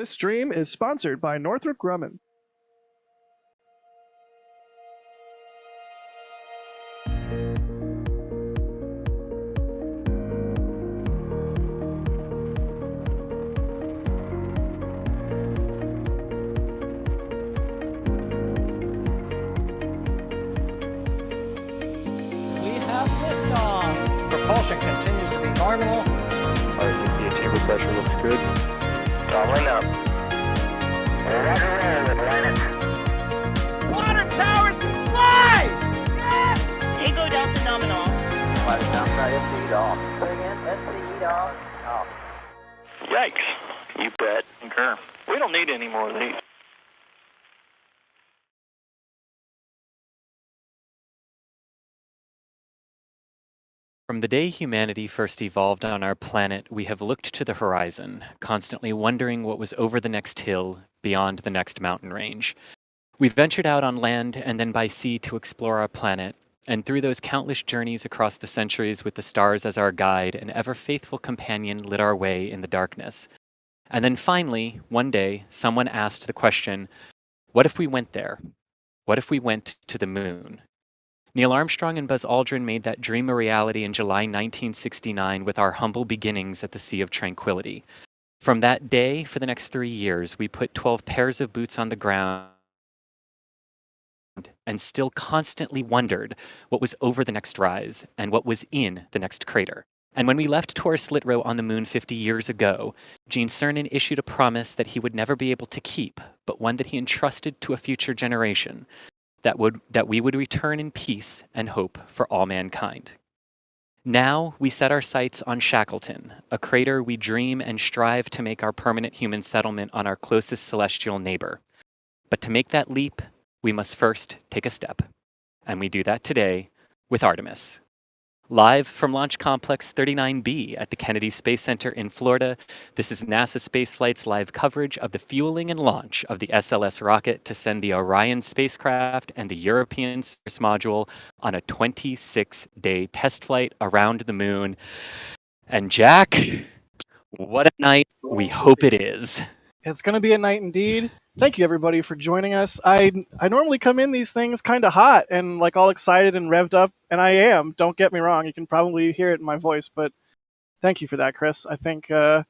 This stream is sponsored by Northrop Grumman. We have liftoff. Propulsion continues to be nominal. The chamber pressure looks good. Doubling up. Roger roll with Atlantis. Water towers can fly! Yes! Tango Delta nominal. Flight downside SC off. Again, SC off. Off. Yikes. You bet. Concur. We don't need any more of these. From the day humanity first evolved on our planet, we have looked to the horizon, constantly wondering what was over the next hill, beyond the next mountain range. We've ventured out on land and then by sea to explore our planet, and through those countless journeys across the centuries with the stars as our guide, an ever-faithful companion lit our way in the darkness. And then finally, one day, someone asked the question, what if we went there? What if we went to the moon? Neil Armstrong and Buzz Aldrin made that dream a reality in July 1969 with our humble beginnings at the Sea of Tranquility. From that day, for the next 3 years, we put 12 pairs of boots on the ground and still constantly wondered what was over the next rise and what was in the next crater. And when we left Taurus Littrow on the moon 50 years ago, Gene Cernan issued a promise that he would never be able to keep, but one that he entrusted to a future generation. That we would return in peace and hope for all mankind. Now we set our sights on Shackleton, a crater we dream and strive to make our permanent human settlement on our closest celestial neighbor. But to make that leap, we must first take a step. And we do that today with Artemis. Live from Launch Complex 39B at the Kennedy Space Center in Florida, this is NASA Spaceflight's live coverage of the fueling and launch of the SLS rocket to send the Orion spacecraft and the European Space Module on a 26-day test flight around the moon. And Jack, what a night we hope it is. It's going to be a night indeed. Thank you, everybody, for joining us. I normally come in these things kind of hot and like all excited and revved up, and I am. Don't get me wrong. You can probably hear it in my voice, but thank you for that, Chris. I think that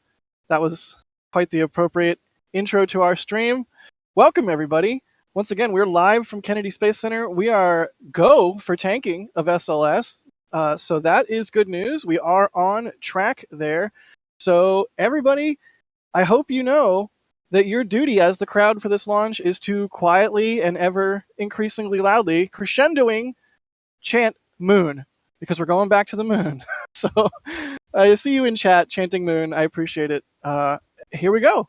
was quite the appropriate intro to our stream. Welcome, everybody. Once again, we're live from Kennedy Space Center. We are go for tanking of SLS, so that is good news. We are on track there. So everybody, I hope you know that your duty as the crowd for this launch is to quietly and ever increasingly loudly, crescendoing, chant moon, because we're going back to the moon. So I see you in chat chanting moon. I appreciate it. Here we go.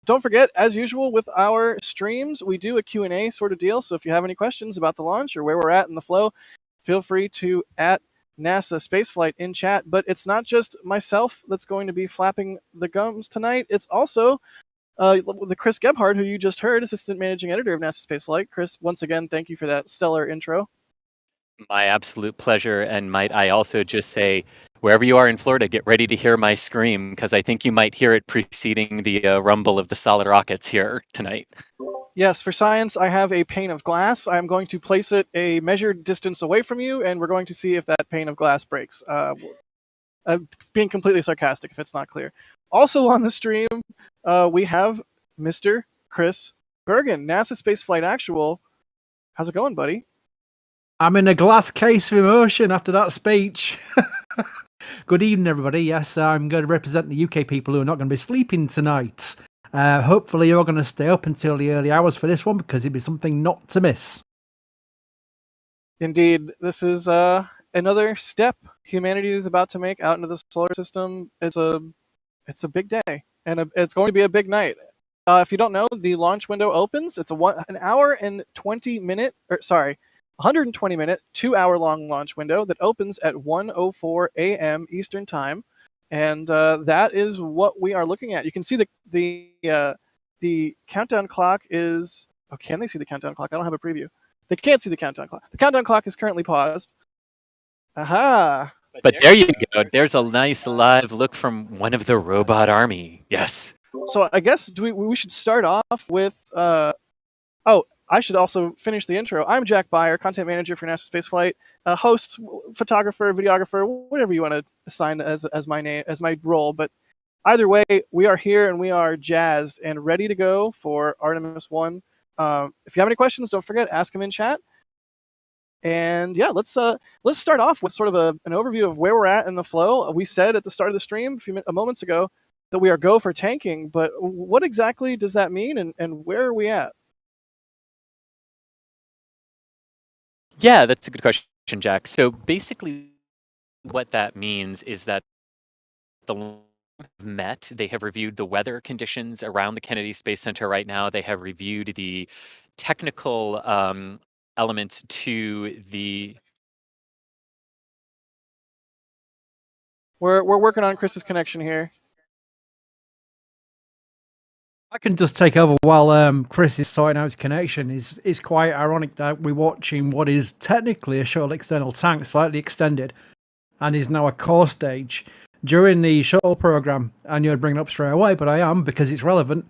Don't forget, as usual with our streams, we do a Q&A sort of deal. So if you have any questions about the launch or where we're at in the flow, feel free to @ NASA Spaceflight in chat. But it's not just myself that's going to be flapping the gums tonight. It's also the Chris Gebhardt, who you just heard, Assistant Managing Editor of NASA Spaceflight. Chris, once again, thank you for that stellar intro. My absolute pleasure, and might I also just say, wherever you are in Florida, get ready to hear my scream, because I think you might hear it preceding the rumble of the solid rockets here tonight. Yes, for science, I have a pane of glass. I'm going to place it a measured distance away from you, and we're going to see if that pane of glass breaks. Being completely sarcastic, if it's not clear. Also on the stream, we have Mr. Chris Bergen, NASA Spaceflight Actual. How's it going, buddy? I'm in a glass case of emotion after that speech. Good evening, everybody. Yes, I'm going to represent the UK people who are not going to be sleeping tonight. Hopefully, you're going to stay up until the early hours for this one, because it'd be something not to miss. Indeed, this is another step humanity is about to make out into the solar system. It's a big day, and it's going to be a big night. If you don't know, the launch window opens. It's an hour and 120-minute, 2-hour-long launch window that opens at 1:04 a.m. Eastern Time, and that is what we are looking at. You can see the countdown clock is. Oh, can they see the countdown clock? I don't have a preview. They can't see the countdown clock. The countdown clock is currently paused. Aha! But there you go. There's a nice live look from one of the robot army. Yes. So I guess we should start off with. I should also finish the intro. I'm Jack Beyer, content manager for NASA Spaceflight, host, photographer, videographer, whatever you want to assign as my name as my role. But either way, we are here and we are jazzed and ready to go for Artemis I. If you have any questions, don't forget, ask them in chat. And yeah, let's start off with sort of an overview of where we're at in the flow. We said at the start of the stream a moments ago that we are go for tanking, but what exactly does that mean, and where are we at? Yeah, that's a good question, Jack. So basically, what that means is that the met. They have reviewed the weather conditions around the Kennedy Space Center right now. They have reviewed the technical elements to the. We're working on Chris's connection here. I can just take over while Chris is sorting out his connection. It's quite ironic that we're watching what is technically a shuttle external tank, slightly extended, and is now a core stage. During the shuttle program, and you'd bring it up straight away, but I am because it's relevant.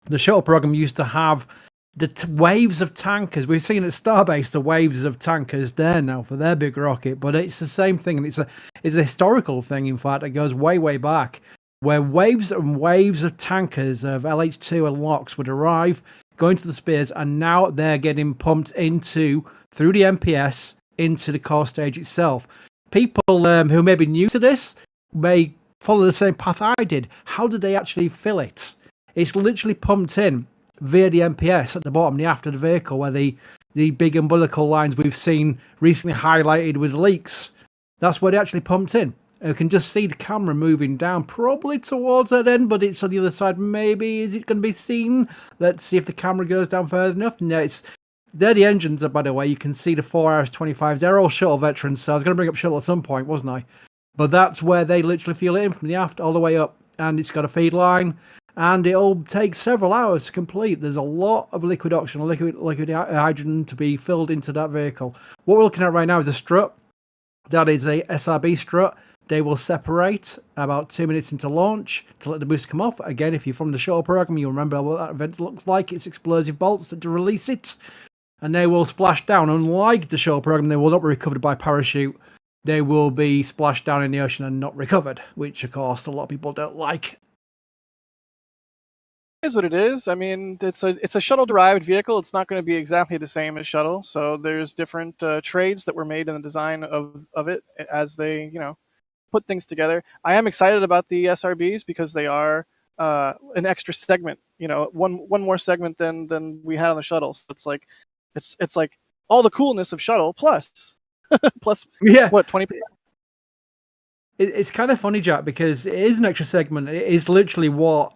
The shuttle program used to have the waves of tankers. We've seen at Starbase the waves of tankers there now for their big rocket, but it's the same thing, and it's a historical thing. In fact, it goes way back, where waves and waves of tankers of LH2 and LOX would arrive, go into the spears, and now they're getting pumped through the MPS into the core stage itself. People who may be new to this may follow the same path I did. How did they actually fill it? It's literally pumped in via the MPS at the bottom, the aft of the vehicle, where the big umbilical lines we've seen recently highlighted with leaks. That's where they actually pumped in. You can just see the camera moving down, probably towards that end, but it's on the other side. Maybe is it going to be seen? Let's see if the camera goes down further enough. No, they're the engines, by the way. You can see the 4RS-25s. They're all shuttle veterans, so I was going to bring up shuttle at some point, wasn't I? But that's where they literally fuel it in from the aft all the way up. And it's got a feed line. And it'll take several hours to complete. There's a lot of liquid oxygen, liquid hydrogen to be filled into that vehicle. What we're looking at right now is a strut. That is a SRB strut. They will separate about 2 minutes into launch to let the booster come off. Again, if you're from the shuttle program, you'll remember what that event looks like. It's explosive bolts to release it. And they will splash down. Unlike the shuttle program, they will not be recovered by parachute. They will be splashed down in the ocean and not recovered, which, of course, a lot of people don't like. It is what it is. I mean, it's a shuttle-derived vehicle. It's not going to be exactly the same as shuttle. So there's different trades that were made in the design of it as they, put things together. I am excited about the SRBs because they are an extra segment. One more segment than we had on the shuttle. So it's like all the coolness of shuttle plus Yeah. what 20%. It's kind of funny, Jack, because it is an extra segment. It is literally what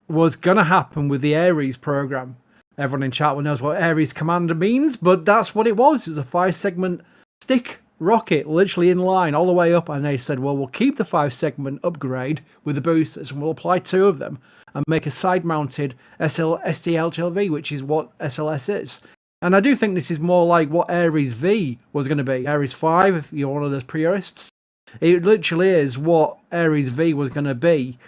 was going to happen with the Ares program. Everyone in chat will knows what Ares Commander means, but that's what it was. It was a 5-segment stick rocket, literally in line all the way up. And they said, well, we'll keep the 5-segment upgrade with the boosters and we'll apply 2 of them and make a side-mounted STLHLV, which is what SLS is. And I do think this is more like what Ares V was going to be. Ares 5, if you're one of those purists. It literally is what Ares V was going to be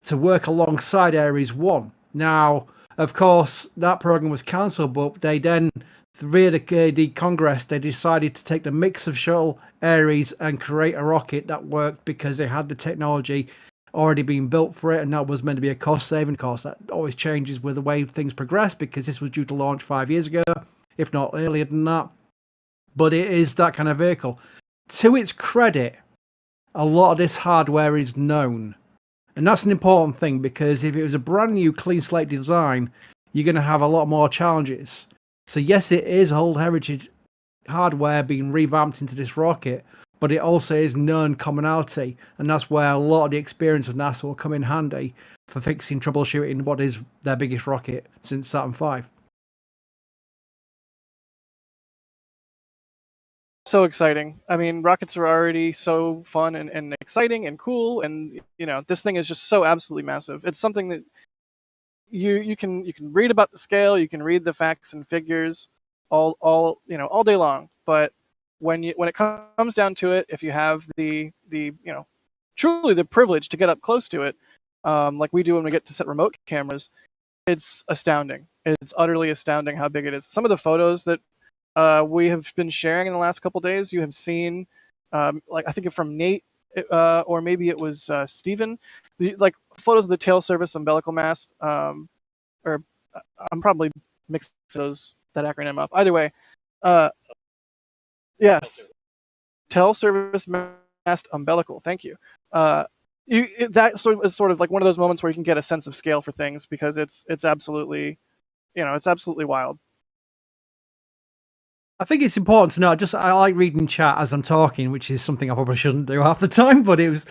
to work alongside Ares 1. Now, of course, that program was cancelled, but they then, via the Congress, they decided to take the mix of shuttle, Ares, and create a rocket that worked because they had the technology already being built for it, and that was meant to be a cost-saving. Of course, that always changes with the way things progress because this was due to launch 5 years ago, if not earlier than that. But it is that kind of vehicle. To its credit, a lot of this hardware is known. And that's an important thing because if it was a brand new clean slate design, you're going to have a lot more challenges. So yes, it is old heritage hardware being revamped into this rocket, but it also is known commonality. And that's where a lot of the experience of NASA will come in handy for fixing, troubleshooting what is their biggest rocket since Saturn V. So exciting. I mean, rockets are already so fun and exciting and cool, and this thing is just so absolutely massive. It's something that you can read about the scale, you can read the facts and figures all day long, but when it comes down to it, if you have the truly the privilege to get up close to it, like we do when we get to set remote cameras, it's astounding. It's utterly astounding how big it is. Some of the photos that we have been sharing in the last couple days, you have seen, like I think from Nate, or maybe it was Steven, like photos of the tail service umbilical mast, or I'm probably mixing that acronym up. Either way, yes, tail service mast umbilical. Thank you. That is sort of like one of those moments where you can get a sense of scale for things, because it's absolutely, it's absolutely wild. I think it's important to know. I like reading chat as I'm talking, which is something I probably shouldn't do half the time. But it was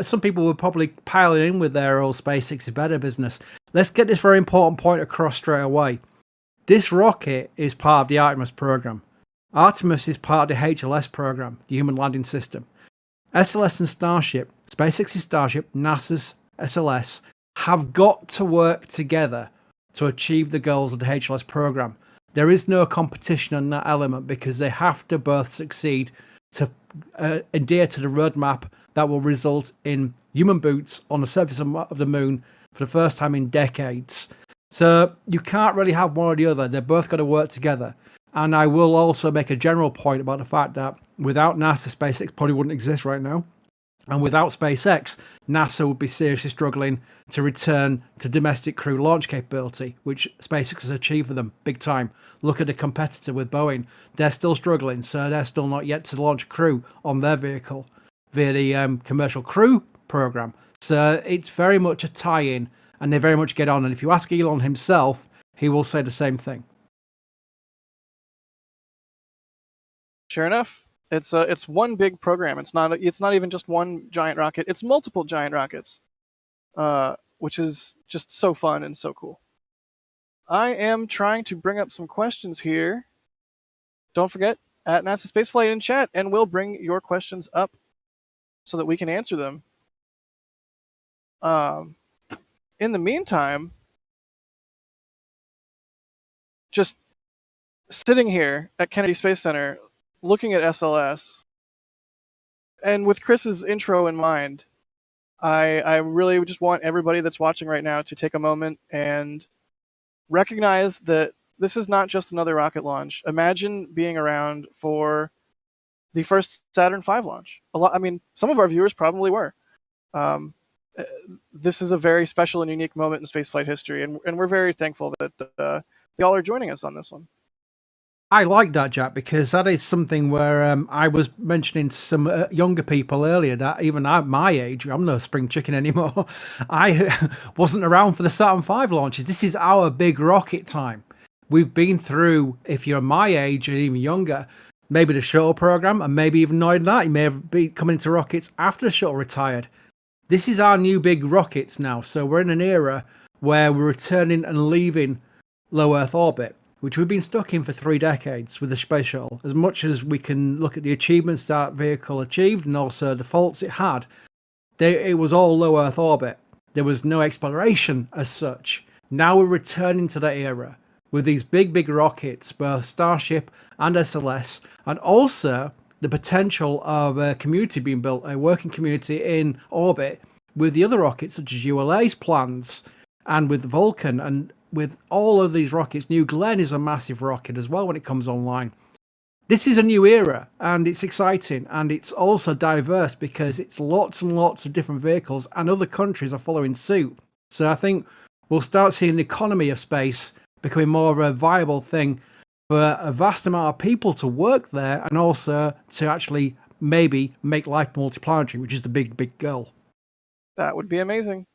some people were probably piling in with their old SpaceX is better business. Let's get this very important point across straight away. This rocket is part of the Artemis program. Artemis is part of the HLS program, the Human Landing System. SLS and Starship, SpaceX's Starship, NASA's SLS, have got to work together to achieve the goals of the HLS program. There is no competition on that element, because they have to both succeed to adhere to the roadmap that will result in human boots on the surface of the moon for the first time in decades. So you can't really have one or the other. They've both got to work together. And I will also make a general point about the fact that without NASA, SpaceX probably wouldn't exist right now. And without SpaceX, NASA would be seriously struggling to return to domestic crew launch capability, which SpaceX has achieved for them big time. Look at the competitor with Boeing. They're still struggling, so they're still not yet to launch a crew on their vehicle via the Commercial Crew program. So it's very much a tie-in, and they very much get on. And if you ask Elon himself, he will say the same thing. Sure enough. It's one big program. It's not even just one giant rocket. It's multiple giant rockets, which is just so fun and so cool. I am trying to bring up some questions here. Don't forget, at NASA Spaceflight in chat, and we'll bring your questions up so that we can answer them. In the meantime, just sitting here at Kennedy Space Center, looking at SLS, and with Chris's intro in mind, I really just want everybody that's watching right now to take a moment and recognize that this is not just another rocket launch. Imagine being around for the first Saturn V launch. Some of our viewers probably were. This is a very special and unique moment in spaceflight history, and we're very thankful that y'all are joining us on this one. I like that, Jack, because that is something where I was mentioning to some younger people earlier that even at my age, I'm no spring chicken anymore, I wasn't around for the Saturn V launches. This is our big rocket time. We've been through, if you're my age and even younger, maybe the shuttle program, and maybe even not that. You may have been coming into rockets after the shuttle retired. This is our new big rockets now. So we're in an era where we're returning and leaving low Earth orbit, which we've been stuck in for 3 decades with the space shuttle. As much as we can look at the achievements that vehicle achieved and also the faults it had, it was all low Earth orbit. There was no exploration as such. Now we're returning to that era with these big rockets, both Starship and SLS, and also the potential of a community being built, a working community in orbit with the other rockets such as ULA's plans and with Vulcan, and with all of these rockets. New Glenn is a massive rocket as well when it comes online. This is a new era, and it's exciting, and it's also diverse because it's lots and lots of different vehicles, and other countries are following suit. So I think we'll start seeing the economy of space becoming more of a viable thing for a vast amount of people to work there, and also to actually maybe make life multiplanetary, which is the big goal. That would be amazing.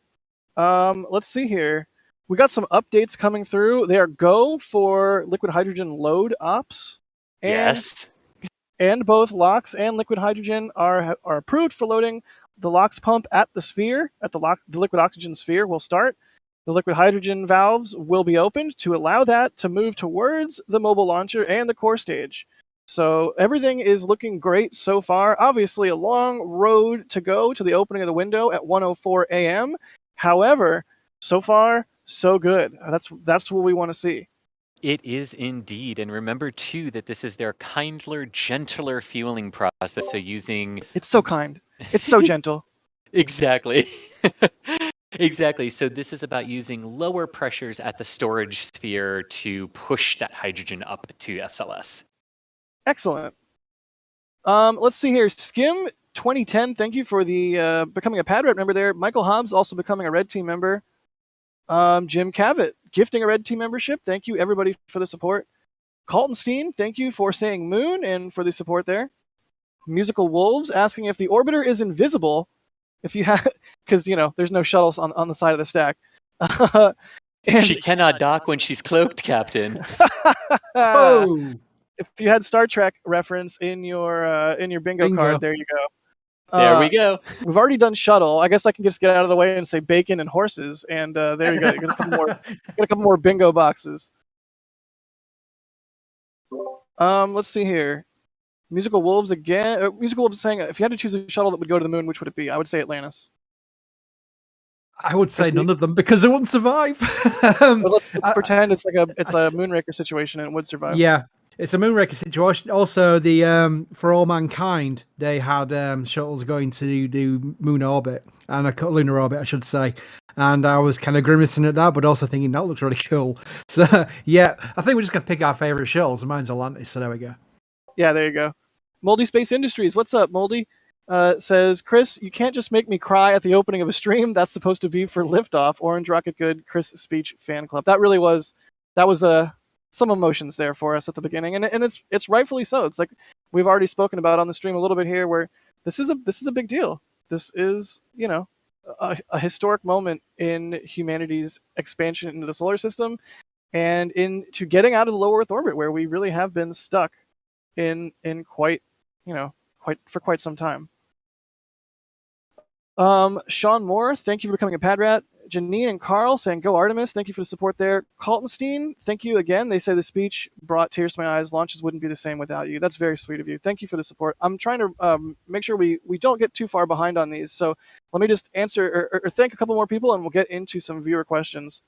Let's see here. We got some updates coming through. They are go for liquid hydrogen load ops. Yes. And both LOX and liquid hydrogen are approved for loading. The LOX pump at the sphere, at the liquid oxygen sphere, will start. The liquid hydrogen valves will be opened to allow that to move towards the mobile launcher and the core stage. So everything is looking great so far. Obviously, a long road to go to the opening of the window at 1:04 a.m. However, so far, so good. That's what we want to see. It is indeed. And remember, too, that this is their kinder, gentler fueling process. So using... It's so kind. It's so gentle. Exactly. Exactly. So this is about using lower pressures at the storage sphere to push that hydrogen up to SLS. Excellent. Let's see here. Skim 2010, thank you for the becoming a Pad Red member there. Michael Hobbs also becoming a Red Team member. Jim Cavett gifting a Red Team membership. Thank you everybody for the support. Colton Steen, thank you for saying moon and for the support there. Musical Wolves asking if the orbiter is invisible. If you have, because there's no shuttles on the side of the stack. And She cannot dock when she's cloaked, Captain. Oh, if you had Star Trek reference in your bingo card, there you go. There we go. We've already done shuttle. I guess I can just get out of the way and say bacon and horses, and there you go. You got a couple more bingo boxes. Let's see here. Musical Wolves again. Musical Wolves is saying if you had to choose a shuttle that would go to the moon, which would it be? I would say Atlantis. I would say none of them because they wouldn't survive. But let's pretend it's a Moonraker situation and it would survive. Yeah, it's a Moonraker situation. Also, the For All Mankind, they had shuttles going to do moon orbit and a lunar orbit, I should say. And I was kind of grimacing at that, but also thinking that looks really cool. So yeah, I think we're just gonna pick our favorite shuttles. Mine's Atlantis, so there we go. Yeah, there you go. Moldy Space Industries, what's up, Moldy? Says, Chris, you can't just make me cry at the opening of a stream. That's supposed to be for Liftoff. Orange Rocket Good, Chris Speech Fan Club. That was some emotions there for us at the beginning, and it's rightfully so. It's like we've already spoken about on the stream a little bit here, where this is a big deal. This is a historic moment in humanity's expansion into the solar system, and into getting out of the low Earth orbit, where we really have been stuck in quite some time. Sean Moore, thank you for becoming a Pad Rat. Janine and Carl saying go Artemis, thank you for the support there. Kaltenstein, thank you again. They say the speech brought tears to my eyes. Launches wouldn't be the same without you. That's very sweet of you. Thank you for the support. I'm trying to make sure we don't get too far behind on these. So let me just answer or thank a couple more people, and we'll get into some viewer questions.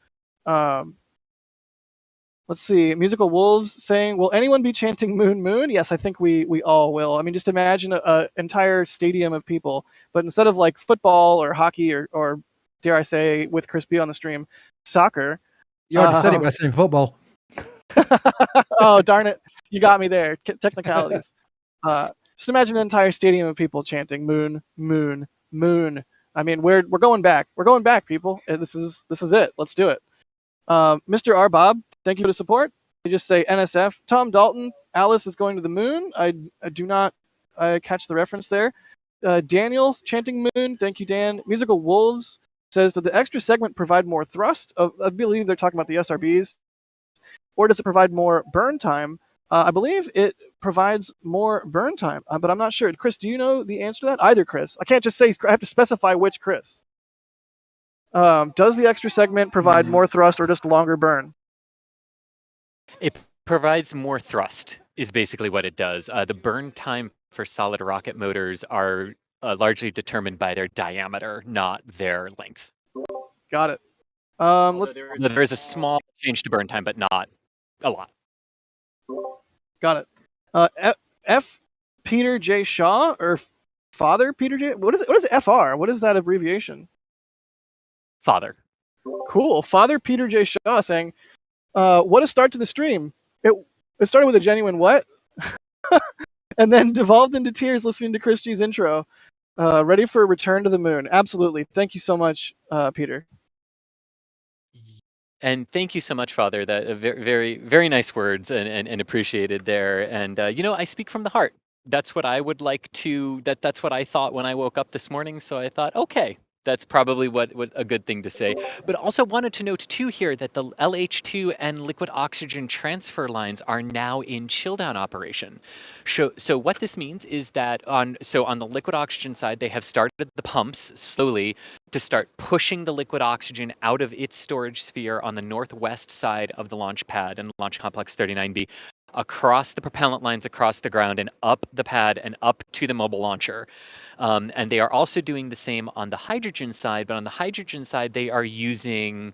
Let's see. Musical Wolves saying, will anyone be chanting moon, moon? Yes, I think we all will. I mean, just imagine an entire stadium of people, but instead of like football or hockey or dare I say, with Chris B on the stream, soccer. You already said it by saying football. Oh, darn it. You got me there. Technicalities. Just imagine an entire stadium of people chanting moon, moon, moon. I mean, we're going back. We're going back, people. This is it. Let's do it. Mr. R. Bob, thank you for the support. You just say NSF. Tom Dalton, Alice is going to the moon. I do not catch the reference there. Daniel chanting moon. Thank you, Dan. Musical Wolves says, did the extra segment provide more thrust? I believe they're talking about the SRBs. Or does it provide more burn time? I believe it provides more burn time, but I'm not sure. Chris, do you know the answer to that? Either Chris. I can't just say, I have to specify which Chris. Does the extra segment provide more thrust or just longer burn? It provides more thrust, is basically what it does. The burn time for solid rocket motors are largely determined by their diameter, not their length. Got it. There is a small change to burn time, but not a lot. Got it. F. Peter J. Shaw, or Father Peter J. What is FR? What is that abbreviation? Father. Cool. Father Peter J. Shaw saying, what a start to the stream. It started with a genuine what? And then devolved into tears listening to Chris G's intro. Ready for a return to the moon. Absolutely. Thank you so much, Peter. And thank you so much, Father. That very, very nice words and appreciated there. And I speak from the heart. That's what I would like to. That's what I thought when I woke up this morning. So I thought, okay, that's probably what a good thing to say. But also wanted to note too here that the LH2 and liquid oxygen transfer lines are now in chill down operation. So what this means is that on the liquid oxygen side, they have started the pumps slowly to start pushing the liquid oxygen out of its storage sphere on the northwest side of the launch pad and Launch Complex 39B, across the propellant lines, across the ground, and up the pad and up to the mobile launcher. And they are also doing the same on the hydrogen side, but on the hydrogen side, they are using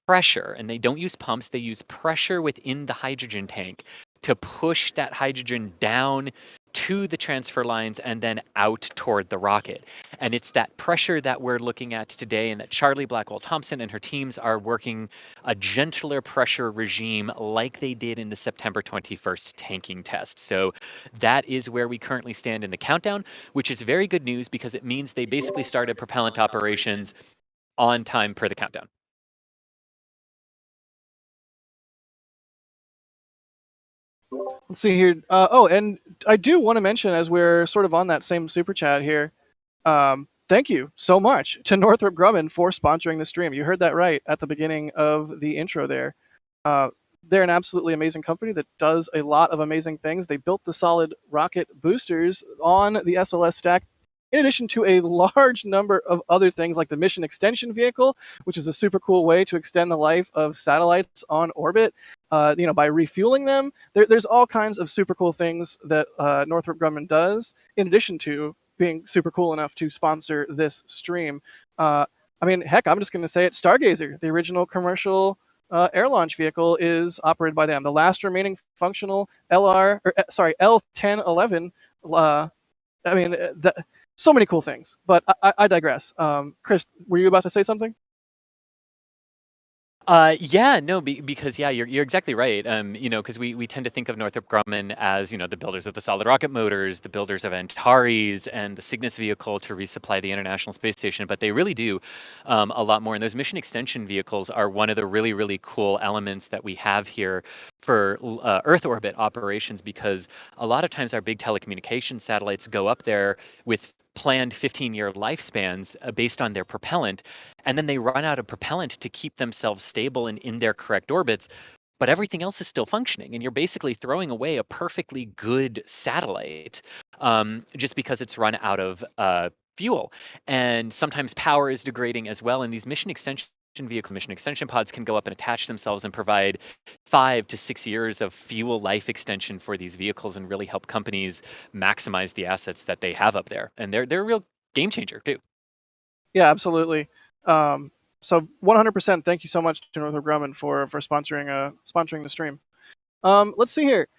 pressure, and they don't use pumps, they use pressure within the hydrogen tank to push that hydrogen down to the transfer lines and then out toward the rocket. And it's that pressure that we're looking at today, and that Charlie Blackwell Thompson and her teams are working a gentler pressure regime like they did in the September 21st tanking test. So that is where we currently stand in the countdown, which is very good news because it means they basically started propellant operations on time per the countdown. Let's see here. And I do want to mention, as we're sort of on that same super chat here, thank you so much to Northrop Grumman for sponsoring the stream. You heard that right at the beginning of the intro there. They're an absolutely amazing company that does a lot of amazing things. They built the solid rocket boosters on the SLS stack, in addition to a large number of other things like the mission extension vehicle, which is a super cool way to extend the life of satellites on orbit, by refueling them. There's all kinds of super cool things that Northrop Grumman does, in addition to being super cool enough to sponsor this stream. Heck, I'm just going to say it. Stargazer, the original commercial air launch vehicle, is operated by them. The last remaining functional L1011. So many cool things, but I digress. Chris, were you about to say something? Because you're exactly right. Because we tend to think of Northrop Grumman as, the builders of the solid rocket motors, the builders of Antares, and the Cygnus vehicle to resupply the International Space Station. But they really do a lot more. And those mission extension vehicles are one of the really, really cool elements that we have here for Earth orbit operations, because a lot of times our big telecommunications satellites go up there with planned 15-year lifespans based on their propellant, and then they run out of propellant to keep themselves stable and in their correct orbits, but everything else is still functioning, and you're basically throwing away a perfectly good satellite just because it's run out of fuel. And sometimes power is degrading as well, and these mission extension pods can go up and attach themselves and provide 5 to 6 years of fuel life extension for these vehicles, and really help companies maximize the assets that they have up there. And they're a real game changer too. Yeah, absolutely. So 100%. Thank you so much to Northrop Grumman for sponsoring the stream. Let's see here.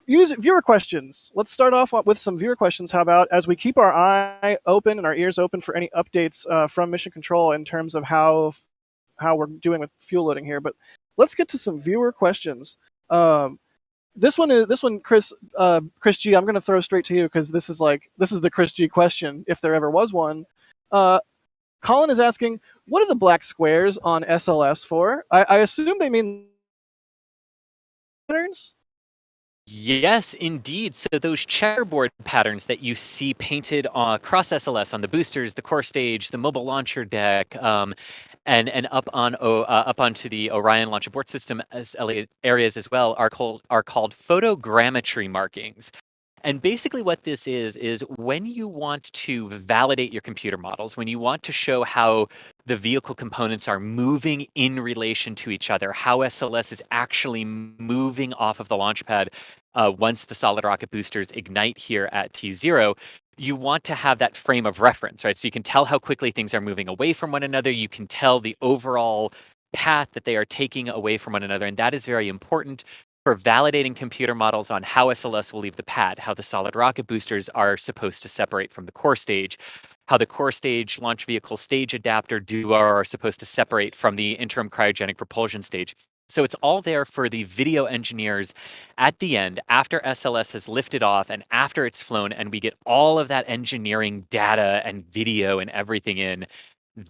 Use viewer questions. Let's start off with some viewer questions. How about, as we keep our eye open and our ears open for any updates from Mission Control in terms of how we're doing with fuel loading here. But let's get to some viewer questions. This one, Chris G. I'm going to throw straight to you, because this is the Chris G question, if there ever was one. Colin is asking, what are the black squares on SLS for? I assume they mean patterns. Yes, indeed. So those checkerboard patterns that you see painted across SLS on the boosters, the core stage, the mobile launcher deck, and up onto the Orion launch abort system areas as well are called photogrammetry markings. And basically what this is when you want to validate your computer models, when you want to show how the vehicle components are moving in relation to each other, how SLS is actually moving off of the launch pad once the solid rocket boosters ignite here at T0, you want to have that frame of reference, right? So you can tell how quickly things are moving away from one another. You can tell the overall path that they are taking away from one another. And that is very important for validating computer models on how SLS will leave the pad, how the solid rocket boosters are supposed to separate from the core stage, how the core stage launch vehicle stage adapter are supposed to separate from the interim cryogenic propulsion stage. So it's all there for the video engineers at the end, after SLS has lifted off and after it's flown, and we get all of that engineering data and video and everything in.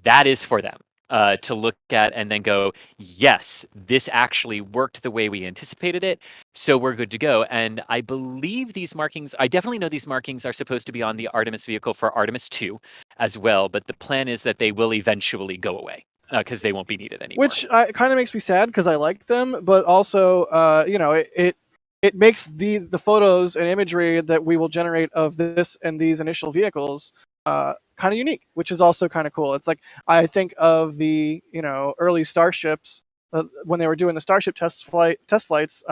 That is for them to look at and then go, yes, this actually worked the way we anticipated it, so we're good to go. And I believe these markings, I definitely know these markings are supposed to be on the Artemis vehicle for Artemis II as well, but the plan is that they will eventually go away because they won't be needed anymore. Which kind of makes me sad, because I like them, but also, it makes the photos and imagery that we will generate of this and these initial vehicles kind of unique, which is also kind of cool. It's like, I think of the early Starships when they were doing the Starship test flights.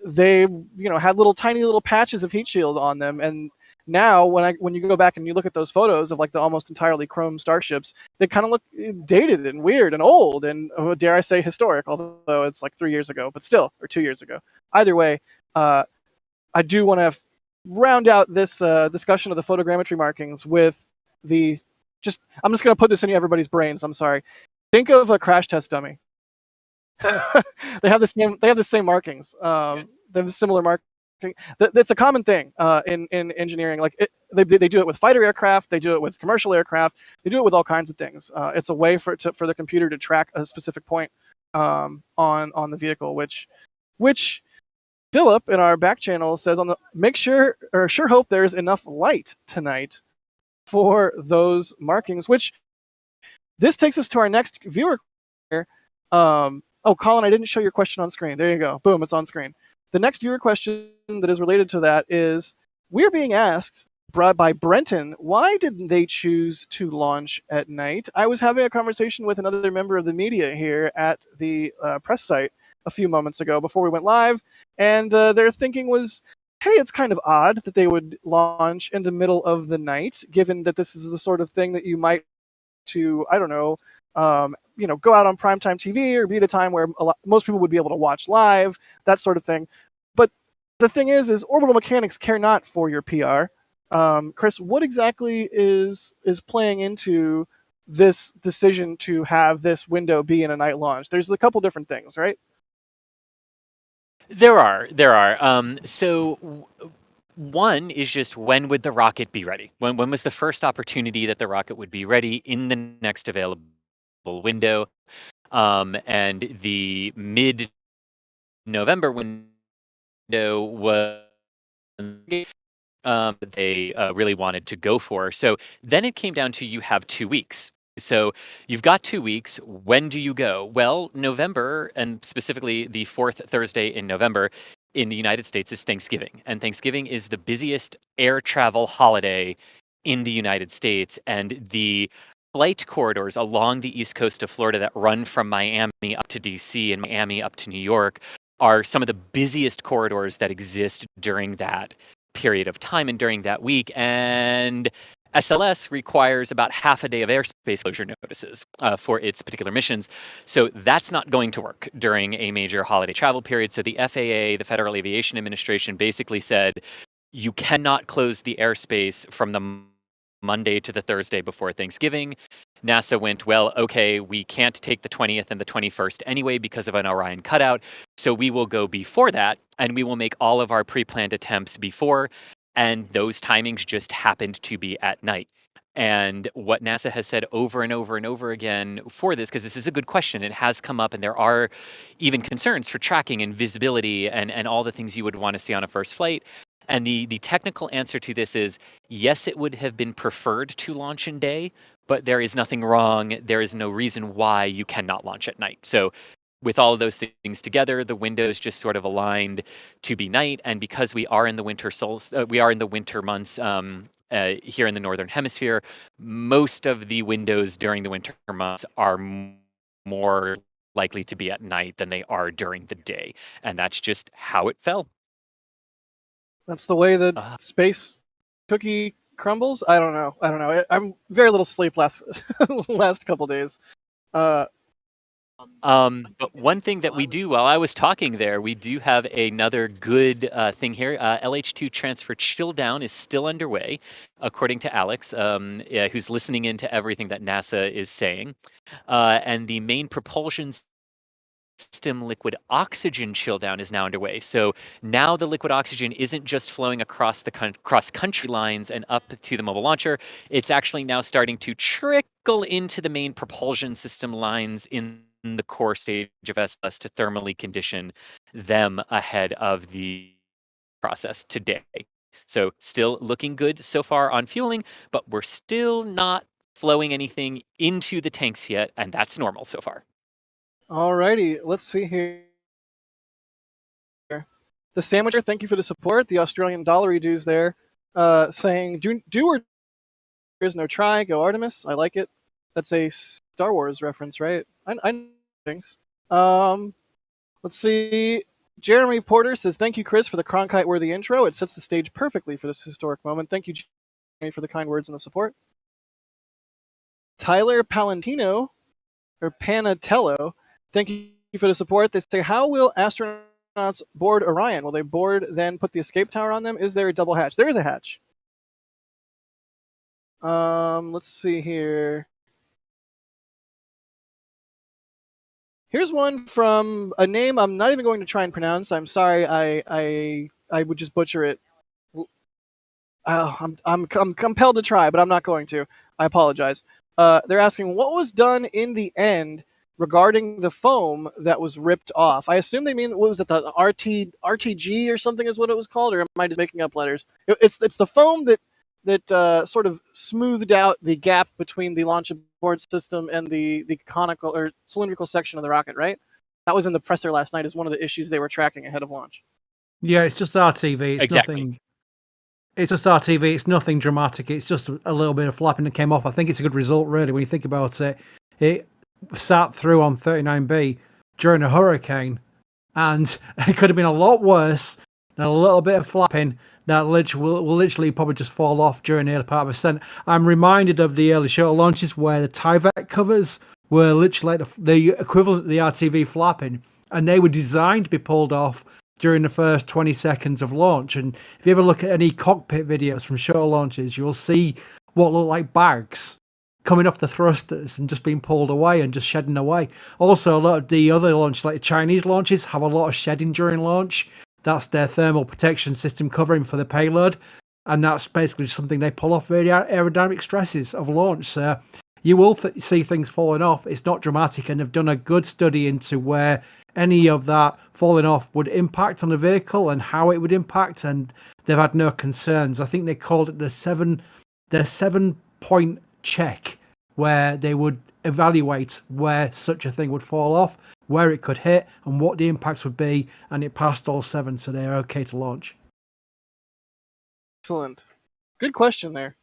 They had tiny little patches of heat shield on them, and now when you go back and you look at those photos of like the almost entirely chrome Starships, they kind of look dated and weird and old and, dare I say, historic, although it's like 3 years ago, but still, or 2 years ago. Either way, I do want to round out this discussion of the photogrammetry markings with the I'm just going to put this in everybody's brains. I'm sorry. Think of a crash test dummy. They have the same markings. They have similar marking. That's a common thing in engineering. Like they do it with fighter aircraft. They do it with commercial aircraft. They do it with all kinds of things. It's a way for the computer to track a specific point on the vehicle, which Philip in our back channel says make sure or sure hope there's enough light tonight for those markings. Which this takes us to our next viewer. Oh, Colin, I didn't show your question on screen. There you go. Boom, it's on screen. The next viewer question that is related to that is, we're being asked by Brenton, why didn't they choose to launch at night? I was having a conversation with another member of the media here at the press site a few moments ago before we went live, and their thinking was, hey, it's kind of odd that they would launch in the middle of the night, given that this is the sort of thing that you might I don't know, go out on primetime TV or be at a time where most people would be able to watch live, that sort of thing. But the thing is orbital mechanics care not for your PR. Chris, what exactly is playing into this decision to have this window be in a night launch? There's a couple different things, right? There are. So one is just, when would the rocket be ready? When was the first opportunity that the rocket would be ready in the next available window? And the mid-November window was they really wanted to go for. So then it came down to, you have 2 weeks. So you've got 2 weeks. When do you go? Well, November, and specifically the fourth Thursday in November in the United States, is Thanksgiving. And Thanksgiving is the busiest air travel holiday in the United States. And the flight corridors along the east coast of Florida that run from Miami up to DC and Miami up to New York are some of the busiest corridors that exist during that period of time and during that week. And SLS requires about half a day of airspace closure notices for its particular missions. So that's not going to work during a major holiday travel period. So the FAA, the Federal Aviation Administration, basically said, you cannot close the airspace from the Monday to the Thursday before Thanksgiving. NASA went, well, okay, we can't take the 20th and the 21st anyway because of an Orion cutout. So we will go before that, and we will make all of our pre-planned attempts before. And those timings just happened to be at night. And what NASA has said over and over and over again for this, because this is a good question, it has come up, and there are even concerns for tracking and visibility and all the things you would want to see on a first flight. And the technical answer to this is, yes, it would have been preferred to launch in day, but there is nothing wrong. There is no reason why you cannot launch at night. So with all of those things together, the windows just sort of aligned to be night. And because we are in the winter we are in the winter months here in the Northern Hemisphere, most of the windows during the winter months are more likely to be at night than they are during the day. And that's just how it fell. That's the way the space cookie crumbles. I don't know. I'm very little sleep last couple days. But one thing that we do while I was talking there, we do have another good thing here. LH2 transfer chill down is still underway, according to Alex, who's listening into everything that NASA is saying. And the main propulsion system liquid oxygen chill down is now underway. So now the liquid oxygen isn't just flowing across the cross-country lines and up to the mobile launcher. It's actually now starting to trickle into the main propulsion system lines in the core stage of SLS to thermally condition them ahead of the process today. So still looking good so far on fueling, but we're still not flowing anything into the tanks yet, and that's normal so far. Alrighty, let's see here. The Sandwicher, thank you for the support. The Australian dollar dues there, saying, do or there is no try, go Artemis. I like it. That's a Star Wars reference, right? I know things. Let's see. Jeremy Porter says, thank you, Chris, for the Cronkite-worthy intro. It sets the stage perfectly for this historic moment. Thank you, Jeremy, for the kind words and the support. Tyler Palantino, or Panatello, thank you for the support. They say, how will astronauts astronauts board Orion? Will they board, then put the escape tower on them? Is there a double hatch? There is a hatch. Let's see here. Here's one from a name I'm not even going to try and pronounce. I'm sorry. I would just butcher it. I'm compelled to try, but I'm not going to. I apologize. They're asking what was done in the end regarding the foam that was ripped off. I assume they mean, what was it, the RTG or something is what it was called, or am I just making up letters? It's the foam that sort of smoothed out the gap between the launch abort system and the conical or cylindrical section of the rocket, right? That was in the presser last night as one of the issues they were tracking ahead of launch. Yeah, it's just RTV. It's Exactly. nothing. It's just RTV. It's nothing dramatic. It's just a little bit of flapping that came off. I think it's a good result, really, when you think about it. It sat through on 39B during a hurricane, and it could have been a lot worse than a little bit of flapping that will literally probably just fall off during the early part of ascent. I'm reminded of the early shuttle launches where the Tyvek covers were literally like the equivalent of the RTV flapping, and they were designed to be pulled off during the first 20 seconds of launch. And if you ever look at any cockpit videos from shuttle launches, you'll see what look like bags coming off the thrusters and just being pulled away and just shedding away. Also, a lot of the other launches, like Chinese launches, have a lot of shedding during launch. That's their thermal protection system covering for the payload. And that's basically something they pull off the aerodynamic stresses of launch. So you will see things falling off. It's not dramatic, and they've done a good study into where any of that falling off would impact on the vehicle and how it would impact, and they've had no concerns. I think they called it the 7-point check, where they would evaluate where such a thing would fall off, where it could hit, and what the impacts would be, and it passed all 7, so they're okay to launch. Excellent. Good question there.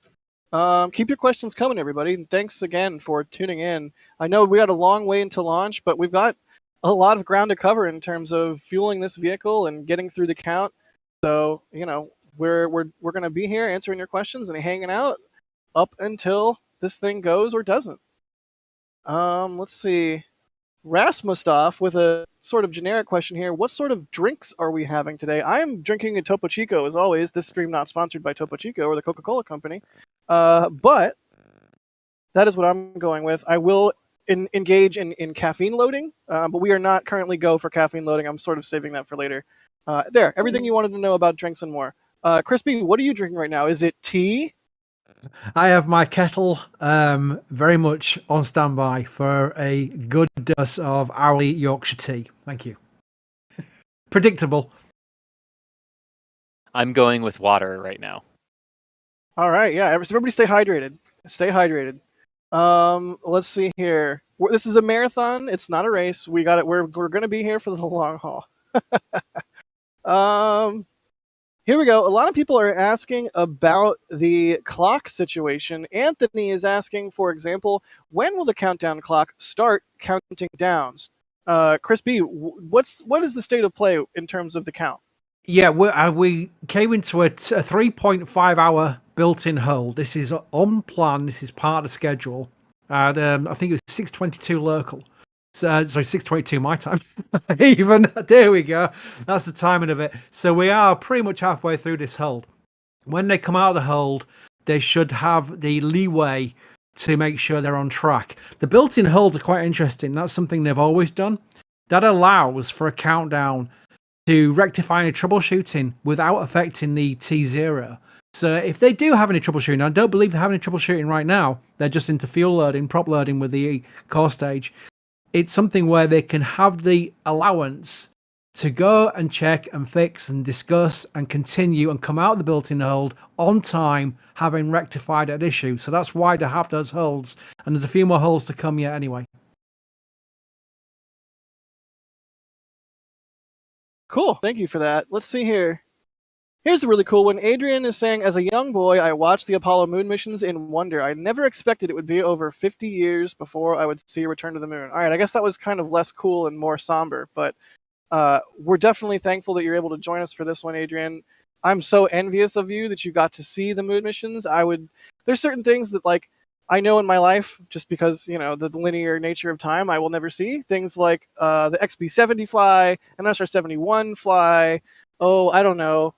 Keep your questions coming, everybody. And thanks again for tuning in. I know we got a long way into launch, but we've got a lot of ground to cover in terms of fueling this vehicle and getting through the count. So, we're going to be here answering your questions and hanging out up until this thing goes or doesn't. Let's see. Rasmustoff with a sort of generic question here. What sort of drinks are we having today? I am drinking a Topo Chico, as always. This stream not sponsored by Topo Chico or the Coca-Cola Company. But that is what I'm going with. I will engage in caffeine loading, but we are not currently go for caffeine loading. I'm sort of saving that for later. There, everything you wanted to know about drinks and more. Chris B, what are you drinking right now? Is it tea? I have my kettle very much on standby for a good dose of hourly Yorkshire tea. Thank you. Predictable. I'm going with water right now. All right, yeah. Everybody stay hydrated. Stay hydrated. Let's see here. This is a marathon. It's not a race. We got it. We're going to be here for the long haul. Here we go. A lot of people are asking about the clock situation. Anthony is asking, for example, when will the countdown clock start counting down? Chris B, what is the state of play in terms of the count? Yeah, we came into a 3.5 hour built-in hold. This is on plan. This is part of the schedule. And I think it was 6:22 local. Sorry, 6:22 my time. Even there we go. That's the timing of it. So we are pretty much halfway through this hold. When they come out of the hold, they should have the leeway to make sure they're on track. The built-in holds are quite interesting. That's something they've always done. That allows for a countdown to rectify any troubleshooting without affecting the T0. So if they do have any troubleshooting, I don't believe they're having any troubleshooting right now. They're just into fuel loading, prop loading with the core stage. It's something where they can have the allowance to go and check and fix and discuss and continue and come out of the built-in hold on time, having rectified that issue. So that's why they have those holds. And there's a few more holds to come yet anyway. Cool. Thank you for that. Let's see here. Here's a really cool one. Adrian is saying, as a young boy, I watched the Apollo moon missions in wonder. I never expected it would be over 50 years before I would see a return to the moon. All right, I guess that was kind of less cool and more somber, but we're definitely thankful that you're able to join us for this one, Adrian. I'm so envious of you that you got to see the moon missions. There's certain things that, like, I know in my life, just because, you know, the linear nature of time, I will never see things like the XB-70 fly, an SR-71 fly, I don't know,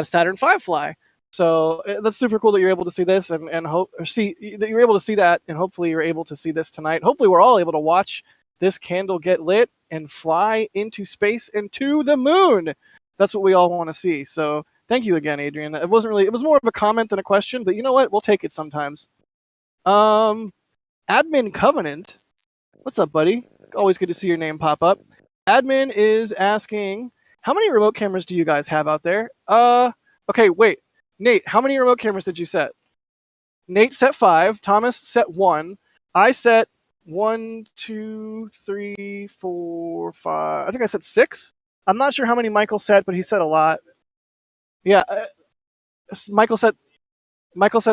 Saturn V fly. So that's super cool that you're able to see this and hope or see that you're able to see that, and hopefully you're able to see this tonight. Hopefully we're all able to watch this candle get lit and fly into space and to the moon. That's what we all want to see. So thank you again, Adrian. It was more of a comment than a question, but you know what? We'll take it sometimes. Admin Covenant, what's up, buddy? Always good to see your name pop up. Admin is asking, how many remote cameras do you guys have out there? Okay, wait. Nate, how many remote cameras did you set? Nate set 5, Thomas set 1, I set 1, 2, 3, 4, 5. I think I set 6. I'm not sure how many Michael set, but he set a lot. Yeah, Michael set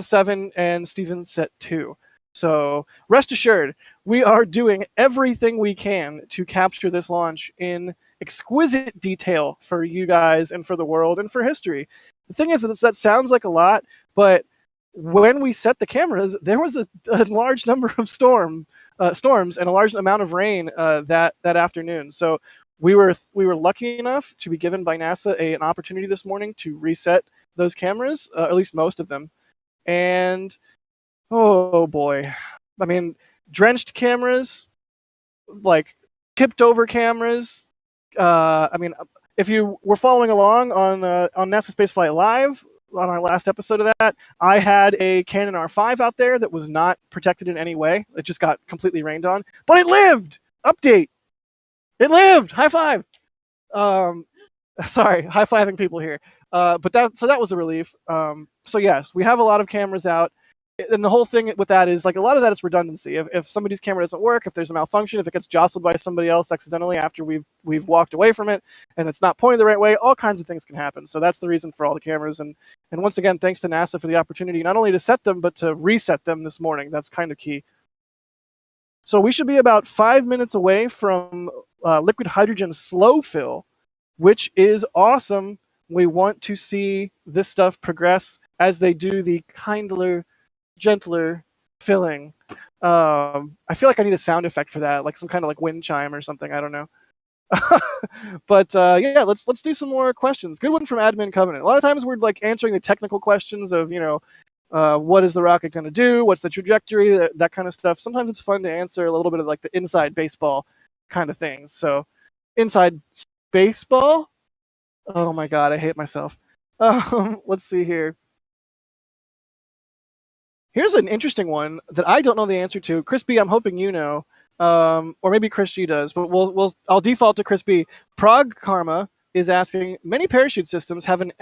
7 and Steven set 2. So rest assured, we are doing everything we can to capture this launch in exquisite detail for you guys and for the world and for history. The thing is that sounds like a lot, but when we set the cameras, there was a large number of storms and a large amount of rain that afternoon. So we were lucky enough to be given by NASA an opportunity this morning to reset those cameras, at least most of them. And oh boy, I mean, drenched cameras, like tipped over cameras. I mean, if you were following along on NASA Spaceflight Live on our last episode of that, I had a Canon R5 out there that was not protected in any way. It just got completely rained on, but it lived. Update. It lived. High five. Sorry, high fiving people here. But that was a relief. So yes, we have a lot of cameras out. And the whole thing with that is, like, a lot of that is redundancy. If somebody's camera doesn't work, if there's a malfunction, if it gets jostled by somebody else accidentally after we've walked away from it and it's not pointed the right way, all kinds of things can happen. So that's the reason for all the cameras. And once again, thanks to NASA for the opportunity not only to set them, but to reset them this morning. That's kind of key. So we should be about 5 minutes away from liquid hydrogen slow fill, which is awesome. We want to see this stuff progress as they do the kindler, gentler filling. I feel like I need a sound effect for that, like some kind of like wind chime or something. I don't know. But yeah, let's do some more questions. Good one from Admin Covenant. A lot of times we're like answering the technical questions of, you know, what is the rocket going to do? What's the trajectory? That kind of stuff. Sometimes it's fun to answer a little bit of like the inside baseball kind of things. So inside baseball? Oh my God, I hate myself. Let's see here. Here's an interesting one that I don't know the answer to. Chris B, I'm hoping you know, or maybe Chris G does, but I'll default to Chris B. Prague Karma is asking, many parachute systems have an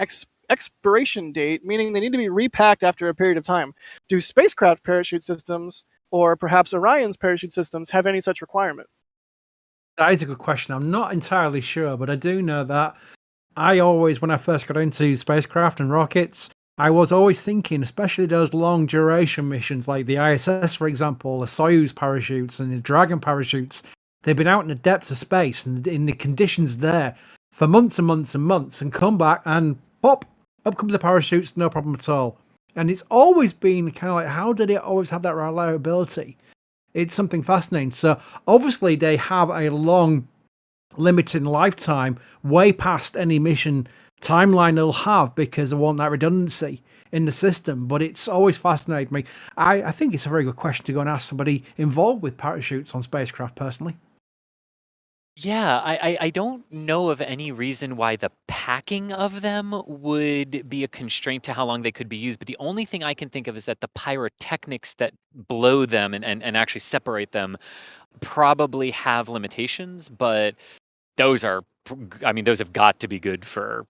expiration date, meaning they need to be repacked after a period of time. Do spacecraft parachute systems, or perhaps Orion's parachute systems, have any such requirement? That is a good question. I'm not entirely sure, but I do know that I always, when I first got into spacecraft and rockets, I was always thinking, especially those long duration missions like the ISS, for example, the Soyuz parachutes and the Dragon parachutes, they've been out in the depths of space and in the conditions there for months and months and months, and come back and pop, up comes the parachutes, no problem at all. And it's always been kind of like, how did it always have that reliability? It's something fascinating. So obviously they have a long limited lifetime, way past any mission timeline they'll have, because they want that redundancy in the system. But it's always fascinated me. I think it's a very good question to go and ask somebody involved with parachutes on spacecraft personally. Yeah, I don't know of any reason why the packing of them would be a constraint to how long they could be used. But the only thing I can think of is that the pyrotechnics that blow them and actually separate them probably have limitations. But those are, I mean, those have got to be good for,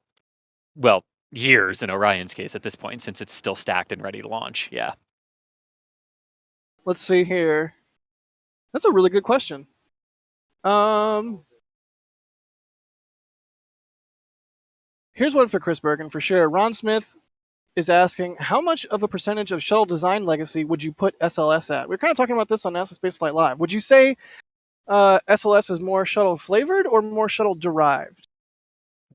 well, years in Orion's case at this point, since it's still stacked and ready to launch. Yeah. Let's see here. That's a really good question. Here's one for Chris Bergen for sure. Ron Smith is asking, how much of a percentage of shuttle design legacy would you put SLS at? We're kind of talking about this on NASA Spaceflight Live. Would you say SLS is more shuttle flavored or more shuttle derived?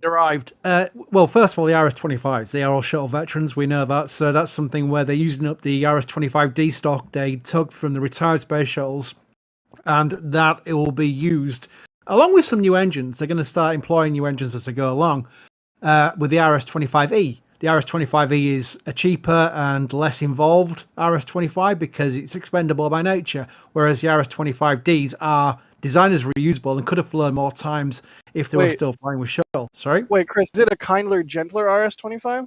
arrived. Well, first of all, the RS-25s, they are all shuttle veterans. We know that. So that's something where they're using up the RS-25D stock they took from the retired space shuttles, and that it will be used along with some new engines. They're going to start employing new engines as they go along with the RS-25E. The RS-25E is a cheaper and less involved RS-25 because it's expendable by nature, whereas the RS-25Ds are designed as reusable and could have flown more times if they were still flying with shuttle. Sorry? Wait, Chris, is it a kindler, gentler RS-25?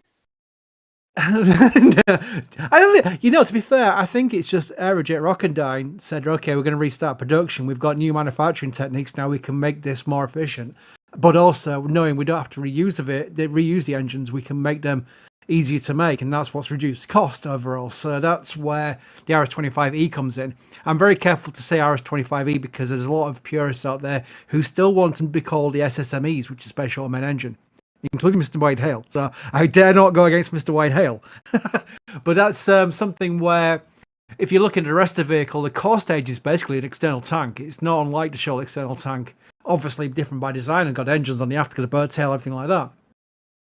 I don't think, to be fair, I think it's just Aerojet Rocketdyne said, okay, we're going to restart production. We've got new manufacturing techniques now. We can make this more efficient. But also, knowing we don't have to reuse the engines, we can make them easier to make, and that's what's reduced cost overall. So that's where the RS-25E comes in. I'm very careful to say RS-25E because there's a lot of purists out there who still want to be called the SSMEs, which is Space Shuttle Main Engine, including Mr. Wade Hale. So I dare not go against Mr. Wade Hale. But that's something where, if you look at the rest of the vehicle, the core stage is basically an external tank. It's not unlike the shuttle external tank. Obviously different by design and got engines on the afterguard, the boat tail, everything like that.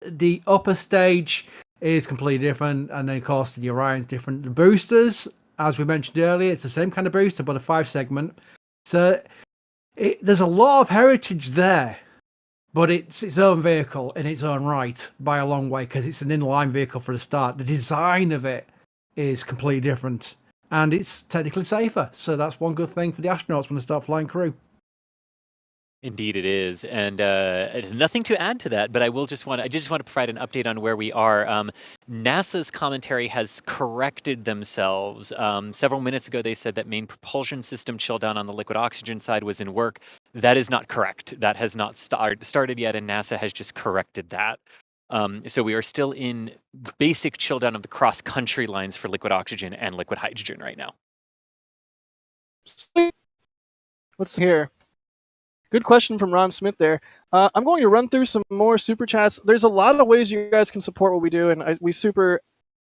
The upper stage is completely different, and then of course the Orion's different. The boosters, as we mentioned earlier, it's the same kind of booster but a 5-segment. So there's a lot of heritage there, but it's its own vehicle in its own right by a long way because it's an inline vehicle for the start. The design of it is completely different, and it's technically safer. So that's one good thing for the astronauts when they start flying crew. Indeed, it is, and nothing to add to that. But I just want to provide an update on where we are. NASA's commentary has corrected themselves. Several minutes ago, they said that main propulsion system chill down on the liquid oxygen side was in work. That is not correct. That has not started yet, and NASA has just corrected that. So we are still in basic chill down of the cross-country lines for liquid oxygen and liquid hydrogen right now. Let's see here. Good question from Ron Smith there. I'm going to run through some more super chats. There's a lot of ways you guys can support what we do, and we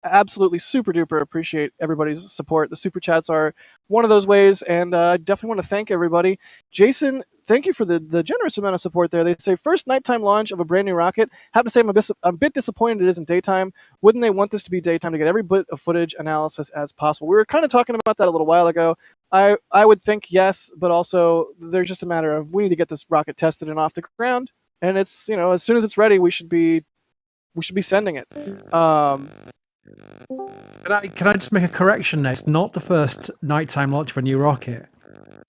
absolutely super duper appreciate everybody's support. The super chats are one of those ways, and I definitely want to thank everybody. Jason, thank you for the generous amount of support there. They say, first nighttime launch of a brand new rocket. Have to say I'm a bit disappointed it isn't daytime. Wouldn't they want this to be daytime to get every bit of footage analysis as possible? We were kind of talking about that a little while ago. I would think yes, but also there's just a matter of we need to get this rocket tested and off the ground, and it's as soon as it's ready, we should be sending it. Can I just make a correction there? It's not the first nighttime launch for a new rocket.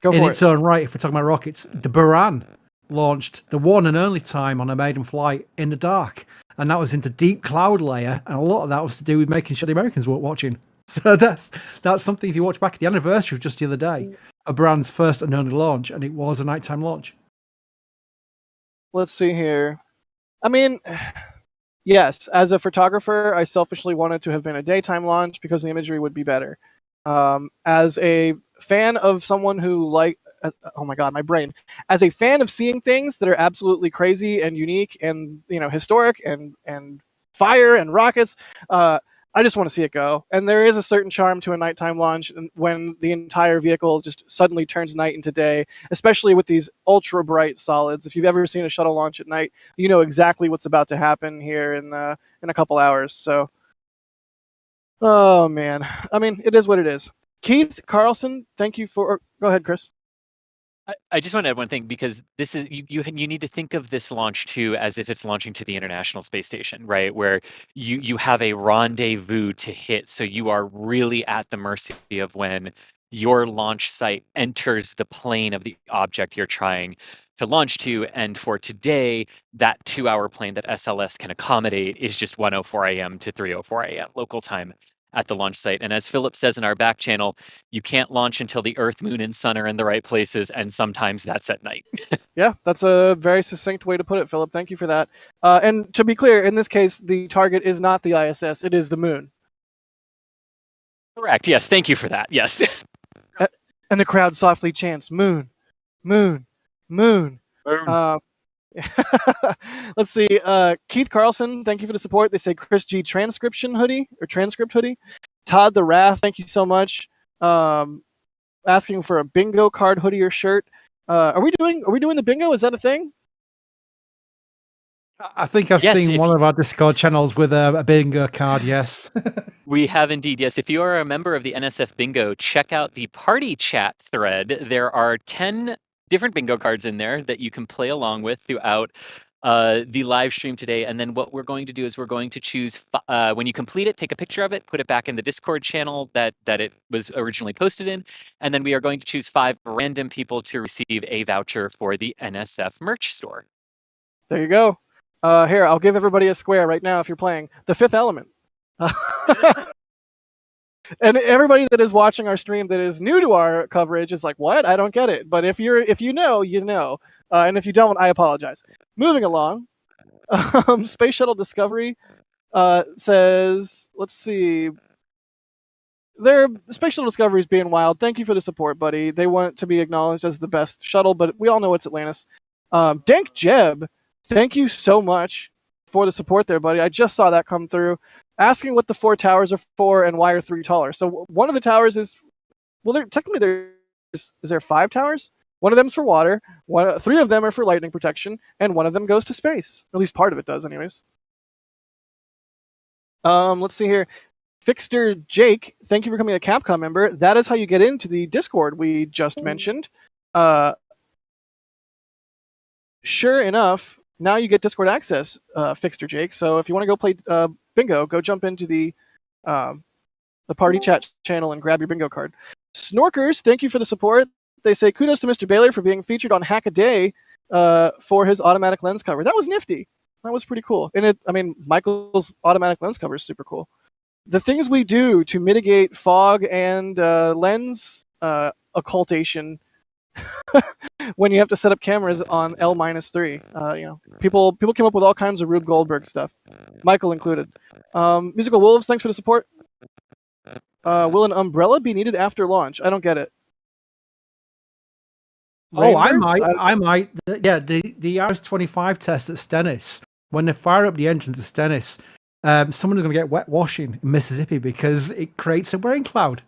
Go for in it. its own right, if we're talking about rockets, the Buran launched the one and only time on a maiden flight in the dark, and that was into deep cloud layer, and a lot of that was to do with making sure the Americans weren't watching. So that's something, if you watch back at the anniversary of just the other day, a Buran's first and only launch, and it was a nighttime launch. Let's see here. I mean, yes, as a photographer, I selfishly wanted to have been a daytime launch because the imagery would be better. As a fan of someone who oh my god, my brain. As a fan of seeing things that are absolutely crazy and unique and historic and fire and rockets, I just want to see it go. And there is a certain charm to a nighttime launch when the entire vehicle just suddenly turns night into day, especially with these ultra bright solids. If you've ever seen a shuttle launch at night, you know exactly what's about to happen here in a couple hours. So, oh man, I mean, it is what it is. Keith Carlson, thank you for. Go ahead, Chris. I just want to add one thing, because this is you need to think of this launch too as if it's launching to the International Space Station, right? Where you have a rendezvous to hit, so you are really at the mercy of when your launch site enters the plane of the object you're trying to launch to. And for today, that 2-hour plane that SLS can accommodate is just 1:04 a.m. to 3:04 a.m. local time at the launch site. And as Philip says in our back channel, you can't launch until the Earth, Moon, and Sun are in the right places, and sometimes that's at night. Yeah, that's a very succinct way to put it, Philip. Thank you for that. And to be clear, in this case, the target is not the ISS, it is the Moon. Correct, yes, thank you for that, yes. And the crowd softly chants, Moon, Moon, Moon. Let's see. Keith Carlson, thank you for the support. They say Chris G transcript hoodie. Todd the Wrath, thank you so much. Asking for a bingo card hoodie or shirt. Are we doing the bingo? Is that a thing? I think I've Yes, seen if one you- of our Discord channels with a bingo card. Yes. We have indeed. Yes, if you are a member of the NSF Bingo, check out the party chat thread. There are 10 different bingo cards in there that you can play along with throughout the live stream today. And then what we're going to do is we're going to choose, when you complete it, take a picture of it, put it back in the Discord channel that it was originally posted in. And then we are going to choose 5 random people to receive a voucher for the NSF merch store. There you go. Here, I'll give everybody a square right now if you're playing The Fifth Element. And everybody that is watching our stream that is new to our coverage is like, "What? I don't get it." But if you know, you know. And if you don't, I apologize. Moving along, Space Shuttle Discovery says, let's see. The Space Shuttle Discovery is being wild. Thank you for the support, buddy. They want to be acknowledged as the best shuttle, but we all know it's Atlantis. Dank Jeb, thank you so much for the support there, buddy. I just saw that come through. Asking what the 4 towers are for and why are 3 taller. So one of the towers is, well, technically is there 5 towers? One of them is for water. 3 of them are for lightning protection, and one of them goes to space. At least part of it does, anyways. Let's see here. Fixter Jake, thank you for becoming a Capcom member. That is how you get into the Discord we just mentioned. Sure enough, now you get Discord access, Fixter Jake. So if you want to go play bingo, go jump into the party chat channel and grab your bingo card. Snorkers, thank you for the support. They say kudos to Mr. Baylor for being featured on Hack a Day for his automatic lens cover. That was nifty. That was pretty cool. And Michael's automatic lens cover is super cool. The things we do to mitigate fog and lens occultation when you have to set up cameras on L-3. People came up with all kinds of Rube Goldberg stuff, Michael included. Musical Wolves, thanks for the support. Will an umbrella be needed after launch? I don't get it. Oh, I Rainbirds? might. Yeah, the RS-25 test at Stennis, when they fire up the engines at Stennis, someone is going to get wet washing in Mississippi because it creates a rain cloud.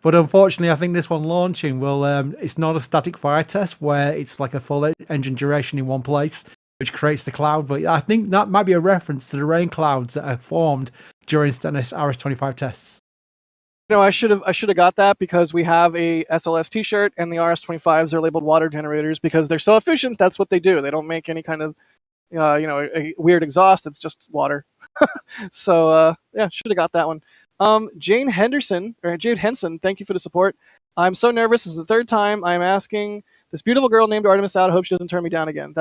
But unfortunately, I think this one launching will, it's not a static fire test where it's like a full engine duration in one place, which creates the cloud. But I think that might be a reference to the rain clouds that are formed during Stennis RS-25 tests. I should have got that because we have a SLS T-shirt and the RS-25s are labeled water generators because they're so efficient. That's what they do. They don't make any kind of, a weird exhaust. It's just water. So yeah, should have got that one. Jade Henson, thank you for the support. I'm so nervous. This is the 3rd time I'm asking this beautiful girl named Artemis out. I hope she doesn't turn me down again.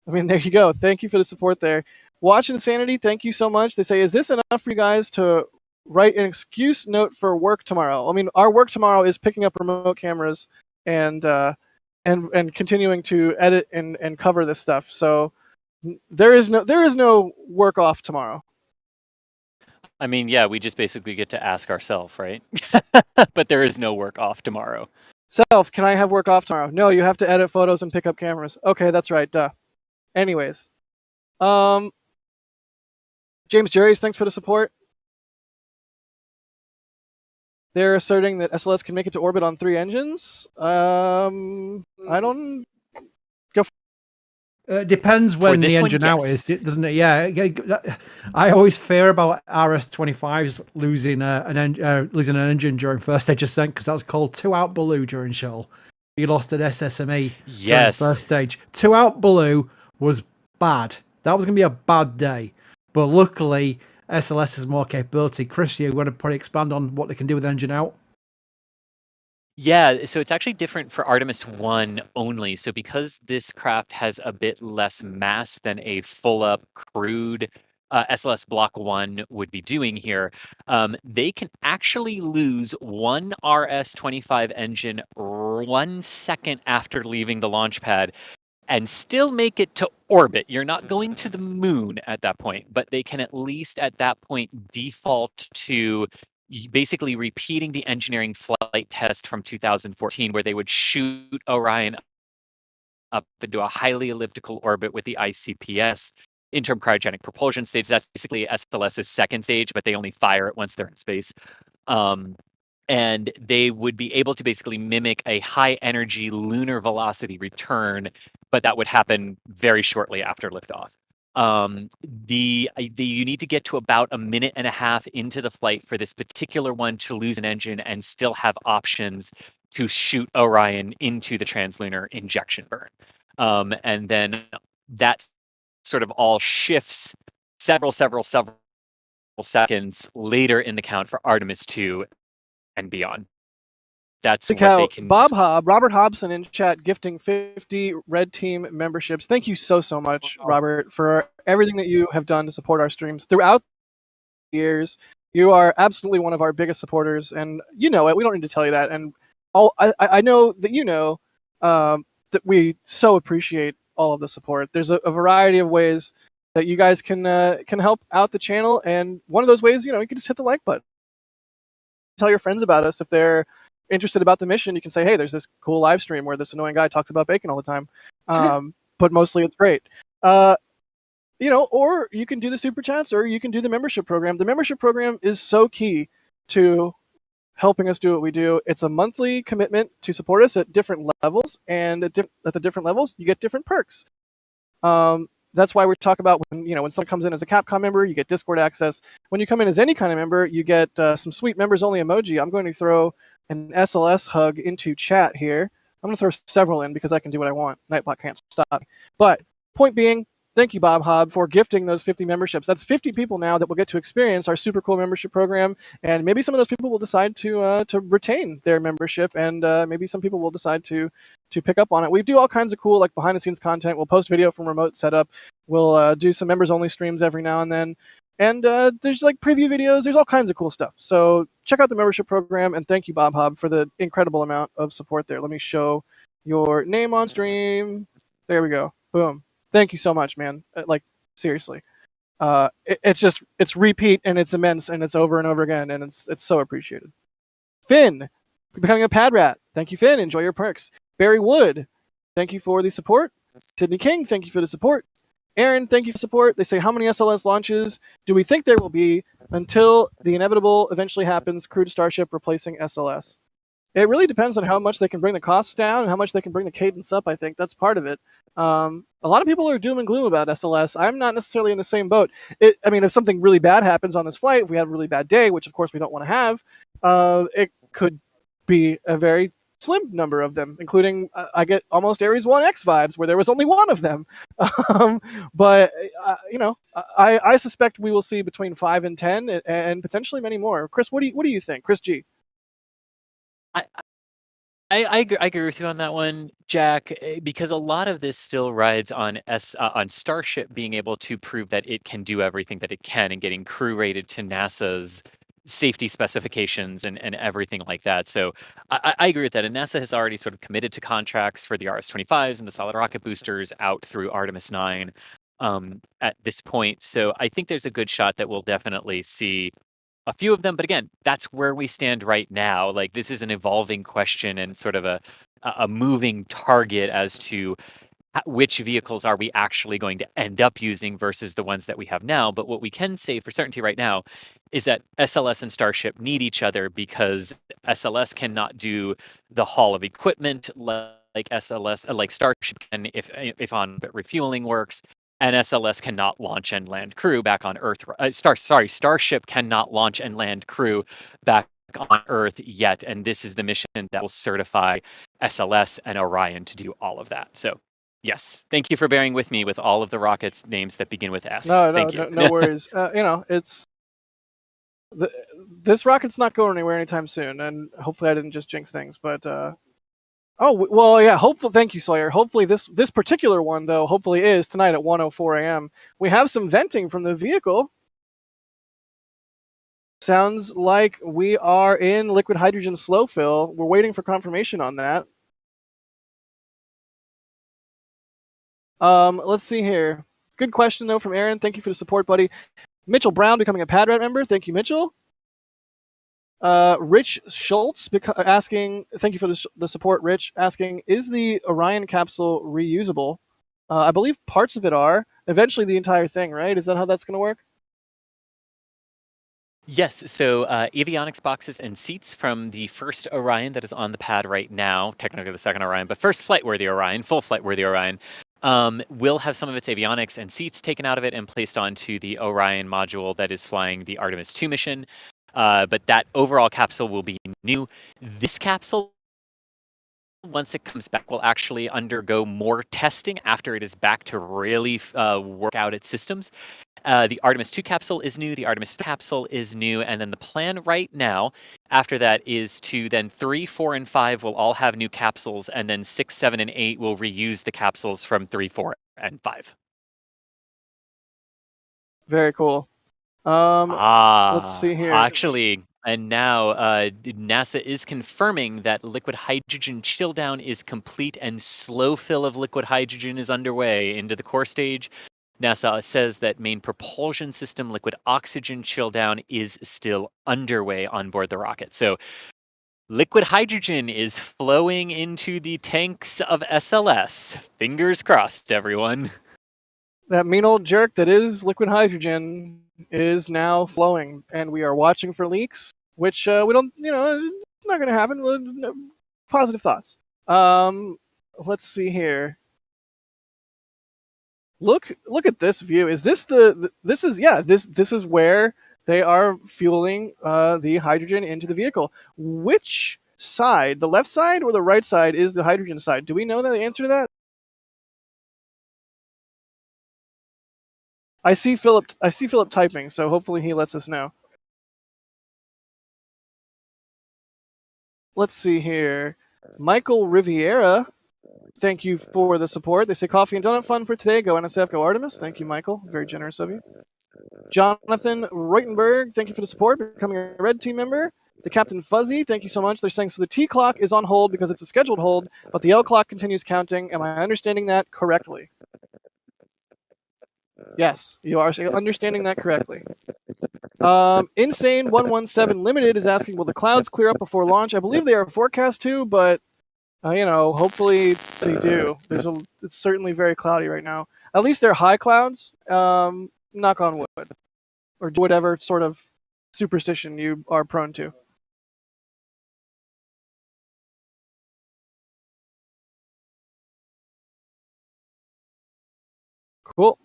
There you go. Thank you for the support there. Watch Insanity, thank you so much. They say, is this enough for you guys to write an excuse note for work tomorrow? Our work tomorrow is picking up remote cameras and continuing to edit and cover this stuff. So there is no work off tomorrow. Yeah, we just basically get to ask ourselves, right? But there is no work off tomorrow. Self, can I have work off tomorrow? No, you have to edit photos and pick up cameras. Okay, that's right. Duh. Anyways, James Jerry's, thanks for the support. They're asserting that SLS can make it to orbit on 3 engines. I don't. Depends when the engine out is, doesn't it? Yeah, I always fear about RS-25s losing an engine during first stage ascent because that was called 2 out Baloo during shuttle. You lost an SSME during first stage. 2 out Baloo was bad. That was going to be a bad day. But luckily, SLS has more capability. Chris, you want to probably expand on what they can do with engine out? Yeah, so it's actually different for Artemis I only. So because this craft has a bit less mass than a full-up crewed SLS Block 1 would be doing here, they can actually lose one RS-25 engine 1 second after leaving the launch pad and still make it to orbit. You're not going to the moon at that point, but they can at least at that point default to basically repeating the engineering flight test from 2014 where they would shoot Orion up into a highly elliptical orbit with the ICPS, interim cryogenic propulsion stage. That's basically SLS's 2nd stage, but they only fire it once they're in space. And they would be able to basically mimic a high energy lunar velocity return, but that would happen very shortly after liftoff. You need to get to about a minute and a half into the flight for this particular one to lose an engine and still have options to shoot Orion into the translunar injection burn. And then that sort of all shifts several seconds later in the count for Artemis II and beyond. That's what they can. Robert Hobson in chat gifting 50 Red Team memberships. Thank you so much, Robert, for everything that you have done to support our streams throughout the years. You are absolutely one of our biggest supporters, and you know it. We don't need to tell you that. And I know that you know that we so appreciate all of the support. There's a variety of ways that you guys can help out the channel, and one of those ways, you can just hit the like button. Tell your friends about us if they're interested about the mission. You can say, hey, there's this cool live stream where this annoying guy talks about bacon all the time, but mostly it's great. Or you can do the super chats, or you can do the membership program. The membership program is so key to helping us do what we do. It's a monthly commitment to support us at different levels, and at the different levels you get different perks. That's why we talk about when someone comes in as a Capcom member, you get Discord access. When you come in as any kind of member, you get some sweet members only emoji. I'm going to throw an SLS hug into chat here. I'm going to throw several in because I can do what I want. Nightbot can't stop me. But point being, thank you, Bob Hobb, for gifting those 50 memberships. That's 50 people now that will get to experience our super cool membership program, and maybe some of those people will decide to retain their membership, and maybe some people will decide to pick up on it. We do all kinds of cool behind the scenes content. We'll post video from remote setup. We'll do some members only streams every now and then. And there's preview videos. There's all kinds of cool stuff. So check out the membership program, and thank you, Bob Hobb, for the incredible amount of support there. Let me show your name on stream. There we go. Boom. Thank you so much, man. Seriously. It's repeat, and it's immense, and it's over and over again, and it's so appreciated. Finn, becoming a pad rat. Thank you, Finn. Enjoy your perks. Barry Wood, thank you for the support. Sydney King, thank you for the support. Aaron, thank you for support. They say, how many SLS launches do we think there will be until the inevitable eventually happens, crewed Starship replacing SLS? It really depends on how much they can bring the costs down and how much they can bring the cadence up, I think. That's part of it. A lot of people are doom and gloom about SLS. I'm not necessarily in the same boat. If something really bad happens on this flight, if we have a really bad day, which of course we don't want to have, it could be a very slim number of them, including I get almost Ares 1X vibes where there was only one of them. But I suspect we will see between 5 and 10 and potentially many more. Chris, what do you think? Chris G. I agree with you on that one, Jack, because a lot of this still rides on Starship being able to prove that it can do everything that it can and getting crew rated to NASA's safety specifications and everything like that. So I agree with that. And NASA has already sort of committed to contracts for the RS-25s and the solid rocket boosters out through Artemis I at this point. So I think there's a good shot that we'll definitely see a few of them. But again, that's where we stand right now. This is an evolving question and sort of a moving target as to which vehicles are we actually going to end up using versus the ones that we have now. But what we can say for certainty right now is that SLS and Starship need each other, because SLS cannot do the haul of equipment like Starship can if on-orbit refueling works, and SLS cannot launch and land crew back on Earth. Starship cannot launch and land crew back on Earth yet, and this is the mission that will certify SLS and Orion to do all of that. So yes, thank you for bearing with me with all of the rockets names that begin with S. No worries. This rocket's not going anywhere anytime soon, and hopefully I didn't just jinx things. But hopefully, thank you, Sawyer. Hopefully this particular one though, hopefully is tonight at 1:04 a.m. We have some venting from the vehicle. Sounds like we are in liquid hydrogen slow fill. We're waiting for confirmation on that. Let's see here. Good question though from Aaron. Thank you for the support, buddy. Mitchell Brown becoming a PadRat member. Thank you, Mitchell. Rich Schultz asking, thank you for the support, Rich, asking, is the Orion capsule reusable? I believe parts of it are. Eventually the entire thing, right? Is that how that's going to work? Yes, so avionics boxes and seats from the first Orion that is on the pad right now, technically the second Orion, but first flight-worthy Orion, full flight-worthy Orion, will have some of its avionics and seats taken out of it and placed onto the Orion module that is flying the Artemis II mission. But that overall capsule will be new. This capsule, once it comes back, will actually undergo more testing after it is back to really work out its systems. The Artemis II capsule is new, the Artemis capsule is new, and then the plan right now after that is to then 3, 4, and 5 will all have new capsules, and then 6, 7, and 8 will reuse the capsules from 3, 4, and 5. Very cool. Let's see here. Actually, and now NASA is confirming that liquid hydrogen chill down is complete and slow fill of liquid hydrogen is underway into the core stage. NASA says that main propulsion system liquid oxygen chill down is still underway on board the rocket. So liquid hydrogen is flowing into the tanks of SLS. Fingers crossed, everyone. That mean old jerk that is liquid hydrogen is now flowing, and we are watching for leaks, which we don't, not going to happen. Positive thoughts. Let's see here. Look at this view. Is this this is where they are fueling the hydrogen into the vehicle. Which side, the left side or the right side, is the hydrogen side? Do we know the answer to that? I see Philip typing, so hopefully he lets us know. Let's see here. Michael Riviera, thank you for the support. They say coffee and donut fun for today. Go NSF, go Artemis. Thank you, Michael. Very generous of you. Jonathan Reutenberg, thank you for the support, becoming a red team member. The Captain Fuzzy, thank you so much. They're saying, so the T clock is on hold because it's a scheduled hold, but the L clock continues counting. Am I understanding that correctly? Yes, you are understanding that correctly. Insane117 Limited is asking, will the clouds clear up before launch? I believe they are forecast to, but hopefully they do. It's certainly very cloudy right now. At least they're high clouds. Knock on wood, or whatever sort of superstition you are prone to. Cool.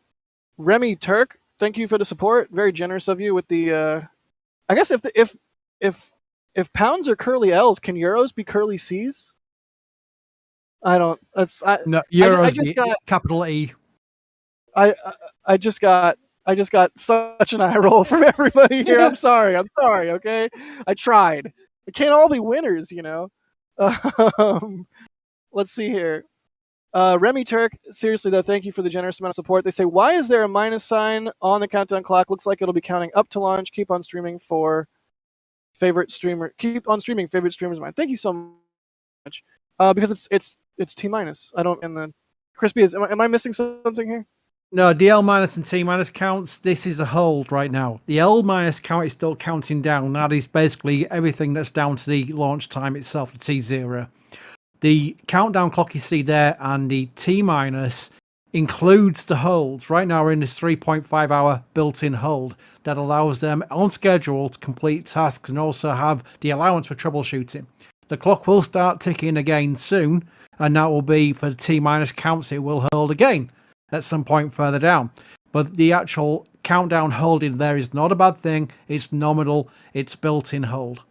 Remy Turk, thank you for the support. Very generous of you with the. I guess if pounds are curly L's, can euros be curly C's? I don't. No, euros. I just got capital E. I just got such an eye roll from everybody here. I'm sorry. Okay, I tried. It can't all be winners, Let's see here. Remy Turk, seriously though, thank you for the generous amount of support. They say, why is there a minus sign on the countdown clock? Looks like it'll be counting up to launch. Keep on streaming for favorite streamer. Keep on streaming favorite streamers of mine. Thank you so much. Because it's T minus. I don't. And the Crispy is. Am I missing something here? No, the L minus and T minus counts. This is a hold right now. The L minus count is still counting down. That is basically everything that's down to the launch time itself, the T0. The countdown clock you see there and the T minus includes the holds. Right now we're in this 3.5 hour built-in hold that allows them on schedule to complete tasks and also have the allowance for troubleshooting. The clock will start ticking again soon, and that will be for the T minus counts. It will hold again at some point further down. But the actual countdown holding there is not a bad thing. It's nominal. It's built-in hold.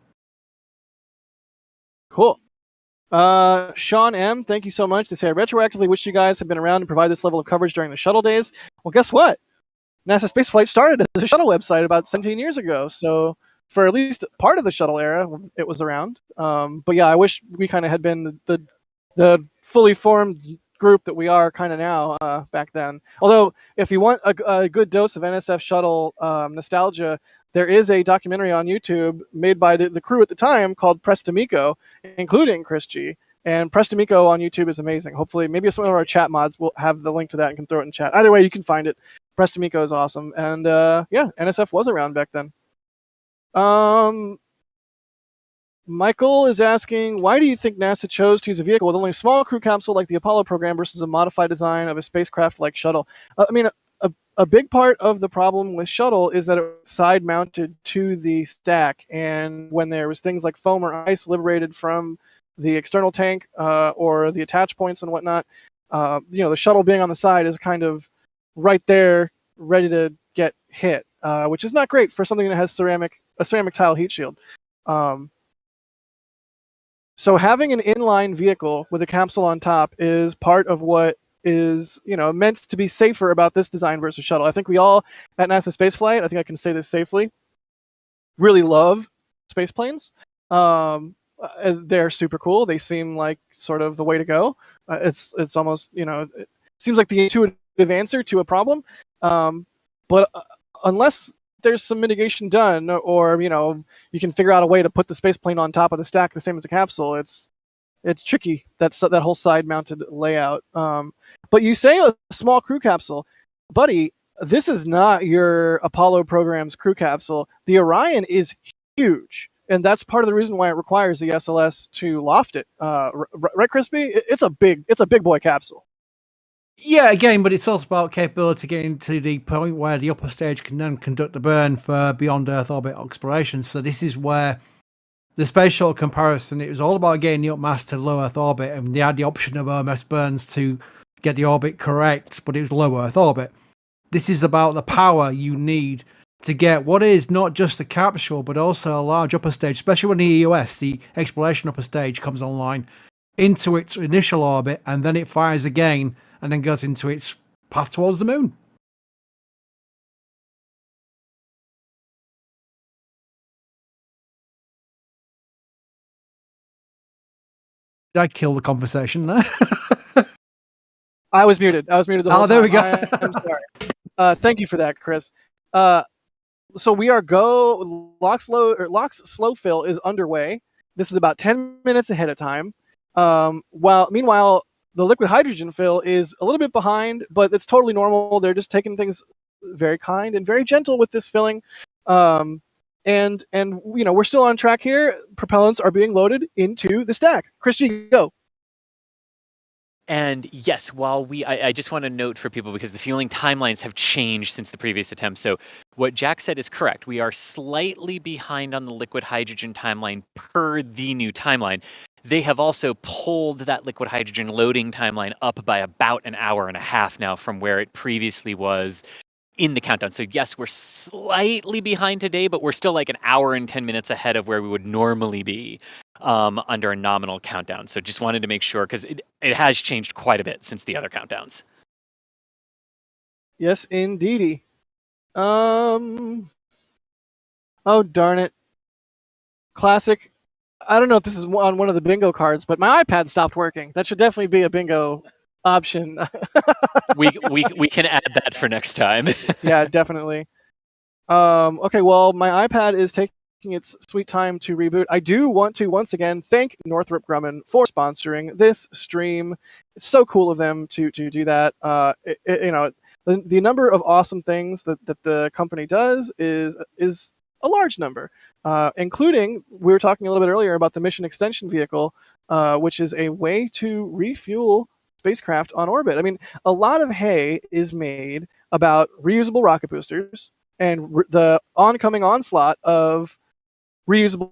Cool. Sean M, thank you so much. They say, I retroactively wish you guys had been around to provide this level of coverage during the shuttle days. Well, guess what? NASA spaceflight started as a shuttle website about 17 years ago. So for at least part of the shuttle era, it was around. But yeah, I wish we kind of had been the fully formed group that we are kind of now back then. Although, if you want a good dose of NSF shuttle nostalgia, there is a documentary on YouTube made by the crew at the time called Prestamico, including Chris G. And Prestamico on YouTube is amazing. Hopefully, maybe some of our chat mods will have the link to that and can throw it in chat. Either way, you can find it. Prestamico is awesome. And yeah, NSF was around back then. Michael is asking, why do you think NASA chose to use a vehicle with only a small crew capsule like the Apollo program versus a modified design of a spacecraft like Shuttle? A big part of the problem with Shuttle is that it was side mounted to the stack, and when there was things like foam or ice liberated from the external tank or the attach points and whatnot, The shuttle being on the side is kind of right there, ready to get hit, which is not great for something that has a ceramic tile heat shield. So having an inline vehicle with a capsule on top is part of what is meant to be safer about this design versus shuttle. I think we all at NASA Spaceflight, I think I can say this safely, really love space planes. They're super cool. They seem like sort of the way to go. It's almost it seems like the intuitive answer to a problem. But unless there's some mitigation done, or you can figure out a way to put the space plane on top of the stack the same as a capsule, it's tricky. That whole side mounted layout. But you say a small crew capsule, buddy. This is not your Apollo program's crew capsule. The Orion is huge, and that's part of the reason why it requires the SLS to loft it. Right, Crispy? It's a big boy capsule. Yeah, again, but it's also about capability getting to the point where the upper stage can then conduct the burn for beyond Earth orbit exploration. So this is where the space shuttle comparison, it was all about getting the up mass to low Earth orbit, and they had the option of OMS burns to get the orbit correct, but it was low Earth orbit. This is about the power you need to get what is not just a capsule, but also a large upper stage, especially when the EUS, the exploration upper stage, comes online into its initial orbit, and then it fires again and then goes into its path towards the moon. Did I kill the conversation there? I was muted. The whole time. Oh, there we go. I'm sorry. Thank you for that, Chris. So we are LOX slow fill is underway. This is about 10 minutes ahead of time. Meanwhile, the liquid hydrogen fill is a little bit behind, but it's totally normal. They're just taking things very kind and very gentle with this filling. And we're still on track here. Propellants are being loaded into the stack. Christy, go. And yes, while I just want to note for people, because the fueling timelines have changed since the previous attempt. So what Jack said is correct. We are slightly behind on the liquid hydrogen timeline per the new timeline. They have also pulled that liquid hydrogen loading timeline up by about an hour and a half now from where it previously was in the countdown. So yes, we're slightly behind today, but we're still like an hour and 10 minutes ahead of where we would normally be under a nominal countdown. So just wanted to make sure, because it has changed quite a bit since the other countdowns. Yes, indeedy. Oh, darn it. Classic. I don't know if this is on one of the bingo cards, but my iPad stopped working. That should definitely be a bingo option. we can add that for next time. Yeah, definitely. Okay, well, my iPad is taking its sweet time to reboot. I do want to once again thank Northrop Grumman for sponsoring this stream. It's so cool of them to do that. The number of awesome things that the company does is a large number, including, we were talking a little bit earlier about the mission extension vehicle, which is a way to refuel spacecraft on orbit. I mean, a lot of hay is made about reusable rocket boosters and the oncoming onslaught of reusable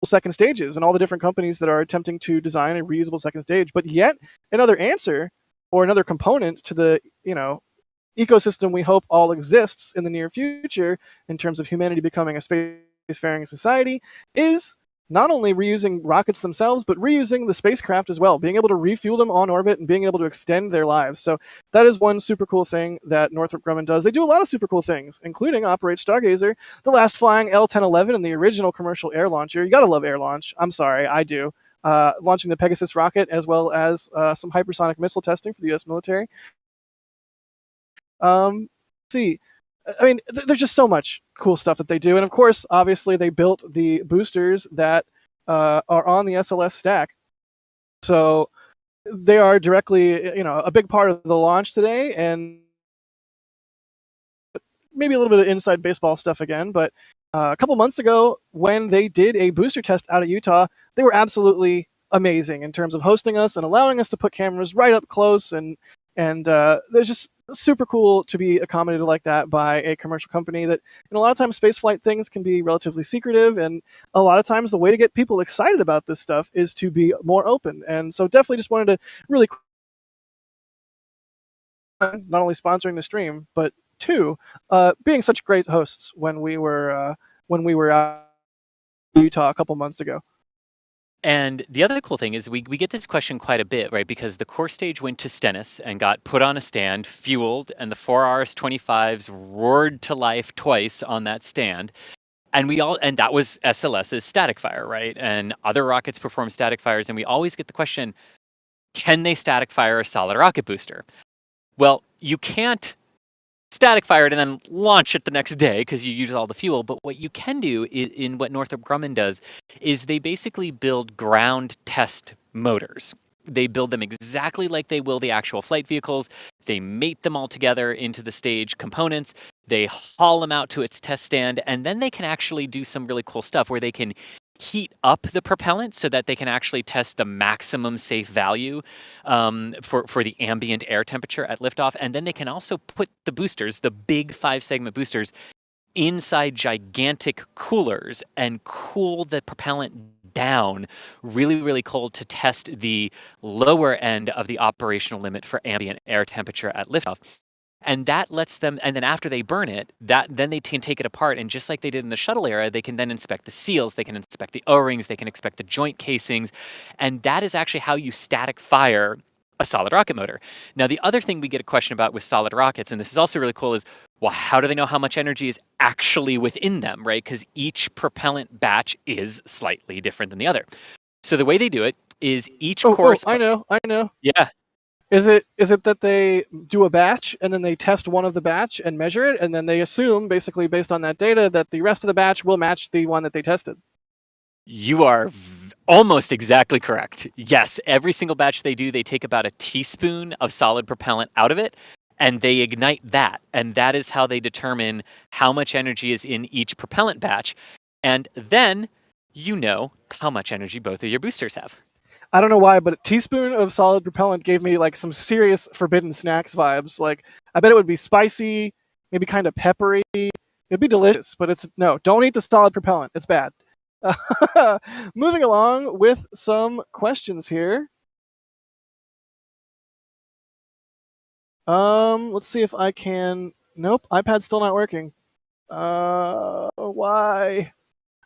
second stages and all the different companies that are attempting to design a reusable second stage. But yet another answer or another component to the ecosystem we hope all exists in the near future in terms of humanity becoming a spacefaring society is not only reusing rockets themselves, but reusing the spacecraft as well, being able to refuel them on orbit and being able to extend their lives. So that is one super cool thing that Northrop Grumman does. They do a lot of super cool things, including operate Stargazer, the last flying L-1011 and the original commercial air launcher. You gotta love air launch. I'm sorry, I do. Launching the Pegasus rocket, as well as some hypersonic missile testing for the U.S. military. There's just so much cool stuff that they do. And of course, obviously, they built the boosters that are on the SLS stack. So they are directly, a big part of the launch today. And maybe a little bit of inside baseball stuff again. But a couple months ago, when they did a booster test out of Utah, they were absolutely amazing in terms of hosting us and allowing us to put cameras right up close. And they're just super cool to be accommodated like that by a commercial company that, a lot of times spaceflight things can be relatively secretive, and a lot of times the way to get people excited about this stuff is to be more open. And so definitely just wanted to really not only sponsoring the stream, but two, being such great hosts when we were out in Utah a couple months ago. And the other cool thing is we get this question quite a bit, right? Because the core stage went to Stennis and got put on a stand, fueled, and the 4RS-25s roared to life twice on that stand. And that was SLS's static fire, right? And other rockets perform static fires, and we always get the question, can they static fire a solid rocket booster? Well, you can't static fire it and then launch it the next day because you use all the fuel. But what you can do in what Northrop Grumman does is they basically build ground test motors. They build them exactly like they will the actual flight vehicles. They mate them all together into the stage components. They haul them out to its test stand, and then they can actually do some really cool stuff where they can heat up the propellant so that they can actually test the maximum safe value for the ambient air temperature at liftoff. And then they can also put the boosters, the big 5-segment boosters, inside gigantic coolers and cool the propellant down really, really cold to test the lower end of the operational limit for ambient air temperature at liftoff. And that lets them, and then after they burn it, then they can take it apart. And just like they did in the shuttle era, they can then inspect the seals, they can inspect the O-rings, they can inspect the joint casings. And that is actually how you static fire a solid rocket motor. Now, the other thing we get a question about with solid rockets, and this is also really cool, is, well, how do they know how much energy is actually within them, right? Because each propellant batch is slightly different than the other. So the way they do it is each I know. Yeah. Is it that they do a batch and then they test one of the batch and measure it, and then they assume, basically based on that data, that the rest of the batch will match the one that they tested? You are almost exactly correct. Yes, every single batch they do, they take about a teaspoon of solid propellant out of it, and they ignite that. And that is how they determine how much energy is in each propellant batch. And then you know how much energy both of your boosters have. I don't know why, but a teaspoon of solid propellant gave me like some serious Forbidden Snacks vibes. Like, I bet it would be spicy, maybe kind of peppery. It'd be delicious, but don't eat the solid propellant. It's bad. Moving along with some questions here. Let's see if I can. Nope, iPad's still not working. Why?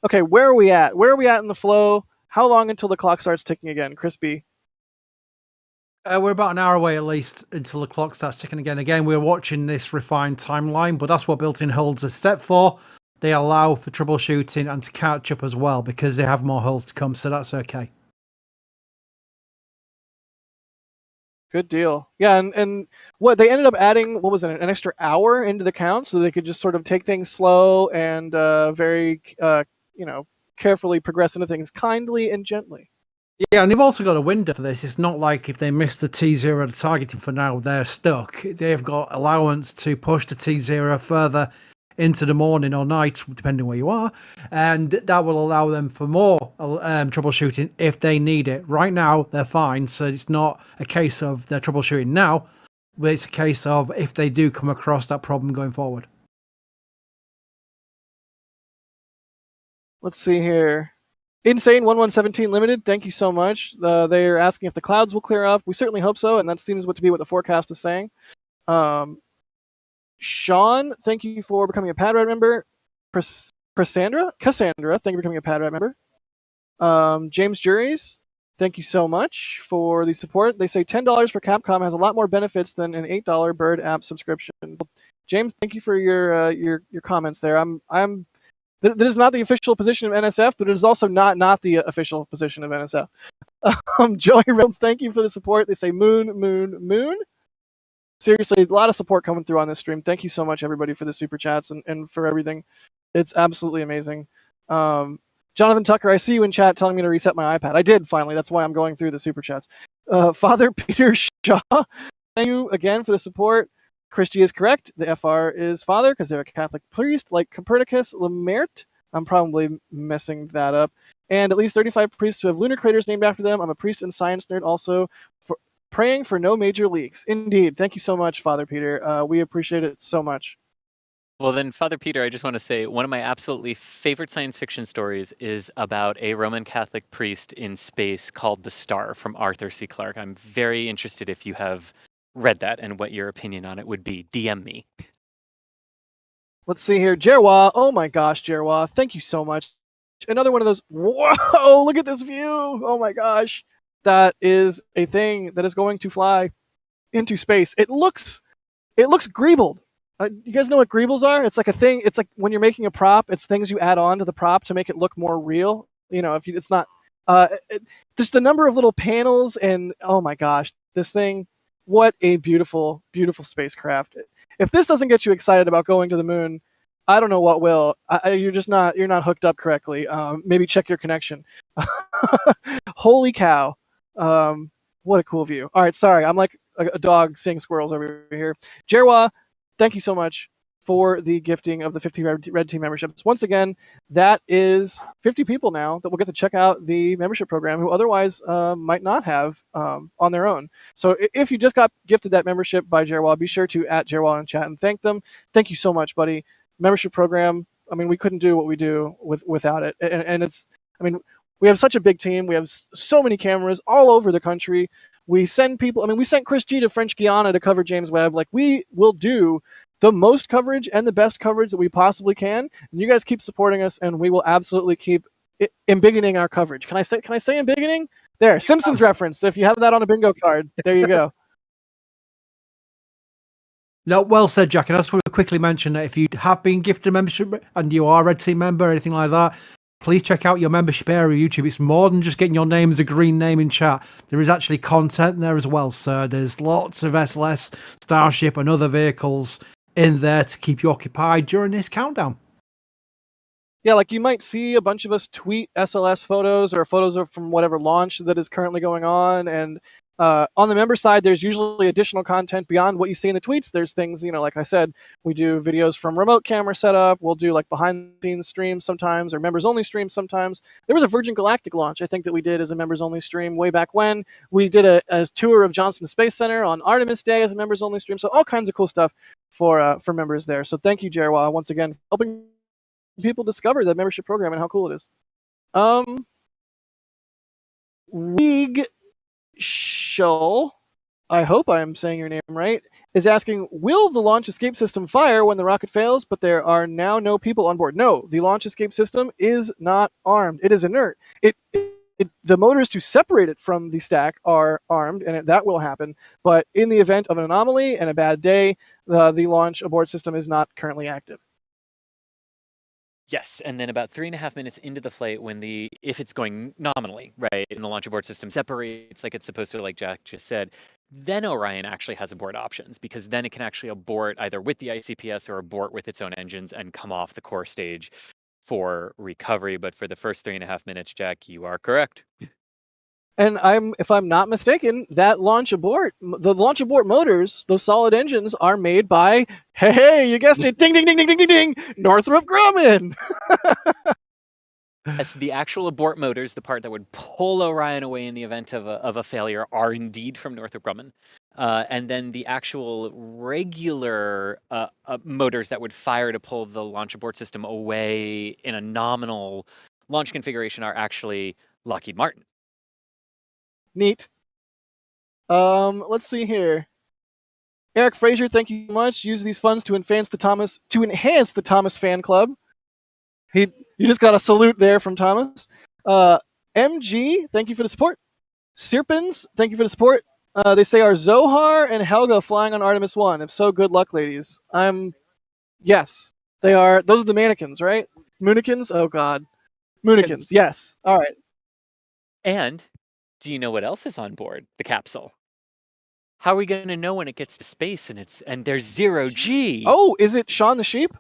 Okay, where are we at? Where are we at in the flow? How long until the clock starts ticking again, Chris B? We're about an hour away at least until the clock starts ticking again. Again, we're watching this refined timeline, but that's what built-in holds are set for. They allow for troubleshooting and to catch up as well because they have more holes to come, so that's okay. Good deal. Yeah, and what they ended up adding, what was it, an extra hour into the count so they could just sort of take things slow and very, carefully progress into things kindly and gently. Yeah, and they've also got a window for this. It's not like if they miss the T0 targeting for now, they're stuck. They've got allowance to push the T0 further into the morning or night, depending where you are, and that will allow them for more troubleshooting if they need it. Right now, they're fine, so it's not a case of they're troubleshooting now, but it's a case of if they do come across that problem going forward. Let's see here. Insane 1117 Limited, thank you so much. They're asking if the clouds will clear up. We certainly hope so, and that seems to be what the forecast is saying. Sean, thank you for becoming a PadRad member. Cassandra, thank you for becoming a PadRad member. James Juries, thank you so much for the support. They say $10 for Capcom has a lot more benefits than an $8 Bird app subscription. James, thank you for your comments there. That is not the official position of NSF, but it is also not the official position of NSF. Joey Reynolds, thank you for the support. They say moon. Seriously, a lot of support coming through on this stream. Thank you so much, everybody, for the super chats and for everything. It's absolutely amazing. Jonathan Tucker, I see you in chat telling me to reset my iPad. I did, finally. That's why I'm going through the super chats. Father Peter Shaw, thank you again for the support. Christy is correct. The FR is father because they're a Catholic priest, like Copernicus Lemert. I'm probably messing that up. And at least 35 priests who have lunar craters named after them. I'm a priest and science nerd also. Praying for no major leaks. Indeed. Thank you so much, Father Peter. We appreciate it so much. Well, then, Father Peter, I just want to say one of my absolutely favorite science fiction stories is about a Roman Catholic priest in space called The Star from Arthur C. Clarke. I'm very interested if you have read that and what your opinion on it would be. DM me. Let's see here. Jerwa. Oh my gosh, Jerwa. Thank you so much. Another one of those. Whoa, look at this view. Oh my gosh. That is a thing that is going to fly into space. It looks greebled. You guys know what greebles are? It's like a thing. It's like when you're making a prop, it's things you add on to the prop to make it look more real. It's not. Just the number of little panels and oh my gosh, this thing. What a beautiful, beautiful spacecraft. If this doesn't get you excited about going to the moon, I don't know what will. You're not hooked up correctly. Maybe check your connection. Holy cow. What a cool view. All right, sorry. I'm like a dog seeing squirrels over here. Jerwa, thank you so much for the gifting of the 50 Red Team memberships. Once again, that is 50 people now that will get to check out the membership program who otherwise might not have on their own. So if you just got gifted that membership by Jerwa, be sure to @Jerwa in chat and thank them. Thank you so much, buddy. Membership program, I mean, we couldn't do what we do without it. And it's, I mean, we have such a big team. We have so many cameras all over the country. We send people, I mean, we sent Chris G to French Guiana to cover James Webb. Like, we will do the most coverage and the best coverage that we possibly can. And you guys keep supporting us, and we will absolutely keep embiggening our coverage. Can I say embiggening? There, Simpsons reference. If you have that on a bingo card, there you go. No, well said, Jack. And I just want to quickly mention that if you have been gifted a membership and you are a Red Team member or anything like that, please check out your membership area YouTube. It's more than just getting your name as a green name in chat. There is actually content there as well, sir. There's lots of SLS, Starship, and other vehicles in there to keep you occupied during this countdown. Yeah, like you might see a bunch of us tweet SLS photos or photos from whatever launch that is currently going on. And on the member side, there's usually additional content beyond what you see in the tweets. There's things, like I said, we do videos from remote camera setup. We'll do like behind the scenes streams sometimes or members only streams sometimes. There was a Virgin Galactic launch, I think, that we did as a members only stream way back when. We did a tour of Johnson Space Center on Artemis Day as a members only stream. So all kinds of cool stuff for members there. So thank you, Jerwa, once again, for helping people discover the membership program and how cool it is. League Shull, I hope I'm saying your name right, is asking, will the launch escape system fire when the rocket fails, but there are now no people on board? No, the launch escape system is not armed. It is inert. The motors to separate it from the stack are armed, and that will happen. But in the event of an anomaly and a bad day, the launch abort system is not currently active. Yes, and then about 3.5 minutes into the flight, if it's going nominally, right, and the launch abort system separates like it's supposed to, like Jack just said, then Orion actually has abort options, because then it can actually abort either with the ICPS or abort with its own engines and come off the core stage for recovery. But for the first 3.5 minutes, Jack, you are correct. And if I'm not mistaken, the launch abort motors, those solid engines, are made by, hey, you guessed it, ding, ding, ding, ding, ding, ding, ding, Northrop Grumman. Yes, the actual abort motors, the part that would pull Orion away in the event of a failure, are indeed from Northrop Grumman. And then the actual regular motors that would fire to pull the launch abort system away in a nominal launch configuration are actually Lockheed Martin. Neat. Let's see here. Eric Fraser, thank you so much. Use these funds to enhance the Thomas fan club. You just got a salute there from Thomas. MG, thank you for the support. Sirpins, thank you for the support. They say, are Zohar and Helga flying on Artemis I? If so, good luck, ladies. Yes, they are. Those are the mannequins, right? Moonikins? Oh, God. Moonikins, yes. All right. And do you know what else is on board the capsule? How are we going to know when it gets to space and there's 0G? Oh, is it Shaun the Sheep?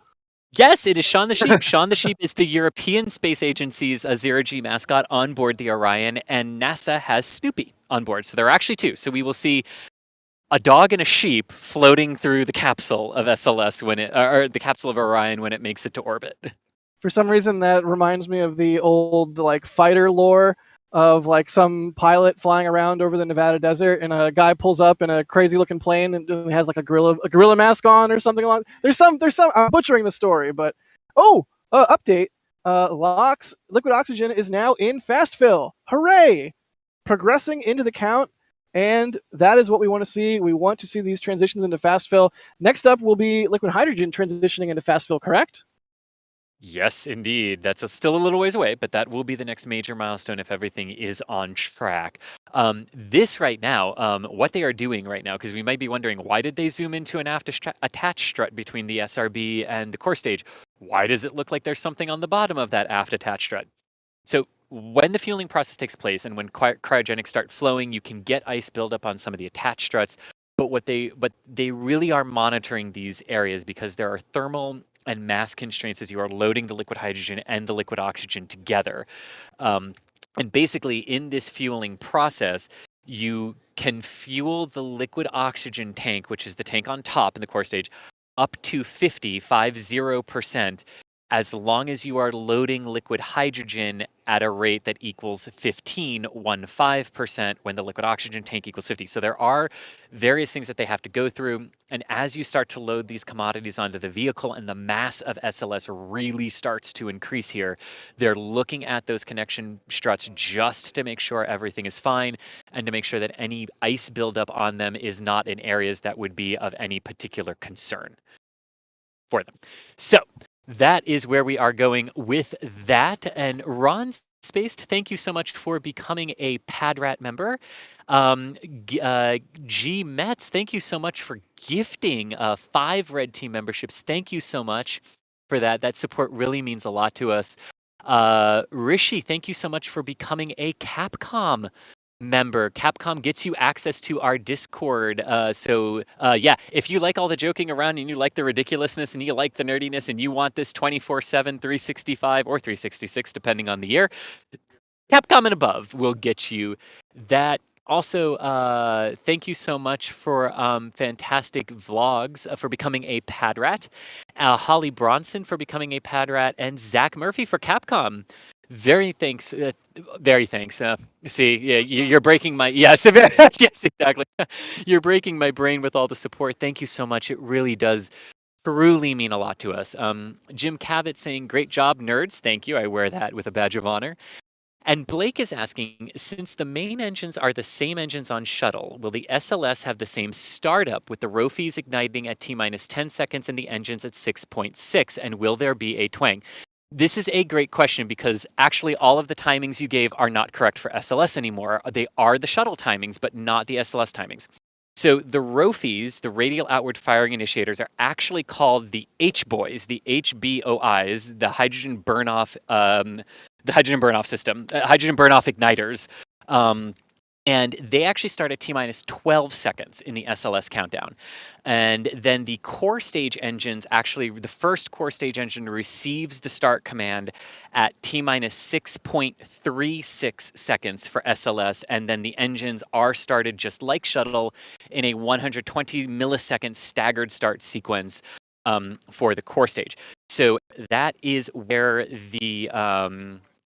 Yes, it is Shaun the Sheep. Shaun the Sheep is the European Space Agency's 0G mascot on board the Orion, and NASA has Snoopy on board. So there are actually two. So we will see a dog and a sheep floating through the capsule of SLS or the capsule of Orion when it makes it to orbit. For some reason, that reminds me of the old fighter lore of some pilot flying around over the Nevada desert, and a guy pulls up in a crazy looking plane and has a gorilla mask on or something like that. There's some I'm butchering the story, but update. Liquid oxygen is now in fast fill. Hooray! Progressing into the count And that is what we want to see. We want to see these transitions into fast fill. Next up will be liquid hydrogen transitioning into fast fill, correct? Yes, indeed. That's still a little ways away, but that will be the next major milestone if everything is on track. This right now, what they are doing right now, because we might be wondering, why did they zoom into an aft attached strut between the SRB and the core stage? Why does it look like there's something on the bottom of that aft attached strut? So when the fueling process takes place and when cryogenics start flowing, you can get ice buildup on some of the attached struts. But they really are monitoring these areas because there are thermal and mass constraints as you are loading the liquid hydrogen and the liquid oxygen together. And basically, in this fueling process, you can fuel the liquid oxygen tank, which is the tank on top in the core stage, up to 50% as long as you are loading liquid hydrogen at a rate that equals 15% when the liquid oxygen tank equals 50. So there are various things that they have to go through. And as you start to load these commodities onto the vehicle and the mass of SLS really starts to increase here, they're looking at those connection struts just to make sure everything is fine and to make sure that any ice buildup on them is not in areas that would be of any particular concern for them. So that is where we are going with that. And Ron Spaced, thank you so much for becoming a PadRat member. G Metz, thank you so much for gifting 5 Red Team memberships. Thank you so much for that. That support really means a lot to us. Rishi, thank you so much for becoming a Capcom member. Capcom gets you access to our Discord. Yeah, if you like all the joking around and you like the ridiculousness and you like the nerdiness and you want this 24/7, 365 or 366, depending on the year, Capcom and above will get you that. Also, thank you so much for fantastic vlogs, for becoming a Padrat. Holly Bronson for becoming a Padrat, and Zach Murphy for Capcom. Very thanks. See, yeah, you're breaking my yes, yes, exactly. You're breaking my brain with all the support. Thank you so much. It really does truly mean a lot to us. Jim Cavett saying, "Great job, nerds." Thank you. I wear that with a badge of honor. And Blake is asking, since the main engines are the same engines on shuttle, will the SLS have the same startup with the Rofies igniting at T-minus 10 seconds and the engines at 6.6? And will there be a twang? This is a great question because actually all of the timings you gave are not correct for SLS anymore. They are the shuttle timings, but not the SLS timings. So the Rofies, the radial outward firing initiators, are actually called the H-boys, the HBOIs, the hydrogen burn-off system, hydrogen burn-off igniters. And they actually start at T-minus 12 seconds in the SLS countdown. And then the core stage engines, actually the first core stage engine receives the start command at T-minus 6.36 seconds for SLS. And then the engines are started just like shuttle in a 120 millisecond staggered start sequence for the core stage. So that is where the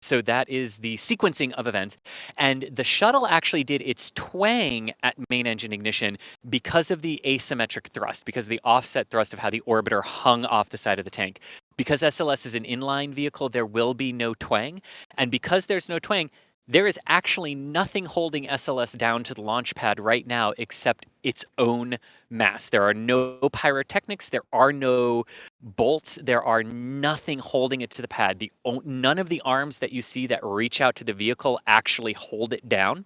sequencing of events. And the shuttle actually did its twang at main engine ignition because of the asymmetric thrust, because of the offset thrust of how the orbiter hung off the side of the tank. Because SLS is an inline vehicle, there will be no twang. And because there's no twang, there is actually nothing holding SLS down to the launch pad right now except its own mass. There are no pyrotechnics, there are no bolts, there are nothing holding it to the pad. None of the arms that you see that reach out to the vehicle actually hold it down.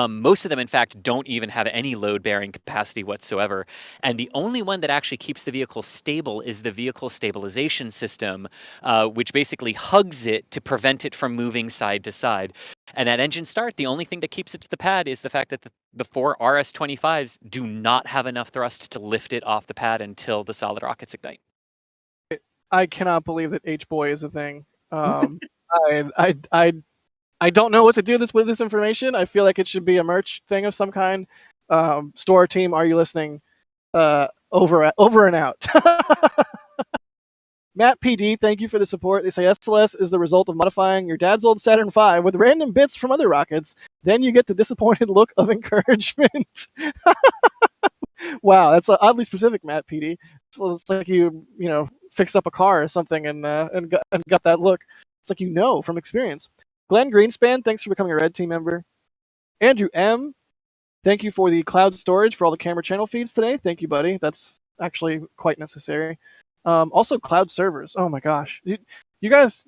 Most of them, in fact, don't even have any load-bearing capacity whatsoever. And the only one that actually keeps the vehicle stable is the vehicle stabilization system, which basically hugs it to prevent it from moving side to side. And at engine start, the only thing that keeps it to the pad is the fact that the 4 RS-25s do not have enough thrust to lift it off the pad until the solid rockets ignite. I cannot believe that H-boy is a thing. I don't know what to do with this information. I feel like it should be a merch thing of some kind. Store team, are you listening? Over and out. Matt PD, thank you for the support. They say SLS is the result of modifying your dad's old Saturn V with random bits from other rockets. Then you get the disappointed look of encouragement. Wow, that's oddly specific, Matt PD. So it's like you fixed up a car or something and got that look. It's like from experience. Glenn Greenspan, thanks for becoming a Red Team member. Andrew M, Thank you for the cloud storage for all the camera channel feeds today. Thank you, buddy. That's actually quite necessary. Also, cloud servers. Oh my gosh, you guys,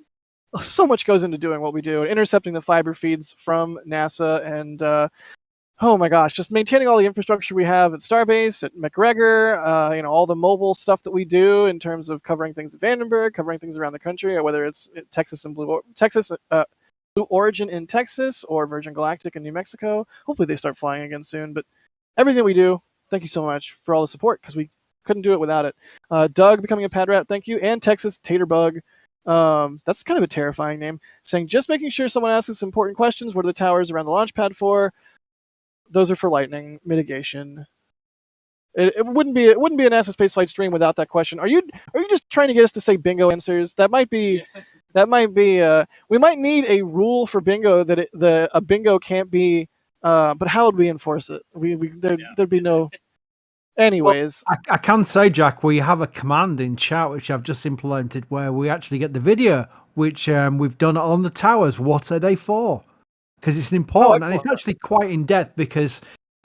so much goes into doing what we do, intercepting the fiber feeds from NASA, and oh my gosh, just maintaining all the infrastructure we have at Starbase, at McGregor, all the mobile stuff that we do in terms of covering things at Vandenberg, covering things around the country, whether it's Texas and Blue Origin in Texas or Virgin Galactic in New Mexico. Hopefully they start flying again soon. But everything we do, thank you so much for all the support, because we couldn't do it without it. Doug becoming a pad rat, thank you. And Texas Taterbug. That's kind of a terrifying name. Saying, just making sure someone asks important questions. What are the towers around the launch pad for? Those are for lightning mitigation. It wouldn't be a NASA spaceflight stream without that question. Are you just trying to get us to say bingo answers? That might be. We might need a rule for bingo that a bingo can't be. But how would we enforce it? There'd be no. Anyways, well, I can say, Jack, we have a command in chat which I've just implemented where we actually get the video, which we've done on the towers. What are they for? Because it's important, and it's actually quite in depth, because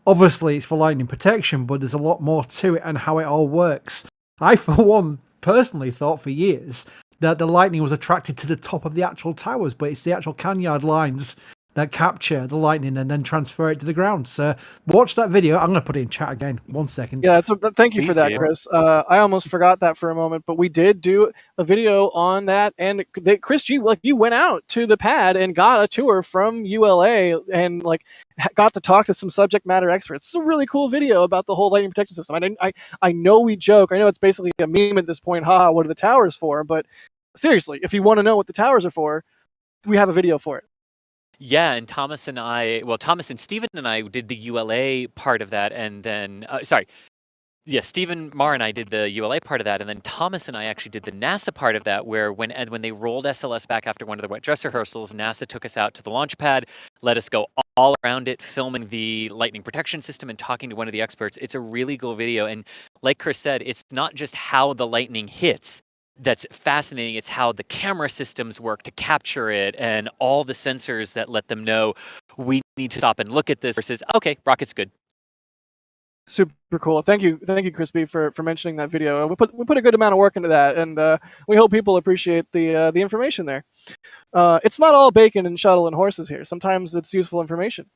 obviously it's for lightning protection, but there's a lot more to it and how it all works. I, for one, personally thought for years that the lightning was attracted to the top of the actual towers, but it's the actual canyard lines that capture the lightning and then transfer it to the ground. So watch that video. I'm going to put it in chat again. 1 second. Yeah, thank you for that, Chris. I almost forgot that for a moment, but we did do a video on that. And Chris G, you went out to the pad and got a tour from ULA and got to talk to some subject matter experts. It's a really cool video about the whole lightning protection system. I know we joke. I know it's basically a meme at this point. Ha, what are the towers for? But seriously, if you want to know what the towers are for, we have a video for it. Yeah, and Thomas and Steven and I did the ULA part of that, and then Stephen Marr and I did the ULA part of that, and then Thomas and I actually did the NASA part of that, where when they rolled SLS back after one of the wet dress rehearsals, NASA took us out to the launch pad, let us go all around it, filming the lightning protection system and talking to one of the experts. It's a really cool video, and like Chris said, it's not just how the lightning hits that's fascinating. It's how the camera systems work to capture it and all the sensors that let them know we need to stop and look at this versus, okay, rocket's good. Super cool. Thank you, Chris B, for mentioning that video. We put a good amount of work into that, and we hope people appreciate the information there. It's not all bacon and shuttle and horses here. Sometimes it's useful information.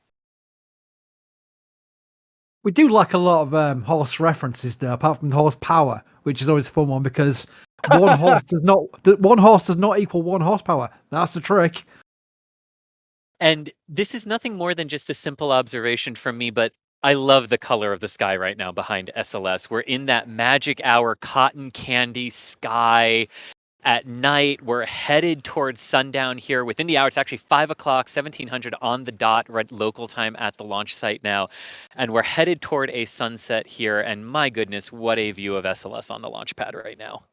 We do like a lot of horse references though, apart from horsepower, which is always a fun one, because one horse does not equal 1 horsepower. That's the trick. And this is nothing more than just a simple observation from me, but I love the color of the sky right now behind SLS. We're in that magic hour cotton candy sky at night. We're headed towards sundown here within the hour. It's actually 5 o'clock, 1700 on the dot, right, local time at the launch site now. And we're headed toward a sunset here. And my goodness, what a view of SLS on the launch pad right now.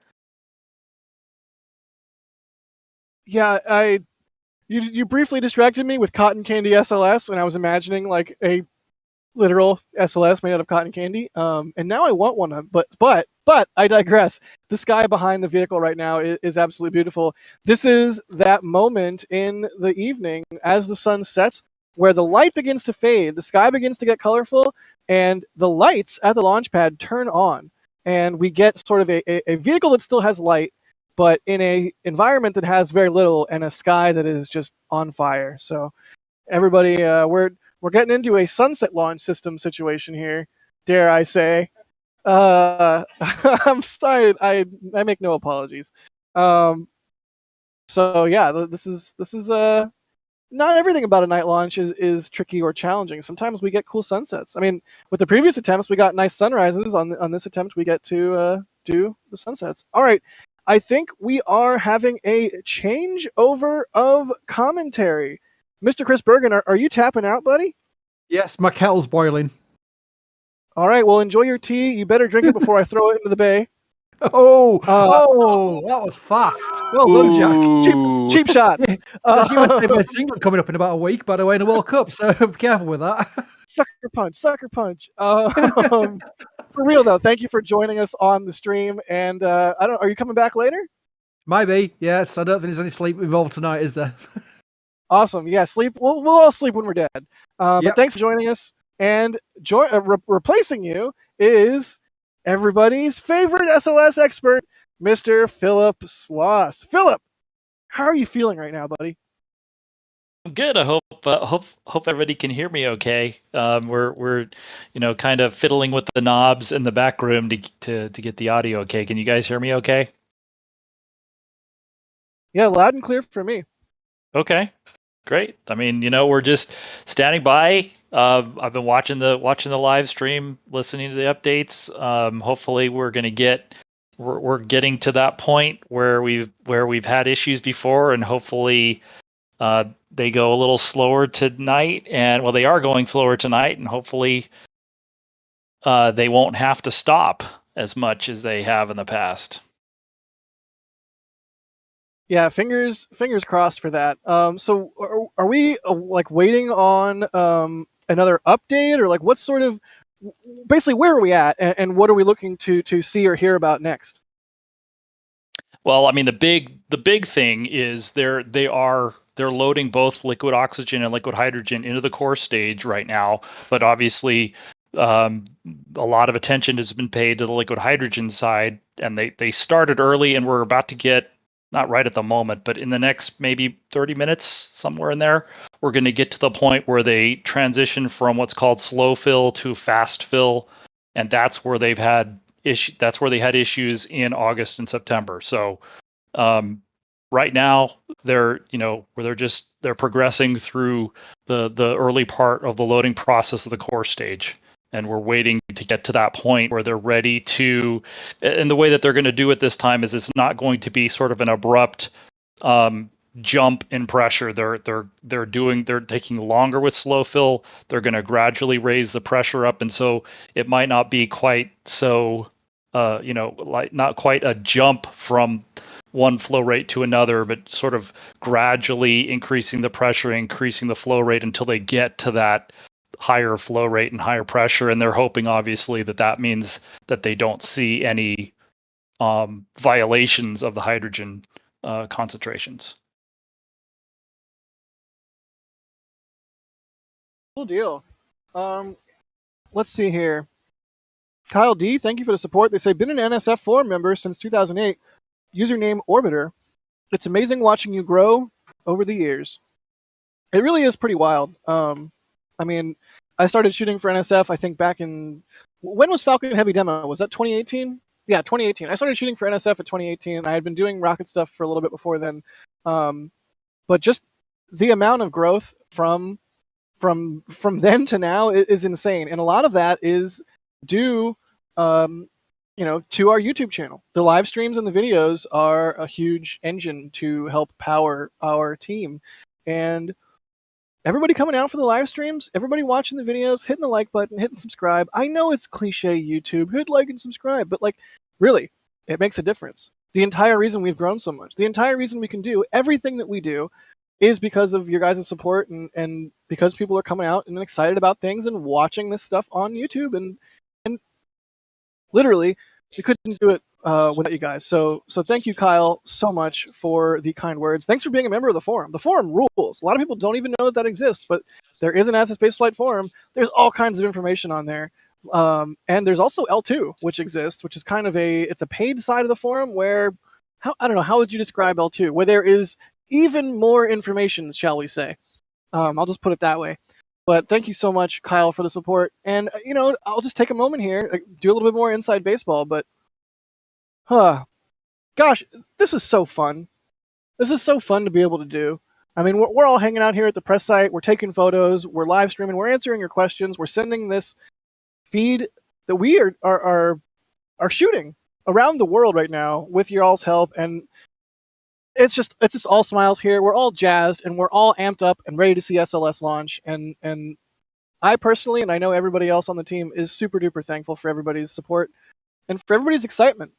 Yeah, you briefly distracted me with cotton candy SLS, and I was imagining like a literal SLS made out of cotton candy. And now I want one, but I digress. The sky behind the vehicle right now is absolutely beautiful. This is that moment in the evening as the sun sets where the light begins to fade, the sky begins to get colorful, and the lights at the launch pad turn on. And we get sort of a vehicle that still has light, but in a environment that has very little, and a sky that is just on fire. So everybody, we're getting into a sunset launch system situation here, dare I say. I'm sorry, I make no apologies. So yeah, this is not everything about a night launch is tricky or challenging. Sometimes we get cool sunsets. I mean, with the previous attempts, we got nice sunrises. On this attempt, we get to do the sunsets. All right. I think we are having a changeover of commentary. Mr. Chris Bergen, are you tapping out, buddy? Yes, my kettle's boiling. All right, well, enjoy your tea. You better drink it before I throw it into the bay. Oh, that was fast. Well done, Jack. Cheap shots. You would say my single coming up in about a week, by the way, in the World Cup, so be careful with that. Sucker punch. For real, though, thank you for joining us on the stream. And are you coming back later? Maybe, yes. I don't think there's any sleep involved tonight, is there? Awesome. Yeah, sleep. We'll all sleep when we're dead. But thanks for joining us. And replacing you is everybody's favorite SLS expert, Mr. Philip Sloss. Philip, how are you feeling right now, buddy? Good. I hope everybody can hear me okay. We're kind of fiddling with the knobs in the back room to get the audio okay. Can you guys hear me okay? Yeah, loud and clear for me. Okay. Great. I mean, we're just standing by. I've been watching the live stream, listening to the updates. Hopefully we're getting to that point where we've had issues before, and hopefully they go a little slower tonight, and they are going slower tonight, and hopefully they won't have to stop as much as they have in the past. Yeah, fingers crossed for that. So are we waiting on another update, or like what sort of basically where are we at, and what are we looking to see or hear about next? Well, I mean the big thing is they're loading both liquid oxygen and liquid hydrogen into the core stage right now, but obviously a lot of attention has been paid to the liquid hydrogen side, and they started early, and we're about to get, not right at the moment, but in the next maybe 30 minutes, somewhere in there, we're going to get to the point where they transition from what's called slow fill to fast fill, and that's where they had issues in August and September. So right now they're progressing through the early part of the loading process of the core stage, and we're waiting to get to that point where they're ready to, and the way that they're going to do it this time is it's not going to be sort of an abrupt jump in pressure. They're taking longer with slow fill. They're going to gradually raise the pressure up, and so it might not be quite so not quite a jump from one flow rate to another, but sort of gradually increasing the pressure, increasing the flow rate until they get to that higher flow rate and higher pressure. And they're hoping, obviously, that means that they don't see any violations of the hydrogen concentrations. Cool deal. Let's see here. Kyle D, thank you for the support. They say, been an NSF forum member since 2008. Username Orbiter. It's amazing watching you grow over the years. It really is pretty wild. I mean, I started shooting for NSF, I think, back in... When was Falcon Heavy Demo? Was that 2018? Yeah, 2018. I started shooting for NSF at 2018, and I had been doing rocket stuff for a little bit before then. But just the amount of growth from then to now is insane. And a lot of that is due to our YouTube channel. The live streams and the videos are a huge engine to help power our team. And everybody coming out for the live streams, everybody watching the videos, hitting the like button, hitting subscribe. I know it's cliche YouTube, hit like and subscribe, but really, it makes a difference. The entire reason we've grown so much, the entire reason we can do everything that we do is because of your guys' support, and because people are coming out and excited about things and watching this stuff on YouTube, and literally, we couldn't do it without you guys. So thank you, Kyle, so much for the kind words. Thanks for being a member of the forum. The forum rules. A lot of people don't even know that exists, but there is an NASA Spaceflight forum. There's all kinds of information on there. And there's also L2, which exists, which is kind of it's a paid side of the forum where, I don't know, how would you describe L2? Where there is even more information, shall we say. I'll just put it that way. But thank you so much, Kyle, for the support. And, I'll just take a moment here, do a little bit more inside baseball, but, gosh, this is so fun. This is so fun to be able to do. I mean, we're all hanging out here at the press site. We're taking photos. We're live streaming. We're answering your questions. We're sending this feed that we are shooting around the world right now with your all's help. And it's just all smiles here. We're all jazzed, and we're all amped up and ready to see SLS launch. And I personally, and I know everybody else on the team, is super duper thankful for everybody's support and for everybody's excitement,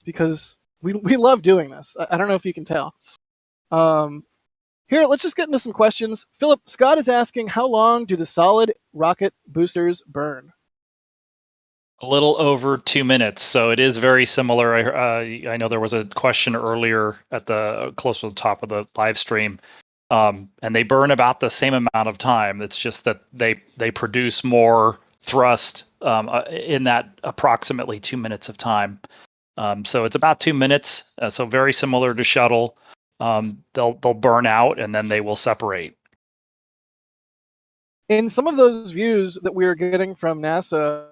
because we love doing this. I don't know if you can tell. Here, let's just get into some questions. Philip, Scott is asking, how long do the solid rocket boosters burn? A little over 2 minutes, so it is very similar. I know there was a question earlier close to the top of the live stream. and they burn about the same amount of time. It's just that they produce more thrust in that approximately 2 minutes of time. So it's about 2 minutes. So very similar to shuttle. They'll burn out and then they will separate. In some of those views that we were getting from NASA,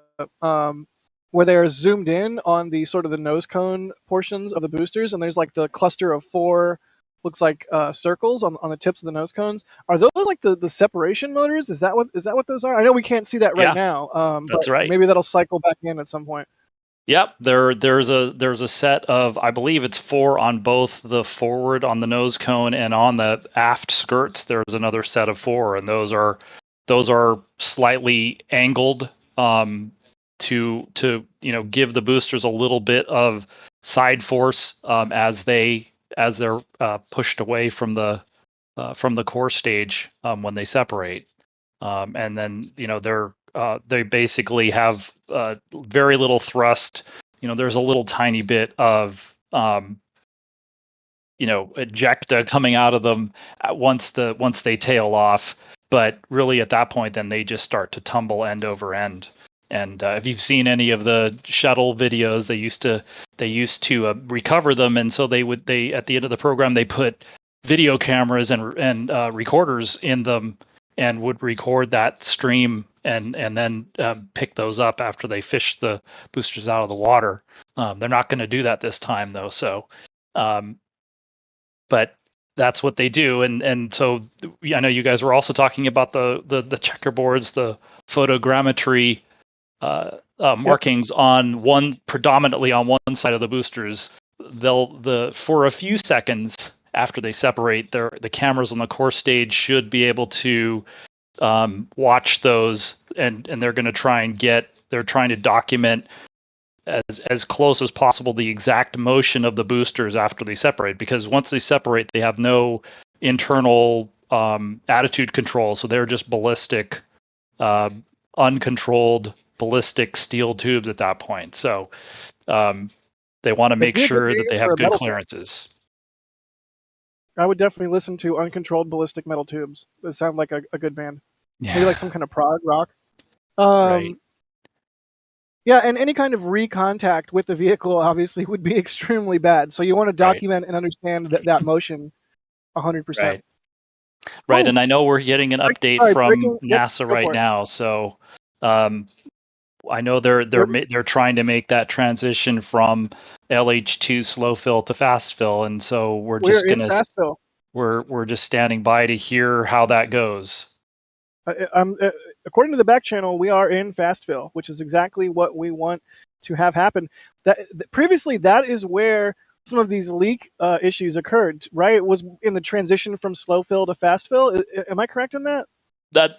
where they're zoomed in on the sort of the nose cone portions of the boosters, and there's like the cluster of 4, looks like circles on the tips of the nose cones. Are those like the separation motors? Is that what those are? I know we can't see that right Yeah, now. that's but right. maybe that'll cycle back in at some point. Yep, there's a set of, I believe it's 4 on both the forward on the nose cone and on the aft skirts. There's another set of 4, and those are slightly angled to give the boosters a little bit of side force as they're pushed away from the core stage when they separate, and then they basically have very little thrust. There's a little tiny bit of ejecta coming out of them once they tail off, but really at that point then they just start to tumble end over end. And if you've seen any of the shuttle videos, they used to recover them, and so they at the end of the program they put video cameras and recorders in them and would record that stream and then pick those up after they fish the boosters out of the water. They're not going to do that this time though, so but that's what they do. And so I know you guys were also talking about the checkerboards, the photogrammetry markings predominantly on one side of the boosters. For a few seconds after they separate, the cameras on the core stage should be able to watch those, and they're going to trying to document as close as possible the exact motion of the boosters after they separate, because once they separate they have no internal attitude control, so they're just ballistic, uncontrolled ballistic steel tubes at that point. So they want to make sure that they have good clearances. I would definitely listen to Uncontrolled Ballistic Metal Tubes. They sound like a good band. Yeah. Maybe like some kind of prog rock. Right. Yeah, and any kind of recontact with the vehicle obviously would be extremely bad. So you want to document and understand that motion 100%. Right, and I know we're getting an update from NASA right now, so I know they're trying to make that transition from LH2 slow fill to fast fill, and so we're just standing by to hear how that goes. According to the back channel, we are in fast fill, which is exactly what we want to have happen. Previously, that is where some of these leak issues occurred, right? It was in the transition from slow fill to fast fill. Am I correct in that?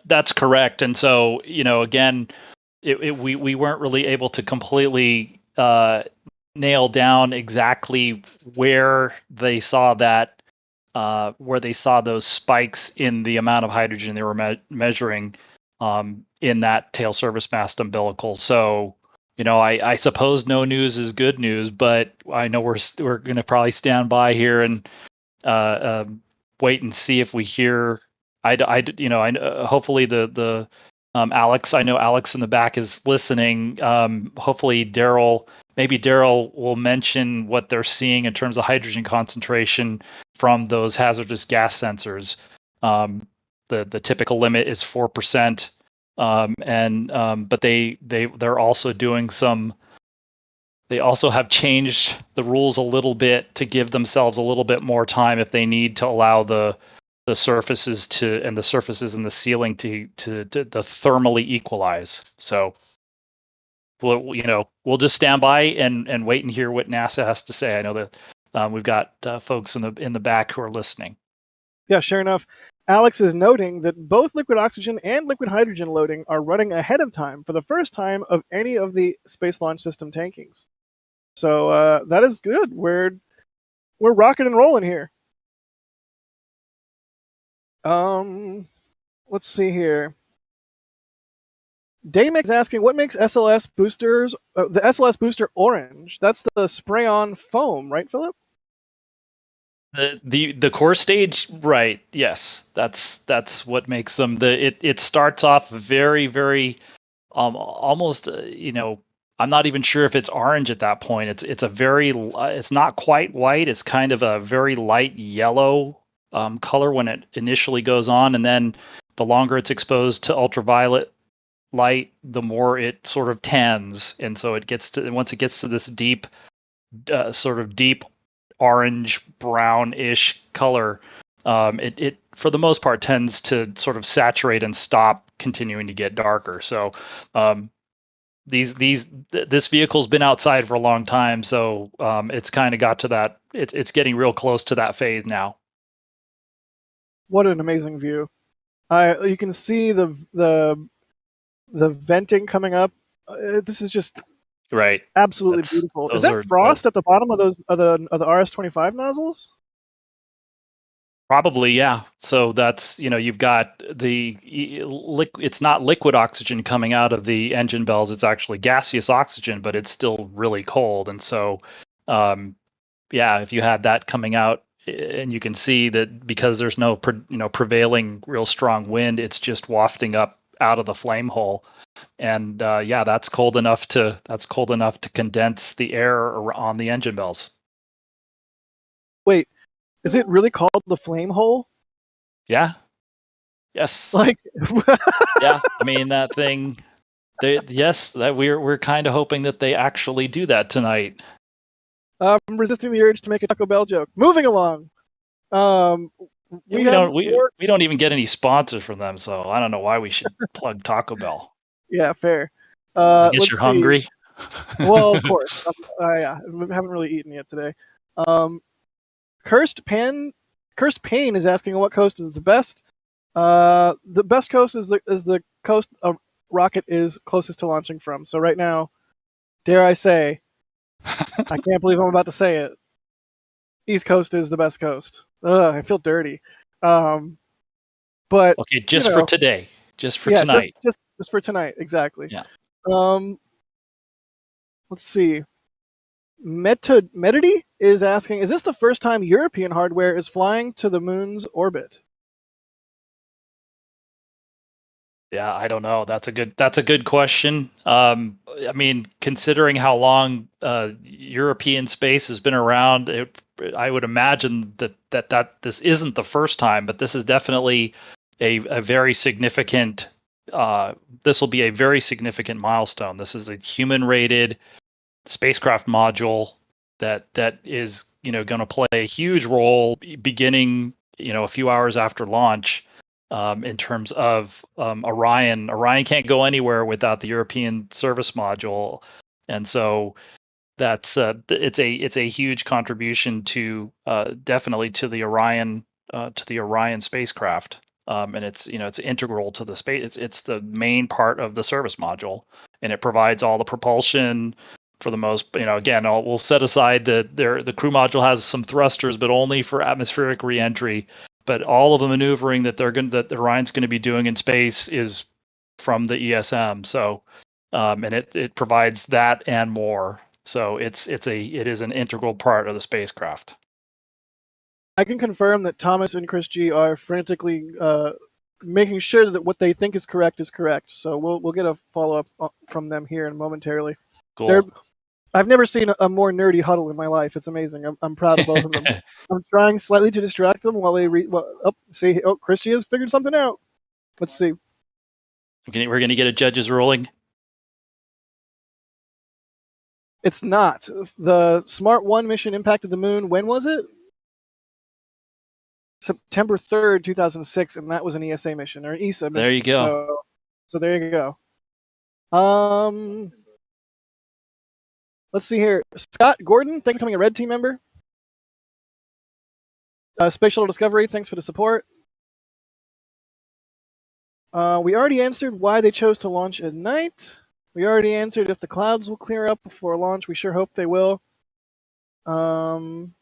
That's correct. And so, again, we weren't really able to completely nail down exactly where they saw that, where they saw those spikes in the amount of hydrogen they were measuring in that tail service mast umbilical. So, I suppose no news is good news, but I know we're going to probably stand by here and wait and see if we hear. Hopefully the Alex. I know Alex in the back is listening. Hopefully maybe Daryl will mention what they're seeing in terms of hydrogen concentration from those hazardous gas sensors. The typical limit is 4%. But they're also doing some. They also have changed the rules a little bit to give themselves a little bit more time if they need to allow the surfaces and the surfaces in the ceiling to thermally equalize. So we'll just stand by and wait and hear what NASA has to say. I know that we've got folks in the back who are listening. Yeah, sure enough. Alex is noting that both liquid oxygen and liquid hydrogen loading are running ahead of time for the first time of any of the Space Launch System tankings. So that is good. We're rocking and rolling here. Let's see here. Damex is asking, what makes SLS boosters, the SLS booster orange? That's the spray-on foam, right, Philip? The core stage, right? Yes, that's what makes them it starts off very very almost I'm not even sure if it's orange at that point. It's a very it's not quite white. It's kind of a very light yellow color when it initially goes on, and then the longer it's exposed to ultraviolet light, the more it sort of tans, and so once it gets to this deep sort of deep orange brownish color, it for the most part tends to sort of saturate and stop continuing to get darker. So this vehicle's been outside for a long time, so it's kind of got to that. It's getting real close to that phase now. What an amazing view! You can see the venting coming up. This is just Right. absolutely beautiful. Is that frost at the bottom of those of the RS-25 nozzles? Probably, yeah. So that's you've got it's not liquid oxygen coming out of the engine bells. It's actually gaseous oxygen, but it's still really cold. And so, yeah, if you had that coming out, and you can see that because there's no prevailing real strong wind, it's just wafting up out of the flame hole. And yeah, that's cold enough to condense the air on the engine bells. Wait, is it really called the flame hole? Yeah. Yes. Like, yeah. I mean that thing. That we're kind of hoping that they actually do that tonight. I'm resisting the urge to make a Taco Bell joke. Moving along. We don't even get any sponsors from them, so I don't know why we should plug Taco Bell. Yeah, fair. I guess you're hungry. Well, of course. Yeah, I haven't really eaten yet today. Cursed Pain is asking what coast is the best. The best coast is the coast a rocket is closest to launching from. So right now, dare I say, I can't believe I'm about to say it. East Coast is the best coast. Ugh, I feel dirty. But okay, just for today, just for tonight, just for tonight, exactly. Yeah. Let's see. Medity is asking, is this the first time European hardware is flying to the moon's orbit? Yeah, I don't know. That's a good question. I mean, considering how long European space has been around, I would imagine that this isn't the first time, but this is definitely a very significant. This will be a very significant milestone. This is a human-rated spacecraft module that is going to play a huge role beginning a few hours after launch. In terms of Orion can't go anywhere without the European service module, and so that's it's a huge contribution to definitely to the Orion spacecraft, and it's it's integral to the space. It's the main part of the service module, and it provides all the propulsion for the most. Again, we'll set aside that the crew module has some thrusters, but only for atmospheric reentry. But all of the maneuvering that Orion's going to be doing in space is from the ESM. So, and it provides that and more. So it is an integral part of the spacecraft. I can confirm that Thomas and Chris G are frantically making sure that what they think is correct. So we'll get a follow up from them here momentarily. Cool. I've never seen a more nerdy huddle in my life. It's amazing. I'm proud of both of them. I'm trying slightly to distract them while they read. Chris G has figured something out. Let's see. We're going to get a judge's ruling. It's not. The Smart 1 mission impacted the moon. When was it? September 3rd, 2006, and that was an ESA mission, or an ESA mission. There you go. So there you go. Let's see here. Scott Gordon, thank you for becoming a Red Team member. Space Shuttle Discovery, thanks for the support. We already answered why they chose to launch at night. We already answered if the clouds will clear up before launch. We sure hope they will. Hissyfit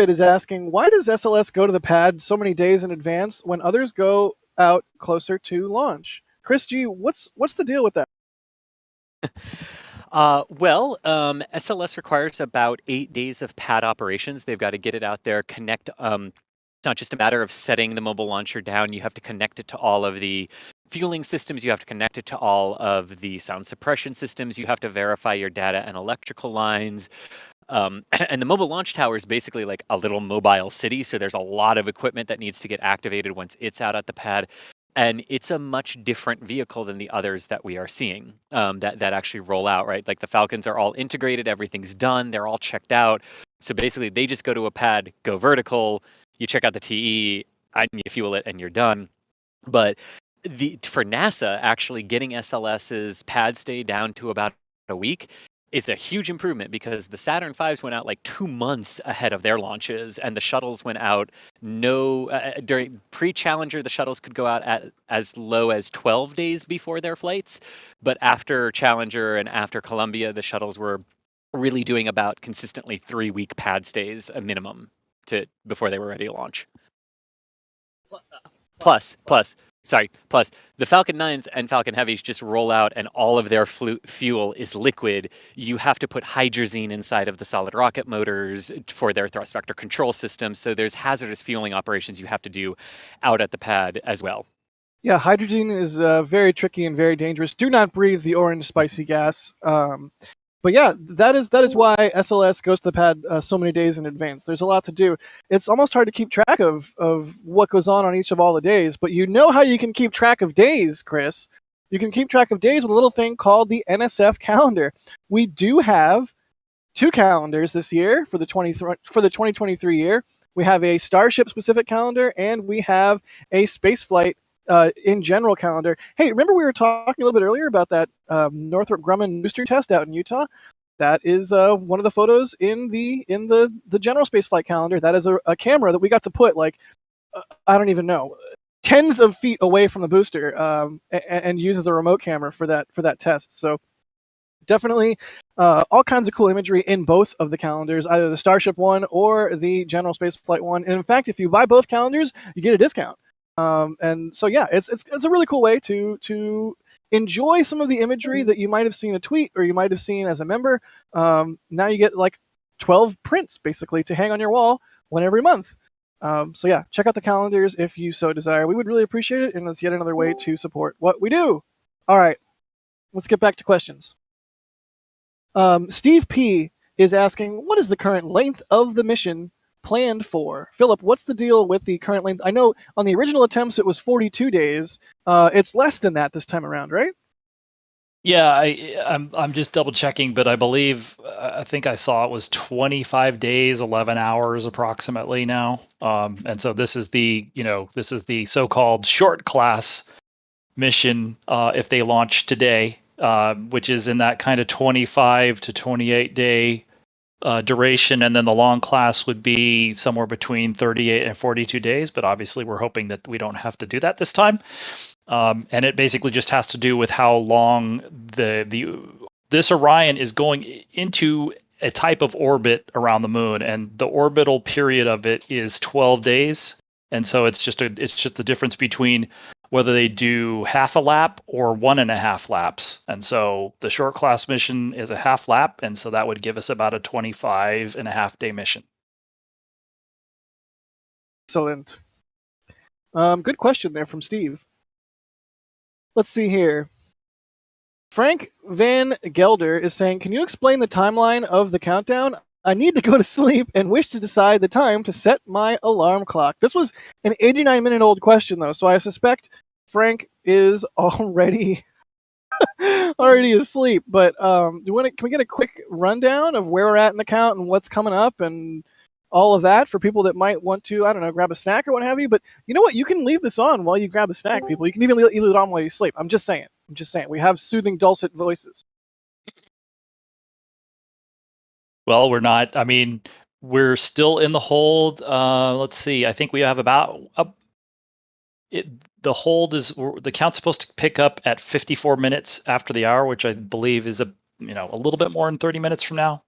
is asking, why does SLS go to the pad so many days in advance when others go out closer to launch? Chris G, what's the deal with that? SLS requires about 8 days of pad operations. They've got to get it out there, connect. It's not just a matter of setting the mobile launcher down. You have to connect it to all of the fueling systems. You have to connect it to all of the sound suppression systems. You have to verify your data and electrical lines. And the mobile launch tower is basically like a little mobile city. So there's a lot of equipment that needs to get activated once it's out at the pad. And it's a much different vehicle than the others that we are seeing that actually roll out, right? Like the Falcons are all integrated, everything's done, they're all checked out. So basically, they just go to a pad, go vertical, you check out the TE, and you fuel it, and you're done. But for NASA, actually getting SLS's pad stay down to about a week is a huge improvement because the Saturn V's went out like 2 months ahead of their launches, and the shuttles went out during pre-Challenger. The shuttles could go out at as low as 12 days before their flights, but after Challenger and after Columbia, the shuttles were really doing about consistently 3-week pad stays, a minimum, before they were ready to launch. Plus, the Falcon 9s and Falcon Heavies just roll out and all of their fuel is liquid. You have to put hydrazine inside of the solid rocket motors for their thrust vector control system. So there's hazardous fueling operations you have to do out at the pad as well. Yeah, hydrogen is very tricky and very dangerous. Do not breathe the orange spicy gas. But yeah, that is why SLS goes to the pad so many days in advance. There's a lot to do. It's almost hard to keep track of what goes on each of all the days. But you know how you can keep track of days, Chris? You can keep track of days with a little thing called the NSF calendar. We do have 2 calendars this year for the 2023 year. We have a Starship-specific calendar, and we have a spaceflight in general calendar. Hey, remember we were talking a little bit earlier about that Northrop Grumman booster test out in Utah? That is one of the photos in the general spaceflight calendar. That is a camera that we got to put I don't even know, tens of feet away from the booster, and use as a remote camera for that test. So definitely all kinds of cool imagery in both of the calendars, either the Starship one or the general spaceflight one. And in fact, if you buy both calendars, you get a discount. And so yeah, it's a really cool way to enjoy some of the imagery that you might have seen a tweet or you might have seen as a member. Now you get like 12 prints basically to hang on your wall every month. So yeah, check out the calendars if you so desire. We would really appreciate it, and it's yet another way to support what we do. All right, let's get back to questions. Steve P is asking, what is the current length of the mission planned for? Philip, what's the deal with the current length? I know on the original attempts it was 42 days. It's less than that this time around, right? Yeah, I'm just double checking, but I believe I think I saw it was 25 days, 11 hours approximately now. And so this is the so-called short class mission if they launch today, which is in that kind of 25 to 28 day duration, and then the long class would be somewhere between 38 and 42 days, but obviously we're hoping that we don't have to do that this time. And it basically just has to do with how long this Orion is going into a type of orbit around the moon, and the orbital period of it is 12 days. And so it's just the difference between whether they do half a lap or 1.5 laps. And so the short class mission is a half lap, and so that would give us about a 25.5 day mission. Excellent. Good question there from Steve. Let's see here. Frank Van Gelder is saying, can you explain the timeline of the countdown? I need to go to sleep and wish to decide the time to set my alarm clock. This was an 89-minute-old question, though, so I suspect Frank is already asleep. But can we get a quick rundown of where we're at in the count and what's coming up and all of that for people that might want to, I don't know, grab a snack or what have you? But you know what? You can leave this on while you grab a snack, people. You can even leave it on while you sleep. I'm just saying. We have soothing, dulcet voices. Well, we're not. I mean, we're still in the hold. Let's see. I think we have about the hold is the count's supposed to pick up at 54 minutes after the hour, which I believe is a little bit more than 30 minutes from now.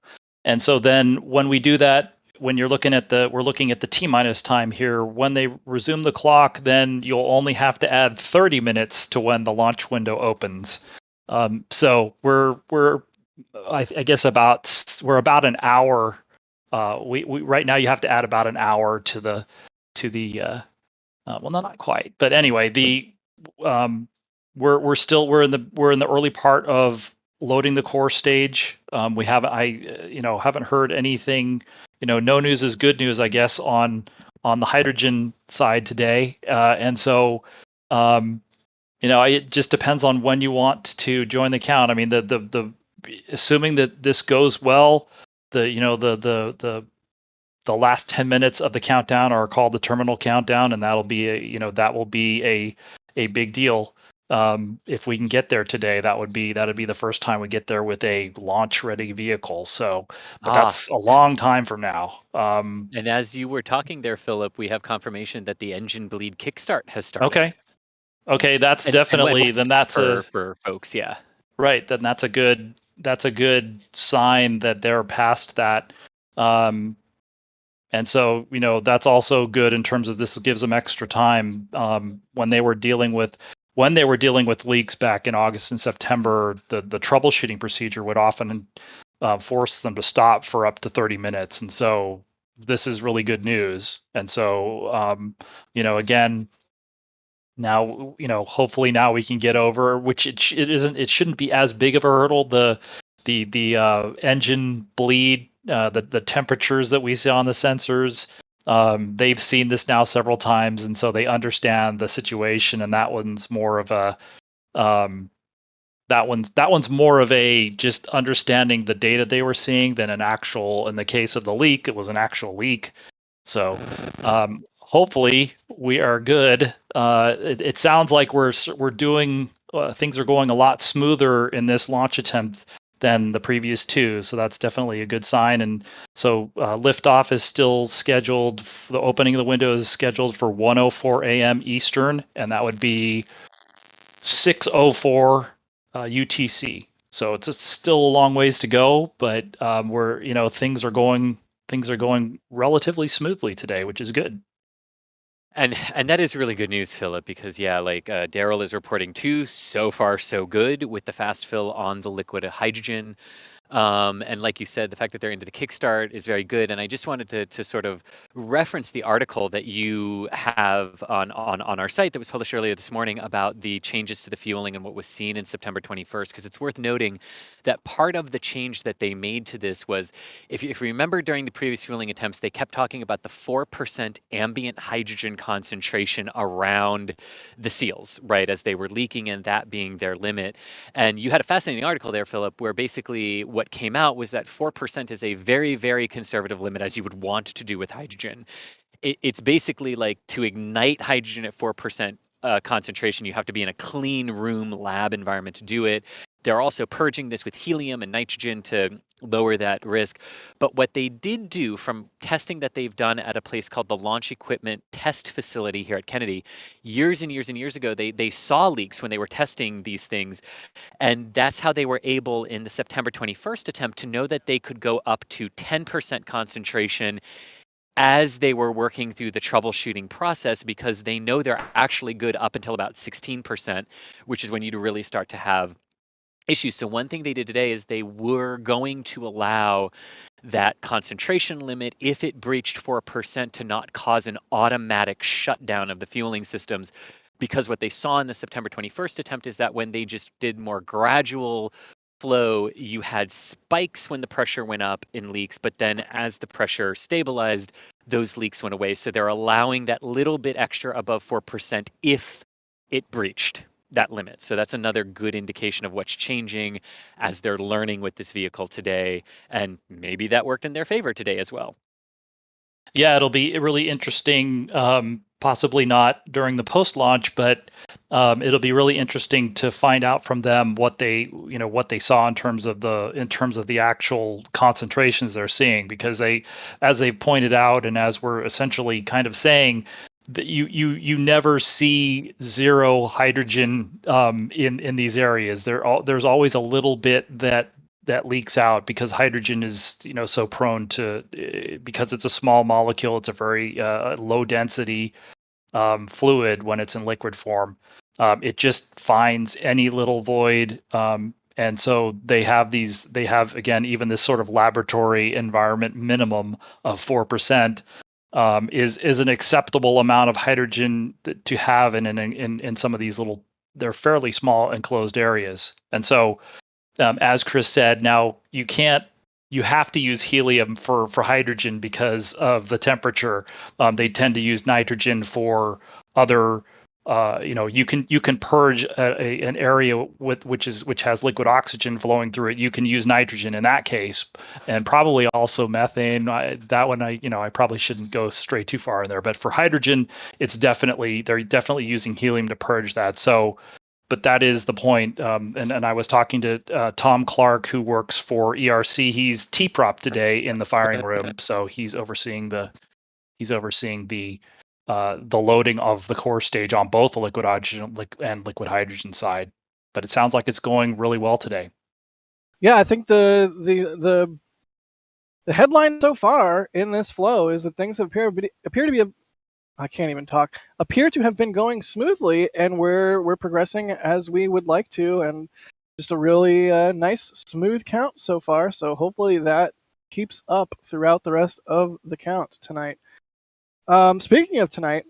And so then when we do that, when you're looking at we're looking at the T-minus time here, when they resume the clock, then you'll only have to add 30 minutes to when the launch window opens. So we're I guess we're about an hour. We right now you have to add about an hour to the well, not quite, but anyway, we're in the early part of loading the core stage. We haven't heard anything. No news is good news, I guess, on the hydrogen side today, and so it just depends on when you want to join the count. I mean, the assuming that this goes well, the last 10 minutes of the countdown are called the terminal countdown, and that'll be a big deal. If we can get there today, that'd be the first time we get there with a launch ready vehicle. So, but that's a long time from now. And as you were talking there, Philip, we have confirmation that the engine bleed kickstart has started. Okay, that's definitely then that's for folks, yeah. Right, then that's a good sign that they're past that. And so, that's also good in terms of this gives them extra time. When they were dealing with leaks back in August and September, the troubleshooting procedure would often force them to stop for up to 30 minutes. And so this is really good news. And so, again, now, hopefully now we can get over, which it shouldn't be as big of a hurdle. The engine bleed, the temperatures that we see on the sensors, they've seen this now several times, and so they understand the situation. And that one's more of a just understanding the data they were seeing than in the case of the leak, it was an actual leak. So hopefully we are good. It sounds like we're doing things are going a lot smoother in this launch attempt than the previous two, so that's definitely a good sign. And so liftoff is still scheduled. The opening of the window is scheduled for 1:04 a.m. Eastern, and that would be 6:04 UTC. So it's still a long ways to go, but things are going relatively smoothly today, which is good. And that is really good news, Philip, because Daryl is reporting too. So far, so good with the fast fill on the liquid hydrogen. And like you said, the fact that they're into the kickstart is very good. And I just wanted to sort of reference the article that you have on our site that was published earlier this morning about the changes to the fueling and what was seen in September 21st, because it's worth noting that part of the change that they made to this was, if you remember during the previous fueling attempts, they kept talking about the 4% ambient hydrogen concentration around the seals, right, as they were leaking, and that being their limit. And you had a fascinating article there, Philip, where basically what came out was that 4% is a very, very conservative limit, as you would want to do with hydrogen. It's basically like to ignite hydrogen at 4% concentration, you have to be in a clean room lab environment to do it. They're also purging this with helium and nitrogen to lower that risk. But what they did do from testing that they've done at a place called the Launch Equipment Test Facility here at Kennedy, years and years and years ago, they saw leaks when they were testing these things. And that's how they were able in the September 21st attempt to know that they could go up to 10% concentration as they were working through the troubleshooting process, because they know they're actually good up until about 16%, which is when you'd really start to have issues. So one thing they did today is they were going to allow that concentration limit, if it breached 4%, to not cause an automatic shutdown of the fueling systems. Because what they saw in the September 21st attempt is that when they just did more gradual flow, you had spikes when the pressure went up in leaks, but then as the pressure stabilized, those leaks went away. So they're allowing that little bit extra above 4% if it breached that limit. So that's another good indication of what's changing as they're learning with this vehicle today. And maybe that worked in their favor today as well. Yeah, it'll be really interesting. Possibly not during the post-launch, but it'll be really interesting to find out from them what they saw in terms of the actual concentrations they're seeing, because as they pointed out, and as we're essentially kind of saying, that you never see zero hydrogen in these areas. There's always a little bit that leaks out, because hydrogen is so prone to, because it's a small molecule, it's a very low density fluid when it's in liquid form. It just finds any little void, And so they have again, even this sort of laboratory environment minimum of 4%. Is an acceptable amount of hydrogen to have in some of these little, they're fairly small enclosed areas. And so, as Chris said, now you have to use helium for hydrogen because of the temperature. They tend to use nitrogen for other. You can purge an area which has liquid oxygen flowing through it. You can use nitrogen in that case, and probably also methane. I probably shouldn't go stray too far in there, but for hydrogen, they're definitely using helium to purge that. So, but that is the point. And I was talking to Tom Clark, who works for ERC. He's T-prop today in the firing room, so he's overseeing the loading of the core stage on both the liquid oxygen and liquid hydrogen side. But it sounds like it's going really well today. Yeah, I think the headline so far in this flow is that things appear to have been going smoothly, and we're progressing as we would like to, and just a really nice smooth count so far. So hopefully that keeps up throughout the rest of the count tonight. Speaking of tonight,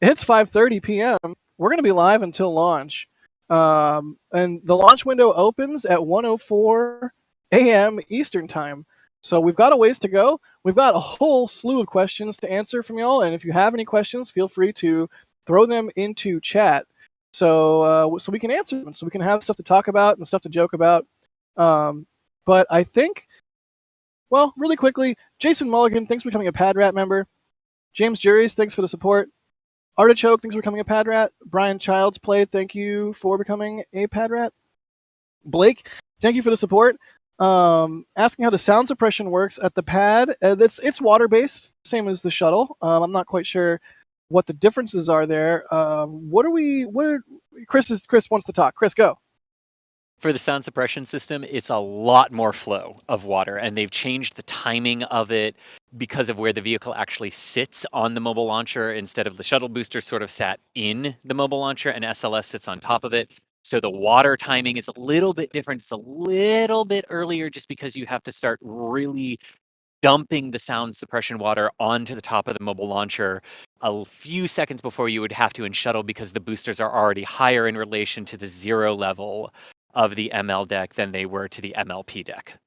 it hits 5:30 p.m. We're going to be live until launch. And the launch window opens at 1:04 AM Eastern Time. So we've got a ways to go. We've got a whole slew of questions to answer from y'all, and if you have any questions, feel free to throw them into chat so we can answer them, so we can have stuff to talk about and stuff to joke about. But I think, well, really quickly, Jason Mulligan, thanks for becoming a Pad Rat member. James Juries, thanks for the support. Artichoke, thanks for becoming a Pad Rat. Brian Child's Play, thank you for becoming a Pad Rat. Blake, thank you for the support. Asking how the sound suppression works at the pad. It's water-based, same as the shuttle. I'm not quite sure what the differences are there. Chris wants to talk. Chris, go. For the sound suppression system, it's a lot more flow of water, and they've changed the timing of it because of where the vehicle actually sits on the mobile launcher. Instead of the shuttle booster sort of sat in the mobile launcher, and SLS sits on top of it. So the water timing is a little bit different. It's a little bit earlier just because you have to start really dumping the sound suppression water onto the top of the mobile launcher a few seconds before you would have to in shuttle, because the boosters are already higher in relation to the 0 level of the ML deck than they were to the MLP deck.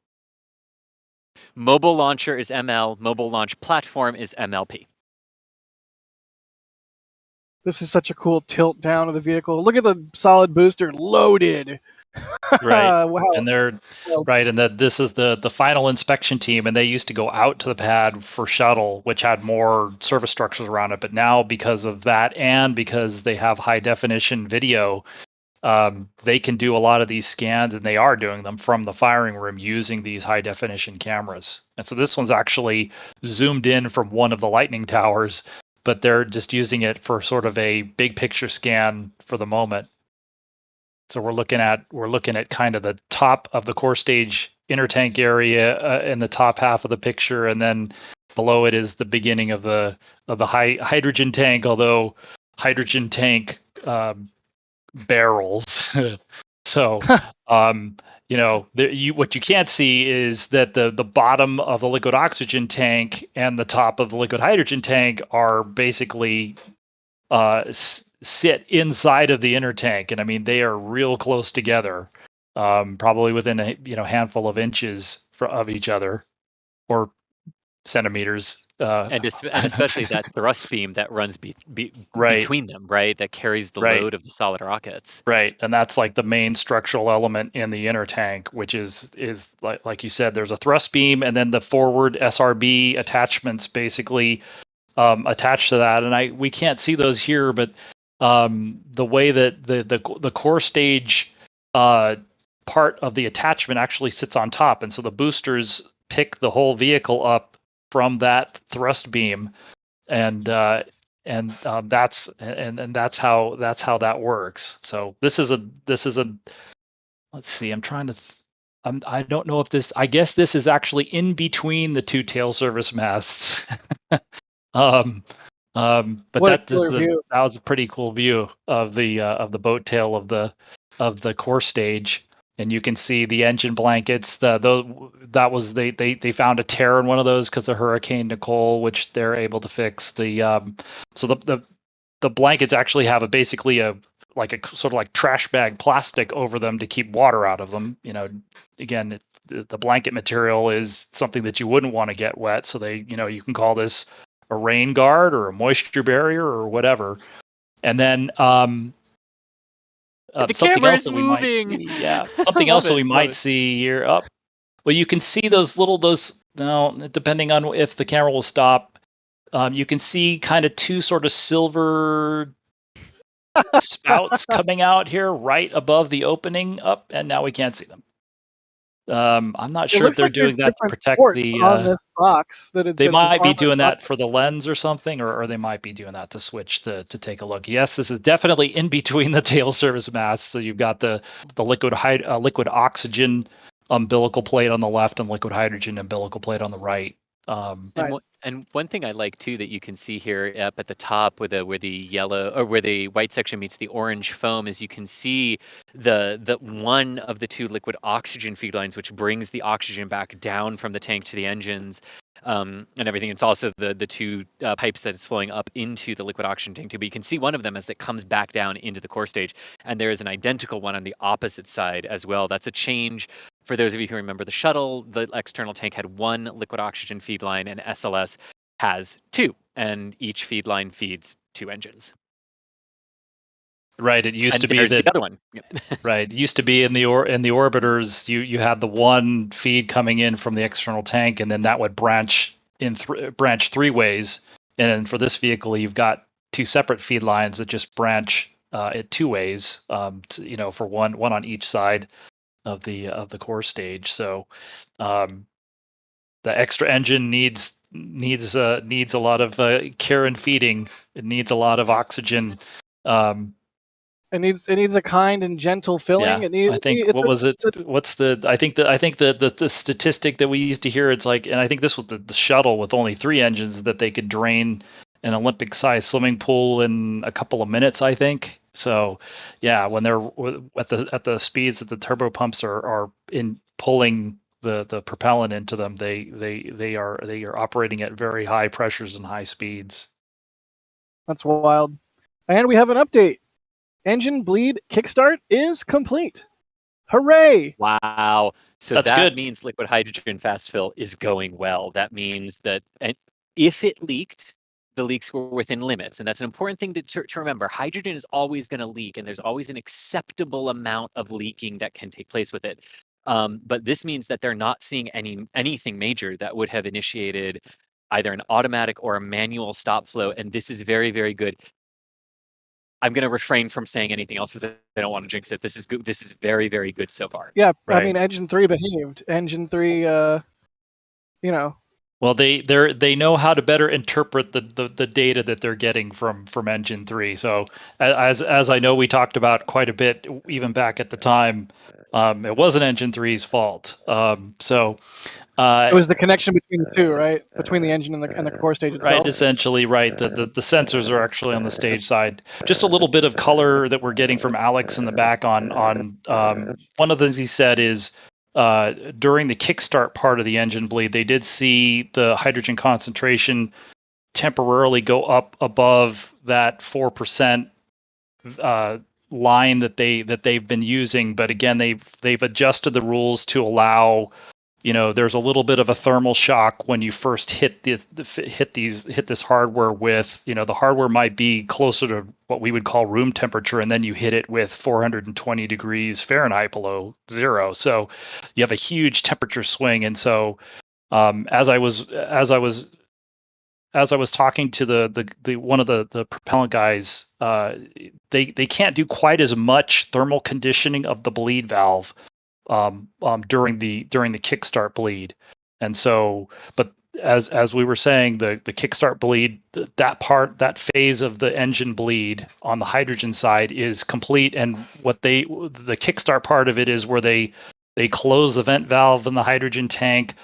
Mobile launcher is ML, mobile launch platform is MLP. This is such a cool tilt down of the vehicle. Look at the solid booster loaded. Right. Wow. And they're right, and that this is the final inspection team, and they used to go out to the pad for shuttle, which had more service structures around it. But now, because of that, and because they have high definition video, they can do a lot of these scans, and they are doing them from the firing room using these high definition cameras. And so this one's actually zoomed in from one of the lightning towers, but they're just using it for sort of a big picture scan for the moment. So we're looking at kind of the top of the core stage inner tank area in the top half of the picture, and then below it is the beginning of the high hydrogen tank, although hydrogen tank barrels. So what you can't see is that the bottom of the liquid oxygen tank and the top of the liquid hydrogen tank are basically sit inside of the inner tank, and I mean they are real close together, probably within a handful of inches of each other, or centimeters. And especially that thrust beam that runs right between them, right? That carries the right load of the solid rockets. Right, and that's like the main structural element in the inner tank, which is like you said, there's a thrust beam, and then the forward SRB attachments basically attached to that. And we can't see those here, but the way that the core stage part of the attachment actually sits on top, and so the boosters pick the whole vehicle up from that thrust beam, and that's how that works. So this is a let's see, I'm trying to I don't know if this, I guess this is actually in between the two tail service masts. But that was a pretty cool view of the boat tail of the core stage. and you can see the engine blankets. They found a tear in one of those because of Hurricane Nicole, which they're able to fix. So the blankets actually have basically a sort of like trash bag plastic over them to keep water out of them. Again, the blanket material is something that you wouldn't want to get wet. So you can call this a rain guard or a moisture barrier or whatever. And then The something else camera's that we moving. might see, something else that we might see here up. Well, you can see depending on if the camera will stop, you can see kind of two sort of silver spouts coming out here right above the opening up, and now we can't see them. I'm not sure if they're doing that to protect the. On this box they might be doing that for the lens or something, or they might be doing that to switch to take a look. Yes, this is definitely in between the tail service masts. So you've got the liquid oxygen umbilical plate on the left and liquid hydrogen umbilical plate on the right. And one thing I like too that you can see here up at the top where the yellow or where the white section meets the orange foam is you can see the one of the two liquid oxygen feed lines, which brings the oxygen back down from the tank to the engines. And everything. It's also the two pipes that it's flowing up into the liquid oxygen tank too. But you can see one of them as it comes back down into the core stage, and there is an identical one on the opposite side as well. That's a change. For those of you who remember the shuttle, the external tank had one liquid oxygen feed line, and SLS has two, and each feed line feeds two engines. Right. It used to be that the other one. Right. It used to be in the orbiters, you had the one feed coming in from the external tank, and then that would branch three ways. And then for this vehicle, you've got two separate feed lines that just branch it two ways. For one on each side of the core stage. So the extra engine needs a lot of care and feeding. It needs a lot of oxygen. It needs a kind and gentle filling. Yeah, I think the statistic that we used to hear, it's like, and I think this was the shuttle with only three engines, that they could drain an Olympic-sized swimming pool in a couple of minutes, I think. So, yeah, when they're at the speeds that the turbo pumps are in pulling the propellant into them, they are operating at very high pressures and high speeds. That's wild. And we have an update. Engine bleed kickstart is complete. Hooray! Wow. So That's that good. means liquid hydrogen fast fill is going well. That means that if it leaked, the leaks were within limits. And that's an important thing to remember. Hydrogen is always going to leak, and there's always an acceptable amount of leaking that can take place with it. But this means that they're not seeing anything major that would have initiated either an automatic or a manual stop flow. And this is very, very good. I'm going to refrain from saying anything else because I don't want to jinx it. This is good. This is very, very good so far. Yeah, Right. I mean, Engine 3 behaved. Engine 3, Well, they know how to better interpret the data that they're getting from Engine 3. So as I know, we talked about quite a bit even back at the time. It wasn't Engine 3's fault. it was the connection between the two, right? Between the engine and the core stage itself. Right, essentially, right. The sensors are actually on the stage side. Just a little bit of color that we're getting from Alex in the back on one of the things he said is during the kickstart part of the engine bleed, they did see the hydrogen concentration temporarily go up above that 4% line that they've been using. But again, they've adjusted the rules to allow. There's a little bit of a thermal shock when you first hit this hardware with, the hardware might be closer to what we would call room temperature, and then you hit it with 420 degrees Fahrenheit below zero. So you have a huge temperature swing. And so as I was talking to the one of the propellant guys, they can't do quite as much thermal conditioning of the bleed valve during the kickstart bleed. And so, but as we were saying, the kickstart bleed, that phase of the engine bleed on the hydrogen side is complete. And the kickstart part of it is where they close the vent valve in the hydrogen tank,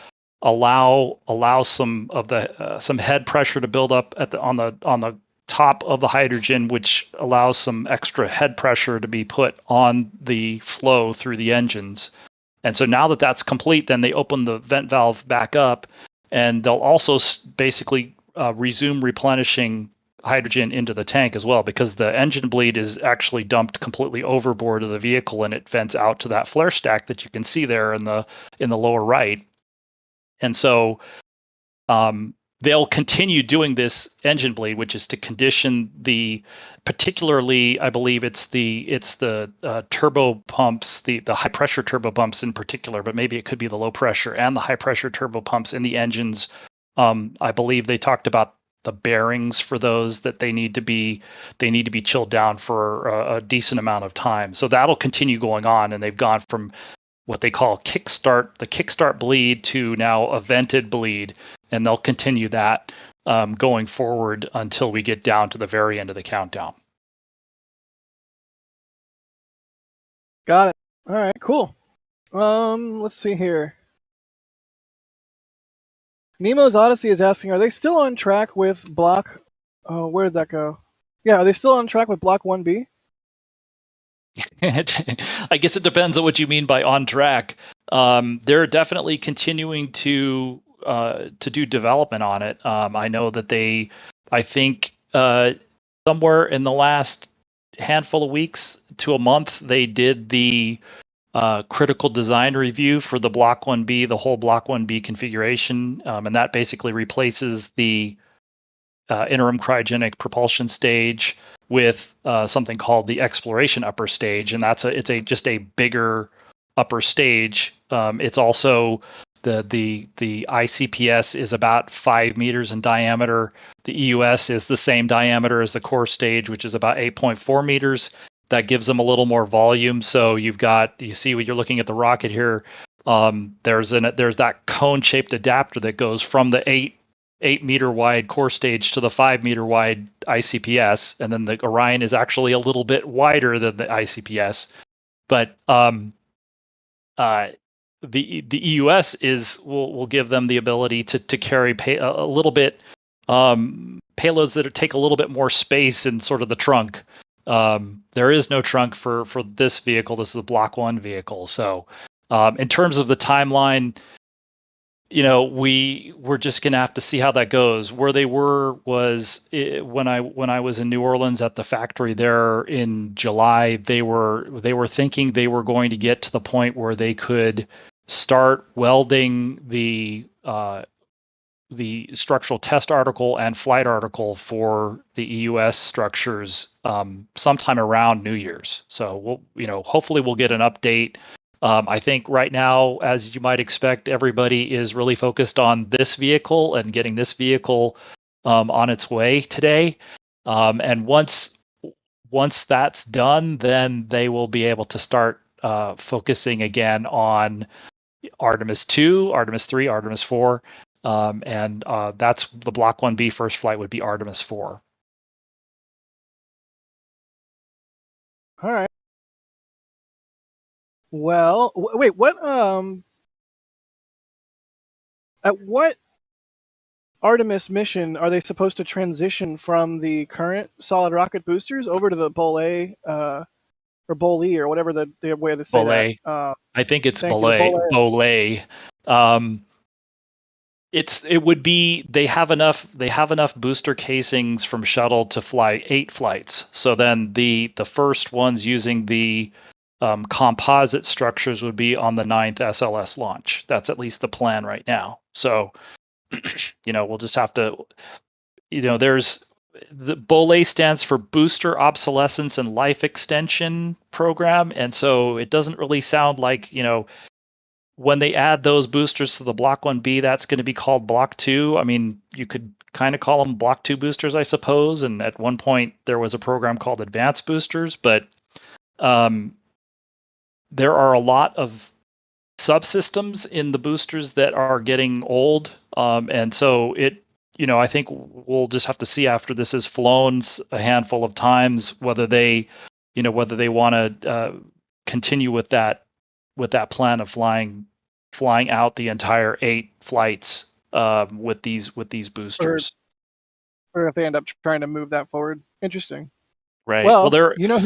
allow some of the some head pressure to build up on the top of the hydrogen, which allows some extra head pressure to be put on the flow through the engines. And so now that that's complete, then they open the vent valve back up, and they'll also basically resume replenishing hydrogen into the tank as well, because the engine bleed is actually dumped completely overboard of the vehicle, and it vents out to that flare stack that you can see there in the lower right. And so they'll continue doing this engine bleed, which is to condition particularly, I believe it's the turbo pumps, the high pressure turbo pumps in particular, but maybe it could be the low pressure and the high pressure turbo pumps in the engines. I believe they talked about the bearings for those, that they need to be chilled down for a decent amount of time. So that'll continue going on, and they've gone from what they call the kickstart bleed to now a vented bleed, and they'll continue that going forward until we get down to the very end of the countdown. Got it. All right, cool. Let's see here. Nemo's Odyssey is asking, are they still on track with Block... Oh, where did that go? Yeah, are they still on track with Block 1B? I guess it depends on what you mean by on track. They're definitely continuing to do development on it. I know that I think somewhere in the last handful of weeks to a month, they did the critical design review for the Block 1B, the whole Block 1B configuration, and that basically replaces the interim cryogenic propulsion stage with something called the exploration upper stage, and it's just a bigger upper stage. It's also the ICPS is about 5 meters in diameter. The EUS is the same diameter as the core stage, which is about 8.4 meters. That gives them a little more volume. So you see when you're looking at the rocket here, there's that cone-shaped adapter that goes from the 8-meter wide core stage to the 5-meter wide ICPS, and then the Orion is actually a little bit wider than the ICPS. But the EUS will give them the ability to carry a little bit payloads that take a little bit more space in sort of the trunk. There is no trunk for this vehicle. This is a Block 1 vehicle. So in terms of the timeline, we're just going to have to see how that goes. Where they was when I was in New Orleans at the factory there in July, they were thinking they were going to get to the point where they could start welding the structural test article and flight article for the EUS structures sometime around New Year's. So hopefully we'll get an update. I think right now, as you might expect, everybody is really focused on this vehicle and getting this vehicle on its way today. And once that's done, then they will be able to start focusing again on Artemis II, Artemis III, Artemis IV. And that's the Block 1B first flight would be Artemis IV. All right. Well, wait, what, at what Artemis mission are they supposed to transition from the current solid rocket boosters over to the Bolet, or Bole, or whatever the way to say Bolet. that? I think it's Bolet. Bolet. It would be they have enough booster casings from shuttle to fly 8 flights. So then the first ones using the composite structures would be on the 9th SLS launch. That's at least the plan right now. So we'll just have to, there's the BOLE stands for Booster Obsolescence and Life Extension Program, and so it doesn't really sound like when they add those boosters to the Block 1B, that's going to be called Block 2. I mean, you could kind of call them Block 2 boosters, I suppose. And at one point, there was a program called Advanced Boosters. But there are a lot of subsystems in the boosters that are getting old. And so I think we'll just have to see after this is flown a handful of times whether they want to continue with that plan of flying out the entire 8 flights with these boosters. or if they end up trying to move that forward. Interesting. Right. Well, Well, you know,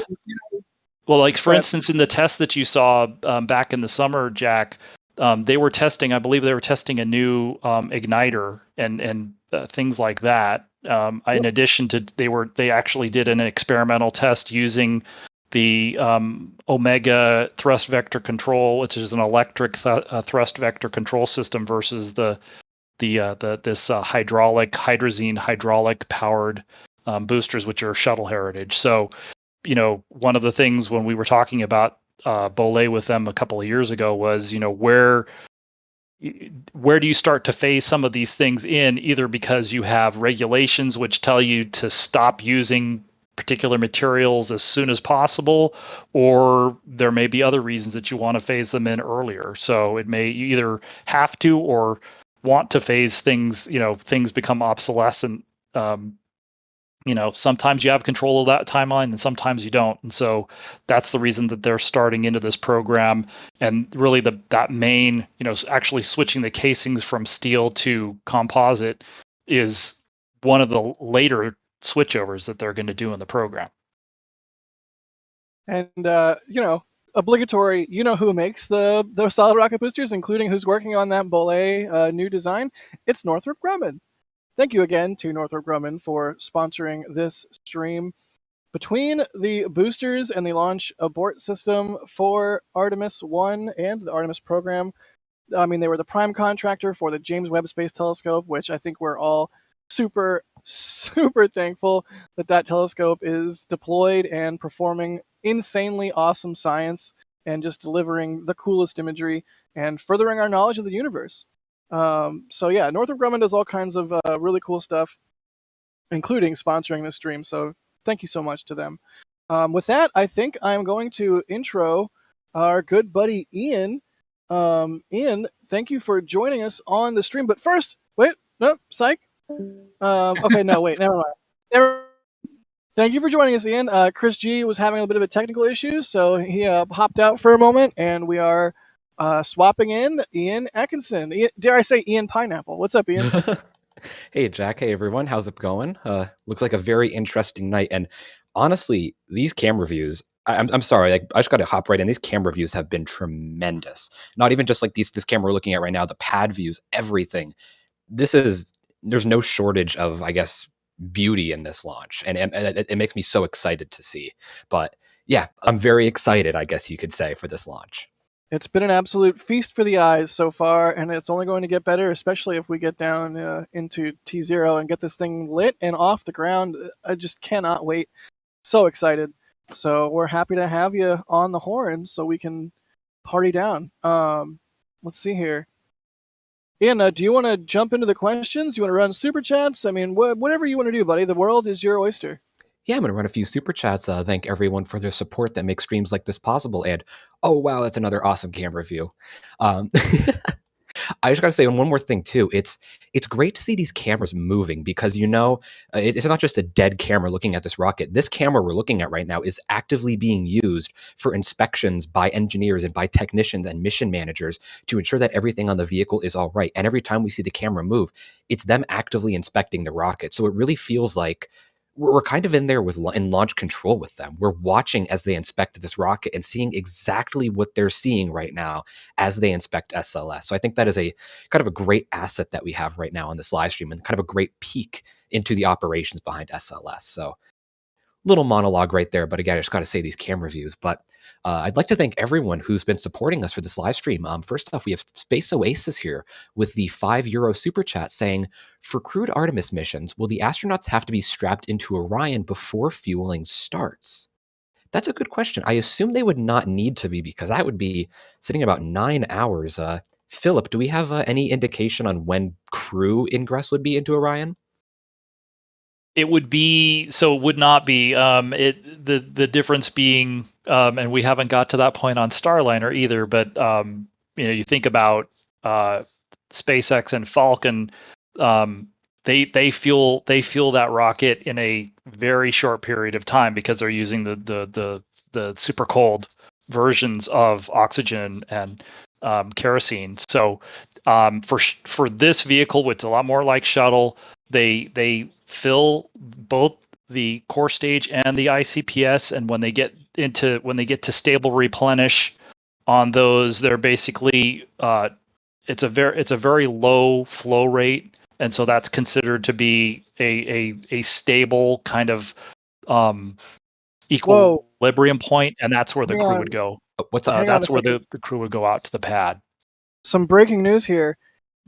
like for But- instance, in the test that you saw back in the summer, Jack, they were testing. I believe they were testing a new igniter and things like that. In addition to, they actually did an experimental test using the Omega thrust vector control, which is an electric thrust vector control system, versus this hydrazine hydraulic powered boosters, which are shuttle heritage. So, one of the things when we were talking about Bolé with them a couple of years ago was, where do you start to phase some of these things in, either because you have regulations which tell you to stop using particular materials as soon as possible, or there may be other reasons that you want to phase them in earlier. So you either have to or want to phase things, things become obsolescent. Sometimes you have control of that timeline and sometimes you don't. And so that's the reason that they're starting into this program. And really that main, actually switching the casings from steel to composite is one of the later switchovers that they're going to do in the program. And, obligatory, who makes the solid rocket boosters, including who's working on that Bolé new design? It's Northrop Grumman. Thank you again to Northrop Grumman for sponsoring this stream. Between the boosters and the launch abort system for Artemis I and the Artemis program, I mean, they were the prime contractor for the James Webb Space Telescope, which I think we're all super, super thankful that telescope is deployed and performing insanely awesome science and just delivering the coolest imagery and furthering our knowledge of the universe. So yeah, Northrop Grumman does all kinds of really cool stuff, including sponsoring this stream. So thank you so much to them. With that, I think I'm going to intro our good buddy Ian. Ian, thank you for joining us on the stream. But first, wait, no, psych. Okay, no, wait, never mind. Thank you for joining us, Ian. Chris G was having a bit of a technical issue, so he hopped out for a moment, and we are swapping in Ian Atkinson. Dare I say Ian Pineapple? What's up, Ian? Hey, Jack. Hey, everyone. How's it going? Looks like a very interesting night. And honestly, these camera views, I'm sorry, I just got to hop right in. These camera views have been tremendous. Not even just like this camera we're looking at right now, the pad views, everything. There's no shortage of, I guess, beauty in this launch. And it makes me so excited to see. But yeah, I'm very excited, I guess you could say, for this launch. It's been an absolute feast for the eyes so far, and it's only going to get better, especially if we get down into T0 and get this thing lit and off the ground. I just cannot wait. So excited. So we're happy to have you on the horn so we can party down. Let's see here. Ian, do you want to jump into the questions? You want to run super chats? I mean, whatever you want to do, buddy. The world is your oyster. Yeah, I'm going to run a few super chats. Thank everyone for their support that makes streams like this possible. And, oh, wow, that's another awesome camera view. I just got to say one more thing, too. It's great to see these cameras moving because, it's not just a dead camera looking at this rocket. This camera we're looking at right now is actively being used for inspections by engineers and by technicians and mission managers to ensure that everything on the vehicle is all right. And every time we see the camera move, it's them actively inspecting the rocket. So it really feels like we're kind of in there in launch control with them. We're watching as they inspect this rocket and seeing exactly what they're seeing right now as they inspect SLS. So I think that is a kind of a great asset that we have right now on this live stream and kind of a great peek into the operations behind SLS. So little monologue right there, but again, I just got to say these camera views. But I'd like to thank everyone who's been supporting us for this live stream. First off, we have Space Oasis here with the €5 super chat saying, for crewed Artemis missions, will the astronauts have to be strapped into Orion before fueling starts? That's a good question. I assume they would not need to be because that would be sitting about 9 hours. Philip, do we have any indication on when crew ingress would be into Orion? It would be, so it would not be. The difference being, and we haven't got to that point on Starliner either. But you think about SpaceX and Falcon. They fuel that rocket in a very short period of time because they're using the super cold versions of oxygen and kerosene. So for this vehicle, which is a lot more like shuttle. they fill both the core stage and the ICPS, and when they get to stable replenish on those, they're basically it's a very low flow rate, and so that's considered to be a stable kind of equilibrium point, and that's where the Hang crew on. would go. What's up? Hang on a That's where second. the crew would go out to the pad. Some breaking news here.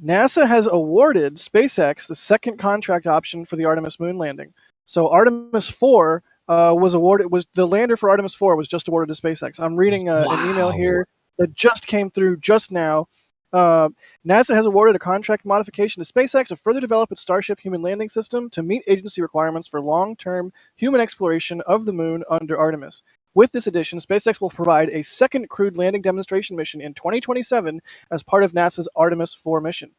NASA has awarded SpaceX the second contract option for the Artemis moon landing. So Artemis 4 was awarded. Was the lander for Artemis 4 was just awarded to SpaceX. I'm reading an email Wow. here that just came through just now. NASA has awarded a contract modification to SpaceX to further develop its Starship human landing system to meet agency requirements for long-term human exploration of the moon under Artemis. With this addition, SpaceX will provide a second crewed landing demonstration mission in 2027 as part of NASA's Artemis 4 mission.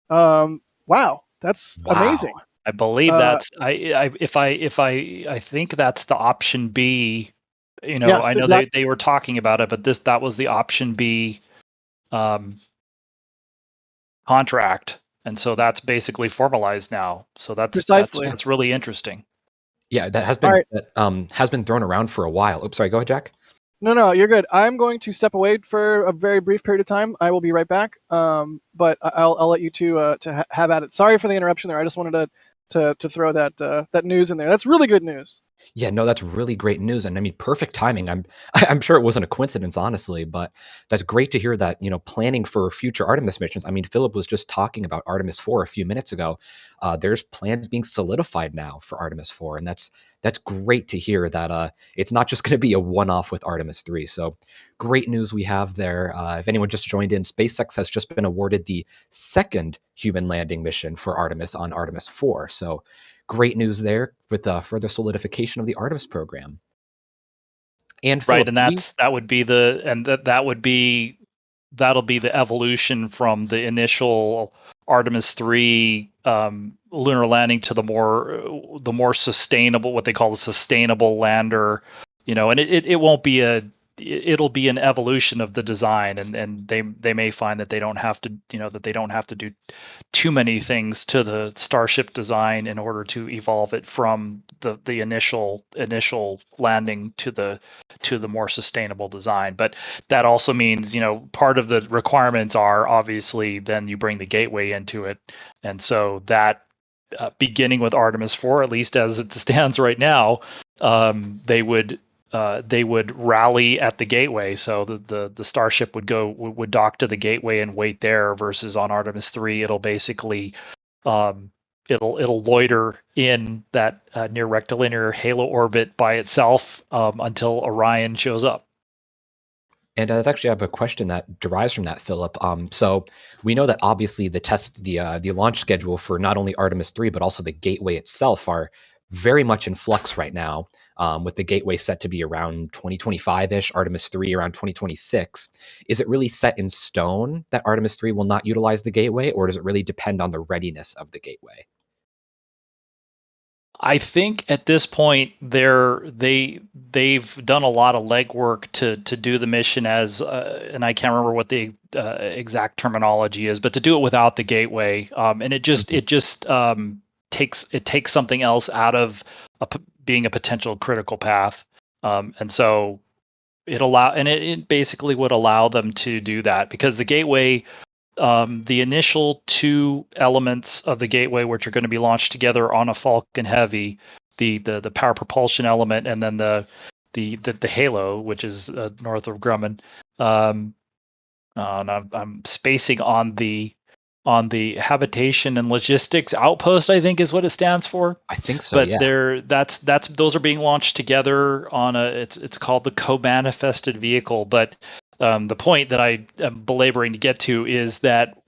Wow, that's amazing. I believe that's I think that's the option B. You know, Yes, I know exactly. they were talking about it, but that was the option B contract, and so that's basically formalized now. So Precisely. that's really interesting. Yeah, that has All been right. has been thrown around for a while. Oops, sorry. Go ahead, Jack. No, you're good. I'm going to step away for a very brief period of time. I will be right back. But I'll let you two have at it. Sorry for the interruption there. I just wanted to throw that news in there. That's really good news. Yeah, no, that's really great news, and I mean, perfect timing. I'm sure it wasn't a coincidence, honestly, but that's great to hear that, planning for future Artemis missions. I mean, Philip was just talking about Artemis 4 a few minutes ago. There's plans being solidified now for Artemis 4, and that's great to hear that it's not just going to be a one-off with Artemis 3. So great news we have there. If anyone just joined in, SpaceX has just been awarded the second human landing mission for Artemis on Artemis 4. So great news there with the further solidification of the Artemis program. And Philip, Right, and that'll be the evolution from the initial Artemis 3 lunar landing to the more sustainable, what they call the sustainable lander. And it won't be it'll be an evolution of the design, and they may find that they don't have to do too many things to the Starship design in order to evolve it from the initial landing to the more sustainable design. But that also means, part of the requirements are obviously then you bring the gateway into it, and so that beginning with Artemis 4, at least as it stands right now, they would rally at the gateway. So the Starship would dock to the gateway and wait there, versus on Artemis 3, it'll basically it'll loiter in that near rectilinear halo orbit by itself until Orion shows up. And I actually have a question that derives from that, Philip. So we know that obviously the launch schedule for not only Artemis 3, but also the gateway itself are very much in flux right now, with the gateway set to be around 2025-ish, Artemis 3 around 2026. Is it really set in stone that Artemis 3 will not utilize the gateway, or does it really depend on the readiness of the gateway? I think at this point they've done a lot of legwork to do the mission as and I can't remember what the exact terminology is, but to do it without the gateway, and it just takes something else out of being a potential critical path, and so it basically would allow them to do that, because the gateway, the initial two elements of the gateway, which are going to be launched together on a Falcon Heavy, the power propulsion element, and then the halo, which is north of Grumman. And I'm spacing on the habitation and logistics outpost, I think is what it stands for. I think so. But yeah. those are being launched together on it's called the co-manifested vehicle. But the point that I am belaboring to get to is that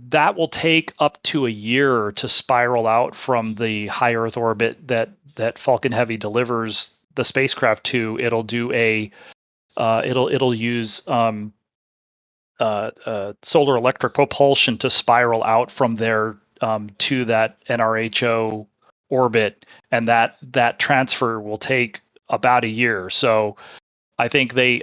that will take up to a year to spiral out from the high Earth orbit that Falcon Heavy delivers the spacecraft to. It'll do it'll use solar electric propulsion to spiral out from there to that NRHO orbit, and that transfer will take about a year. So I think the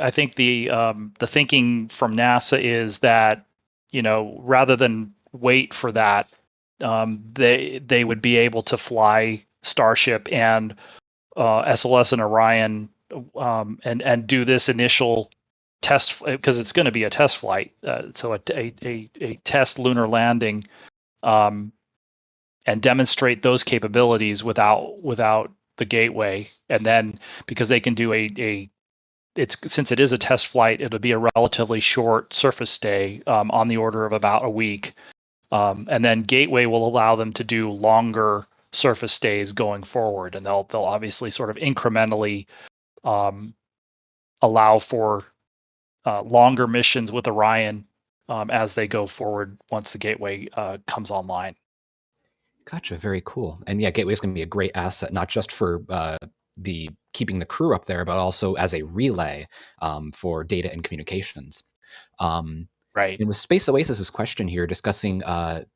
thinking from NASA is that, rather than wait for that, they would be able to fly Starship and SLS and Orion, and do this initial test, because it's going to be a test flight, so a test lunar landing, and demonstrate those capabilities without the gateway, and then because they can do since it is a test flight, it'll be a relatively short surface stay, on the order of about a week, and then gateway will allow them to do longer surface stays going forward, and they'll obviously sort of incrementally allow for longer missions with Orion, as they go forward once the gateway comes online. Gotcha. Very cool. And yeah, Gateway is going to be a great asset, not just for the keeping the crew up there, but also as a relay for data and communications. Right. And with Space Oasis's question here, discussing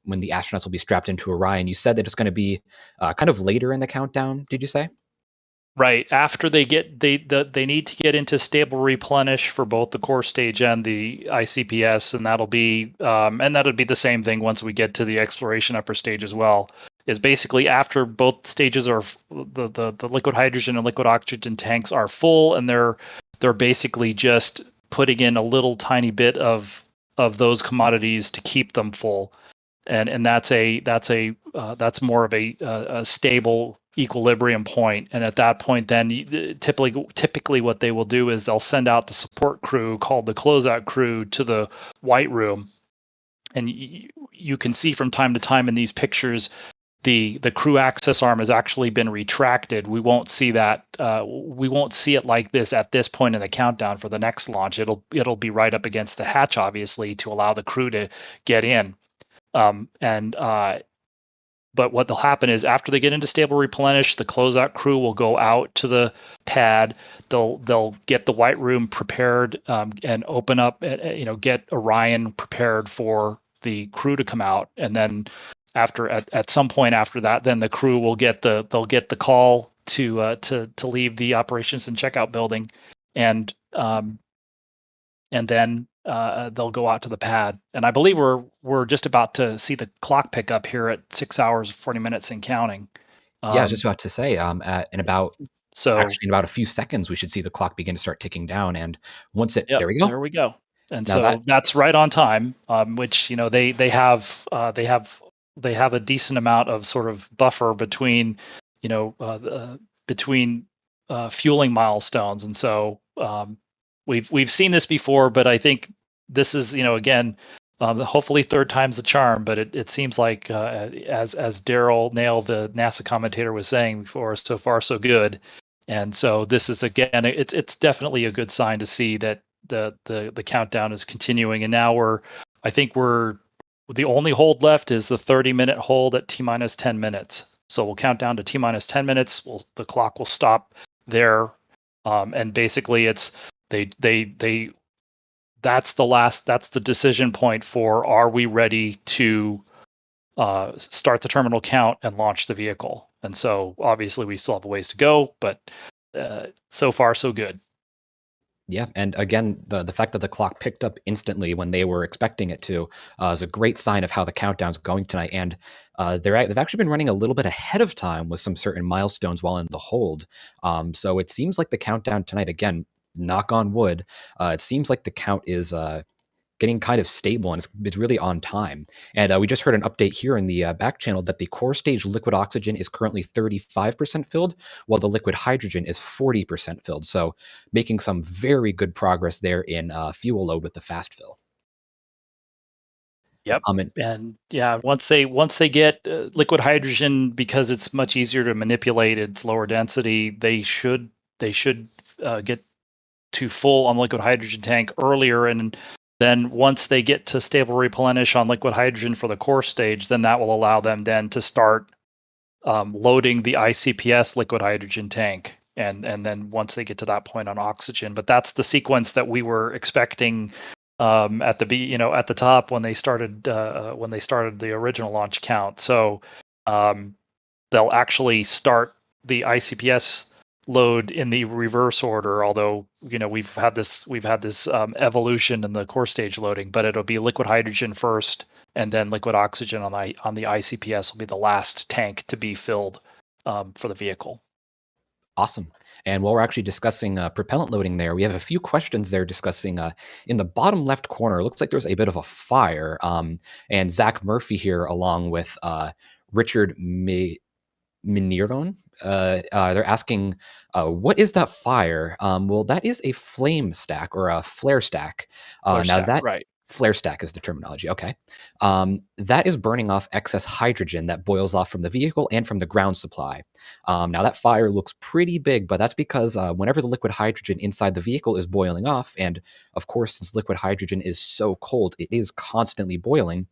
when the astronauts will be strapped into Orion, you said that it's going to be kind of later in the countdown. Did you say? Right after they need to get into stable replenish for both the core stage and the ICPS, and that'll be the same thing once we get to the exploration upper stage as well. Is basically after both stages are the liquid hydrogen and liquid oxygen tanks are full, and they're basically just putting in a little tiny bit of those commodities to keep them full, and that's more of a stable equilibrium point. And at that point, then typically what they will do is they'll send out the support crew called the closeout crew to the white room, and you can see from time to time in these pictures the crew access arm has actually been retracted. We won't see that. We won't see it like this at this point in the countdown for the next launch. It'll be right up against the hatch, obviously, to allow the crew to get in. But what will happen is after they get into stable replenish, the closeout crew will go out to the pad. They'll get the white room prepared, and open up, get Orion prepared for the crew to come out, and then at some point after that, then the crew will get the call to leave the operations and checkout building, and then they'll go out to the pad. And I believe we're just about to see the clock pick up here at 6 hours 40 minutes and counting. Yeah, I was just about to say, in about a few seconds, we should see the clock begin to start ticking down. And once there we go. And now so that's right on time. Which they have a decent amount of sort of buffer between fueling milestones, and so we've seen this before, but I think this is, again, hopefully third time's the charm. But it seems like, as Daryl Nail, the NASA commentator, was saying before, so far so good. And so this is, again, it's definitely a good sign to see that the countdown is continuing. And now I think the only hold left is the 30-minute hold at T-minus 10 minutes. So we'll count down to T-minus 10 minutes. The clock will stop there, and basically it's that's the decision point for, are we ready to start the terminal count and launch the vehicle? And so obviously we still have a ways to go, but so far so good. Yeah, and again, the fact that the clock picked up instantly when they were expecting it to is a great sign of how the countdown's going tonight. And they've actually been running a little bit ahead of time with some certain milestones while in the hold. So it seems like the countdown tonight, again, knock on wood, it seems like the count is getting kind of stable, and it's really on time. And we just heard an update here in the back channel that the core stage liquid oxygen is currently 35% filled, while the liquid hydrogen is 40% filled. So making some very good progress there in fuel load with the fast fill. Yep. And yeah, once they get liquid hydrogen, because it's much easier to manipulate, it's lower density, they should get to full on liquid hydrogen tank earlier. And then once they get to stable replenish on liquid hydrogen for the core stage, then that will allow them then to start loading the ICPS liquid hydrogen tank, and then once they get to that point on oxygen. But that's the sequence that we were expecting at the top when they started the original launch count. So they'll actually start the ICPS load in the reverse order, although we've had this evolution in the core stage loading, but it'll be liquid hydrogen first and then liquid oxygen on the ICPS will be the last tank to be filled for the vehicle. Awesome. And while we're actually discussing propellant loading there, we have a few questions there discussing in the bottom left corner, it looks like there's a bit of a fire. And Zach Murphy here, along with Richard Miniron, they're asking, what is that fire? Well, that is a flame stack or a flare stack. Right. Flare stack is the terminology. Okay. That is burning off excess hydrogen that boils off from the vehicle and from the ground supply. Now, that fire looks pretty big, but that's because whenever the liquid hydrogen inside the vehicle is boiling off, and of course, since liquid hydrogen is so cold, it is constantly boiling,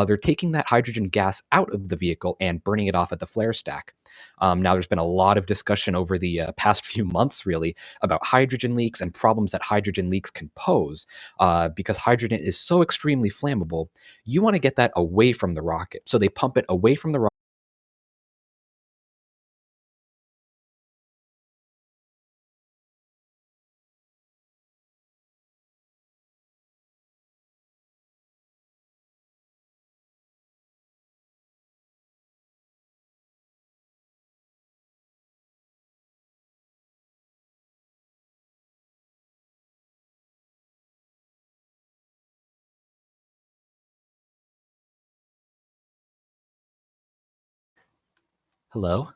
they're taking that hydrogen gas out of the vehicle and burning it off at the flare stack. Now, there's been a lot of discussion over the past few months, really, about hydrogen leaks and problems that hydrogen leaks can pose. Because hydrogen is so extremely flammable, you want to get that away from the rocket. So they pump it away from the rocket. Hello?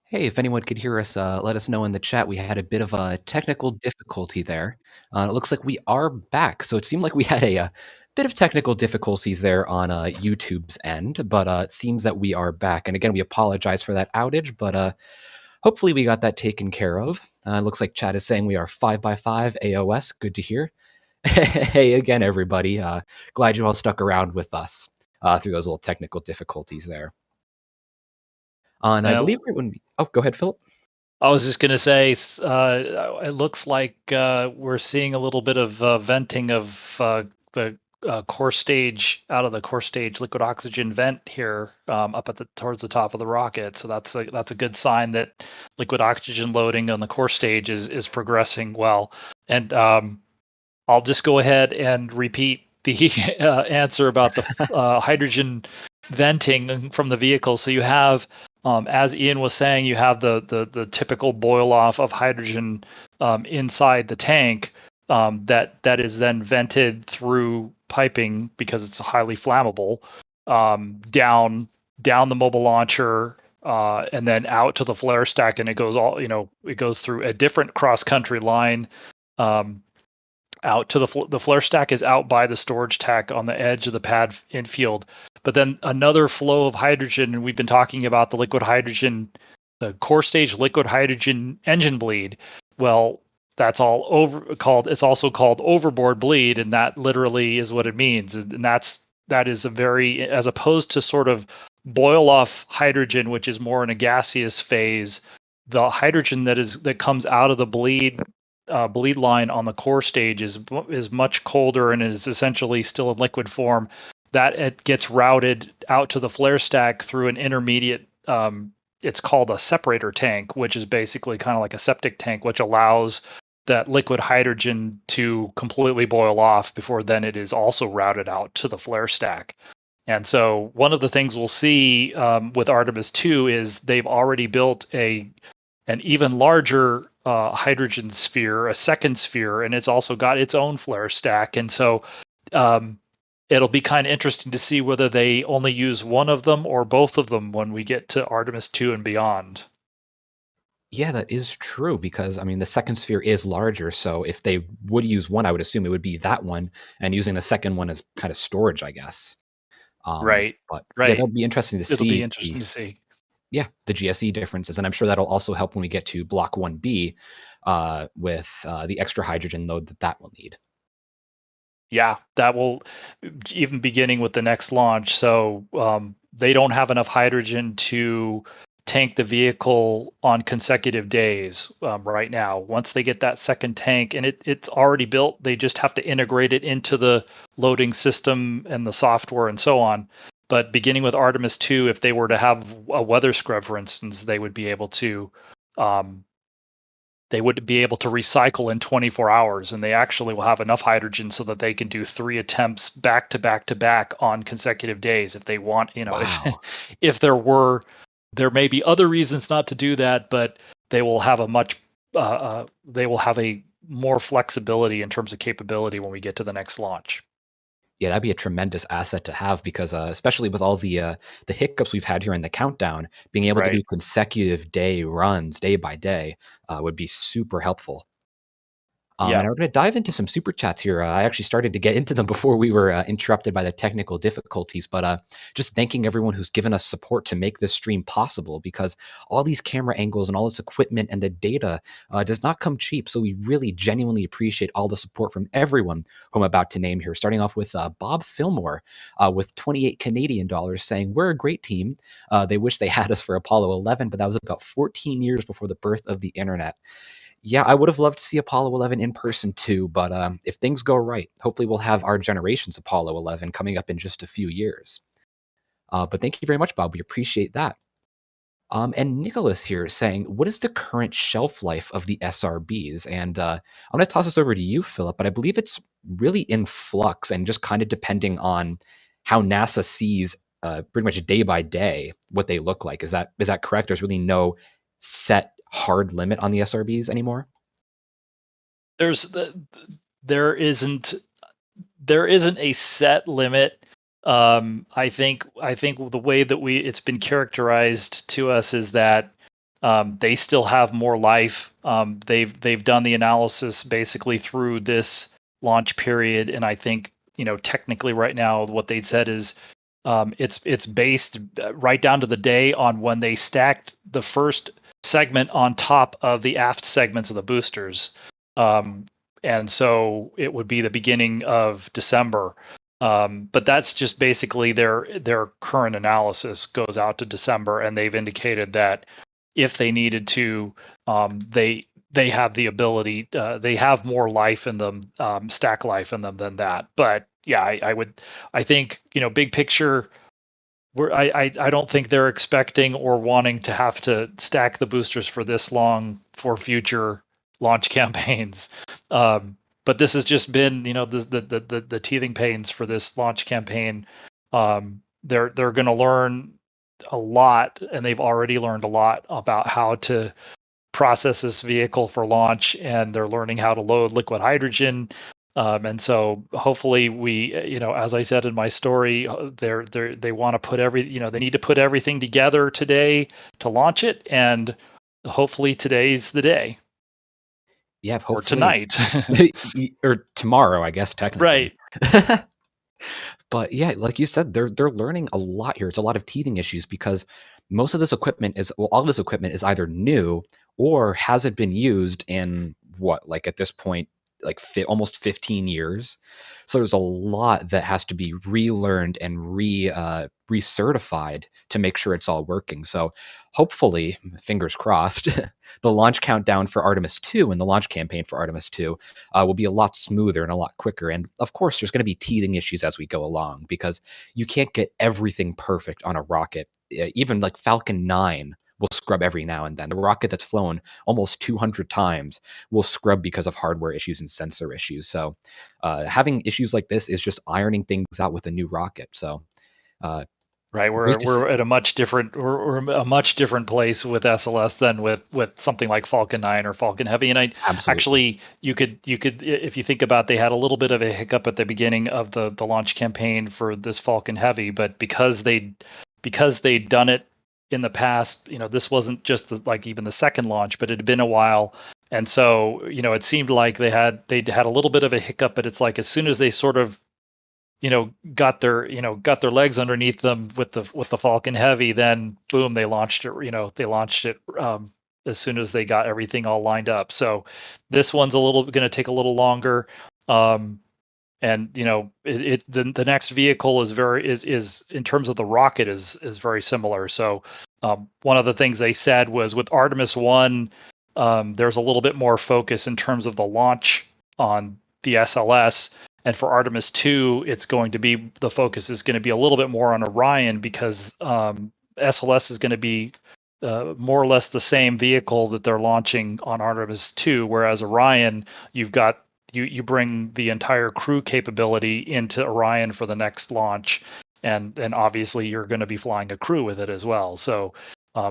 Hey, if anyone could hear us, let us know in the chat. We had a bit of a technical difficulty there. It looks like we are back. So it seemed like we had a bit of technical difficulties there on YouTube's end, but it seems that we are back. And again, we apologize for that outage, but hopefully we got that taken care of. It looks like chat is saying we are 5x5 AOS. Good to hear. Hey again, everybody. Glad you all stuck around with us through those little technical difficulties there. And I believe right when go ahead, Philip. I was just going to say, it looks like we're seeing a little bit of venting of the core stage out of the core stage liquid oxygen vent here up at towards the top of the rocket. So that's a good sign that liquid oxygen loading on the core stage is progressing well. And I'll just go ahead and repeat the answer about the hydrogen venting from the vehicle. So you have, as Ian was saying, you have the typical boil off of hydrogen inside the tank that is then vented through piping because it's highly flammable down the mobile launcher and then out to the flare stack, and it goes through a different cross country line. Out to the flare stack is out by the storage tack on the edge of the pad infield. But then another flow of hydrogen, and we've been talking about the liquid hydrogen, the core stage liquid hydrogen engine bleed. Well, that's it's also called overboard bleed, and that literally is what it means. And that is a very, as opposed to sort of boil off hydrogen, which is more in a gaseous phase, the hydrogen that comes out of the bleed line on the core stage is much colder and is essentially still in liquid form. That it gets routed out to the flare stack through an intermediate. It's called a separator tank, which is basically kind of like a septic tank, which allows that liquid hydrogen to completely boil off before then it is also routed out to the flare stack. And so one of the things we'll see with Artemis II is they've already built an even larger hydrogen sphere, a second sphere, and it's also got its own flare stack. And so it'll be kind of interesting to see whether they only use one of them or both of them when we get to Artemis II and beyond. Yeah, that is true because, I mean, the second sphere is larger. So if they would use one, I would assume it would be that one, and using the second one as kind of storage, I guess. Right. But right. yeah, that'll be interesting to see. It'll be interesting to see. Yeah, the GSE differences. And I'm sure that'll also help when we get to Block 1B with the extra hydrogen load that will need. Yeah, that will, even beginning with the next launch. So they don't have enough hydrogen to tank the vehicle on consecutive days right now. Once they get that second tank, and it's already built, they just have to integrate it into the loading system and the software and so on. but beginning with Artemis II, if they were to have a weather scrub, for instance, they would be able to recycle in 24 hours, and they actually will have enough hydrogen so that they can do 3 attempts back to back to back on consecutive days if they want. Wow. If there may be other reasons not to do that, but they will have a more flexibility in terms of capability when we get to the next launch. Yeah, that'd be a tremendous asset to have because, especially with all the hiccups we've had here in the countdown, being able to do Right. consecutive day runs, day by day, would be super helpful. Yeah. And we're going to dive into some super chats here. I actually started to get into them before we were interrupted by the technical difficulties, but just thanking everyone who's given us support to make this stream possible, because all these camera angles and all this equipment and the data does not come cheap. So we really genuinely appreciate all the support from everyone who I'm about to name here, starting off with Bob Fillmore with 28 Canadian dollars saying, "We're a great team. They wish they had us for Apollo 11, but that was about 14 years before the birth of the internet." Yeah, I would have loved to see Apollo 11 in person too, but if things go right, hopefully we'll have our generation's Apollo 11 coming up in just a few years. But thank you very much, Bob. We appreciate that. And Nicholas here is saying, what is the current shelf life of the SRBs? And I'm going to toss this over to you, Philip, but I believe it's really in flux and just kind of depending on how NASA sees pretty much day by day what they look like. Is that correct? There's really no set hard limit on the SRBs anymore? There isn't a set limit. I think the way that it's been characterized to us is that they still have more life. They've done the analysis basically through this launch period, and I think technically right now what they said is it's based right down to the day on when they stacked the first segment on top of the aft segments of the boosters. And so it would be the beginning of December. But that's just basically their current analysis goes out to December, and they've indicated that if they needed to, they have the ability. They have more life in them, stack life in them than that. But yeah, I think big picture. I don't think they're expecting or wanting to have to stack the boosters for this long for future launch campaigns. But this has just been, the teething pains for this launch campaign. They're going to learn a lot, and they've already learned a lot about how to process this vehicle for launch, and they're learning how to load liquid hydrogen. And so hopefully we, as I said in my story, they want to put they need to put everything together today to launch it, and hopefully today's the day. Yeah, hopefully. Or tonight. Or tomorrow, I guess, technically. Right. But yeah, like you said, they're learning a lot here. It's a lot of teething issues because most of this equipment all this equipment is either new or hasn't been used in at this point, almost 15 years. So there's a lot that has to be relearned and recertified to make sure it's all working. So hopefully, fingers crossed, the launch countdown for Artemis II and the launch campaign for Artemis II will be a lot smoother and a lot quicker. And of course, there's going to be teething issues as we go along because you can't get everything perfect on a rocket. Even like Falcon 9 will scrub every now and then. The rocket that's flown almost 200 times will scrub because of hardware issues and sensor issues. So having issues like this is just ironing things out with a new rocket. So right, we're at a much different place with SLS than with something like Falcon 9 or Falcon Heavy. And actually you could if you think about, they had a little bit of a hiccup at the beginning of the launch campaign for this Falcon Heavy, but because they'd done it in the past, this wasn't just even the second launch, but it had been a while. And so, it seemed like they'd had a little bit of a hiccup, but it's like as soon as they sort of, got their legs underneath them with the Falcon Heavy, then boom, they launched it. As soon as they got everything all lined up. So this one's going to take a little longer. And the next vehicle is in terms of the rocket is very similar. So one of the things they said was with Artemis I, there's a little bit more focus in terms of the launch on SLS. And for Artemis II, it's going to be, the focus is going to be a little bit more on Orion, because SLS is going to be more or less the same vehicle that they're launching on Artemis II, whereas Orion, you've got you bring the entire crew capability into Orion for the next launch, and obviously you're going to be flying a crew with it as well. So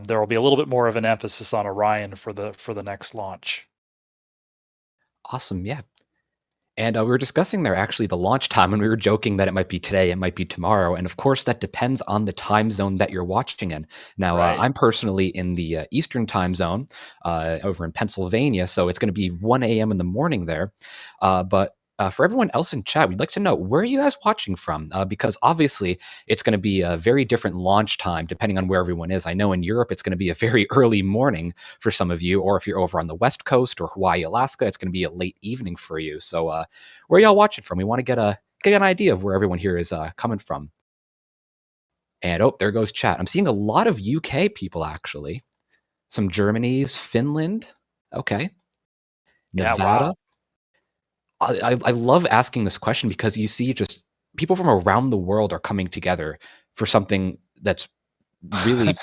there will be a little bit more of an emphasis on Orion for the next launch. Awesome, yeah. And we were discussing there actually the launch time, and we were joking that it might be today, it might be tomorrow. And of course, that depends on the time zone that you're watching in. Now, Right. I'm personally in the Eastern time zone over in Pennsylvania, so it's going to be 1 a.m. in the morning there. But for everyone else in chat, we'd like to know, where are you guys watching from? Because obviously, it's going to be a very different launch time depending on where everyone is. I know in Europe, it's going to be a very early morning for some of you, or if you're over on the West Coast or Hawaii, Alaska, it's going to be a late evening for you. So where are y'all watching from? We want to get an idea of where everyone here is coming from. And oh, there goes chat. I'm seeing a lot of UK people, actually. Some Germany's, Finland. Okay. Nevada. Yeah, wow. I love asking this question because you see just people from around the world are coming together for something that's really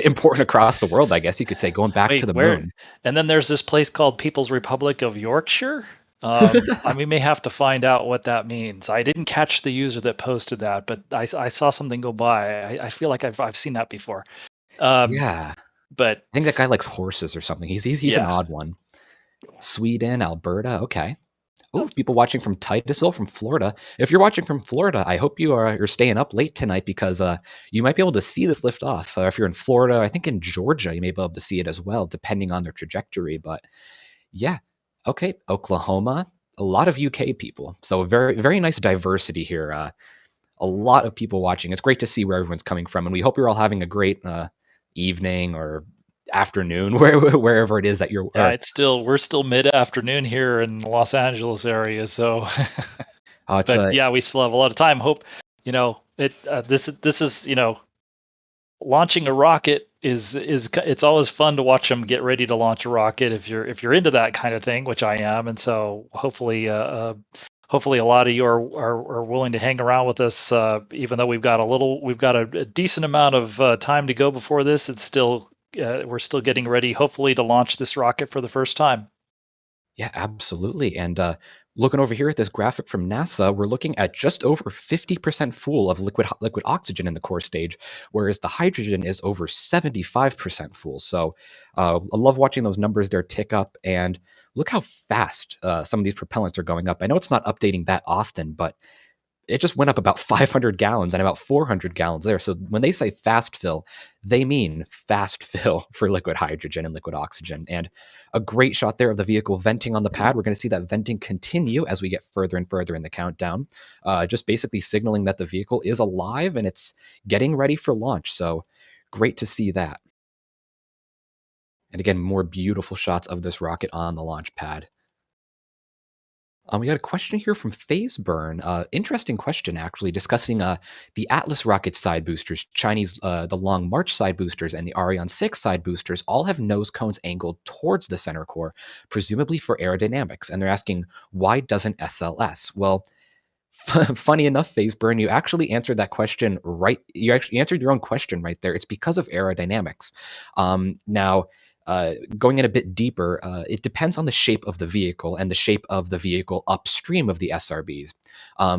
important across the world, I guess you could say, going back to the moon. And then there's this place called People's Republic of Yorkshire. We may have to find out what that means. I didn't catch the user that posted that, but I saw something go by. I feel like I've seen that before. Yeah. But I think that guy likes horses or something. He's an odd one. Sweden, Alberta. Okay. Oh, people watching from Titusville, from Florida. If you're watching from Florida, I hope you're staying up late tonight, because you might be able to see this lift off. If you're in Florida, I think in Georgia, you may be able to see it as well, depending on their trajectory. But yeah, okay, Oklahoma, a lot of UK people. So very, very nice diversity here. A lot of people watching. It's great to see where everyone's coming from, and we hope you're all having a great evening or afternoon, wherever it is that you're. Yeah, we're still mid-afternoon here in the Los Angeles area, so. Yeah, we still have a lot of time. Hope this is launching a rocket is it's always fun to watch them get ready to launch a rocket if you're into that kind of thing, which I am, and so hopefully a lot of you are willing to hang around with us, even though we've got a decent amount of time to go before this. It's still we're still getting ready, hopefully, to launch this rocket for the first time. Yeah, absolutely. And looking over here at this graphic from NASA, we're looking at just over 50% full of liquid oxygen in the core stage, whereas the hydrogen is over 75% full. So I love watching those numbers there tick up, and look how fast some of these propellants are going up. I know it's not updating that often, but it just went up about 500 gallons and about 400 gallons there. So when they say fast fill, they mean fast fill for liquid hydrogen and liquid oxygen. And a great shot there of the vehicle venting on the pad. We're going to see that venting continue as we get further and further in the countdown, just basically signaling that the vehicle is alive and it's getting ready for launch. So great to see that. And again, more beautiful shots of this rocket on the launch pad. We got a question here from Phaseburn. Interesting question, actually, discussing the Atlas rocket side boosters, Chinese, the Long March side boosters, and the Ariane 6 side boosters all have nose cones angled towards the center core, presumably for aerodynamics. And they're asking, why doesn't SLS? Well, funny enough, Phaseburn, you actually answered that question right. You actually answered your own question right there. It's because of aerodynamics. Now, going in a bit deeper, it depends on the shape of the vehicle and the shape of the vehicle upstream of the SRBs.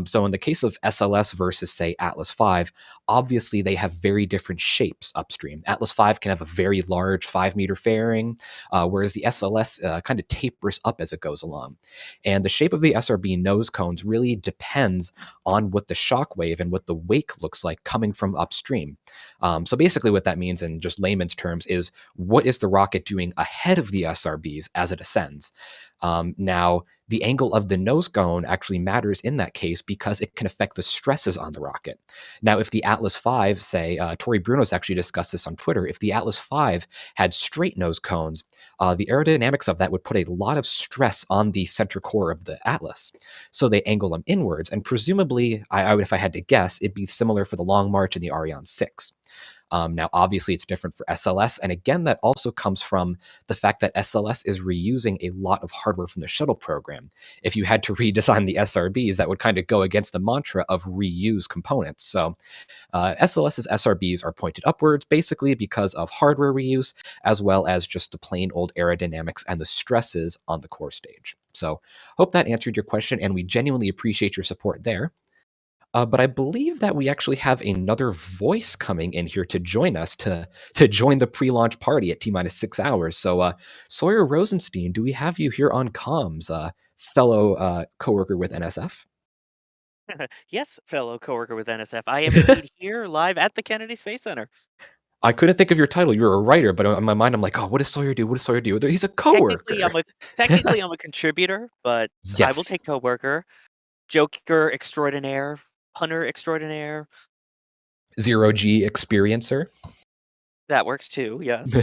So in the case of SLS versus, say, Atlas V, obviously they have very different shapes upstream. Atlas V can have a very large 5-meter fairing, whereas the SLS kind of tapers up as it goes along. And the shape of the SRB nose cones really depends on what the shock wave and what the wake looks like coming from upstream. So basically what that means in just layman's terms is, what is the rocket doing ahead of the SRBs as it ascends? Now, the angle of the nose cone actually matters in that case because it can affect the stresses on the rocket. Now, if the Atlas V, say, Tori Bruno's actually discussed this on Twitter, if the Atlas V had straight nose cones, the aerodynamics of that would put a lot of stress on the center core of the Atlas. So they angle them inwards, and presumably, I would, if I had to guess, it'd be similar for the Long March and the Ariane 6. Now, obviously, it's different for SLS. And again, that also comes from the fact that SLS is reusing a lot of hardware from the shuttle program. If you had to redesign the SRBs, that would kind of go against the mantra of reuse components. So SLS's SRBs are pointed upwards, basically because of hardware reuse, as well as just the plain old aerodynamics and the stresses on the core stage. So hope that answered your question, and we genuinely appreciate your support there. But I believe that we actually have another voice coming in here to join us to join the pre-launch party at T-minus 6 hours. So Sawyer Rosenstein, do we have you here on comms, fellow coworker with NSF? Yes, fellow coworker with NSF. I am indeed here live at the Kennedy Space Center. I couldn't think of your title. You're a writer, but in my mind, I'm like, oh, what does Sawyer do? What does Sawyer do? He's a Technically, coworker. I'm a contributor, but I will Yes. take coworker, joker extraordinaire, punter extraordinaire. Zero G experiencer. That works too. Yes.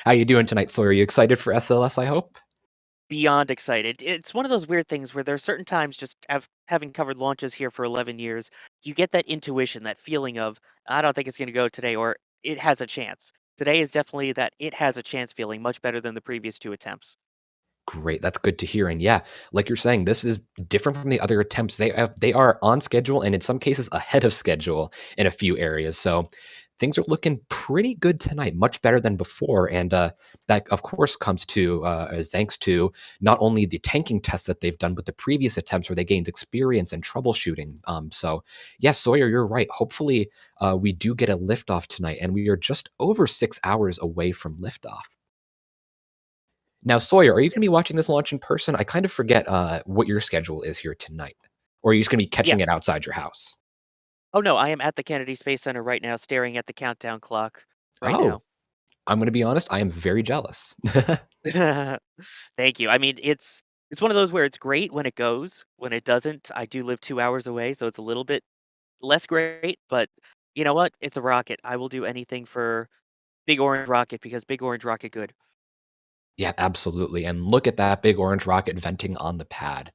How you doing tonight, Sawyer? Are you excited for SLS, I hope? Beyond excited. It's one of those weird things where there are certain times, just having covered launches here for 11 years, you get that intuition, that feeling of, I don't think it's going to go today, or it has a chance. Today is definitely that it has a chance feeling, much better than the previous 2 attempts. Great, that's good to hear. And yeah, like you're saying, this is different from the other attempts. They are on schedule and in some cases ahead of schedule in a few areas. So things are looking pretty good tonight, much better than before. And that, of course, comes to as thanks to not only the tanking tests that they've done, but the previous attempts where they gained experience and troubleshooting. So yes, Sawyer, you're right. Hopefully, we do get a liftoff tonight, and we are just over 6 hours away from liftoff. Now, Sawyer, are you going to be watching this launch in person? I kind of forget what your schedule is here tonight. Or are you just going to be catching Yeah. it outside your house? Oh no, I am at the Kennedy Space Center right now, staring at the countdown clock right Oh, now. I'm going to be honest, I am very jealous. Thank you. I mean, it's one of those where it's great when it goes. When it doesn't, I do live 2 hours away, so it's a little bit less great, but you know what? It's a rocket. I will do anything for Big Orange Rocket because Big Orange Rocket good. Yeah, absolutely. And look at that big orange rocket venting on the pad.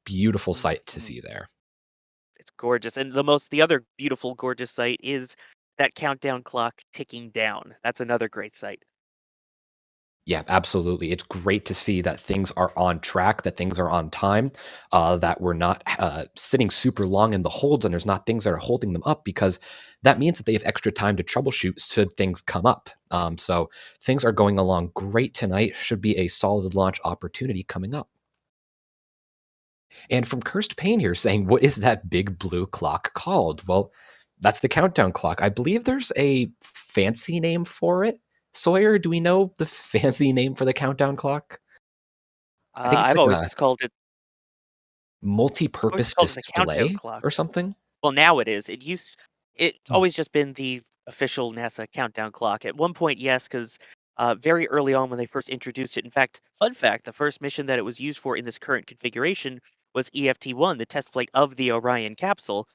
Beautiful sight to Mhm. see there. It's gorgeous. And the other beautiful, gorgeous sight is that countdown clock ticking down. That's another great sight. Yeah, absolutely. It's great to see that things are on track, that things are on time, that we're not sitting super long in the holds and there's not things that are holding them up because that means that they have extra time to troubleshoot should things come up. So things are going along great tonight. Should be a solid launch opportunity coming up. And from Cursed Pain here saying, what is that big blue clock called? Well, that's the countdown clock. I believe there's a fancy name for it. Sawyer, do we know the fancy name for the countdown clock? I think it's I've like always a just called it. I've always multi-purpose just called it the countdown display clock. or something. Well, now it is. It's Hmm. always just been the official NASA countdown clock. At one point, yes, because very early on when they first introduced it. In fact, fun fact: the first mission that it was used for in this current configuration was EFT-1, the test flight of the Orion capsule.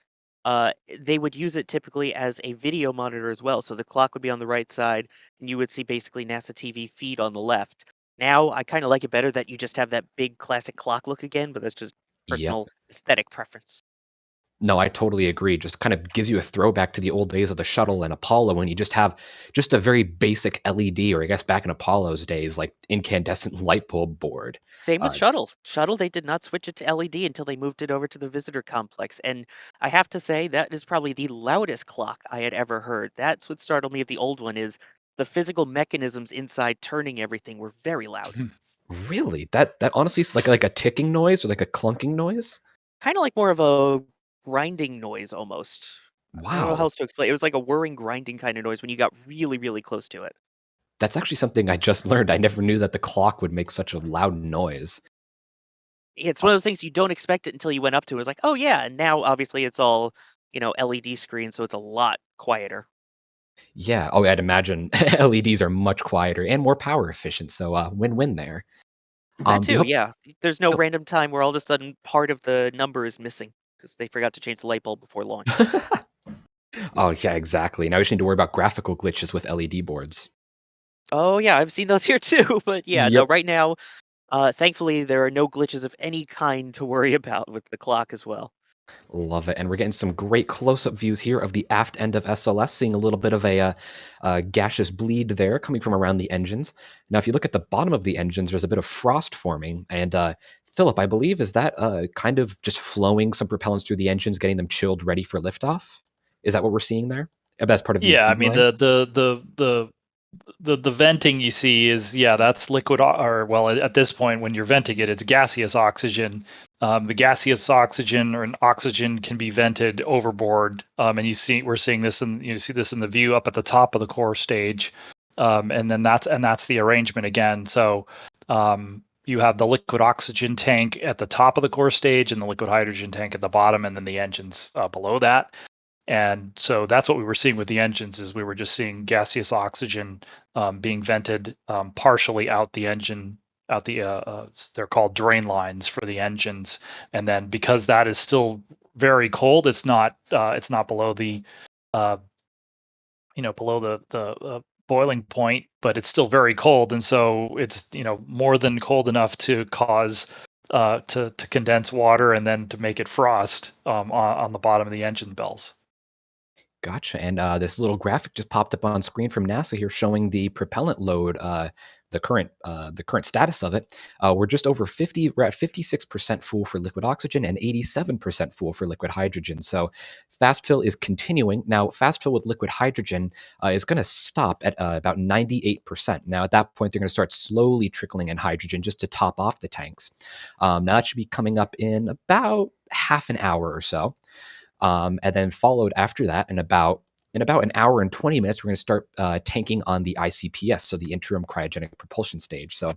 They would use it typically as a video monitor as well. So the clock would be on the right side, and you would see basically NASA TV feed on the left. Now I kind of like it better that you just have that big classic clock look again, but that's just Yep. personal aesthetic preference. No, I totally agree. Just kind of gives you a throwback to the old days of the shuttle and Apollo when you just have just a very basic LED, or I guess back in Apollo's days, like incandescent light bulb board. Same with Uh, Shuttle. Shuttle, they did not switch it to LED until they moved it over to the visitor complex. And I have to say, that is probably the loudest clock I had ever heard. That's what startled me of the old one is the physical mechanisms inside turning everything were very loud. really? That honestly is like a ticking noise or like a clunking noise? Kind of like more of a grinding noise almost. I don't know how Wow. else to explain. It was like a whirring, grinding kind of noise when you got really, really close to it. That's actually something I just learned. I never knew that the clock would make such a loud noise. It's Uh, one of those things you don't expect it until you went up to it. It's like, oh yeah, and now obviously it's all, LED screen, so it's a lot quieter. yeah. Oh, I'd imagine LEDs are much quieter and more power efficient. So win-win there. That Do you too, hope? yeah. There's no Oh, random time where all of a sudden part of the number is missing because they forgot to change the light bulb before launch. oh yeah, exactly. Now you just need to worry about graphical glitches with LED boards. Oh yeah, I've seen those here too, but yeah, no, Yep. right now, thankfully there are no glitches of any kind to worry about with the clock as well. Love it. And we're getting some great close-up views here of the aft end of SLS, seeing a little bit of a gaseous bleed there coming from around the engines. Now, if you look at the bottom of the engines, there's a bit of frost forming. And Philip, I believe, is that kind of just flowing some propellants through the engines, getting them chilled, ready for liftoff? Is that what we're seeing there? As part of the Yeah, I feed mean line? the venting you see is that's liquid, or well, at this point when you're venting it, it's gaseous oxygen. The gaseous oxygen or an oxygen can be vented overboard, and we're seeing this, and you see this in the view up at the top of the core stage, and then that's the arrangement again. So you have the liquid oxygen tank at the top of the core stage and the liquid hydrogen tank at the bottom, and then the engines below that. And so that's what we were seeing with the engines, is we were just seeing gaseous oxygen being vented partially out the engine, out the they're called drain lines for the engines. And then because that is still very cold, it's not below the below the boiling point, but it's still very cold, and so it's more than cold enough to cause to condense water and then to make it frost on the bottom of the engine bells. Gotcha. And this little graphic just popped up on screen from NASA here, showing the propellant load, the current status of it. We're just over 50. We're at 56% full for liquid oxygen and 87% full for liquid hydrogen. So fast fill is continuing. Now, fast fill with liquid hydrogen is going to stop at about 98%. Now, at that point, they're going to start slowly trickling in hydrogen just to top off the tanks. Now, that should be coming up in about half an hour or so. And then followed after that in about an hour and 20 minutes, we're going to start tanking on the ICPS, so the interim cryogenic propulsion stage. So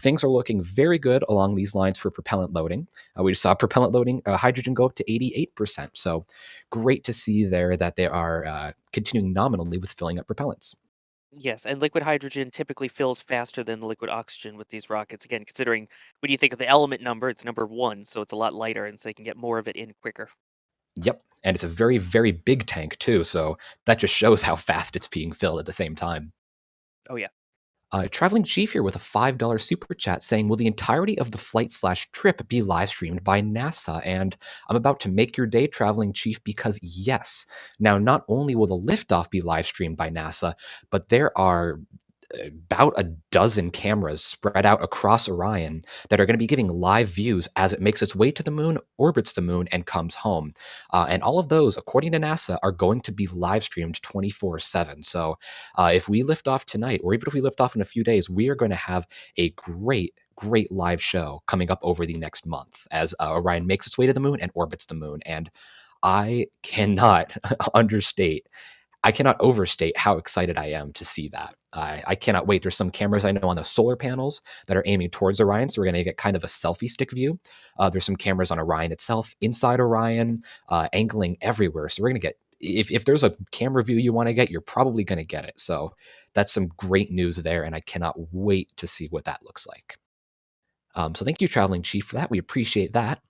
things are looking very good along these lines for propellant loading. We just saw propellant loading hydrogen go up to 88%. So great to see there that they are continuing nominally with filling up propellants. Yes, and liquid hydrogen typically fills faster than liquid oxygen with these rockets. Again, considering when you think of the element number, it's number 1, so it's a lot lighter, and so you can get more of it in quicker. Yep. And it's a very, very big tank too. So that just shows how fast it's being filled at the same time. Oh yeah. Traveling Chief here with a $5 super chat saying, will the entirety of the flight/trip be live streamed by NASA? And I'm about to make your day, Traveling Chief, because yes. Now, not only will the liftoff be live streamed by NASA, but there are about a dozen cameras spread out across Orion that are going to be giving live views as it makes its way to the moon, orbits the moon, and comes home. And all of those, according to NASA, are going to be live streamed 24/7. So if we lift off tonight, or even if we lift off in a few days, we are going to have a great live show coming up over the next month as Orion makes its way to the moon and orbits the moon. And I cannot I cannot overstate how excited I am to see that. I cannot wait. There's some cameras I know on the solar panels that are aiming towards Orion, so we're going to get kind of a selfie stick view. There's some cameras on Orion itself, inside Orion, angling everywhere. So we're going to get, if there's a camera view you want to get, you're probably going to get it. So that's some great news there, and I cannot wait to see what that looks like. So thank you, Traveling Chief, for that. We appreciate that.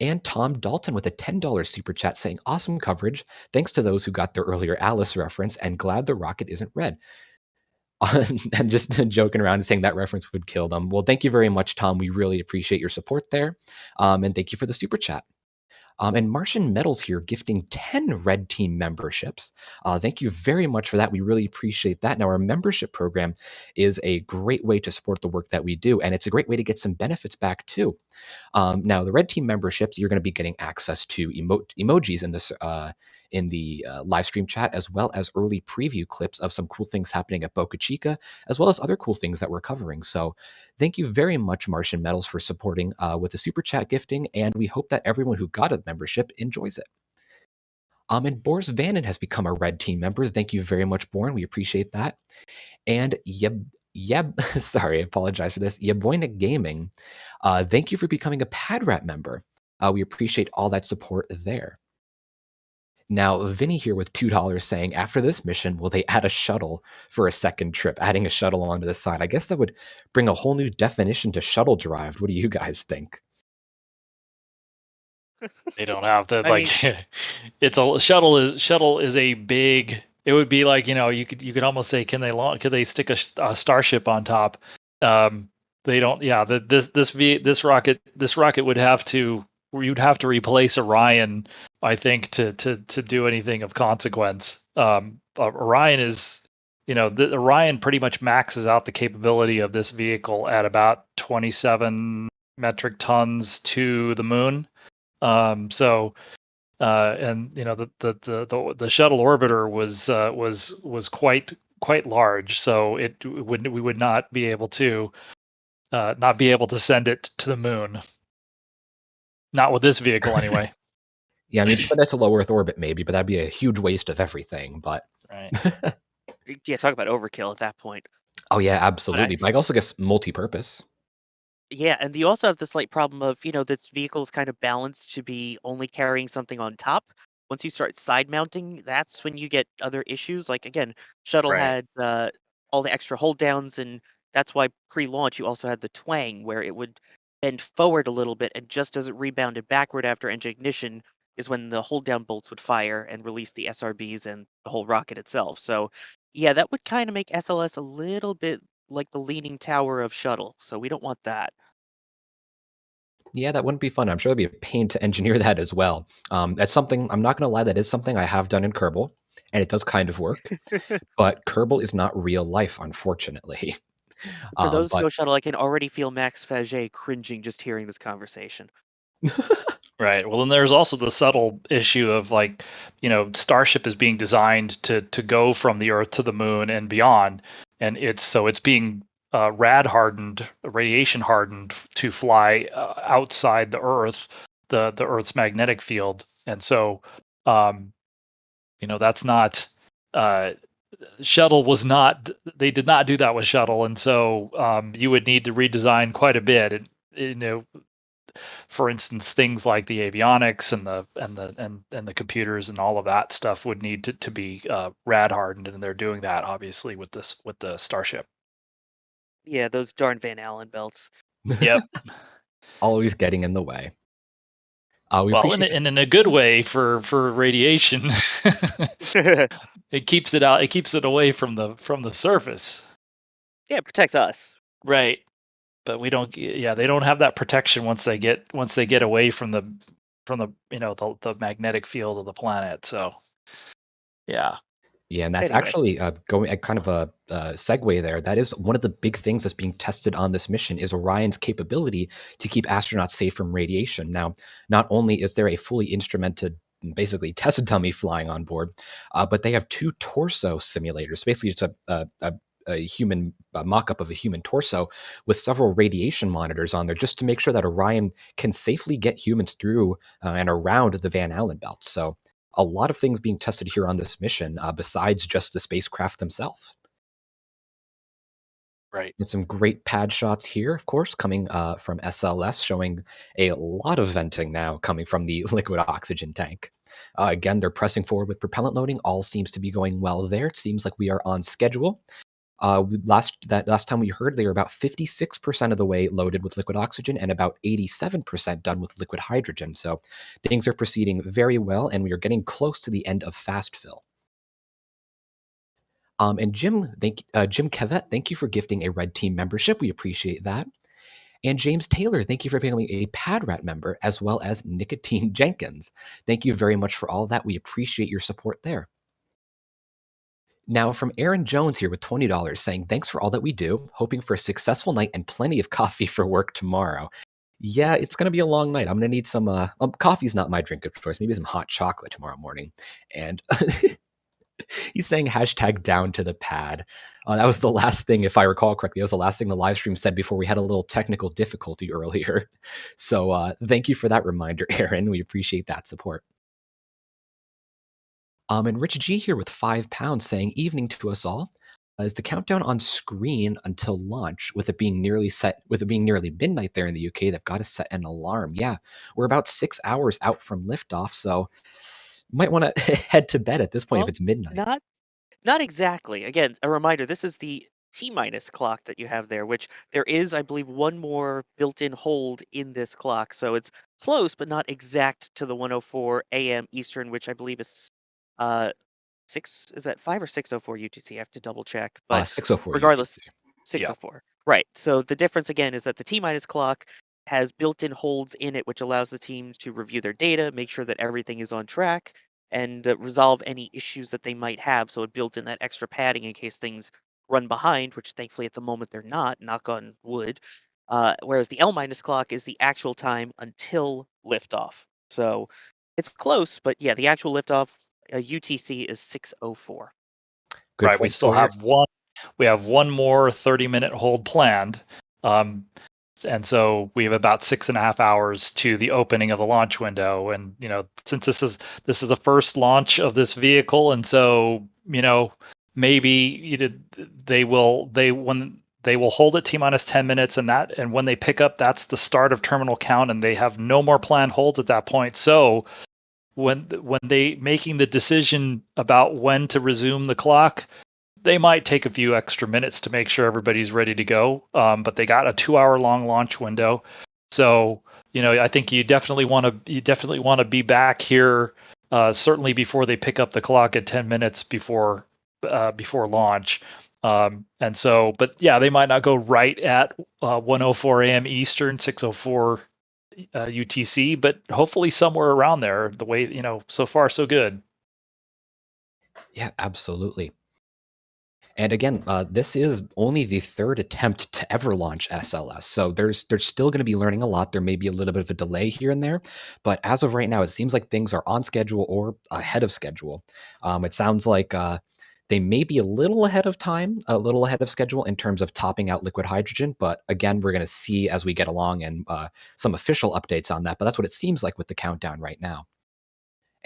And Tom Dalton with a $10 super chat saying, awesome coverage. Thanks to those who got their earlier Alice reference, and glad the rocket isn't red. And just joking around and saying that reference would kill them. Well, thank you very much, Tom. We really appreciate your support there. And thank you for the super chat. And Martian Metals here gifting 10 Red Team memberships. Thank you very much for that. We really appreciate that. Now, our membership program is a great way to support the work that we do, and it's a great way to get some benefits back too. Now, the Red Team memberships, you're going to be getting access to emojis in this in the live stream chat, as well as early preview clips of some cool things happening at Boca Chica, as well as other cool things that we're covering. So thank you very much, Martian Metals, for supporting with the super chat gifting, and we hope that everyone who got a membership enjoys it. And Boris Vannon has become a Red Team member. Thank you very much, Born. We appreciate that. And sorry, I apologize for this. Yeboina Gaming, thank you for becoming a PadRat member. We appreciate all that support there. Now, Vinny here with $2 saying, after this mission, will they add a shuttle for a second trip? Adding a shuttle onto the side. I guess that would bring a whole new definition to shuttle derived. What do you guys think? They don't have to, I like, mean- it's a shuttle is a big, it would be like, you could almost say, could they stick a starship on top? They don't. Yeah, this rocket would have to you'd have to replace Orion, I think, to do anything of consequence. Orion is, the Orion pretty much maxes out the capability of this vehicle at about 27 metric tons to the moon. So and the shuttle orbiter was quite large, so we would not be able to send it to the moon. Not with this vehicle, anyway. Yeah, I mean, send it to low Earth orbit maybe, but that'd be a huge waste of everything. But Right. Yeah, talk about overkill at that point. oh yeah, absolutely. But I also guess multi-purpose. Yeah, and you also have the slight problem of, this vehicle is kind of balanced to be only carrying something on top. Once you start side mounting, that's when you get other issues. Like again, shuttle Right. had all the extra hold downs, and that's why pre-launch you also had the twang where it would bend forward a little bit, and just as it rebounded backward after engine ignition is when the hold down bolts would fire and release the SRBs and the whole rocket itself. So yeah, that would kind of make SLS a little bit like the leaning tower of shuttle. So we don't want that. Yeah, that wouldn't be fun. I'm sure it'd be a pain to engineer that as well. That's something, I'm not going to lie, that is something I have done in Kerbal, and it does kind of work. But Kerbal is not real life, unfortunately. For those who But know shuttle, I can already feel Max Faget cringing just hearing this conversation. Right. Well, then there's also the subtle issue of Starship is being designed to go from the Earth to the Moon and beyond, and it's being rad hardened, radiation hardened to fly outside the Earth, the Earth's magnetic field, and so that's not. Shuttle was not. They did not do that with Shuttle, and so you would need to redesign quite a bit. And for instance, things like the avionics and the computers and all of that stuff would need to be rad hardened, and they're doing that obviously with the Starship. Yeah, those darn Van Allen belts. Yep. always getting in the way. We Well, appreciate this. and in a good way for radiation. It keeps it out. It keeps it away from the surface. Yeah, it protects us. Right. But we don't. Yeah, they don't have that protection once they get away from the the magnetic field of the planet. So yeah. Yeah, and that's Anyway. actually going at kind of a segue there. That is one of the big things that's being tested on this mission is Orion's capability to keep astronauts safe from radiation. Now, not only is there a fully instrumented, basically test dummy flying on board, but they have 2 torso simulators. Basically, it's a human mock-up of a human torso with several radiation monitors on there just to make sure that Orion can safely get humans through and around the Van Allen belt. So a lot of things being tested here on this mission besides just the spacecraft themselves. Right. And some great pad shots here, of course, coming from SLS, showing a lot of venting now coming from the liquid oxygen tank. Again, they're pressing forward with propellant loading. All seems to be going well there. It seems like we are on schedule. Last time we heard, they were about 56% of the way loaded with liquid oxygen and about 87% done with liquid hydrogen. So things are proceeding very well, and we are getting close to the end of fast fill. And Jim Kevet, thank you for gifting a Red Team membership. We appreciate that. And James Taylor, thank you for becoming a PadRat member, as well as Nicotine Jenkins. Thank you very much for all that. We appreciate your support there. Now, from Aaron Jones here with $20 saying, thanks for all that we do. Hoping for a successful night and plenty of coffee for work tomorrow. Yeah, it's going to be a long night. I'm going to need some, coffee's not my drink of choice. Maybe some hot chocolate tomorrow morning. And he's saying hashtag down to the pad. That was the last thing, if I recall correctly, that was the last thing the live stream said before we had a little technical difficulty earlier. So thank you for that reminder, Aaron. We appreciate that support. And Rich G here with £5 saying, evening to us all. Is the countdown on screen until launch, with it being nearly midnight there in the UK? They've got to set an alarm. Yeah, we're about 6 hours out from liftoff, so you might want to head to bed at this point if it's midnight. Not exactly. Again, a reminder, this is the T-minus clock that you have there, which there is, I believe, one more built-in hold in this clock. So it's close, but not exact to the 104 AM Eastern, which I believe is 5 or 604 UTC? I have to double check. But 604 regardless, UTC. 604. Right. So the difference again is that the T-minus clock has built-in holds in it, which allows the team to review their data, make sure that everything is on track, and resolve any issues that they might have. So it builds in that extra padding in case things run behind, which thankfully at the moment they're not, knock on wood. Whereas the L minus clock is the actual time until liftoff. So it's close, but yeah, the actual liftoff UTC is 6:04. Good Right. We point, still Sawyer. have one. We have one more 30-minute hold planned. And so we have about 6.5 hours to the opening of the launch window. And since this is the first launch of this vehicle, and so maybe they will hold it T-minus 10 minutes, and when they pick up, that's the start of terminal count, and they have no more planned holds at that point. So when they making the decision about when to resume the clock, they might take a few extra minutes to make sure everybody's ready to go. But they got a 2-hour long launch window, so I think you definitely want to be back here certainly before they pick up the clock at 10 minutes before launch. And so, but yeah, they might not go right at 1:04 a.m. Eastern, 6:04 UTC, but hopefully somewhere around there. The way so far so good. Yeah, absolutely. And again, this is only the third attempt to ever launch SLS, so they're still going to be learning a lot. There may be a little bit of a delay here and there, but as of right now, it seems like things are on schedule or ahead of schedule. It sounds like they may be a little ahead of time, a little ahead of schedule in terms of topping out liquid hydrogen, but again, we're going to see as we get along and some official updates on that, but that's what it seems like with the countdown right now.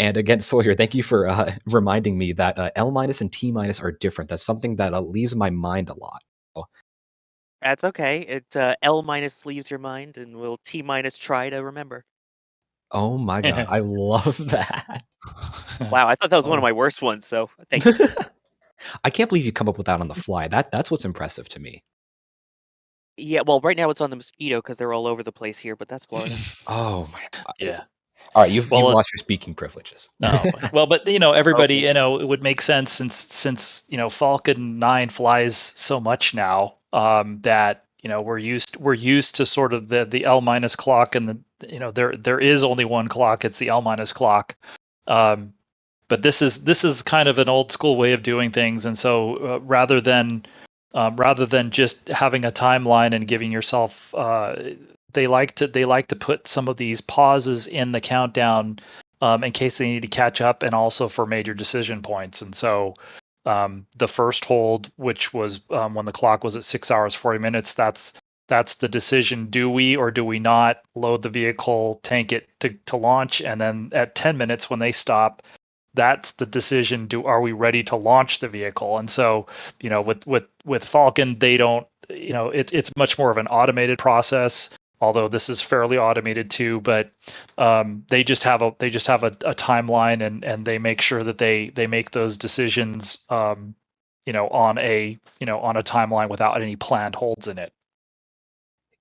And again, Sawyer, thank you for reminding me that L minus and T minus are different. That's something that leaves my mind a lot. That's okay. It L minus leaves your mind, and will T minus try to remember. Oh my god, I love that. Wow, I thought that was one of my worst ones. So thank you. I can't believe you come up with that on the fly. That's what's impressive to me. Yeah, well, right now it's on the mosquito because they're all over the place here, but that's Florida. Oh my. Yeah. All right, you've lost your speaking privileges. No, well, but everybody, it would make sense since Falcon 9 flies so much now, that we're used to sort of the L minus clock, and there is only one clock. It's the L minus clock. But this is kind of an old school way of doing things, and so rather than just having a timeline and giving yourself they like to put some of these pauses in the countdown in case they need to catch up, and also for major decision points. And so the first hold, which was when the clock was at 6 hours 40 minutes, that's the decision: do we or do we not load the vehicle, tank it to launch? And then at 10 minutes when they stop, that's the decision: are we ready to launch the vehicle? And so with Falcon, they don't, it's much more of an automated process, although this is fairly automated too. But they just have a timeline, and they make sure that they make those decisions on a timeline without any planned holds in it.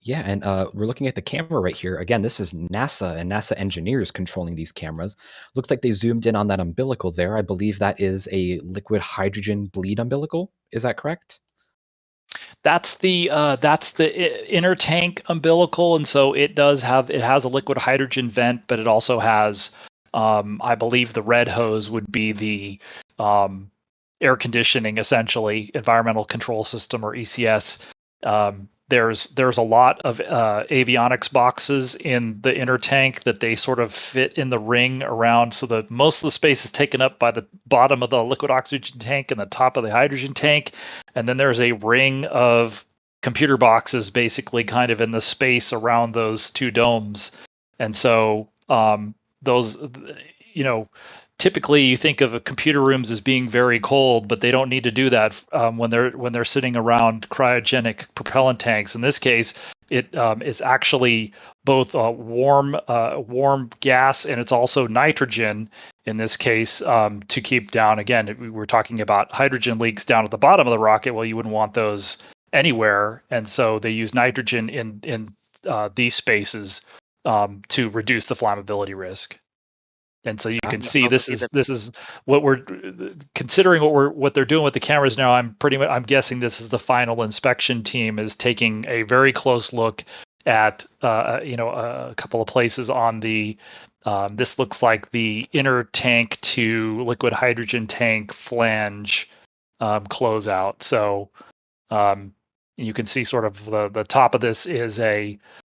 Yeah, and we're looking at the camera right here. Again, this is NASA and NASA engineers controlling these cameras. Looks like they zoomed in on that umbilical there. I believe that is a liquid hydrogen bleed umbilical. Is that correct? That's the inner tank umbilical, and so it has a liquid hydrogen vent, but it also has, I believe, the red hose would be the air conditioning, essentially environmental control system, or ECS. There's a lot of avionics boxes in the inner tank that they sort of fit in the ring around, so that most of the space is taken up by the bottom of the liquid oxygen tank and the top of the hydrogen tank. And then there's a ring of computer boxes basically kind of in the space around those two domes. And so those, typically you think of computer rooms as being very cold, but they don't need to do that when they're sitting around cryogenic propellant tanks. In this case, it is actually both warm gas, and it's also nitrogen in this case, to keep down. Again, we were talking about hydrogen leaks down at the bottom of the rocket. Well, you wouldn't want those anywhere, and so they use nitrogen in these spaces to reduce the flammability risk. And so you can see this is what we're considering, what they're doing with the cameras now. I'm guessing this is the final inspection team is taking a very close look at a couple of places on the. This looks like the inner tank to liquid hydrogen tank flange closeout. So you can see sort of the top of this is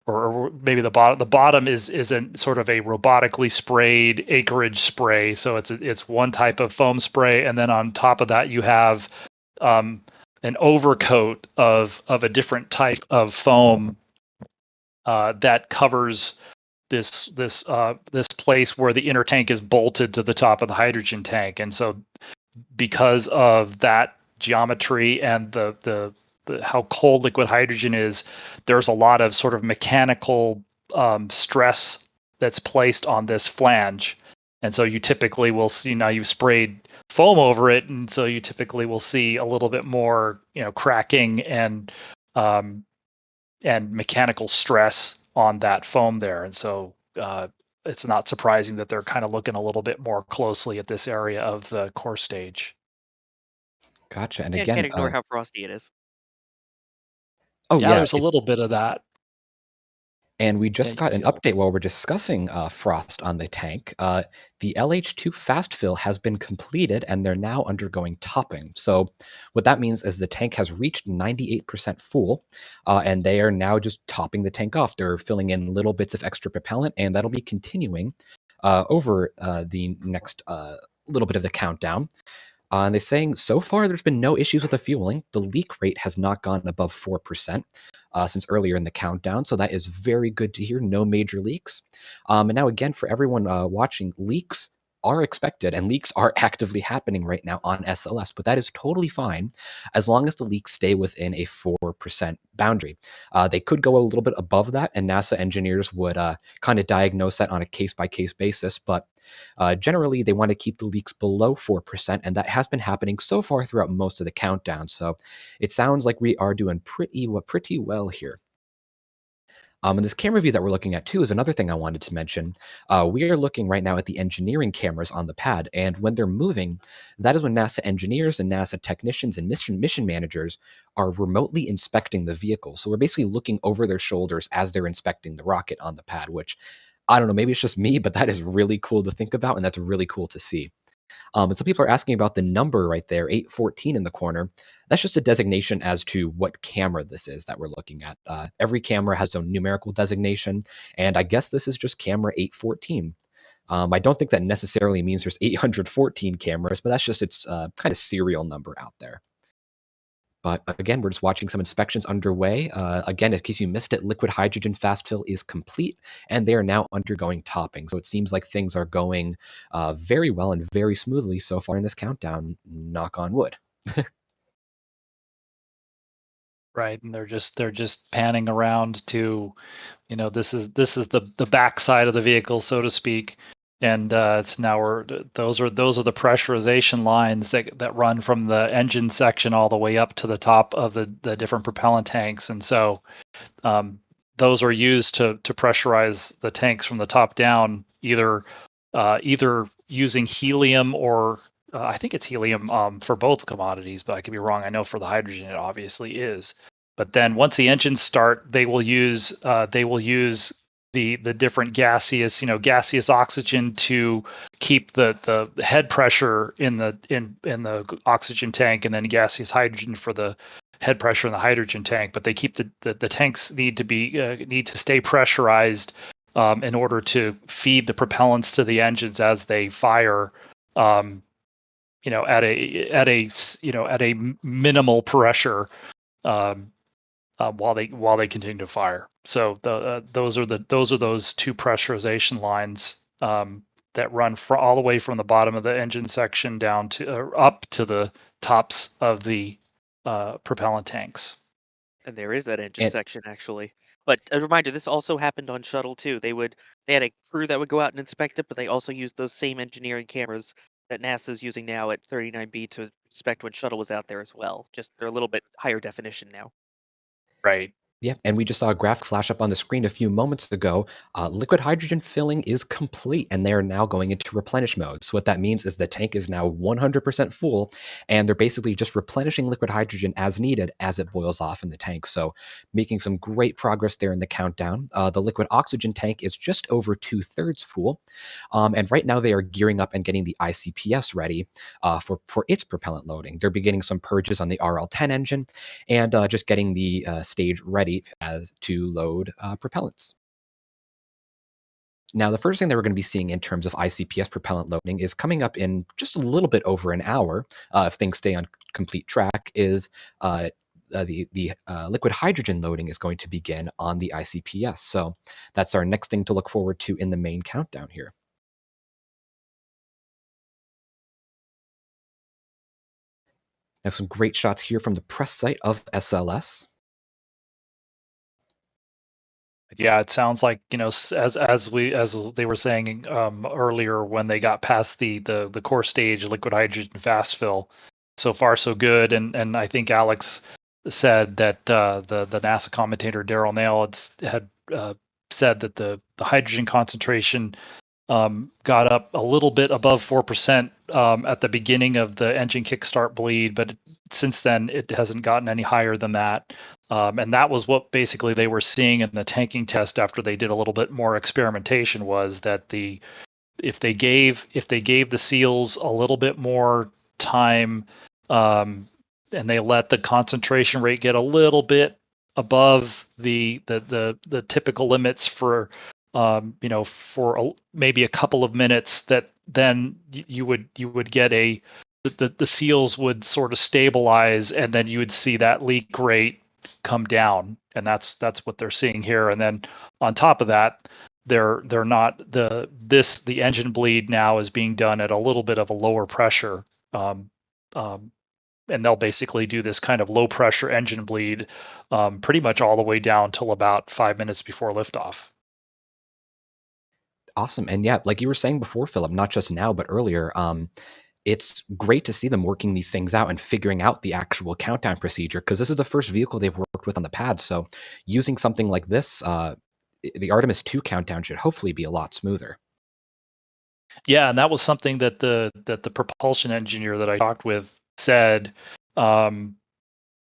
or maybe the bottom. The bottom is a sort of a robotically sprayed acreage spray. So it's one type of foam spray, and then on top of that you have an overcoat of a different type of foam that covers this place where the inner tank is bolted to the top of the hydrogen tank. And so because of that geometry and the how cold liquid hydrogen is, there's a lot of sort of mechanical stress that's placed on this flange. And so you typically will see, now you've sprayed foam over it, and so you typically will see a little bit more, cracking and mechanical stress on that foam there. And so it's not surprising that they're kind of looking a little bit more closely at this area of the core stage. Gotcha. And Yeah, again, can't ignore how frosty it is. oh Yeah, yeah, there's a little bit of that. and we just you got can an see all update while we're discussing frost on the tank. The LH2 fast fill has been completed and they're now undergoing topping. So what that means is the tank has reached 98% full, and they are now just topping the tank off. They're filling in little bits of extra propellant, and that'll be continuing over the next little bit of the countdown. And they're saying so far there's been no issues with the fueling. The leak rate has not gone above 4% since earlier in the countdown. So that is very good to hear. No major leaks. And now, again, for everyone watching, leaks are expected and leaks are actively happening right now on SLS, but that is totally fine as long as the leaks stay within a 4% boundary. They could go a little bit above that, and NASA engineers would kind of diagnose that on a case-by-case basis, but generally, they want to keep the leaks below 4%, and that has been happening so far throughout most of the countdown. So it sounds like we are doing pretty well here. And this camera view that we're looking at too is another thing I wanted to mention. We are looking right now at the engineering cameras on the pad, and when they're moving, that is when NASA engineers and NASA technicians and mission managers are remotely inspecting the vehicle. So we're basically looking over their shoulders as they're inspecting the rocket on the pad, which I don't know, maybe it's just me, but that is really cool to think about, and that's really cool to see. And so people are asking about the number right there, 814 in the corner. That's just a designation as to what camera this is that we're looking at. Every camera has its own numerical designation, and I guess this is just camera 814. I don't think that necessarily means there's 814 cameras, but that's just its kind of serial number out there. But again, we're just watching some inspections underway. Again, in case you missed it, liquid hydrogen fast fill is complete, and they are now undergoing topping. So it seems like things are going very well and very smoothly so far in this countdown. Knock on wood. right, and they're just panning around to, this is the backside of the vehicle, so to speak, and it's now those are the pressurization lines that run from the engine section all the way up to the top of the different propellant tanks, and so those are used to pressurize the tanks from the top down, either using helium or I think it's helium for both commodities, but I could be wrong. I know for the hydrogen it obviously is. But then once the engines start, they will use the different gaseous oxygen to keep the head pressure in the oxygen tank, and then gaseous hydrogen for the head pressure in the hydrogen tank. But they keep the tanks need to stay pressurized in order to feed the propellants to the engines as they fire. At a minimal pressure while they continue to fire. So those are those two pressurization lines that run all the way from the bottom of the engine section down to up to the tops of the propellant tanks. And there is that engine section actually. But a reminder, this also happened on shuttle too. They had a crew that would go out and inspect it, but they also used those same engineering cameras that NASA's using now at 39B to inspect when shuttle was out there as well. Just they're a little bit higher definition now. Right. Yeah, and we just saw a graphic flash up on the screen a few moments ago. Liquid hydrogen filling is complete, and they are now going into replenish mode. So what that means is the tank is now 100% full, and they're basically just replenishing liquid hydrogen as needed as it boils off in the tank. So making some great progress there in the countdown. The liquid oxygen tank is just over 2/3 full, and right now they are gearing up and getting the ICPS ready for its propellant loading. They're beginning some purges on the RL-10 engine, and just getting the stage ready as to load propellants. Now, the first thing that we're going to be seeing in terms of ICPS propellant loading is coming up in just a little bit over an hour, if things stay on complete track, is the liquid hydrogen loading is going to begin on the ICPS. So that's our next thing to look forward to in the main countdown here. Now, some great shots here from the press site of SLS. Yeah, it sounds like, as they were saying earlier, when they got past the core stage, liquid hydrogen fast fill, so far so good. And I think Alex said that the NASA commentator Daryl Nail had said that the hydrogen concentration got up a little bit above 4% at the beginning of the engine kickstart bleed, but since then it hasn't gotten any higher than that. And that was what basically they were seeing in the tanking test after they did a little bit more experimentation, was that if they gave the seals a little bit more time, and they let the concentration rate get a little bit above the typical limits for maybe a couple of minutes, that then you would get the seals would sort of stabilize, and then you would see that leak rate come down, and that's what they're seeing here. And then on top of that, they're not the engine bleed now is being done at a little bit of a lower pressure, and they'll basically do this kind of low pressure engine bleed pretty much all the way down till about 5 minutes before liftoff. Awesome. And yeah, like you were saying before, Philip, not just now, but earlier, it's great to see them working these things out and figuring out the actual countdown procedure, because this is the first vehicle they've worked with on the pad. So using something like this, the Artemis II countdown should hopefully be a lot smoother. Yeah, and that was something that the propulsion engineer that I talked with said, and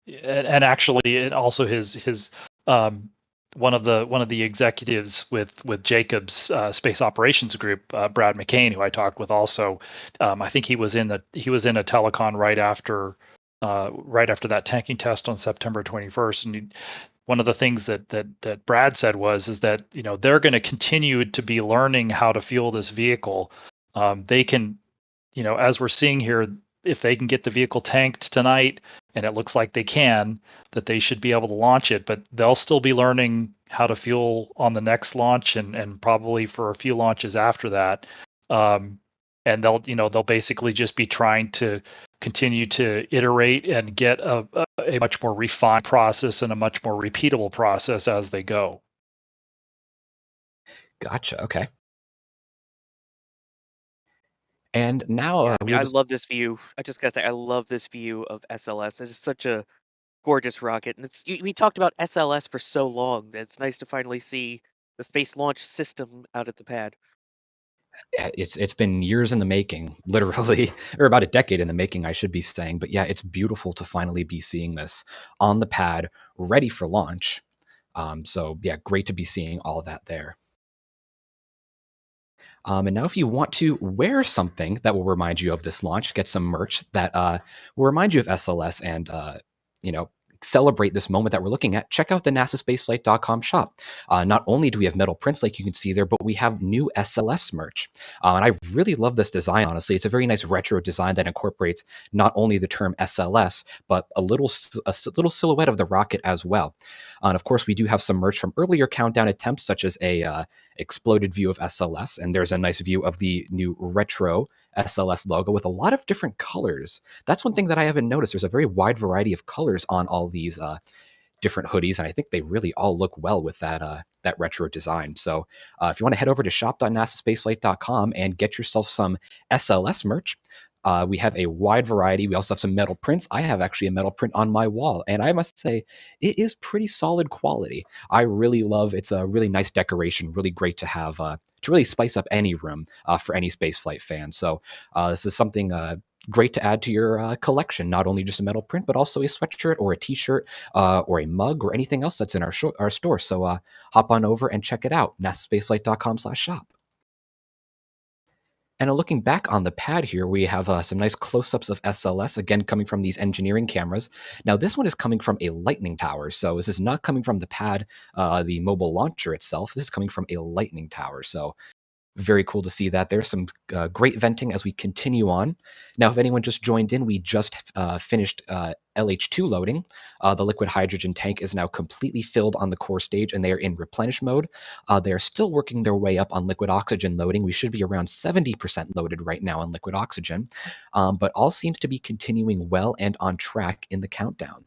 actually, and also his one of the executives with Jacobs Space Operations Group, Brad McCain, who I talked with also. I think he was in a telecon right after that tanking test on September 21st, and one of the things that Brad said is that they're going to continue to be learning how to fuel this vehicle. They can, as we're seeing here, if they can get the vehicle tanked tonight, and it looks like they can, that they should be able to launch it, but they'll still be learning how to fuel on the next launch, and probably for a few launches after that. And they'll basically just be trying to continue to iterate and get a much more refined process and a much more repeatable process as they go. Gotcha. Okay. And now I love this view. I just gotta say, I love this view of SLS. It is such a gorgeous rocket, and we talked about SLS for so long that it's nice to finally see the Space Launch System out at the pad. Yeah, it's been years in the making, literally, or about a decade in the making, I should be saying. But yeah, it's beautiful to finally be seeing this on the pad, ready for launch. So yeah, great to be seeing all that there. And now if you want to wear something that will remind you of this launch, get some merch that will remind you of SLS and, celebrate this moment that we're looking at, check out the NASAspaceflight.com shop. Not only do we have metal prints like you can see there, but we have new SLS merch. And I really love this design, honestly. It's a very nice retro design that incorporates not only the term SLS, but a little silhouette of the rocket as well. And of course, we do have some merch from earlier countdown attempts, such as a exploded view of SLS, and there's a nice view of the new retro SLS logo with a lot of different colors. That's one thing that I haven't noticed. There's a very wide variety of colors on all these different hoodies, and I think they really all look well with that retro design. So if you want to head over to shop.nasaspaceflight.com and get yourself some SLS merch, We have a wide variety. We also have some metal prints. I have actually a metal print on my wall, and I must say it is pretty solid quality. I really love it's a really nice decoration, really great to have to really spice up any room for any spaceflight fan. So this is something great to add to your collection, not only just a metal print, but also a sweatshirt or a t-shirt or a mug or anything else that's in our store. So hop on over and check it out, nasaspaceflight.com/shop. And looking back on the pad here, we have some nice close-ups of SLS, again, coming from these engineering cameras. Now, this one is coming from a lightning tower, so this is not coming from the pad, the mobile launcher itself. This is coming from a lightning tower, so very cool to see that. There's some great venting as we continue on. Now, if anyone just joined in, we just finished LH2 loading. The liquid hydrogen tank is now completely filled on the core stage, and they are in replenish mode. They are still working their way up on liquid oxygen loading. We should be around 70% loaded right now on liquid oxygen, but all seems to be continuing well and on track in the countdown.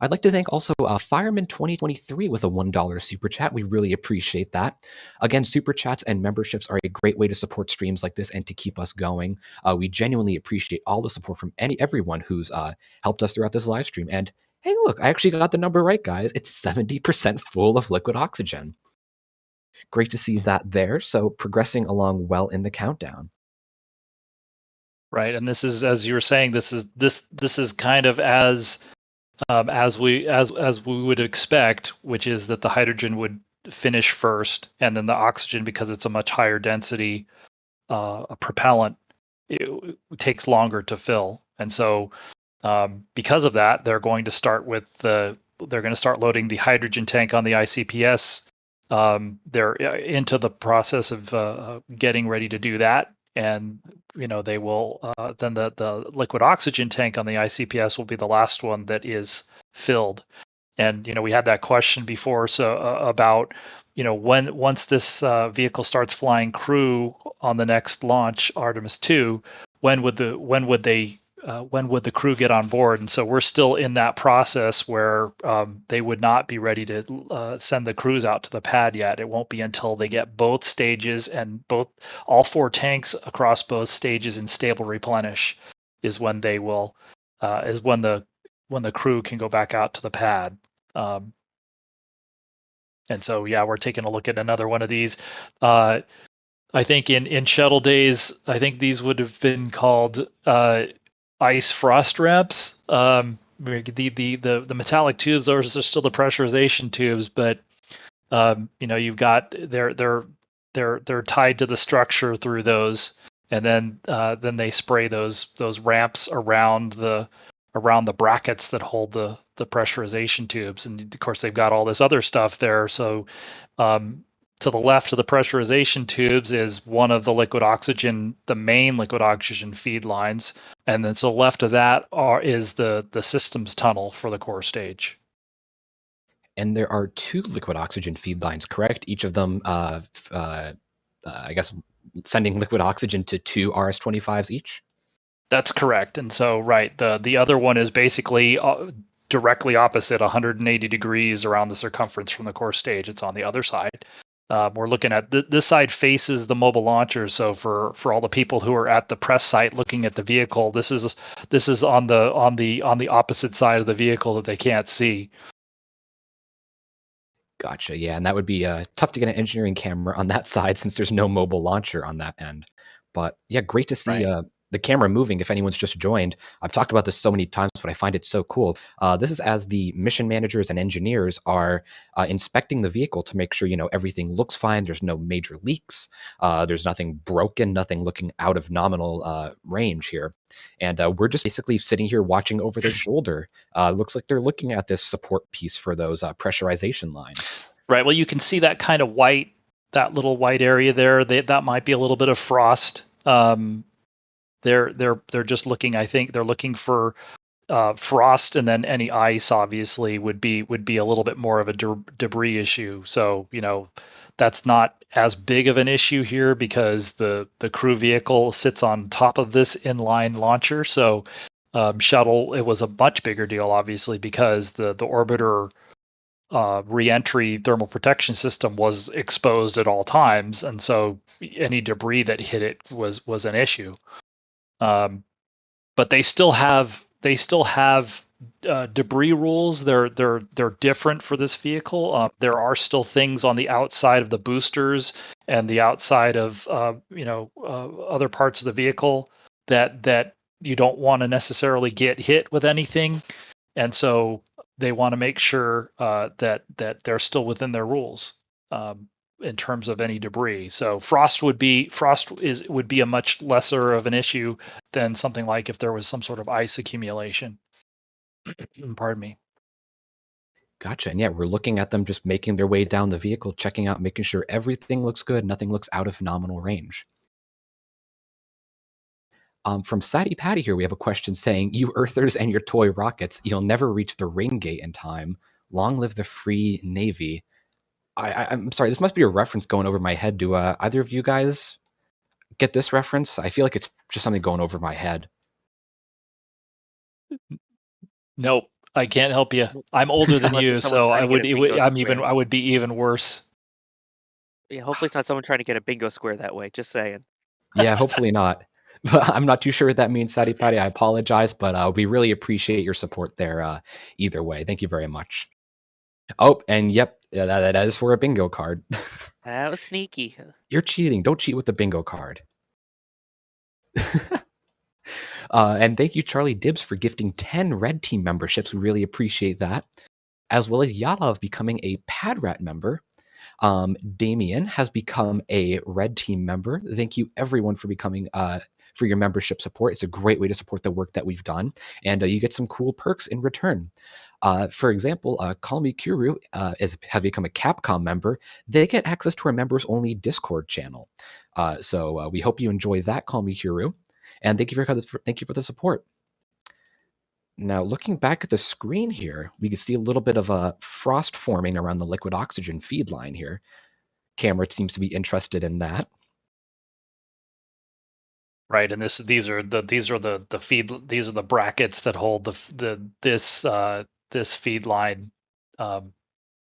I'd like to thank also Fireman 2023 with a $1 super chat. We really appreciate that. Again, super chats and memberships are a great way to support streams like this and to keep us going. We genuinely appreciate all the support from everyone who's helped us throughout this live stream. And hey, look, I actually got the number right, guys. It's 70% full of liquid oxygen. Great to see that there. So progressing along well in the countdown. Right, and this is, as you were saying, this is kind of as we would expect, which is that the hydrogen would finish first, and then the oxygen, because it's a much higher density propellant, it takes longer to fill. And so because of that, they're going to start loading the hydrogen tank on the ICPS. They're into the process of getting ready to do that. And they will then the liquid oxygen tank on the ICPS will be the last one that is filled. And we had that question before, about once this vehicle starts flying crew on the next launch, Artemis II, when would the crew get on board? And so we're still in that process where they would not be ready to send the crews out to the pad yet. It won't be until they get both stages and all 4 tanks across both stages in stable replenish is when they will when the crew can go back out to the pad. And so we're taking a look at another one of these. I think in shuttle days, I think these would have been called ice frost ramps. The metallic tubes, those are still the pressurization tubes, but you've got they're tied to the structure through those, and then they spray those ramps around the brackets that hold the pressurization tubes, and of course they've got all this other stuff there. So to the left of the pressurization tubes is one of the the main liquid oxygen feed lines, and then to the left of that is the systems tunnel for the core stage. And there are 2 liquid oxygen feed lines, correct? Each of them, I guess, sending liquid oxygen to 2 RS-25s each? That's correct. And so, right, the other one is basically directly opposite, 180 degrees around the circumference from the core stage. It's on the other side. We're looking at this side faces the mobile launcher. So for all the people who are at the press site looking at the vehicle, this is on the opposite side of the vehicle that they can't see. Gotcha. Yeah, and that would be tough to get an engineering camera on that side since there's no mobile launcher on that end. But yeah, great to see the camera moving. If anyone's just joined, I've talked about this so many times, but I find it so cool. This is as the mission managers and engineers are inspecting the vehicle to make sure everything looks fine. There's no major leaks. There's nothing broken, nothing looking out of nominal range here. And we're just basically sitting here watching over their shoulder. Looks like they're looking at this support piece for those pressurization lines. Right. Well, you can see that kind of white, that little white area there. That might be a little bit of frost. They're just looking. I think they're looking for frost, and then any ice obviously would be a little bit more of a debris issue. So that's not as big of an issue here because the crew vehicle sits on top of this inline launcher. So shuttle, it was a much bigger deal obviously because the orbiter reentry thermal protection system was exposed at all times, and so any debris that hit it was an issue. But they still have debris rules. They're different for this vehicle. There are still things on the outside of the boosters and the outside of other parts of the vehicle that you don't want to necessarily get hit with anything, and so they want to make sure that they're still within their rules in terms of any debris. So frost would be a much lesser of an issue than something like if there was some sort of ice accumulation. Pardon me. Gotcha. And yeah, we're looking at them just making their way down the vehicle, checking out, making sure everything looks good, nothing looks out of nominal range. From Sadie Patty here, we have a question saying, "You Earthers and your toy rockets, you'll never reach the ring gate in time. Long live the free Navy." I'm sorry, this must be a reference going over my head. Do either of you guys get this reference? I feel like it's just something going over my head. Nope, I can't help you. I'm older than Unless you, it's someone so trying I to get a would. bingo I square. would be even worse. Yeah, hopefully it's not someone trying to get a bingo square that way. Just saying. Yeah, hopefully not. But I'm not too sure what that means, Sadie Patty. I apologize, but we really appreciate your support there. Either way, thank you very much. Oh, and yep, that is for a bingo card. That was sneaky. You're cheating. Don't cheat with the bingo card. And thank you, Charlie Dibbs, for gifting 10 Red Team memberships. We really appreciate that. As well as Yadav becoming a Padrat member. Damien has become a Red Team member. Thank you, everyone, for becoming for your membership support. It's a great way to support the work that we've done, and you get some cool perks in return. For example, Call Me Kuru has become a Capcom member. They get access to our members-only Discord channel. So we hope you enjoy that, Call Me Kuru, and thank you for the support. Now, looking back at the screen here, we can see a little bit of a frost forming around the liquid oxygen feed line here. Camera seems to be interested in that. Right, and these are the brackets that hold this feed line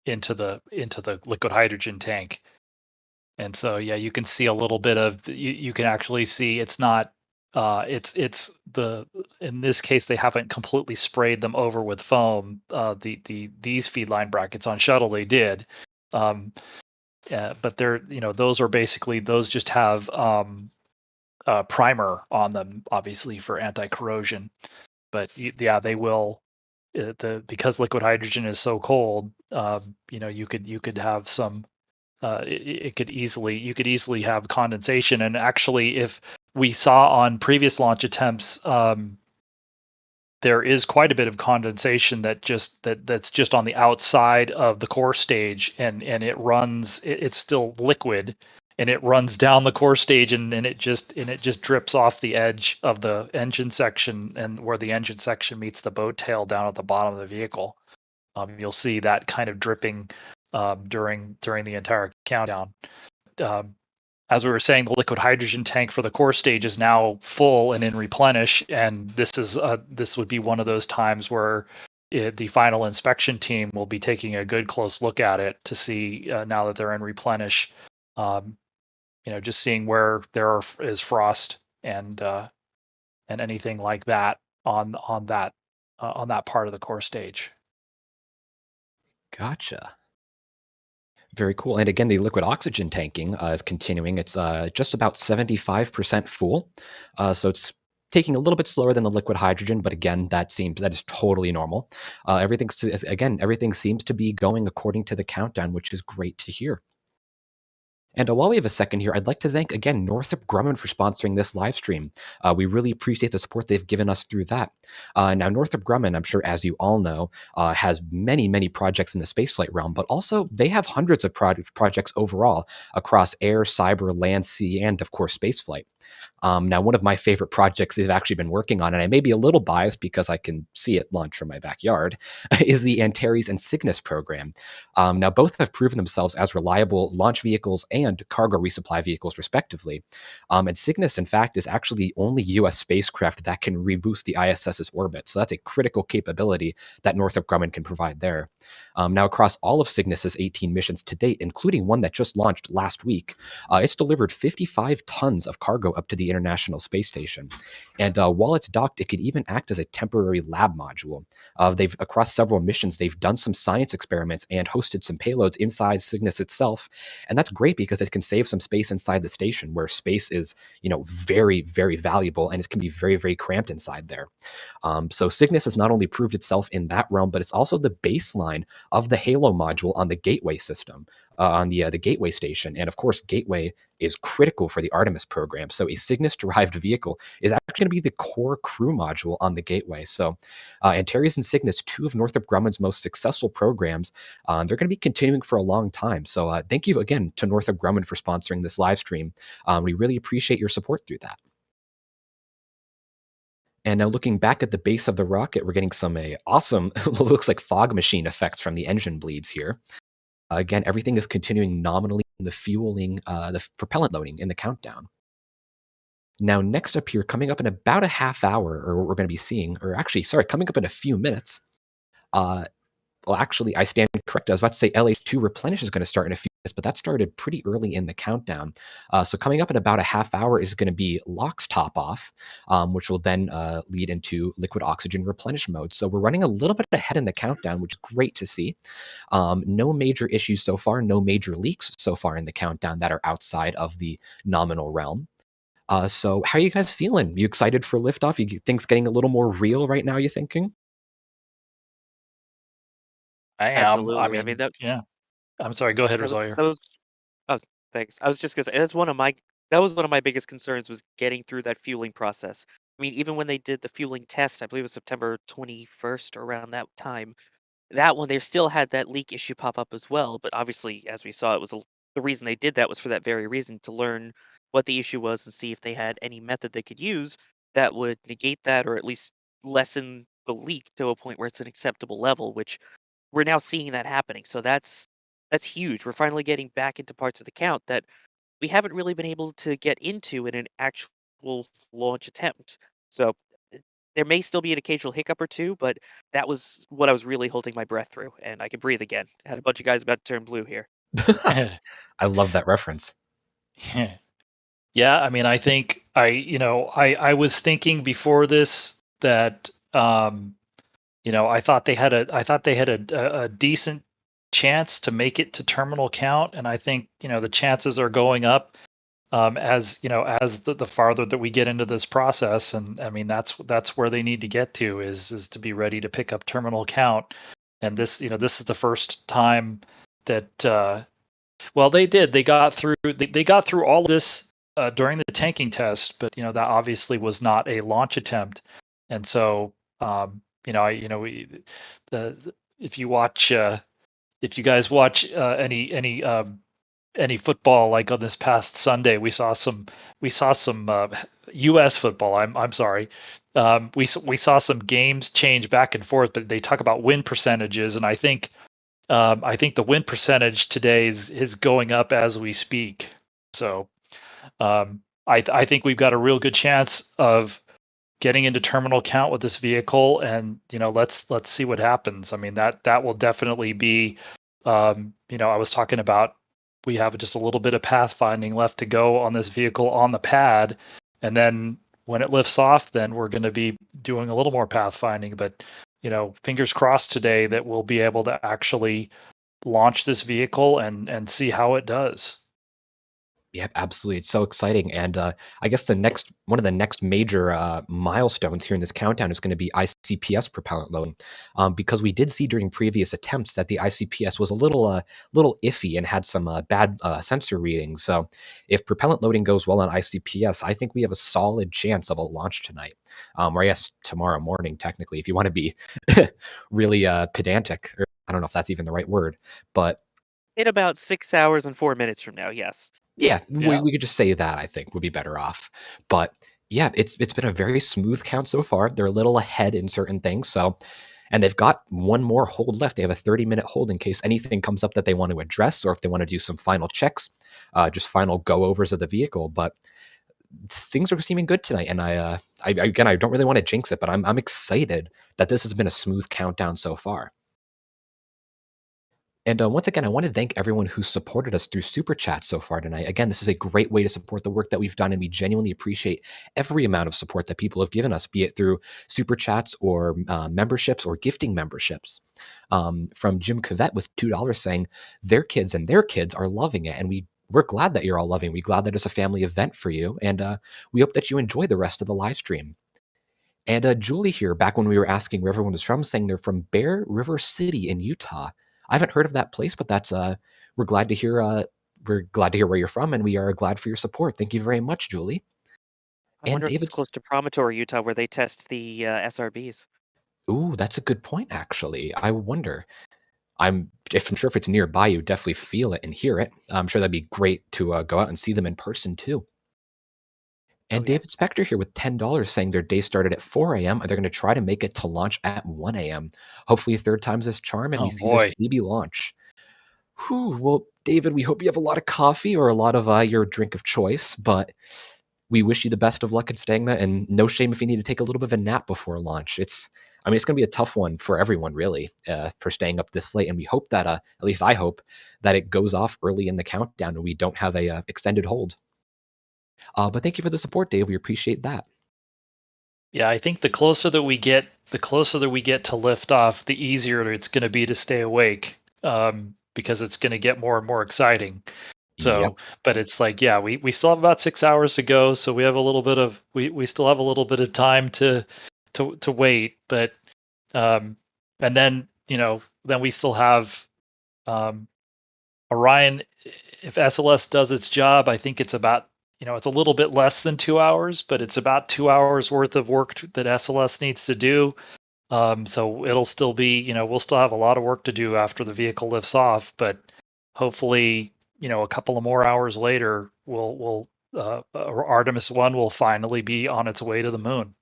into the liquid hydrogen tank. And so yeah, you can see a little bit of you can actually see it's not in this case they haven't completely sprayed them over with foam. These feed line brackets on shuttle they did. But they're those just have primer on them, obviously for anti-corrosion. But yeah, they will because liquid hydrogen is so cold. You could have some. You could easily have condensation, and actually, if we saw on previous launch attempts, there is quite a bit of condensation that's just on the outside of the core stage, and it's still liquid, and it runs down the core stage, and it just drips off the edge of the engine section, and where the engine section meets the boat tail down at the bottom of the vehicle. You'll see that kind of dripping during the entire countdown. As we were saying, the liquid hydrogen tank for the core stage is now full and in replenish, and this would be one of those times where the final inspection team will be taking a good close look at it to see now that they're in replenish. Just seeing where there is frost and anything like that on that part of the core stage. Gotcha. Very cool. And again, the liquid oxygen tanking is continuing. It's just about 75% full. So it's taking a little bit slower than the liquid hydrogen, but again, that is totally normal. Everything seems to be going according to the countdown, which is great to hear. And while we have a second here, I'd like to thank, again, Northrop Grumman for sponsoring this live stream. We really appreciate the support they've given us through that. Now, Northrop Grumman, I'm sure, as you all know, has many, many projects in the spaceflight realm, but also they have hundreds of projects overall across air, cyber, land, sea, and, of course, spaceflight. Now, one of my favorite projects they've actually been working on, and I may be a little biased because I can see it launch from my backyard, is the Antares and Cygnus program. Now, both have proven themselves as reliable launch vehicles and cargo resupply vehicles, respectively. And Cygnus, in fact, is actually the only U.S. spacecraft that can reboost the ISS's orbit. So that's a critical capability that Northrop Grumman can provide there. Now, across all of Cygnus's 18 missions to date, including one that just launched last week, it's delivered 55 tons of cargo up to the International Space Station. And while it's docked, it could even act as a temporary lab module. They've across several missions, they've done some science experiments and hosted some payloads inside Cygnus itself. And that's great because it can save some space inside the station, where space is, very, very valuable, and it can be very, very cramped inside there. So Cygnus has not only proved itself in that realm, but it's also the baseline of the Halo module on the Gateway system, on the Gateway station. And of course, Gateway is critical for the Artemis program. So a Cygnus-derived vehicle is actually going to be the core crew module on the Gateway. So Antares and Cygnus, two of Northrop Grumman's most successful programs, they're going to be continuing for a long time. So thank you again to Northrop Grumman for sponsoring this live stream. We really appreciate your support through that. And now looking back at the base of the rocket, we're getting some awesome, looks like fog machine effects from the engine bleeds here. Again, everything is continuing nominally in the fueling, the propellant loading in the countdown. Now, next up here, coming up in about a half hour, or what we're going to be seeing, or actually, sorry, coming up in a few minutes. Well, actually, I stand corrected. I was about to say LH2 replenish is going to start in a few minutes, but that started pretty early in the countdown. So coming up in about a half hour is going to be LOX top off, which will then lead into liquid oxygen replenish mode. So we're running a little bit ahead in the countdown, which is great to see. No major issues so far, no major leaks so far in the countdown that are outside of the nominal realm. So how are you guys feeling? You excited for liftoff? You think's getting a little more real right now, you thinking? I am. Absolutely. I I mean, mean, yeah. I'm sorry. Go ahead, that was Rosario. that was oh, thanks. I was just gonna say that was one of my biggest concerns was getting through that fueling process. I mean, even when they did the fueling test, I believe it was September 21st around that time. That one they still had that leak issue pop up as well, but obviously, as we saw, the reason they did that was for that very reason to learn what the issue was and see if they had any method they could use that would negate that or at least lessen the leak to a point where it's an acceptable level, which we're now seeing that happening. So that's huge. We're finally getting back into parts of the count that we haven't really been able to get into in an actual launch attempt. So there may still be an occasional hiccup or two, but that was what I was really holding my breath through, and I can breathe again. Had a bunch of guys about to turn blue here. I love that reference. Yeah, I mean, I think I was thinking before this that I thought they had a decent chance to make it to terminal count, and I think the chances are going up as the farther that we get into this process. And I mean, that's where they need to get to is to be ready to pick up terminal count. And this is the first time that well, they got through all this during the tanking test, but that obviously was not a launch attempt. And so if you guys watch any football, like on this past Sunday, we saw some U.S. football. I'm sorry. We saw some games change back and forth, but they talk about win percentages, and I think the win percentage today is going up as we speak. So I think we've got a real good chance of getting into terminal count with this vehicle, and let's see what happens. I mean, that will definitely be I was talking about, we have just a little bit of pathfinding left to go on this vehicle on the pad, and then when it lifts off, then we're going to be doing a little more pathfinding. But fingers crossed today that we'll be able to actually launch this vehicle and see how it does. Yeah, absolutely. It's so exciting. And I guess one of the next major milestones here in this countdown is going to be ICPS propellant loading, because we did see during previous attempts that the ICPS was a little iffy and had some bad sensor readings. So if propellant loading goes well on ICPS, I think we have a solid chance of a launch tonight, or I guess tomorrow morning, technically, if you want to be really pedantic. Or I don't know if that's even the right word, but In about 6 hours and 4 minutes from now, yes. Yeah, Yeah. we could just say that, I think, would be better off. But yeah, it's been a very smooth count so far. They're a little ahead in certain things, so and they've got one more hold left. They have a 30-minute hold in case anything comes up that they want to address, or if they want to do some final checks, just final go-overs of the vehicle. But things are seeming good tonight, and again, I don't really want to jinx it, but I'm excited that this has been a smooth countdown so far. And once again, I want to thank everyone who supported us through Super Chat so far tonight. Again, this is a great way to support the work that we've done, and we genuinely appreciate every amount of support that people have given us, be it through Super Chats or memberships or gifting memberships. From Jim Cavett with $2 saying, their kids and their kids are loving it, and we're glad that you're all loving it. We're glad that it's a family event for you, and we hope that you enjoy the rest of the live stream. And Julie here, back when we were asking where everyone was from, saying they're from Bear River City in Utah. I haven't heard of that place, but that's we're glad to hear. We're glad to hear where you're from, and we are glad for your support. Thank you very much, Julie. I And wonder if it's David's. close to Promontory, Utah, where they test the SRBs. Ooh, that's a good point. Actually, I wonder. I'm sure if it's nearby, you definitely feel it and hear it. I'm sure that'd be great to go out and see them in person too. And Oh, yeah. David Spector here with $10 saying their day started at 4 a.m. and they're going to try to make it to launch at 1 a.m. Hopefully, third time's this charm and we Oh see this boy. baby launch. Whew, well, David, we hope you have a lot of coffee or a lot of your drink of choice, but we wish you the best of luck in staying there. And no shame if you need to take a little bit of a nap before launch. It's going to be a tough one for everyone, really, for staying up this late. And we hope that, at least I hope, that it goes off early in the countdown and we don't have a extended hold. But thank you for the support, Dave. We appreciate that. Yeah, I think the closer that we get to liftoff, the easier it's going to be to stay awake, because it's going to get more and more exciting. So, Yep. but it's like, yeah, we still have about 6 hours to go, so we have a little bit of we still have a little bit of time to wait. But and then then we still have Orion. If SLS does its job, I think it's about it's a little bit less than 2 hours, but it's about 2 hours worth of work that SLS needs to do. So it'll still be, we'll still have a lot of work to do after the vehicle lifts off, but hopefully, a couple of more hours later, Artemis I will finally be on its way to the moon.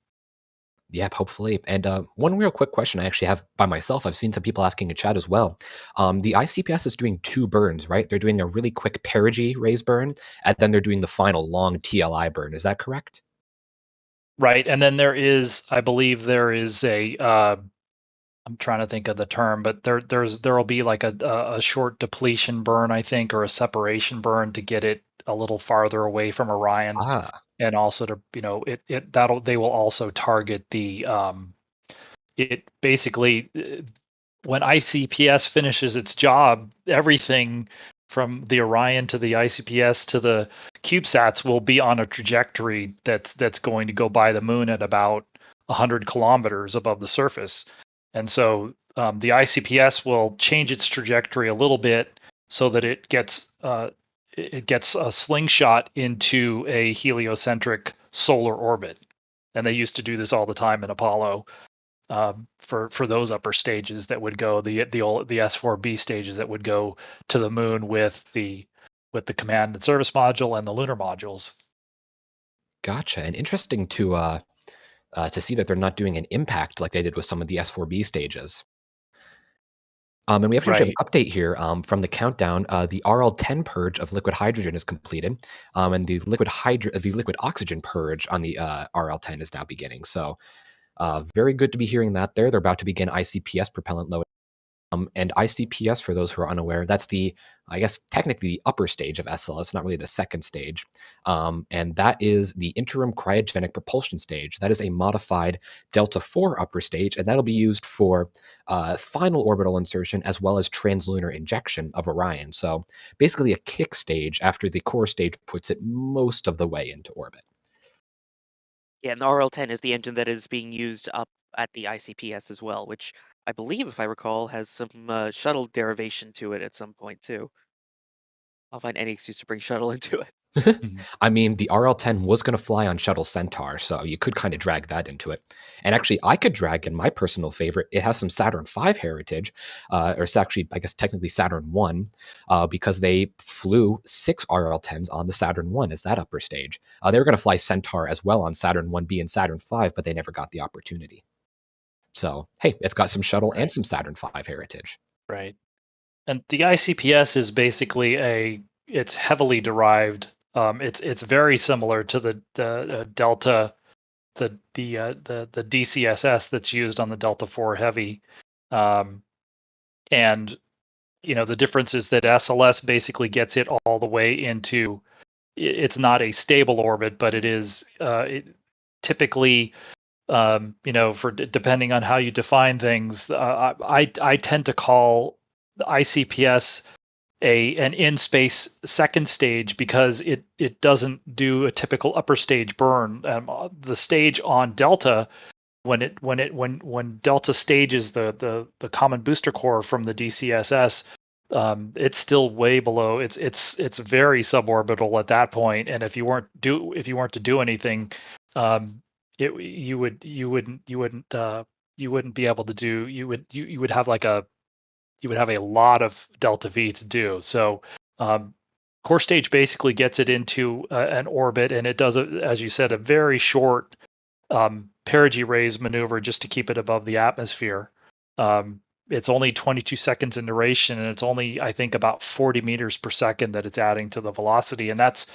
Yep, hopefully. And one real quick question I actually have by myself. I've seen some people asking in chat as well. The ICPS is doing 2 burns, right? They're doing a really quick perigee raise burn, and then they're doing the final long TLI burn. Is that correct? Right. And then I believe there is I'm trying to think of the term, but there'll be like a short depletion burn, I think, or a separation burn to get it a little farther away from Orion. Ah, And also to they will also target the it basically when ICPS finishes its job, everything from the Orion to the ICPS to the CubeSats will be on a trajectory that's going to go by the moon at about 100 kilometers above the surface. And so the ICPS will change its trajectory a little bit so that it gets a slingshot into a heliocentric solar orbit. And they used to do this all the time in Apollo, for those upper stages that would go the S4B stages that would go to the moon with the command and service module and the lunar modules. gotcha. And interesting to see that they're not doing an impact like they did with some of the S4B stages. And we actually have an Right. update here from the countdown. The RL10 purge of liquid hydrogen is completed, and the liquid oxygen purge on the RL10 is now beginning. So, very good to be hearing that there. They're about to begin ICPS propellant loading. And ICPS, for those who are unaware, that's I guess, technically the upper stage of SLS, not really the second stage. And that is the interim cryogenic propulsion stage. That is a modified Delta IV upper stage, and that'll be used for final orbital insertion as well as translunar injection of Orion. So basically a kick stage after the core stage puts it most of the way into orbit. Yeah, and the RL-10 is the engine that is being used up at the ICPS as well, which I believe, if I recall, has some shuttle derivation to it at some point too. I'll find any excuse to bring shuttle into it. I mean, the RL-10 was going to fly on Shuttle Centaur, so you could kind of drag that into it. And actually, I could drag in my personal favorite. It has some Saturn V heritage, or it's actually, I guess, technically Saturn I, because they flew 6 RL-10s on the Saturn I as that upper stage. They were going to fly Centaur as well on Saturn 1B and Saturn V, but they never got the opportunity. So, hey, it's got some Shuttle and some Saturn V heritage. Right. And the ICPS is basically it's heavily derived. It's very similar to the Delta, the DCSS that's used on the Delta IV Heavy, and the difference is that SLS basically gets it all the way into. It's not a stable orbit, but it is typically. For depending on how you define things, I tend to call the ICPS an in-space second stage because it doesn't do a typical upper stage burn. The stage on Delta, when Delta stages the common booster core from the DCSS, it's still way below. It's very suborbital at that point, and if you weren't to do anything, you wouldn't be able to do. You would have a lot of delta V to do. So core stage basically gets it into an orbit, and it does, as you said, a very short perigee raise maneuver just to keep it above the atmosphere. It's only 22 seconds in duration, and it's only, I think, about 40 meters per second that it's adding to the velocity, and that's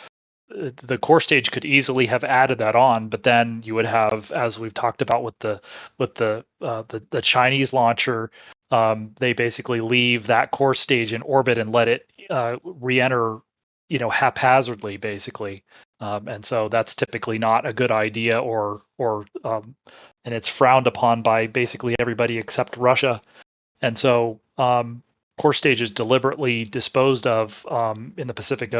the core stage could easily have added that on, but then you would have, as we've talked about with the Chinese launcher, they basically leave that core stage in orbit and let it re-enter, haphazardly, basically, and so that's typically not a good idea, and it's frowned upon by basically everybody except Russia, and so core stage is deliberately disposed of in the Pacific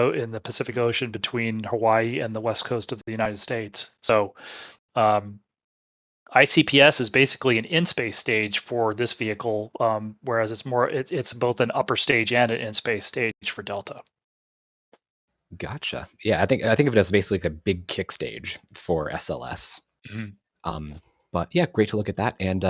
Ocean between Hawaii and the west coast of the United States. So ICPS is basically an in-space stage for this vehicle, whereas it's both an upper stage and an in-space stage for Delta. Gotcha. Yeah, I think of it as basically like a big kick stage for SLS. But yeah, great to look at that. And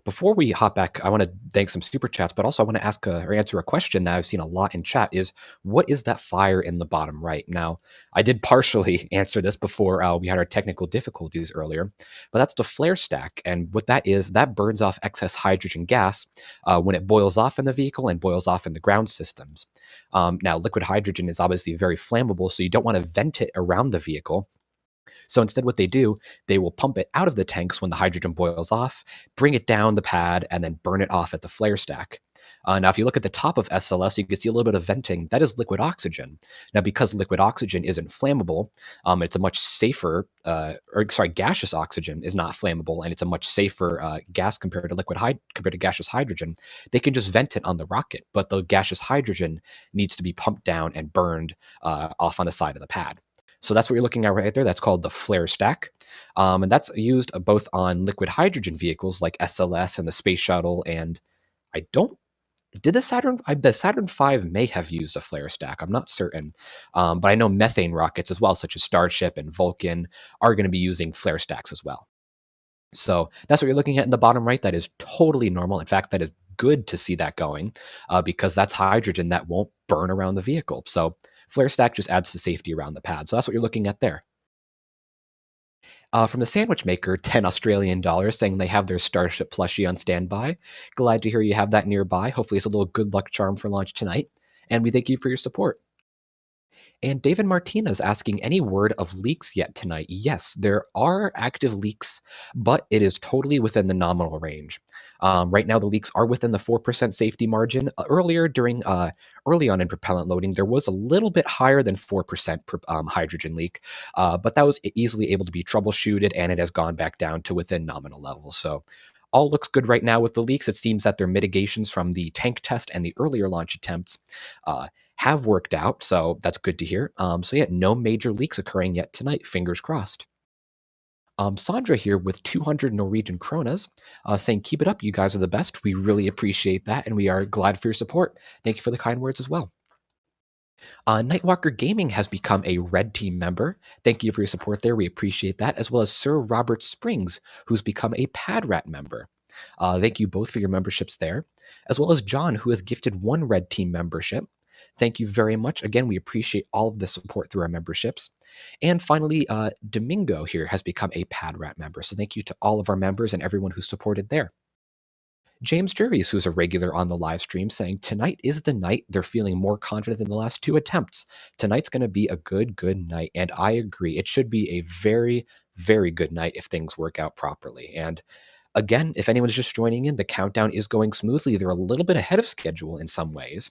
before we hop back, I want to thank some super chats, but also I want to ask or answer a question that I've seen a lot in chat is, what is that fire in the bottom right? Now, I did partially answer this before we had our technical difficulties earlier, but that's the flare stack. And what that is, that burns off excess hydrogen gas when it boils off in the vehicle and boils off in the ground systems. Now, liquid hydrogen is obviously very flammable, so you don't want to vent it around the vehicle. So instead, what they do, they will pump it out of the tanks when the hydrogen boils off, bring it down the pad, and then burn it off at the flare stack. Now, if you look at the top of SLS, you can see a little bit of venting. That is liquid oxygen. Now, because liquid oxygen isn't flammable, it's a much safer, gaseous oxygen is not flammable, and it's a much safer gas compared to gaseous hydrogen. They can just vent it on the rocket, but the gaseous hydrogen needs to be pumped down and burned off on the side of the pad. So that's what you're looking at right there. That's called the flare stack. And that's used both on liquid hydrogen vehicles like SLS and the Space Shuttle. And the Saturn V may have used a flare stack. I'm not certain. But I know methane rockets as well, such as Starship and Vulcan, are going to be using flare stacks as well. So that's what you're looking at in the bottom right. That is totally normal. In fact, that is good to see that going because that's hydrogen that won't burn around the vehicle. So flare stack just adds to safety around the pad. So that's what you're looking at there. From the sandwich maker, 10 Australian dollars, saying they have their Starship plushie on standby. Glad to hear you have that nearby. Hopefully it's a little good luck charm for launch tonight. And we thank you for your support. And David Martinez asking, any word of leaks yet tonight? Yes, there are active leaks, but it is totally within the nominal range. Right now, the leaks are within the 4% safety margin. Early on in propellant loading, there was a little bit higher than 4% hydrogen leak, but that was easily able to be troubleshooted, and it has gone back down to within nominal levels. So all looks good right now with the leaks. It seems that their mitigations from the tank test and the earlier launch attempts have worked out, so that's good to hear. So yeah, no major leaks occurring yet tonight, fingers crossed. Sandra here with 200 Norwegian kronas saying, keep it up, you guys are the best. We really appreciate that, and we are glad for your support. Thank you for the kind words as well. Nightwalker Gaming has become a Red Team member. Thank you for your support there. We appreciate that. As well as Sir Robert Springs, who's become a Padrat member. Thank you both for your memberships there. As well as John, who has gifted 1 Red Team membership. Thank you very much. Again, we appreciate all of the support through our memberships. And finally, Domingo here has become a Padrat member. So thank you to all of our members and everyone who supported there. James Jervis, who's a regular on the live stream, saying, tonight is the night. They're feeling more confident than the last 2 attempts. Tonight's going to be a good night. And I agree. It should be a very, very good night if things work out properly. And again, if anyone's just joining in, the countdown is going smoothly. They're a little bit ahead of schedule in some ways.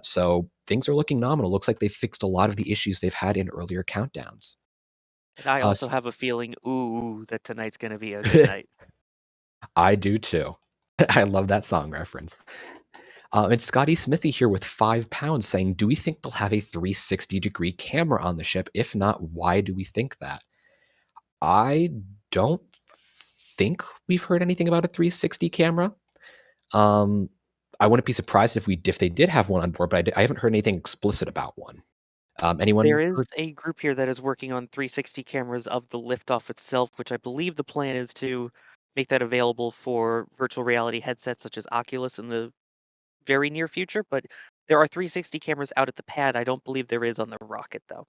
So things are looking nominal. Looks like they've fixed a lot of the issues they've had in earlier countdowns. And I also have a feeling, that tonight's going to be a good night. I do too. I love that song reference. And Scotty Smithy here with £5 saying, do we think they'll have a 360-degree camera on the ship? If not, why do we think that? I don't think we've heard anything about a 360 camera. I wouldn't be surprised if they did have one on board, but I haven't heard anything explicit about one. Anyone? There is a group here that is working on 360 cameras of the liftoff itself, which I believe the plan is to make that available for virtual reality headsets such as Oculus in the very near future. But there are 360 cameras out at the pad. I don't believe there is on the rocket, though.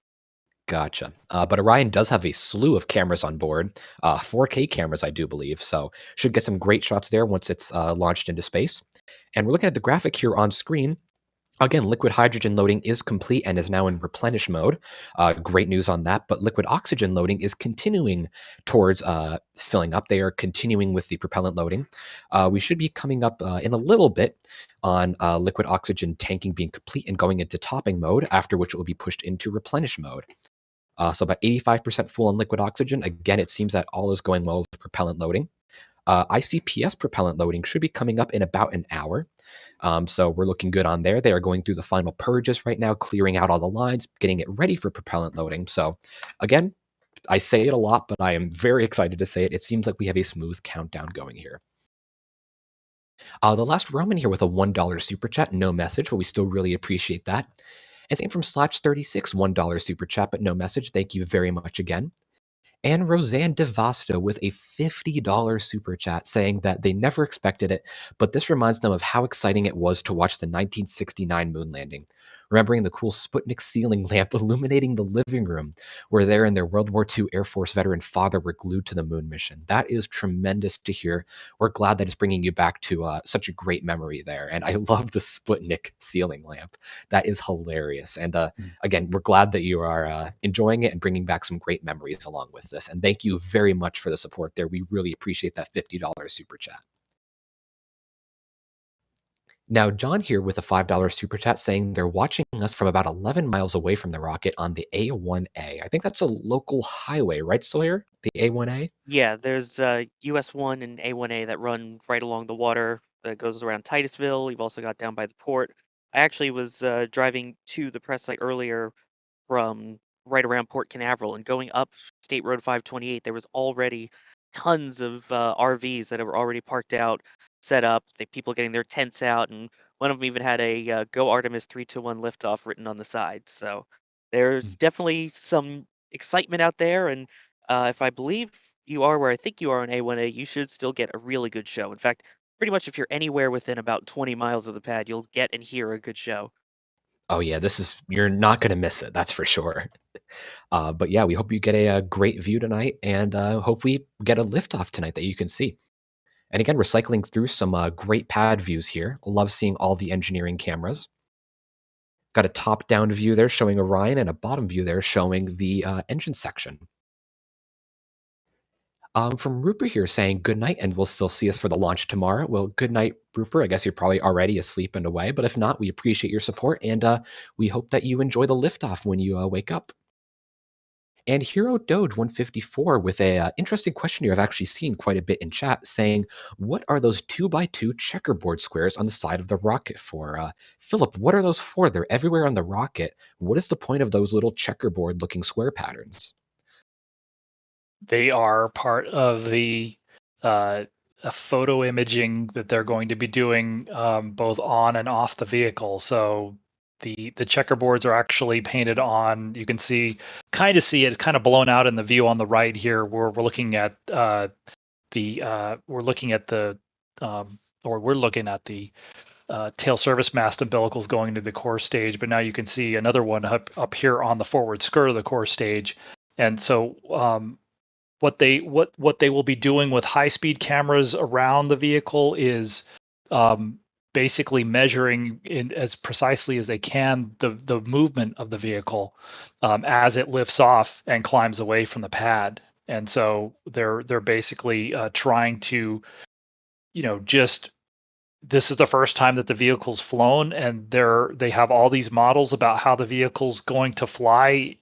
Gotcha. But Orion does have a slew of cameras on board, 4K cameras, I do believe. So should get some great shots there once it's launched into space. And we're looking at the graphic here on screen. Again, liquid hydrogen loading is complete and is now in replenish mode. Great news on that. But liquid oxygen loading is continuing towards filling up. They are continuing with the propellant loading. We should be coming up in a little bit on liquid oxygen tanking being complete and going into topping mode, after which it will be pushed into replenish mode. So about 85% full on liquid oxygen. Again, it seems that all is going well with propellant loading. ICPS propellant loading should be coming up in about an hour. So we're looking good on there. They are going through the final purges right now, clearing out all the lines, getting it ready for propellant loading. So again, I say it a lot, but I am very excited to say it. It seems like we have a smooth countdown going here. The last Roman here with a $1 super chat, no message, but we still really appreciate that. And same from Slash36, $1 super chat, but no message. Thank you very much again. And Roseanne DeVasto with a $50 super chat saying that they never expected it, but this reminds them of how exciting it was to watch the 1969 moon landing. Remembering the cool Sputnik ceiling lamp illuminating the living room where they and their World War II Air Force veteran father were glued to the moon mission. That is tremendous to hear. We're glad that it's bringing you back to such a great memory there. And I love the Sputnik ceiling lamp. That is hilarious. And again, we're glad that you are enjoying it and bringing back some great memories along with this. And thank you very much for the support there. We really appreciate that $50 super chat. Now, John here with a $5 super chat saying they're watching us from about 11 miles away from the rocket on the A1A. I think that's a local highway, right, Sawyer? The A1A? Yeah, there's US 1 and A1A that run right along the water that goes around Titusville. You've also got down by the port. I actually was driving to the press site earlier from right around Port Canaveral and going up State Road 528. There was already tons of RVs that were already parked out, set up. People getting their tents out, and one of them even had a "Go Artemis 321 liftoff" written on the side. So there's definitely some excitement out there, and if I believe you are where I think you are on A1A, you should still get a really good show. In fact, pretty much if you're anywhere within about 20 miles of the pad, you'll get and hear a good show. Oh yeah, you're not going to miss it. That's for sure. But yeah, we hope you get a great view tonight, and hope we get a liftoff tonight that you can see. And again, we're cycling through some great pad views here. Love seeing all the engineering cameras. Got a top-down view there showing Orion and a bottom view there showing the engine section. From Rupert here saying good night, and we'll still see us for the launch tomorrow. Well, good night, Rupert. I guess you're probably already asleep and away, but if not, we appreciate your support, and we hope that you enjoy the liftoff when you wake up. And Hero Doge 154 with a interesting question here I've actually seen quite a bit in chat saying, what are those 2x2 checkerboard squares on the side of the rocket for? Philip, what are those for? They're everywhere on the rocket. What is the point of those little checkerboard looking square patterns? They are part of the photo imaging that they're going to be doing both on and off the vehicle. So the checkerboards are actually painted on. You can kind of see it kind of blown out in the view on the right here, where we're looking at the tail service mast umbilicals going into the core stage, but now you can see another one up here on the forward skirt of the core stage. And so what they will be doing with high speed cameras around the vehicle is basically measuring as precisely as they can the movement of the vehicle as it lifts off and climbs away from the pad. And so they're basically trying to, just, this is the first time that the vehicle's flown, and they have all these models about how the vehicle's going to fly,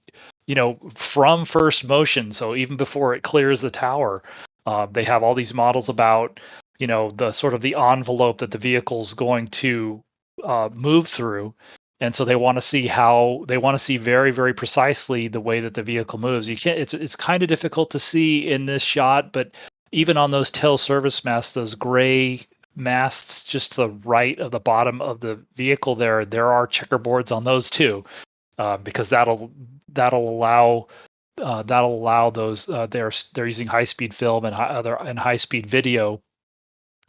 from first motion. So even before it clears the tower, they have all these models about, the sort of the envelope that the vehicle's going to move through. And so they want to see very, very precisely the way that the vehicle moves. It's kind of difficult to see in this shot, but even on those tail service masts, those gray masts just to the right of the bottom of the vehicle, there are checkerboards on those too, because that'll allow those they're using high speed film and high speed video.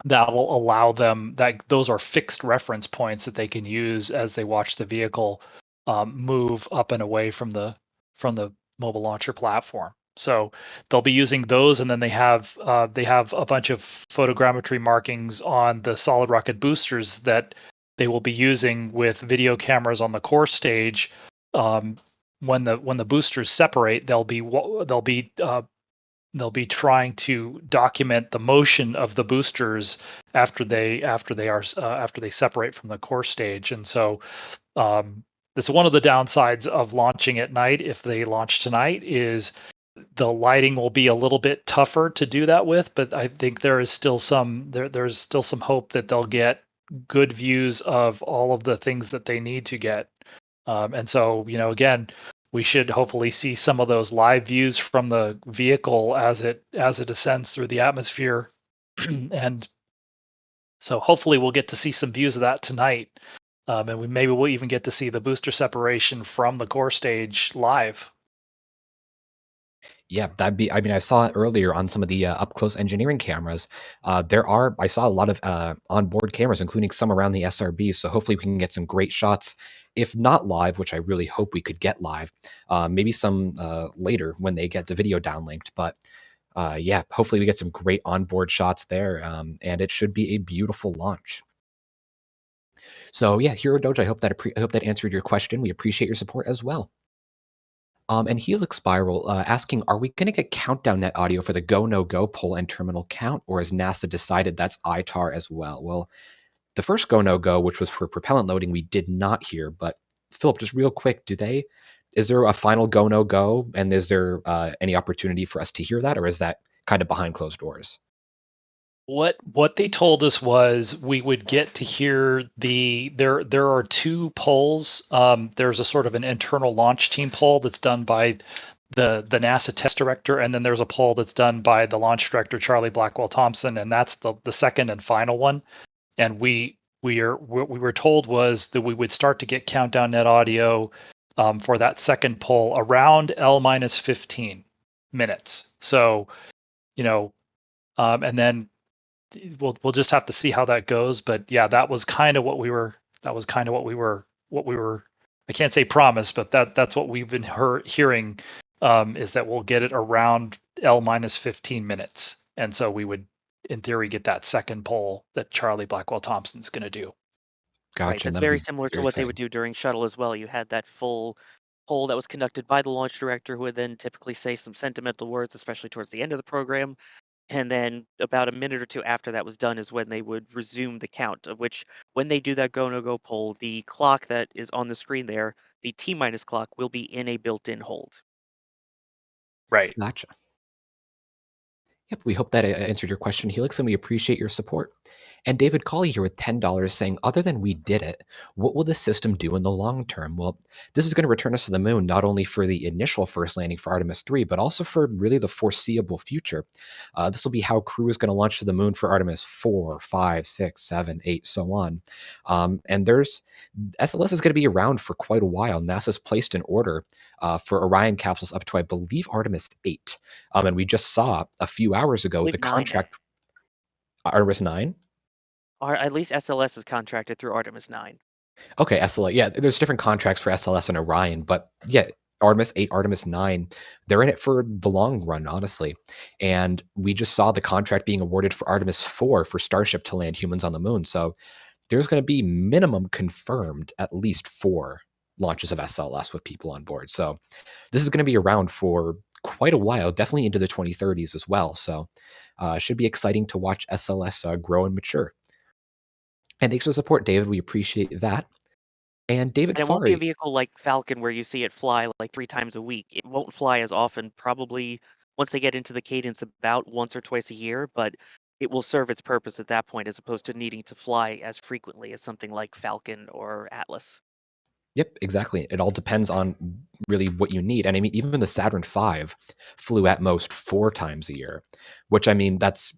That'll allow them, that those are fixed reference points that they can use as they watch the vehicle move up and away from the mobile launcher platform. So they'll be using those, and then they have a bunch of photogrammetry markings on the solid rocket boosters that they will be using with video cameras on the core stage. When the boosters separate, they'll be trying to document the motion of the boosters after they separate from the core stage. And so that's one of the downsides of launching at night. If they launch tonight, is the lighting will be a little bit tougher to do that with, but I think there's still some hope that they'll get good views of all of the things that they need to get. And so, again, we should hopefully see some of those live views from the vehicle as it ascends through the atmosphere. And so hopefully we'll get to see some views of that tonight. And maybe we'll even get to see the booster separation from the core stage live. Yeah, I saw it earlier on some of the up-close engineering cameras. I saw a lot of onboard cameras, including some around the SRBs, so hopefully we can get some great shots, if not live, which I really hope we could get live, maybe some later when they get the video downlinked. But yeah, hopefully we get some great onboard shots there, and it should be a beautiful launch. So yeah, Hero Doge, I hope that answered your question. We appreciate your support as well. And Helix Spiral asking, are we going to get countdown net audio for the go, no go poll and terminal count, or has NASA decided that's ITAR as well? Well, the first go, no go, which was for propellant loading, we did not hear. But Philip, just real quick, is there a final go, no go? And is there any opportunity for us to hear that, or is that kind of behind closed doors? What they told us was we would get to hear there are two polls. There's a sort of an internal launch team poll that's done by the NASA test director, and then there's a poll that's done by the launch director, Charlie Blackwell Thompson, and that's the second and final one. And what we were told was that we would start to get countdown net audio for that second poll around L-15 minutes. So, and then we'll just have to see how that goes. But yeah, that was kind of what we were. I can't say promised, but that's what we've been hearing, is that we'll get it around L-15 minutes, and so we would, in theory, get that second poll that Charlie Blackwell Thompson's going to do. Gotcha. Right, that's very similar to what they would do during shuttle as well. You had that full poll that was conducted by the launch director, who would then typically say some sentimental words, especially towards the end of the program. And then about a minute or two after that was done is when they would resume the count, of which, when they do that go, no go poll, the clock that is on the screen there, the T-minus clock, will be in a built-in hold. Right. Gotcha. Yep, we hope that answered your question, Helix, and we appreciate your support. And David Colley here with $10 saying, other than we did it, what will this system do in the long term? Well, this is going to return us to the moon, not only for the initial first landing for Artemis III, but also for really the foreseeable future. This will be how crew is going to launch to the moon for Artemis 4, 5, 6, 7, 8, so on. And SLS is going to be around for quite a while. NASA's placed an order for Orion capsules up to, I believe, Artemis 8. And we just saw a few hours ago the contract. Artemis 9? Or at least SLS is contracted through Artemis 9. Okay, SLS. Yeah, there's different contracts for SLS and Orion, but yeah, Artemis 8, Artemis 9, they're in it for the long run, honestly. And we just saw the contract being awarded for Artemis 4 for Starship to land humans on the moon. So there's going to be minimum confirmed at least 4 launches of SLS with people on board. So this is going to be around for quite a while, definitely into the 2030s as well. So it should be exciting to watch SLS grow and mature. And thanks for the support, David. We appreciate that. And David And it won't be a Fari. vehicle like Falcon where you see it fly like 3 times a week. It won't fly as often, probably once they get into the cadence about once or twice a year, but it will serve its purpose at that point as opposed to needing to fly as frequently as something like Falcon or Atlas. Yep, exactly. It all depends on really what you need. And I mean, even the Saturn V flew at most 4 times a year, which I mean, that's,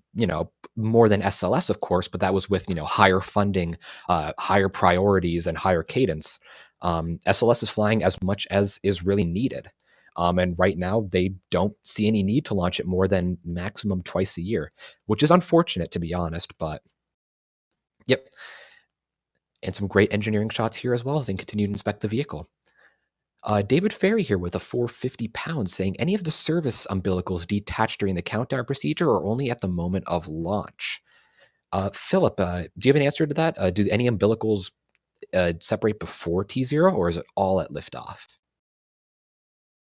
more than SLS, of course, but that was with, higher funding, higher priorities and higher cadence. SLS is flying as much as is really needed. And right now they don't see any need to launch it more than maximum twice a year, which is unfortunate, to be honest, but yep. And some great engineering shots here as well as they continue to inspect the vehicle. David Ferry here with a 450 pounds saying, any of the service umbilicals detached during the countdown procedure or only at the moment of launch? Philip, do you have an answer to that? Do any umbilicals separate before T0 or is it all at liftoff?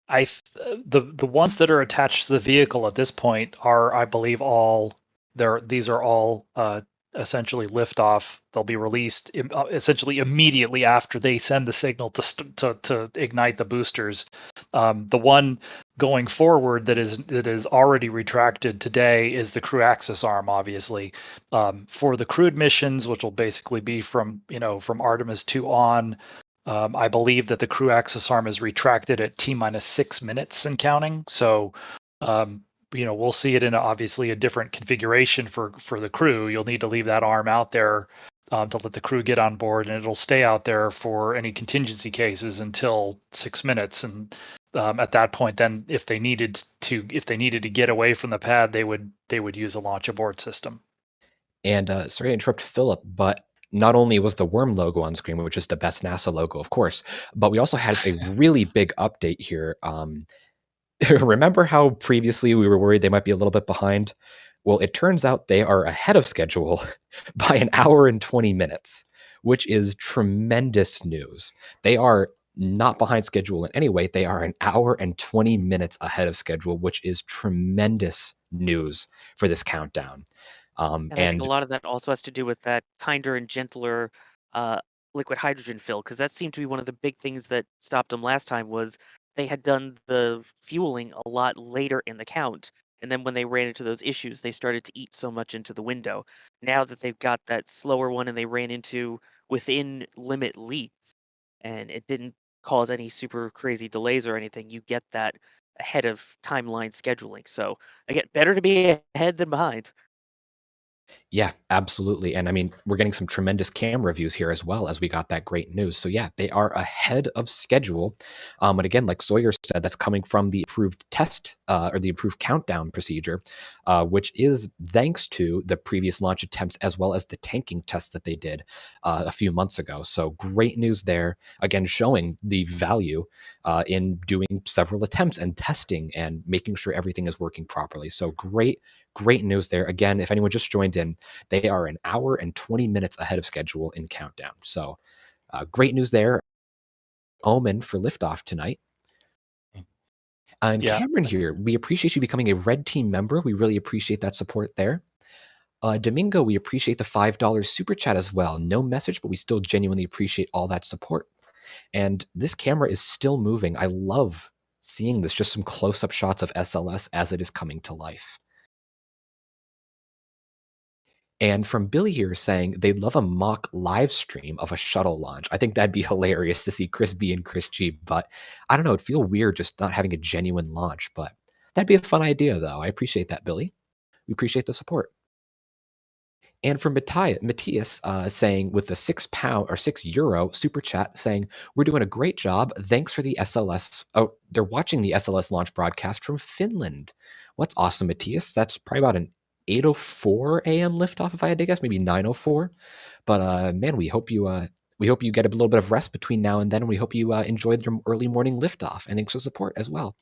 The ones that are attached to the vehicle at this point are, I believe, these are all essentially liftoff. They'll be released essentially immediately after they send the signal to ignite the boosters. The one going forward that is already retracted today is the crew access arm, obviously. For the crewed missions, which will basically be from Artemis 2 on. I believe that the crew access arm is retracted at T-minus 6 minutes and counting. So, we'll see it in obviously a different configuration for the crew. You'll need to leave that arm out there to let the crew get on board, and it'll stay out there for any contingency cases until 6 minutes. And at that point, then if they needed to get away from the pad, they would use a launch abort system. And sorry to interrupt Philip, but not only was the worm logo on screen, which is the best NASA logo, of course, but we also had a really big update here. Remember how previously we were worried they might be a little bit behind? Well, it turns out they are ahead of schedule by an hour and 20 minutes, which is tremendous news. They are not behind schedule in any way. They are an hour and 20 minutes ahead of schedule, which is tremendous news for this countdown. And I think a lot of that also has to do with that kinder and gentler liquid hydrogen fill, because that seemed to be one of the big things that stopped them last time was they had done the fueling a lot later in the count. And then when they ran into those issues, they started to eat so much into the window. Now that they've got that slower one and they ran into within limit leaks and it didn't cause any super crazy delays or anything, you get that ahead of timeline scheduling. So again, better to be ahead than behind. Yeah, absolutely. And I mean, we're getting some tremendous camera views here as well as we got that great news. So yeah, they are ahead of schedule. And again, like Sawyer said, that's coming from the approved test or the approved countdown procedure, which is thanks to the previous launch attempts as well as the tanking tests that they did a few months ago. So great news there. Again, showing the value in doing several attempts and testing and making sure everything is working properly. So great news there. Again, if anyone just joined in, they are an hour and 20 minutes ahead of schedule in countdown. So great news there. Omen for liftoff tonight. And Cameron here, we appreciate you becoming a Red Team member. We really appreciate that support there. Domingo, we appreciate the $5 super chat as well. No message, but we still genuinely appreciate all that support. And this camera is still moving. I love seeing this, just some close-up shots of SLS as it is coming to life. And from Billy here saying they'd love a mock live stream of a shuttle launch. I think that'd be hilarious to see Chris B and Chris G, but I don't know, it'd feel weird just not having a genuine launch, but that'd be a fun idea though. I appreciate that, Billy. We appreciate the support. And from Matthias saying with the £6 or €6 super chat saying, we're doing a great job. Thanks for the SLS. Oh, they're watching the SLS launch broadcast from Finland. What's awesome, Matthias? That's probably about an 8:04 a.m. liftoff, if I had to guess, maybe 9:04. But man, we hope you get a little bit of rest between now and then. And we hope you enjoyed your early morning liftoff. And thanks for support as well.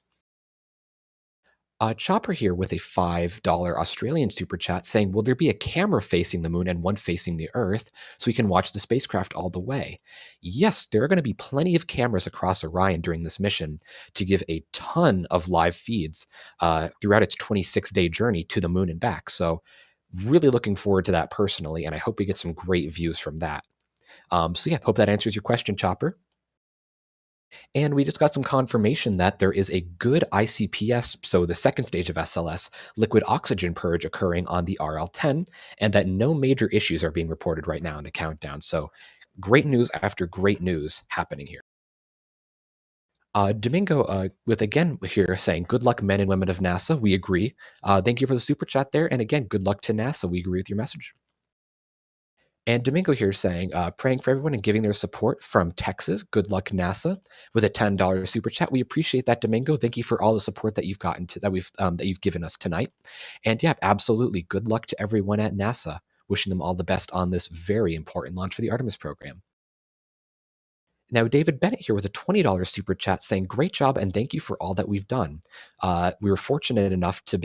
Chopper here with a $5 Australian super chat saying, will there be a camera facing the moon and one facing the Earth so we can watch the spacecraft all the way? Yes, there are going to be plenty of cameras across Orion during this mission to give a ton of live feeds throughout its 26-day journey to the moon and back. So really looking forward to that personally, and I hope we get some great views from that. So yeah, hope that answers your question, Chopper. And we just got some confirmation that there is a good ICPS, so the second stage of SLS, liquid oxygen purge occurring on the RL-10, and that no major issues are being reported right now in the countdown. So great news after great news happening here. Domingo with again here saying, good luck men and women of NASA. We agree. Thank you for the super chat there. And again, good luck to NASA. We agree with your message. And Domingo here saying, praying for everyone and giving their support from Texas. Good luck, NASA, with a $10 super chat. We appreciate that, Domingo. Thank you for all the support that you've gotten that you've given us tonight. And yeah, absolutely. Good luck to everyone at NASA. Wishing them all the best on this very important launch for the Artemis program. Now, David Bennett here with a $20 super chat saying, great job and thank you for all that we've done. We were fortunate enough to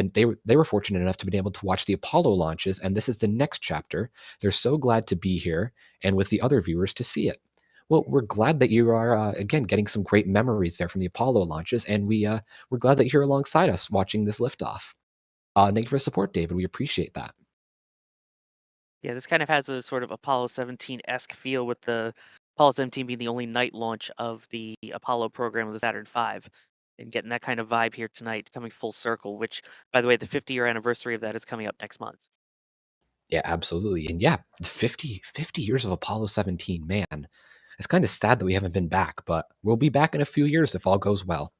they were fortunate enough to be able to watch the Apollo launches, and this is the next chapter. They're so glad to be here and with the other viewers to see it. Well, we're glad that you are, again, getting some great memories there from the Apollo launches, and we're glad that you're alongside us watching this liftoff. Thank you for the support, David. We appreciate that. Yeah, this kind of has a sort of Apollo 17-esque feel with the Apollo 17 being the only night launch of the Apollo program of the Saturn V. And getting that kind of vibe here tonight, coming full circle, which, by the way, the 50-year anniversary of that is coming up next month. Yeah, absolutely. And yeah, 50 years of Apollo 17, man. It's kind of sad that we haven't been back, but we'll be back in a few years if all goes well.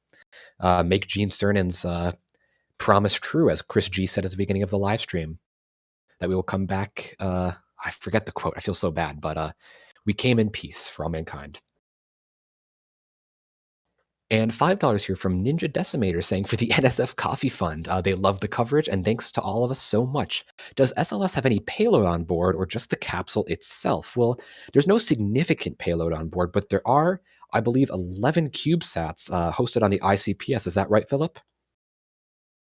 Make Gene Cernan's promise true, as Chris G said at the beginning of the live stream, that we will come back. I forget the quote. I feel so bad, but we came in peace for all mankind. And $5 here from Ninja Decimator saying, for the NSF Coffee Fund, they love the coverage and thanks to all of us so much. Does SLS have any payload on board or just the capsule itself? Well, there's no significant payload on board, but there are, I believe, 11 CubeSats hosted on the ICPS. Is that right, Philip?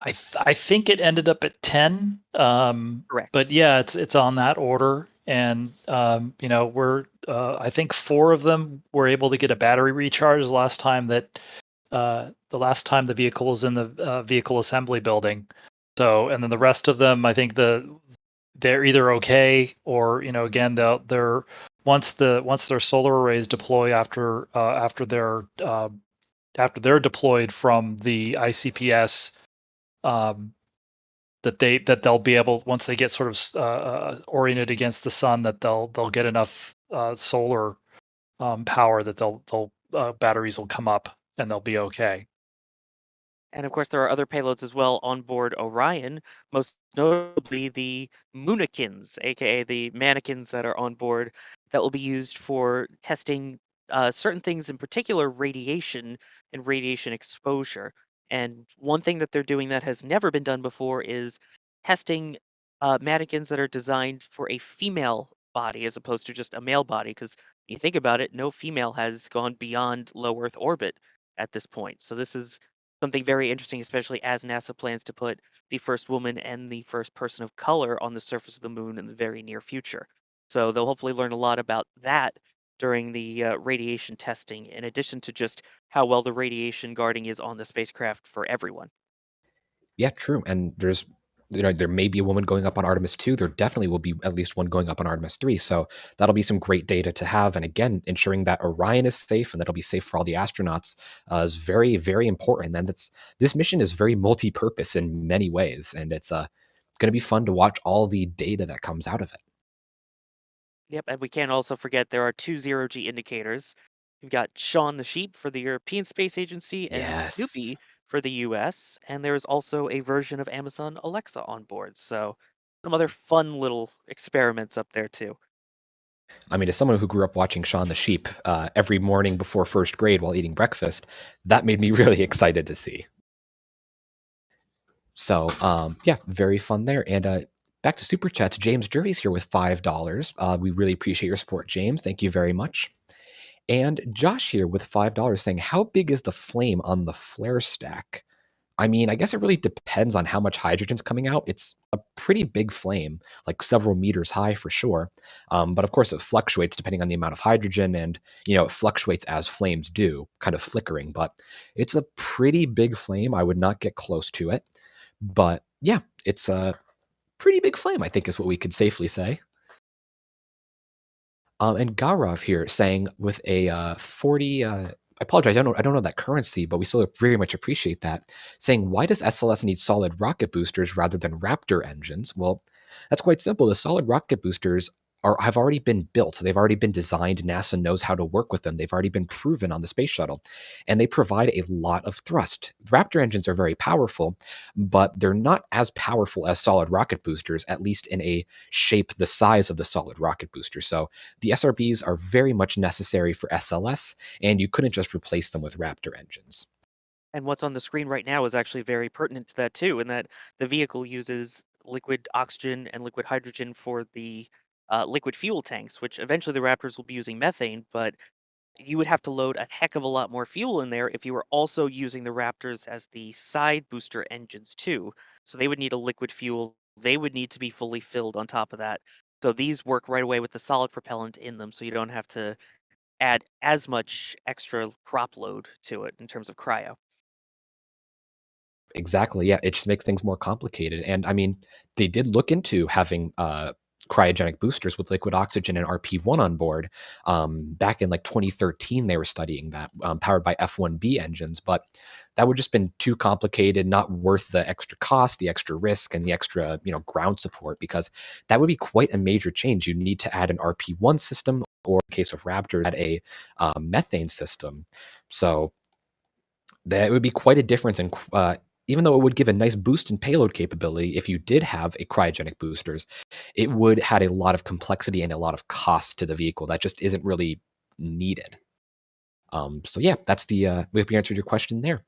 I think it ended up at 10. Correct. But yeah, it's on that order. And we're I think 4 of them were able to get a battery recharge the last time the vehicle was in the vehicle assembly building. So, and then the rest of them, I think they're either okay or again they're once their solar arrays deploy after they're deployed from the ICPS, that they'll be able, once they get sort of oriented against the sun, that they'll get enough solar power that they'll batteries will come up and they'll be okay. And of course, there are other payloads as well on board Orion, most notably the Moonikins, aka the mannequins that are on board that will be used for testing certain things, in particular radiation and radiation exposure. And one thing that they're doing that has never been done before is testing mannequins that are designed for a female body as opposed to just a male body. Because you think about it, no female has gone beyond low Earth orbit at this point. So this is something very interesting, especially as NASA plans to put the first woman and the first person of color on the surface of the moon in the very near future. So they'll hopefully learn a lot about that during the radiation testing, in addition to just how well the radiation guarding is on the spacecraft for everyone. Yeah, true. And there may be a woman going up on Artemis 2. There definitely will be at least one going up on Artemis 3. So that'll be some great data to have. And again, ensuring that Orion is safe and that'll be safe for all the astronauts is very, very important. And this mission is very multi-purpose in many ways. And it's going going to be fun to watch all the data that comes out of it. Yep, and we can't also forget there are two zero-G indicators. You've got Shaun the Sheep for the European Space Agency and Yes. Snoopy for the US, and there's also a version of Amazon Alexa on board. So some other fun little experiments up there too. I mean, as someone who grew up watching Shaun the Sheep every morning before first grade while eating breakfast, that made me really excited to see. So, yeah, very fun there. And back to Super Chats, James Jury's here with $5. We really appreciate your support, James. Thank you very much. And Josh here with $5 saying, how big is the flame on the flare stack? I mean, I guess it really depends on how much hydrogen's coming out. It's a pretty big flame, like several meters high for sure. But of course, it fluctuates depending on the amount of hydrogen, and it fluctuates as flames do, kind of flickering. But it's a pretty big flame. I would not get close to it. But yeah, it's a pretty big flame, I think is what we could safely say. And Gaurav here saying with a 40, I apologize, I don't know that currency, but we still very much appreciate that. Saying, why does SLS need solid rocket boosters rather than Raptor engines? Well, that's quite simple. The solid rocket boosters have already been built. They've already been designed. NASA knows how to work with them. They've already been proven on the space shuttle, and they provide a lot of thrust. Raptor engines are very powerful, but they're not as powerful as solid rocket boosters, at least in a shape the size of the solid rocket booster. So the SRBs are very much necessary for SLS, and you couldn't just replace them with Raptor engines. And what's on the screen right now is actually very pertinent to that too, in that the vehicle uses liquid oxygen and liquid hydrogen for the liquid fuel tanks, which eventually the Raptors will be using methane, but you would have to load a heck of a lot more fuel in there if you were also using the Raptors as the side booster engines too. So they would need a liquid fuel. They would need to be fully filled on top of that. So these work right away with the solid propellant in them, so you don't have to add as much extra prop load to it in terms of cryo. Exactly. Yeah, it just makes things more complicated. And I mean, they did look into having cryogenic boosters with liquid oxygen and RP1 on board. Back in like 2013, they were studying that, powered by F1B engines, but that would just been too complicated, not worth the extra cost, the extra risk, and the extra ground support, because that would be quite a major change. You need to add an RP1 system, or in case of Raptor, add a methane system. So that would be quite a difference in even though it would give a nice boost in payload capability if you did have a cryogenic boosters, it would had a lot of complexity and a lot of cost to the vehicle that just isn't really needed. So yeah, that's the we hope we answered your question there.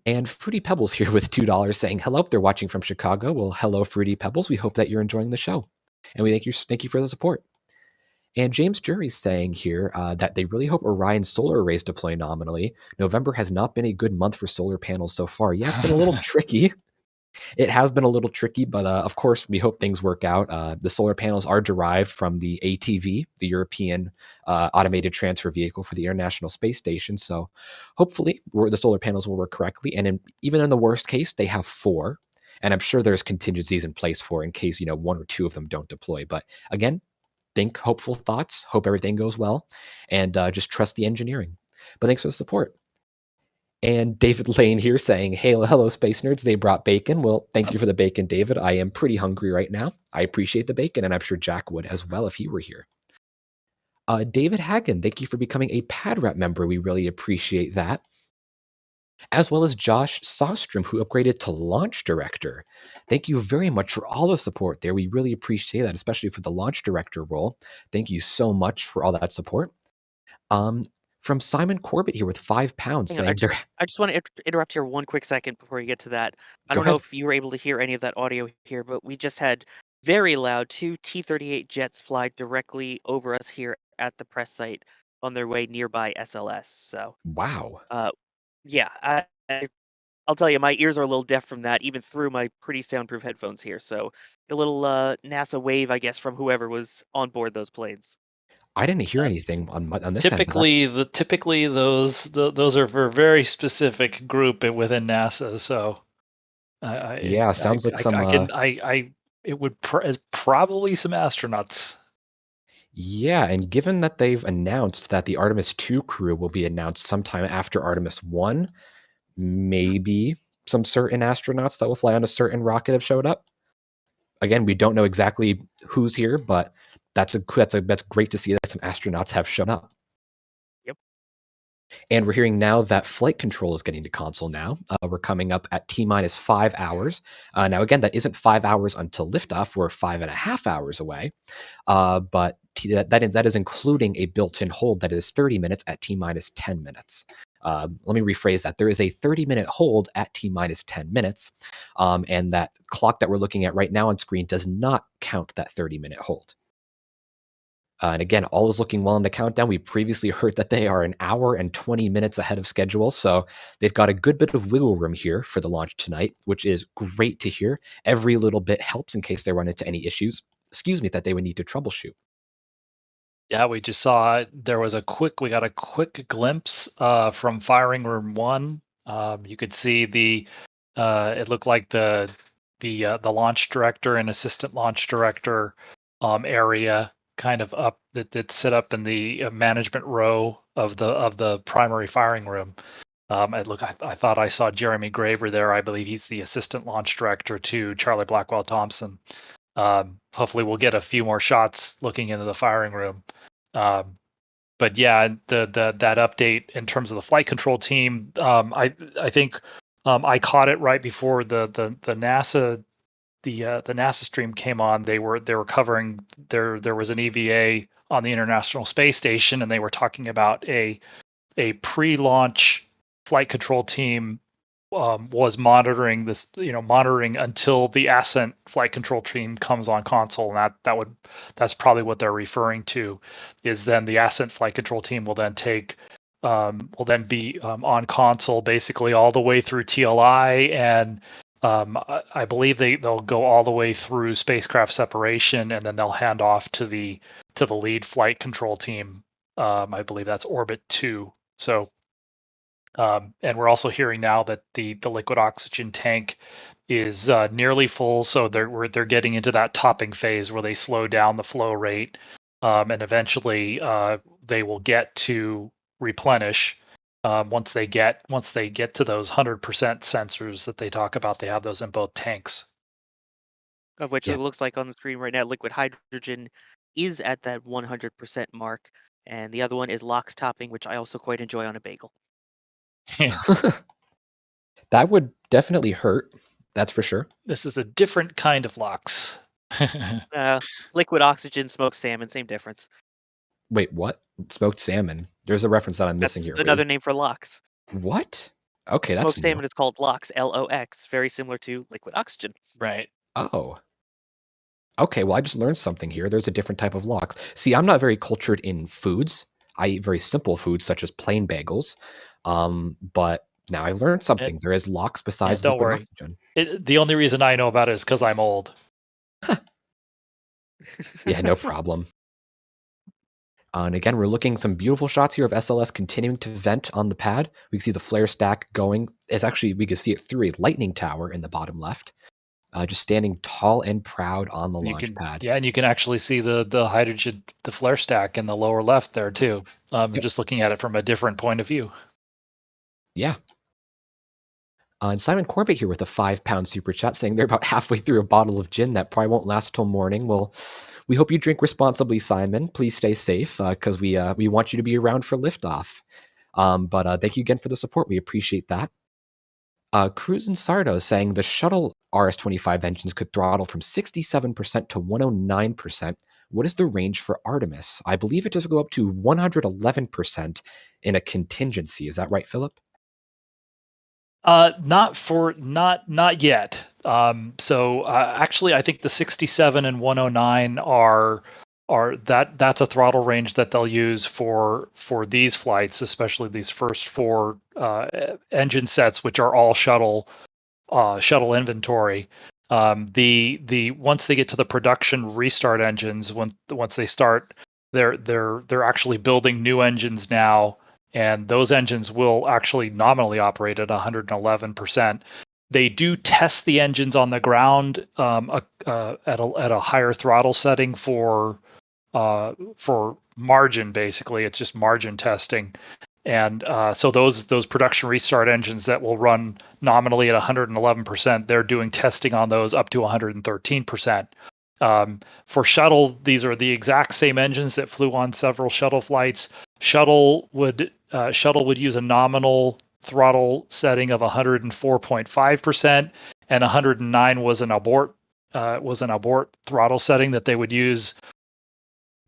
And Fruity Pebbles here with $2 saying, hello, they're watching from Chicago. Well, hello, Fruity Pebbles. We hope that you're enjoying the show. And we thank you for the support. And James Jury's saying here that they really hope Orion's solar arrays deploy nominally. November has not been a good month for solar panels so far. Yeah, it's been a little tricky. It has been a little tricky, but of course, we hope things work out. The solar panels are derived from the ATV, the European Automated Transfer Vehicle for the International Space Station. So hopefully the solar panels will work correctly. And even in the worst case, they have 4. And I'm sure there's contingencies in place for in case, 1 or 2 of them don't deploy. But again, think hopeful thoughts, hope everything goes well, and just trust the engineering. But thanks for the support. And David Lane here saying, hey, hello, space nerds. They brought bacon. Well, thank you for the bacon, David. I am pretty hungry right now. I appreciate the bacon, and I'm sure Jack would as well if he were here. David Hagen, thank you for becoming a pad rep member. We really appreciate that. As well as Josh Sostrom, who upgraded to launch director. Thank you very much for all the support there. We really appreciate that, especially for the launch director role. Thank you so much for all that support. From Simon Corbett here with £5 Hang on, saying they're... I just want to interrupt here one quick second before you get to that. I Go don't know ahead. if you were able to hear any of that audio here, but we just had very loud 2 T-38 jets fly directly over us here at the press site on their way nearby SLS. So, Wow. yeah, I'll tell you, my ears are a little deaf from that, even through my pretty soundproof headphones here. So, a little NASA wave, I guess, from whoever was on board those planes. I didn't hear anything on this end. Typically those are for a very specific group within NASA. So Sounds like some. It's probably some astronauts. Yeah, and given that they've announced that the Artemis II crew will be announced sometime after Artemis I, maybe some certain astronauts that will fly on a certain rocket have showed up. again, we don't know exactly who's here, but that's great to see that some astronauts have shown up. Yep. And we're hearing now that flight control is getting to console now. We're coming up at T-minus 5 hours. Now, again, that isn't 5 hours until liftoff. We're 5.5 hours away. But that is including a built-in hold that is 30 minutes at T-minus 10 minutes. Let me rephrase that. There is a 30-minute hold at T-minus 10 minutes. And that clock that we're looking at right now on screen does not count that 30-minute hold. And again, all is looking well in the countdown. We previously heard that they are an hour and 20 minutes ahead of schedule. So they've got a good bit of wiggle room here for the launch tonight, which is great to hear. Every little bit helps in case they run into any issues, that they would need to troubleshoot. Yeah, we just saw we got a quick glimpse from firing room 1. You could see it looked like the launch director and assistant launch director area kind of up that sit up in the management row of the primary firing room. I thought I saw Jeremy Graver there. I believe he's the assistant launch director to Charlie Blackwell Thompson. Hopefully we'll get a few more shots looking into the firing room. But yeah, that update in terms of the flight control team, I think I caught it right before the NASA stream came on. They were covering there was an EVA on the International Space Station, and they were talking about a pre-launch flight control team was monitoring until the Ascent flight control team comes on console, and that's probably what they're referring to. Is then the Ascent flight control team will then be on console basically all the way through TLI, and I believe they'll go all the way through spacecraft separation, and then they'll hand off to the lead flight control team. I believe that's Orbit 2. So. And we're also hearing now that the liquid oxygen tank is nearly full, so they're getting into that topping phase where they slow down the flow rate, and eventually they will get to replenish once they get to those 100% sensors that they talk about. They have those in both tanks. Of which it looks like on the screen right now, liquid hydrogen is at that 100% mark, and the other one is LOX topping, which I also quite enjoy on a bagel. That would definitely hurt. That's for sure. This is a different kind of LOX. Liquid oxygen, smoked salmon, same difference. Wait, what? Smoked salmon? There's a reference that I'm missing here. That's another name for LOX. What? Okay, Smoked that's salmon new. is called LOX, LOX, very similar to liquid oxygen. Right. Oh. Okay, well, I just learned something here. There's a different type of LOX. See, I'm not very cultured in foods. I eat very simple foods such as plain bagels. But now I've learned something. There is LOX besides don't liquid worry. oxygen. The only reason I know about it is because I'm old. Yeah, no problem. And again, we're looking some beautiful shots here of SLS continuing to vent on the pad. We can see the flare stack going. We can see it through a lightning tower in the bottom left. Just standing tall and proud on the launch pad. Yeah, and you can actually see the hydrogen, the flare stack in the lower left there too. Just looking at it from a different point of view. Yeah. And Simon Corbett here with a £5 super chat saying they're about halfway through a bottle of gin that probably won't last till morning. Well, we hope you drink responsibly, Simon. Please stay safe because we want you to be around for liftoff. But thank you again for the support. We appreciate that. Cruz and Sardo saying the shuttle RS-25 engines could throttle from 67% to 109%. What is the range for Artemis? I believe it does go up to 111% in a contingency. Is that right, Philip? Not yet. So actually, I think the 67 and 109 that's a throttle range that they'll use for these flights, especially these first 4 engine sets, which are all shuttle inventory. Once they get to the production restart engines, once they start, they're actually building new engines now, and those engines will actually nominally operate at 111%. They do test the engines on the ground at a higher throttle setting for margin. Basically, it's just margin testing. And so those production restart engines that will run nominally at 111%, they're doing testing on those up to 113%. For shuttle, these are the exact same engines that flew on several shuttle flights. Shuttle would use a nominal throttle setting of 104.5%, and 109 was an abort throttle setting that they would use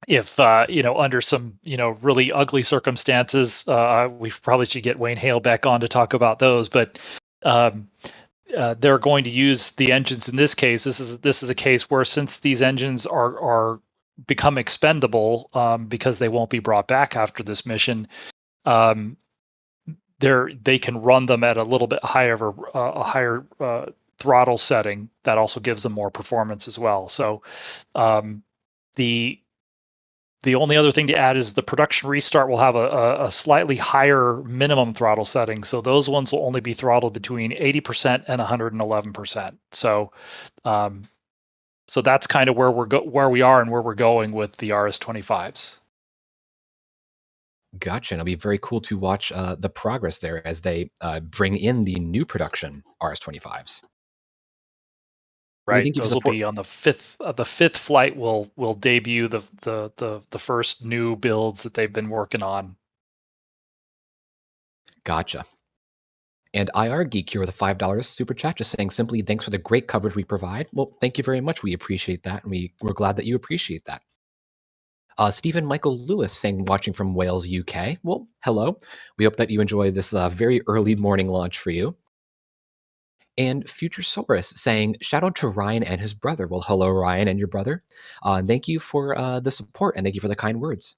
if under some really ugly circumstances. We probably should get Wayne Hale back on to talk about those, but they're going to use the engines in this case. This is a case where, since these engines are become expendable because they won't be brought back after this mission, they can run them at a little bit higher throttle setting that also gives them more performance as well. So the only other thing to add is the production restart will have a slightly higher minimum throttle setting. So those ones will only be throttled between 80% and 111%. So so that's kind of where we are and where we're going with the RS-25s. Gotcha. And it'll be very cool to watch the progress there as they bring in the new production RS-25s. Right, those will be on the fifth. The fifth flight will debut the first new builds that they've been working on. Gotcha. And IR Geek here with a $5 super chat, just saying simply thanks for the great coverage we provide. Well, thank you very much. We appreciate that, and we're glad that you appreciate that. Stephen Michael Lewis saying, watching from Wales, UK. Well, hello. We hope that you enjoy this very early morning launch for you. And Futuresaurus saying, shout out to Ryan and his brother. Well, hello, Ryan and your brother. Thank you for the support, and thank you for the kind words.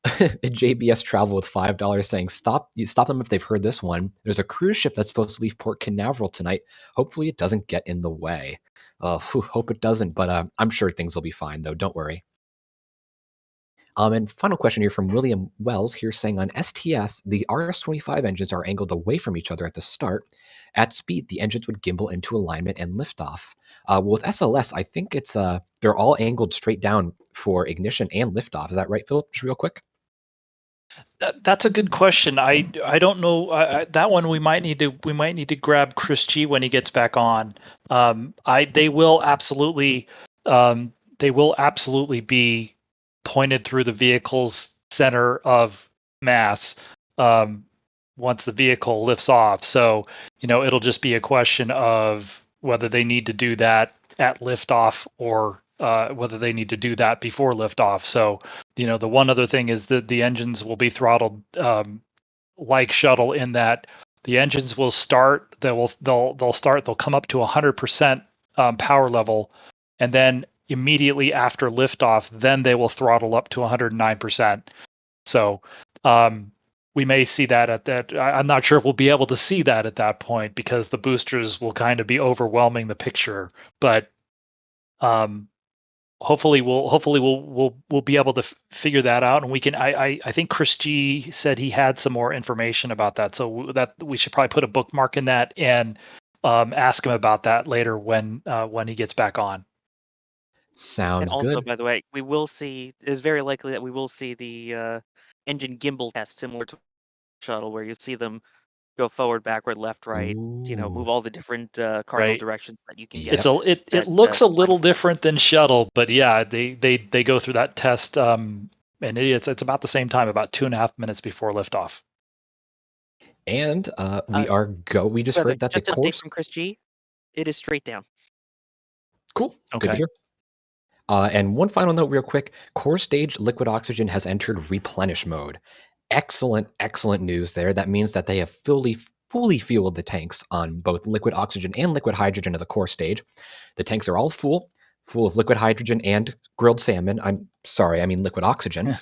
JBS Travel with $5 saying, stop them if they've heard this one. There's a cruise ship that's supposed to leave Port Canaveral tonight. Hopefully it doesn't get in the way. Hope it doesn't, but I'm sure things will be fine, though. Don't worry. And final question here from William Wells here saying, on STS, the RS-25 engines are angled away from each other at the start. At speed, the engines would gimbal into alignment and liftoff. Well, with SLS, I think it's they're all angled straight down for ignition and liftoff. Is that right, Philip? Just real quick. That's a good question. I don't know that one. We might need to grab Chris G when he gets back on. They will absolutely be pointed through the vehicle's center of mass once the vehicle lifts off. So it'll just be a question of whether they need to do that at liftoff or whether they need to do that before liftoff. So the one other thing is that the engines will be throttled like shuttle, in that the engines will start. They'll come up to 100% power level, and then immediately after liftoff, then they will throttle up to 109%. So we may see that at that. I'm not sure if we'll be able to see that at that point, because the boosters will kind of be overwhelming the picture. But hopefully we'll be able to figure that out, and we can. I think Chris G said he had some more information about that, so that we should probably put a bookmark in that and ask him about that later when he gets back on. Sounds and also, good. by the way, we will see. It's very likely that we will see the engine gimbal test similar to shuttle, where you see them go forward, backward, left, right. Move all the different cardinal directions that you can get. It looks a little different than shuttle, but yeah, they go through that test, and it's about the same time, about 2.5 minutes before liftoff. And we just heard that just the an course update from Chris G. It is straight down. Cool. Okay. Good to hear. And one final note real quick, core stage liquid oxygen has entered replenish mode. Excellent news there. That means that they have fully fueled the tanks on both liquid oxygen and liquid hydrogen of the core stage. The tanks are all full of liquid hydrogen and grilled salmon. I'm sorry, I mean liquid oxygen.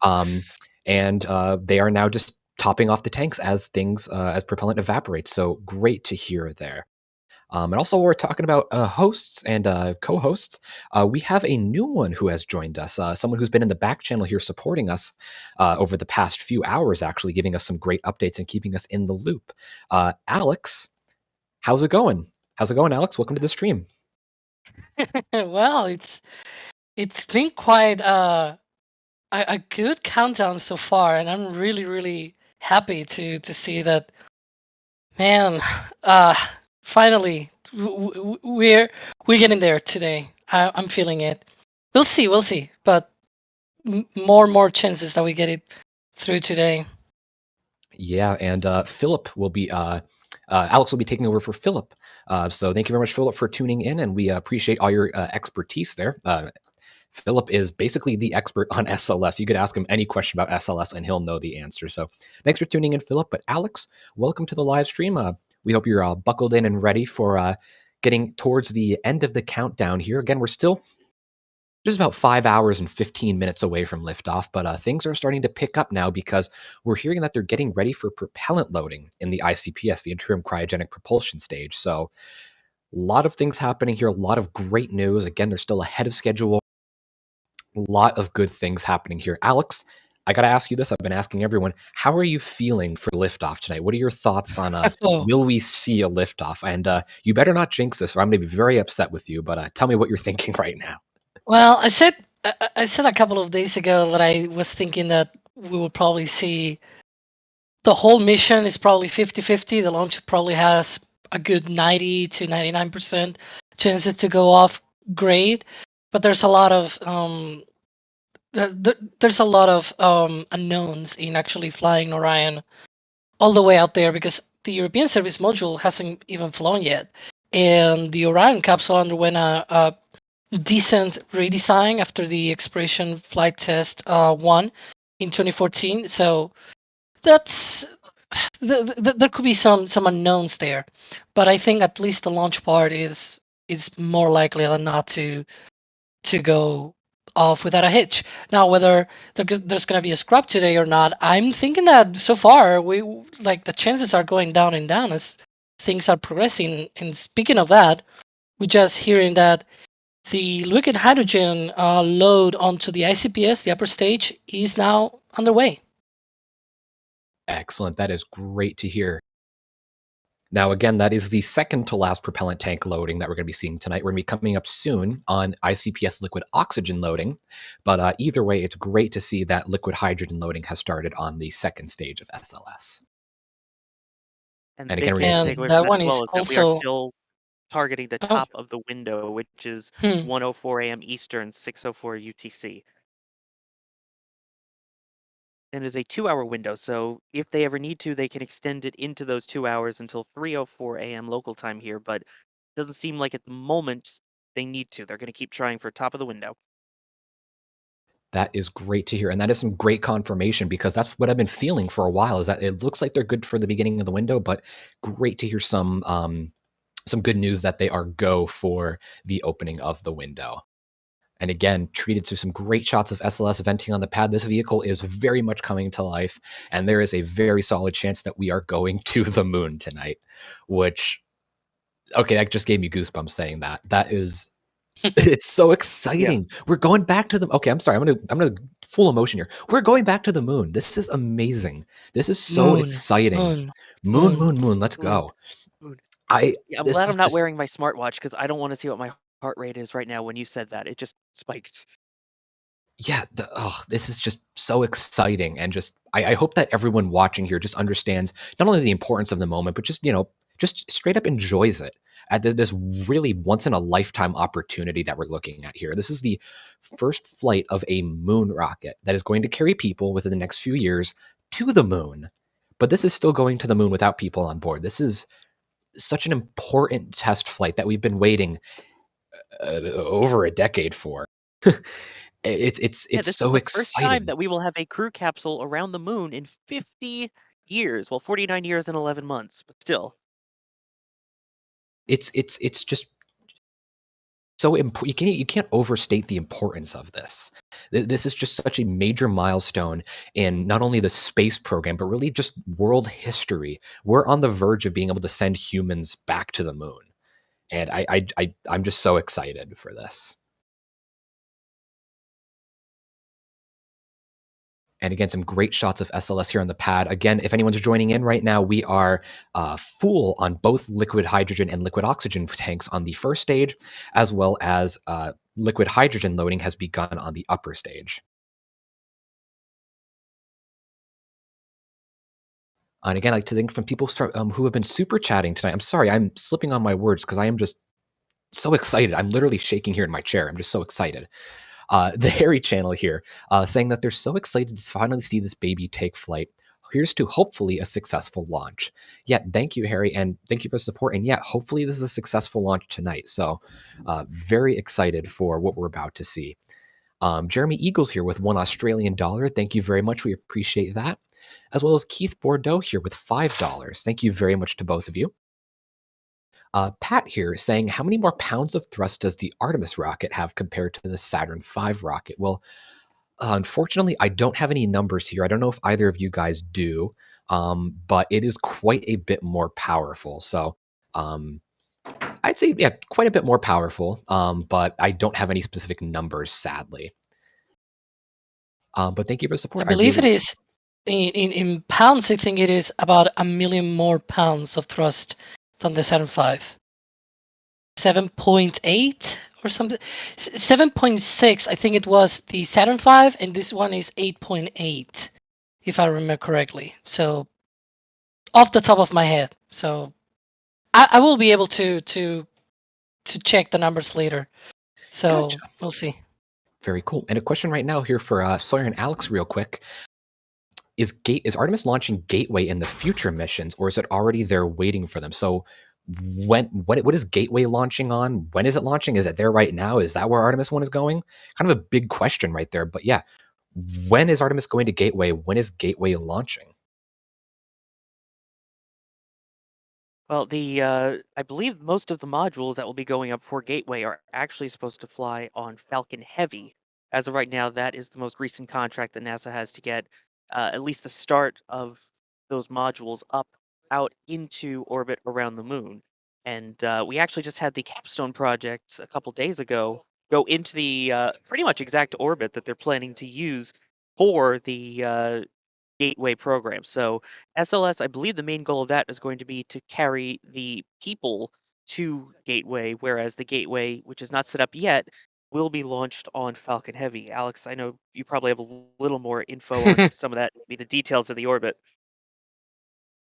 And they are now just topping off the tanks as propellant evaporates. So great to hear there. And also, we're talking about hosts and co-hosts. We have a new one who has joined us, someone who's been in the back channel here supporting us over the past few hours, actually giving us some great updates and keeping us in the loop. Alex, how's it going? Alex? Welcome to the stream. Well, it's been quite a good countdown so far, and I'm really, really happy to see that. Man, finally, we're getting there today. I'm feeling it. We'll see, but more and more chances that we get it through today. Yeah, and Philip will be Alex will be taking over for Philip. So thank you very much, Philip, for tuning in, and we appreciate all your expertise there. Philip is basically the expert on SLS. You could ask him any question about SLS and he'll know the answer. So thanks for tuning in, Philip. But Alex, welcome to the live stream. We hope you're buckled in and ready for getting towards the end of the countdown here. Again, we're still just about 5 hours and 15 minutes away from liftoff, but things are starting to pick up now because we're hearing that they're getting ready for propellant loading in the ICPS, the interim cryogenic propulsion stage. So a lot of things happening here, a lot of great news. Again, they're still ahead of schedule. A lot of good things happening here. Alex, I got to ask you this. I've been asking everyone, how are you feeling for liftoff tonight? What are your thoughts on will we see a liftoff? And you better not jinx this or I'm going to be very upset with you, but tell me what you're thinking right now. Well, I said a couple of days ago that I was thinking that we will probably see the whole mission is probably 50-50. The launch probably has a good 90 to 99% chance to go off great, but there's a lot of there's a lot of unknowns in actually flying Orion all the way out there because the European service module hasn't even flown yet, and the Orion capsule underwent a decent redesign after the Exploration Flight Test 1 in 2014. So that's there could be some unknowns there, but I think at least the launch part is more likely than not to go off without a hitch. Now, whether there's going to be a scrub today or not, I'm thinking that so far we like the chances are going down and down as things are progressing. And speaking of that, we're just hearing that the liquid hydrogen load onto the ICPS, the upper stage, is now underway. Excellent. That is great to hear. Now, again, that is the second to last propellant tank loading that we're going to be seeing tonight. We're going to be coming up soon on ICPS liquid oxygen loading. But either way, it's great to see that liquid hydrogen loading has started on the second stage of SLS. And And the again, big we're thing going to to take away that from that one as is well is that we are also still targeting the top of the window, which is 1:04 a.m. Eastern, 6:04 UTC. And is a 2-hour window, so if they ever need to, they can extend it into those 2 hours until 3:04 a.m. local time here, but it doesn't seem like at the moment they need to. They're going to keep trying for top of the window. That is great to hear. And that is some great confirmation because that's what I've been feeling for a while is that it looks like they're good for the beginning of the window, but great to hear some good news that they are go for the opening of the window. And again, treated to some great shots of SLS venting on the pad. This vehicle is very much coming to life, and there is a very solid chance that we are going to the moon tonight, which, okay, that just gave me goosebumps saying that. That is, it's so exciting. Yeah. We're going back to the, okay, I'm sorry. I'm gonna full emotion here. We're going back to the moon. This is amazing. This is so exciting. Moon. Let's go. Moon. I'm glad I'm not wearing my smartwatch because I don't want to see what my heart rate is right now when you said that. It just spiked. Yeah, this is just so exciting. And just, I hope that everyone watching here just understands not only the importance of the moment, but just, just straight up enjoys it at this really once in a lifetime opportunity that we're looking at here. This is the first flight of a moon rocket that is going to carry people within the next few years to the moon. But this is still going to the moon without people on board. This is such an important test flight that we've been waiting over a decade for. It's so exciting. First time that we will have a crew capsule around the moon in 50 years. Well, 49 years and 11 months, but still. It's just so important. You can't overstate the importance of this. This is just such a major milestone in not only the space program, but really just world history. We're on the verge of being able to send humans back to the moon. And I'm just so excited for this. And again, some great shots of SLS here on the pad. Again, if anyone's joining in right now, we are full on both liquid hydrogen and liquid oxygen tanks on the first stage, as well as liquid hydrogen loading has begun on the upper stage. And again, I like to think from people who have been super chatting tonight. I'm sorry, I'm slipping on my words because I am just so excited. I'm literally shaking here in my chair. I'm just so excited. The Harry channel here saying that they're so excited to finally see this baby take flight. Here's to hopefully a successful launch. Yeah, thank you, Harry, and thank you for the support. And yeah, hopefully this is a successful launch tonight. So very excited for what we're about to see. Jeremy Eagles here with $1 Australian. Thank you very much. We appreciate that. As well as Keith Bordeaux here with $5. Thank you very much to both of you. Pat here saying, how many more pounds of thrust does the Artemis rocket have compared to the Saturn V rocket? Well, unfortunately, I don't have any numbers here. I don't know if either of you guys do, but it is quite a bit more powerful. So I'd say, yeah, quite a bit more powerful, but I don't have any specific numbers, sadly. But thank you for the support. I believe it is, in pounds, I think it is about 1 million more pounds of thrust than the Saturn V. 7.8 or something. 7.6, I think it was the Saturn V, and this one is 8.8, if I remember correctly. So, off the top of my head. So, I will be able to check the numbers later. So, Gotcha. We'll see. Very cool. And a question right now here for Sawyer and Alex, real quick. Is Artemis launching Gateway in the future missions, or is it already there waiting for them? So what is Gateway launching on? When is it launching? Is it there right now? Is that where Artemis 1 is going? Kind of a big question right there. But yeah, when is Artemis going to Gateway? When is Gateway launching? Well, I believe most of the modules that will be going up for Gateway are actually supposed to fly on Falcon Heavy. As of right now, that is the most recent contract that NASA has to get at least the start of those modules up out into orbit around the moon. And we actually just had the Capstone project a couple days ago go into the pretty much exact orbit that they're planning to use for the Gateway program. So SLS, I believe the main goal of that is going to be to carry the people to Gateway, whereas the Gateway, which is not set up yet, will be launched on Falcon Heavy. Alex, I know you probably have a little more info on some of that, maybe the details of the orbit.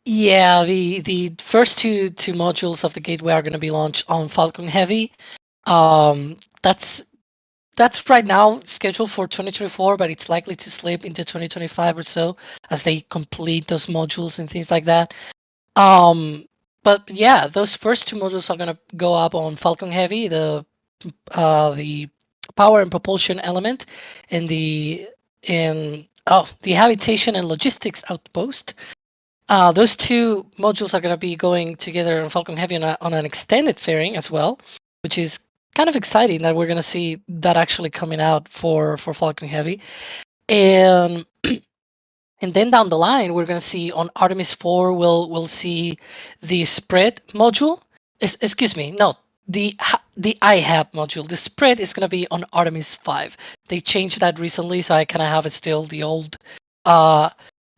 Yeah, the first two modules of the Gateway are going to be launched on Falcon Heavy. That's right now scheduled for 2024, but it's likely to slip into 2025 or so as they complete those modules and things like that. But yeah, those first two modules are going to go up on Falcon Heavy, the power and propulsion element, and the habitation and logistics outpost. Those two modules are going to be going together on Falcon Heavy on an extended fairing as well, which is kind of exciting that we're going to see that actually coming out for Falcon Heavy. And then down the line, we're going to see on Artemis 4, we'll see the spread module. Excuse me, no, the IHAB module. The spread is going to be on Artemis 5. They changed that recently, so I kind of have it still the old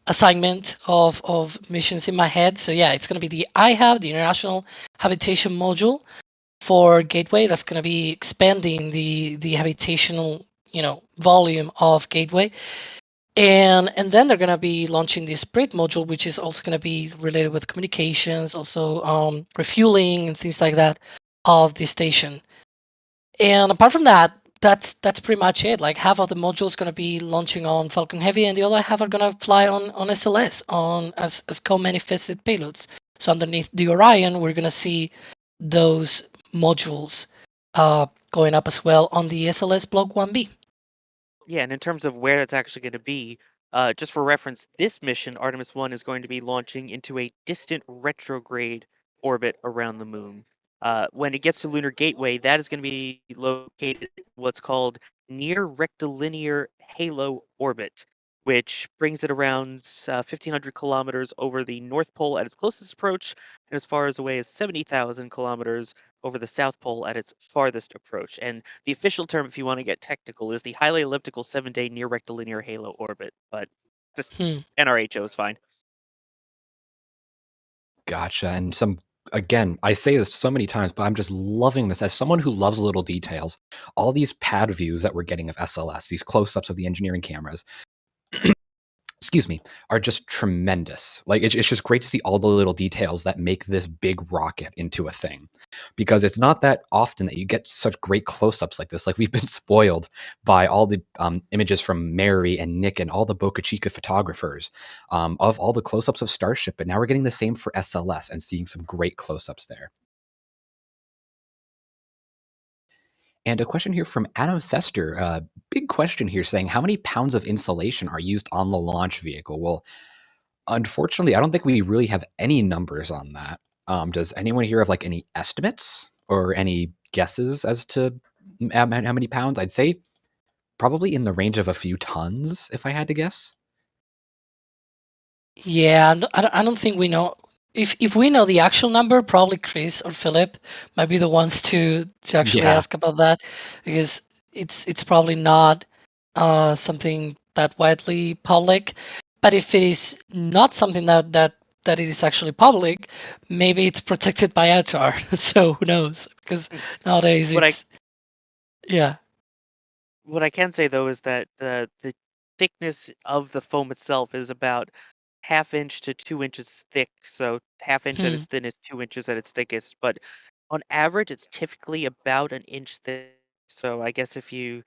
assignment of missions in my head. So yeah, it's going to be the IHAB, the International Habitation Module for Gateway. That's going to be expanding the habitational volume of Gateway. And then they're going to be launching the spread module, which is also going to be related with communications, also refueling and things like that of the station. And apart from that, that's pretty much it. Like half of the modules going to be launching on Falcon Heavy, and the other half are going to fly on SLS as co-manifested payloads. So underneath the Orion, we're going to see those modules going up as well on the SLS Block 1B. Yeah, and in terms of where it's actually going to be, just for reference, this mission, Artemis 1, is going to be launching into a distant retrograde orbit around the moon. When it gets to Lunar Gateway, that is going to be located in what's called near rectilinear halo orbit, which brings it around 1,500 kilometers over the North Pole at its closest approach, and as far away as 70,000 kilometers over the South Pole at its farthest approach. And the official term, if you want to get technical, is the highly elliptical 7-day near rectilinear halo orbit. But just NRHO is fine. Gotcha. And again, I say this so many times, but I'm just loving this as someone who loves little details. All these pad views that we're getting of SLS, these close-ups of the engineering cameras. excuse me, are just tremendous. Like it's just great to see all the little details that make this big rocket into a thing, because it's not that often that you get such great close-ups like this. Like we've been spoiled by all the images from Mary and Nick and all the Boca Chica photographers of all the close-ups of Starship, but now we're getting the same for SLS and seeing some great close-ups there. And a question here from Adam Fester, big question here saying, how many pounds of insulation are used on the launch vehicle? Well, unfortunately, I don't think we really have any numbers on that. Does anyone here have like any estimates or any guesses as to how many pounds? I'd say probably in the range of a few tons, if I had to guess. Yeah, I don't think we know. If we know the actual number, probably Chris or Philip might be the ones to actually Yeah. ask about that, because it's probably not something that widely public. But if it is not something that it is actually public, maybe it's protected by ATAR. So who knows? Because nowadays What I it's yeah. what I can say though is that the thickness of the foam itself is about ½ inch to 2 inches thick. So ½ inch at Hmm. its thinnest, 2 inches at its thickest. But on average, it's typically about an inch thick. So I guess if you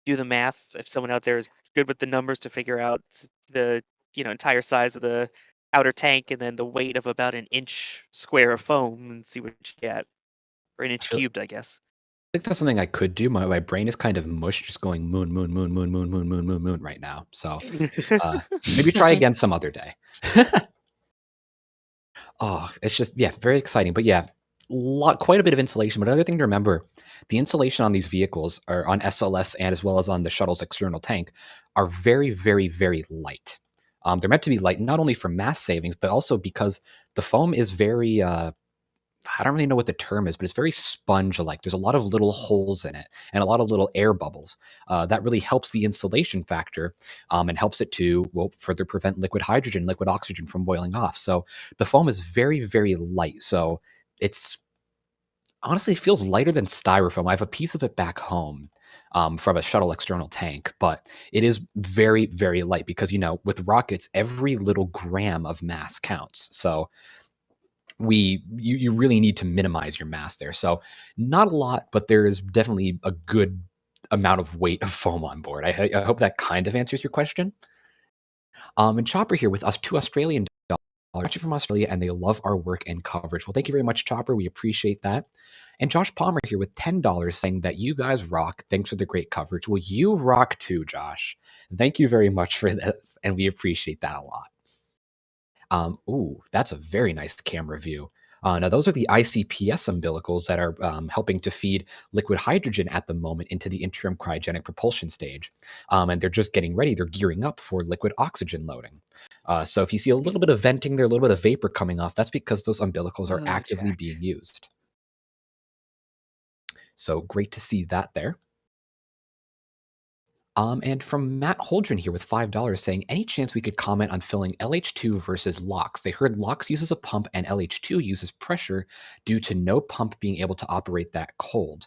do the math, if someone out there is good with the numbers to figure out the entire size of the outer tank and then the weight of about an inch square of foam and see what you get, or an I inch feel cubed, I guess. think that's something I could do. My brain is kind of mush, just going moon, moon, moon, moon, moon, moon, moon, moon, moon right now. So maybe try again some other day. Oh, it's just, yeah, very exciting. But yeah, quite a bit of insulation. But another thing to remember, the insulation on these vehicles, or on SLS and as well as on the shuttle's external tank, are very, very, very light. They're meant to be light not only for mass savings, but also because the foam is very, I don't really know what the term is, but it's very sponge-like. There's a lot of little holes in it and a lot of little air bubbles. That really helps the insulation factor and helps it to, well, further prevent liquid hydrogen, liquid oxygen from boiling off. So the foam is very, very light. So it's honestly feels lighter than styrofoam. I have a piece of it back home from a shuttle external tank, but it is very, very light because, with rockets, every little gram of mass counts. So you really need to minimize your mass there. So not a lot, but there is definitely a good amount of weight of foam on board. I hope that kind of answers your question. And Chopper here with us, two Australian dollars, actually from Australia, and they love our work and coverage. Well, thank you very much, Chopper. We appreciate that. And Josh Palmer here with $10 saying that you guys rock. Thanks for the great coverage. Well, you rock too, Josh. Thank you very much for this, and we appreciate that a lot. Ooh, that's a very nice camera view. Now, those are the ICPS umbilicals that are helping to feed liquid hydrogen at the moment into the interim cryogenic propulsion stage. And they're just getting ready. They're gearing up for liquid oxygen loading. So if you see a little bit of venting there, a little bit of vapor coming off, that's because those umbilicals are actively being used. So great to see that there. And from Matt Holdren here with $5 saying, any chance we could comment on filling LH2 versus LOX? They heard LOX uses a pump and LH2 uses pressure due to no pump being able to operate that cold.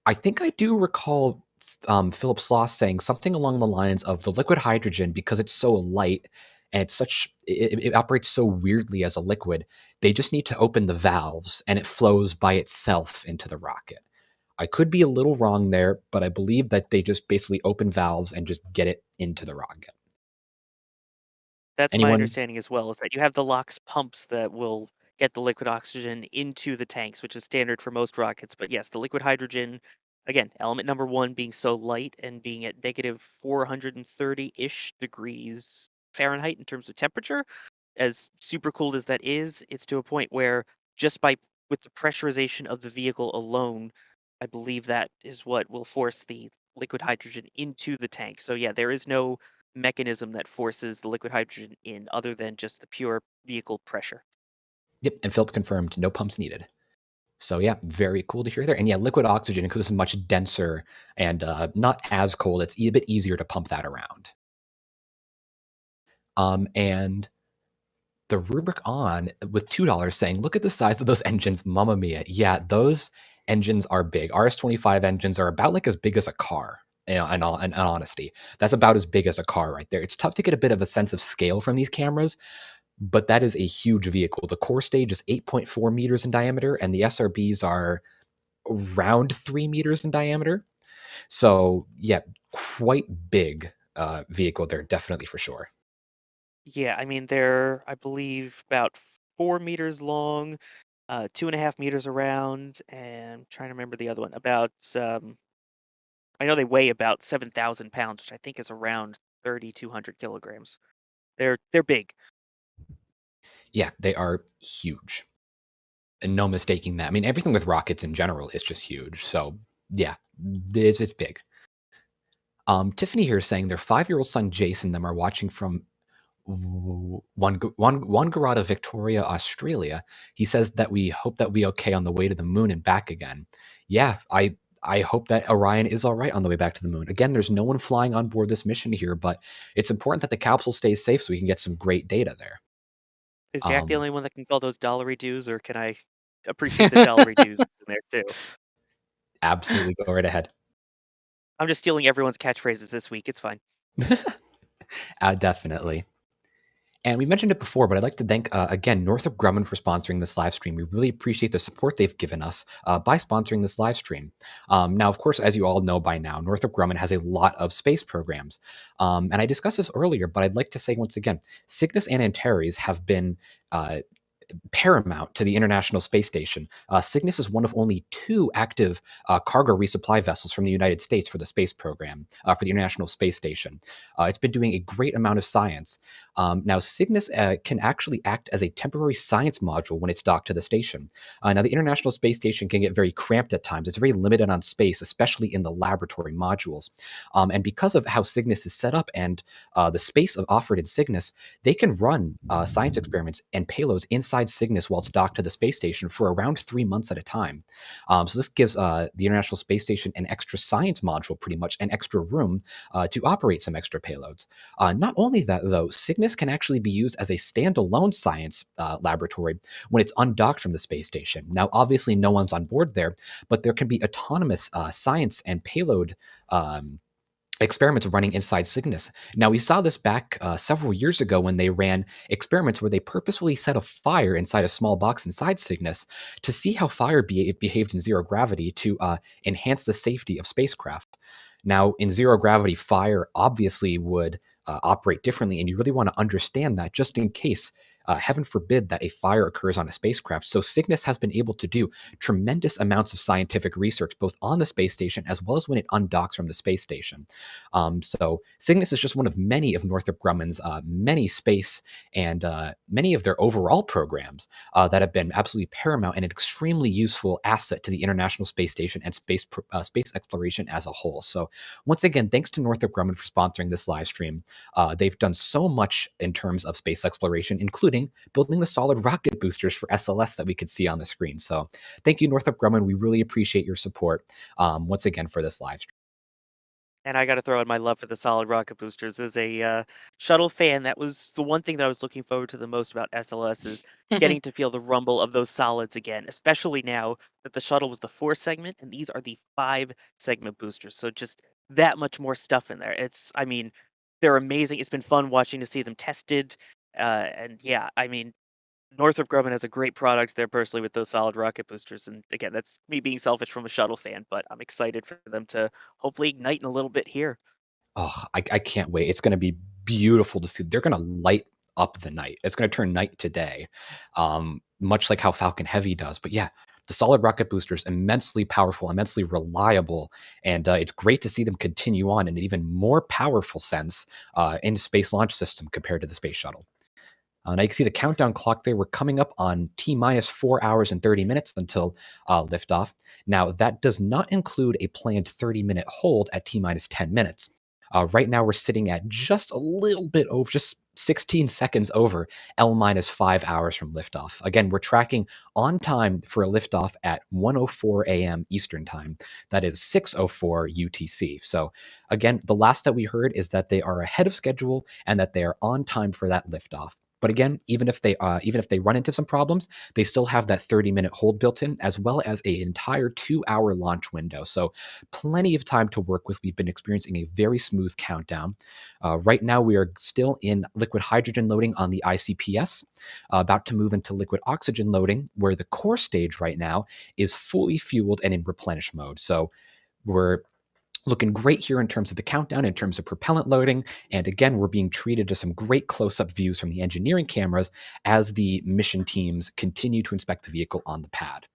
I think I do recall Philip Sloss saying something along the lines of the liquid hydrogen, because it's so light and it operates so weirdly as a liquid, they just need to open the valves and it flows by itself into the rocket. I could be a little wrong there, but I believe that they just basically open valves and just get it into the rocket. That's my Anyone? understanding as well, is that you have the LOX pumps that will get the liquid oxygen into the tanks, which is standard for most rockets. But yes, the liquid hydrogen, again, element number one being so light and being at negative 430-ish degrees Fahrenheit in terms of temperature, as super cooled as that is, it's to a point where just with the pressurization of the vehicle alone, I believe that is what will force the liquid hydrogen into the tank. So yeah, there is no mechanism that forces the liquid hydrogen in other than just the pure vehicle pressure. Yep, and Philip confirmed no pumps needed. So yeah, very cool to hear there. And yeah, liquid oxygen, because it's much denser and not as cold, it's a bit easier to pump that around. And the rubric on with $2 saying, look at the size of those engines, mamma mia. Yeah, those engines are big. RS-25 engines are about like as big as a car. in honesty. That's about as big as a car right there. It's tough to get a bit of a sense of scale from these cameras, but that is a huge vehicle. The core stage is 8.4 meters in diameter, and the SRBs are around 3 meters in diameter. So yeah, quite big vehicle there, definitely for sure. Yeah, I mean they're, I believe, about 4 meters long, 2.5 meters around, and I'm trying to remember the other one. About I know they weigh about 7,000 pounds, which I think is around 3,200 kilograms. They're big. Yeah, they are huge. And no mistaking that. I mean, everything with rockets in general is just huge. So yeah, it's big. Tiffany here is saying their 5-year-old son Jason and them are watching from Wangaratta, Victoria, Australia. He says that we hope that we okay on the way to the moon and back again. Yeah, I hope that Orion is all right on the way back to the moon. Again, there's no one flying on board this mission here, but it's important that the capsule stays safe so we can get some great data there. Is Jack the only one that can call those dollary dues, or can I appreciate the dollary dues in there too? Absolutely, go right ahead. I'm just stealing everyone's catchphrases this week. It's fine. Definitely. And we mentioned it before, but I'd like to thank, again, Northrop Grumman for sponsoring this live stream. We really appreciate the support they've given us by sponsoring this live stream. Now, of course, as you all know by now, Northrop Grumman has a lot of space programs. And I discussed this earlier, but I'd like to say once again, Cygnus and Antares have been paramount to the International Space Station. Cygnus is one of only 2 active cargo resupply vessels from the United States for the space program, for the International Space Station. It's been doing a great amount of science. Now, Cygnus can actually act as a temporary science module when it's docked to the station. Now, the International Space Station can get very cramped at times. It's very limited on space, especially in the laboratory modules. And because of how Cygnus is set up and the space offered in Cygnus, they can run science experiments and payloads inside Cygnus while it's docked to the space station for around 3 months at a time. So this gives the International Space Station an extra science module, pretty much, and extra room to operate some extra payloads. Not only that, though, Cygnus can actually be used as a standalone science laboratory when it's undocked from the space station. Now, obviously, no one's on board there, but there can be autonomous science and payload experiments running inside Cygnus. Now, we saw this back several years ago when they ran experiments where they purposefully set a fire inside a small box inside Cygnus to see how fire behaved in zero gravity to enhance the safety of spacecraft. Now, in zero gravity, fire obviously would operate differently, and you really want to understand that just in case, heaven forbid, that a fire occurs on a spacecraft. So Cygnus has been able to do tremendous amounts of scientific research, both on the space station as well as when it undocks from the space station. So Cygnus is just one of many of Northrop Grumman's many space and many of their overall programs that have been absolutely paramount and an extremely useful asset to the International Space Station and space exploration as a whole. So once again, thanks to Northrop Grumman for sponsoring this live stream. They've done so much in terms of space exploration, including building the solid rocket boosters for SLS that we could see on the screen. So thank you, Northrop Grumman. We really appreciate your support once again for this live stream. And I got to throw in my love for the solid rocket boosters. As a shuttle fan, that was the one thing that I was looking forward to the most about SLS is getting to feel the rumble of those solids again, especially now that the shuttle was the 4-segment and these are the 5-segment boosters. So just that much more stuff in there. I mean, they're amazing. It's been fun watching to see them tested. And yeah, I mean, Northrop Grumman has a great product there personally with those solid rocket boosters. And again, that's me being selfish from a shuttle fan, but I'm excited for them to hopefully ignite in a little bit here. Oh, I can't wait. It's going to be beautiful to see. They're going to light up the night. It's going to turn night to day, much like how Falcon Heavy does. But yeah, the solid rocket boosters, immensely powerful, immensely reliable, and it's great to see them continue on in an even more powerful sense in Space Launch System compared to the Space Shuttle. Now you can see the countdown clock there. We're coming up on T-minus 4 hours and 30 minutes until liftoff. Now, that does not include a planned 30-minute hold at T-minus 10 minutes. Right now, we're sitting at just a little bit over, just 16 seconds over L-minus 5 hours from liftoff. Again, we're tracking on time for a liftoff at 1:04 a.m. Eastern Time. That is 6:04 UTC. So again, the last that we heard is that they are ahead of schedule and that they are on time for that liftoff. But again, even if they run into some problems, they still have that 30-minute hold built in, as well as an entire 2-hour launch window. So plenty of time to work with. We've been experiencing a very smooth countdown. Right now, we are still in liquid hydrogen loading on the ICPS, about to move into liquid oxygen loading, where the core stage right now is fully fueled and in replenish mode. So we're looking great here in terms of the countdown, in terms of propellant loading. And again, we're being treated to some great close-up views from the engineering cameras as the mission teams continue to inspect the vehicle on the pad.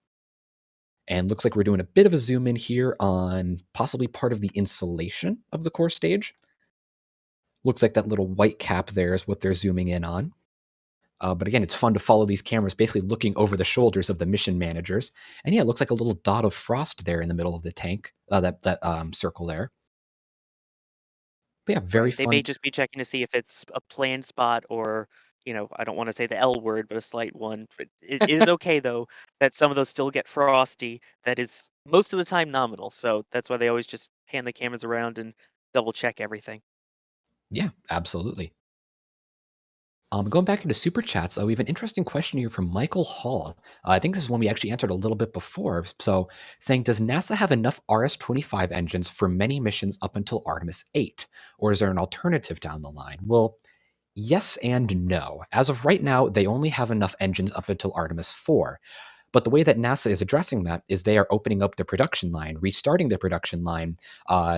And looks like we're doing a bit of a zoom in here on possibly part of the insulation of the core stage. Looks like that little white cap there is what they're zooming in on. But again, it's fun to follow these cameras basically looking over the shoulders of the mission managers. And yeah, it looks like a little dot of frost there in the middle of the tank, that circle there. But yeah, very They fun. may just be checking to see if it's a planned spot or, I don't want to say the L word, but a slight one. It is okay, though, that some of those still get frosty. That is most of the time nominal. So that's why they always just pan the cameras around and double check everything. Yeah, absolutely. Going back into super chats, we have an interesting question here from Michael Hall. I think this is one we actually answered a little bit before. So, saying, does NASA have enough RS-25 engines for many missions up until Artemis 8, or is there an alternative down the line? Well, yes and no. As of right now, they only have enough engines up until Artemis 4. But the way that NASA is addressing that is they are opening up the production line, restarting the production line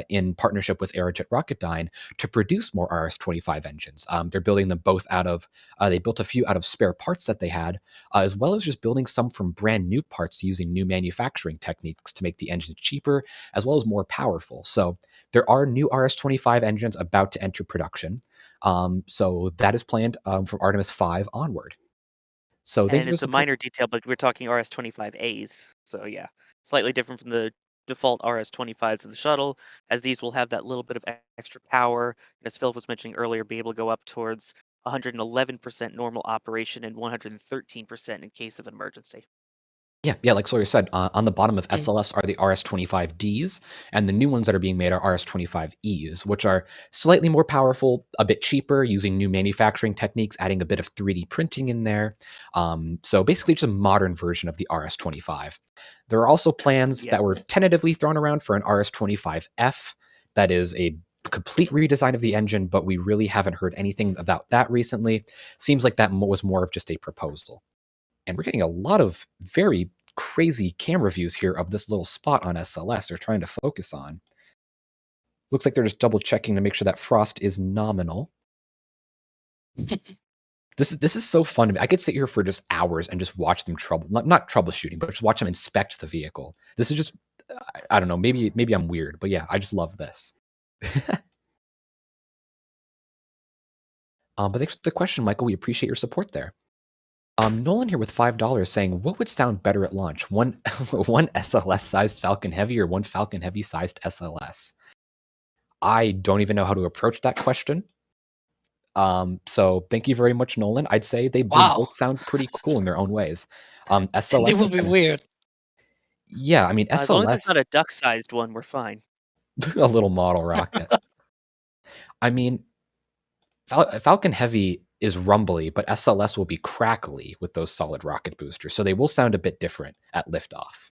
in partnership with Aerojet Rocketdyne to produce more RS-25 engines. They're building them both out of, they built a few out of spare parts that they had, as well as just building some from brand new parts using new manufacturing techniques to make the engines cheaper, as well as more powerful. So there are new RS-25 engines about to enter production. So that is planned from Artemis 5 onward. So And it's a minor detail, but we're talking RS-25As. So yeah, slightly different from the default RS-25s in the shuttle, as these will have that little bit of extra power. And as Phil was mentioning earlier, be able to go up towards 111% normal operation and 113% in case of emergency. Yeah, like Sawyer said, on the bottom of SLS are the RS-25Ds, and the new ones that are being made are RS-25Es, which are slightly more powerful, a bit cheaper, using new manufacturing techniques, adding a bit of 3D printing in there. So basically just a modern version of the RS-25. There are also plans that were tentatively thrown around for an RS-25F that is a complete redesign of the engine, but we really haven't heard anything about that recently. Seems like that was more of just a proposal. And we're getting a lot of very crazy camera views here of this little spot on SLS they're trying to focus on. Looks like they're just double checking to make sure that frost is nominal. This is so fun to me. I could sit here for just hours and just watch them not troubleshooting, but just watch them inspect the vehicle. This is just, I don't know, maybe I'm weird, but yeah, I just love this. But thanks for the question, Michael. We appreciate your support there. Nolan here with $5 saying, what would sound better at launch? One SLS-sized Falcon Heavy or one Falcon Heavy-sized SLS? I don't even know how to approach that question. So thank you very much, Nolan. I'd say they both sound pretty cool in their own ways. SLS It would be weird. Yeah, I mean, SLS... As long as it's not a duck-sized one, we're fine. A little model rocket. I mean, Falcon Heavy is rumbly, but SLS will be crackly with those solid rocket boosters, so they will sound a bit different at liftoff.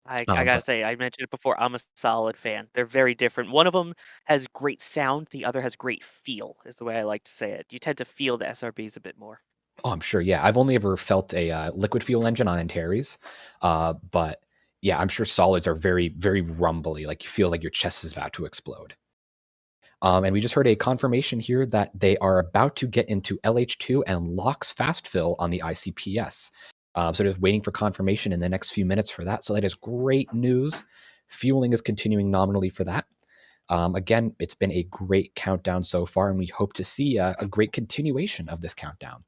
I gotta say, I mentioned it before, I'm a solid fan. They're very different. One of them has great sound, the other has great feel, is the way I like to say it. You tend to feel the SRBs a bit more. Oh, I'm sure, yeah. I've only ever felt a liquid fuel engine on Antares, but yeah, I'm sure solids are very, very rumbly, like you feel like your chest is about to explode. And we just heard a confirmation here that they are about to get into LH2 and LOX fast fill on the ICPS. So just waiting for confirmation in the next few minutes for that. So that is great news. Fueling is continuing nominally for that. Again, it's been a great countdown so far, and we hope to see a great continuation of this countdown.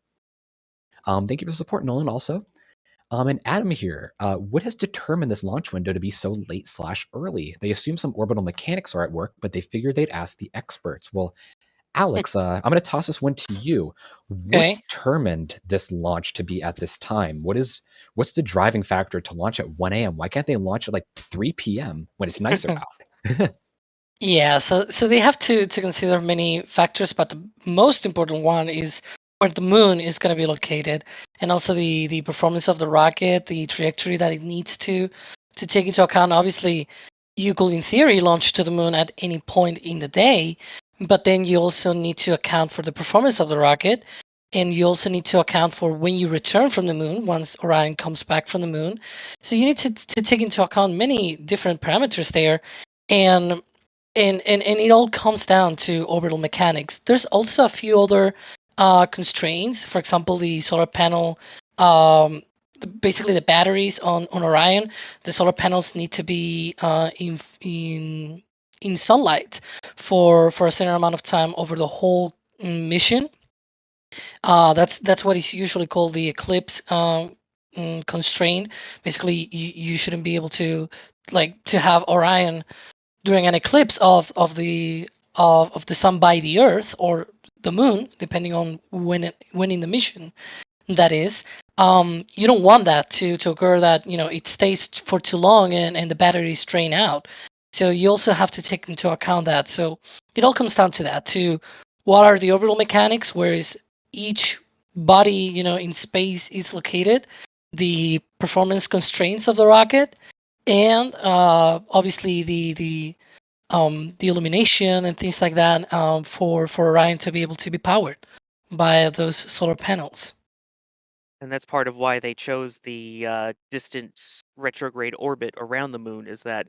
Thank you for the support, Nolan, also. And Adam here, what has determined this launch window to be so late/early? They assume some orbital mechanics are at work, but they figured they'd ask the experts. Well, Alex, I'm going to toss this one to you. What determined this launch to be at this time? What's the driving factor to launch at 1 a.m.? Why can't they launch at like 3 p.m. when it's nicer out? Yeah, so they have to consider many factors, but the most important one is where the moon is going to be located, and also the performance of the rocket, the trajectory that it needs to take into account. Obviously, you could, in theory, launch to the moon at any point in the day, but then you also need to account for the performance of the rocket, and you also need to account for when you return from the moon once Orion comes back from the moon. So you need to take into account many different parameters there, and it all comes down to orbital mechanics. There's also a few other constraints. For example, the solar panel, basically the batteries on Orion. The solar panels need to be in sunlight for a certain amount of time over the whole mission. That's what is usually called the eclipse constraint. Basically, you shouldn't be able to have Orion during an eclipse of the sun by the Earth or the moon, depending on when in the mission that is. You don't want that to occur, that it stays for too long and the batteries drain out. So you also have to take into account that. So it all comes down to that, to what are the orbital mechanics, where is each body in space is located, the performance constraints of the rocket, and obviously the illumination and things like that, for Orion to be able to be powered by those solar panels. And that's part of why they chose the distant retrograde orbit around the moon, is that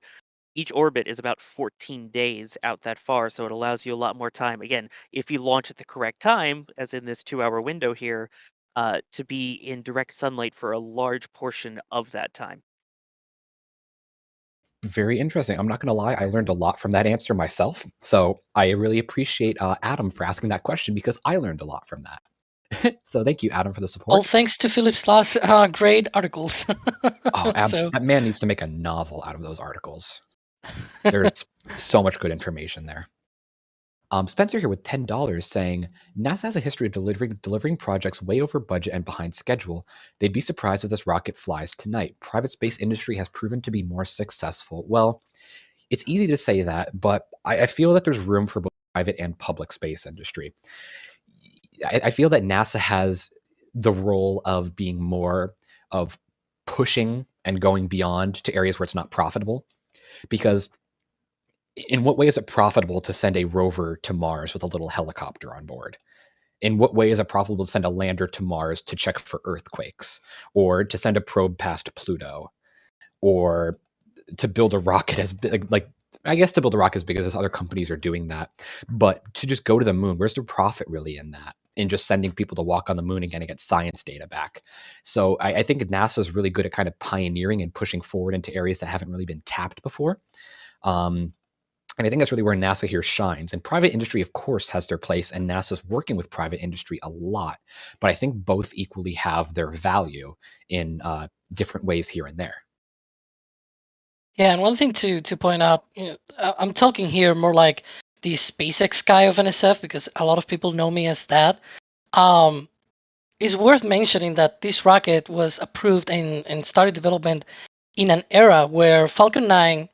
each orbit is about 14 days out that far, so it allows you a lot more time. Again, if you launch at the correct time, as in this 2-hour window here, to be in direct sunlight for a large portion of that time. Very interesting. I'm not going to lie, I learned a lot from that answer myself. So I really appreciate Adam for asking that question, because I learned a lot from that. So thank you, Adam, for the support. All thanks to Philip Sla's great articles. Oh, that man needs to make a novel out of those articles. There's so much good information there. Spencer here with $10 saying, NASA has a history of delivering projects way over budget and behind schedule. They'd be surprised if this rocket flies tonight. Private space industry has proven to be more successful. Well, it's easy to say that, but I feel that there's room for both private and public space industry. I feel that NASA has the role of being more of pushing and going beyond to areas where it's not profitable, because in what way is it profitable to send a rover to Mars with a little helicopter on board? In what way is it profitable to send a lander to Mars to check for earthquakes, or to send a probe past Pluto, or to build a rocket as big, I guess to build a rocket as big as other companies are doing that, but to just go to the moon, where's the profit really in that? In just sending people to walk on the moon and getting science data back. So I think NASA is really good at kind of pioneering and pushing forward into areas that haven't really been tapped before. And I think that's really where NASA here shines. And private industry, of course, has their place, and NASA's working with private industry a lot. But I think both equally have their value in different ways here and there. Yeah, and one thing to point out, I'm talking here more like the SpaceX guy of NSF, because a lot of people know me as that. It's worth mentioning that this rocket was approved and started development in an era where Falcon 9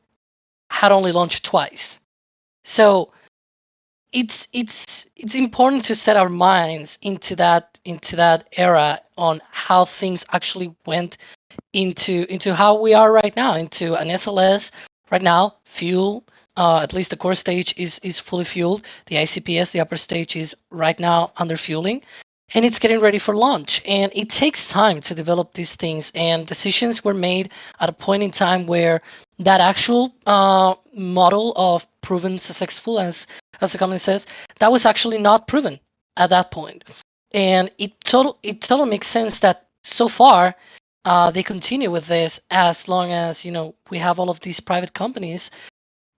had only launched twice. So it's important to set our minds into that era, on how things actually went into how we are right now, into an SLS right now, fuel. At least the core stage is fully fueled. The ICPS, the upper stage, is right now under fueling, and it's getting ready for launch. And it takes time to develop these things, and decisions were made at a point in time where that actual model of proven successful, as the comment says, that was actually not proven at that point. And it totally makes sense that so far they continue with this, as long as we have all of these private companies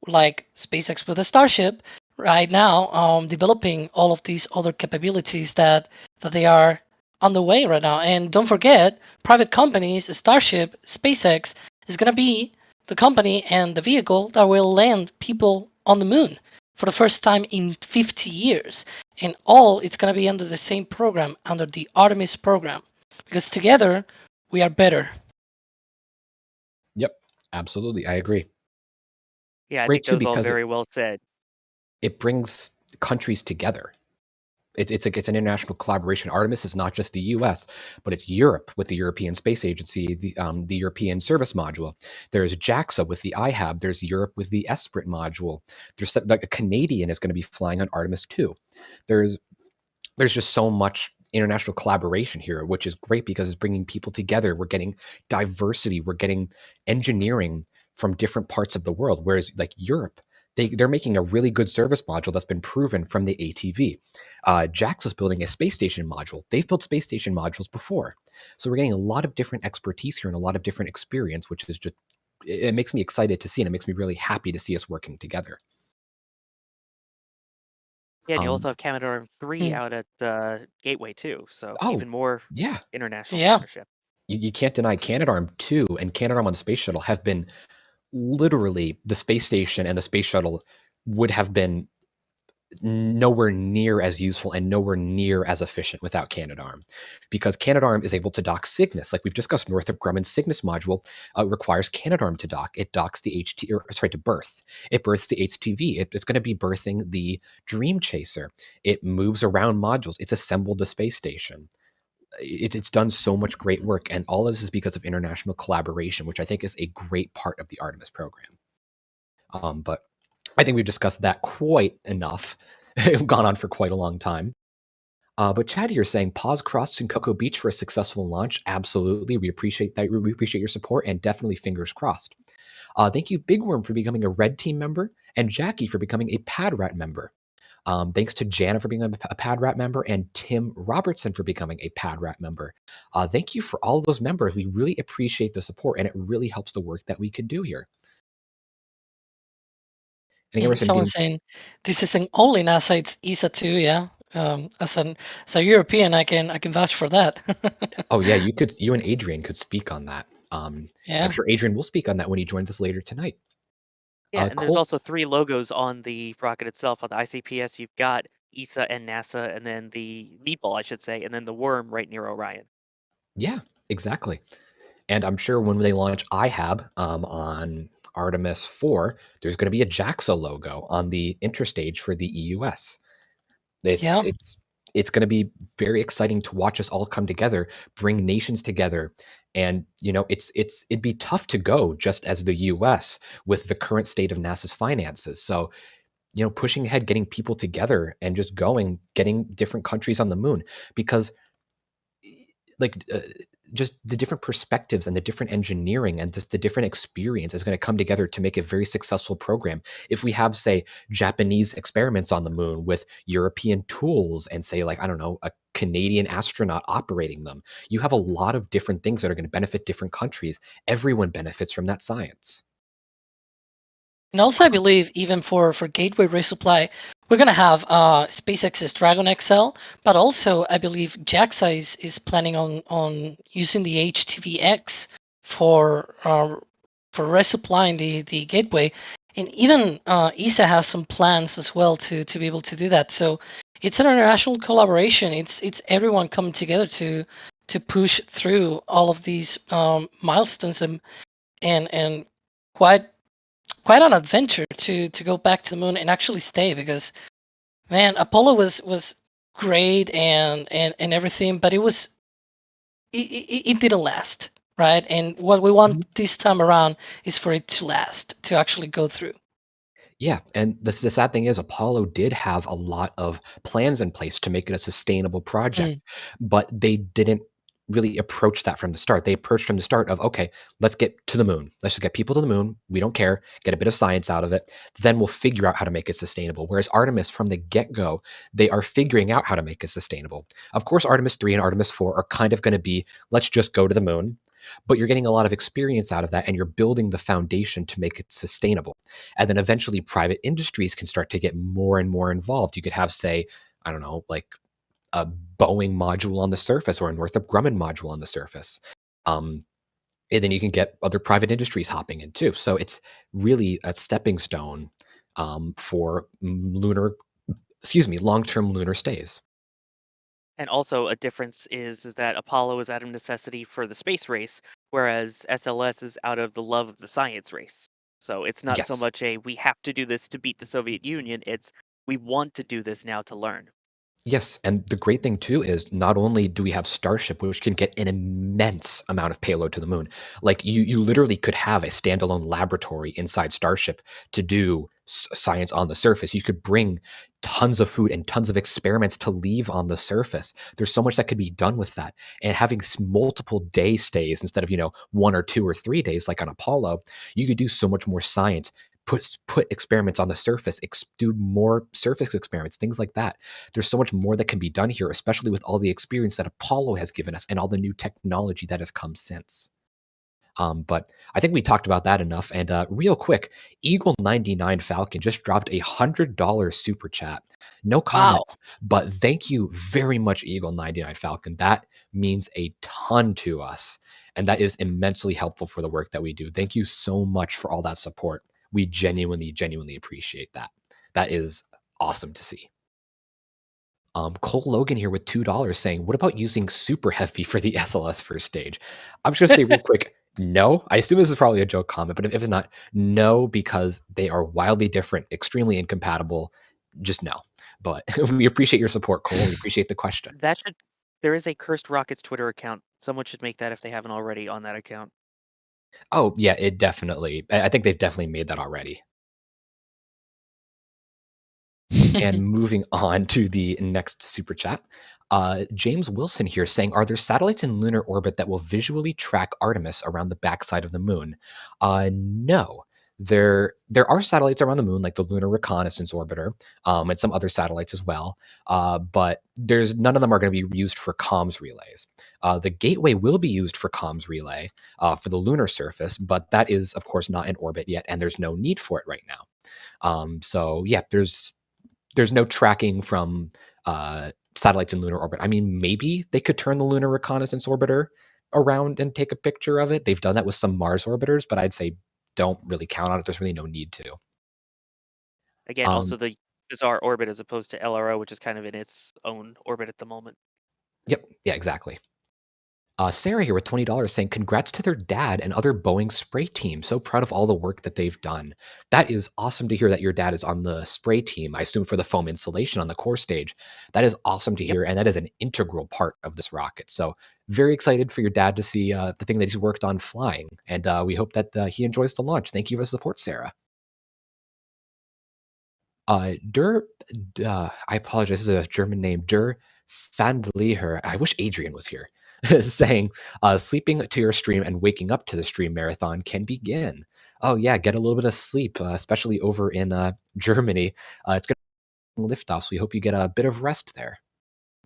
like SpaceX with the Starship right now, developing all of these other capabilities that they are on the way right now. And don't forget, private companies, Starship, SpaceX is going to be the company and the vehicle that will land people on the moon for the first time in 50 years. And all it's going to be under the same program, under the Artemis program, because together we are better. Yep, absolutely. I agree. Yeah, I Great think that too, was all because very well said. it brings countries together. it's an international collaboration. Artemis is not just the U.S., but it's Europe with the European Space Agency, the European Service Module. There's JAXA with the IHAB. There's Europe with the Esprit module. There's like a Canadian is going to be flying on Artemis 2. There's just so much international collaboration here, which is great because it's bringing people together. We're getting diversity. We're getting engineering from different parts of the world. Whereas like Europe, they're making a really good service module that's been proven from the ATV. JAXA's building a space station module. They've built space station modules before. So we're getting a lot of different expertise here and a lot of different experience, which is just, it makes me excited to see, and it makes me really happy to see us working together. Yeah, and you also have Canadarm3 Hmm. out at Gateway too, so Oh, even more yeah. international Yeah. partnership. You can't deny Canadarm2 and Canadarm on the Space Shuttle have been literally, the space station and the space shuttle would have been nowhere near as useful and nowhere near as efficient without Canadarm, because Canadarm is able to dock Cygnus. Like we've discussed, Northrop Grumman's Cygnus module requires Canadarm to dock. It docks the to berth. It berths the HTV. It's going to be berthing the Dream Chaser. It moves around modules. It's assembled the space station. It's done so much great work, and all of this is because of international collaboration, which I think is a great part of the Artemis program. But I think we've discussed that quite enough. We've gone on for quite a long time. But Chad here saying, pause crossed in Cocoa Beach for a successful launch. Absolutely. We appreciate that. We appreciate your support, and definitely fingers crossed. Thank you, Big Worm, for becoming a Red Team member, and Jackie for becoming a PadRat member. Thanks to Jana for being a PadRat member, and Tim Robertson for becoming a PadRat member. Thank you for all of those members. We really appreciate the support, and it really helps the work that we can do here. Someone saying this isn't only NASA, it's ESA too. Yeah. As a European, I can vouch for that. Oh yeah, you and Adrian could speak on that. Yeah. I'm sure Adrian will speak on that when he joins us later tonight. Yeah, and there's Cole, also 3 logos on the rocket itself. On the ICPS, you've got ESA and NASA, and then the meatball, I should say, and then the worm right near Orion. yeah, exactly. And I'm sure when they launch IHAB on Artemis 4, there's going to be a JAXA logo on the interstage for the EUS. It's going to be very exciting to watch us all come together, bring nations together. And, it'd be tough to go just as the US with the current state of NASA's finances. So, pushing ahead, getting people together and just getting different countries on the moon, because just the different perspectives and the different engineering and just the different experience is going to come together to make a very successful program. If we have, say, Japanese experiments on the moon with European tools and, say, like, I don't know, a Canadian astronaut operating them, you have a lot of different things that are going to benefit different countries. Everyone benefits from that science. And also, I believe even for Gateway resupply, we're gonna have SpaceX's Dragon XL, but also I believe JAXA is planning on using the HTVX for resupplying the Gateway, and even ESA has some plans as well to be able to do that. So it's an international collaboration. It's everyone coming together to push through all of these milestones and quite an adventure to go back to the moon and actually stay, because man, Apollo was great and everything, but it didn't last, right? And what we want this time around is for it to last, to actually go through. Yeah, and the sad thing is Apollo did have a lot of plans in place to make it a sustainable project, but they didn't really approach that from the start. They approached from the start of, okay, let's get to the moon. Let's just get people to the moon. We don't care. Get a bit of science out of it. Then we'll figure out how to make it sustainable. Whereas Artemis, from the get-go, they are figuring out how to make it sustainable. Of course, Artemis 3 and Artemis 4 are kind of going to be, let's just go to the moon. But you're getting a lot of experience out of that, and you're building the foundation to make it sustainable. And then eventually private industries can start to get more and more involved. You could have, say, I don't know, like a Boeing module on the surface or a Northrop Grumman module on the surface. And then you can get other private industries hopping in too. So it's really a stepping stone for long-term lunar stays. And also a difference is that Apollo is out of necessity for the space race, whereas SLS is out of the love of the science race. So it's not so Yes. much a we have to do this to beat the Soviet Union, it's we want to do this now to learn. Yes, and the great thing too is not only do we have Starship, which can get an immense amount of payload to the moon, like you literally could have a standalone laboratory inside Starship to do science on the surface. You could bring tons of food and tons of experiments to leave on the surface. There's so much that could be done with that. And having multiple day stays instead of, 1 or 2 or 3 days like on Apollo, you could do so much more science. Put experiments on the surface, do more surface experiments, things like that. There's so much more that can be done here, especially with all the experience that Apollo has given us and all the new technology that has come since. But I think we talked about that enough. And real quick, Eagle 99 Falcon just dropped $100 super chat. No comment, Wow. but thank you very much, Eagle 99 Falcon. That means a ton to us, and that is immensely helpful for the work that we do. Thank you so much for all that support. We genuinely, genuinely appreciate that. That is awesome to see. Cole Logan here with $2 saying, what about using Super Heavy for the SLS first stage? I'm just going to say real quick, no. I assume this is probably a joke comment, but if it's not, no, because they are wildly different, extremely incompatible. Just no. But we appreciate your support, Cole. We appreciate the question. There is a Cursed Rockets Twitter account. Someone should make that if they haven't already on that account. Oh, yeah, it definitely. I think they've definitely made that already. And moving on to the next super chat, James Wilson here saying, are there satellites in lunar orbit that will visually track Artemis around the backside of the moon? No. There are satellites around the moon, like the Lunar Reconnaissance Orbiter, and some other satellites as well, but none of them are going to be used for comms relays. The Gateway will be used for comms relay for the lunar surface, but that is, of course, not in orbit yet, and there's no need for it right now. So yeah, there's no tracking from satellites in lunar orbit. I mean, maybe they could turn the Lunar Reconnaissance Orbiter around and take a picture of it. They've done that with some Mars orbiters, but I'd say don't really count on it. There's really no need to. Again, also the bizarre orbit as opposed to LRO, which is kind of in its own orbit at the moment. Yep. Yeah, exactly. Sarah here with $20 saying, congrats to their dad and other Boeing spray team. So proud of all the work that they've done. That is awesome to hear that your dad is on the spray team, I assume for the foam insulation on the core stage. That is awesome to hear, and that is an integral part of this rocket. So very excited for your dad to see the thing that he's worked on flying, and we hope that he enjoys the launch. Thank you for the support, Sarah. I apologize, this is a German name, Der Fandliher. I wish Adrian was here. Saying, sleeping to your stream and waking up to the stream marathon can begin. Oh yeah, get a little bit of sleep, especially over in Germany. It's going to Liftoff, so we hope you get a bit of rest there.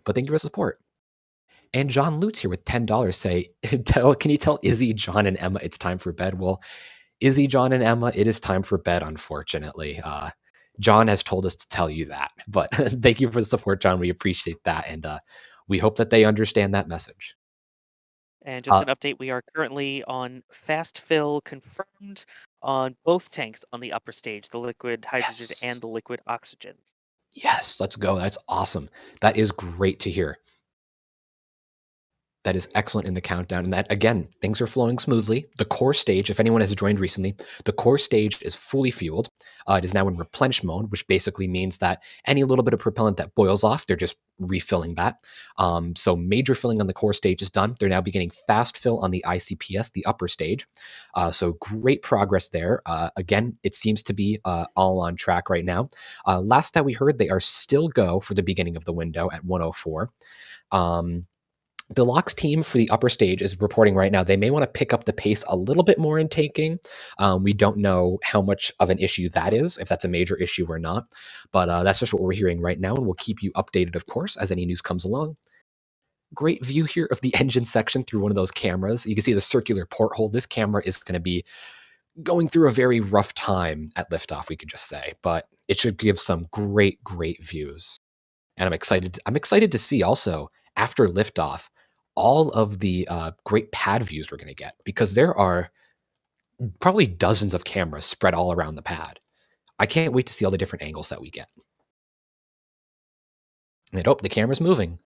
But thank you for the support. And John Lutz here with $10 say, can you tell Izzy, John, and Emma it's time for bed? Well, Izzy, John, and Emma, it is time for bed, unfortunately. John has told us to tell you that, but thank you for the support, John. We appreciate that, and we hope that they understand that message. And just an update, we are currently on fast fill confirmed on both tanks on the upper stage, the liquid hydrogen and the liquid oxygen. Yes, let's go. That's awesome. That is great to hear. That is excellent in the countdown. And that, again, things are flowing smoothly. The core stage, if anyone has joined recently, the core stage is fully fueled. It is now in replenish mode, which basically means that any little bit of propellant that boils off, they're just refilling that. So major filling on the core stage is done. They're now beginning fast fill on the ICPS, the upper stage. So great progress there. Again, it seems to be all on track right now. Last that we heard, they are still go for the beginning of the window at 104. The LOX team for the upper stage is reporting right now they may want to pick up the pace a little bit more in taking. We don't know how much of an issue that is, if that's a major issue or not, but that's just what we're hearing right now, and we'll keep you updated, of course, as any news comes along. Great view here of the engine section through one of those cameras. You can see the circular porthole. This camera is going to be going through a very rough time at liftoff, we could just say, but it should give some great views. And I'm excited to see also after liftoff all of the great pad views we're going to get, because there are probably dozens of cameras spread all around the pad. I can't wait to see all the different angles that we get. And the camera's moving.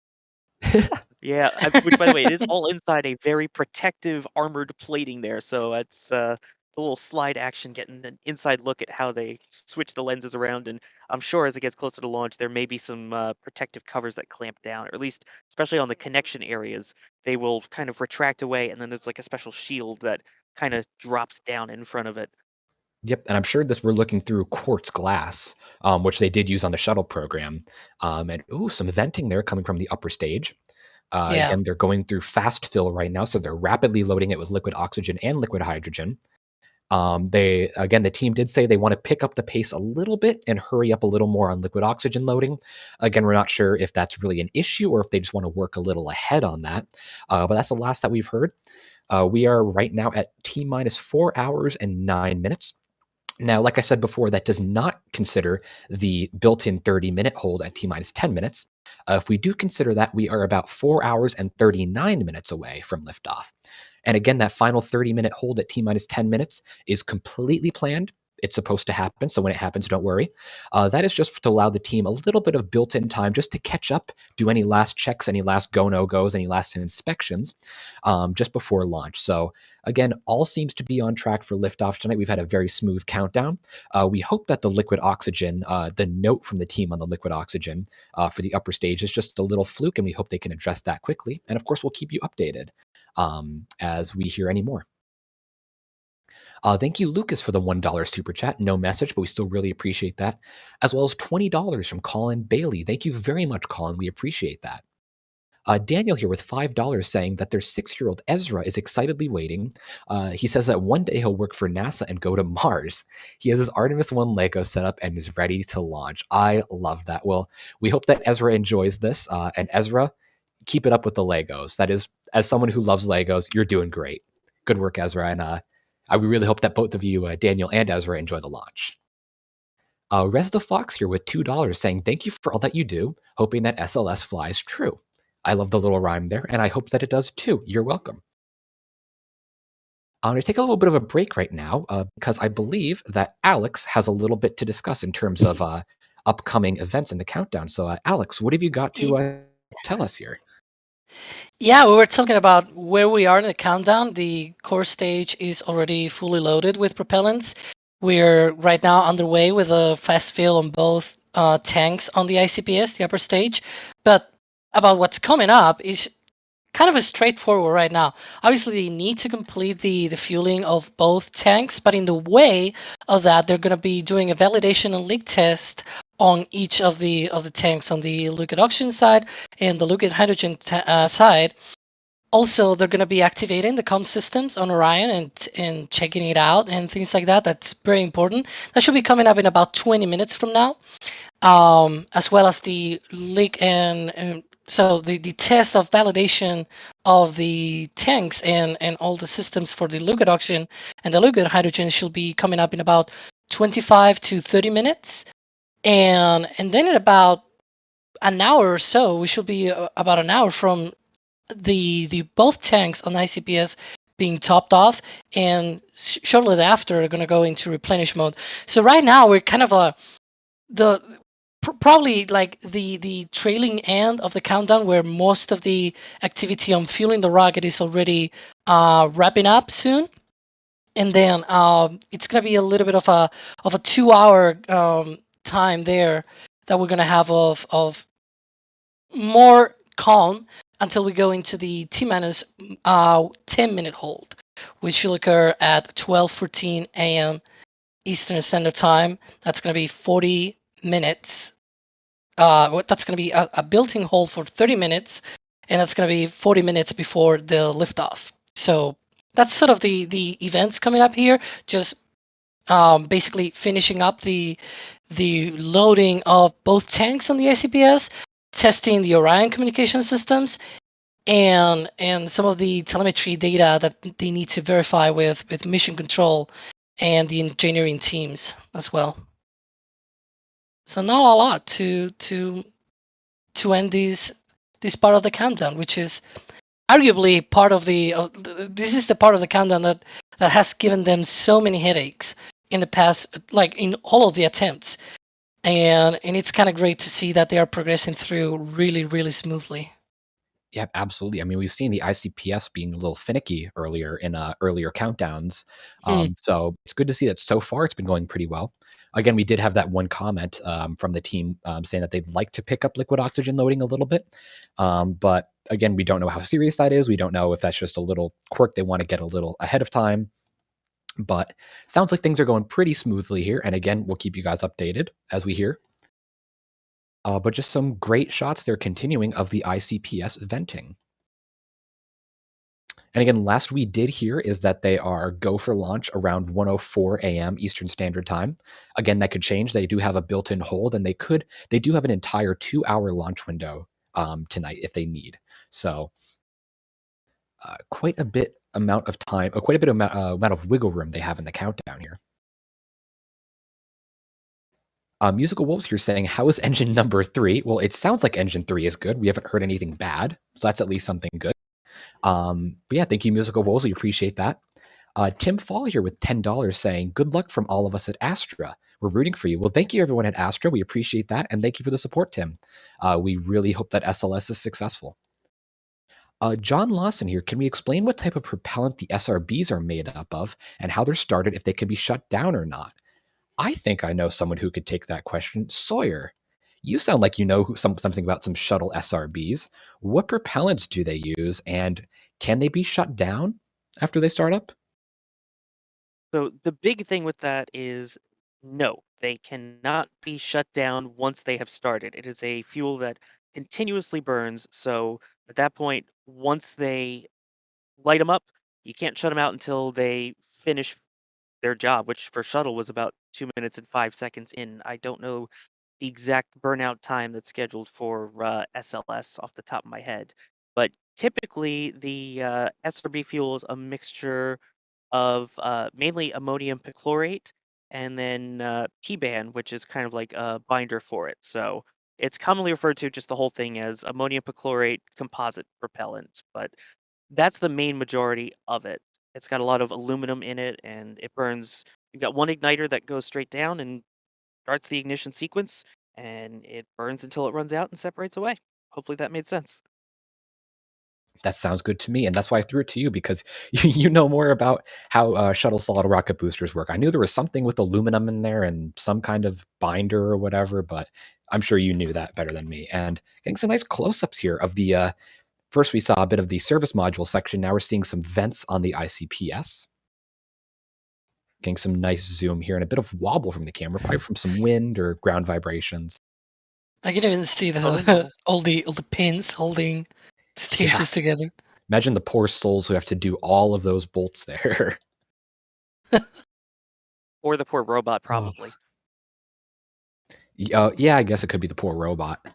Yeah, which by the way, it is all inside a very protective armored plating there, so it's little slide action, getting an inside look at how they switch the lenses around. And I'm sure as it gets closer to launch, there may be some protective covers that clamp down, or at least, especially on the connection areas, they will kind of retract away, and then there's like a special shield that kind of drops down in front of it. Yep, and I'm sure this we're looking through quartz glass, which they did use on the shuttle program. And ooh, some venting there coming from the upper stage. Yeah. Again, they're going through fast fill right now, so they're rapidly loading it with liquid oxygen and liquid hydrogen. The team did say they want to pick up the pace a little bit and hurry up a little more on liquid oxygen loading. Again, we're not sure if that's really an issue or if they just want to work a little ahead on that. But that's the last that we've heard. We are right now at T-minus 4 hours and 9 minutes. Now, like I said before, that does not consider the built-in 30-minute hold at T-minus 10 minutes. If we do consider that, we are about 4 hours and 39 minutes away from liftoff. And again, that final 30-minute hold at T-minus 10 minutes is completely planned. It's supposed to happen, so when it happens, don't worry. That is just to allow the team a little bit of built-in time just to catch up, do any last checks, any last go-no-goes, any last inspections just before launch. So again, all seems to be on track for liftoff tonight. We've had a very smooth countdown. We hope that the liquid oxygen, the note from the team on the liquid oxygen for the upper stage is just a little fluke, and we hope they can address that quickly. And of course, we'll keep you updated as we hear any more. Thank you, Lucas, for the $1 super chat. No message, but we still really appreciate that. As well as $20 from Colin Bailey. Thank you very much, Colin. We appreciate that. Daniel here with $5 saying that their 6-year-old Ezra is excitedly waiting. He says that one day he'll work for NASA and go to Mars. He has his Artemis I Lego set up and is ready to launch. I love that. Well, we hope that Ezra enjoys this. And Ezra, keep it up with the Legos. That is, as someone who loves Legos, you're doing great. Good work, Ezra. And we really hope that both of you, Daniel and Ezra, enjoy the launch. Resda Fox here with $2 saying, thank you for all that you do, hoping that SLS flies true. I love the little rhyme there, and I hope that it does too. You're welcome. I'm going to take a little bit of a break right now because I believe that Alex has a little bit to discuss in terms of upcoming events in the countdown. So, Alex, what have you got to tell us here? Yeah, we were talking about where we are in the countdown. The core stage is already fully loaded with propellants. We're right now underway with a fast fill on both tanks on the ICPS, the upper stage. But about what's coming up is kind of a straightforward right now. Obviously, they need to complete the fueling of both tanks, but in the way of that, they're going to be doing a validation and leak test on each of the tanks on the liquid oxygen side and the liquid hydrogen side. Also, they're going to be activating the comm systems on Orion and checking it out and things like that. That's very important. That should be coming up in about 20 minutes from now, as well as the leak and so the test of validation of the tanks and all the systems for the liquid oxygen and the liquid hydrogen should be coming up in about 25 to 30 minutes. And then in about an hour or so, we should be about an hour from the both tanks on ICPS being topped off, and shortly after are going to go into replenish mode. So right now we're kind of probably like the trailing end of the countdown, where most of the activity on fueling the rocket is already wrapping up soon. And then it's going to be a little bit of a 2-hour time there that we're going to have of more calm until we go into the T-minus 10-minute hold, which will occur at 12:14 a.m. Eastern Standard Time. That's going to be 40 minutes. That's going to be a built-in hold for 30 minutes, and that's going to be 40 minutes before the liftoff. So that's sort of the events coming up here. Just basically finishing up the loading of both tanks on the ICPS, testing the Orion communication systems, and some of the telemetry data that they need to verify with mission control and the engineering teams as well. So not a lot to end this part of the countdown, which is arguably part of this is the part of the countdown that has given them so many headaches in the past, like in all of the attempts, and it's kind of great to see that they are progressing through really, really smoothly. Yeah, absolutely. I mean, we've seen the ICPS being a little finicky earlier in earlier countdowns. So it's good to see that so far it's been going pretty well. Again, we did have that one comment from the team saying that they'd like to pick up liquid oxygen loading a little bit. But again, we don't know how serious that is. We don't know if that's just a little quirk they want to get a little ahead of time. But sounds like things are going pretty smoothly here. And again, we'll keep you guys updated as we hear. But just some great shots there continuing of the ICPS venting. And again, last we did hear is that they are go for launch around 1:04 a.m. Eastern Standard Time. Again, that could change. They do have a built-in hold, and they do have an entire 2-hour launch window tonight if they need. So quite a bit amount of time, quite a bit amount of wiggle room they have in the countdown here. Musical Wolves here saying, how is engine number 3? Well, it sounds like engine 3 is good. We haven't heard anything bad, so that's at least something good. But yeah, thank you, Musical Wolves. We appreciate that. Tim Fall here with $10 saying, good luck from all of us at Astra. We're rooting for you. Well, thank you, everyone at Astra. We appreciate that. And thank you for the support, Tim. We really hope that SLS is successful. John Lawson here. Can we explain what type of propellant the SRBs are made up of and how they're started, if they can be shut down or not? I think I know someone who could take that question. Sawyer, you sound like you know something about some shuttle SRBs. What propellants do they use, and can they be shut down after they start up? So the big thing with that is no, they cannot be shut down once they have started. It is a fuel that continuously burns. So at that point, once they light them up, you can't shut them out until they finish their job, which for shuttle was about 2 minutes and 5 seconds in. I don't know the exact burnout time that's scheduled for SLS off the top of my head, but typically the SRB fuel is a mixture of mainly ammonium perchlorate and then PBAN, which is kind of like a binder for it. So it's commonly referred to just the whole thing as ammonium perchlorate composite propellant, but that's the main majority of it. It's got a lot of aluminum in it, and it burns. You've got one igniter that goes straight down and starts the ignition sequence, and it burns until it runs out and separates away. Hopefully that made sense. That sounds good to me, and that's why I threw it to you, because you know more about how shuttle solid rocket boosters work. I knew there was something with aluminum in there and some kind of binder or whatever, but I'm sure you knew that better than me. And getting some nice close-ups here of the first we saw a bit of the service module section. Now we're seeing some vents on the ICPS. Getting some nice zoom here and a bit of wobble from the camera, probably from some wind or ground vibrations. I can even see Totally the normal. all the pins holding stages together. Imagine the poor souls who have to do all of those bolts there. Or the poor robot, probably. Yeah, I guess it could be the poor robot.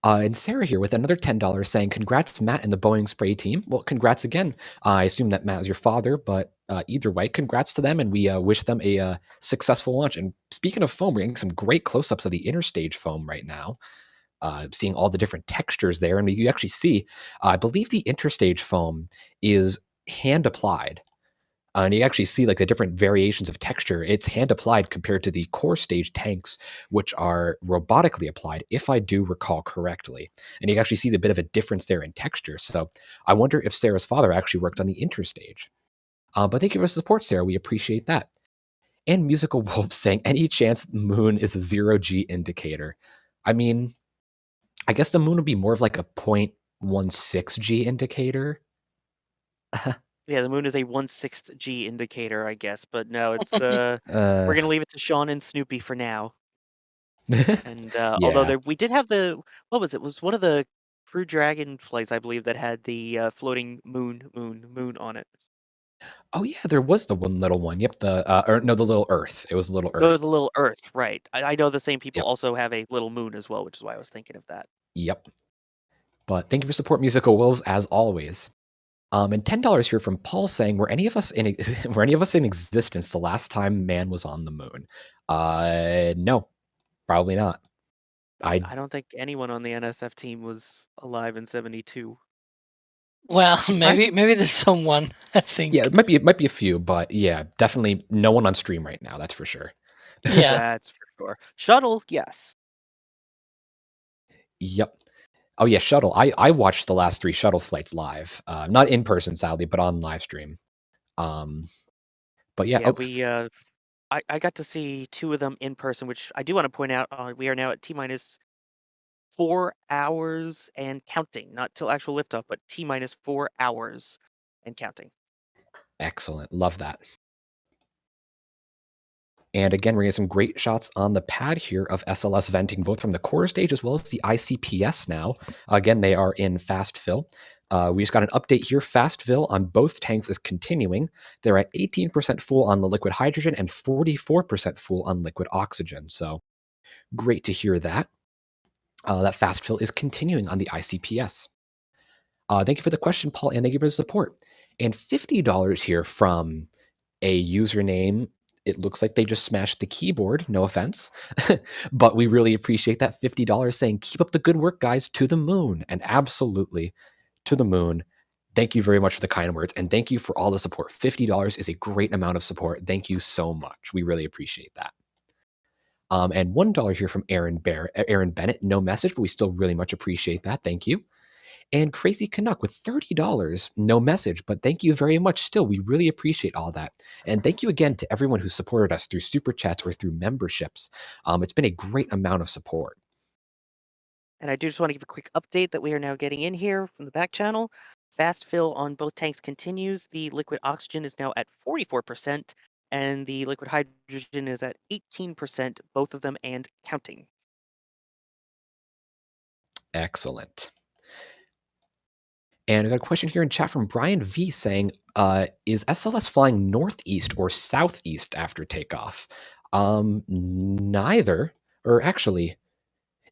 And Sarah here with another $10 saying, congrats, Matt and the Boeing Spray team. Well, congrats again. I assume that Matt is your father, but either way, congrats to them, and we wish them a successful launch. And speaking of foam, we're getting some great close-ups of the interstage foam right now. Seeing all the different textures there. And you actually see, I believe the interstage foam is hand-applied. And you actually see like the different variations of texture. It's hand applied compared to the core stage tanks, which are robotically applied, if I do recall correctly. And you actually see the bit of a difference there in texture. So I wonder if Sarah's father actually worked on the interstage. But thank you for the support, Sarah. We appreciate that. And Musical Wolf saying, any chance the moon is a 0G indicator? I mean, I guess the moon would be more of like a 0.16 G indicator. Yeah, the moon is a 1/6 G indicator, I guess, but no, it's we're gonna leave it to Sean and Snoopy for now. And although Yeah. we did have the what was it? It was one of the Crew Dragon flights, I believe, that had the floating moon on it. Oh yeah, there was the one little one. Yep, or no, the little Earth. It was a little It Earth. was a little Earth, right? I know the same people Yep. also have a little moon as well, which is why I was thinking of that. Yep. But thank you for support, Musical Wolves, as always. And $10 here from Paul saying, were any of us in existence the last time man was on the moon? No, probably not. I don't think anyone on the NSF team was alive in '72. Well, maybe there's someone. I think. Yeah, it might be a few, but yeah, definitely no one on stream right now. That's for sure. Yeah. That's for sure. Shuttle, yes. Yep. Oh yeah, shuttle. I watched the last 3 shuttle flights live, not in person, sadly, but on live stream. But yeah, Yeah, I got to see 2 of them in person, which I do want to point out. We are now at T-minus 4 hours and counting, not till actual liftoff, but T-minus 4 hours and counting. excellent. Love that. And again, we're getting some great shots on the pad here of SLS venting, both from the core stage as well as the ICPS now. Again, they are in fast fill. We just got an update here. Fast fill on both tanks is continuing. They're at 18% full on the liquid hydrogen and 44% full on liquid oxygen. So great to hear that. That fast fill is continuing on the ICPS. Thank you for the question, Paul, and thank you for the support. And $50 here from a username. It looks like they just smashed the keyboard, no offense, but we really appreciate that $50 saying, keep up the good work, guys, to the moon. And absolutely to the moon. Thank you very much for the kind words, and thank you for all the support. $50 is a great amount of support. Thank you so much. We really appreciate that. And $1 here from Aaron Bennett. No message, but we still really much appreciate that. Thank you. And Crazy Canuck with $30, no message, but thank you very much still. We really appreciate all that. And thank you again to everyone who supported us through Super Chats or through memberships. It's been a great amount of support. And I do just want to give a quick update that we are now getting in here from the back channel. Fast fill on both tanks continues. The liquid oxygen is now at 44%, and the liquid hydrogen is at 18%, both of them, and counting. Excellent. And I got a question here in chat from Brian V saying, is SLS flying northeast or southeast after takeoff? Neither. Or actually,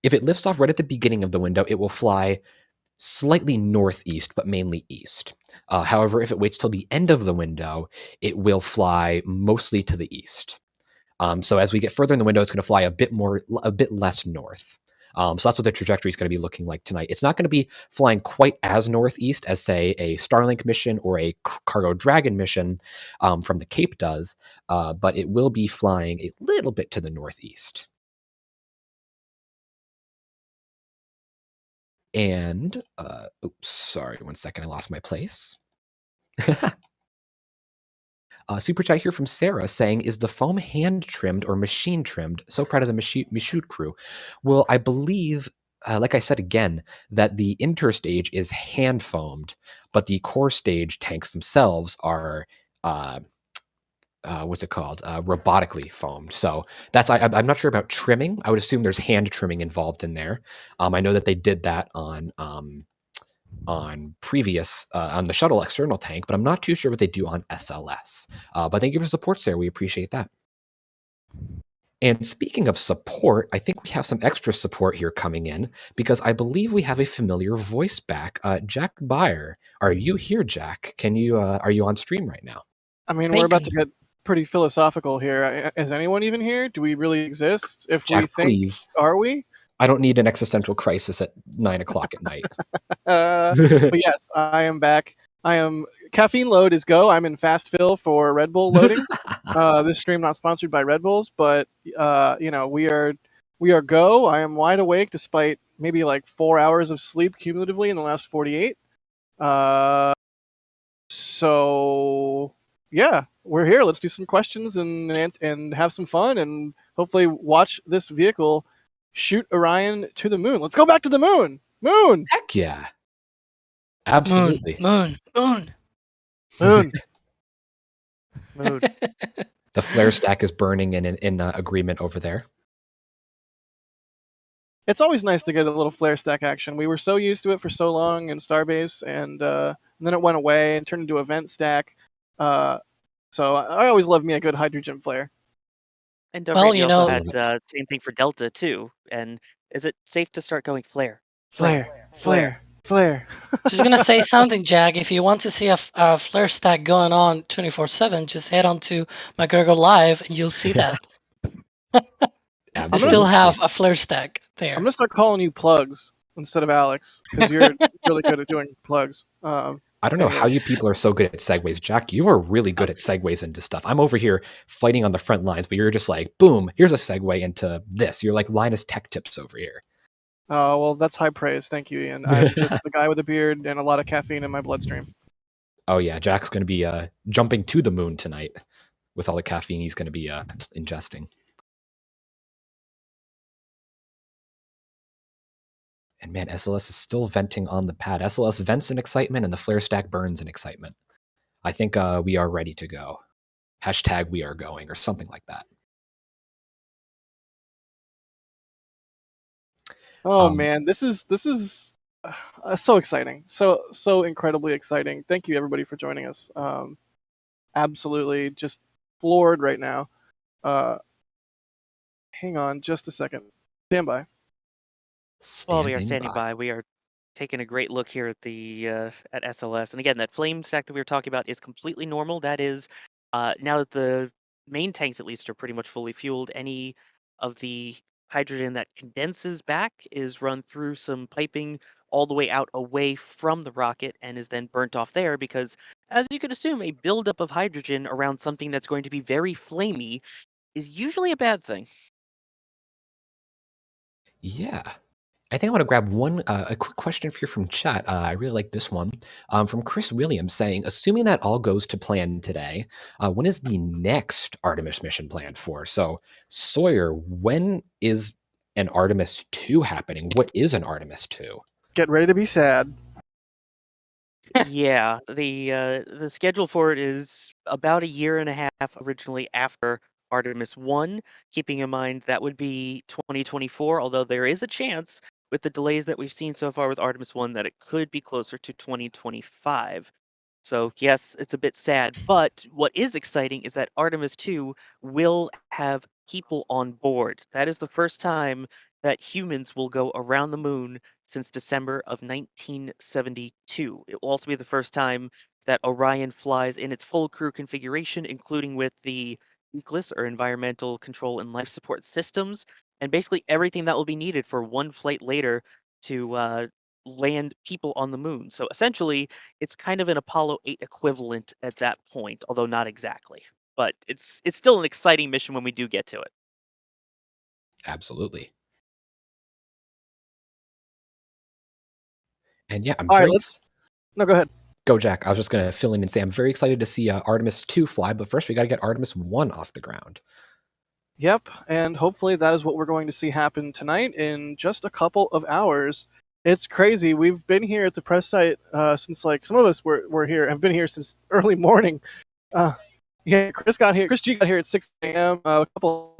if it lifts off right at the beginning of the window, it will fly slightly northeast, but mainly east. However, if it waits till the end of the window, it will fly mostly to the east. So as we get further in the window, it's going to fly a bit less north. So that's what the trajectory is going to be looking like tonight. It's not going to be flying quite as northeast as, say, a Starlink mission or a Cargo Dragon mission from the Cape does, but it will be flying a little bit to the northeast. And, oops, sorry, 1 second, I lost my place. Super chat here from Sarah saying, is the foam hand trimmed or machine trimmed? So proud of the Michoud crew. Well, I believe, like I said again, that the interstage is hand foamed, but the core stage tanks themselves are, what's it called? Robotically foamed. So that's, I'm not sure about trimming. I would assume there's hand trimming involved in there. I know that they did that on previous, on the shuttle external tank, but I'm not too sure what they do on SLS. But thank you for support, Sarah. We appreciate that. And speaking of support, I think we have some extra support here coming in because I believe we have a familiar voice back. Jack Beyer, are you here, Jack? Can you, are you on stream right now? I mean, we're about to get pretty philosophical here. Is anyone even here? Do we really exist? If Jack, we think, please. Are we? I don't need an existential crisis at 9 o'clock at night. But yes, I am back. Caffeine load is go. I'm in fast fill for Red Bull loading. This stream not sponsored by Red Bulls, but you know, we are go. I am wide awake despite maybe like 4 hours of sleep cumulatively in the last 48. So yeah, we're here. Let's do some questions and have some fun and hopefully watch this vehicle shoot Orion to the moon. Let's go back to the moon. Moon. Heck yeah. Absolutely. Moon. Moon. The flare stack is burning in agreement over there. It's always nice to get a little flare stack action. We were so used to it for so long in Starbase, and then it went away and turned into a vent stack. So I always love me a good hydrogen flare. And don't forget, we also had same thing for Delta too. And is it safe to start going flare? Flare. Just gonna say something, Jack. If you want to see a flare stack going on 24/7, just head on to McGregor Live and you'll see that. I still have a flare stack there. I'm gonna start calling you Plugs instead of Alex because you're really good at doing plugs. I don't know how you people are so good at segues, Jack. You are really good at segues into stuff. I'm over here fighting on the front lines, but you're just like, boom, here's a segue into this. You're like Linus Tech Tips over here. Well, that's high praise. Thank you, Ian. I'm just a guy with a beard and a lot of caffeine in my bloodstream. Oh yeah, Jack's going to be jumping to the moon tonight with all the caffeine he's going to be ingesting. And man, SLS is still venting on the pad. SLS vents in excitement, and the flare stack burns in excitement. I think we are ready to go. Hashtag we are going, or something like that. Oh man, this is so exciting, so incredibly exciting. Thank you everybody for joining us. Absolutely, just floored right now. Hang on just a second. Stand by. While we are standing by, we are taking a great look here at the at SLS, and again, that flame stack that we were talking about is completely normal. That is, now that the main tanks at least are pretty much fully fueled, any of the hydrogen that condenses back is run through some piping all the way out away from the rocket and is then burnt off there because, as you could assume, a buildup of hydrogen around something that's going to be very flamey is usually a bad thing. Yeah. I think I want to grab a quick question here from chat. I really like this one from Chris Williams saying, assuming that all goes to plan today, when is the next Artemis mission planned for? So Sawyer, when is an Artemis II happening? What is an Artemis II? Get ready to be sad. Yeah, the schedule for it is about a year and a half originally after Artemis 1, keeping in mind that would be 2024, although there is a chance with the delays that we've seen so far with Artemis 1 that it could be closer to 2025. So, yes, it's a bit sad, but what is exciting is that Artemis 2 will have people on board. That is the first time that humans will go around the moon since December of 1972. It will also be the first time that Orion flies in its full crew configuration, including with the ECLS, or Environmental Control and Life Support Systems, and basically everything that will be needed for one flight later to land people on the moon. So essentially, it's kind of an Apollo 8 equivalent at that point, although not exactly. But it's still an exciting mission when we do get to it. Absolutely. And yeah, I'm All very... right, No, go ahead. Go, Jack. I was just going to fill in and say I'm very excited to see Artemis 2 fly, but first we got to get Artemis 1 off the ground. Yep, and hopefully that is what we're going to see happen tonight in just a couple of hours. It's crazy. We've been here at the press site since, like, some of us were here, have been here since early morning. Yeah, Chris G got here at 6 a.m. A couple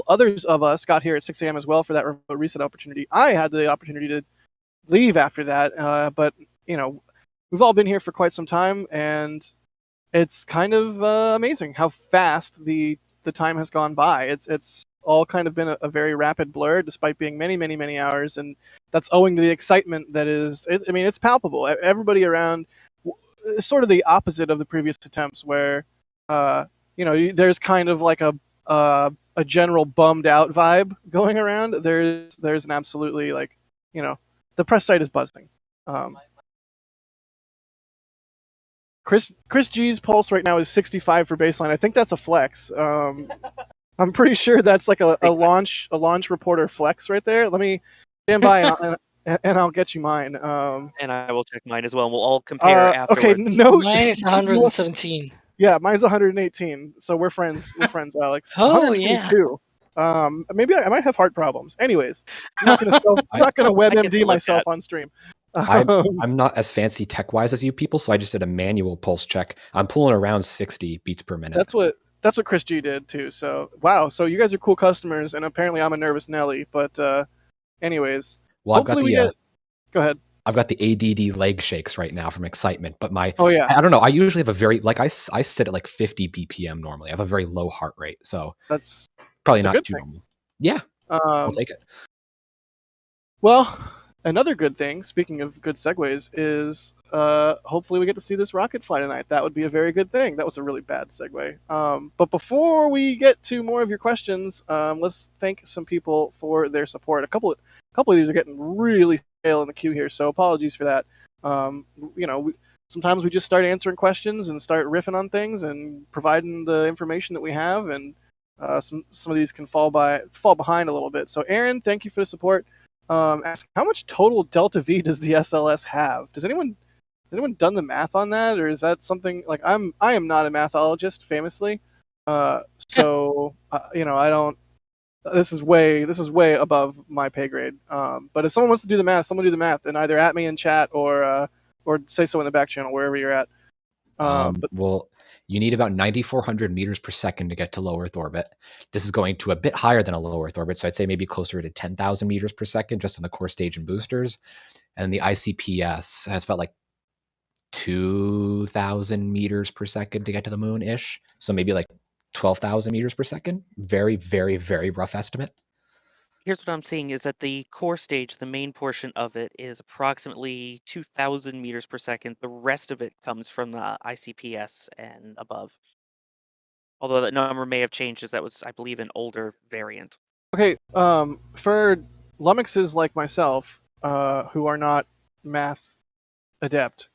others of us got here at 6 a.m. as well for that remote reset opportunity. I had the opportunity to leave after that, but, you know, we've all been here for quite some time, and it's kind of amazing how fast the time has gone by. It's all kind of been a very rapid blur, despite being many hours, and that's owing to the excitement that is. I mean, it's palpable. Everybody around is sort of the opposite of the previous attempts, where there's kind of like a general bummed out vibe going around. There's an absolutely, like, the press site is buzzing. Chris G's pulse right now is 65 for baseline. I think that's a flex. I'm pretty sure that's like a launch reporter flex right there. Let me stand by and I'll get you mine. And I will check mine as well. And we'll all compare afterwards. Okay, no, mine is 117. Yeah, mine's 118. So we're friends. We're friends, Alex. Oh, yeah. 122. Maybe I might have heart problems. Anyways, I'm not gonna WebMD myself on stream. I'm not as fancy tech-wise as you people, so I just did a manual pulse check. I'm pulling around 60 beats per minute. That's what Chris G did too. So wow, so you guys are cool customers, and apparently I'm a nervous Nelly. But anyways, well, I've got the go ahead. I've got the ADD leg shakes right now from excitement, but I don't know. I usually have a very, like, I sit at like 50 BPM normally. I have a very low heart rate, so that's probably not too normal. Yeah, I'll take it. Well, another good thing, speaking of good segues, is hopefully we get to see this rocket fly tonight. That would be a very good thing. That was a really bad segue. But before we get to more of your questions, let's thank some people for their support. A couple of these are getting really stale in the queue here, so apologies for that. Sometimes we just start answering questions and start riffing on things and providing the information that we have, and some of these can fall behind a little bit. So Aaron, thank you for the support. Ask how much total delta V does the SLS have? Has anyone done the math on that, or is that something like I am not a mathologist, famously, so I don't. This is way above my pay grade. But if someone wants to do the math, someone do the math, and either at me in chat or say so in the back channel wherever you're at. Well, you need about 9,400 meters per second to get to low Earth orbit. This is going to a bit higher than a low Earth orbit, so I'd say maybe closer to 10,000 meters per second just on the core stage and boosters. And the ICPS has about like 2,000 meters per second to get to the moon ish. So maybe like 12,000 meters per second. Very, very, very rough estimate. Here's what I'm seeing is that the core stage, the main portion of it, is approximately 2,000 meters per second. The rest of it comes from the ICPS and above. Although that number may have changed, as that was, I believe, an older variant. Okay, for lummoxes like myself, who are not math adept,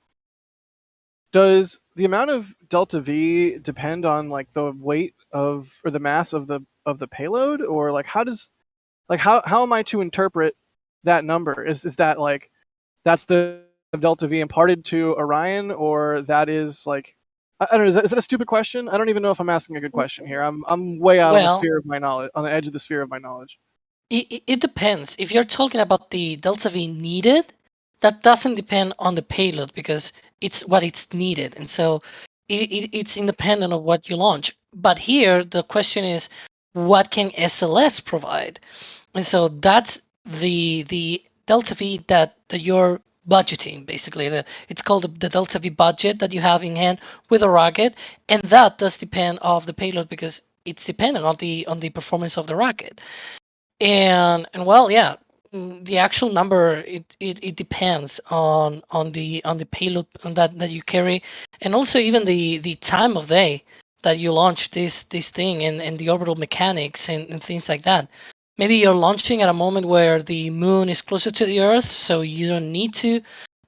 does the amount of delta V depend on like the weight of or the mass of the payload, or like how am I to interpret that number? Is that like that's the delta V imparted to Orion, or that is like I don't know. Is that a stupid question? I don't even know if I'm asking a good question here. I'm way out of the sphere of my knowledge, on the edge of the sphere of my knowledge. It depends. If you're talking about the delta V needed, that doesn't depend on the payload because it's what it's needed, and so it's independent of what you launch. But here the question is, what can SLS provide? And so that's the delta V that you're budgeting, basically. It's called the delta V budget that you have in hand with a rocket, and that does depend of the payload because it's dependent on the performance of the rocket. And well, yeah, the actual number it depends on the payload that you carry, and also even the time of day that you launch this thing and the orbital mechanics and things like that. Maybe you're launching at a moment where the moon is closer to the Earth, so you don't need to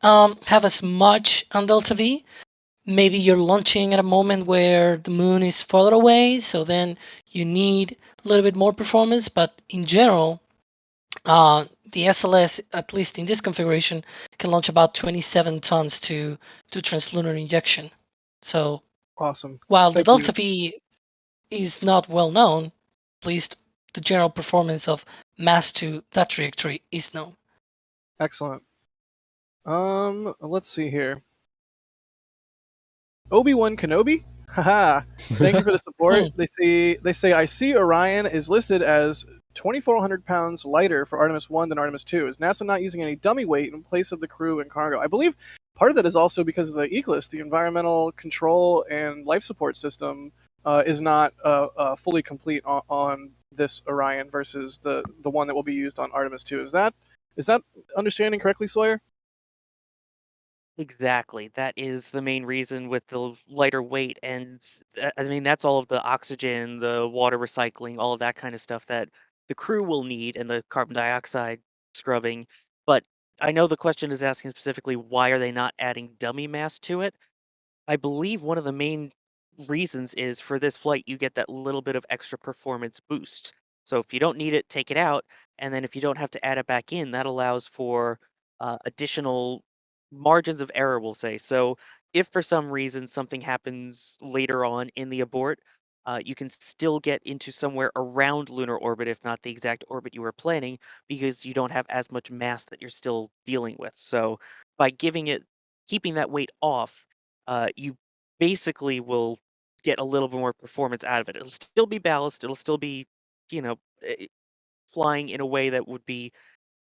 have as much on delta V. Maybe you're launching at a moment where the moon is further away, so then you need a little bit more performance. But in general, the SLS, at least in this configuration, can launch about 27 tons to translunar injection. So awesome. While the delta V is not well known, at least the general performance of mass to that trajectory is known. Excellent. Let's see here. Obi-Wan Kenobi? Haha. Thank you for the support. They say I see Orion is listed as 2,400 pounds lighter for Artemis I than Artemis II. Is NASA not using any dummy weight in place of the crew and cargo? I believe part of that is also because of the ECLSS, the environmental control and life support system, is not fully complete on this Orion versus the one that will be used on Artemis II. Is that understanding correctly, Sawyer? Exactly. That is the main reason with the lighter weight. And I mean, that's all of the oxygen, the water recycling, all of that kind of stuff that the crew will need and the carbon dioxide scrubbing. But I know the question is asking specifically, why are they not adding dummy mass to it? I believe one of the main reasons is for this flight, you get that little bit of extra performance boost. So if you don't need it, take it out. And then if you don't have to add it back in, that allows for additional margins of error, we'll say. So if for some reason something happens later on in the abort, you can still get into somewhere around lunar orbit, if not the exact orbit you were planning, because you don't have as much mass that you're still dealing with. So by keeping that weight off, you basically will get a little bit more performance out of it. It'll still be ballast. It'll still be, you know, flying in a way that would be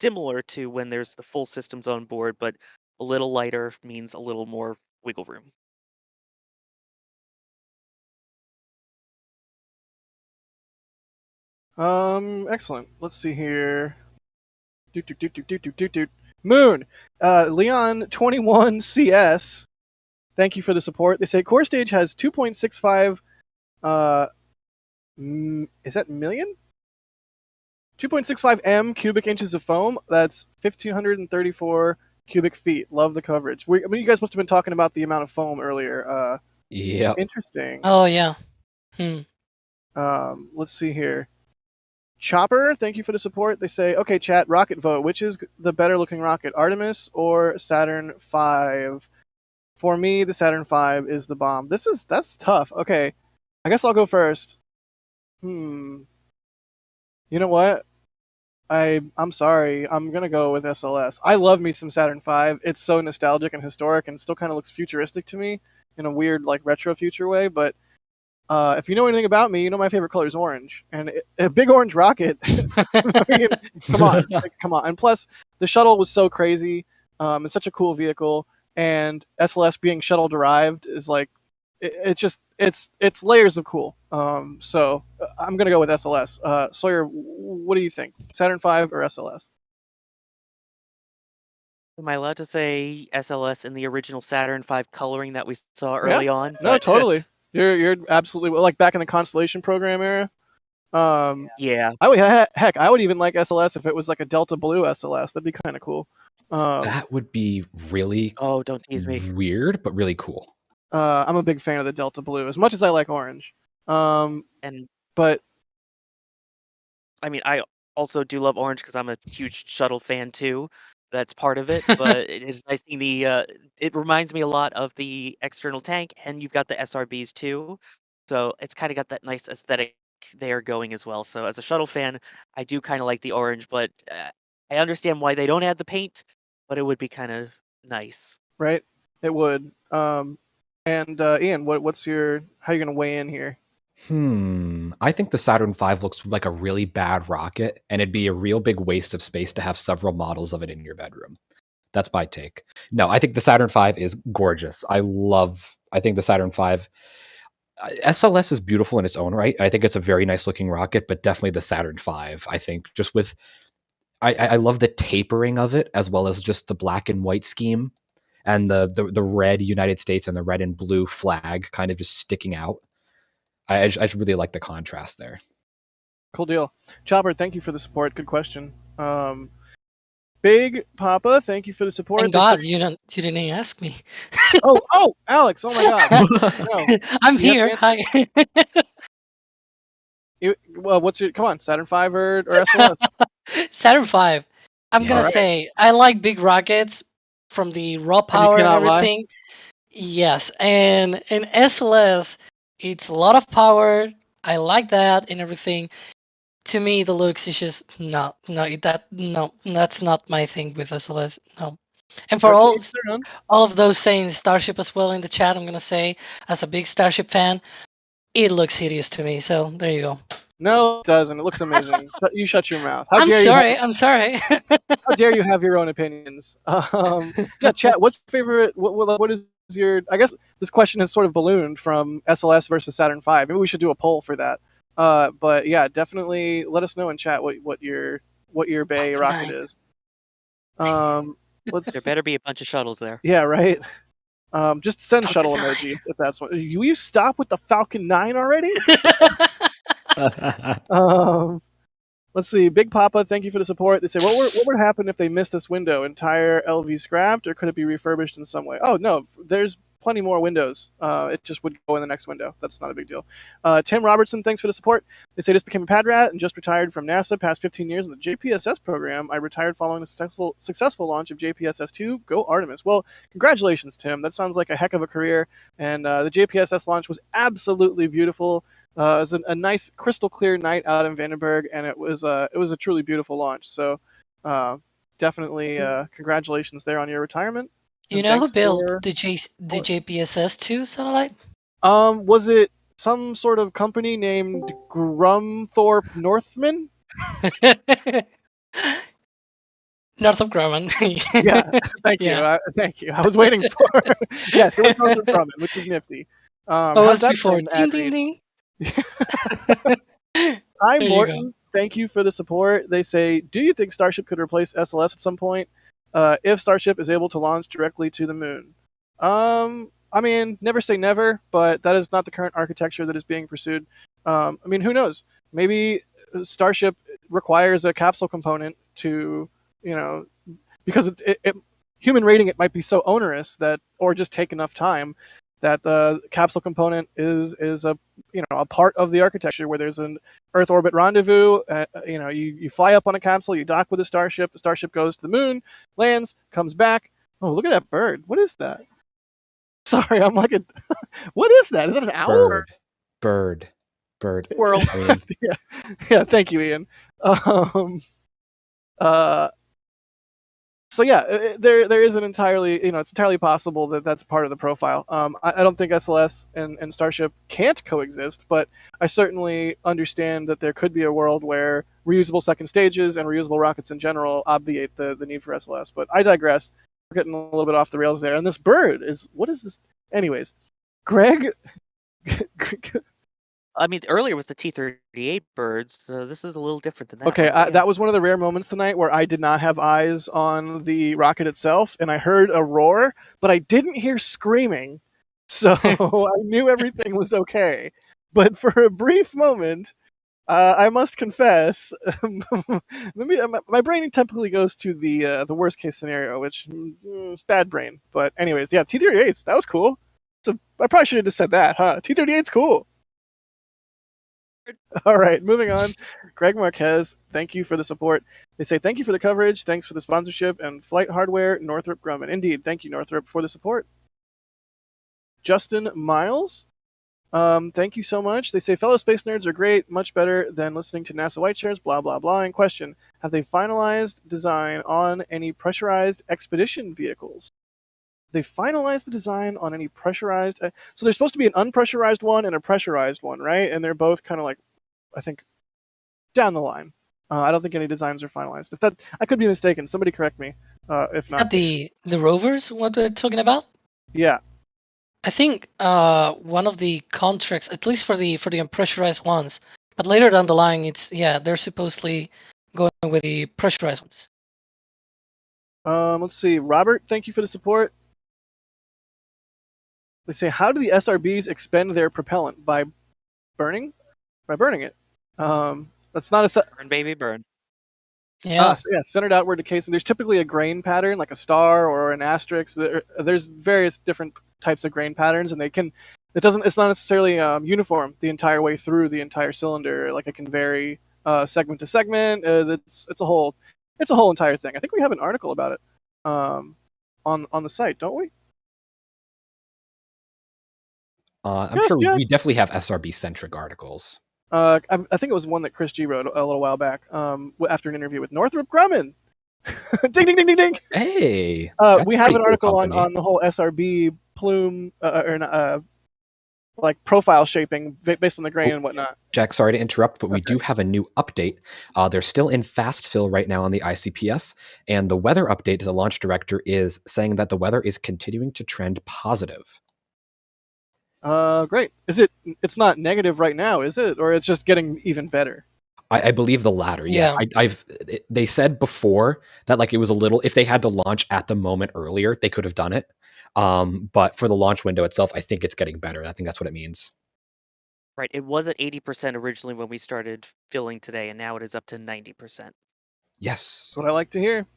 similar to when there's the full systems on board, but a little lighter means a little more wiggle room. Excellent. Let's see here. Moon. Leon 21CS. Thank you for the support. They say core stage has 2.65 is that million? 2.65 m cubic inches of foam. That's 1,534 cubic feet. Love the coverage. I mean, you guys must have been talking about the amount of foam earlier. Yeah. Interesting. Oh yeah. Let's see here. Chopper, thank you for the support. They say, okay, chat, rocket vote. Which is the better looking rocket, Artemis or Saturn V? For me, the Saturn V is the bomb. That's tough. Okay, I guess I'll go first. You know what? I'm sorry. I'm gonna go with SLS. I love me some Saturn V. It's so nostalgic and historic, and still kind of looks futuristic to me in a weird, like, retro future way. But if you know anything about me, you know my favorite color is orange, and a big orange rocket. I mean, come on, come on. And plus, the shuttle was so crazy. It's such a cool vehicle, and SLS being shuttle derived is like, it's layers of cool. So I'm gonna go with SLS. Sawyer, what do you think? Saturn V or SLS? Am I allowed to say SLS in the original Saturn V coloring that we saw early on? No, totally. You're absolutely, like, back in the Constellation program era. Yeah. Heck, I would even like SLS if it was like a Delta Blue SLS. That'd be kind of cool. That would be really don't tease me. weird, but really cool. I'm a big fan of the Delta Blue, as much as I like orange. And But I mean, I also do love orange because I'm a huge shuttle fan too. That's part of it, but it is nice seeing the. It reminds me a lot of the external tank, and you've got the SRBs too, so it's kind of got that nice aesthetic there going as well. So as a shuttle fan, I do kind of like the orange, but I understand why they don't add the paint, but it would be kind of nice. right, it would. And Ian, what's your, how are you gonna weigh in here? I think the Saturn V looks like a really bad rocket, and it'd be a real big waste of space to have several models of it in your bedroom. That's my take. No, I think the Saturn V is gorgeous. I think the Saturn V, SLS is beautiful in its own right. I think it's a very nice looking rocket, but definitely the Saturn V, I think, just with, I love the tapering of it, as well as just the black and white scheme and the red United States and the red and blue flag kind of just sticking out. I just really like the contrast there. Cool deal. Chopper, thank you for the support. Good question. Big Papa, thank you for the support. Thank God you didn't even ask me. oh, Alex! Oh my God! No. I'm here. Hi. Well, what's your, come on, Saturn V or SLS? Saturn V. I'm gonna say I like big rockets from the raw power and everything. Lie. Yes, and in SLS, it's a lot of power. I like that and everything. To me, the looks is just no, that's not my thing with SLS. No, and for all of those saying Starship as well in the chat, I'm gonna say as a big Starship fan, it looks hideous to me. So there you go. No, it doesn't. It looks amazing. You shut your mouth. I'm sorry. How dare you have your own opinions? Yeah, chat. What's your favorite? What is your? I guess this question has sort of ballooned from SLS versus Saturn V. Maybe we should do a poll for that. But yeah, definitely let us know in chat what your Bay rocket is. There better be a bunch of shuttles there. Yeah, right. Just send Falcon shuttle 9. Emoji if that's what. You stop with the Falcon 9 already? Let's see. Big Papa, thank you for the support. They say, what would happen if they missed this window? Entire LV scrapped, or could it be refurbished in some way? Oh, no. There's plenty more windows. It just would go in the next window. That's not a big deal. Tim Robertson, thanks for the support. They say, just became a pad rat and just retired from NASA. Past 15 years in the JPSS program. I retired following the successful launch of JPSS-2. Go Artemis. Well, congratulations, Tim. That sounds like a heck of a career. And the JPSS launch was absolutely beautiful. It was a nice, crystal clear night out in Vandenberg, and it was a truly beautiful launch. So definitely congratulations there on your returement. You know who built the JPSS-2 satellite? Was it some sort of company named Grumthorpe Northman? Northrop Grumman. Yeah, thank you. Thank you. I was waiting for. Yes, it was Northrop Grumman, which is nifty. What was that before? Ding, ding, ding. Hi, Morton. Thank you for the support. They say, do you think Starship could replace SLS at some point? If Starship is able to launch directly to the moon? I mean, never say never, but that is not the current architecture that is being pursued. I mean, who knows? Maybe Starship requires a capsule component to, because human rating it might be so onerous that, or just take enough time that the capsule component is a a part of the architecture where there's an Earth orbit rendezvous. You fly up on a capsule, you dock with a starship. The starship goes to the moon, lands, comes back. Oh, look at that bird! What is that? Sorry, I'm like a. What is that? Is that an owl? Bird. Squirrel. I mean, Yeah. Thank you, Ian. So yeah, there is an entirely, it's entirely possible that that's part of the profile. I don't think SLS and Starship can't coexist, but I certainly understand that there could be a world where reusable second stages and reusable rockets in general obviate the need for SLS. But I digress. We're getting a little bit off the rails there. And this bird what is this? Anyways, Greg. I mean, earlier was the T-38 birds, so this is a little different than that. Okay, one, but yeah. that was one of the rare moments tonight where I did not have eyes on the rocket itself, and I heard a roar, but I didn't hear screaming, so I knew everything was okay. But for a brief moment, I must confess, my brain typically goes to the worst case scenario, which bad brain. But anyways, yeah, T-38s, that was cool. So I probably should have just said that, huh? T-38's cool. All right, moving on. Greg Marquez, thank you for the support. They say thank you for the coverage, thanks for the sponsorship, and flight hardware, Northrop Grumman. Indeed, thank you, Northrop, for the support. Justin Miles, thank you so much. They say fellow space nerds are great, much better than listening to NASA White Chairs, blah, blah, blah. In question, have they finalized design on any pressurized expedition vehicles? They finalized the design on any pressurized. So there's supposed to be an unpressurized one and a pressurized one, right? And they're both kind of like, I think, down the line. I don't think any designs are finalized. If that, I could be mistaken. Somebody correct me. If not, the rovers. What we're talking about? Yeah. I think one of the contracts, at least for the unpressurized ones, but later down the line, they're supposedly going with the pressurized ones. Let's see. Robert, thank you for the support. They say, how do the SRBs expend their propellant? By burning? By burning it. That's not a... Burn, baby, burn. Yeah. Centered outward to casing. There's typically a grain pattern, like a star or an asterisk. There's various different types of grain patterns, and it's not necessarily uniform the entire way through the entire cylinder. Like it can vary segment to segment. It's a whole entire thing. I think we have an article about it on the site, don't we? I'm sure we definitely have SRB-centric articles. I think it was one that Chris G wrote a little while back after an interview with Northrop Grumman. Ding, ding, ding, ding, ding. Hey. We have an article on the whole SRB plume, like profile shaping based on the grain and whatnot. Jack, sorry to interrupt, but we do have a new update. They're still in fast fill right now on the ICPS, and the weather update to the launch director is saying that the weather is continuing to trend positive. Great. It's not negative right now, is it? Or it's just getting even better? I believe the latter. Yeah. They said before that like it was a little, if they had to launch at the moment earlier, they could have done it. But for the launch window itself, I think it's getting better. I think that's what it means. Right. It was at 80% originally when we started filling today, and now it is up to 90%. Yes. That's what I like to hear.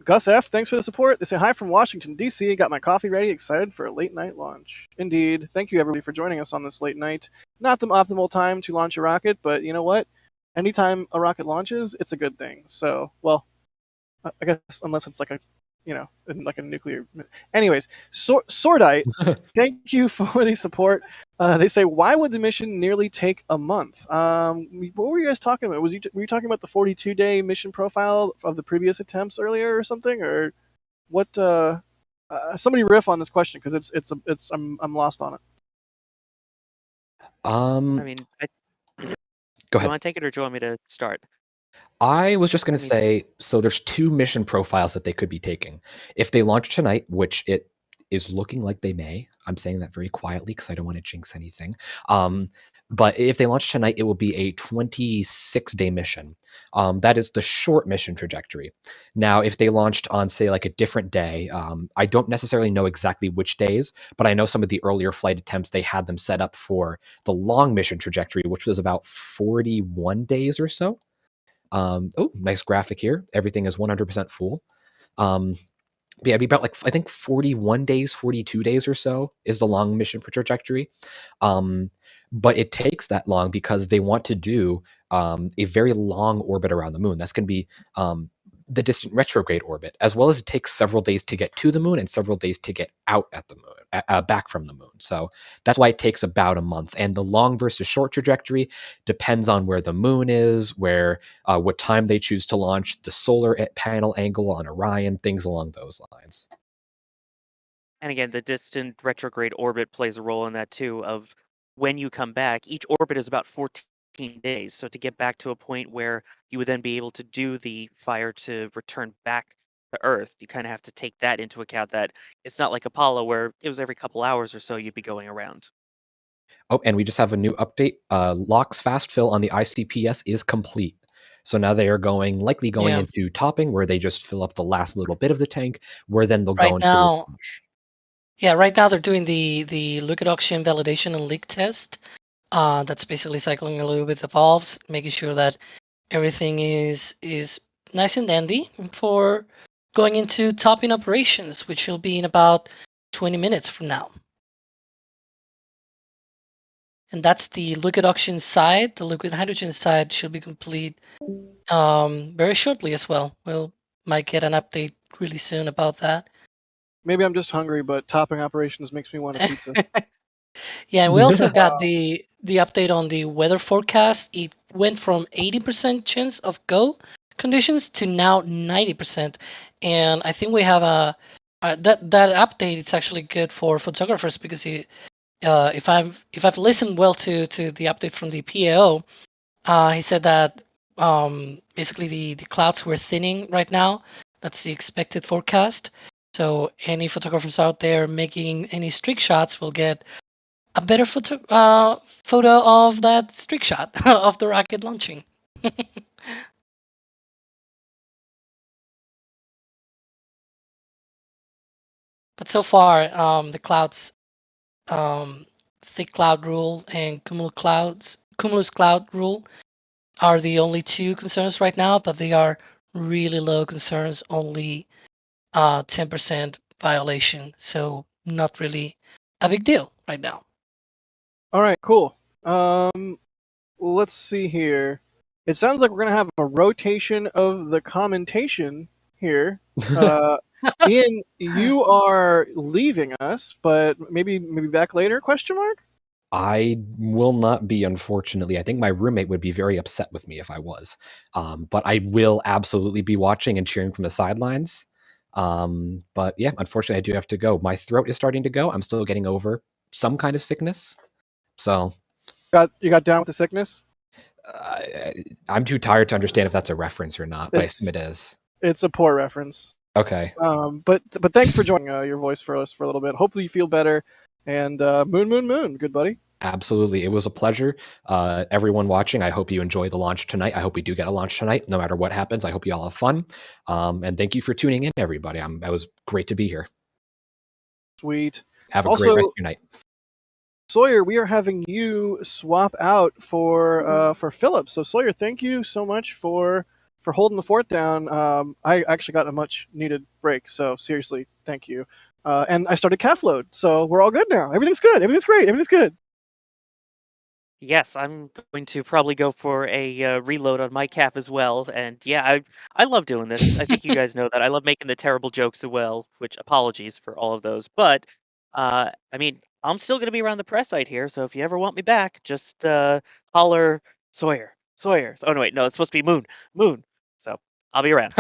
Gus F, thanks for the support. They say, hi from Washington, D.C. Got my coffee ready, excited for a late night launch. Indeed. Thank you, everybody, for joining us on this late night. Not the optimal time to launch a rocket, but you know what? Anytime a rocket launches, it's a good thing. So, well, I guess unless it's like a, like a nuclear. Anyways, Sordite, thank you for the support. They say, why would the mission nearly take a month? What were you guys talking about? Were you talking about the 42-day mission profile of the previous attempts earlier or something? Or what? Somebody riff on this question because I'm lost on it. I mean, go ahead. Do you want to take it or do you want me to start? I was just going to say, so there's two mission profiles that they could be taking. If they launch tonight, which it is looking like they may, I'm saying that very quietly because I don't want to jinx anything. But if they launch tonight, it will be a 26-day mission. That is the short mission trajectory. Now, if they launched on, say, like a different day, I don't necessarily know exactly which days, but I know some of the earlier flight attempts, they had them set up for the long mission trajectory, which was about 41 days or so. Oh, nice graphic here. Everything is 100% full. Yeah, it'd be about, like, I think 41 days, 42 days or so is the long mission trajectory. But it takes that long because they want to do a very long orbit around the moon. That's going to be the distant retrograde orbit, as well as it takes several days to get to the moon and several days to get out at the moon, back from the moon. So that's why it takes about a month. And the long versus short trajectory depends on where the moon is, what time they choose to launch, the solar panel angle on Orion, things along those lines. And again, the distant retrograde orbit plays a role in that too, of when you come back, each orbit is about 14 days. So to get back to a point where you would then be able to do the fire to return back to Earth, you kind of have to take that into account, that it's not like Apollo where it was every couple hours or so you'd be going around. Oh, and we just have a new update. LOX fast fill on the ICPS is complete. So now they are likely going Yeah. into topping, where they just fill up the last little bit of the tank, where then they'll Right go into now, launch. yeah, right now they're doing the liquid oxygen validation and leak test. That's basically cycling a little bit of valves, making sure that everything is nice and dandy for going into topping operations, which will be in about 20 minutes from now. And that's the liquid oxygen side. The liquid hydrogen side should be complete very shortly as well. We'll might get an update really soon about that. Maybe I'm just hungry, but topping operations makes me want a pizza. Yeah, and we also got the update on the weather forecast. It went from 80% chance of go conditions to now 90%, and I think we have that update. It's actually good for photographers because if I've listened well to the update from the PAO, he said that basically the clouds were thinning right now. That's the expected forecast. So any photographers out there making any streak shots will get a better photo of that streak shot of the rocket launching. But so far, the clouds, thick cloud rule and cumulus cloud rule are the only two concerns right now, but they are really low concerns, only 10% violation, so not really a big deal right now. All right, cool. Let's see here. It sounds like we're gonna have a rotation of the commentation here. Ian, you are leaving us, but maybe back later? Question mark. I will not be, unfortunately. I think my roommate would be very upset with me if I was. But I will absolutely be watching and cheering from the sidelines. But yeah, unfortunately, I do have to go. My throat is starting to go. I'm still getting over some kind of sickness. So You got down with the sickness? I'm too tired to understand if that's a reference or not, but I It's assume it is. it's a poor reference. Okay. But thanks for joining your voice for us for a little bit. Hopefully you feel better. And moon, good buddy. Absolutely. It was a pleasure. Everyone watching, I hope you enjoy the launch tonight. I hope we do get a launch tonight, no matter what happens. I hope you all have fun. And thank you for tuning in, everybody. It was great to be here. Sweet. Have a Also, great rest of your night. Sawyer, we are having you swap out for Philip. So Sawyer, thank you so much for holding the fort down. I actually got a much needed break, so seriously, thank you. And I started calf load, so we're all good now. Everything's good. Everything's great. Everything's good. Yes, I'm going to probably go for a reload on my calf as well. And yeah, I love doing this. I think you guys know that. I love making the terrible jokes as well, which apologies for all of those. But I mean, I'm still going to be around the press site here. So if you ever want me back, just holler Sawyer. Sawyer. Oh, no, wait. No, it's supposed to be Moon. Moon. So I'll be around.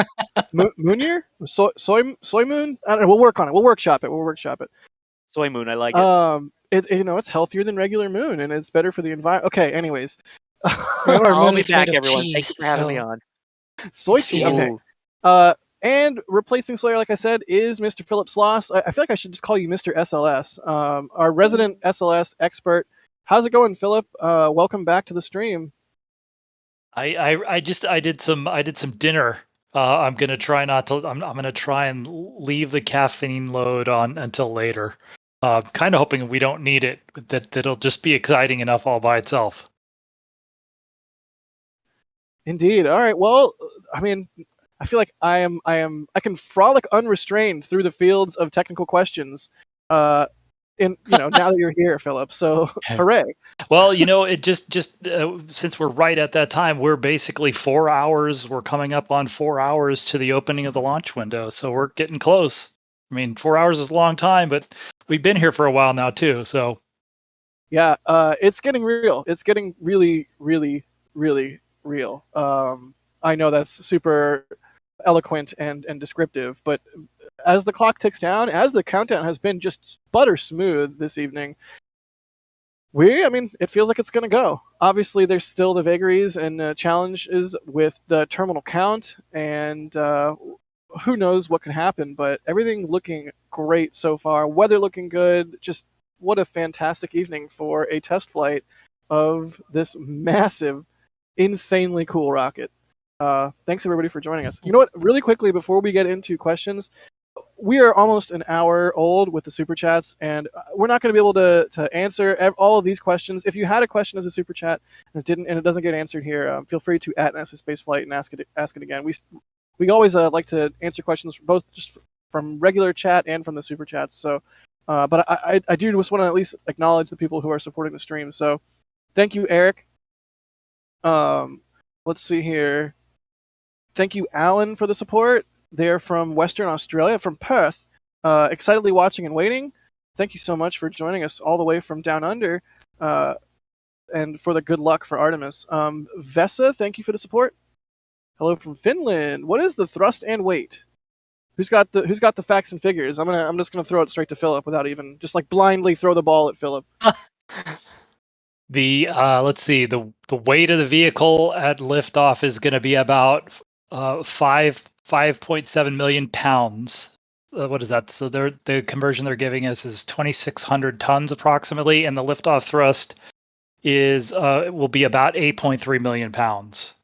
Moonier? Soy moon? I don't know. We'll work on it. We'll workshop it. Soy Moon. I like it. It's healthier than regular moon, and it's better for the environment. Okay, anyways. Regular I'll moon be is back, made of everyone. cheese, Thank you for having me so on. Soy it's cheese. vegan. Okay. And replacing Sawyer, like I said, is Mr. Philip Sloss. I feel like I should just call you Mr. SLS, our resident SLS expert. How's it going, Philip? Welcome back to the stream. I did some dinner. I'm gonna try not to. I'm gonna try and leave the caffeine load on until later. Kind of hoping we don't need it. That it'll just be exciting enough all by itself. Indeed. All right. Well, I mean, I feel like I can frolic unrestrained through the fields of technical questions. Now that you're here, Philip. So hooray! Well, it just since we're right at that time, we're basically 4 hours. We're coming up on 4 hours to the opening of the launch window, so we're getting close. I mean, 4 hours is a long time, but we've been here for a while now too. So yeah, it's getting real. It's getting really, really, really real. I know that's super eloquent and descriptive, but as the clock ticks down, as the countdown has been just butter smooth this evening, it feels like it's going to go. Obviously, there's still the vagaries and challenges with the terminal count, and who knows what can happen, but everything looking great so far. Weather looking good. Just what a fantastic evening for a test flight of this massive, insanely cool rocket. Thanks everybody for joining us. You know what? Really quickly before we get into questions, we are almost an hour old with the super chats, and we're not going to be able to answer all of these questions. If you had a question as a super chat and it doesn't get answered here, feel free to @NASA Spaceflight and ask it again. We always like to answer questions both just from regular chat and from the super chats. So, but I do just want to at least acknowledge the people who are supporting the stream. So, thank you, Eric. Let's see here. Thank you, Alan, for the support. They're from Western Australia, from Perth. Excitedly watching and waiting. Thank you so much for joining us all the way from down under, and for the good luck for Artemis. Vesa, thank you for the support. Hello from Finland. What is the thrust and weight? Who's got the facts and figures? I'm just gonna throw it straight to Philip without even just like blindly throw the ball at Philip. Let's see, the weight of the vehicle at liftoff is going to be about 5.7 million pounds. What is that? So the conversion they're giving us is 2,600 tons approximately, and the liftoff thrust will be about 8.3 million pounds.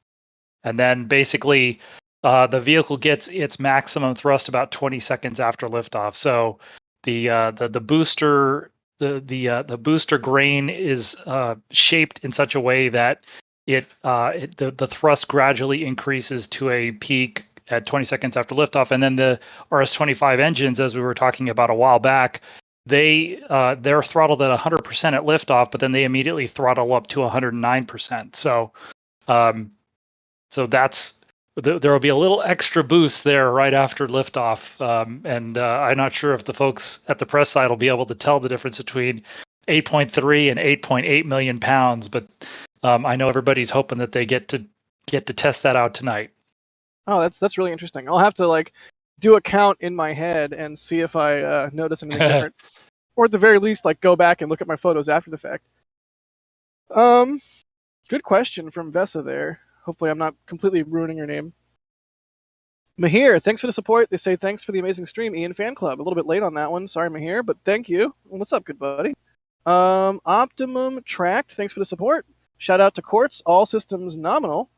And then basically, the vehicle gets its maximum thrust about 20 seconds after liftoff. So the booster the booster grain is shaped in such a way that the thrust gradually increases to a peak at 20 seconds after liftoff, and then the RS-25 engines, as we were talking about a while back, they're throttled at 100% at liftoff, but then they immediately throttle up to 109%. So there will be a little extra boost there right after liftoff, and I'm not sure if the folks at the press side will be able to tell the difference between 8.3 and 8.8 million pounds, but I know everybody's hoping that they get to test that out tonight. Oh, that's really interesting. I'll have to do a count in my head and see if I notice anything different, or at the very least, go back and look at my photos after the fact. Good question from Vesa there. Hopefully I'm not completely ruining your name. Mahir, thanks for the support. They say thanks for the amazing stream, Ian Fan Club. A little bit late on that one. Sorry, Mahir, but thank you. What's up, good buddy? Optimum Tract, thanks for the support. Shout out to Quartz, all systems nominal.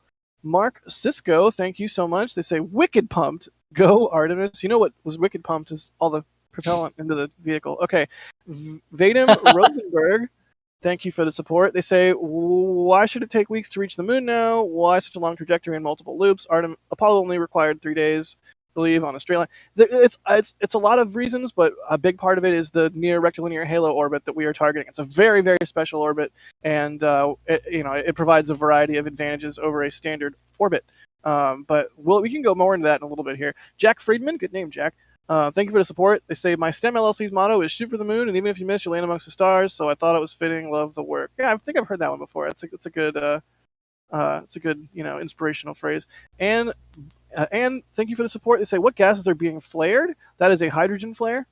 Mark Cisco, thank you so much. They say wicked pumped. Go Artemis. You know what was wicked pumped is all the propellant into the vehicle. Okay. Vadim Rosenberg, thank you for the support. They say, why should it take weeks to reach the moon now? Why such a long trajectory and multiple loops? Apollo only required 3 days, I believe, on Australia. It's a lot of reasons, but a big part of it is the near rectilinear halo orbit that we are targeting. It's a very, very special orbit, and it provides a variety of advantages over a standard orbit. But we can go more into that in a little bit here. Jack Friedman, good name, Jack. Thank you for the support. They say my STEM LLC's motto is shoot for the moon, and even if you miss, you land amongst the stars. So I thought it was fitting. Love the work. Yeah, I think I've heard that one before. It's a good inspirational phrase. And thank you for the support. They say what gases are being flared? That is a hydrogen flare.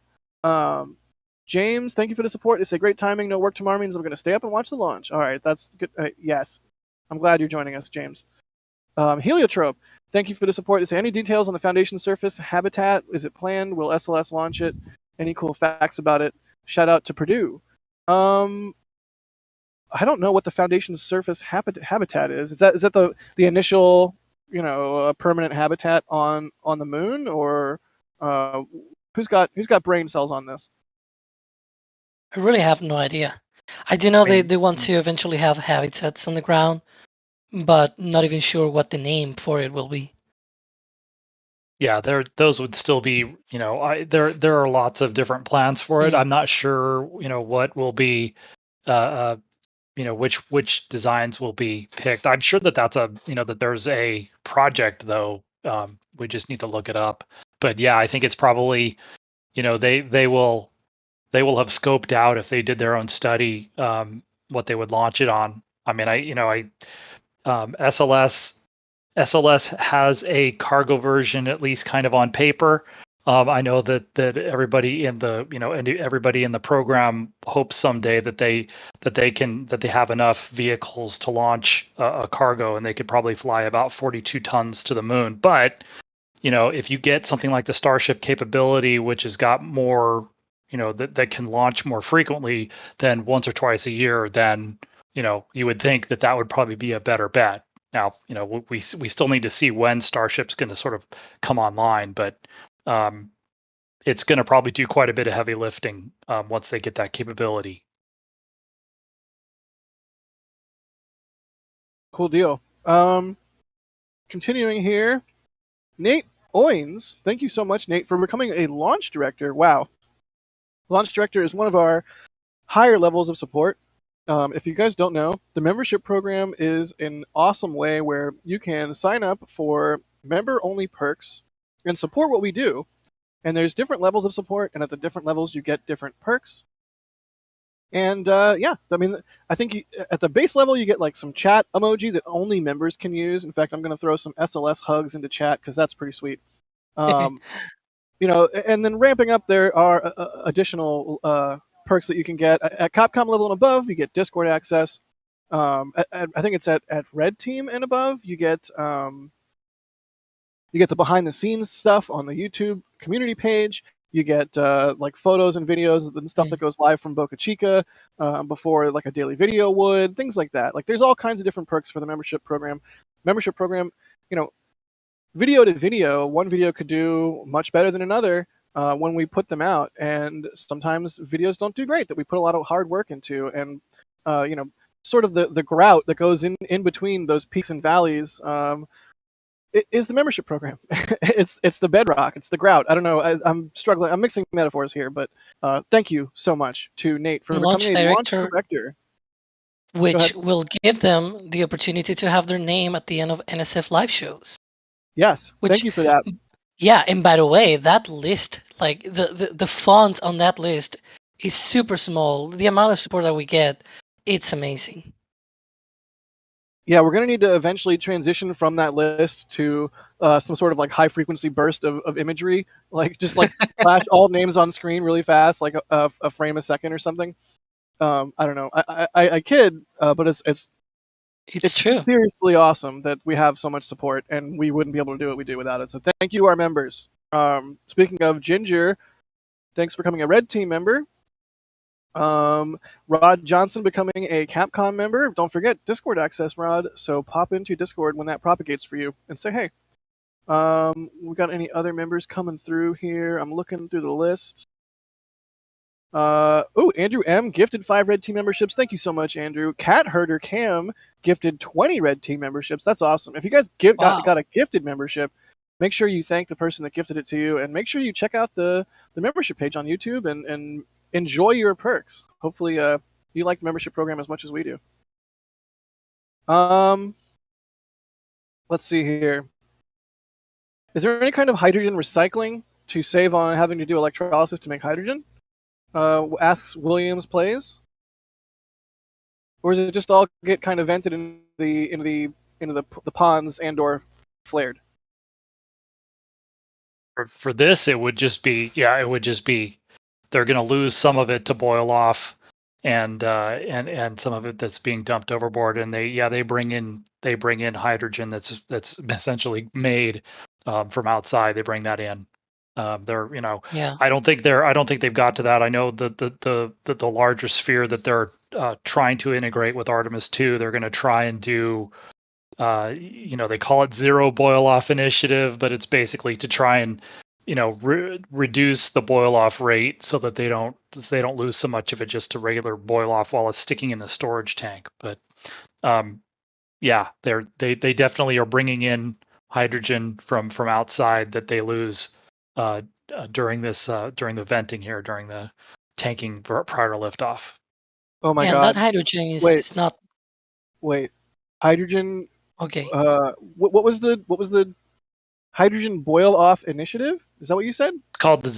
James, thank you for the support. They say great timing. No work tomorrow means I'm going to stay up and watch the launch. All right, that's good. Yes, I'm glad you're joining us, James. Heliotrope, thank you for the support. Is there any details on the Foundation surface habitat? Is it planned? Will SLS launch it? Any cool facts about it? Shout out to Purdue. I don't know what the Foundation surface habitat is. Is that the initial permanent habitat on the moon, or who's got brain cells on this? I really have no idea. I do know they want to eventually have habitats on the ground, but not even sure what the name for it will be. Yeah, those would still be, there are lots of different plans for it. Mm. I'm not sure, what will be, uh, which designs will be picked. I'm sure that that there's a project though. We just need to look it up. But yeah, I think it's probably, they will have scoped out if they did their own study, what they would launch it on. I mean, SLS has a cargo version, at least kind of on paper. I know that everybody in the everybody in the program hopes someday that they have enough vehicles to launch a cargo, and they could probably fly about 42 tons to the moon. But if you get something like the Starship capability, which has got more, that can launch more frequently than once or twice a year, then you would think that would probably be a better bet. Now, we still need to see when Starship's going to sort of come online, but it's going to probably do quite a bit of heavy lifting once they get that capability. Cool deal. Continuing here, Nate Owens. Thank you so much, Nate, for becoming a launch director. Wow. Launch director is one of our higher levels of support. If you guys don't know, the membership program is an awesome way where you can sign up for member-only perks and support what we do. And there's different levels of support, and at the different levels, you get different perks. And yeah, I mean, I think at the base level, you get like some chat emoji that only members can use. In fact, I'm going to throw some SLS hugs into chat because that's pretty sweet. And then ramping up, there are additional perks that you can get at Capcom level and above. You get Discord access. I think it's at Red Team and above. You get the behind the scenes stuff on the YouTube community page. You get like photos and videos and stuff that goes live from Boca Chica before like a daily video would, things like that. Like there's all kinds of different perks for the membership program. Video to video, one video could do much better than another when we put them out, and sometimes videos don't do great that we put a lot of hard work into, and sort of the grout that goes in between those peaks and valleys is the membership program. it's the bedrock, it's the grout. I don't know, I'm struggling, I'm mixing metaphors here, but thank you so much to Nate for becoming a launch director, which will give them the opportunity to have their name at the end of NSF live shows. Yes, thank you for that. Yeah, and by the way, that list, like the font on that list is super small. The amount of support that we get, it's amazing. Yeah, we're going to need to eventually transition from that list to some sort of like high frequency burst of imagery, like just like flash all names on screen really fast, like a frame a second or something. I don't know. I kid, but it's true. Seriously awesome that we have so much support, and we wouldn't be able to do what we do without it. So thank you to our members. Speaking of Ginger, thanks for becoming a Red Team member. Rod Johnson becoming a Capcom member. Don't forget Discord access, Rod. So pop into Discord when that propagates for you and say hey. We got any other members coming through here? I'm looking through the list. Andrew M gifted 5 Red Team memberships. Thank you so much, Andrew. Cat Herder Cam gifted 20 Red Team memberships. That's awesome. If you guys got a gifted membership, make sure you thank the person that gifted it to you, and make sure you check out the membership page on YouTube and enjoy your perks. Hopefully, you like the membership program as much as we do. Let's see here. Is there any kind of hydrogen recycling to save on having to do electrolysis to make hydrogen? Asks Williams Plays. Or does it just all get kind of vented into the ponds and or flared? For this, it would just be they're going to lose some of it to boil off, and some of it that's being dumped overboard, and they bring in hydrogen that's essentially made from outside. They bring that in. Yeah. I don't think they've got to that. I know that the larger sphere that they're trying to integrate with Artemis II, they're going to try and do. They call it zero boil off initiative, but it's basically to try and reduce the boil off rate so that they don't lose so much of it just to regular boil off while it's sticking in the storage tank. But they definitely are bringing in hydrogen from outside that they lose during the venting here, during the tanking prior to liftoff. Oh my And god. that hydrogen Wait. is not Wait. Hydrogen. okay. What was the hydrogen boil off initiative? Is that what you said? It's called the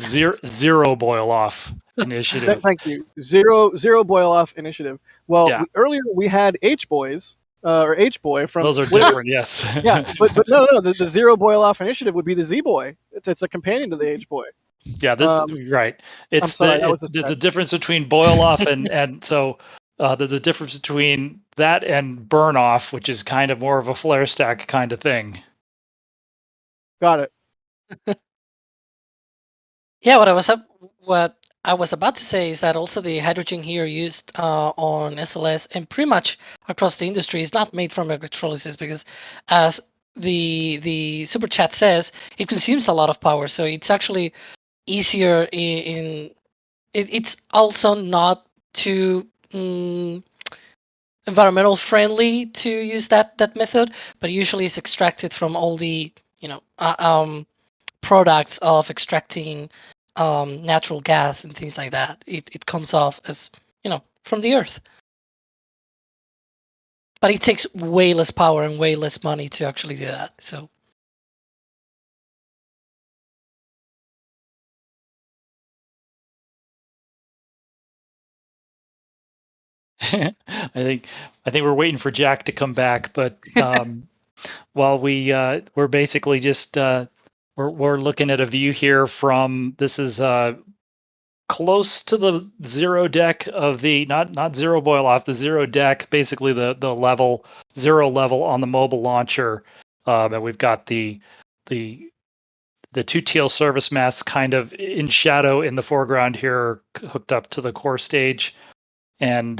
zero boil off initiative. Thank you. Zero boil off initiative. Well, Yeah. earlier we had H boys or H boy from. Those are different, yes. Yeah, but no. The zero boil off initiative would be the Z boy. It's a companion to the H boy. Yeah, this right. It's sorry, that was a there's a stretch. difference between boil off and so there's a difference between that and burn off, which is kind of more of a flare stack kind of thing. Got it. Yeah, what I was about to say is that also the hydrogen here used on SLS and pretty much across the industry is not made from electrolysis, because as the super chat says, it consumes a lot of power. So it's actually easier it's also not too environmental friendly to use that method, but usually it's extracted from all the products of extracting natural gas and things like that. It comes off as from the earth, but it takes way less power and way less money to actually do that. So I think we're waiting for Jack to come back, but while we're basically just we're looking at a view here from, this is close to the zero deck of the not zero boil off, the zero deck, basically the zero level on the mobile launcher, and we've got the two teal service masts kind of in shadow in the foreground here, hooked up to the core stage. And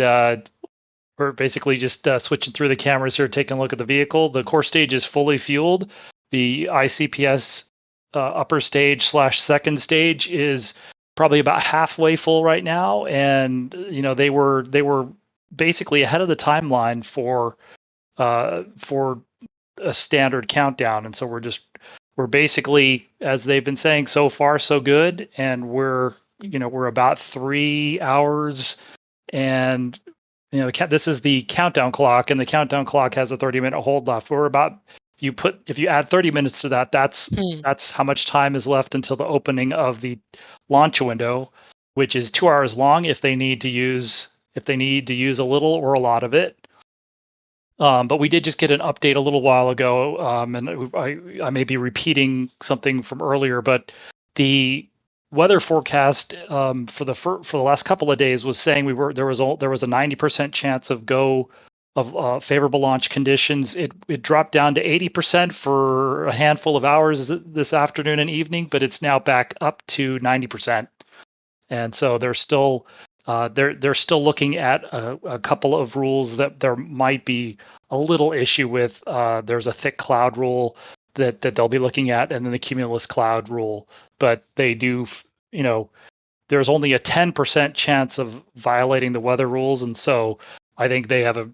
we're basically just switching through the cameras here, taking a look at the vehicle. The core stage is fully fueled. The ICPS upper stage / second stage is probably about halfway full right now, and they were basically ahead of the timeline for a standard countdown. And so we're basically, as they've been saying, so far so good, and we're about 3 hours. And this is the countdown clock, and the countdown clock has a 30-minute hold left. We're about, if you add 30 minutes to that, that's how much time is left until the opening of the launch window, which is 2 hours long if they need to use a little or a lot of it. But we did just get an update a little while ago, and I may be repeating something from earlier, but the weather forecast for the last couple of days was saying there was a 90% chance of favorable launch conditions. It dropped down to 80% for a handful of hours this afternoon and evening, but it's now back up to 90%. And so they're still looking at a couple of rules that there might be a little issue with. There's a thick cloud rule that they'll be looking at, and then the cumulus cloud rule. But they do, there's only a 10% chance of violating the weather rules, and so I think they have a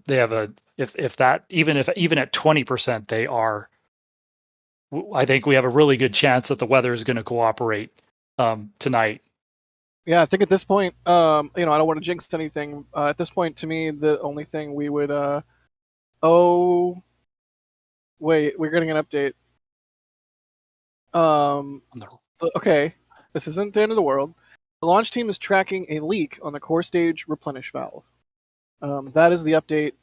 if that, even at 20% they are, I think we have a really good chance that the weather is going to cooperate tonight. Yeah, I think at this point, I don't want to jinx anything. At this point, to me, the only thing we would, oh, wait, we're getting an update. Okay, this isn't the end of the world. The launch team is tracking a leak on the core stage replenish valve. That is the update.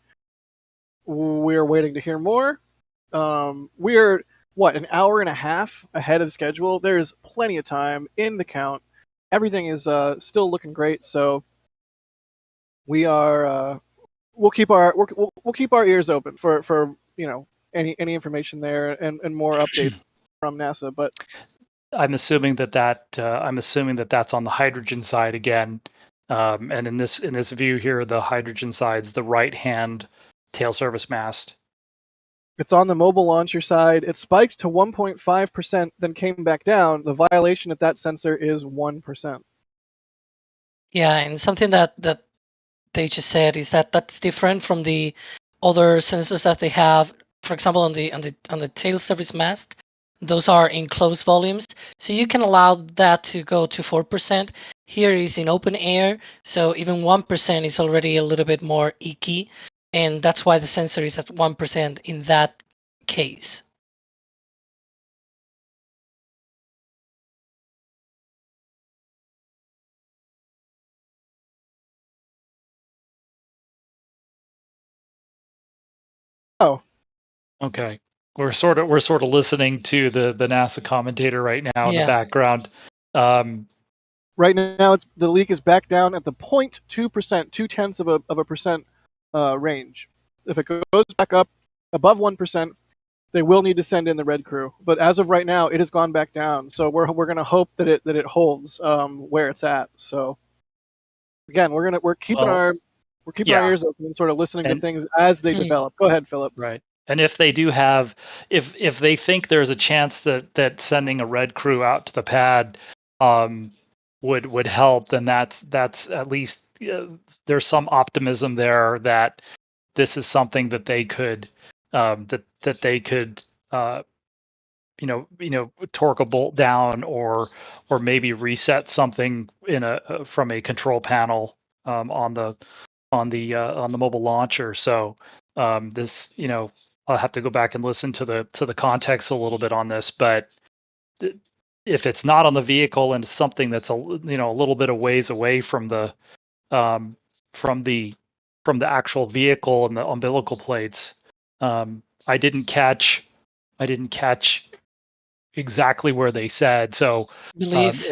We're waiting to hear more. We're, an hour and a half ahead of schedule? There's plenty of time in the count. Everything is still looking great, so we are. We'll keep our ears open for any information there and more updates from NASA. But I'm assuming that's on the hydrogen side again, and in this view here, the hydrogen side's the right hand tail service mast. It's on the mobile launcher side. It spiked to 1.5%, then came back down. The violation at that sensor is 1%. Yeah, and something that they just said is that that's different from the other sensors that they have for example, on the tail service mast, those are in closed volumes, so you can allow that to go to 4%. Here is in open air, so even 1% is already a little bit more icky, and that's why the sensor is at 1% in that case. Oh, Okay. We're sort of listening to the NASA commentator right now in the Yeah. background. right now the leak is back down at the 0.2%, 0.2 of a percent range. If it goes back up above 1%, they will need to send in the red crew. But as of right now, it has gone back down. So we're going to hope that it holds where it's at. So again, we're keeping Well, our yeah. ears open and sort of listening to And- things as they Hmm. develop. Go ahead, Philip. Right. And if they do have, if they think there's a chance that sending a red crew out to the pad would help, then that's at least there's some optimism there that this is something that they could that they could torque a bolt down or maybe reset something in a from a control panel on the mobile launcher. So this, I'll have to go back and listen to the context a little bit on this, but if it's not on the vehicle and it's something that's a little bit of ways away from the from the actual vehicle and the umbilical plates, I didn't catch exactly where they said. So Believe.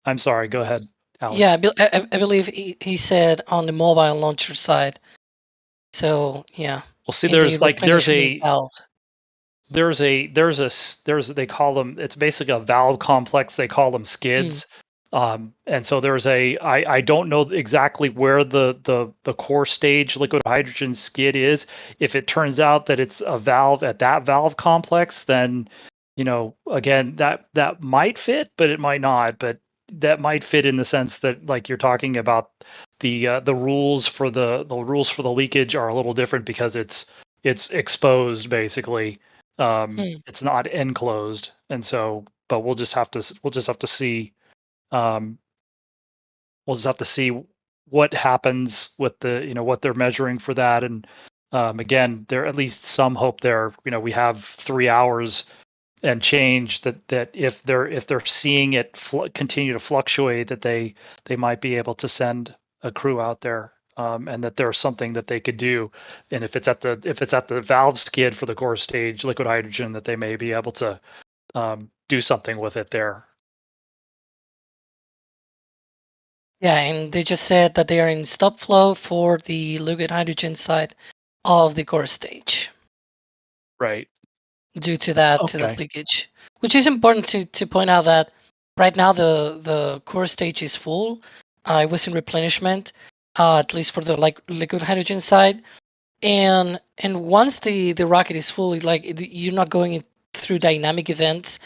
I'm sorry, go ahead, Alex. Yeah, I believe he said on the mobile launcher side. So yeah. Well, see, in the there's replenishment valve. they call them, it's basically a valve complex. They call them skids. And so I don't know exactly where the core stage liquid hydrogen skid is. If it turns out that it's a valve at that valve complex, then again, that might fit, but it might not. But that might fit in the sense that, like, you're talking about the rules for the leakage are a little different because it's exposed basically. It's not enclosed, and so, but we'll just have to see. We'll just have to see what happens with the what they're measuring for that. And again, there at least some hope there. We have 3 hours and change that if they're seeing it continue to fluctuate, that they might be able to send a crew out there, and that there's something that they could do. And if it's at the valve skid for the core stage liquid hydrogen, that they may be able to do something with it there. Yeah, and they just said that they are in stop flow for the liquid hydrogen side of the core stage. Right. Due to that leakage, which is important to point out that right now the core stage is full. It was in replenishment, at least for the liquid hydrogen side, and once the rocket is full, you're not going through dynamic events.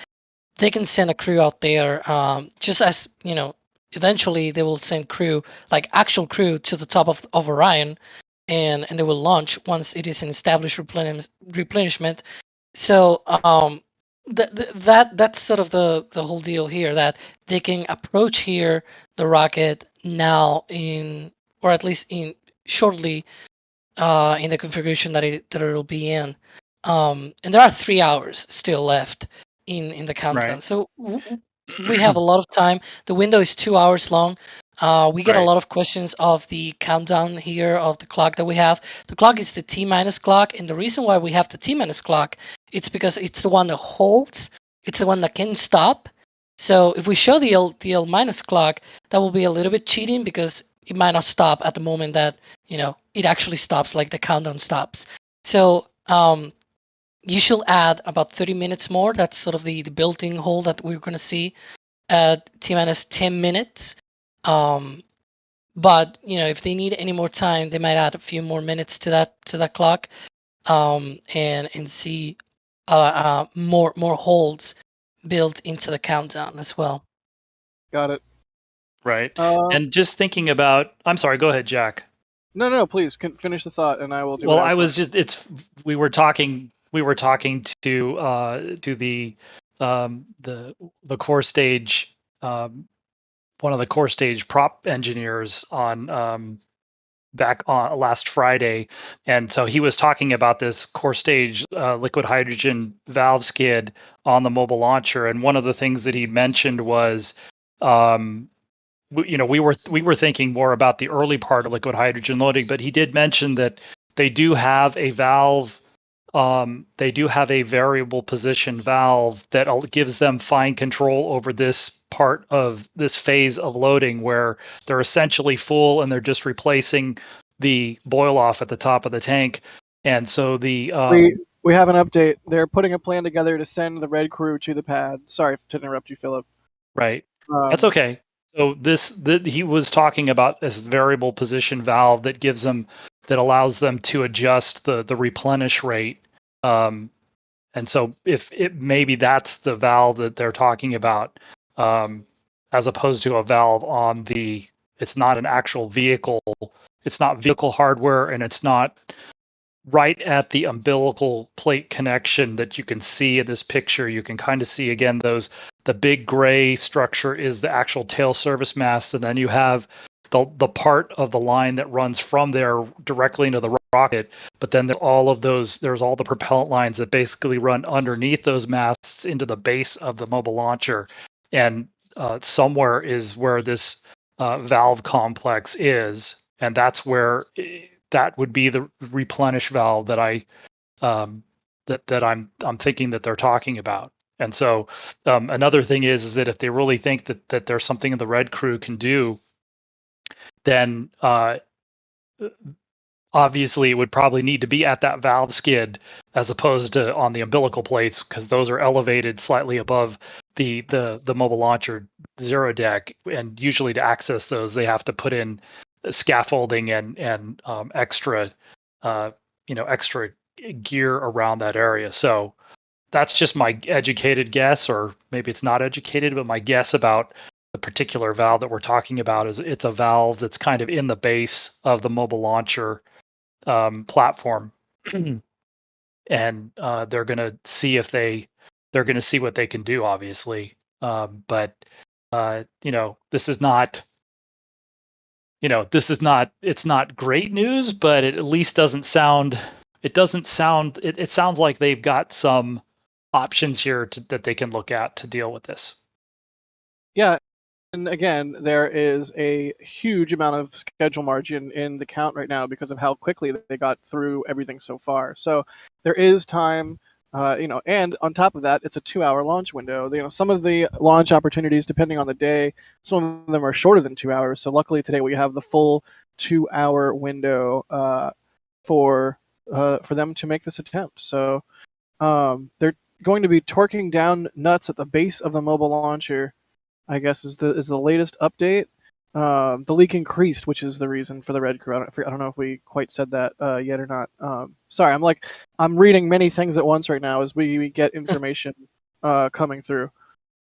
They can send a crew out there, just as eventually they will send crew, like actual crew, to the top of Orion, and they will launch once it is an established replenishment. So that's sort of the whole deal here, that they can approach here the rocket now or at least shortly in the configuration that it'll be in. And there are 3 hours still left in the countdown. Right. So we have a lot of time. The window is 2 hours long. We get a lot of questions of the countdown here of the clock that we have. The clock is the T- clock, and the reason why we have the T- clock, it's because it's the one that holds. It's the one that can stop. So if we show the L- clock, that will be a little bit cheating because it might not stop at the moment that it actually stops, like the countdown stops. So you should add about 30 minutes more. That's sort of the built-in hold that we're going to see at T-10 minutes. But if they need any more time, they might add a few more minutes to that clock, and see more holds built into the countdown as well. Got it. Right. And just thinking about, I'm sorry, go ahead, Jack. No, please finish the thought, and I will do. Well, we were talking we were talking to the core stage, one of the core stage prop engineers on back on last Friday, and so he was talking about this core stage liquid hydrogen valve skid on the mobile launcher, and one of the things that he mentioned was, we were thinking more about the early part of liquid hydrogen loading, but he did mention that they do have a valve. They do have a variable position valve that gives them fine control over this part of this phase of loading where they're essentially full and they're just replacing the boil off at the top of the tank. And so we have an update. They're putting a plan together to send the red crew to the pad. Sorry to interrupt you, Philip. Right. That's okay. So he was talking about this variable position valve that allows them to adjust the replenish rate. And so if maybe that's the valve that they're talking about, as opposed to a valve on it's not an actual vehicle, it's not vehicle hardware, and it's not right at the umbilical plate connection that you can see in this picture. You can kind of see again the big gray structure is the actual tail service mast, and then you have the part of the line that runs from there directly into the rocket. But then there's all the propellant lines that basically run underneath those masts into the base of the mobile launcher, and somewhere is where this valve complex is, and that's where that would be the replenish valve that I'm thinking that they're talking about. And so another thing is that if they really think that there's something the red crew can do, then obviously it would probably need to be at that valve skid as opposed to on the umbilical plates, because those are elevated slightly above the mobile launcher zero deck, and usually to access those they have to put in scaffolding and extra extra gear around that area. So that's just my educated guess, or maybe it's not educated, but my guess about the particular valve that we're talking about is it's a valve that's kind of in the base of the mobile launcher platform. And they're going to see what they can do, obviously. But this is not it's not great news, but it at least it sounds like they've got some options here that they can look at to deal with this. Yeah, and again, there is a huge amount of schedule margin in the count right now because of how quickly they got through everything so far. So there is time, and on top of that, it's a 2-hour launch window. Some of the launch opportunities, depending on the day, some of them are shorter than 2 hours. So luckily today we have the full 2-hour window for them to make this attempt. So they're going to be torquing down nuts at the base of the mobile launcher, I guess is the latest update. The leak increased, which is the reason for the red crew. I don't know if we quite said that yet or not. Sorry, I'm reading many things at once right now as we get information coming through.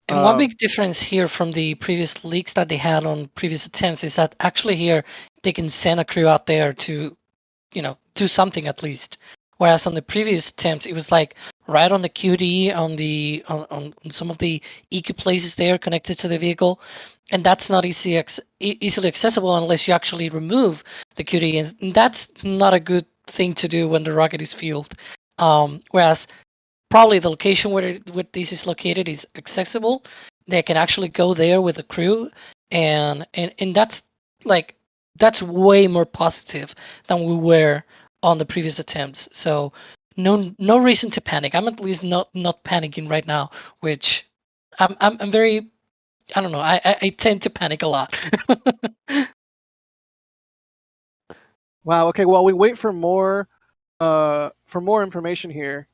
And one big difference here from the previous leaks that they had on previous attempts is that actually here they can send a crew out there to, do something at least. Whereas on the previous attempts, it was like right on the QD, on some of the EQ places there connected to the vehicle, and that's not easily accessible unless you actually remove the QD, and that's not a good thing to do when the rocket is fueled. Whereas probably the location where this is located is accessible. They can actually go there with the crew, and that's way more positive than we were on the previous attempts. So no reason to panic. I'm at least not panicking right now, which I'm very, I don't know, I tend to panic a lot. Wow. Okay. While we wait for more information here,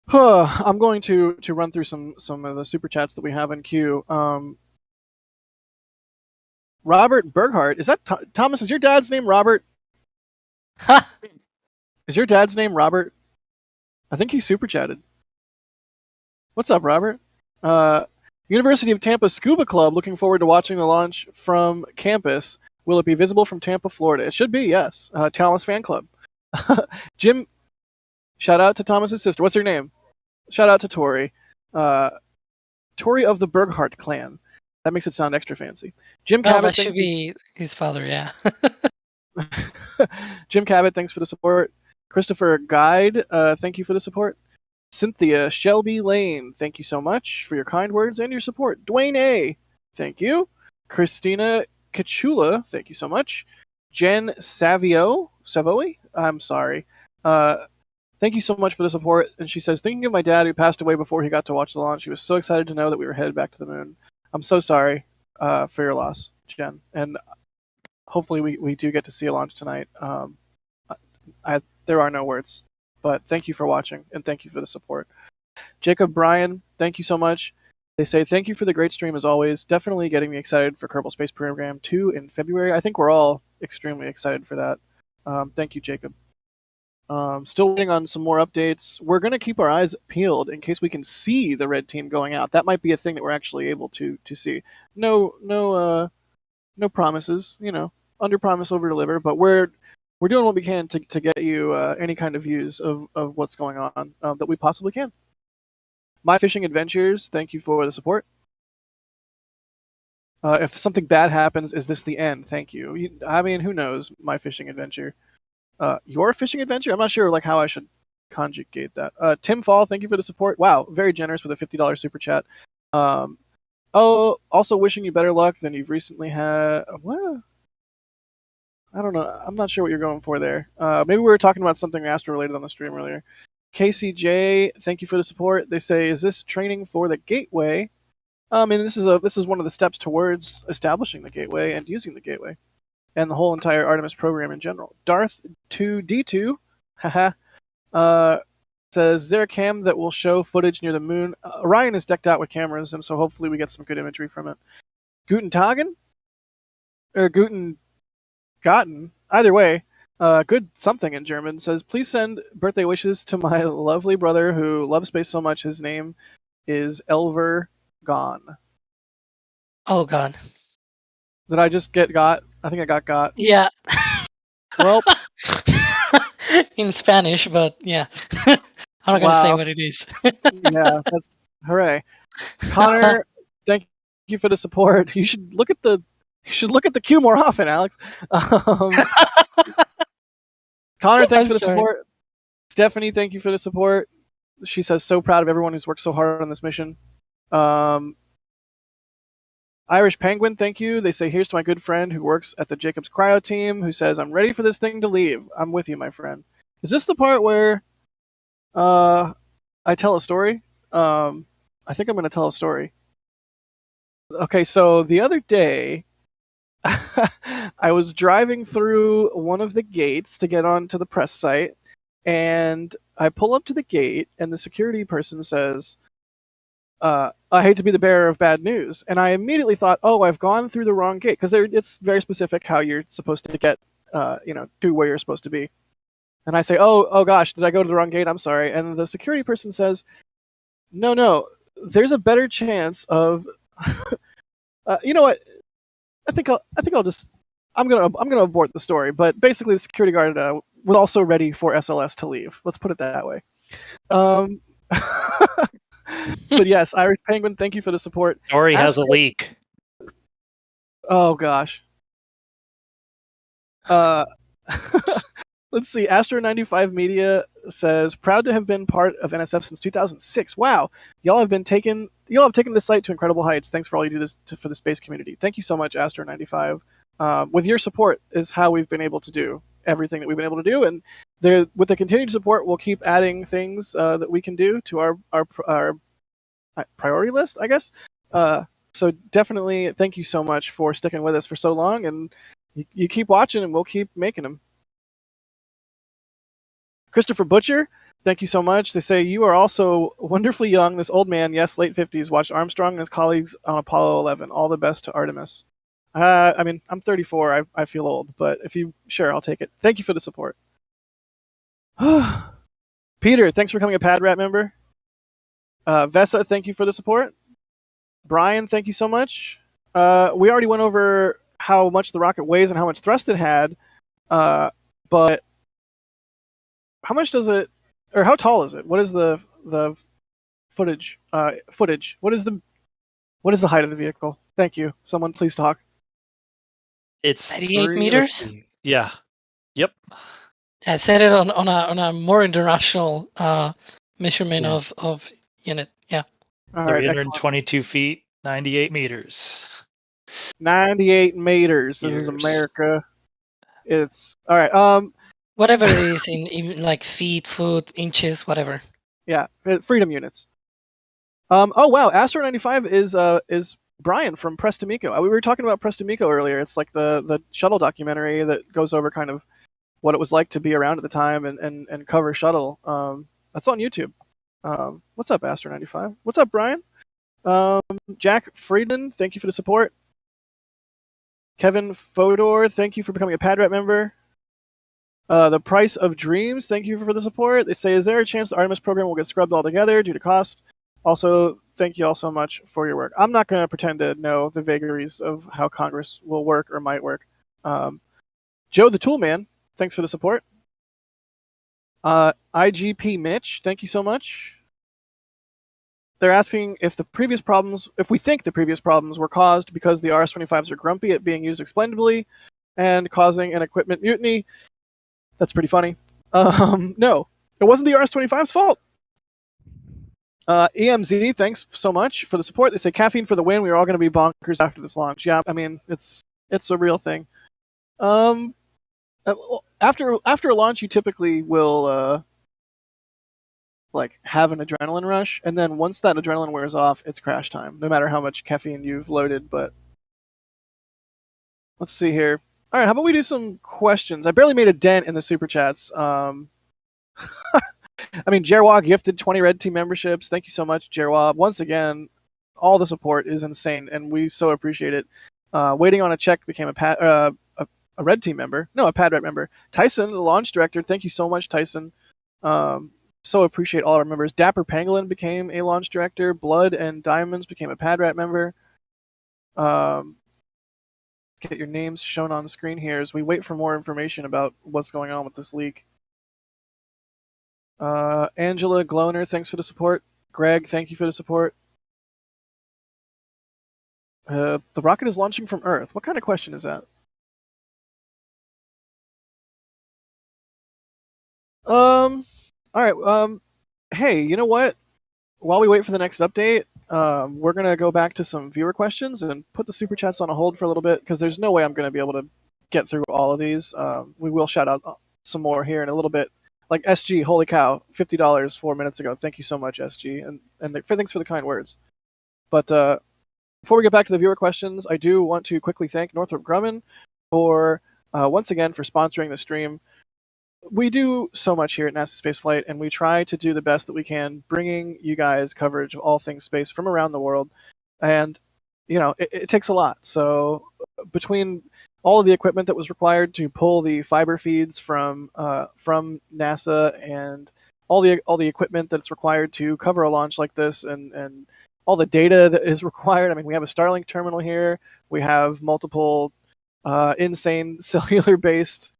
I'm going to run through some of the super chats that we have in queue. Robert Berghardt, is that Thomas? Is your dad's name Robert? Is your dad's name Robert? I think he super chatted. What's up, Robert? University of Tampa Scuba Club, looking forward to watching the launch from campus. Will it be visible from Tampa, Florida? It should be, yes. Talos Fan Club. Jim Shout out to Thomas's sister. What's her name? Shout out to Tori. Tori of the Berghart clan. That makes it sound extra fancy. Jim Well, Cabot, that should be his father, yeah. Jim Cabot, thanks for the support. Christopher Guide, thank you for the support. Cynthia Shelby Lane, thank you so much for your kind words and your support. Dwayne A, thank you. Christina Kachula, thank you so much. Jen Savoy, I'm sorry. Thank you so much for the support. And she says, thinking of my dad who passed away before he got to watch the launch, he was so excited to know that we were headed back to the moon. I'm so sorry for your loss, Jen. And hopefully we do get to see a launch tonight. There are no words, but thank you for watching and thank you for the support. Jacob Bryan, thank you so much. They say, thank you for the great stream as always. Definitely getting me excited for Kerbal Space Program 2 in February. I think we're all extremely excited for that. Thank you, Jacob. Still waiting on some more updates. We're going to keep our eyes peeled in case we can see the red team going out. That might be a thing that we're actually able to see. No promises, under promise, over deliver, but we're doing what we can to get you any kind of views of what's going on that we possibly can. My Fishing Adventures, thank you for the support. If something bad happens, is this the end? Thank you. I mean, who knows? My Fishing Adventure. Your Fishing Adventure? I'm not sure how I should conjugate that. Tim Fall, thank you for the support. Wow, very generous with a $50 super chat. Also wishing you better luck than you've recently had. What? I don't know. I'm not sure what you're going for there. Maybe we were talking about something Astro related on the stream earlier. KCJ, thank you for the support. They say, is this training for the gateway? And this is one of the steps towards establishing the gateway and using the gateway, and the whole entire Artemis program in general. Darth 2D2, haha, says, is there a cam that will show footage near the moon? Orion is decked out with cameras, and so hopefully we get some good imagery from it. Guten Tagen? Or Guten Gotten? Either way, good something in German, says, please send birthday wishes to my lovely brother who loves space so much. His name is Elver Gone. Oh, God. Did I just get got? I think I got. Yeah. Well, in Spanish, but yeah. I'm not going to say what it is. Yeah, that's hooray. Connor, thank you for the support. You should look at the queue more often, Alex. Connor, thanks for the support. Stephanie, thank you for the support. She says, so proud of everyone who's worked so hard on this mission. Irish Penguin, thank you. They say, here's to my good friend who works at the Jacobs Cryo team, who says, I'm ready for this thing to leave. I'm with you, my friend. Is this the part where I tell a story? I think I'm going to tell a story. Okay, so the other day, I was driving through one of the gates to get onto the press site, and I pull up to the gate, and the security person says, I hate to be the bearer of bad news. And I immediately thought, oh, I've gone through the wrong gate, because it's very specific how you're supposed to get to where you're supposed to be. And I say, oh gosh, did I go to the wrong gate? I'm sorry. And the security person says, no, there's a better chance of you know what? I think I'll just I'm gonna abort the story. But basically, the security guard was also ready for SLS to leave. Let's put it that way. But yes, Irish Penguin, thank you for the support. Dory has a leak. Oh gosh. Let's see. Astro95 Media says, proud to have been part of NSF since 2006. Wow, y'all have taken the site to incredible heights. Thanks for all you do for the space community. Thank you so much, Astro95. With your support is how we've been able to do everything that we've been able to do, and with the continued support, we'll keep adding things that we can do to our priority list, I guess. So definitely, thank you so much for sticking with us for so long, and you keep watching, and we'll keep making them. Christopher Butcher, thank you so much. They say, you are also wonderfully young. This old man, yes, late 50s, watched Armstrong and his colleagues on Apollo 11. All the best to Artemis. I mean, I'm 34. I feel old, but sure, I'll take it. Thank you for the support. Peter, thanks for becoming a Pad Rat member. Vesa, thank you for the support. Brian, thank you so much. We already went over how much the rocket weighs and how much thrust it had, but how much does it or how tall is it? What is the footage? Footage. What is the height of the vehicle? Thank you. Someone please talk. It's 98 let's meters? see. Yeah. Yep. I set it on a more international measurement Yeah. of unit. Yeah. All right, excellent. 322 feet, 98 meters. 98 meters. This is Years. America. It's all right. Whatever it is in like feet, foot, inches, whatever. Yeah, freedom units. Oh wow, Astro 95 is Brian from Prestamico. We were talking about Prestamico earlier. It's like the shuttle documentary that goes over kind of what it was like to be around at the time and cover shuttle. That's on YouTube. What's up, Astro 95? What's up, Brian? Jack Friedman, thank you for the support. Kevin Fodor, thank you for becoming a PadRat member. The Price of Dreams, thank you for the support. They say, is there a chance the Artemis program will get scrubbed altogether due to cost? Also, thank you all so much for your work. I'm not going to pretend to know the vagaries of how Congress will work or might work. Joe the Toolman, thanks for the support. IGP Mitch, thank you so much. They're asking if we think the previous problems were caused because the RS-25s are grumpy at being used expendably and causing an equipment mutiny. That's pretty funny. No, it wasn't the RS-25's fault. EMZ, thanks so much for the support. They say caffeine for the win. We are all going to be bonkers after this launch. Yeah, I mean it's a real thing. After a launch, you typically will like have an adrenaline rush, and then once that adrenaline wears off, it's crash time. No matter how much caffeine you've loaded. But let's see here. All right, how about we do some questions? I barely made a dent in the super chats. I mean, Jerwa gifted 20 Red Team memberships. Thank you so much, Jerwa. Once again, all the support is insane, and we so appreciate it. Waiting on a check became a Red Team member. No, a PadRat member. Tyson, the launch director. Thank you so much, Tyson. So appreciate all our members. Dapper Pangolin became a launch director. Blood and Diamonds became a PadRat member. Get your names shown on the screen here as we wait for more information about what's going on with this leak. Angela Gloner, thanks for the support. Greg, thank you for the support. The rocket is launching from Earth. What kind of question is that? All right. Hey, you know what? While we wait for the next update, we're gonna go back to some viewer questions and put the super chats on a hold for a little bit because there's no way I'm gonna be able to get through all of these. We will shout out some more here in a little bit. Like SG, holy cow, $50 4 minutes ago. Thank you so much, SG, and thanks for the kind words. But before we get back to the viewer questions, I do want to quickly thank Northrop Grumman for once again for sponsoring the stream. We do so much here at NASA Spaceflight, and we try to do the best that we can, bringing you guys coverage of all things space from around the world. And, you know, it takes a lot. So between all of the equipment that was required to pull the fiber feeds from NASA and all the equipment that's required to cover a launch like this and all the data that is required. I mean, we have a Starlink terminal here. We have multiple insane cellular-based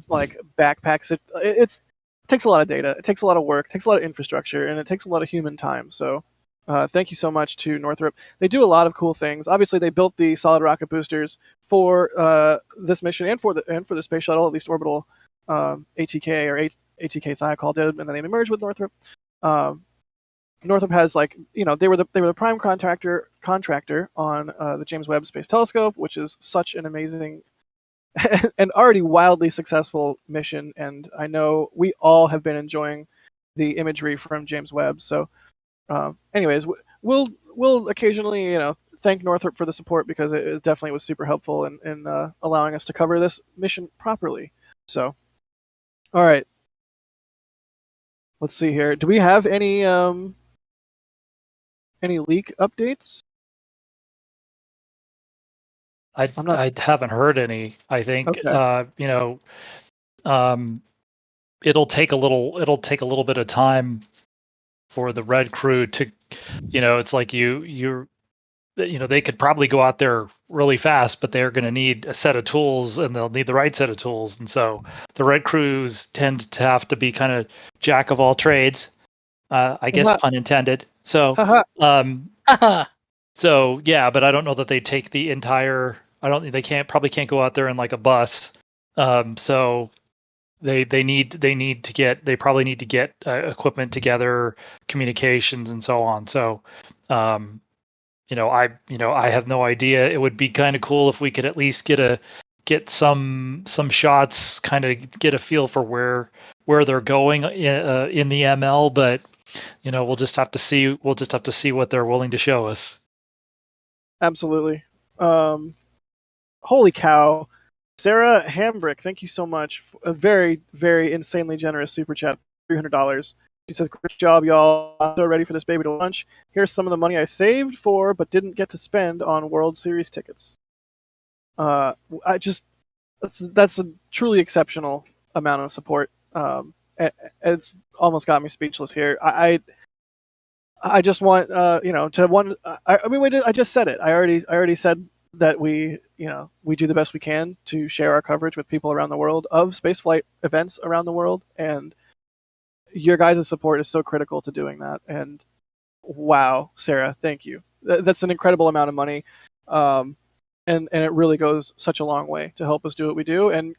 like backpacks. It takes a lot of data. It takes a lot of work. It takes a lot of infrastructure, and it takes a lot of human time. So thank you so much to Northrop. They do a lot of cool things. Obviously, they built the solid rocket boosters for this mission and for the space shuttle, at least orbital ATK or ATK Thiokol did, and then they merged with Northrop. Northrop has they were the prime contractor on the James Webb Space Telescope, which is such an amazing and already wildly successful mission, and I know we all have been enjoying the imagery from James Webb. So, anyways, we'll occasionally thank Northrop for the support because it definitely was super helpful in allowing us to cover this mission properly. So, all right, let's see here. Do we have any leak updates? I haven't heard any. I think Okay. it'll take a little bit of time for the red crew to, it's like they could probably go out there really fast, but they're going to need a set of tools, and they'll need the right set of tools. And so the red crews tend to have to be kind of jack of all trades, I guess, pun intended. So, so yeah, but I don't know that they take the entire. I don't think they probably can't go out there in like a bus. So they probably need to get equipment together, communications, and so on. So, I have no idea. It would be kind of cool if we could at least get some shots, kind of get a feel for where they're going in the ML. But we'll just have to see. We'll just have to see what they're willing to show us. Absolutely. Holy cow. Sarah Hambrick, thank you so much. A very, very insanely generous super chat, $300. She says, great job, y'all. I'm so ready for this baby to launch. Here's some of the money I saved for but didn't get to spend on World Series tickets. That's a truly exceptional amount of support. It's almost got me speechless here. I just want I just said it. I already said that we do the best we can to share our coverage with people around the world of spaceflight events around the world, and your guys' support is so critical to doing that. And wow, Sarah, thank you. That's an incredible amount of money, and it really goes such a long way to help us do what we do, and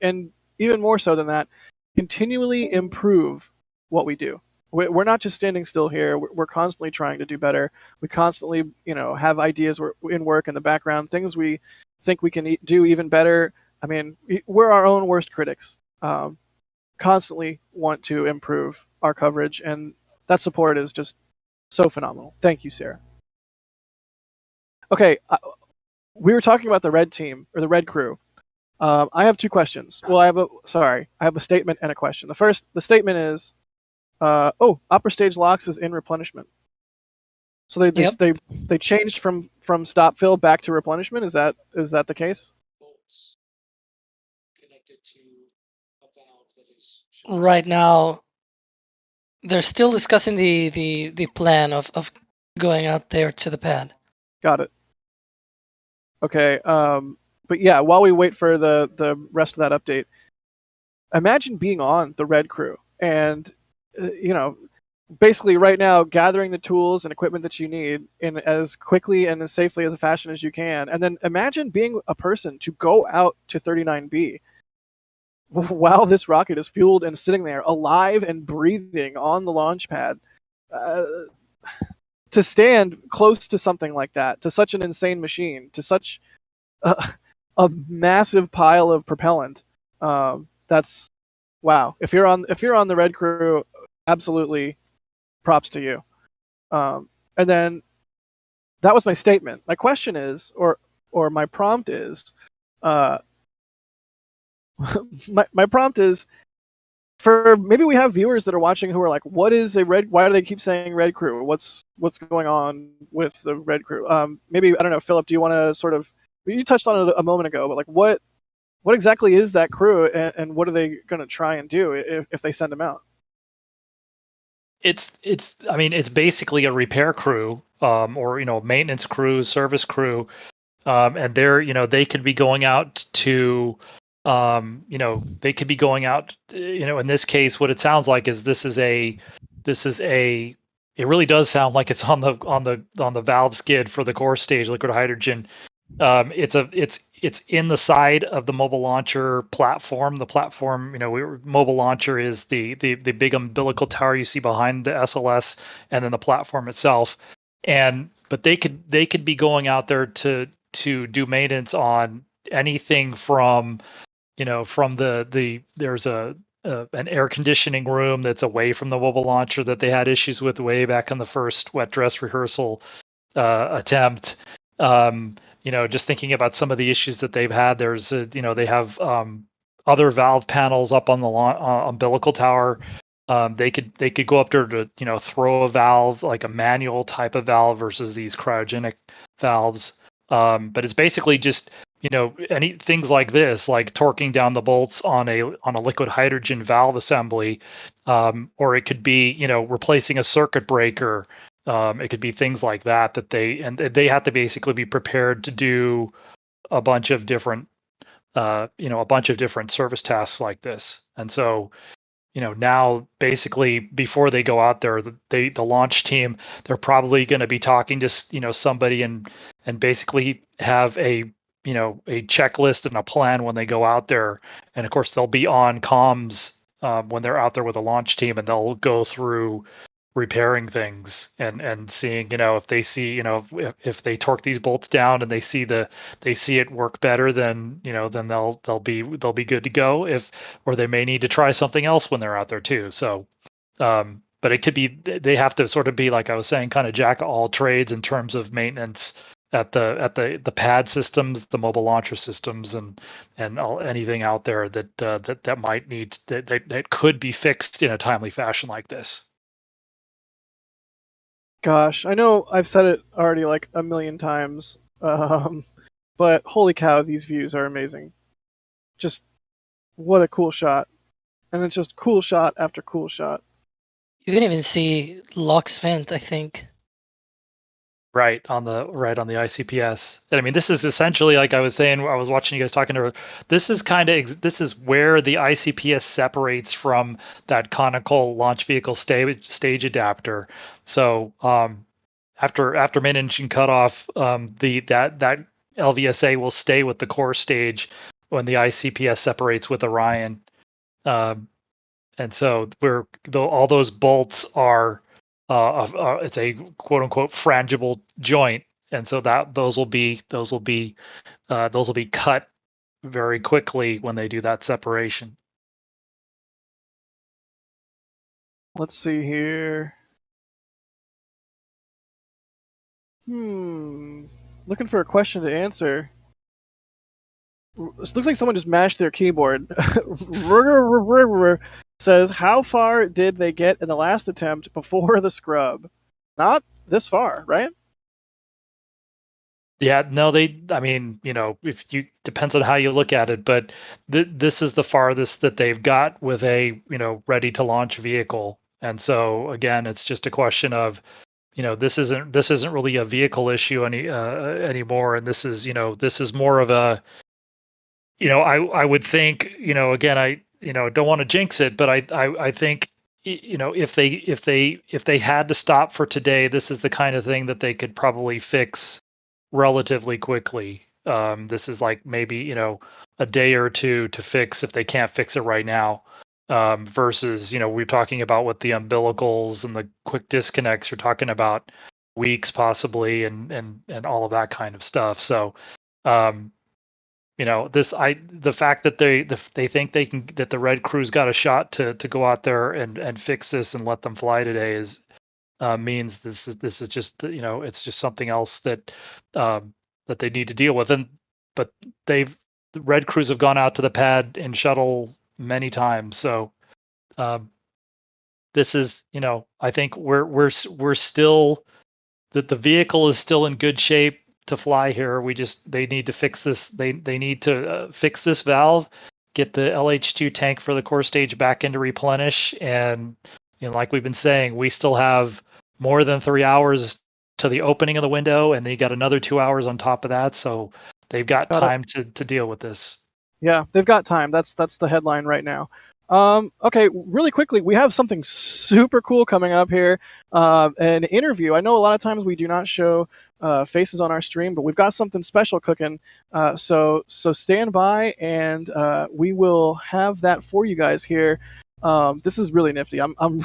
even more so than that, continually improve what we do. We're not just standing still here. We're constantly trying to do better. We constantly, have ideas in work in the background, things we think we can do even better. I mean, we're our own worst critics. Constantly want to improve our coverage, and that support is just so phenomenal. Thank you, Sarah. Okay, we were talking about the red team, or the red crew. I have two questions. Well, I have a statement and a question. The statement is, upper stage locks is in replenishment. So they changed from stop fill back to replenishment. Is that the case? Right now, they're still discussing the plan of going out there to the pad. Got it. Okay. But yeah, while we wait for the rest of that update, imagine being on the red crew and basically right now gathering the tools and equipment that you need in as quickly and as safely as a fashion as you can, and then imagine being a person to go out to 39B while this rocket is fueled and sitting there alive and breathing on the launch pad. To stand close to something like that, to such an insane machine, to such a massive pile of propellant, that's wow. If you're on the red crew, absolutely props to you. And then that was my statement. My question is, or my prompt is, my prompt is, for maybe we have viewers that are watching who are like, what is a red? Why do they keep saying red crew? What's going on with the red crew? Maybe, I don't know, Philip, do you want to sort of, you touched on it a moment ago, but like what exactly is that crew, and what are they going to try and do if they send them out? It's basically a repair crew, or maintenance crew, service crew, and they could be going out to, they could be going out, in this case, what it sounds like is it really does sound like it's on the valve skid for the core stage liquid hydrogen. It's in the side of the mobile launcher platform. The platform, mobile launcher is the big umbilical tower you see behind the SLS, and then the platform itself. But they could be going out there to do maintenance on anything from, there's an air conditioning room that's away from the mobile launcher that they had issues with way back in the first wet dress rehearsal attempt. Just thinking about some of the issues that they've had, there's they have other valve panels up on the umbilical tower. They could go up there to throw a valve, like a manual type of valve versus these cryogenic valves. But it's basically just any things like this, like torquing down the bolts on a liquid hydrogen valve assembly, or it could be replacing a circuit breaker. It could be things like that they have to basically be prepared to do a bunch of different a bunch of different service tasks like this. And so, now basically before they go out there, the launch team, they're probably going to be talking to somebody and basically have a a checklist and a plan when they go out there. And of course they'll be on comms when they're out there with a launch team, and they'll go through repairing things and seeing, if they see, if they torque these bolts down and they see it work better, then then they'll be good to go, or they may need to try something else when they're out there too. So but it could be, they have to sort of be, like I was saying, kind of jack of all trades in terms of maintenance at the pad systems, the mobile launcher systems, and anything out there that might need that could be fixed in a timely fashion like this. Gosh, I know I've said it already like a million times, but holy cow, these views are amazing. Just what a cool shot. And it's just cool shot after cool shot. You can even see Locke's vent, I think. Right on the ICPS. And I mean, this is essentially, like I was saying, I was watching you guys talking to her. This is this is where the ICPS separates from that conical launch vehicle stage adapter. So after main engine cutoff, that LVSA will stay with the core stage when the ICPS separates with Orion. And so all those bolts are it's a quote unquote frangible joint, and so those will be cut very quickly when they do that separation. Let's see here. Looking for a question to answer. It looks like someone just mashed their keyboard. Says, how far did they get in the last attempt before the scrub? Not this far, right? Yeah, no, I mean, depends on how you look at it, but this is the farthest that they've got with a, ready to launch vehicle. And so again, it's just a question of, this isn't really a vehicle issue anymore. And this is more of a, I would think, again, I don't want to jinx it, but I think, if they had to stop for today, this is the kind of thing that they could probably fix relatively quickly. This is like maybe, a day or two to fix if they can't fix it right now. Versus, we're talking about with the umbilicals and the quick disconnects, you're talking about weeks possibly, and all of that kind of stuff. So, the fact that they think they can, that the Red Crew's got a shot to go out there and fix this and let them fly today is means this is just, it's just something else that that they need to deal with. But the Red Crews have gone out to the pad and shuttle many times, so this is, I think we're still, that the vehicle is still in good shape to fly here. They need to fix this. They need to fix this valve, get the LH2 tank for the core stage back into replenish, and like we've been saying, we still have more than 3 hours to the opening of the window, and they got another 2 hours on top of that, so they've got time to deal with this. Yeah, they've got time. That's the headline right now. Okay, really quickly, we have something super cool coming up here. An interview. I know a lot of times we do not show faces on our stream, but we've got something special cooking. So stand by, and we will have that for you guys here. This is really nifty. I'm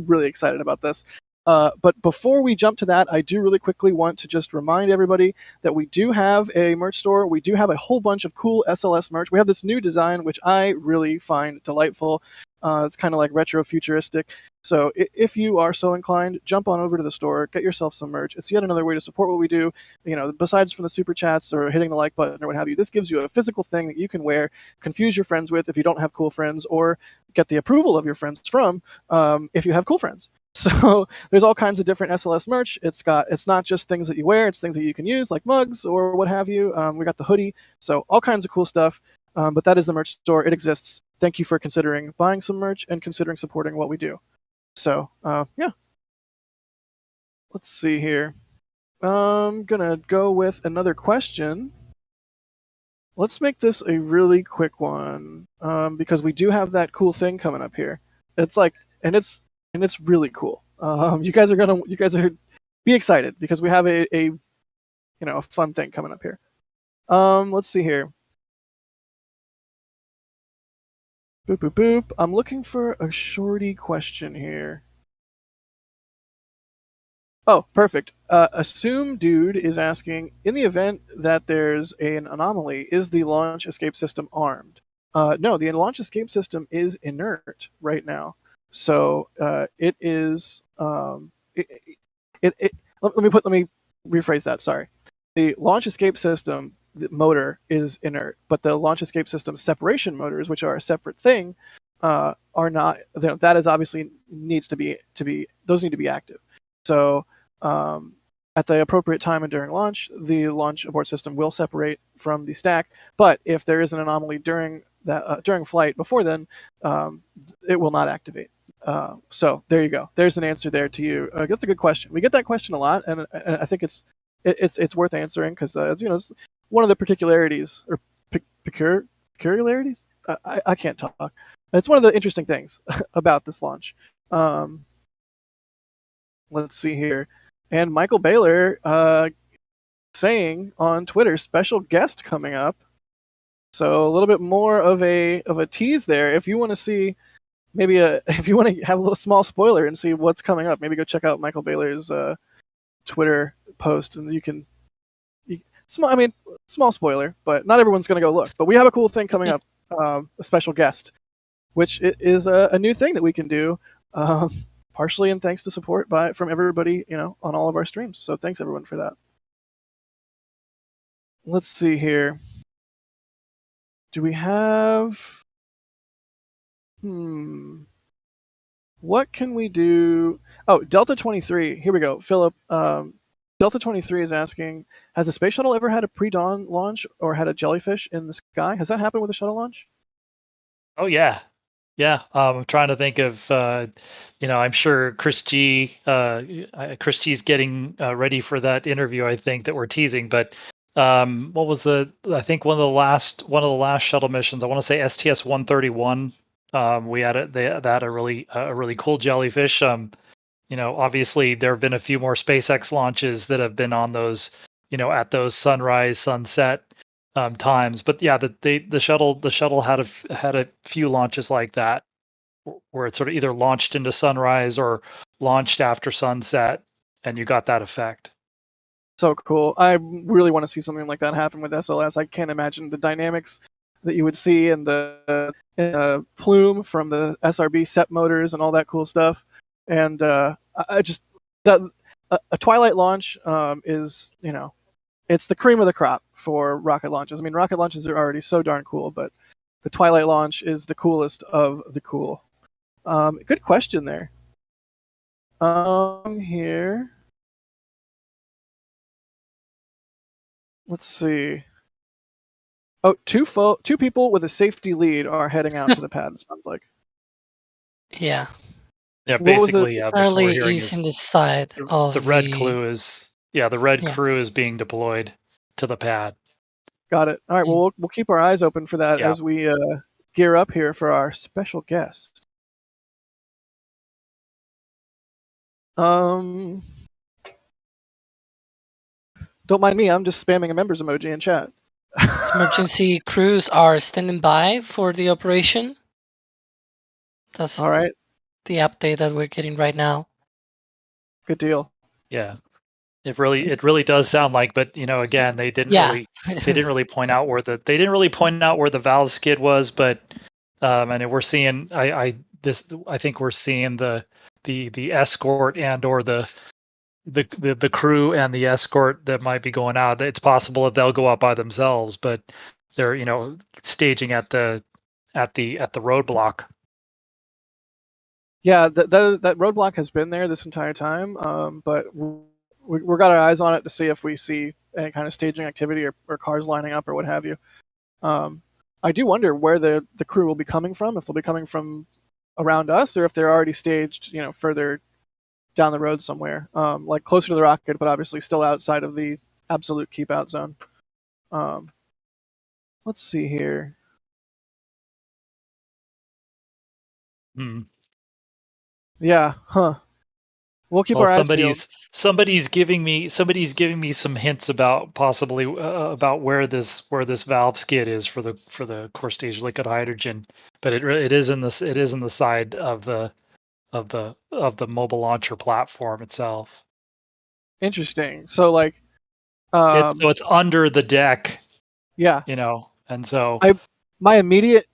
really excited about this. But before we jump to that, I do really quickly want to just remind everybody that we do have a merch store. We do have a whole bunch of cool SLS merch. We have this new design, which I really find delightful. It's kind of like retro futuristic. So if you are so inclined, jump on over to the store, get yourself some merch. It's yet another way to support what we do. Besides from the super chats or hitting the like button or what have you, this gives you a physical thing that you can wear, confuse your friends with if you don't have cool friends, or get the approval of your friends from if you have cool friends. So there's all kinds of different SLS merch. It's not just things that you wear, it's things that you can use, like mugs or what have you. We got the hoodie, so all kinds of cool stuff. But that is the merch store. It exists. Thank you for considering buying some merch and considering supporting what we do. So, yeah. let's see here. I'm gonna go with another question. Let's make this a really quick one, because we do have that cool thing coming up here. It's like, and it's really cool. You guys are be excited because we have a fun thing coming up here. Let's see here. Boop boop boop. I'm looking for a shorty question here. Oh, perfect. Assume Dude is asking, in the event that there's an anomaly, is the launch escape system armed? No, the launch escape system is inert right now. So it is. Let me rephrase that. Sorry. The launch escape system, the motor is inert, but the launch escape system separation motors, which are a separate thing, are not. That is obviously needs to be those need to be active. So at the appropriate time and during launch, the launch abort system will separate from the stack. But if there is an anomaly during flight before then, it will not activate. So there you go. There's an answer there to you. That's a good question. We get that question a lot, and I think it's worth answering because it's one of the particularities or peculiarities. I can't talk. It's one of the interesting things about this launch. Let's see here. And Michael Baylor saying on Twitter, special guest coming up. So a little bit more of a tease there. If you want to see, if you want to have a little small spoiler and see what's coming up, maybe go check out Michael Baylor's Twitter post, and you can. Small spoiler, but not everyone's going to go look. But we have a cool thing coming up, a special guest, which is a new thing that we can do. Partially in thanks to support from everybody, on all of our streams. So thanks everyone for that. Let's see here. Do we have? What can we do? Oh, Delta 23. Here we go. Philip, Delta 23 is asking, has the space shuttle ever had a pre-dawn launch or had a jellyfish in the sky? Has that happened with a shuttle launch? Oh, yeah. Yeah, I'm trying to think of, I'm sure Chris G's getting ready for that interview. I think that we're teasing, but what was I think one of the last shuttle missions. I want to say STS-131. We had a really cool jellyfish. Obviously there have been a few more SpaceX launches that have been on those, at those sunrise, sunset times, but yeah, the shuttle had a few launches like that, where it sort of either launched into sunrise or launched after sunset, and you got that effect. So cool! I really want to see something like that happen with SLS. I can't imagine the dynamics that you would see in the plume from the SRB set motors and all that cool stuff. And I just a Twilight launch is it's the cream of the crop for rocket launches. I mean, rocket launches are already so darn cool, but the Twilight launch is the coolest of the cool. Good question there. Here. Let's see. Oh, two people with a safety lead are heading out to the pad, it sounds like. Yeah. Yeah, basically, Apparently he's in the side of the red crew is crew is being deployed to the pad. Got it. All right. Well, we'll keep our eyes open for that as we gear up here for our special guest. Don't mind me. I'm just spamming a members emoji in chat. Emergency crews are standing by for the operation. That's all right. The update that we're getting right now. Good deal. Yeah. It really does sound like, but again, they didn't really point out where the valve skid was, but and we're seeing I think we're seeing the escort and or the crew and the escort that might be going out. It's possible that they'll go out by themselves, but they're staging at the roadblock. Yeah, that roadblock has been there this entire time, but we've got our eyes on it to see if we see any kind of staging activity or cars lining up or what have you. I do wonder where the crew will be coming from, if they'll be coming from around us or if they're already staged, further down the road somewhere, like closer to the rocket, but obviously still outside of the absolute keep out zone. Let's see here. Hmm. Yeah, huh. We'll keep Well, our eyes peeled. somebody's giving me some hints about possibly about where this valve skid is for the core stage liquid hydrogen, but it is in this it is in the side of the mobile launcher platform itself. Interesting. So like, It's under the deck, yeah. and so My immediate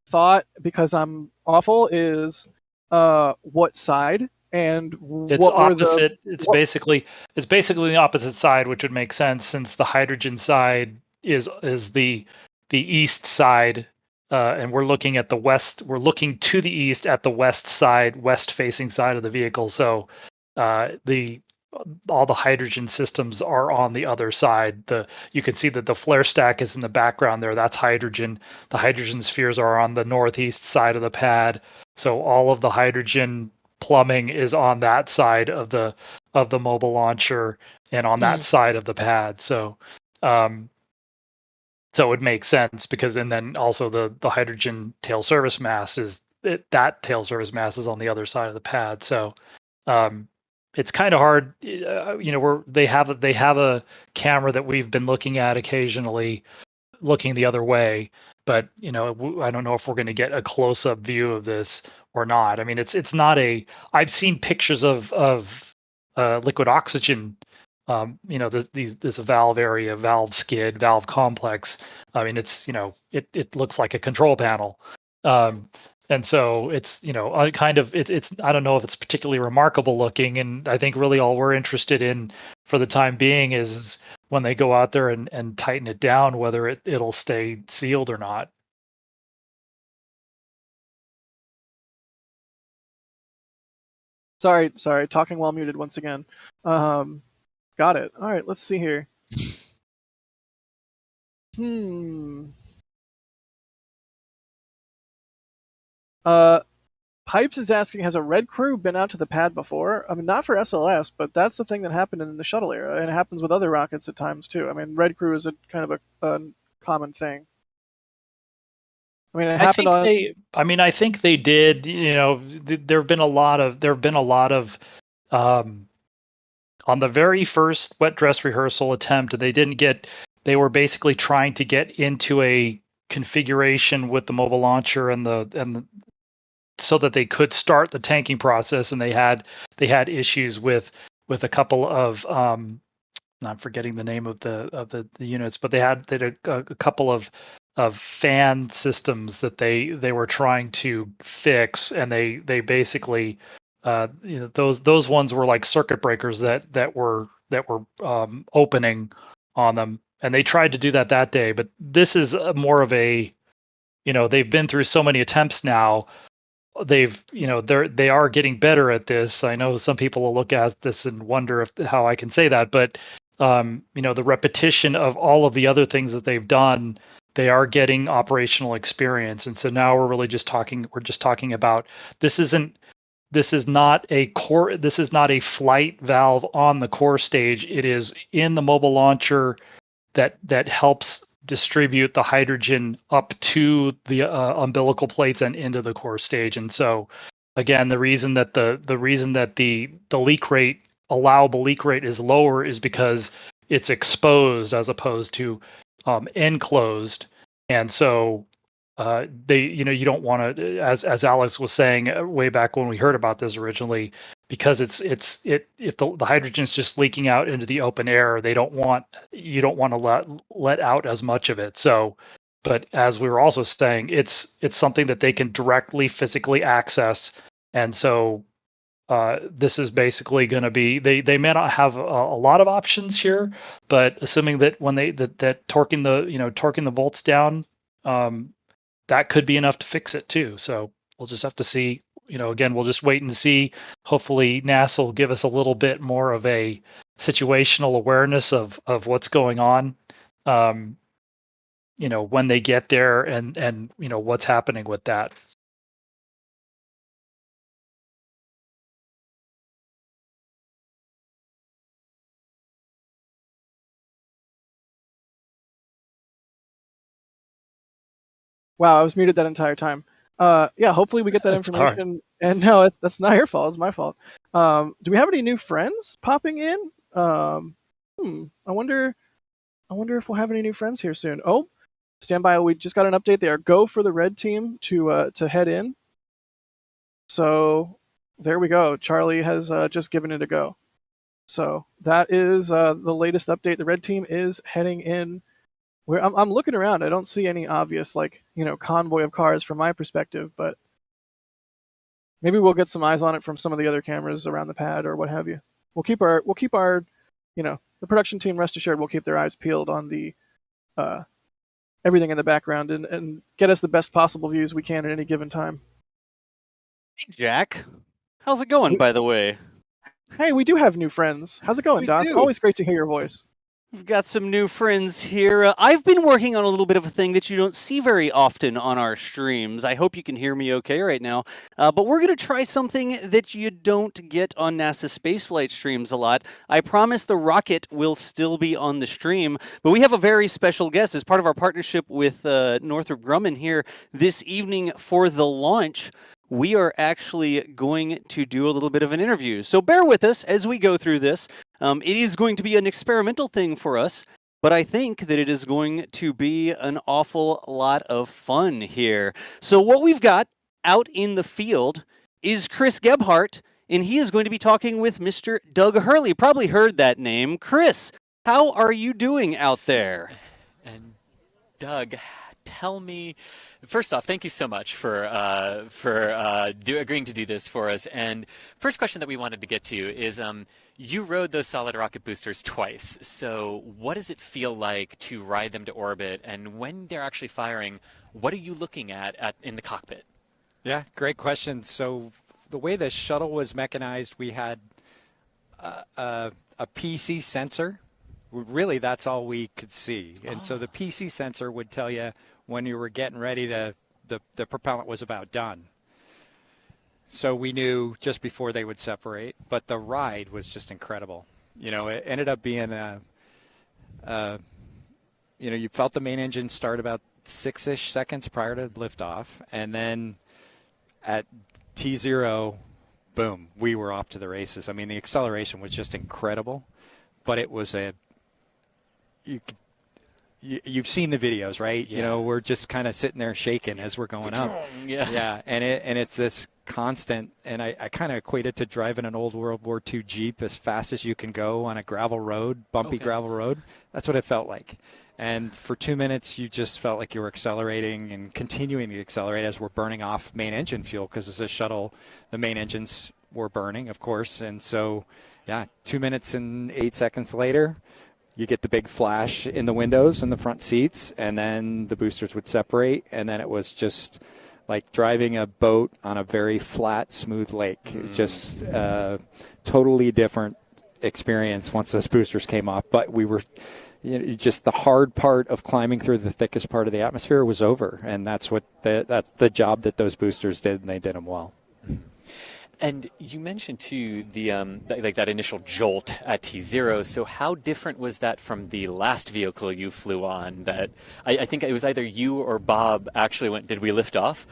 thought, because I'm awful, is what side and it's what were the opposite. It's what, basically the opposite side, which would make sense since the hydrogen side is the east side, and we're looking at the west. We're looking to the east at the west side, west facing side of the vehicle. So the all the hydrogen systems are on the other side. You can see that the flare stack is in the background there. That's hydrogen. The hydrogen spheres are on the northeast side of the pad. So all of the hydrogen plumbing is on that side of the mobile launcher and on that side of the pad. So so it would make sense because and then also the hydrogen tail service mass that tail service mass is on the other side of the pad. So it's kind of hard, they have a camera that we've been looking at occasionally, looking the other way, but I don't know if we're going to get a close-up view of this or not. I mean, it's not a. I've seen pictures of liquid oxygen. This valve area, valve skid, valve complex. I mean, it looks like a control panel. And so it's it's I don't know if it's particularly remarkable looking, and I think really all we're interested in for the time being is when they go out there and tighten it down, whether it'll stay sealed or not. Sorry, talking while muted once again. Got it. All right, let's see here. Pipes is asking, has a red crew been out to the pad before? I mean, not for SLS, but that's the thing that happened in the shuttle era, and it happens with other rockets at times too. I mean, red crew is a kind of a common thing. I mean, it happened on. I think they did. There have been a lot of on the very first wet dress rehearsal attempt, they were basically trying to get into a configuration with the mobile launcher and so that they could start the tanking process, and they had issues with a couple of I'm forgetting the name of the units, but they had a couple of fan systems that they were trying to fix, and they basically those ones were like circuit breakers that were opening on them, and they tried to do that day. But this is more of a they've been through so many attempts now. They are getting better at this. I know some people will look at this and wonder how I can say that, but the repetition of all of the other things that they've done, they are getting operational experience. And so now we're just talking about this is not a flight valve on the core stage. It is in the mobile launcher that helps distribute the hydrogen up to the umbilical plates and into the core stage. And so again, the reason that the leak rate, allowable leak rate, is lower is because it's exposed as opposed to enclosed. And so you don't want to, as Alex was saying way back when we heard about this originally, because if the hydrogen is just leaking out into the open air, you don't want to let out as much of it. So, but as we were also saying, it's something that they can directly physically access, and so this is basically going to be, they may not have a lot of options here, but assuming that when that torquing the bolts down, that could be enough to fix it too. So we'll just have to see. Again, we'll just wait and see. Hopefully, NASA will give us a little bit more of a situational awareness of what's going on. When they get there and what's happening with that. Wow, I was muted that entire time. Yeah, hopefully we get that Sorry. information. And no, that's not your fault. It's my fault. Do we have any new friends popping in? I wonder if we'll have any new friends here soon. Oh, stand by. We just got an update there. Go for the red team to head in. So there we go. Charlie has just given it a go. So that is the latest update. The red team is heading in. I'm looking around. I don't see any obvious convoy of cars from my perspective, but maybe we'll get some eyes on it from some of the other cameras around the pad or what have you. We'll keep our the production team, rest assured, we'll keep their eyes peeled on the everything in the background and get us the best possible views we can at any given time. Hey, Jack. How's it going, by the way? Hey, we do have new friends. How's it going, We Das? do. Always great to hear your voice. We've got some new friends here. I've been working on a little bit of a thing that you don't see very often on our streams. I hope you can hear me okay right now. But we're going to try something that you don't get on NASA spaceflight streams a lot. I promise the rocket will still be on the stream, but we have a very special guest as part of our partnership with Northrop Grumman here this evening for the launch. We are actually going to do a little bit of an interview. So bear with us as we go through this. It is going to be an experimental thing for us, but I think that it is going to be an awful lot of fun here. So what we've got out in the field is Chris Gebhardt, and he is going to be talking with Mr. Doug Hurley. Probably heard that name. Chris, how are you doing out there? And Doug, tell me, first off, thank you so much for agreeing to do this for us. And first question that we wanted to get to is, you rode those solid rocket boosters twice. So what does it feel like to ride them to orbit? And when they're actually firing, what are you looking at in the cockpit? Yeah, great question. So the way the shuttle was mechanized, we had a PC sensor. Really, that's all we could see. And so the PC sensor would tell you when you were getting ready to, the propellant was about done. So we knew just before they would separate, but the ride was just incredible. It ended up being you felt the main engine start about 6-ish seconds prior to liftoff, and then at T0, boom, we were off to the races. I mean, the acceleration was just incredible, but it was you've seen the videos, right? Yeah. We're just kind of sitting there shaking as we're going up. Yeah. And it's this constant, and I kind of equate it to driving an old World War II Jeep as fast as you can go on a gravel road, bumpy gravel road. That's what it felt like. And for 2 minutes, you just felt like you were accelerating and continuing to accelerate as we're burning off main engine fuel, because as a shuttle, the main engines were burning, of course. And so, 2 minutes and 8 seconds later, you get the big flash in the windows and the front seats, and then the boosters would separate, and then it was just like driving a boat on a very flat, smooth lake. It was just totally different experience once those boosters came off. But we were, just the hard part of climbing through the thickest part of the atmosphere was over, and that's the job that those boosters did, and they did them well. And you mentioned too that initial jolt at T0. So how different was that from the last vehicle you flew on? That I think it was either you or Bob actually went. Did we lift off?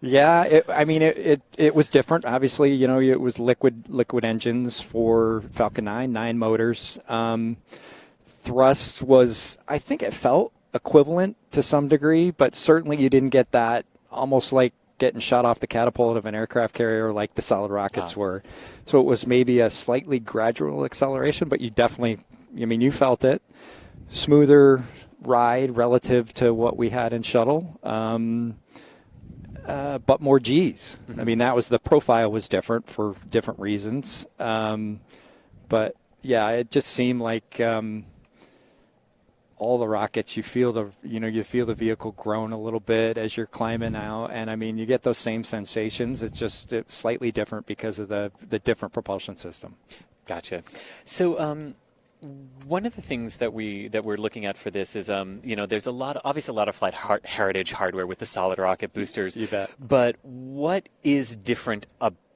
Yeah, it was different. Obviously, it was liquid engines for Falcon 9 motors. Thrust was, I think it felt equivalent to some degree, but certainly you didn't get that almost like getting shot off the catapult of an aircraft carrier like the solid rockets were. So it was maybe a slightly gradual acceleration, but you definitely, you felt it. Smoother ride relative to what we had in shuttle, but more G's. Mm-hmm. That was, the profile was different for different reasons. But yeah, it just seemed like all the rockets, you feel the vehicle groan a little bit as you're climbing out, and you get those same sensations. It's slightly different because of the different propulsion system. Gotcha. So one of the things that we're looking at for this is there's obviously a lot of flight heritage hardware with the solid rocket boosters. You bet. But what is different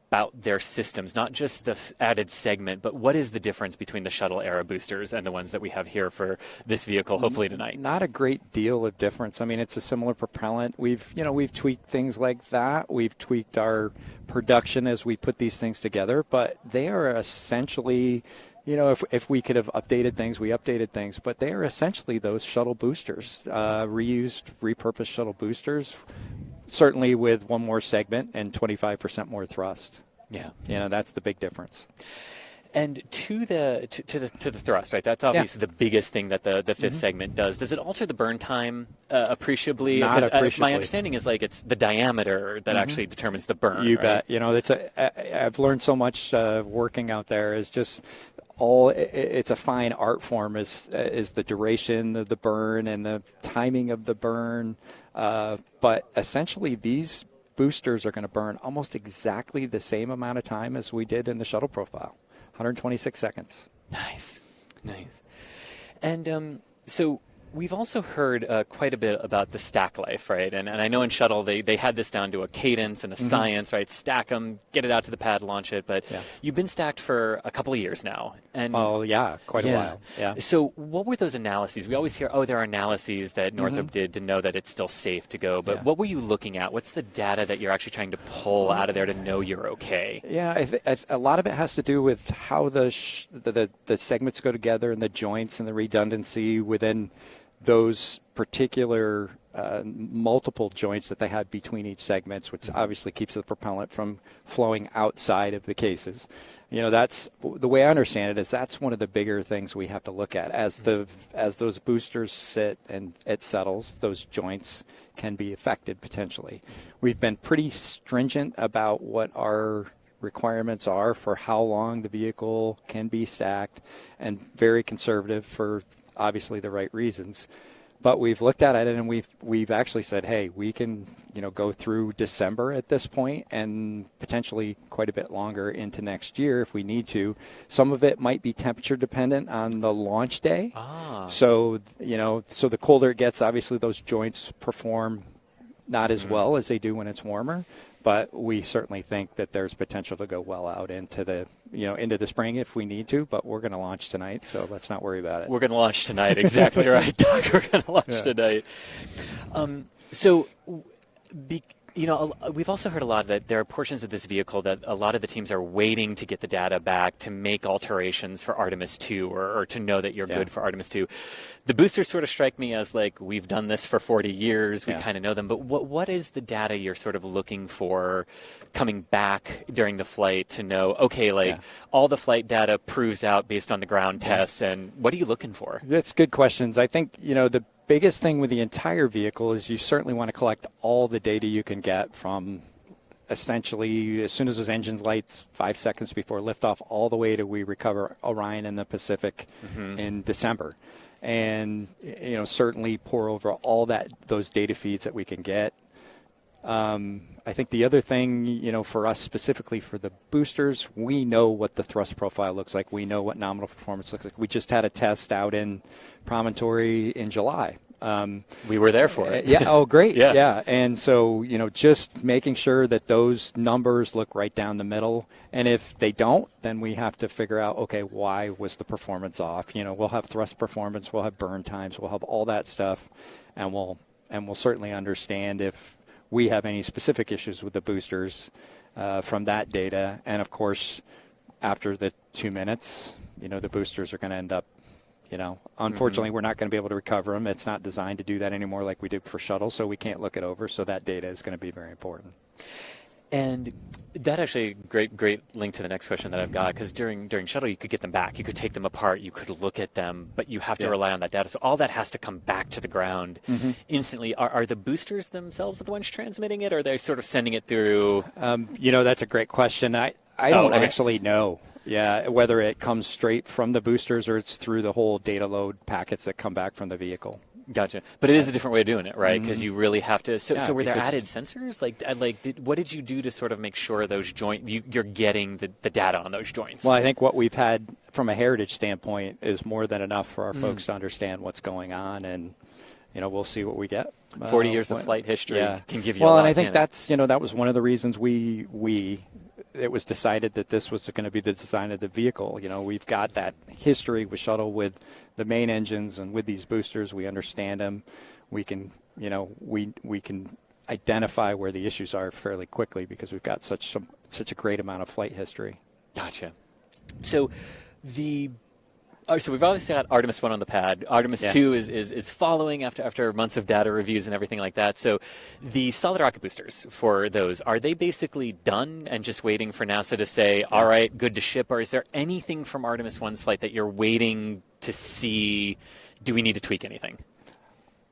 about their systems, not just the added segment, but what is the difference between the shuttle era boosters and the ones that we have here for this vehicle, hopefully tonight? Not a great deal of difference. I mean, it's a similar propellant. We've tweaked things like that. We've tweaked our production as we put these things together, but they are essentially, if we could have updated things, we updated things, but they are essentially those shuttle boosters, reused, repurposed shuttle boosters, certainly with one more segment and 25% more thrust. Yeah. That's the big difference. And to the thrust, right? That's obviously the biggest thing that the fifth segment does. Does it alter the burn time appreciably? Not appreciably. My understanding is it's the diameter that actually determines the burn. You bet. I've learned so much working out there. Is just it's a fine art form. Is the duration of the burn and the timing of the burn. But essentially, these boosters are going to burn almost exactly the same amount of time as we did in the shuttle profile, 126 seconds. Nice. And so we've also heard quite a bit about the stack life, right? And I know in shuttle they had this down to a cadence and a science, right? Stack them, get it out to the pad, launch it. But you've been stacked for a couple of years now. And quite a while. Yeah. So what were those analyses? We always hear, there are analyses that Northrop did to know that it's still safe to go. But what were you looking at? What's the data that you're actually trying to pull out of there to know you're okay? Yeah, a lot of it has to do with how the segments go together and the joints and the redundancy within those particular multiple joints that they have between each segments, which obviously keeps the propellant from flowing outside of the cases. That's the way I understand it. Is that's one of the bigger things we have to look at as those boosters sit and it settles. Those joints can be affected potentially. We've been pretty stringent about what our requirements are for how long the vehicle can be stacked, and very conservative for obviously the right reasons. But we've looked at it and we've actually said, hey, we can go through December at this point and potentially quite a bit longer into next year if we need to. Some of it might be temperature dependent on the launch day. So so the colder it gets, obviously those joints perform not as well as they do when it's warmer. But we certainly think that there's potential to go well out into the spring if we need to. But we're going to launch tonight, so let's not worry about it. We're going to launch tonight. Exactly right, Doug. We're going to launch tonight. We've also heard a lot that there are portions of this vehicle that a lot of the teams are waiting to get the data back to make alterations for Artemis II or to know that you're good for Artemis II. The boosters sort of strike me as we've done this for 40 years. We kind of know them. But what is the data you're sort of looking for coming back during the flight to know, all the flight data proves out based on the ground tests, and what are you looking for? That's good questions. I think, the biggest thing with the entire vehicle is you certainly want to collect all the data you can get from essentially as soon as those engines lights 5 seconds before liftoff all the way to we recover Orion in the Pacific in December. And, certainly pour over all those data feeds that we can get. I think the other thing, for us specifically for the boosters, we know what the thrust profile looks like. We know what nominal performance looks like. We just had a test out in Promontory in July. We were there for it. Yeah. Oh, great. Yeah. And so, just making sure that those numbers look right down the middle. And if they don't, then we have to figure out, why was the performance off? We'll have thrust performance, we'll have burn times, we'll have all that stuff. And we'll certainly understand if we have any specific issues with the boosters from that data. And of course, after the 2 minutes, the boosters are going to end up, unfortunately, we're not going to be able to recover them. It's not designed to do that anymore like we did for shuttle, so we can't look it over. So that data is going to be very important. And that actually great link to the next question that I've got, because during shuttle you could get them back, you could take them apart, you could look at them, but you have to rely on that data. So all that has to come back to the ground instantly. Are the boosters themselves the ones transmitting it, or are they sort of sending it through? That's a great question. I don't actually know. Yeah, whether it comes straight from the boosters or it's through the whole data load packets that come back from the vehicle. Gotcha. But it is a different way of doing it, right? Because you really have to. So were there added sensors? What did you do to sort of make sure those you're getting the data on those joints? Well, I think what we've had from a heritage standpoint is more than enough for our folks to understand what's going on, and we'll see what we get. 40 years of flight history can give you a lot. Well, and I think that's that was one of the reasons we it was decided that this was going to be the design of the vehicle. You know, we've got that history with shuttle with the main engines and with these boosters. We understand them. We can, you know, we can identify where the issues are fairly quickly because we've got such a great amount of flight history. Gotcha. So so we've obviously got Artemis I on the pad. Artemis II is following after months of data reviews and everything like that. So the solid rocket boosters for those, are they basically done and just waiting for NASA to say, all right, good to ship? Or is there anything from Artemis I's flight that you're waiting to see? Do we need to tweak anything?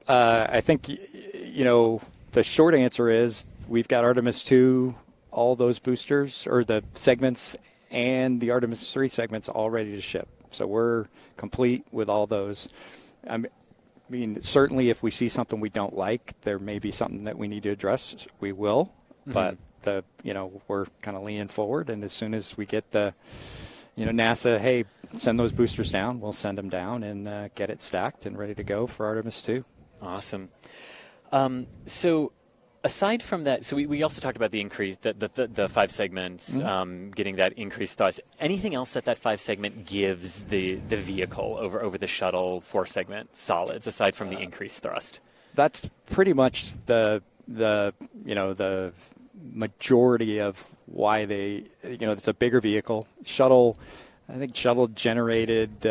I think, you know, the short answer is we've got Artemis II, all those boosters or the segments and the Artemis III segments all ready to ship. So we're complete with all those. I mean, certainly if we see something we don't like, there may be something that we need to address. We will, but we're kind of leaning forward. And as soon as we get the, you know, NASA, hey, send those boosters down, we'll send them down and get it stacked and ready to go for Artemis II. Awesome. So aside from that, so we also talked about the increase, the 5 segments, getting that increased thrust. Anything else that 5 segment gives the vehicle over the shuttle 4 segment solids, aside from the increased thrust? That's pretty much the majority of why they, you know, it's a bigger vehicle. Shuttle, I think shuttle generated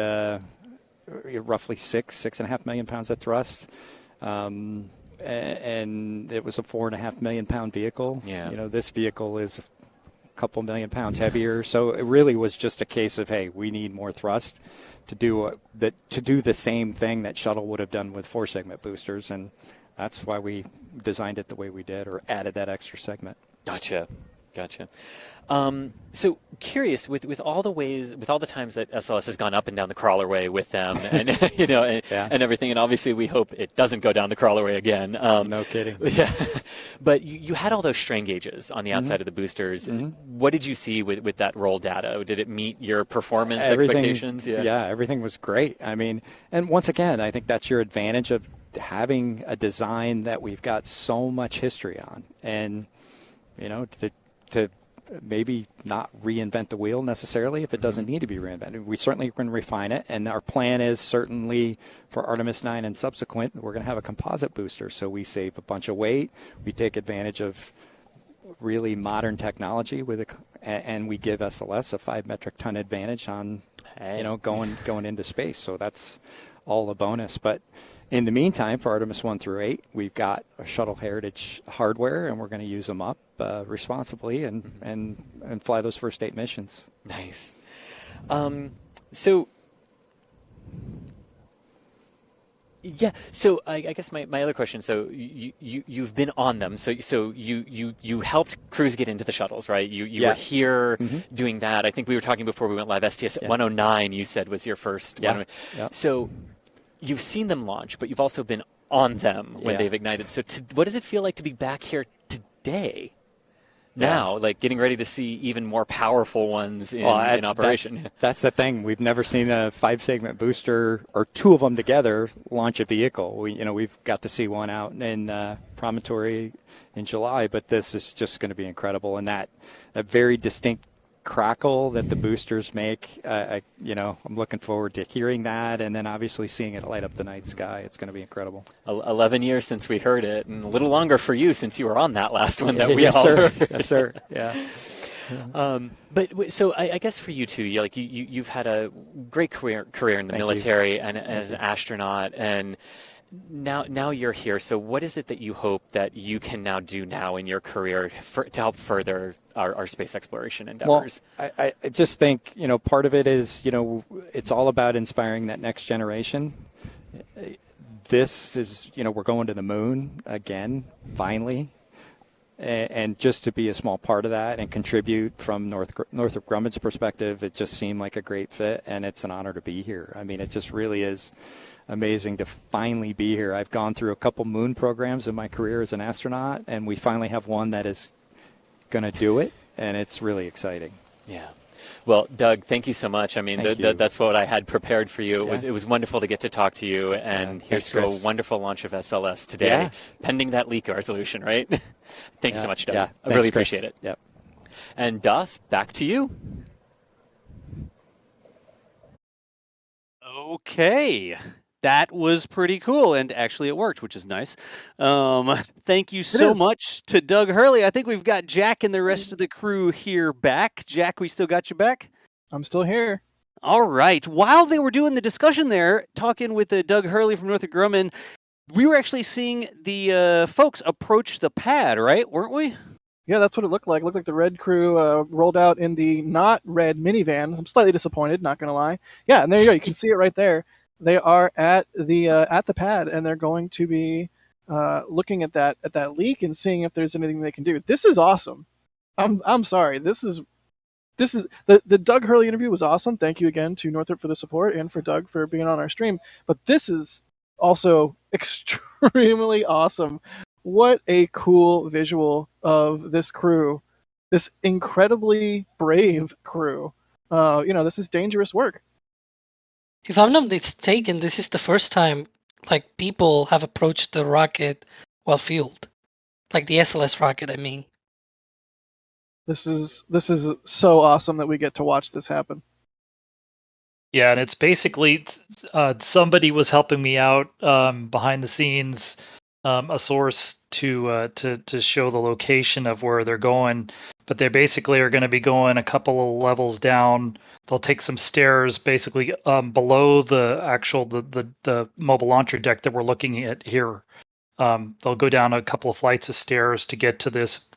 roughly 6.5 million pounds of thrust. And it was a 4.5 million pound vehicle. Yeah. You know, this vehicle is a couple million pounds heavier. So it really was just a case of, hey, we need more thrust to do the same thing that shuttle would have done with 4 segment boosters. And that's why we designed it the way we did, or added that extra segment. Gotcha. So curious, with all the times that SLS has gone up and down the crawlerway with them, and you know, and everything, and obviously we hope it doesn't go down the crawlerway again. No kidding. Yeah, but you had all those strain gauges on the outside of the boosters. What did you see with that roll data? Did it meet your performance expectations? Yeah, everything was great. I mean, and once again, I think that's your advantage of having a design that we've got so much history on, and you know, to maybe not reinvent the wheel necessarily if it doesn't need to be reinvented. We certainly can refine it, and our plan is certainly for Artemis IX and subsequent, we're going to have a composite booster, so we save a bunch of weight, we take advantage of really modern technology and we give SLS a 5 metric ton advantage on going into space. So that's all a bonus. But in the meantime, for Artemis 1 through 8, we've got a shuttle heritage hardware, and we're going to use them up responsibly and fly those first 8 missions. Nice. So I guess my other question. So you've been on them. So you helped crews get into the shuttles, right? You were here doing that. I think we were talking before we went live. STS 109, you said, was your first. Yeah. So you've seen them launch, but you've also been on them when they've ignited. So what does it feel like to be back here today? Now, like getting ready to see even more powerful ones in operation. That's the thing. We've never seen a 5-segment booster or 2 of them together launch a vehicle. We've got to see one out in Promontory in July, but this is just going to be incredible. And that very distinct crackle that the boosters make, I'm looking forward to hearing that, and then obviously seeing it light up the night sky. It's going to be incredible. 11 years since we heard it, and a little longer for you since you were on that last one that we yes, all sir. heard. Yes, sir. Yeah. But so I guess for you too, you've had a great career in the military and as an astronaut, and now you're here. So what is it that you hope that you can now do now in your career to help further our space exploration endeavors? Well, I just think, part of it is, it's all about inspiring that next generation. This is, we're going to the moon again, finally. And just to be a small part of that and contribute from Northrop Grumman's perspective, it just seemed like a great fit, and it's an honor to be here. I mean, it just really is amazing to finally be here. I've gone through a couple moon programs in my career as an astronaut, and we finally have one that is going to do it, and it's really exciting. Yeah. Well, Doug, thank you so much. I mean, that's what I had prepared for you. It was wonderful to get to talk to you, and here's to a wonderful launch of SLS today, pending that leak resolution, right? Thank you so much, Doug. I really appreciate it. Yep. And Das, back to you. Okay. That was pretty cool, and actually it worked, which is nice. Thank you so is. much to Doug Hurley. I think we've got Jack and the rest of the crew here back. Jack, we still got you back? I'm still here. All right. While they were doing the discussion there, talking with Doug Hurley from Northrop Grumman, we were actually seeing the folks approach the pad, right? Weren't we? Yeah, that's what it looked like. It looked like the red crew rolled out in the not red minivan. I'm slightly disappointed, not gonna lie. Yeah, and there you go. You can see it right there. They are at the pad, and they're going to be looking at that leak and seeing if there's anything they can do. This is awesome. I'm sorry. This is the Doug Hurley interview was awesome. Thank you again to Northrop for the support and for Doug for being on our stream. But this is also extremely awesome. What a cool visual of this crew, this incredibly brave crew. This is dangerous work. If I'm not mistaken, this is the first time like people have approached the rocket while fueled, like the SLS rocket. I mean, this is so awesome that we get to watch this happen. Yeah, and it's basically somebody was helping me out behind the scenes, a source to show the location of where they're going. But they basically are going to be going a couple of levels down. They'll take some stairs basically below the mobile launcher deck that we're looking at here. They'll go down a couple of flights of stairs to get to this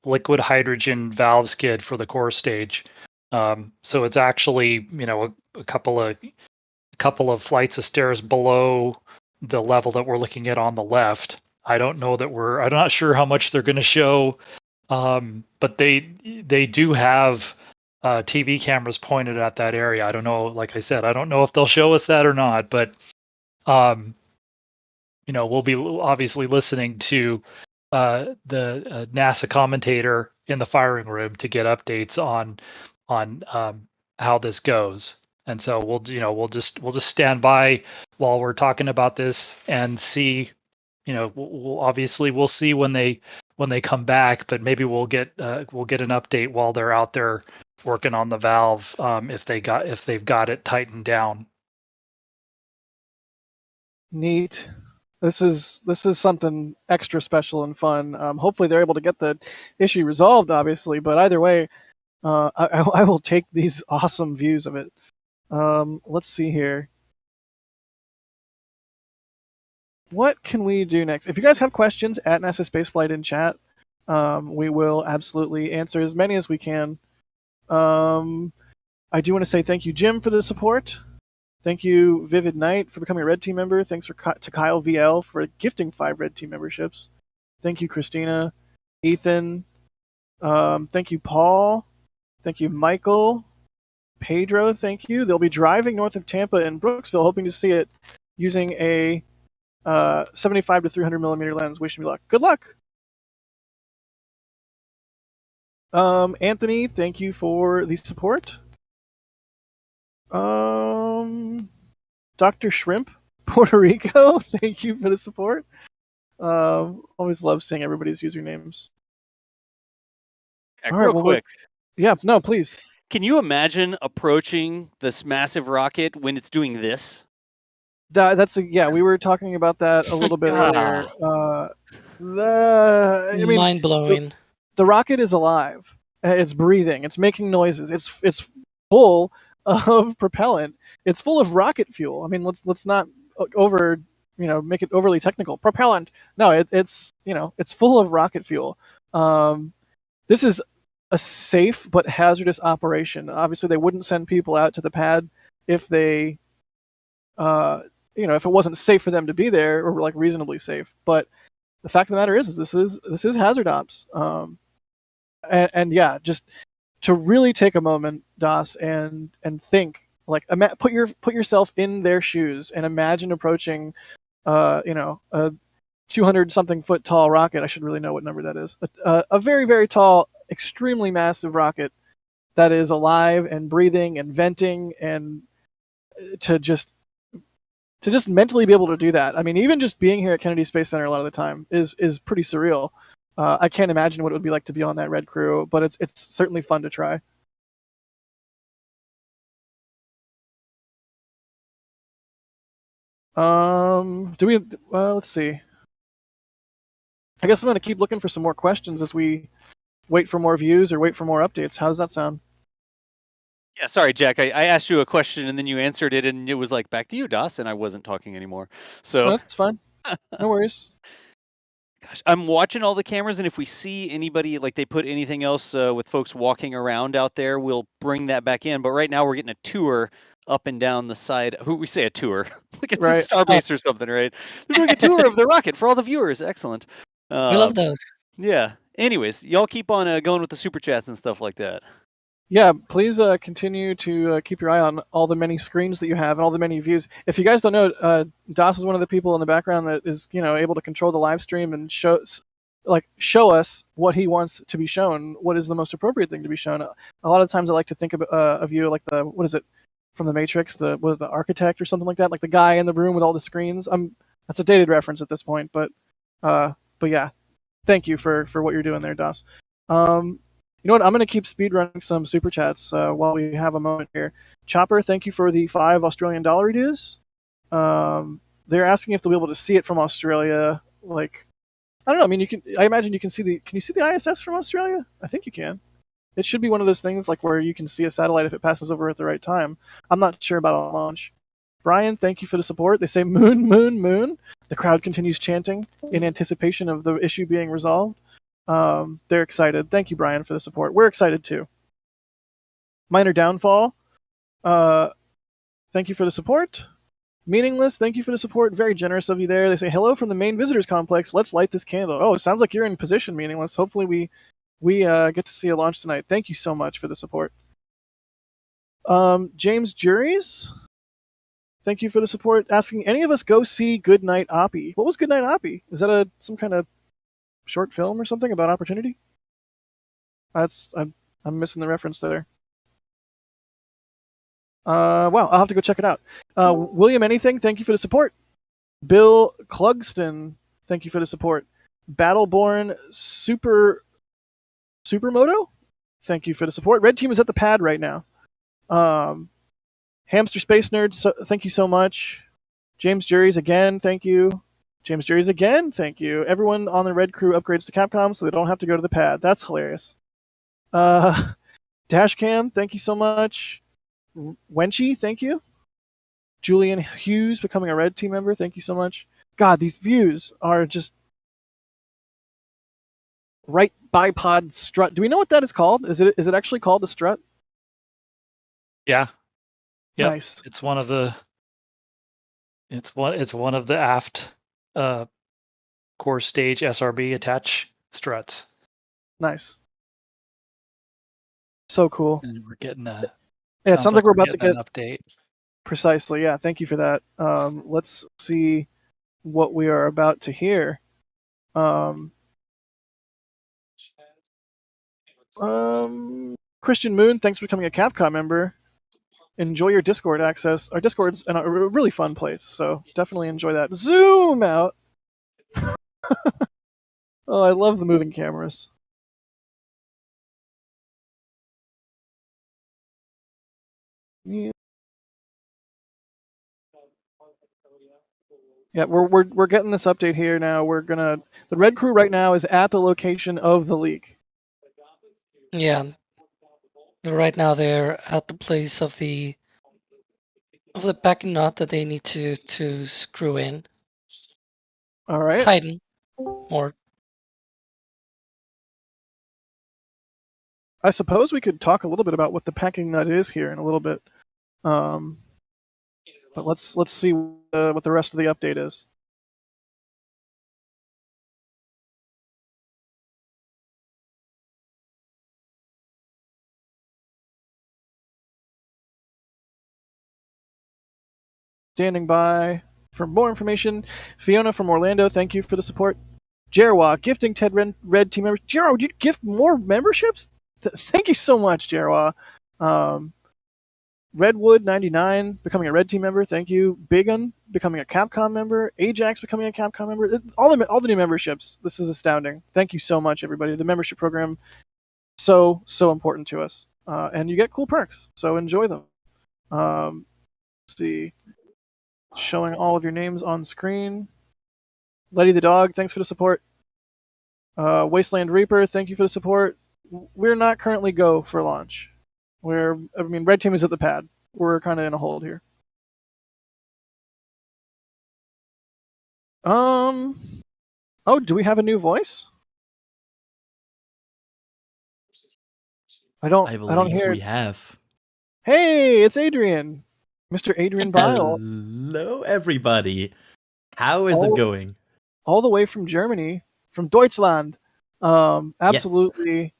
liquid hydrogen valve skid for the core stage. So it's actually, a couple of flights of stairs below the level that we're looking at on the left. I'm not sure how much they're going to show, but they do have TV cameras pointed at that area. I don't know, like I said, I don't know if they'll show us that or not, but we'll be obviously listening to the NASA commentator in the firing room to get updates on how this goes. And so we'll just stand by while we're talking about this and see. We'll see when they come back, but maybe we'll get an update while they're out there working on the valve, if they've got it tightened down. Neat. This is something extra special and fun. Hopefully they're able to get the issue resolved, obviously, but either way, I will take these awesome views of it. Let's see here. What can we do next? If you guys have questions at NASA Spaceflight in chat, we will absolutely answer as many as we can. I do want to say thank you, Jim, for the support. Thank you, Vivid Knight, for becoming a Red Team member. Thanks to Kyle VL for gifting 5 Red Team memberships. Thank you, Christina, Ethan. Thank you, Paul. Thank you, Michael. Pedro, thank you. They'll be driving north of Tampa and Brooksville, hoping to see it using a 75 to 300 millimeter lens. Wishing me luck. Good luck. Anthony, thank you for the support. Dr. Shrimp, Puerto Rico, thank you for the support. Always love seeing everybody's usernames. Yeah, real quick. Yeah, no, please. Can you imagine approaching this massive rocket when it's doing this? We were talking about that a little bit earlier. Mind blowing. The rocket is alive. It's breathing. It's making noises. It's full of propellant. It's full of rocket fuel. I mean, let's not make it overly technical. Propellant. No, it's full of rocket fuel. This is a safe but hazardous operation. Obviously, they wouldn't send people out to the pad if they, if it wasn't safe for them to be there or like reasonably safe. But the fact of the matter is this is hazard ops. And yeah, just to really take a moment, Das, and think, like, put yourself in their shoes and imagine approaching, a 200-something foot tall rocket. I should really know what number that is. A very, very tall, extremely massive rocket that is alive and breathing and venting, and to just mentally be able to do that. I mean, even just being here at Kennedy Space Center a lot of the time is pretty surreal. I can't imagine what it would be like to be on that red crew, but it's certainly fun to try. Do we? Let's see. I guess I'm going to keep looking for some more questions as we wait for more views or wait for more updates. How does that sound? Yeah, sorry, Jack. I asked you a question and then you answered it, and it was like back to you, Das, and I wasn't talking anymore. So No, that's fine. No worries. Gosh, I'm watching all the cameras, and if we see anybody, like they put anything else with folks walking around out there, we'll bring that back in. But right now, we're getting a tour up and down the side. Who we say a tour? Like it's Right. in Starbase or something, right? They're doing a tour of the rocket for all the viewers. Excellent. We love those. Yeah. Anyways, y'all keep on going with the super chats and stuff like that. Yeah, please continue to keep your eye on all the many screens that you have and all the many views. If you guys don't know, Das is one of the people in the background that is, able to control the live stream and show us what he wants to be shown, what is the most appropriate thing to be shown. A lot of times I like to think of you like what is it from the Matrix, the architect or something like that, like the guy in the room with all the screens. That's a dated reference at this point, but yeah, thank you for what you're doing there, Das. You know what? I'm going to keep speed running some super chats while we have a moment here. Chopper, thank you for the $5 Australian dues. They're asking if they'll be able to see it from Australia. Like, I don't know. I mean, I imagine you can see Can you see the ISS from Australia? I think you can. It should be one of those things like where you can see a satellite if it passes over at the right time. I'm not sure about a launch. Brian, thank you for the support. They say moon, moon, moon. The crowd continues chanting in anticipation of the issue being resolved. They're excited. Thank you, Brian, for the support. We're excited too. Minor Downfall, thank you for the support. Meaningless, thank you for the support. Very generous of you there. They say, hello from the main visitors complex. Let's light this candle. Oh, it sounds like you're in position, Meaningless. Hopefully we get to see a launch tonight. Thank you so much for the support. James Juries, thank you for the support. Asking, any of us go see Goodnight Oppie? What was Goodnight Oppie? Is that some kind of short film or something about opportunity? I'm missing the reference there. Wow, I'll have to go check it out. William Anything, thank you for the support. Bill Clugston, thank you for the support. Battleborn Supermoto, thank you for the support. Red Team is at the pad right now. Hamster Space Nerds, thank you so much. James Juries again, thank you. James Juries again, thank you. Everyone on the red crew upgrades to Capcom so they don't have to go to the pad. That's hilarious. Dashcam, thank you so much. Wenchy, thank you. Julian Hughes becoming a red team member, thank you so much. God, these views are just right bipod strut. Do we know what that is called? Is it actually called a strut? Yeah. Yep. Nice. It's one of the aft core stage SRB attach struts. Nice. So cool. And we're getting yeah, it sounds like we're about to get an update. Precisely, yeah. Thank you for that. Let's see what we are about to hear. Christian Moon, thanks for becoming a Capcom member. Enjoy your Discord access. Our Discord's a really fun place, so definitely enjoy that. Zoom out! Oh, I love the moving cameras. Yeah. Yeah, we're getting this update here now. The red crew right now is at the location of the leak. Yeah. Right now they're at the place of the packing nut that they need to screw in. All right. Tighten. Or I suppose we could talk a little bit about what the packing nut is here in a little bit. But let's see what the rest of the update is. Standing by for more information. Fiona from Orlando, thank you for the support. Jerwa, gifting Ted Red team members. Jerwa, would you gift more memberships? Thank you so much, Jerwa. Redwood99 becoming a Red Team member. Thank you. Bigun becoming a Capcom member. Ajax becoming a Capcom member. All the new memberships. This is astounding. Thank you so much, everybody. The membership program so important to us, and you get cool perks. So enjoy them. Let's see. Showing all of your names on screen. Letty the dog, thanks for the support. Wasteland Reaper, thank you for the support. We're not currently go for launch. Red Team is at the pad. We're kind of in a hold here. Oh, do we have a new voice? I don't hear. We have. Hey, it's Adrian, Mr. Adrian Bile. Hello, everybody. How is it going? All the way from Germany, from Deutschland. Absolutely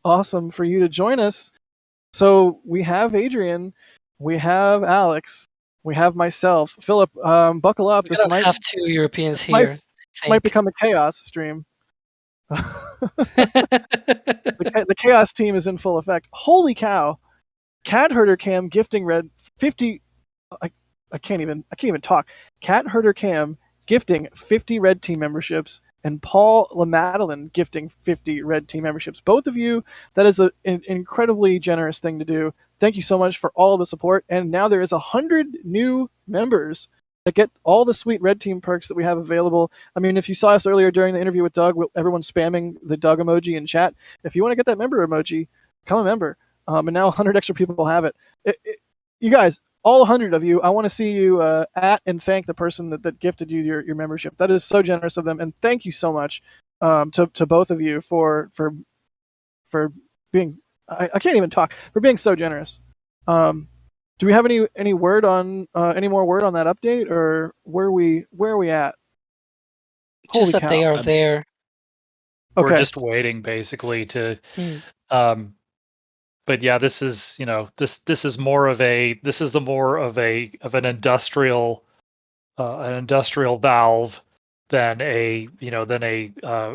awesome for you to join us. So we have Adrian, we have Alex, we have myself. Philip, buckle up. We don't have two Europeans here. This might become a chaos stream. The chaos team is in full effect. Holy cow! Cat Herder Cam gifting red 50. I can't even talk. Cat Herder Cam gifting 50 Red Team memberships, and Paul LaMadeline gifting 50 Red Team memberships. Both of you, that is an incredibly generous thing to do. Thank you so much for all of the support. And now there is 100 new members that get all the sweet Red Team perks that we have available. I mean, if you saw us earlier during the interview with Doug, everyone's spamming the Doug emoji in chat. If you want to get that member emoji, become a member. And now 100 extra people have it. You guys, all 100 of you, I want to see you at and thank the person that gifted you your membership. That is so generous of them, and thank you so much to both of you for being. I can't even talk, for being so generous. Do we have any word on any more word on that update, or where are we at? Just that they are there. Okay. We're just waiting basically to. But yeah, this is this is more of an industrial valve than a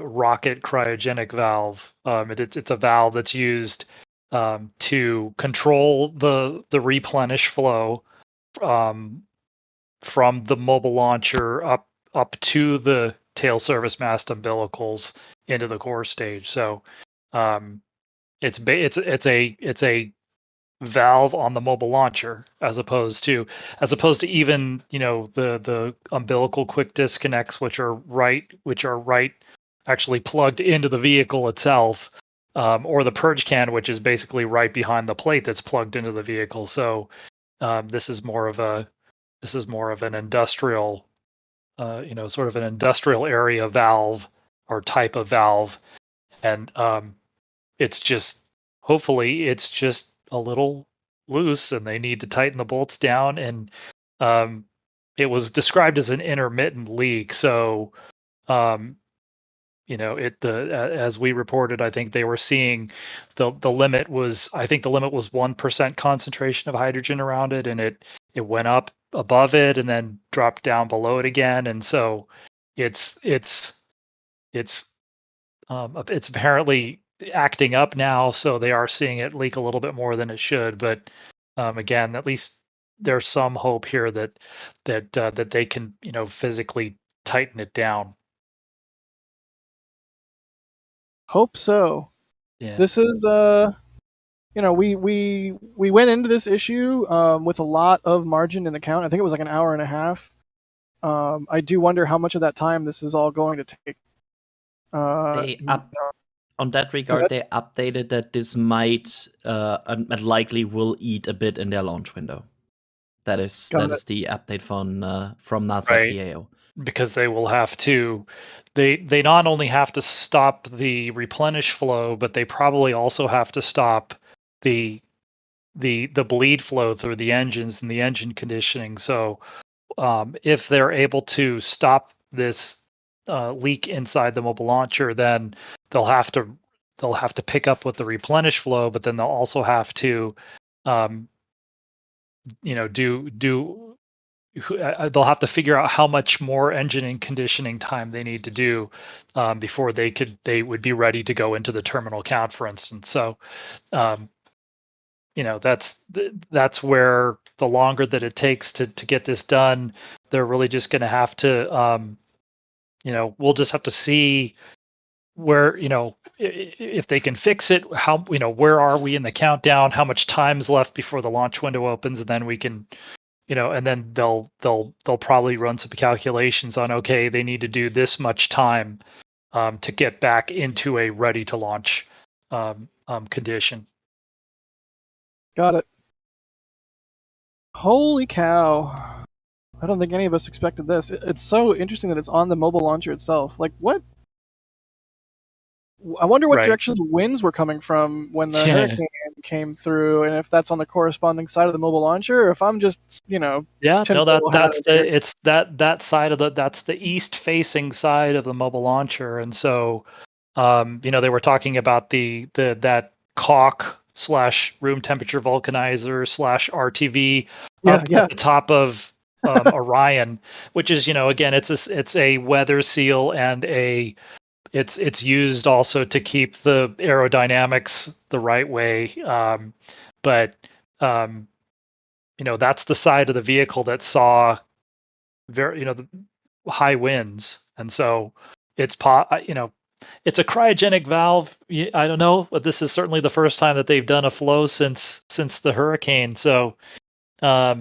rocket cryogenic valve. It's a valve that's used to control the replenish flow from the mobile launcher up to the tail service mast umbilicals into the core stage. So it's a valve on the mobile launcher as opposed to even the umbilical quick disconnects which are right actually plugged into the vehicle itself, or the purge can, which is basically right behind the plate that's plugged into the vehicle. So this is more of an industrial sort of an industrial area valve or type of valve, and hopefully it's just a little loose and they need to tighten the bolts down. And it was described as an intermittent leak. So, as we reported, I think they were seeing the limit was 1% concentration of hydrogen around it, and it went up above it and then dropped down below it again. And so it's apparently acting up now, so they are seeing it leak a little bit more than it should. But again, at least there's some hope here that they can physically tighten it down. Hope so. Yeah. This is we went into this issue with a lot of margin in the count. I think it was like an hour and a half. I do wonder how much of that time this is all going to take. On that regard, they updated that this might and likely will eat a bit in their launch window. That is the update from NASA PAO. Because they will have to, they not only have to stop the replenish flow, but they probably also have to stop the bleed flow through the engines and the engine conditioning. So if they're able to stop this leak inside the mobile launcher, then they'll have to pick up with the replenish flow, but then they'll also have to they'll have to figure out how much more engine and conditioning time they need to do before they would be ready to go into the terminal count, for instance. So that's where the longer that it takes to get this done, they're really just going to have to, we'll just have to see where, if they can fix it, how, where are we in the countdown, how much time is left before the launch window opens, and then we can, and then they'll probably run some calculations on, okay, they need to do this much time to get back into a ready to launch condition. Got it. Holy cow. I don't think any of us expected this. It's so interesting that it's on the mobile launcher itself. Like, what? I wonder what Right. direction the winds were coming from when the hurricane came through, and if that's on the corresponding side of the mobile launcher, or if I'm just, Yeah, no, tinfoil that's hatted here. it's that side of that's the east facing side of the mobile launcher, and so they were talking about that caulk / room temperature vulcanizer / RTV up Yeah. at the top of Orion, which is, again, it's a weather seal, and it's used also to keep the aerodynamics the right way, but that's the side of the vehicle that saw very, the high winds, and so it's it's a cryogenic valve. I don't know, but this is certainly the first time that they've done a flow since the hurricane. So, I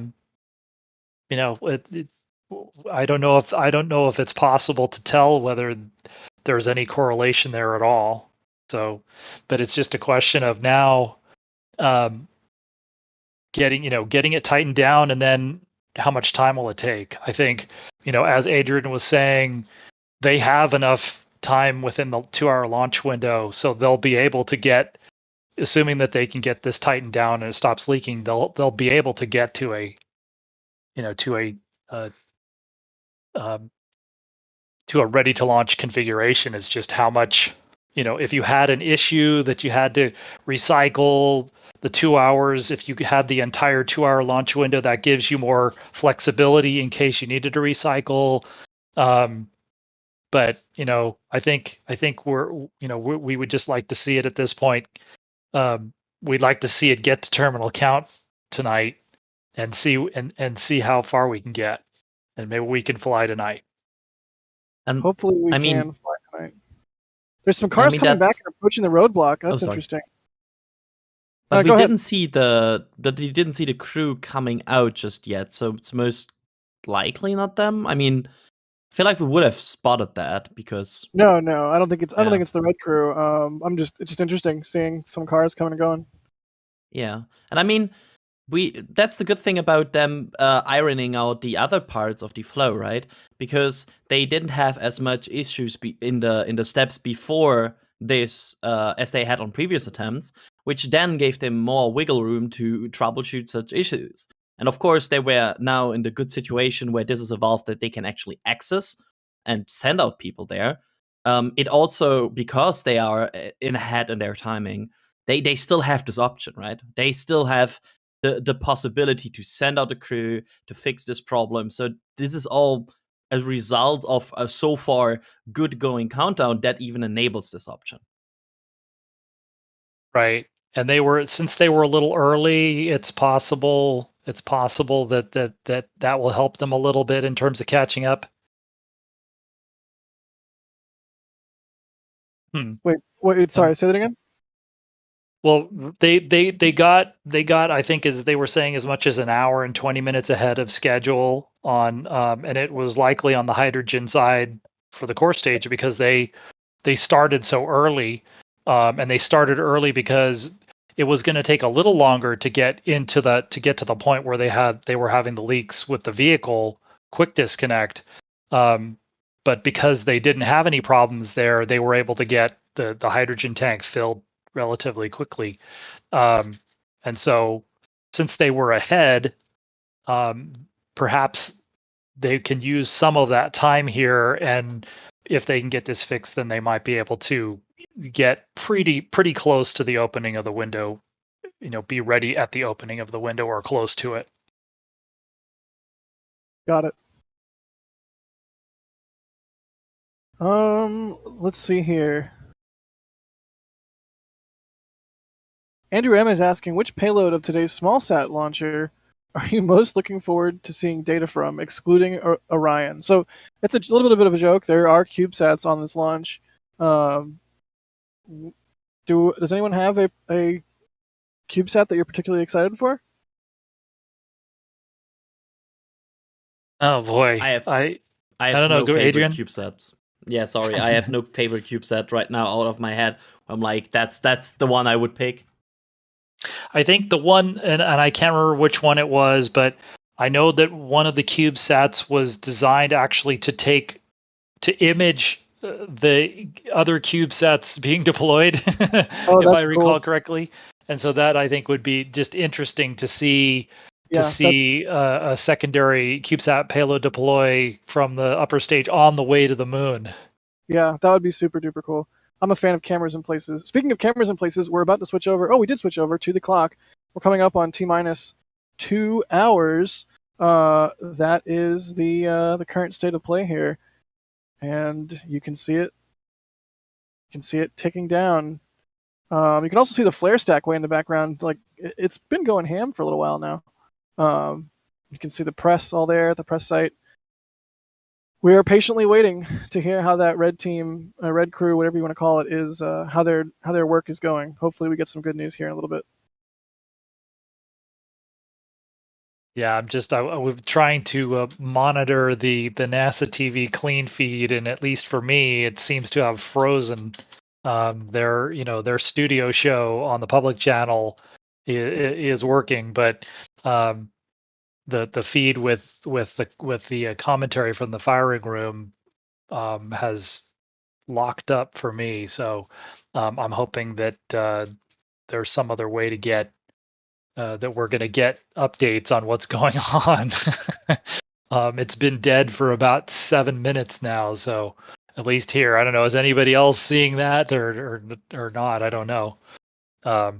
don't know if it's possible to tell whether there's any correlation there at all. So, but it's just a question of now getting it tightened down, and then how much time will it take? I think, as Adrian was saying, they have enough time within the 2-hour launch window, so they'll be able to get, assuming that they can get this tightened down and it stops leaking, they'll be able to get to a to a ready to launch configuration. Is just how much, if you had an issue that you had to recycle the 2 hours, if you had the entire 2-hour launch window, that gives you more flexibility in case you needed to recycle. But I think we would just like to see it at this point. We'd like to see it get to terminal count tonight, and see how far we can get, and maybe we can fly tonight. And hopefully we I can mean, fly tonight. There's some cars coming back that's and approaching the roadblock. That's sorry. interesting. But Go we ahead. didn't see the crew coming out just yet, so it's most likely not them. I mean, I feel like we would have spotted that because No, I don't think it's Yeah. the red crew. It's just interesting seeing some cars coming and going. Yeah, and I mean, that's the good thing about them ironing out the other parts of the flow, right? Because they didn't have as much issues in the steps before this as they had on previous attempts, which then gave them more wiggle room to troubleshoot such issues. And of course, they were now in the good situation where this is a valve that they can actually access and send out people there. It also, because they are ahead in their timing, they still have this option, right? They still have the possibility to send out a crew to fix this problem. So this is all a result of a so far good going countdown that even enables this option. Right. And since they were a little early, it's possible that will help them a little bit in terms of catching up. Wait, sorry, say that again. Well, they got, I think, as they were saying, as much as an hour and 20 minutes ahead of schedule on, and it was likely on the hydrogen side for the core stage because they started so early, and they started early because it was going to take a little longer to get to the point where they were having the leaks with the vehicle quick disconnect. But because they didn't have any problems there, they were able to get the hydrogen tank filled relatively quickly. And so since they were ahead, perhaps they can use some of that time here, and if they can get this fixed, then they might be able to get pretty close to the opening of the window, be ready at the opening of the window or close to it. Got it. Let's see here. Andrew M is asking, which payload of today's smallsat launcher are you most looking forward to seeing data from, excluding Orion? So it's a little bit of a joke. There are CubeSats on this launch. Does anyone have a CubeSat that you're particularly excited for? Oh boy, I have I have don't know. no Go, favorite Adrian. CubeSats. Yeah, sorry, I have no favorite CubeSat right now out of my head. I'm like, that's the one I would pick. I think the one, and I can't remember which one it was, but I know that one of the CubeSats was designed actually to image the other CubeSats being deployed, Oh, if I that's recall cool. correctly. And so that I think would be just interesting to see Yeah, a secondary CubeSat payload deploy from the upper stage on the way to the moon. yeah, that would be super duper cool. I'm a fan of cameras in places. Speaking of cameras in places, we're about to switch over. Oh, we did switch over to the clock. We're coming up on T-minus 2 hours. That is the current state of play here, and you can see it. You can see it ticking down. You can also see the flare stack way in the background. Like it's been going ham for a little while now. You can see the press all there at the press site. We are patiently waiting to hear how that red team, red crew, whatever you want to call it, is how their work is going. Hopefully, we get some good news here in a little bit. Yeah, I'm trying to monitor the NASA TV clean feed, and at least for me, it seems to have frozen. Their studio show on the public channel is working, but the feed with the commentary from the firing room has locked up for me. So I'm hoping that there's some other way to get that we're going to get updates on what's going on. It's been dead for about 7 minutes now, so at least here, I don't know. Is anybody else seeing that or not? I don't know. I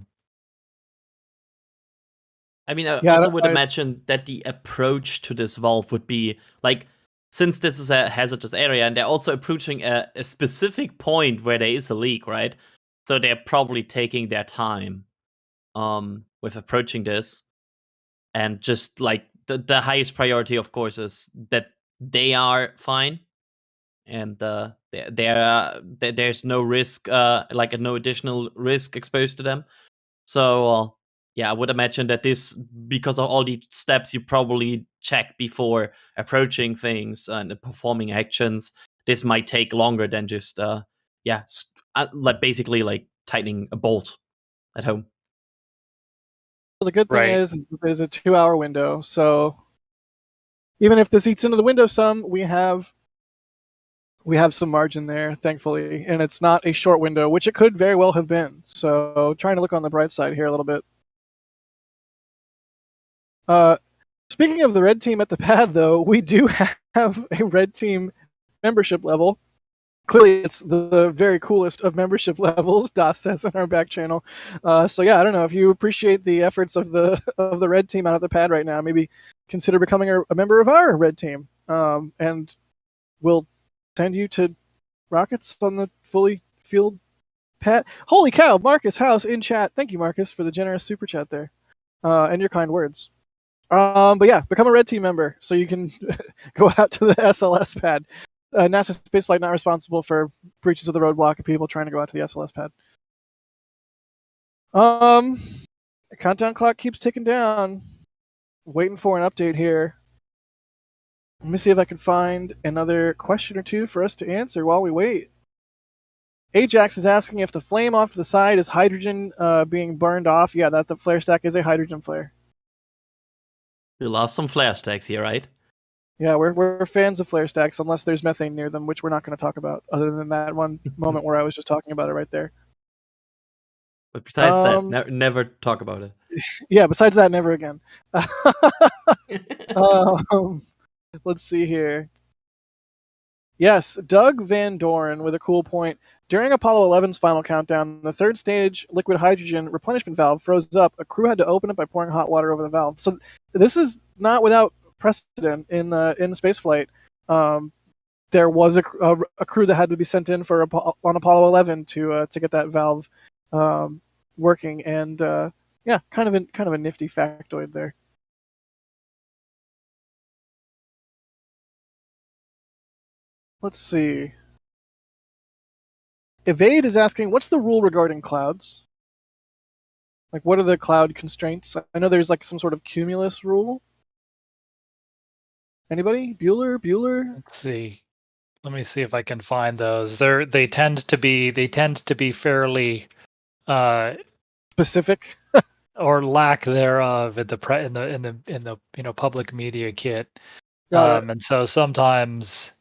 mean, I Yeah, also would imagine that the approach to this valve would be like, since this is a hazardous area and they're also approaching a specific point where there is a leak, right? So they're probably taking their time with approaching this. And just like the highest priority, of course, is that they are fine and there's no risk, like no additional risk exposed to them. So yeah, I would imagine that this, because of all the steps you probably check before approaching things and performing actions, this might take longer than just like basically like tightening a bolt at home. The good thing Right. is there's a 2-hour window, so even if this eats into the window some, we have some margin there, thankfully, and it's not a short window, which it could very well have been. So trying to look on the bright side here a little bit. Speaking of the red team at the pad, though, we do have a red team membership level. Clearly, it's the very coolest of membership levels, Das says in our back channel. So yeah, I don't know if you appreciate the efforts of the red team out at the pad right now. Maybe consider becoming a member of our red team, and we'll send you to rockets on the fully fueled pad. Holy cow, Marcus House in chat. Thank you, Marcus, for the generous super chat there, and your kind words. But yeah, become a red team member so you can go out to the SLS pad. NASA spaceflight not responsible for breaches of the roadblock of people trying to go out to the SLS pad. The countdown clock keeps ticking down. Waiting for an update here. Let me see if I can find another question or two for us to answer while we wait. Ajax is asking if the flame off to the side is hydrogen being burned off. Yeah, that the flare stack is a hydrogen flare. We love some flare stacks here, right? Yeah, we're fans of flare stacks unless there's methane near them, which we're not going to talk about, other than that one moment where I was just talking about it right there. But besides that, never talk about it. Yeah, besides that, never again. Let's see here. Yes, Doug Van Doren with a cool point. During Apollo 11's final countdown, the third stage liquid hydrogen replenishment valve froze up. A crew had to open it by pouring hot water over the valve. So this is not without precedent in spaceflight. There was a crew that had to be sent in on Apollo 11 to get that valve working, and yeah, kind of a nifty factoid there. Let's see. Evade is asking, what's the rule regarding clouds? Like, what are the cloud constraints? I know there's like some sort of cumulus rule. Anybody? Bueller? Let's see. Let me see if I can find those. They tend to be fairly specific or lack thereof in the public media kit. And so sometimes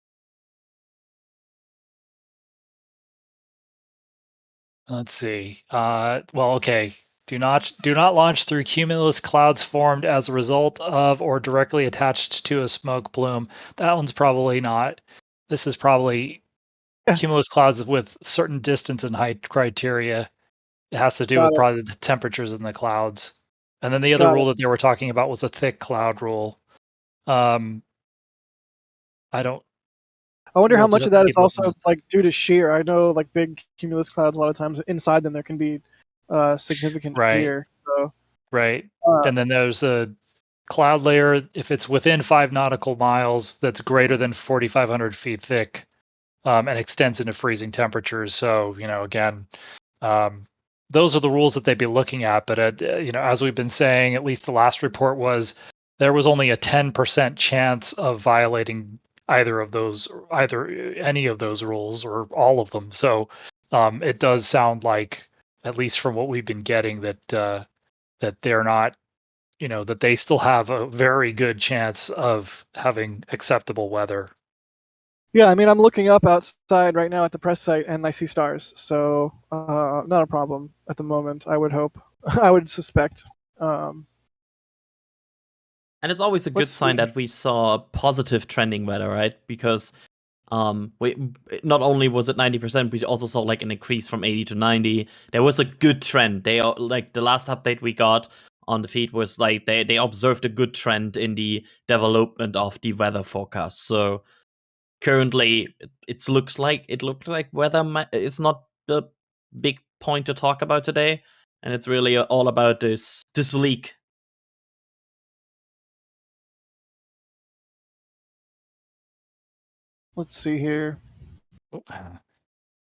let's see. Well, okay. Do not launch through cumulus clouds formed as a result of or directly attached to a smoke plume. That one's probably not. This is probably cumulus clouds with certain distance and height criteria. It has to do with probably the temperatures in the clouds. And then the other rule that they were talking about was a thick cloud rule. I wonder how much of that is also like due to shear. I know like big cumulus clouds, a lot of times inside them there can be significant shear. So, right. And then there's a cloud layer, if it's within 5 nautical miles, that's greater than 4,500 feet thick, and extends into freezing temperatures. So, again, those are the rules that they'd be looking at. But as we've been saying, at least the last report was there was only a 10% chance of violating either any of those rules or all of them. So it does sound like, at least from what we've been getting, that they're not, that they still have a very good chance of having acceptable weather. Yeah, I mean, I'm looking up outside right now at the press site, and I see stars. So not a problem at the moment, I would hope. I would suspect. And it's always a good sign that we saw positive trending weather, right? Because we not only was it 90%, we also saw like an increase from 80 to 90. There was a good trend. They like the last update we got on the feed was like they observed a good trend in the development of the weather forecast. So currently, it looks like weather is not the big point to talk about today, and it's really all about this leak. Let's see here.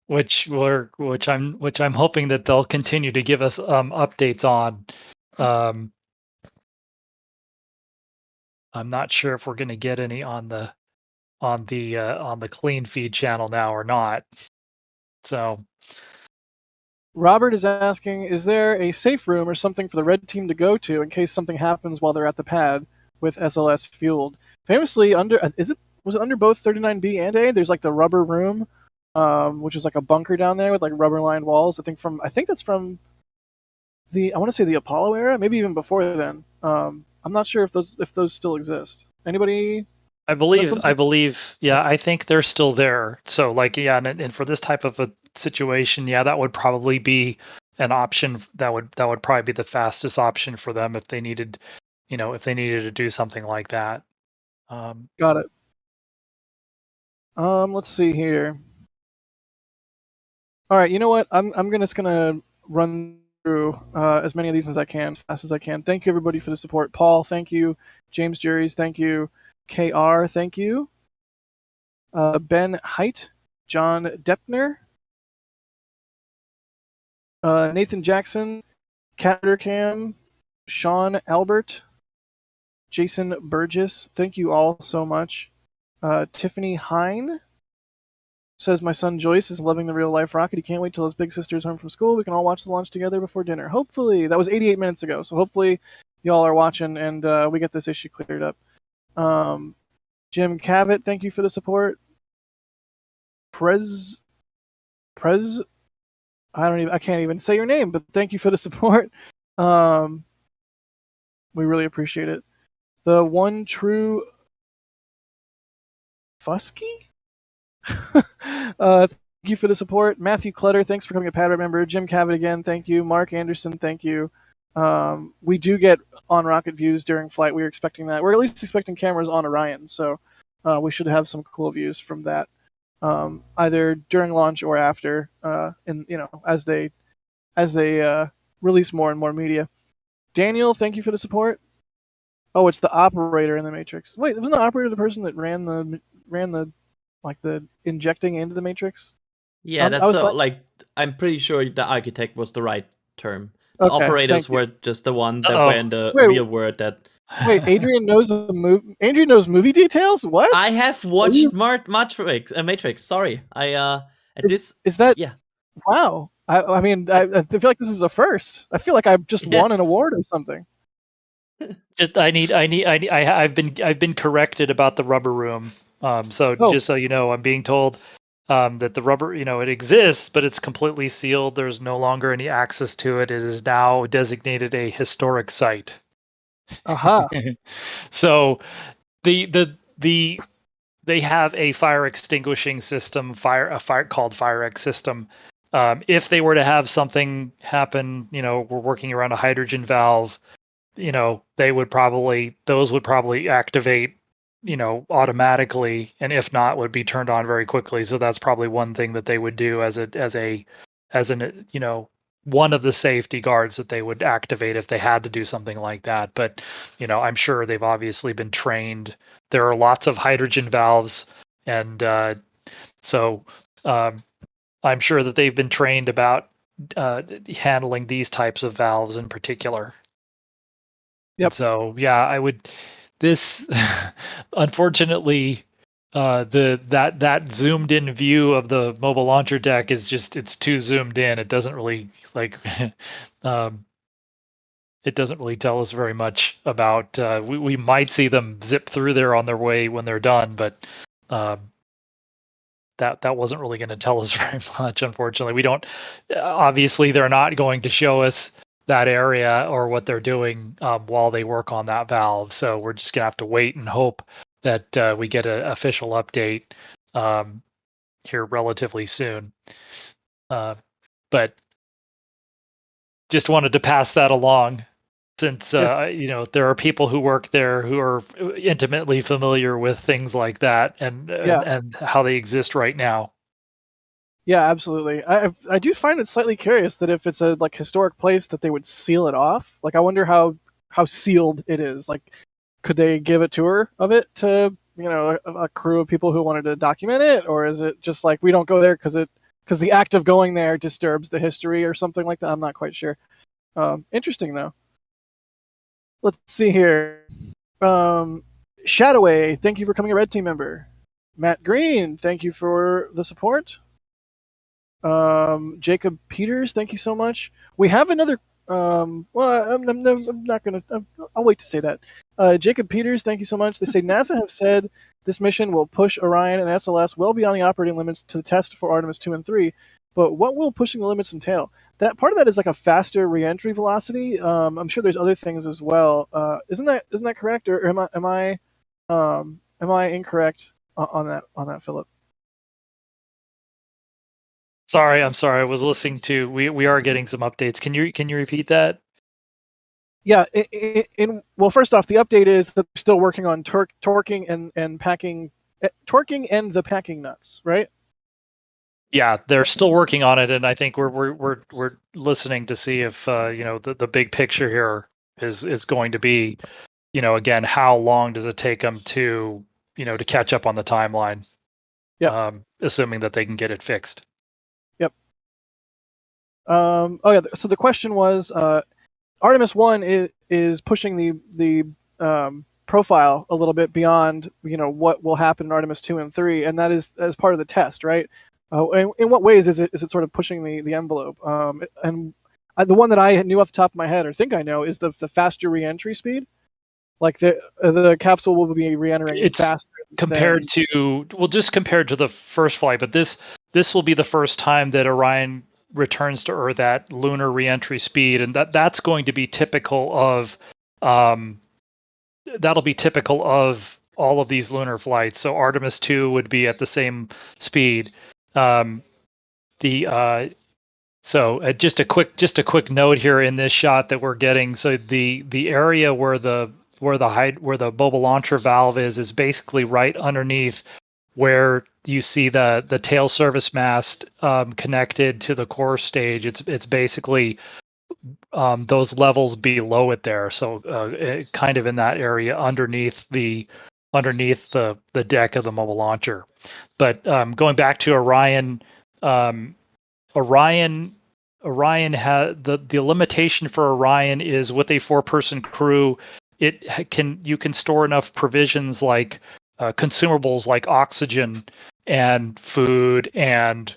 Which I'm hoping that they'll continue to give us updates on. I'm not sure if we're going to get any on the clean feed channel now or not. So Robert is asking, is there a safe room or something for the red team to go to in case something happens while they're at the pad with SLS fueled? Famously, was it under both 39B and A? There's like the rubber room, which is like a bunker down there with like rubber lined walls. I think that's from I want to say the Apollo era, maybe even before then. I'm not sure if those still exist. Anybody? I believe, yeah, I think they're still there. So like, yeah, and for this type of a situation, yeah, that would probably be an option. That would probably be the fastest option for them if they needed, to do something like that. Got it. Let's see here. All right, you know what? I'm just gonna run through as many of these as I can, as fast as I can. Thank you everybody for the support. Paul, thank you. James Juries, thank you. KR, thank you. Ben Height, John Deppner, Nathan Jackson, Cattercam, Sean Albert, Jason Burgess, thank you all so much. Tiffany Hine says, my son Joyce is loving the real life rocket. He can't wait till his big sister's home from school. We can all watch the launch together before dinner. Hopefully. That was 88 minutes ago, so hopefully y'all are watching and we get this issue cleared up. Jim Cabot, thank you for the support. Prez, I can't even say your name, but thank you for the support. We really appreciate it. The one true Fusky? Thank you for the support. Matthew Clutter, thanks for becoming a pad member. Jim Cabot again, thank you. Mark Anderson, thank you. We do get on-rocket views during flight. We're expecting that. We're at least expecting cameras on Orion, so we should have some cool views from that, either during launch or after, as they release more and more media. Daniel, thank you for the support. Oh, it's the operator in the Matrix. Wait, wasn't the operator the person that ran the like the injecting into the Matrix? Yeah, I that's was the like, like. I'm pretty sure the architect was the right term. The okay, operators thank you. were just the one that Uh-oh. were in the Wait. real world. That Wait, Adrian knows the Adrian knows movie details. What? I have watched Matrix. Sorry, Is that? Yeah. Wow. I mean, I feel like this is a first. I feel like I've just won an award or something. I've been corrected about the rubber room. Just so you know, I'm being told that the rubber, it exists, but it's completely sealed. There's no longer any access to it. It is now designated a historic site. Aha. So they have a fire extinguishing system, called FireX system. If they were to have something happen, we're working around a hydrogen valve, those would probably activate, automatically, and if not, would be turned on very quickly. So that's probably one thing that they would do as one of the safety guards that they would activate if they had to do something like that. But, I'm sure they've obviously been trained. There are lots of hydrogen valves, and so I'm sure that they've been trained about handling these types of valves in particular. Yep. So yeah, I would. This, unfortunately, that zoomed in view of the mobile launcher deck is it's too zoomed in. It doesn't really it doesn't really tell us very much about. We might see them zip through there on their way when they're done, but that wasn't really going to tell us very much. Unfortunately, we don't. Obviously, they're not going to show us that area or what they're doing while they work on that valve. So we're just gonna have to wait and hope that we get an official update here relatively soon. But just wanted to pass that along, since there are people who work there who are intimately familiar with things like that and how they exist right now. Yeah, absolutely. I do find it slightly curious that if it's a historic place that they would seal it off. Like, I wonder how sealed it is. Like, could they give a tour of it to a crew of people who wanted to document it, or is it just like we don't go there because the act of going there disturbs the history or something like that? I'm not quite sure. Interesting though. Let's see here. Shadoway, thank you for becoming a Red Team member. Matt Green, thank you for the support. Jacob Peters, thank you so much. We have another. Well, I'm not gonna. I'll wait to say that. Jacob Peters, thank you so much. They say NASA have said this mission will push Orion and SLS well beyond the operating limits to test for Artemis 2 and 3. But what will pushing the limits entail? That part of that is like a faster reentry velocity. I'm sure there's other things as well. Isn't that correct, or am I incorrect on that, Philip? Sorry, I'm sorry. I was listening to. We are getting some updates. Can you repeat that? Yeah. Well, first off, the update is that they're still working on torquing and packing, torquing and the packing nuts, right? Yeah, they're still working on it, and I think we're listening to see if the big picture here is going to be, again, how long does it take them to to catch up on the timeline? Yeah. Assuming that they can get it fixed. Yep. Oh yeah. So the question was, Artemis 1 is pushing the profile a little bit beyond what will happen in Artemis 2 and 3, and that is as part of the test, right? In what ways is it sort of pushing the envelope? And the one that I knew off the top of my head, or think I know, is the faster reentry speed. Like the capsule will be re-entering faster compared to the first flight, but this will be the first time that Orion returns to Earth at lunar reentry speed, and that's going to be typical of that'll be typical of all of these lunar flights. So Artemis 2 would be at the same speed. Just a quick note here in this shot that we're getting. So the area where the mobile launcher valve is basically right underneath where you see the tail service mast connected to the core stage. It's basically those levels below it there. So kind of in that area underneath the deck of the mobile launcher. But going back to Orion, Orion had the limitation for Orion is with a 4-person crew, you can store enough provisions like consumables like oxygen and food and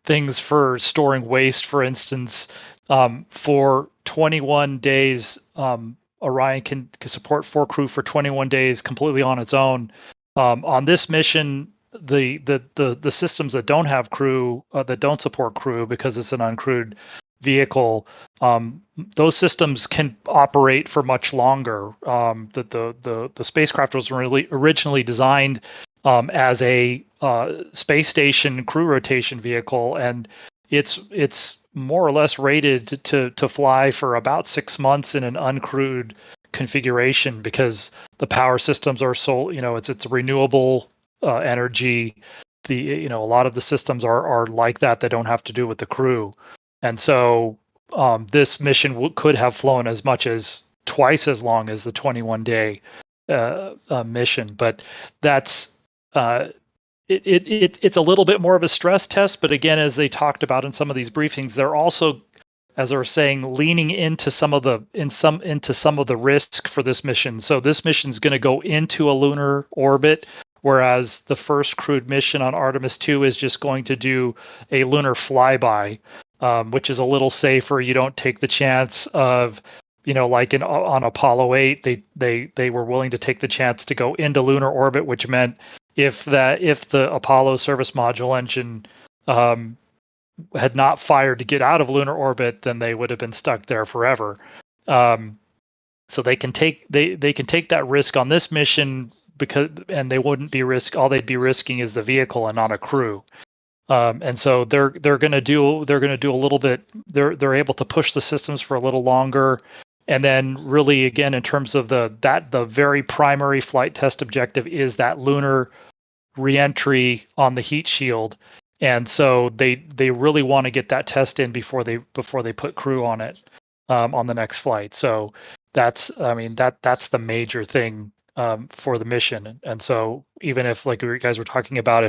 things for storing waste, for instance. For 21 days, Orion can support 4 crew for 21 days completely on its own. On this mission, the systems that don't have crew, that don't support crew because it's an uncrewed vehicle, those systems can operate for much longer. The spacecraft was really originally designed as a space station crew rotation vehicle, and it's more or less rated to fly for about 6 months in an uncrewed configuration because the power systems are it's renewable energy. A lot of the systems are like that. They don't have to do with the crew, and so this mission could have flown as much as twice as long as the 21-day mission. But that's it's a little bit more of a stress test. But again, as they talked about in some of these briefings, they're also, as I was saying, leaning into some of the risk for this mission. So this mission is going to go into a lunar orbit, whereas the first crewed mission on Artemis II is just going to do a lunar flyby, which is a little safer. You don't take the chance of, like on Apollo 8, they were willing to take the chance to go into lunar orbit, which meant if the Apollo service module engine had not fired to get out of lunar orbit, then they would have been stuck there forever. So they can take that risk on this mission and they wouldn't be all they'd be risking is the vehicle and not a crew. And so they're going to do a little bit. They're able to push the systems for a little longer, and then really again in terms of the very primary flight test objective is that lunar reentry on the heat shield. And so they really want to get that test in before they put crew on it on the next flight. So that's the major thing for the mission. And so even if, like you guys were talking about,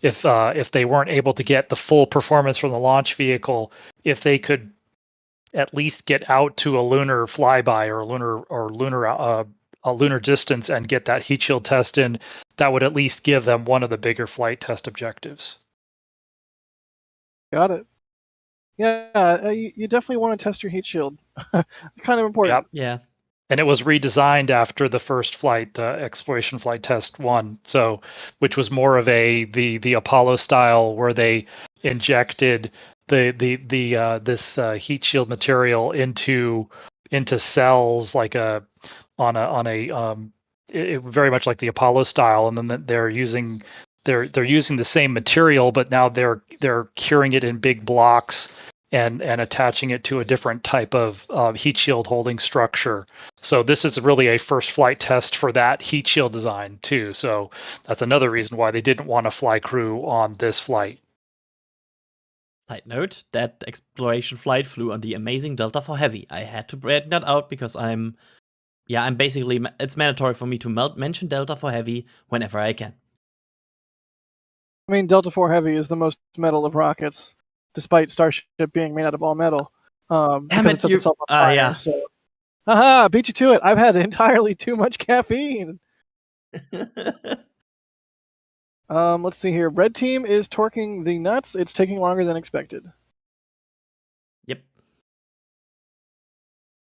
if they weren't able to get the full performance from the launch vehicle, if they could at least get out to a lunar flyby or a lunar distance and get that heat shield test in, that would at least give them one of the bigger flight test objectives. Got it. Yeah, you definitely want to test your heat shield. Kind of important. Yep. Yeah. And it was redesigned after the first flight, Exploration Flight Test 1, so which was more of the Apollo style, where they injected this heat shield material into cells like very much like the Apollo style, and then they're using the same material, but now they're curing it in big blocks and attaching it to a different type of heat shield holding structure. So this is really a first flight test for that heat shield design too. So that's another reason why they didn't want to fly crew on this flight. Side note, that exploration flight flew on the amazing Delta IV Heavy. I had to bring that out because I'm basically, it's mandatory for me to mention Delta IV Heavy whenever I can. I mean, Delta IV Heavy is the most metal of rockets, despite Starship being made out of all metal. Because it sets itself on fire. Yeah. So, haha, beat you to it. I've had entirely too much caffeine. Let's see here. Red team is torquing the nuts. It's taking longer than expected. Yep.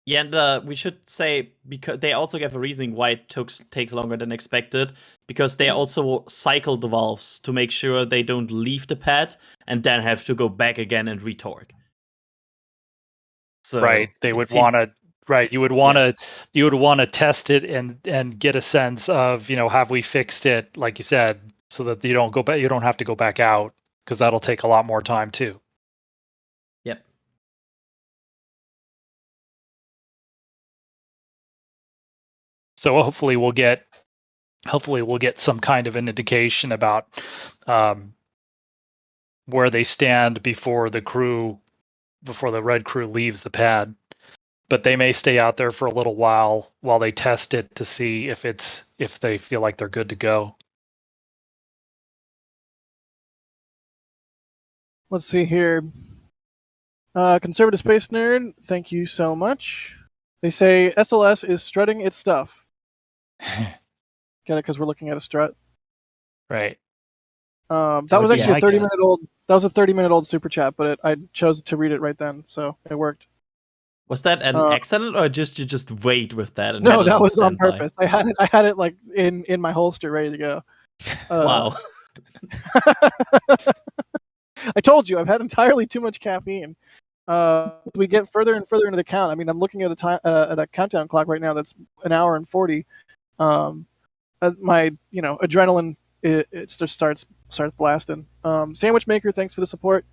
Yeah, and we should say, because they also gave a reasoning why it takes longer than expected, because they also cycle the valves to make sure they don't leave the pad and then have to go back again and retorque. So right, they would want to. Right, you would want to test it and get a sense of, have we fixed it, like you said, so that you don't go back. You don't have to go back out, because that'll take a lot more time too. Yep. So hopefully we'll get some kind of an indication about where they stand before the crew the red crew leaves the pad. But they may stay out there for a little while they test it to see if they feel like they're good to go. Let's see here. Conservative Space Nerd, thank you so much. They say SLS is strutting its stuff. Get it? Because we're looking at a strut. Right. That was actually a 30-minute old. That was a 30-minute old super chat, but I chose to read it right then, so it worked. Was that an accident, or you just wait with that? And No, that was on purpose. I had it like in my holster, ready to go. Wow. I told you I've had entirely too much caffeine. We get further and further into the count. I mean, I'm looking at a countdown clock right now that's an hour and 40. My adrenaline it just starts blasting. Sandwich Maker, thanks for the support.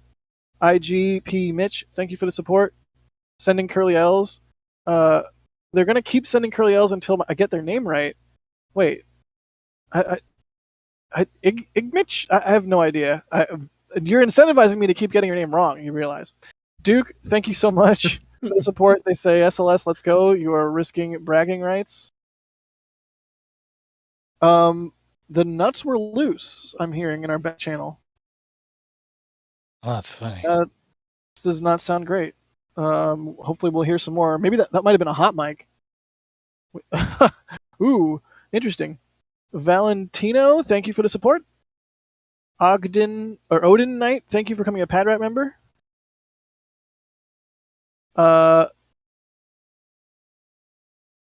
IGP Mitch, thank you for the support. Sending curly L's. They're gonna keep sending curly L's until I get their name right. Wait, Mitch, I have no idea. You're incentivizing me to keep getting your name wrong, you realize. Duke, thank you so much for the support. They say, SLS, let's go. You are risking bragging rights. The nuts were loose, I'm hearing in our back channel. Oh, that's funny. This does not sound great. Hopefully we'll hear some more. Maybe that might have been a hot mic. Ooh, interesting. Valentino, thank you for the support. Odin Knight, thank you for becoming a Padrat member.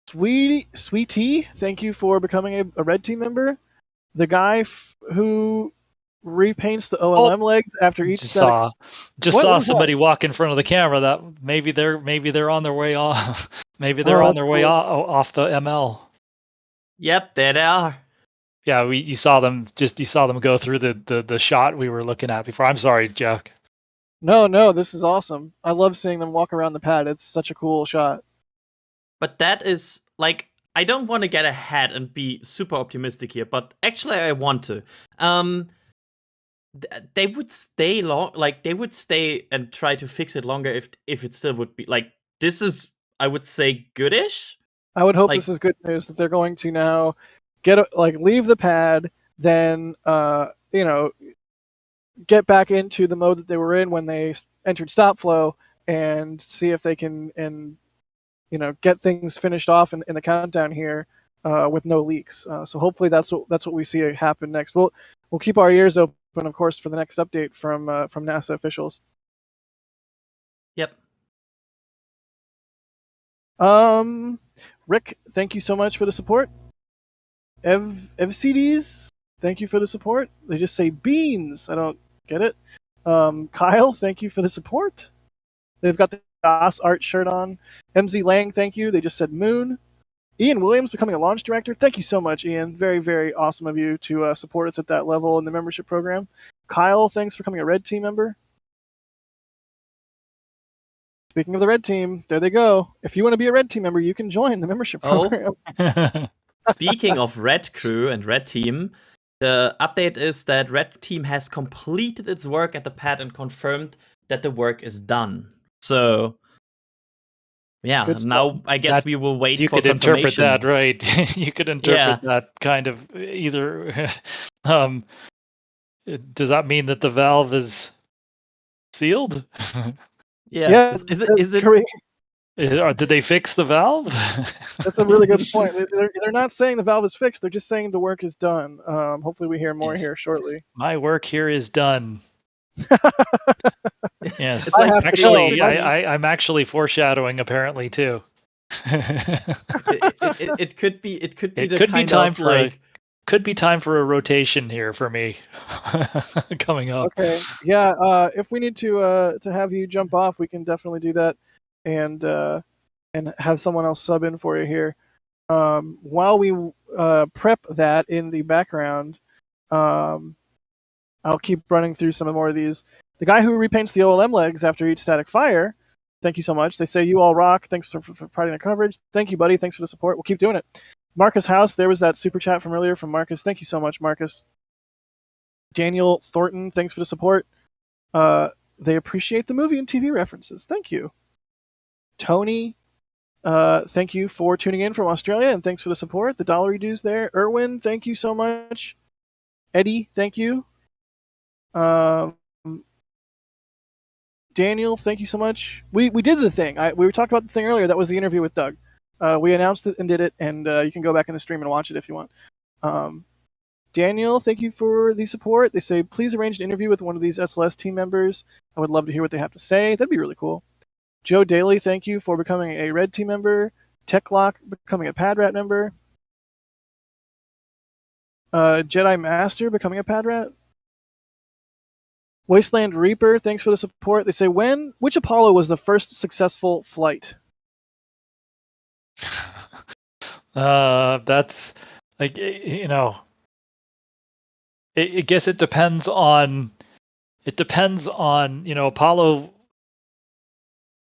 Sweetie, thank you for becoming a red team member. The guy who repaints the OLM legs after each saw somebody walk in front of the camera. That maybe they're on their way off. Maybe they're on their way off the ML. Yep, there they are. Yeah, you saw them go through the shot we were looking at before. I'm sorry, Jack. No, this is awesome. I love seeing them walk around the pad. It's such a cool shot. But that is like, I don't want to get ahead and be super optimistic here, but actually I want to. They would stay they would stay and try to fix it longer if it still would be like, this is, I would say, goodish. I would hope this is good news that they're going to now leave the pad, then get back into the mode that they were in when they entered stop flow, and see if they can get things finished off in the countdown here with no leaks. So hopefully that's what we see happen next. We'll keep our ears open, of course, for the next update from NASA officials. Yep. Rick, thank you so much for the support. EvCDs, thank you for the support. They just say beans. I don't get it. Kyle, thank you for the support. They've got the DOS art shirt on. MZ Lang, thank you. They just said moon. Ian Williams becoming a launch director. Thank you so much, Ian. Very, very awesome of you to support us at that level in the membership program. Kyle, thanks for becoming a red team member. Speaking of the red team, there they go. If you want to be a red team member, you can join the membership program. Speaking of red crew and red team, the update is that red team has completed its work at the pad and confirmed that the work is done. So, yeah, now I guess we will wait for confirmation. You could interpret that, right? You could interpret that kind of either. Does that mean that the valve is sealed? Yeah. Is it? Or did they fix the valve? That's a really good point. They're not saying the valve is fixed. They're just saying the work is done. Hopefully we hear more here shortly. My work here is done. Yes, it's like, actually, I'm actually foreshadowing apparently too. it could be could be time for a rotation here for me coming up. Okay, yeah. If we need to have you jump off, we can definitely do that, and have someone else sub in for you here. While we prep that in the background, I'll keep running through some more of these. The guy who repaints the OLM legs after each static fire, thank you so much. They say, you all rock. Thanks for providing the coverage. Thank you, buddy. Thanks for the support. We'll keep doing it. Marcus House, there was that super chat from earlier from Marcus. Thank you so much, Marcus. Daniel Thornton, thanks for the support. They appreciate the movie and TV references. Thank you. Tony, thank you for tuning in from Australia, and thanks for the support. The dollar dues there. Erwin, thank you so much. Eddie, thank you. Daniel, thank you so much. We did the thing. We were talking about the thing earlier. That was the interview with Doug. We announced it and did it, and you can go back in the stream and watch it if you want. Daniel, thank you for the support. They say, please arrange an interview with one of these SLS team members. I would love to hear what they have to say. That'd be really cool. Joe Daly, thank you for becoming a Red Team member. Techlock, becoming a Padrat member. Jedi Master, becoming a Padrat. Wasteland Reaper, thanks for the support. They say, which Apollo was the first successful flight? That's like, I guess it depends on Apollo.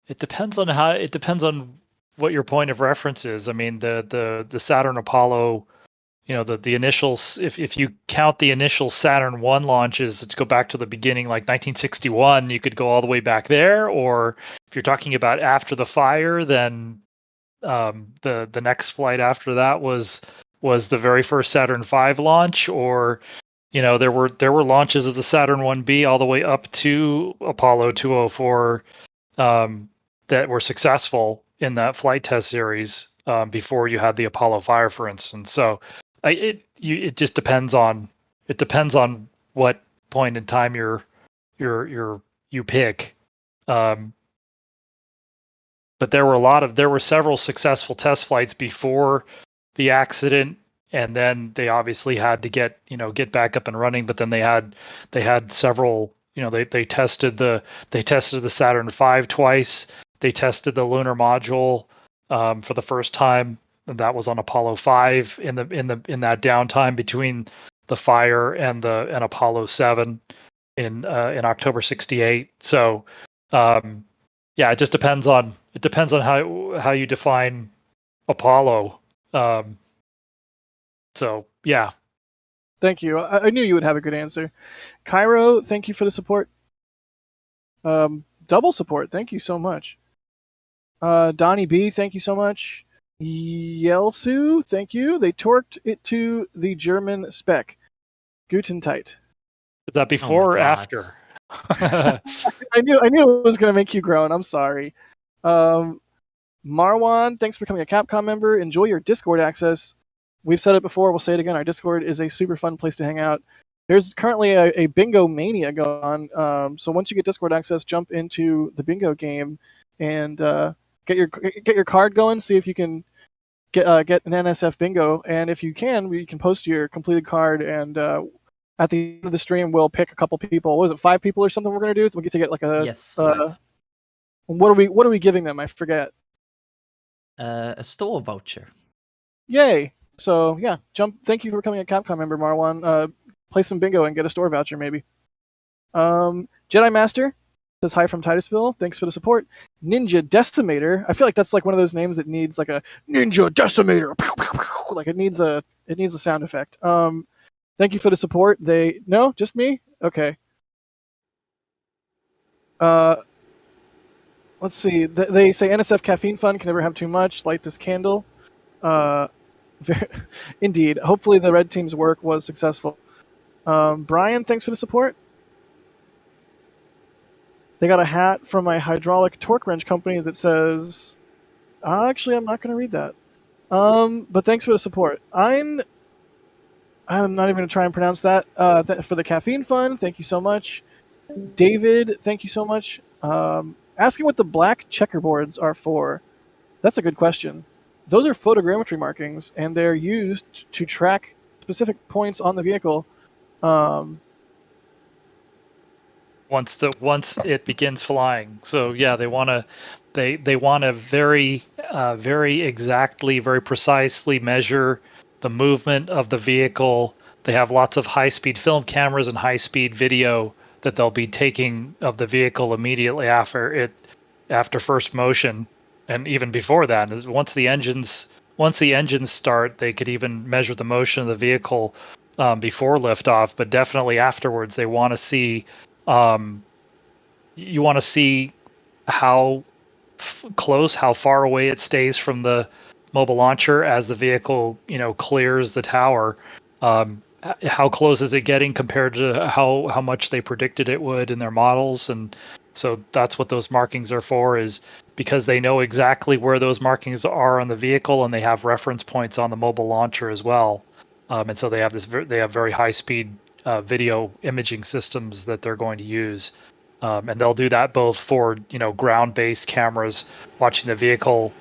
It depends on what your point of reference is. I mean, the Saturn Apollo, the initials, if you count the initial Saturn 1 launches to go back to the beginning, like 1961, you could go all the way back there. Or if you're talking about after the fire, then the next flight after that was the very first Saturn V launch. Or there were launches of the Saturn 1B all the way up to Apollo 204 that were successful in that flight test series before you had the Apollo fire, for instance. So it just depends on what point in time you pick. But there were several successful test flights before the accident, and then they obviously had to get back up and running. But then they had several. They tested the Saturn V twice. They tested the lunar module for the first time, and that was on Apollo 5 in that downtime between the fire and Apollo 7 in October '68. So yeah, it just depends on how you define Apollo. So yeah. Thank you. I knew you would have a good answer. Cairo, thank you for the support. Double support. Thank you so much. Donnie B, thank you so much. Yelsu, thank you. They torqued it to the German spec. Guten Zeit. Is that before or after? I knew it was going to make you groan. I'm sorry. Marwan, thanks for becoming a Capcom member. Enjoy your Discord access. We've said it before. We'll say it again. Our Discord is a super fun place to hang out. There's currently a bingo mania going on. So once you get Discord access, jump into the bingo game and get your card going. See if you can get an NSF bingo. And if you can post your completed card. And at the end of the stream, we'll pick a couple people. What was it, 5 people or something? We're gonna do. We get to get like a Yes. What are we giving them? I forget. A store voucher. Yay! So yeah, Thank you for becoming a Capcom member, Marwan. Play some bingo and get a store voucher, maybe. Jedi Master says hi from Titusville. Thanks for the support. Ninja Decimator. I feel like that's like one of those names that needs like a Ninja Decimator. Like it needs a sound effect. Thank you for the support. No, just me. Okay. Let's see. They say NSF caffeine fun can never have too much. Light this candle. Indeed. Hopefully the red team's work was successful. Brian, thanks for the support. They got a hat from my hydraulic torque wrench company that says... Actually, I'm not going to read that. But thanks for the support. I'm not even going to try and pronounce that. For the caffeine fun, thank you so much. David, thank you so much. Asking what the black checkerboards are for. That's a good question. Those are photogrammetry markings, and they're used to track specific points on the vehicle. Once it begins flying. So yeah, they want to very exactly, very precisely measure the movement of the vehicle. They have lots of high-speed film cameras and high-speed video that they'll be taking of the vehicle immediately after first motion, and even before that. Once the engines start, they could even measure the motion of the vehicle before liftoff. But definitely afterwards, they want to see you want to see how close, how far away it stays from the mobile launcher as the vehicle, clears the tower. How close is it getting compared to how much they predicted it would in their models? And so that's what those markings are for, is because they know exactly where those markings are on the vehicle, and they have reference points on the mobile launcher as well. And so they have very high speed video imaging systems that they're going to use. And they'll do that both for ground-based cameras watching the vehicle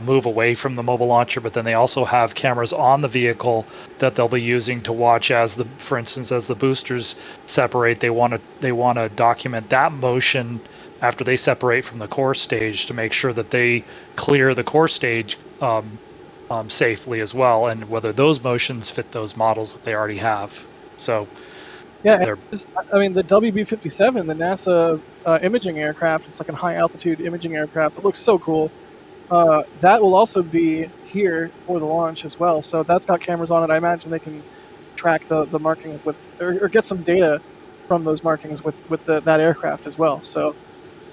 move away from the mobile launcher, but then they also have cameras on the vehicle that they'll be using to watch for instance, as the boosters separate. They want to document that motion after they separate from the core stage to make sure that they clear the core stage safely as well, and whether those motions fit those models that they already have. So. Yeah, I mean, the WB-57, the NASA imaging aircraft, it's like a high-altitude imaging aircraft. It looks so cool. That will also be here for the launch as well. So that's got cameras on it. I imagine they can track the markings or get some data from those markings with that aircraft as well. So,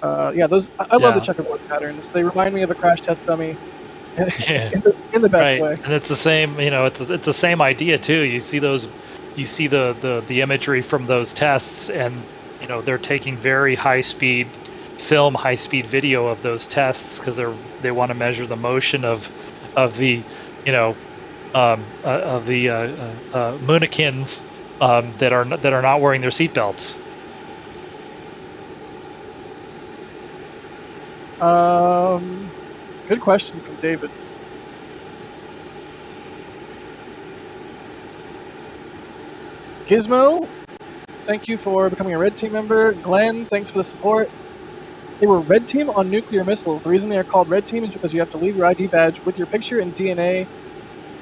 I love the checkerboard patterns. They remind me of a crash test dummy in the best way. And it's the same, it's the same idea too. You see the imagery from those tests, and they're taking very high speed video of those tests because they want to measure the motion of the Moonikins that are not wearing their seatbelts. Good question from David. Gizmo, thank you for becoming a Red Team member. Glenn, thanks for the support. They were Red Team on nuclear missiles. The reason they are called Red Team is because you have to leave your ID badge with your picture and DNA,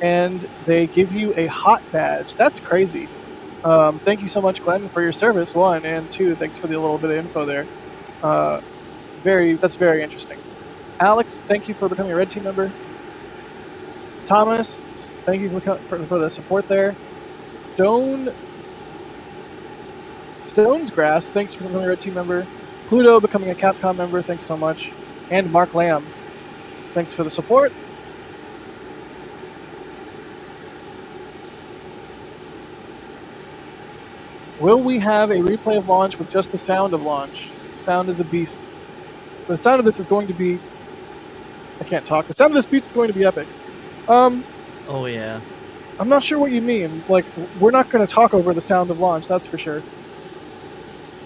and they give you a hot badge. That's crazy. Thank you so much, Glenn, for your service, 1, and 2, thanks for the little bit of info there. That's very interesting. Alex, thank you for becoming a Red Team member. Thomas, thank you for the support there. Stone's Grass, thanks for becoming a Red Team member. Pluto becoming a Capcom member, thanks so much. And Mark Lamb, thanks for the support. Will we have a replay of launch with just the sound of launch? Sound is a beast. The sound of this is going to be... I can't talk. The sound of this beast is going to be epic. Oh, yeah. I'm not sure what you mean. Like, we're not going to talk over the sound of launch, that's for sure.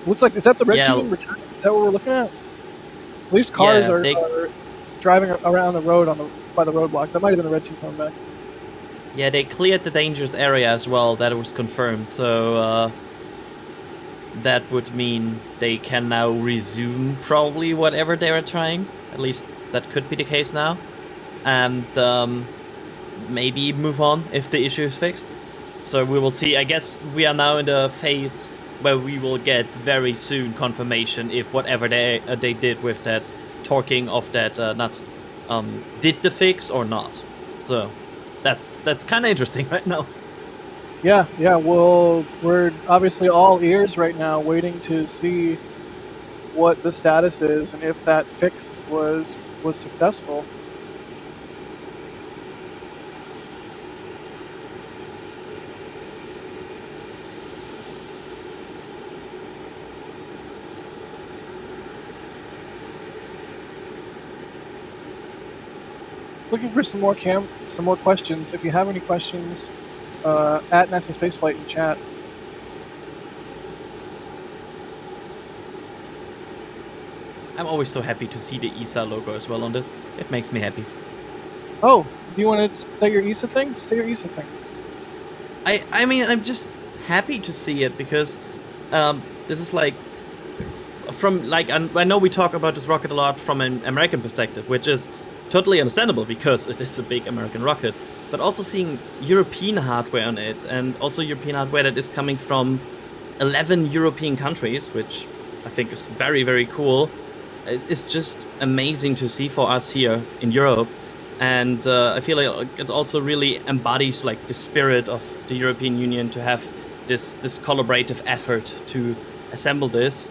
Looks like, is that the Red Team returning? Is that what we're looking at? At least cars are driving around the road by the roadblock. That might have been the Red Team coming back. Yeah, they cleared the dangerous area as well. That was confirmed. So that would mean they can now resume probably whatever they were trying. At least that could be the case now. And maybe move on if the issue is fixed. So we will see. I guess we are now in the phase where we will get very soon confirmation if whatever they did with that torquing of that nut did the fix or not. So that's kind of interesting right now. Yeah. Well, we're obviously all ears right now, waiting to see what the status is and if that fix was successful. Looking for some more questions. If you have any questions, at NASA Spaceflight in chat. I'm always so happy to see the ESA logo as well on this. It makes me happy. Oh, do you want to say your ESA thing? Say your ESA thing. I mean, I'm just happy to see it because this is like I know we talk about this rocket a lot from an American perspective, which is totally understandable because it is a big American rocket, but also seeing European hardware on it, and also European hardware that is coming from 11 European countries, which I think is very, very cool. It's just amazing to see for us here in Europe, and I feel like it also really embodies like the spirit of the European Union to have this collaborative effort to assemble this.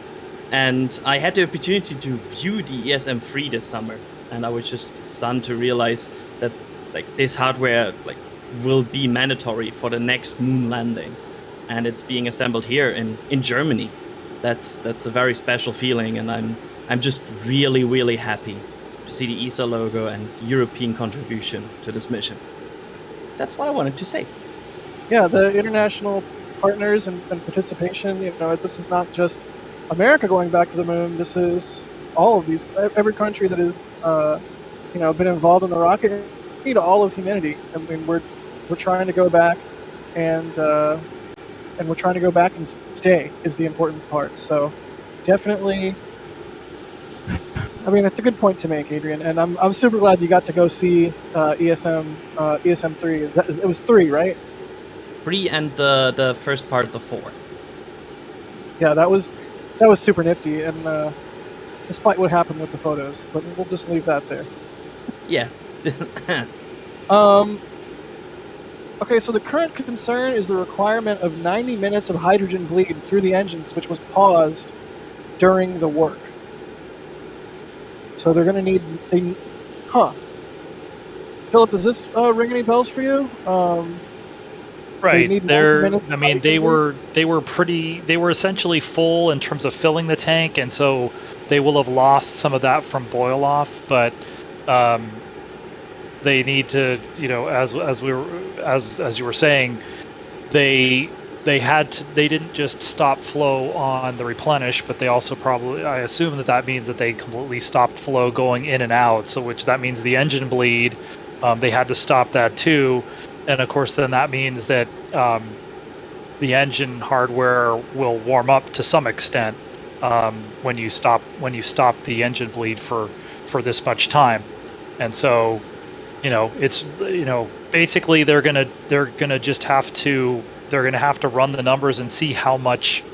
And I had the opportunity to view the ESM-3 this summer, and I was just stunned to realize that like this hardware like will be mandatory for the next moon landing, and it's being assembled here in Germany. That's a very special feeling, and I'm just really happy to see the ESA logo and European contribution to this mission. That's what I wanted to say. Yeah, the international partners and participation. This is not just America going back to the moon. This is all of these, every country that has, been involved in the rocket. All of humanity. I mean, we're trying to go back, and we're trying to go back and stay is the important part. So, definitely. I mean, it's a good point to make, Adrian, and I'm super glad you got to go see ESM3. It was 3, right? 3 and the first parts of 4. Yeah, that was super nifty, and despite what happened with the photos, but we'll just leave that there. Yeah. Okay, so the current concern is the requirement of 90 minutes of hydrogen bleed through the engines, which was paused during the work. So they're going to need Philip, does this ring any bells for you? Right. I mean, they were essentially full in terms of filling the tank, and so they will have lost some of that from boil off, but they need to, as you were saying, they didn't just stop flow on the replenish, but they also probably, I assume that means that they completely stopped flow going in and out, so which that means the engine bleed, they had to stop that too, and of course then that means that the engine hardware will warm up to some extent when you stop the engine bleed for this much time, and so it's basically they're gonna have to run the numbers and see how much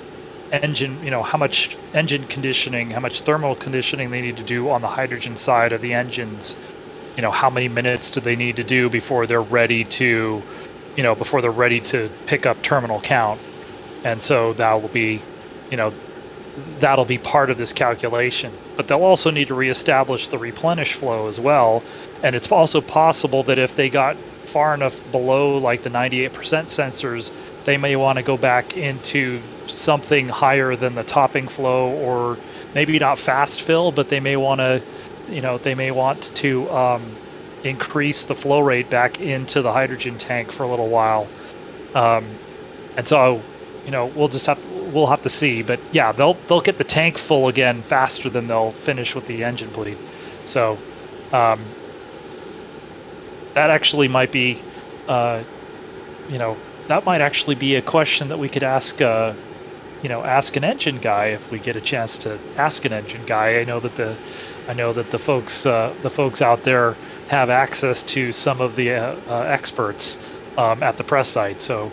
engine conditioning, how much thermal conditioning they need to do on the hydrogen side of the engines. How many minutes do they need to do before they're ready to pick up terminal count, and so that'll be part of this calculation. But they'll also need to reestablish the replenish flow as well, and it's also possible that if they got far enough below like the 98% sensors, they may want to go back into something higher than the topping flow, or maybe not fast fill, but they may want to increase the flow rate back into the hydrogen tank for a little while, and so we'll have to see. But yeah, they'll get the tank full again faster than they'll finish with the engine bleed. So that actually might be that might actually be a question that we could ask ask an engine guy if we get a chance to ask an engine guy. I know that the folks out there have access to some of the experts at the press site, so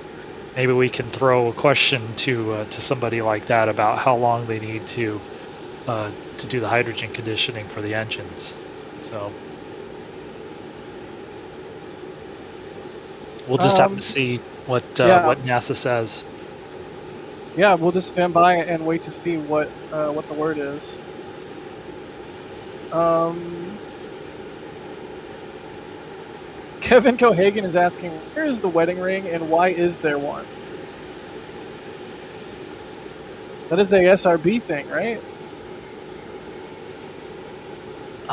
maybe we can throw a question to somebody like that about how long they need to do the hydrogen conditioning for the engines. So we'll just have to see what NASA says. Yeah, we'll just stand by and wait to see what the word is. Kevin Cohagen is asking, where is the wedding ring and why is there one? That is a SRB thing, right?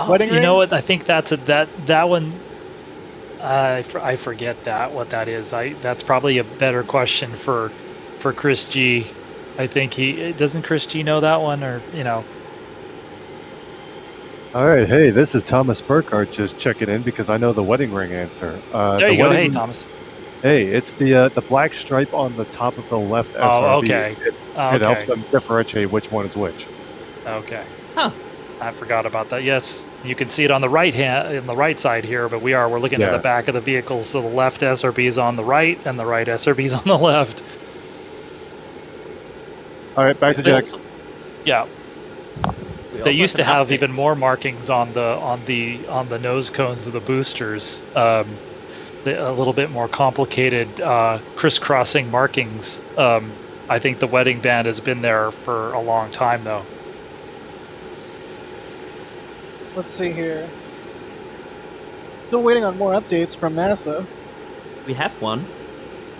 Wedding ring? What? I think that's that one. I forget what that is. That's probably a better question for Chris G. I think doesn't Chris G know that one, or All right, hey, this is Thomas Burkhardt just checking in because I know the wedding ring answer. There you go. Hey, Thomas. Hey, it's the black stripe on the top of the left SRB. Oh, okay. It helps them differentiate which one is which. Okay. Huh. I forgot about that. Yes, you can see it on the right side here, but we're looking at the back of the vehicle, so the left SRB is on the right and the right SRB is on the left. All right, back to Jack. Yeah. They used to have even more markings on the nose cones of the boosters. A little bit more complicated crisscrossing markings. I think the wedding band has been there for a long time, though. Let's see here. Still waiting on more updates from NASA. We have one.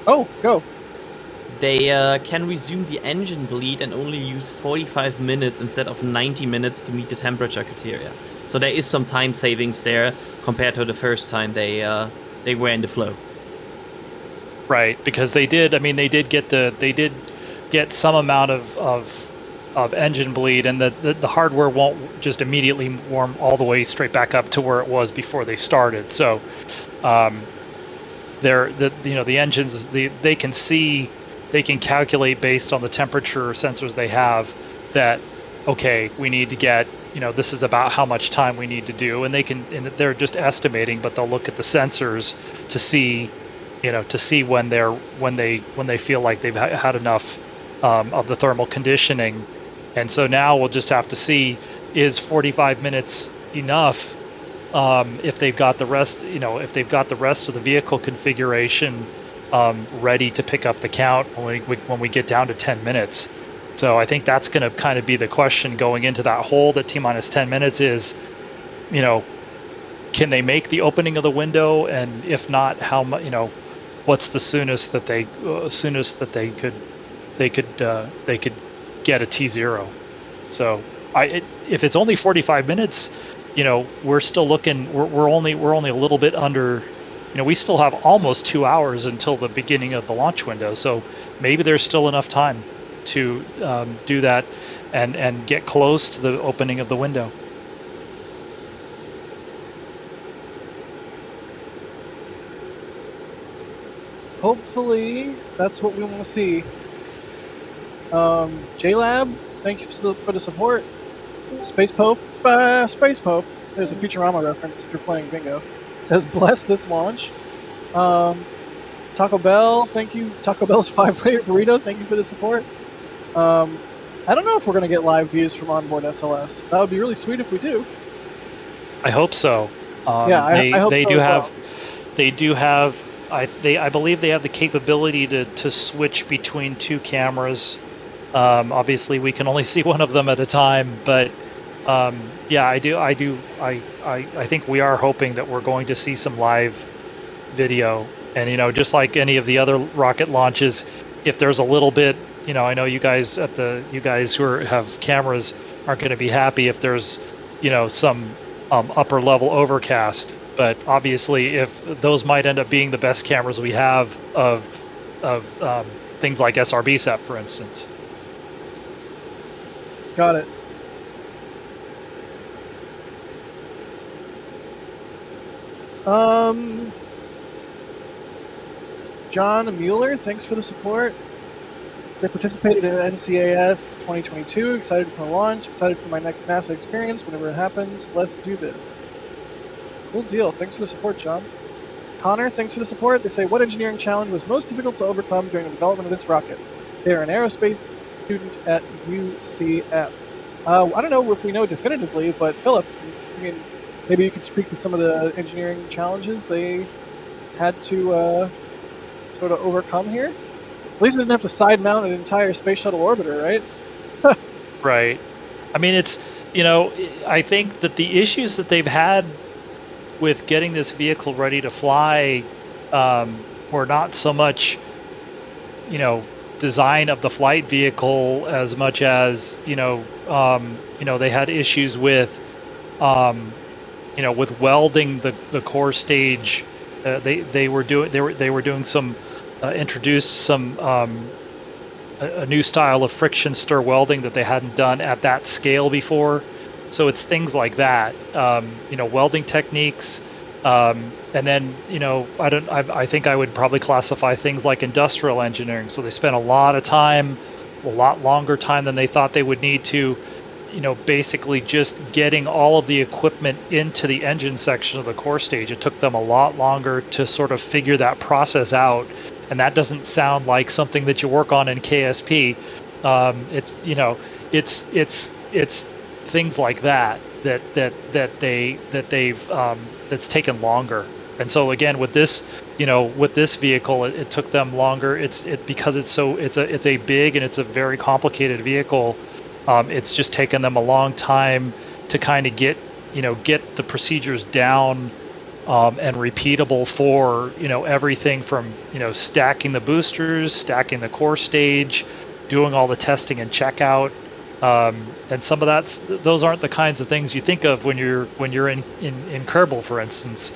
Oh, go. They can resume the engine bleed and only use 45 minutes instead of 90 minutes to meet the temperature criteria. So there is some time savings there compared to the first time they were in the flow. Right, because they did get some amount of engine bleed, and the hardware won't just immediately warm all the way straight back up to where it was before they started. So, the engines they can calculate based on the temperature sensors they have that, okay, we need to get, this is about how much time we need to do, and they're just estimating, but they'll look at the sensors to see when they feel like they've had enough of the thermal conditioning. And so now we'll just have to see, is 45 minutes enough if they've got the rest of the vehicle configuration ready to pick up the count when we get down to 10 minutes. So I think that's going to kind of be the question going into that hold at T-minus 10 minutes is, can they make the opening of the window? And if not, how much, what's the soonest that they could get a T0? So if it's only 45 minutes, we're still looking, we're only a little bit under, we still have almost 2 hours until the beginning of the launch window. So maybe there's still enough time to do that and get close to the opening of the window. Hopefully, that's what we want to see. JLab, thank you for the support. Space Pope. There's a Futurama reference if you're playing bingo. It says, bless this launch. Taco Bell, thank you. Taco Bell's 5-layer burrito, thank you for the support. I don't know if we're going to get live views from onboard SLS. That would be really sweet if we do. I hope so. I hope they so do as have. well. They do have. I believe they have the capability to switch between two cameras. Obviously, we can only see one of them at a time, but yeah, I think we are hoping that we're going to see some live video. And just like any of the other rocket launches, if there's a little bit, I know you guys who have cameras aren't going to be happy if there's some upper level overcast. But obviously, if those might end up being the best cameras we have of things like SRBSAT, for instance. Got it. John Mueller, thanks for the support. They participated in NCAS 2022. Excited for the launch. Excited for my next NASA experience whenever it happens. Let's do this. Cool deal. Thanks for the support, John. Connor, thanks for the support. They say, what engineering challenge was most difficult to overcome during the development of this rocket? They are an aerospace student at UCF. I don't know if we know definitively, but Philip, maybe you could speak to some of the engineering challenges they had to sort of overcome here. At least they didn't have to side mount an entire space shuttle orbiter, right? Right. It's, I think that the issues that they've had with getting this vehicle ready to fly were not so much, design of the flight vehicle as much as, they had issues with, with welding the core stage. They were doing some introduced some a new style of friction stir welding that they hadn't done at that scale before. So it's things like that, welding techniques, and then I think I would probably classify things like industrial engineering. So they spent a lot of time, a lot longer time than they thought they would need to, basically just getting all of the equipment into the engine section of the core stage. It took them a lot longer to sort of figure that process out, and that doesn't sound like something that you work on in KSP. It's things like that's taken longer. And so again, with this vehicle, it took them longer. Because it's a big and it's a very complicated vehicle. It's just taken them a long time to kind of get get the procedures down and repeatable for everything from stacking the boosters, stacking the core stage, doing all the testing and checkout, and some of those aren't the kinds of things you think of when you're in Kerbal, for instance.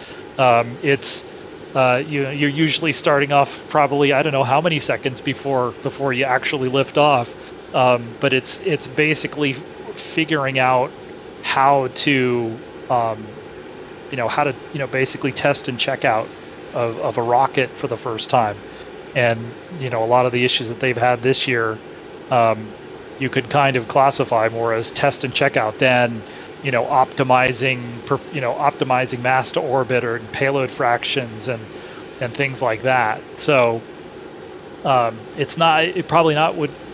You're usually starting off probably, I don't know how many seconds before you actually lift off, but it's basically figuring out how to basically test and check out of a rocket for the first time. And a lot of the issues that they've had this year, you could kind of classify more as test and check out than optimizing mass to orbit or payload fractions and things like that. So it probably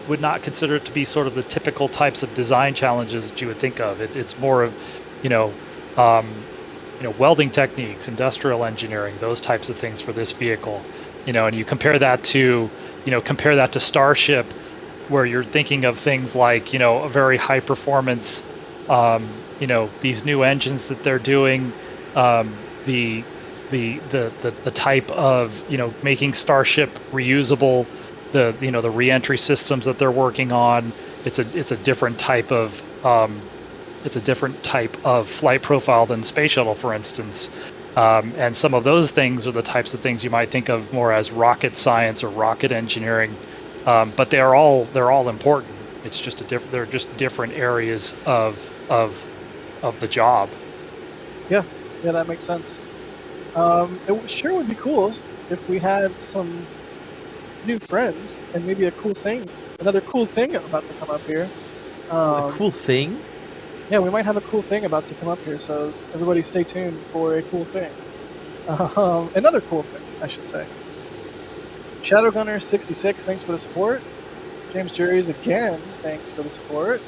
would not consider it to be sort of the typical types of design challenges that you would think of. It's more of welding techniques, industrial engineering, those types of things for this vehicle. And you compare that to Starship, where you're thinking of things like a very high performance, these new engines that they're doing, the type of making Starship reusable, the re-entry systems that they're working on. It's a different type of flight profile than Space Shuttle, for instance. And some of those things are the types of things you might think of more as rocket science or rocket engineering, but they're all important. It's just they're just different areas of the job. Yeah, that makes sense. It sure would be cool if we had some new friends and maybe another cool thing about to come up here. A cool thing? Yeah, we might have a cool thing about to come up here, so everybody stay tuned for a cool thing. Another cool thing, I should say. Shadowgunner66, thanks for the support. James Juries, again, thanks for the support.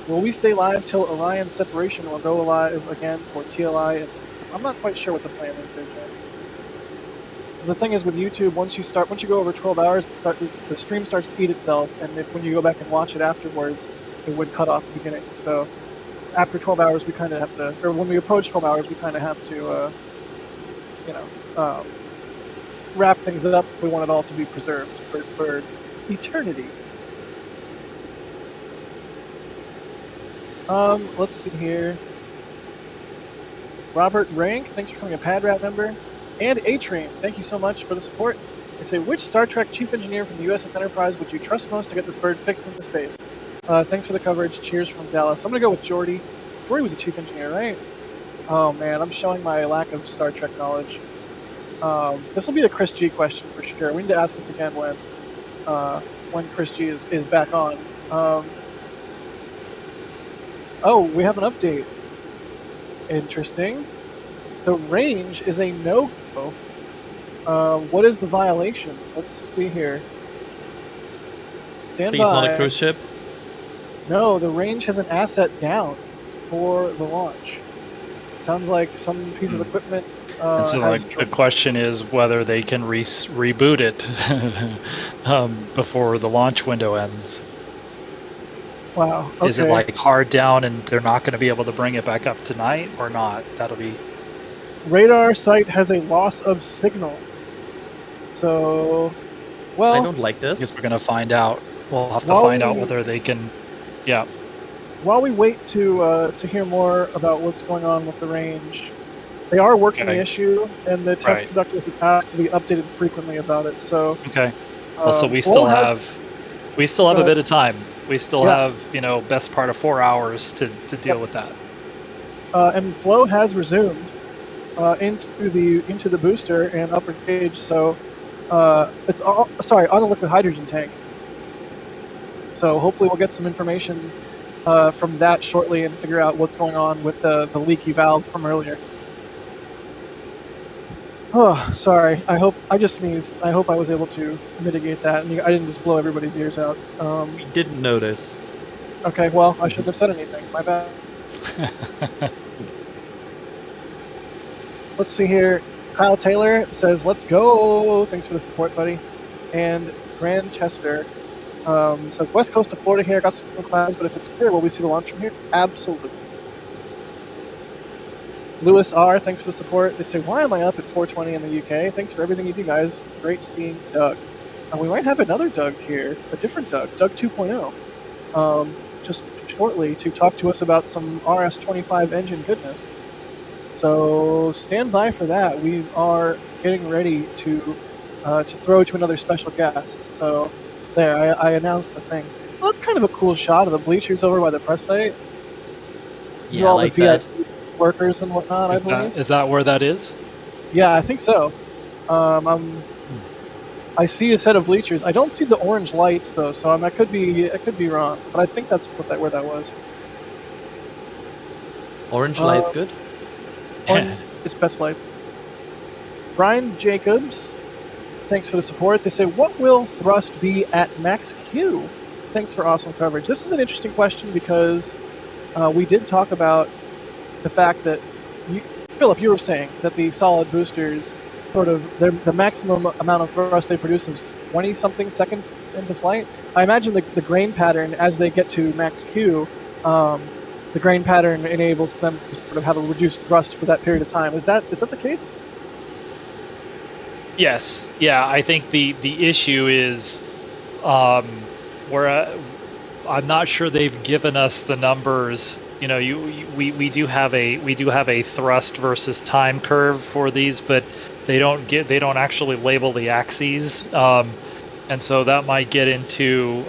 Will we stay live till Orion separation? We'll go live again for TLI. I'm not quite sure what the plan is there, James. So the thing is with YouTube, once you go over 12 hours, the stream starts to eat itself, and when you go back and watch it afterwards, it would cut off the beginning. So after 12 hours, we kind of have to, or when we approach 12 hours, we kind of have to, wrap things up if we want it all to be preserved for eternity. Let's see here. Robert Rank, thanks for becoming a Pad Rat member. And A-Train, thank you so much for the support. They say, which Star Trek chief engineer from the USS Enterprise would you trust most to get this bird fixed into space? Thanks for the coverage. Cheers from Dallas. I'm going to go with Geordi. Geordi was a chief engineer, right? Oh, man, I'm showing my lack of Star Trek knowledge. This will be a Chris G question for sure. We need to ask this again when Chris G is back on. Oh, we have an update. Interesting. The range is a no-go. What is the violation? Let's see here. Stand by. Please, not a cruise ship? No, the range has an asset down for the launch. Sounds like some piece of equipment. And so the question is whether they can reboot it before the launch window ends. Wow. Okay. Is it like hard down and they're not going to be able to bring it back up tonight or not? That'll be. Radar site has a loss of signal. So, well, I don't like this. I guess we're going to find out. We'll have to find out whether they can. Yeah. While we wait to hear more about what's going on with the range, they are working the issue, and the test conductor has asked to be updated frequently about it. So okay. So we still have a bit of time. We still have best part of 4 hours to deal with that. And flow has resumed into the booster and upper stage. So it's on the liquid hydrogen tank. So hopefully we'll get some information from that shortly and figure out what's going on with the leaky valve from earlier. Oh, sorry. I just sneezed. I hope I was able to mitigate that, and I didn't just blow everybody's ears out. We didn't notice. Okay, well, I shouldn't have said anything. My bad. Let's see here. Kyle Taylor says, let's go. Thanks for the support, buddy. And Grand Chester says, west coast of Florida here. Got some clouds, but if it's clear, will we see the launch from here? Absolutely. Lewis R, thanks for the support. They say, why am I up at 4:20 in the UK? Thanks for everything you do, guys. Great seeing Doug. And we might have another Doug here, a different Doug, Doug 2.0, just shortly to talk to us about some RS-25 engine goodness. So stand by for that. We are getting ready to throw to another special guest. So there, I announced the thing. Well, that's kind of a cool shot of the bleachers over by the press site. These are Yeah, I all like the that. VIP workers and whatnot, I believe. Is that where that is? Yeah, I think so. I see a set of bleachers. I don't see the orange lights though, so I could be wrong. But I think that's where that was. Orange light's good. Orange is best light. Brian Jacobs, thanks for the support. They say, what will thrust be at max Q? Thanks for awesome coverage. This is an interesting question because we did talk about the fact that, Philip, you were saying that the solid boosters, sort of, the maximum amount of thrust they produce is 20-something seconds into flight. I imagine the grain pattern, as they get to max Q, the grain pattern enables them to sort of have a reduced thrust for that period of time. Is that the case? Yes. Yeah, I think the issue is where I'm not sure they've given us the numbers. You know, we do have a thrust versus time curve for these, but they don't actually label the axes, and so that might get into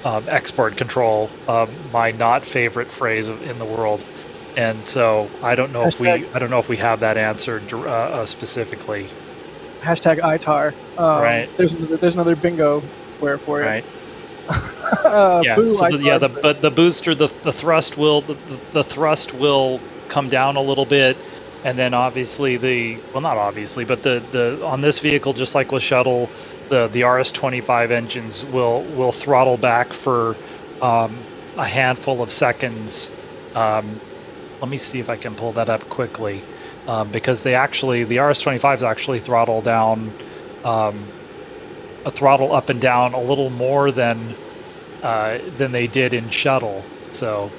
export control, my not favorite phrase in the world. And so I don't know if we have that answered specifically. Hashtag ITAR. Right. There's another bingo square for it. Right. Yeah. Boo, so but the booster, the thrust will will come down a little bit, and then obviously not obviously, but the on this vehicle, just like with shuttle, the RS-25 engines will throttle back for a handful of seconds. Let me see if I can pull that up quickly, because the RS-25s actually throttle down, a throttle up and down a little more than they did in shuttle. So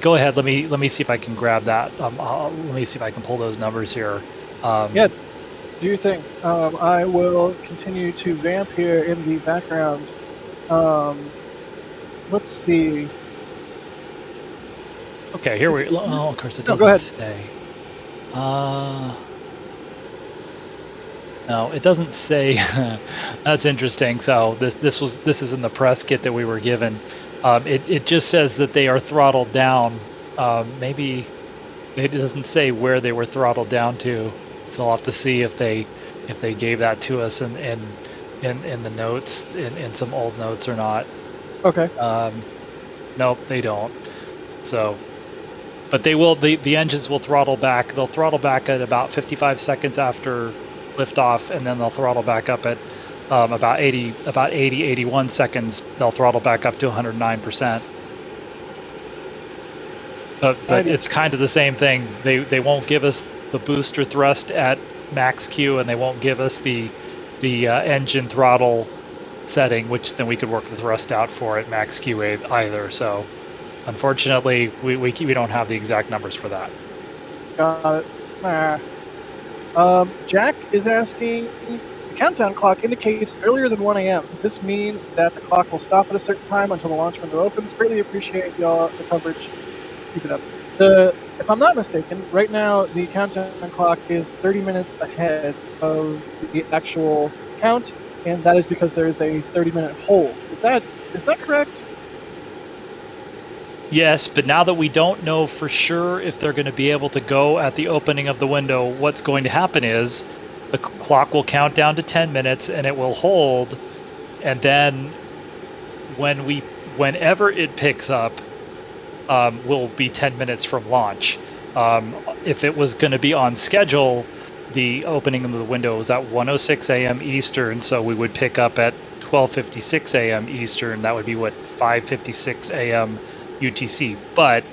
go ahead. Let me see if I can grab that. Let me see if I can pull those numbers here. Yeah, do your thing. I will continue to vamp here in the background. Let's see. Okay, here we. Oh, of course it doesn't go ahead. say. No, it doesn't say. That's interesting. So this is in the press kit that we were given. It just says that they are throttled down. Maybe it doesn't say where they were throttled down to. So I'll have to see if they gave that to us in the notes, in some old notes or not. Okay. Nope, they don't. So. But they will. The engines will throttle back. They'll throttle back at about 55 seconds after liftoff, and then they'll throttle back up at about 81 seconds. They'll throttle back up to 109%. But it's kind of the same thing. They won't give us the booster thrust at max Q, and they won't give us the engine throttle setting, which then we could work the thrust out for at max Q either. So. Unfortunately, we don't have the exact numbers for that. Got it. Jack is asking, the countdown clock indicates earlier than 1 a.m. Does this mean that the clock will stop at a certain time until the launch window opens? Greatly appreciate y'all the coverage. Keep it up. If I'm not mistaken, right now the countdown clock is 30 minutes ahead of the actual count, and that is because there is a 30-minute hold. Is that correct? Yes, but now that we don't know for sure if they're going to be able to go at the opening of the window, what's going to happen is the clock will count down to 10 minutes and it will hold, and then whenever it picks up, will be 10 minutes from launch. If it was going to be on schedule, the opening of the window was at 1:06 a.m. Eastern, so we would pick up at 12:56 a.m. Eastern. That would be 5:56 a.m. UTC. But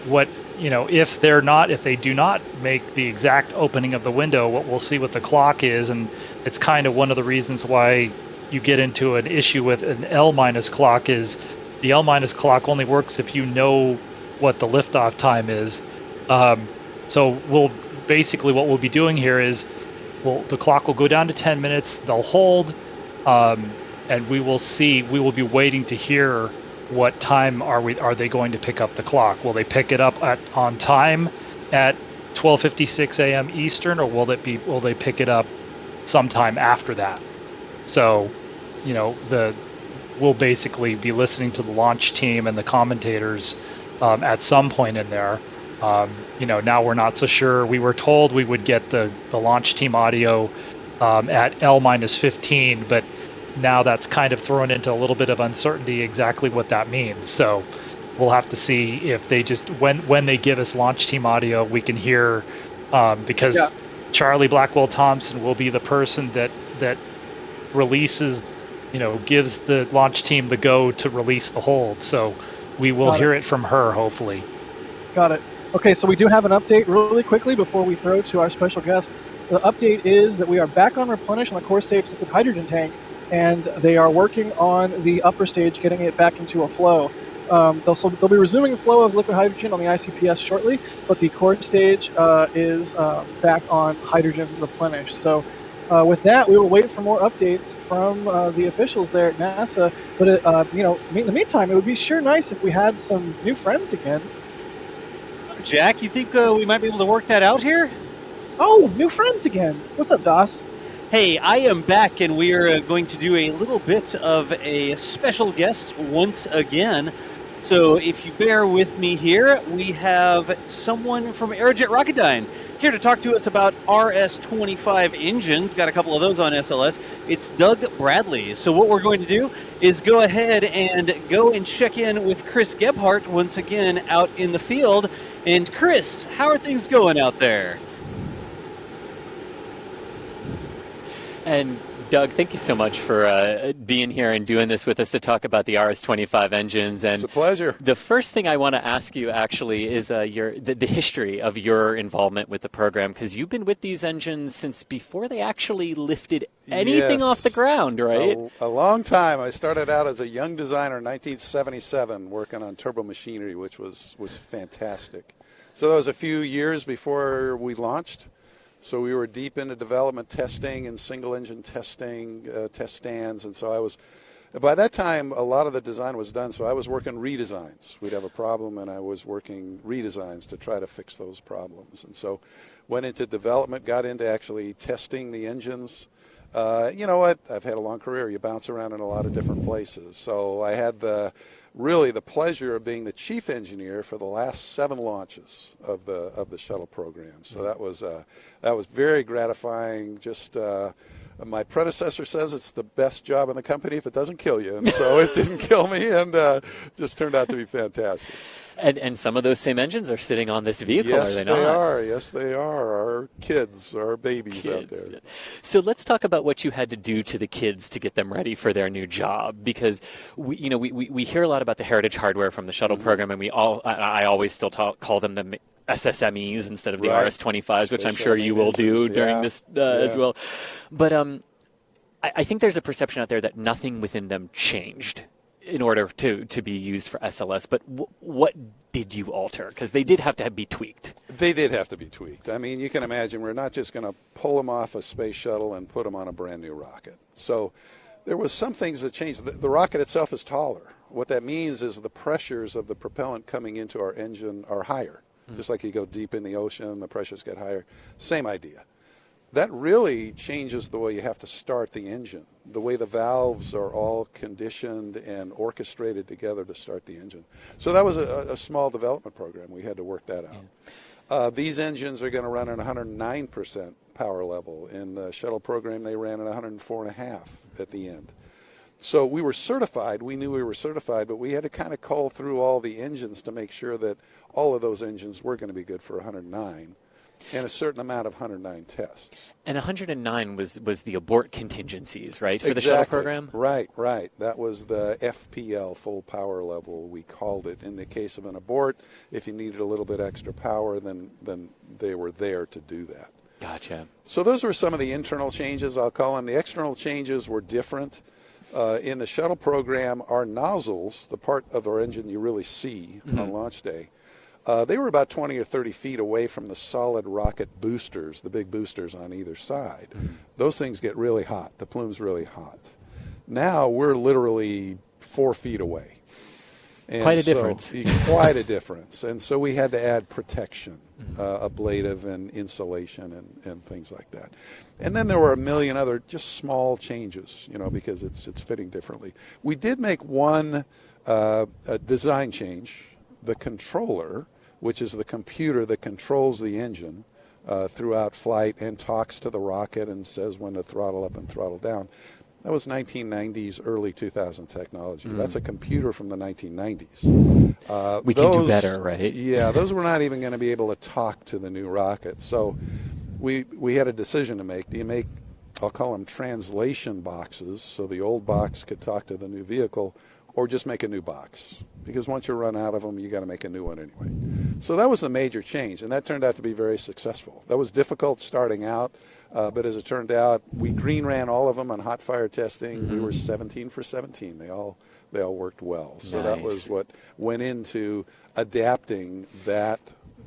if they do not make the exact opening of the window, what we'll see with the clock is, and it's kind of one of the reasons why you get into an issue with an L- clock, is The L- clock only works if you know what the liftoff time is. So what we'll be doing here is the clock will go down to 10 minutes. They'll hold, and we will be waiting to hear what time are they going to pick up the clock. Will they pick it up on time at 12:56 a.m. Eastern, or will they pick it up sometime after that? So, we'll basically be listening to the launch team and the commentators at some point in there. Now we're not so sure. We were told we would get the launch team audio at L-15, but now that's kind of thrown into a little bit of uncertainty exactly what that means. So we'll have to see if they just when they give us launch team audio, we can hear because Charlie Blackwell Thompson will be the person that releases, gives the launch team the go to release the hold. So we will hear it from her, hopefully. Got it. Okay, so we do have an update really quickly before we throw to our special guest. The update is that we are back on replenish on the core stage liquid hydrogen tank, and they are working on the upper stage, getting it back into a flow. They'll be resuming the flow of liquid hydrogen on the ICPS shortly, but the core stage is back on hydrogen replenish. So with that, we will wait for more updates from the officials there at NASA. But in the meantime, it would be sure nice if we had some new friends again. Jack, you think we might be able to work that out here? Oh, new friends again. What's up, Doss? Hey, I am back, and we are going to do a little bit of a special guest once again. So if you bear with me here, we have someone from Aerojet Rocketdyne here to talk to us about RS-25 engines. Got a couple of those on SLS. It's Doug Bradley. So what we're going to do is go ahead and go and check in with Chris Gebhardt once again out in the field. And Chris, how are things going out there? And Doug, thank you so much for being here and doing this with us to talk about the RS-25 engines. And it's a pleasure. The first thing I want to ask you actually is the history of your involvement with the program, because you've been with these engines since before they actually lifted anything off the ground, right? A long time. I started out as a young designer in 1977 working on turbo machinery, which was fantastic. So that was a few years before we launched. So we were deep into development testing and single engine testing, test stands. And so by that time, a lot of the design was done. So I was working redesigns. We'd have a problem and I was working redesigns to try to fix those problems. And so went into development, got into actually testing the engines. You know what? I've had a long career. You bounce around in a lot of different places. So I had really the pleasure of being the chief engineer for the last 7 launches of the shuttle program. So that was very gratifying. Just my predecessor says it's the best job in the company if it doesn't kill you, and so it didn't kill me, and just turned out to be fantastic. And some of those same engines are sitting on this vehicle, are they not? Yes, they are. Our kids, our babies out there. So let's talk about what you had to do to the kids to get them ready for their new job, because we hear a lot about the heritage hardware from the shuttle program, and I always still call them the SSMEs instead of the RS-25s, which I'm sure you will do during this as well. But I think there's a perception out there that nothing within them changed in order to be used for SLS. But what did you alter? Because they did have to be tweaked. They did have to be tweaked. I mean, you can imagine we're not just going to pull them off a space shuttle and put them on a brand new rocket. So there was some things that changed. The rocket itself is taller. What that means is the pressures of the propellant coming into our engine are higher. Just like you go deep in the ocean, the pressures get higher. Same idea. That really changes the way you have to start the engine, the way the valves are all conditioned and orchestrated together to start the engine. So that was a small development program. We had to work that out. These engines are going to run at 109% power level. In the shuttle program, they ran at 104.5 at the end. So we were certified. We knew we were certified, but we had to kind of cull through all the engines to make sure that all of those engines were going to be good for 109. And a certain amount of 109 tests. And 109 was the abort contingencies, right, for the shuttle program? Right. That was the FPL, full power level, we called it. In the case of an abort, if you needed a little bit extra power, then they were there to do that. Gotcha. So those were some of the internal changes, I'll call them. The external changes were different. In the shuttle program, our nozzles, the part of our engine you really see on launch day, they were about 20 or 30 feet away from the solid rocket boosters, the big boosters on either side. Those things get really hot. The plume's really hot. Now we're literally 4 feet away. And quite a difference. Quite a difference. And so we had to add protection, ablative and insulation and things like that. And then there were a million other just small changes, because it's fitting differently. We did make one design change. The controller, which is the computer that controls the engine throughout flight and talks to the rocket and says when to throttle up and throttle down. That was 1990s, early 2000 technology. That's a computer from the 1990s. We can do better, right? Yeah, those were not even going to be able to talk to the new rocket. So we had a decision to make. Do you make, I'll call them translation boxes, so the old box could talk to the new vehicle, or just make a new box? Because once you run out of them, you got to make a new one anyway. So that was the major change, and that turned out to be very successful. That was difficult starting out, but as it turned out, we green ran all of them on hot fire testing. We were 17 for 17. They all worked well. So that was what went into adapting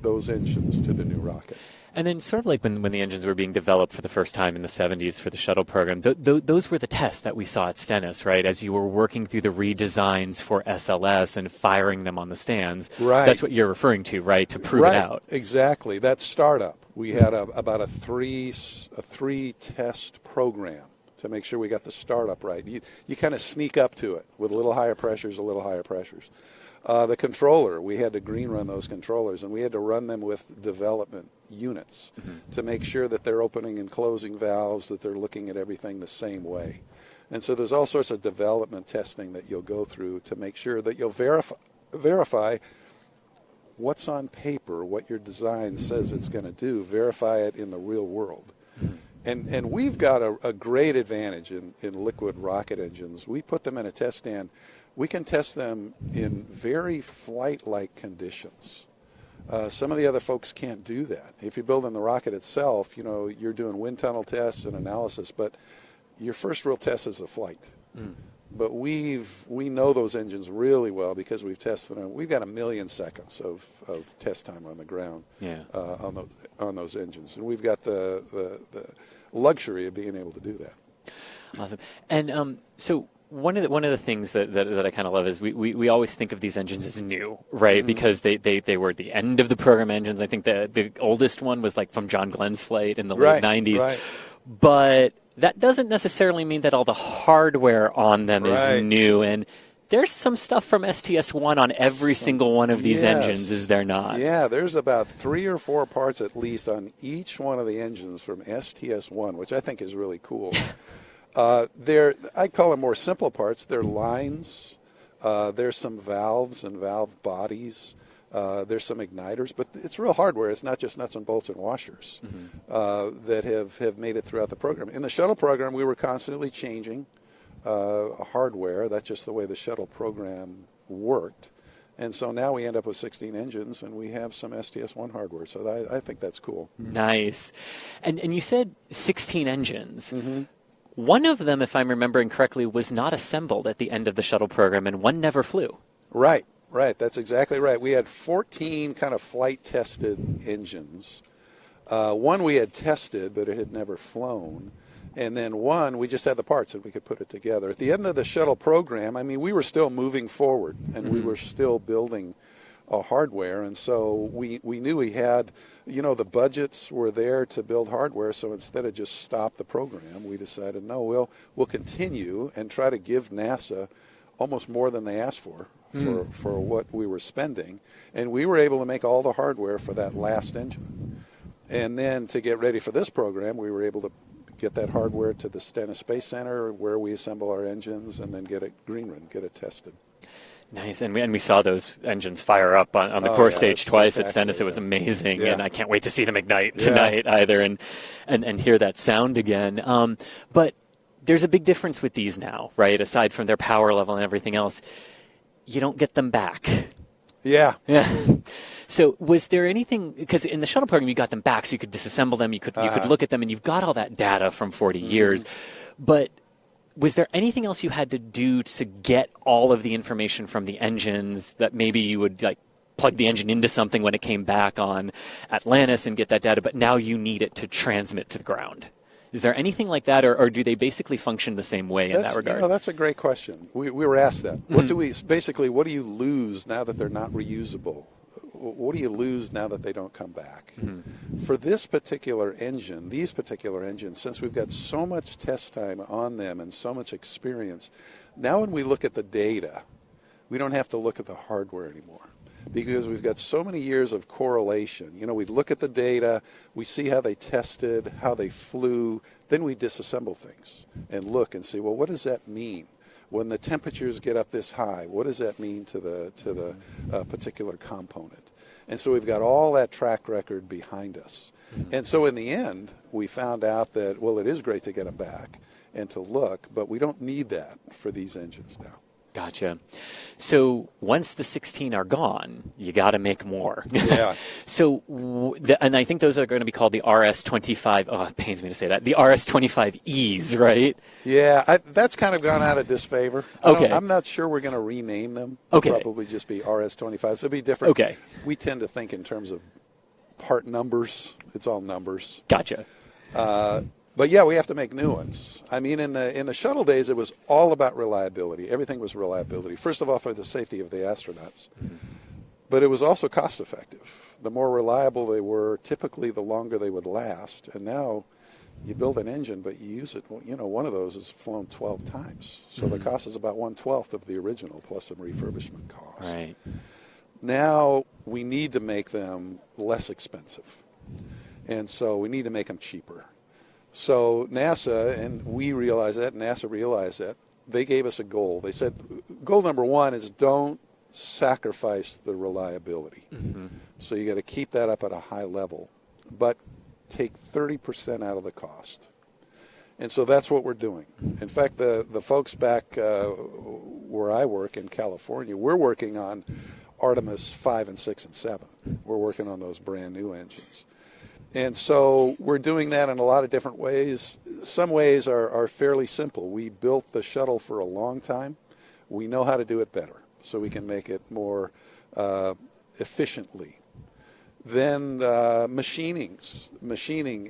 those engines to the new rocket. And then sort of like when the engines were being developed for the first time in the 70s for the shuttle program, those were the tests that we saw at Stennis, right? As you were working through the redesigns for SLS and firing them on the stands. Right. That's what you're referring to, right? To prove it out. Exactly. That startup. We had about a three test program to make sure we got the startup right. You kind of sneak up to it with a little higher pressures. The controller, we had to green run those controllers, and we had to run them with development units to make sure that they're opening and closing valves, that they're looking at everything the same way. And so there's all sorts of development testing that you'll go through to make sure that you'll verify what's on paper, what your design says it's going to do, verify it in the real world. And we've got a great advantage in liquid rocket engines. We put them in a test stand. We can test them in very flight-like conditions. Some of the other folks can't do that. If you're building the rocket itself, you're doing wind tunnel tests and analysis, but your first real test is a flight. But we know those engines really well because we've tested them. We've got 1 million seconds of test time on the ground on those engines, and we've got the luxury of being able to do that. Awesome. And so one of the things that I kind of love is we always think of these engines as new, right? Because they were at the end of the program engines. I think the oldest one was like from John Glenn's flight in the late 90s. Right. But that doesn't necessarily mean that all the hardware on them is new. And there's some stuff from STS-1 on every single one of these engines, is there not? Yeah, there's about 3 or 4 parts at least on each one of the engines from STS-1, which I think is really cool. I call them more simple parts. They're lines. There's some valves and valve bodies. There's some igniters, but it's real hardware. It's not just nuts and bolts and washers that have made it throughout the program. In the shuttle program, we were constantly changing hardware. That's just the way the shuttle program worked. And so now we end up with 16 engines, and we have some STS-1 hardware. So I think that's cool. Nice. And you said 16 engines. One of them, if I'm remembering correctly, was not assembled at the end of the shuttle program, and one never flew. Right. That's exactly right. We had 14 kind of flight-tested engines. One we had tested, but it had never flown. And then one, we just had the parts and we could put it together. At the end of the shuttle program, I mean, we were still moving forward, and we were still building hardware. And so we knew we had, the budgets were there to build hardware. So instead of just stop the program, we decided, no, we'll continue and try to give NASA almost more than they asked for what we were spending. And we were able to make all the hardware for that last engine. And then to get ready for this program, we were able to get that hardware to the Stennis Space Center where we assemble our engines and then get it green run, get it tested. Nice, and we saw those engines fire up on the core stage twice at Stennis. It was amazing, and I can't wait to see them ignite tonight either and hear that sound again. But there's a big difference with these now, right? Aside from their power level and everything else, you don't get them back. Yeah. So was there anything, because in the shuttle program you got them back so you could disassemble them, you could look at them, and you've got all that data from 40 years. But Was there anything else you had to do to get all of the information from the engines that maybe you would like plug the engine into something when it came back on Atlantis and get that data, but now you need it to transmit to the ground? Is there anything like that, or do they basically function the same way in that regard? That's a great question. We were asked that. What do you lose now that they're not reusable? What do you lose now that they don't come back? For this particular engine, these particular engines, since we've got so much test time on them and so much experience, now when we look at the data, we don't have to look at the hardware anymore, because we've got so many years of correlation. You know, we look at the data, we see how they tested, how they flew, then we disassemble things and look and see, well, what does that mean? When the temperatures get up this high, what does that mean to the particular component? And so we've got all that track record behind us. And so in the end, we found out that, well, it is great to get them back and to look, but we don't need that for these engines now. Gotcha. So once the 16 are gone, you got to make more. Yeah. So, and I think those are going to be called the RS-25. Oh, it pains me to say that. The RS-25Es, right? Yeah, that's kind of gone out of disfavor. Okay. I'm not sure we're going to rename them. Okay. They'll probably just be RS-25. So it'll be different. Okay. We tend to think in terms of part numbers. It's all numbers. Gotcha. But yeah, we have to make new ones. I mean, in the shuttle days, it was all about reliability. Everything was reliability. First of all, for the safety of the astronauts. But it was also cost effective. The more reliable they were, typically the longer they would last. And now you build an engine, but you use it, you know, one of those is flown 12 times. So the cost is about 1/12 of the original plus some refurbishment costs. Right. Now we need to make them less expensive. And so we need to make them cheaper. So NASA, and we realized that, NASA realized that, they gave us a goal. They said, goal number one is don't sacrifice the reliability. So you got to keep that up at a high level, but take 30% out of the cost. And so that's what we're doing. In fact, the folks back where I work in California, we're working on Artemis I and VI and VII. We're working on those brand new engines. And so we're doing that in a lot of different ways. Some ways are fairly simple. We built the shuttle for a long time. We know how to do it better, so we can make it more efficiently. Then machining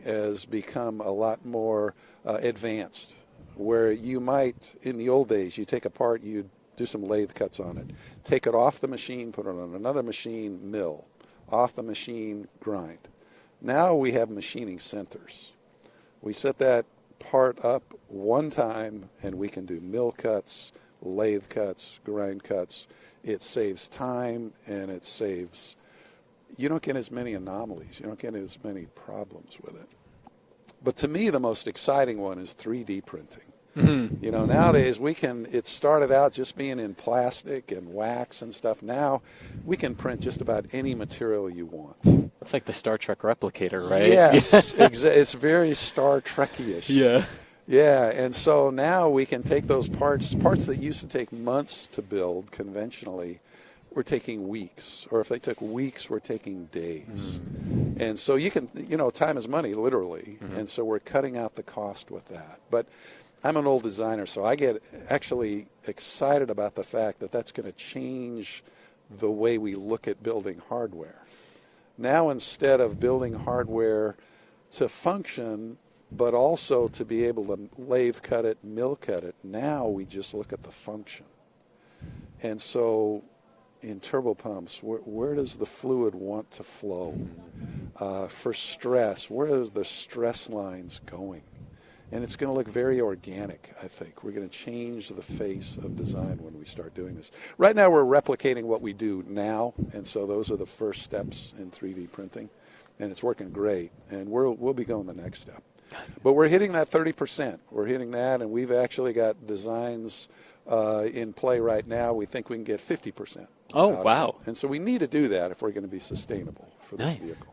has become a lot more advanced, where you might, in the old days, you take a part, you'd do some lathe cuts on it, take it off the machine, put it on another machine, mill, off the machine, grind. Now we have machining centers. We set that part up one time and we can do mill cuts, lathe cuts, grind cuts. It saves time and it saves, you don't get as many anomalies, you don't get as many problems with it. But to me, the most exciting one is 3D printing. You know, nowadays it started out just being in plastic and wax and stuff. Now we can print just about any material you want. It's like the Star Trek replicator, right? Yes, it's very Star Trek-ish. Yeah. Yeah, and so now we can take those parts that used to take months to build conventionally, we're taking weeks. Or if they took weeks, we're taking days. And so you can, you know, time is money, literally. And so we're cutting out the cost with that. But I'm an old designer, so I get actually excited about the fact that that's going to change the way we look at building hardware. Now, instead of building hardware to function, but also to be able to lathe cut it, mill cut it, now we just look at the function. And so in turbopumps, where does the fluid want to flow? For stress, where is the stress lines going? And it's going to look very organic, I think. We're going to change the face of design when we start doing this. Right now, we're replicating what we do now, and so those are the first steps in 3D printing, and it's working great. And we'll be going the next step. But we're hitting that 30%. We're hitting that, and we've actually got designs in play right now. We think we can get 50%. Oh, wow. And so we need to do that if we're going to be sustainable for this vehicle.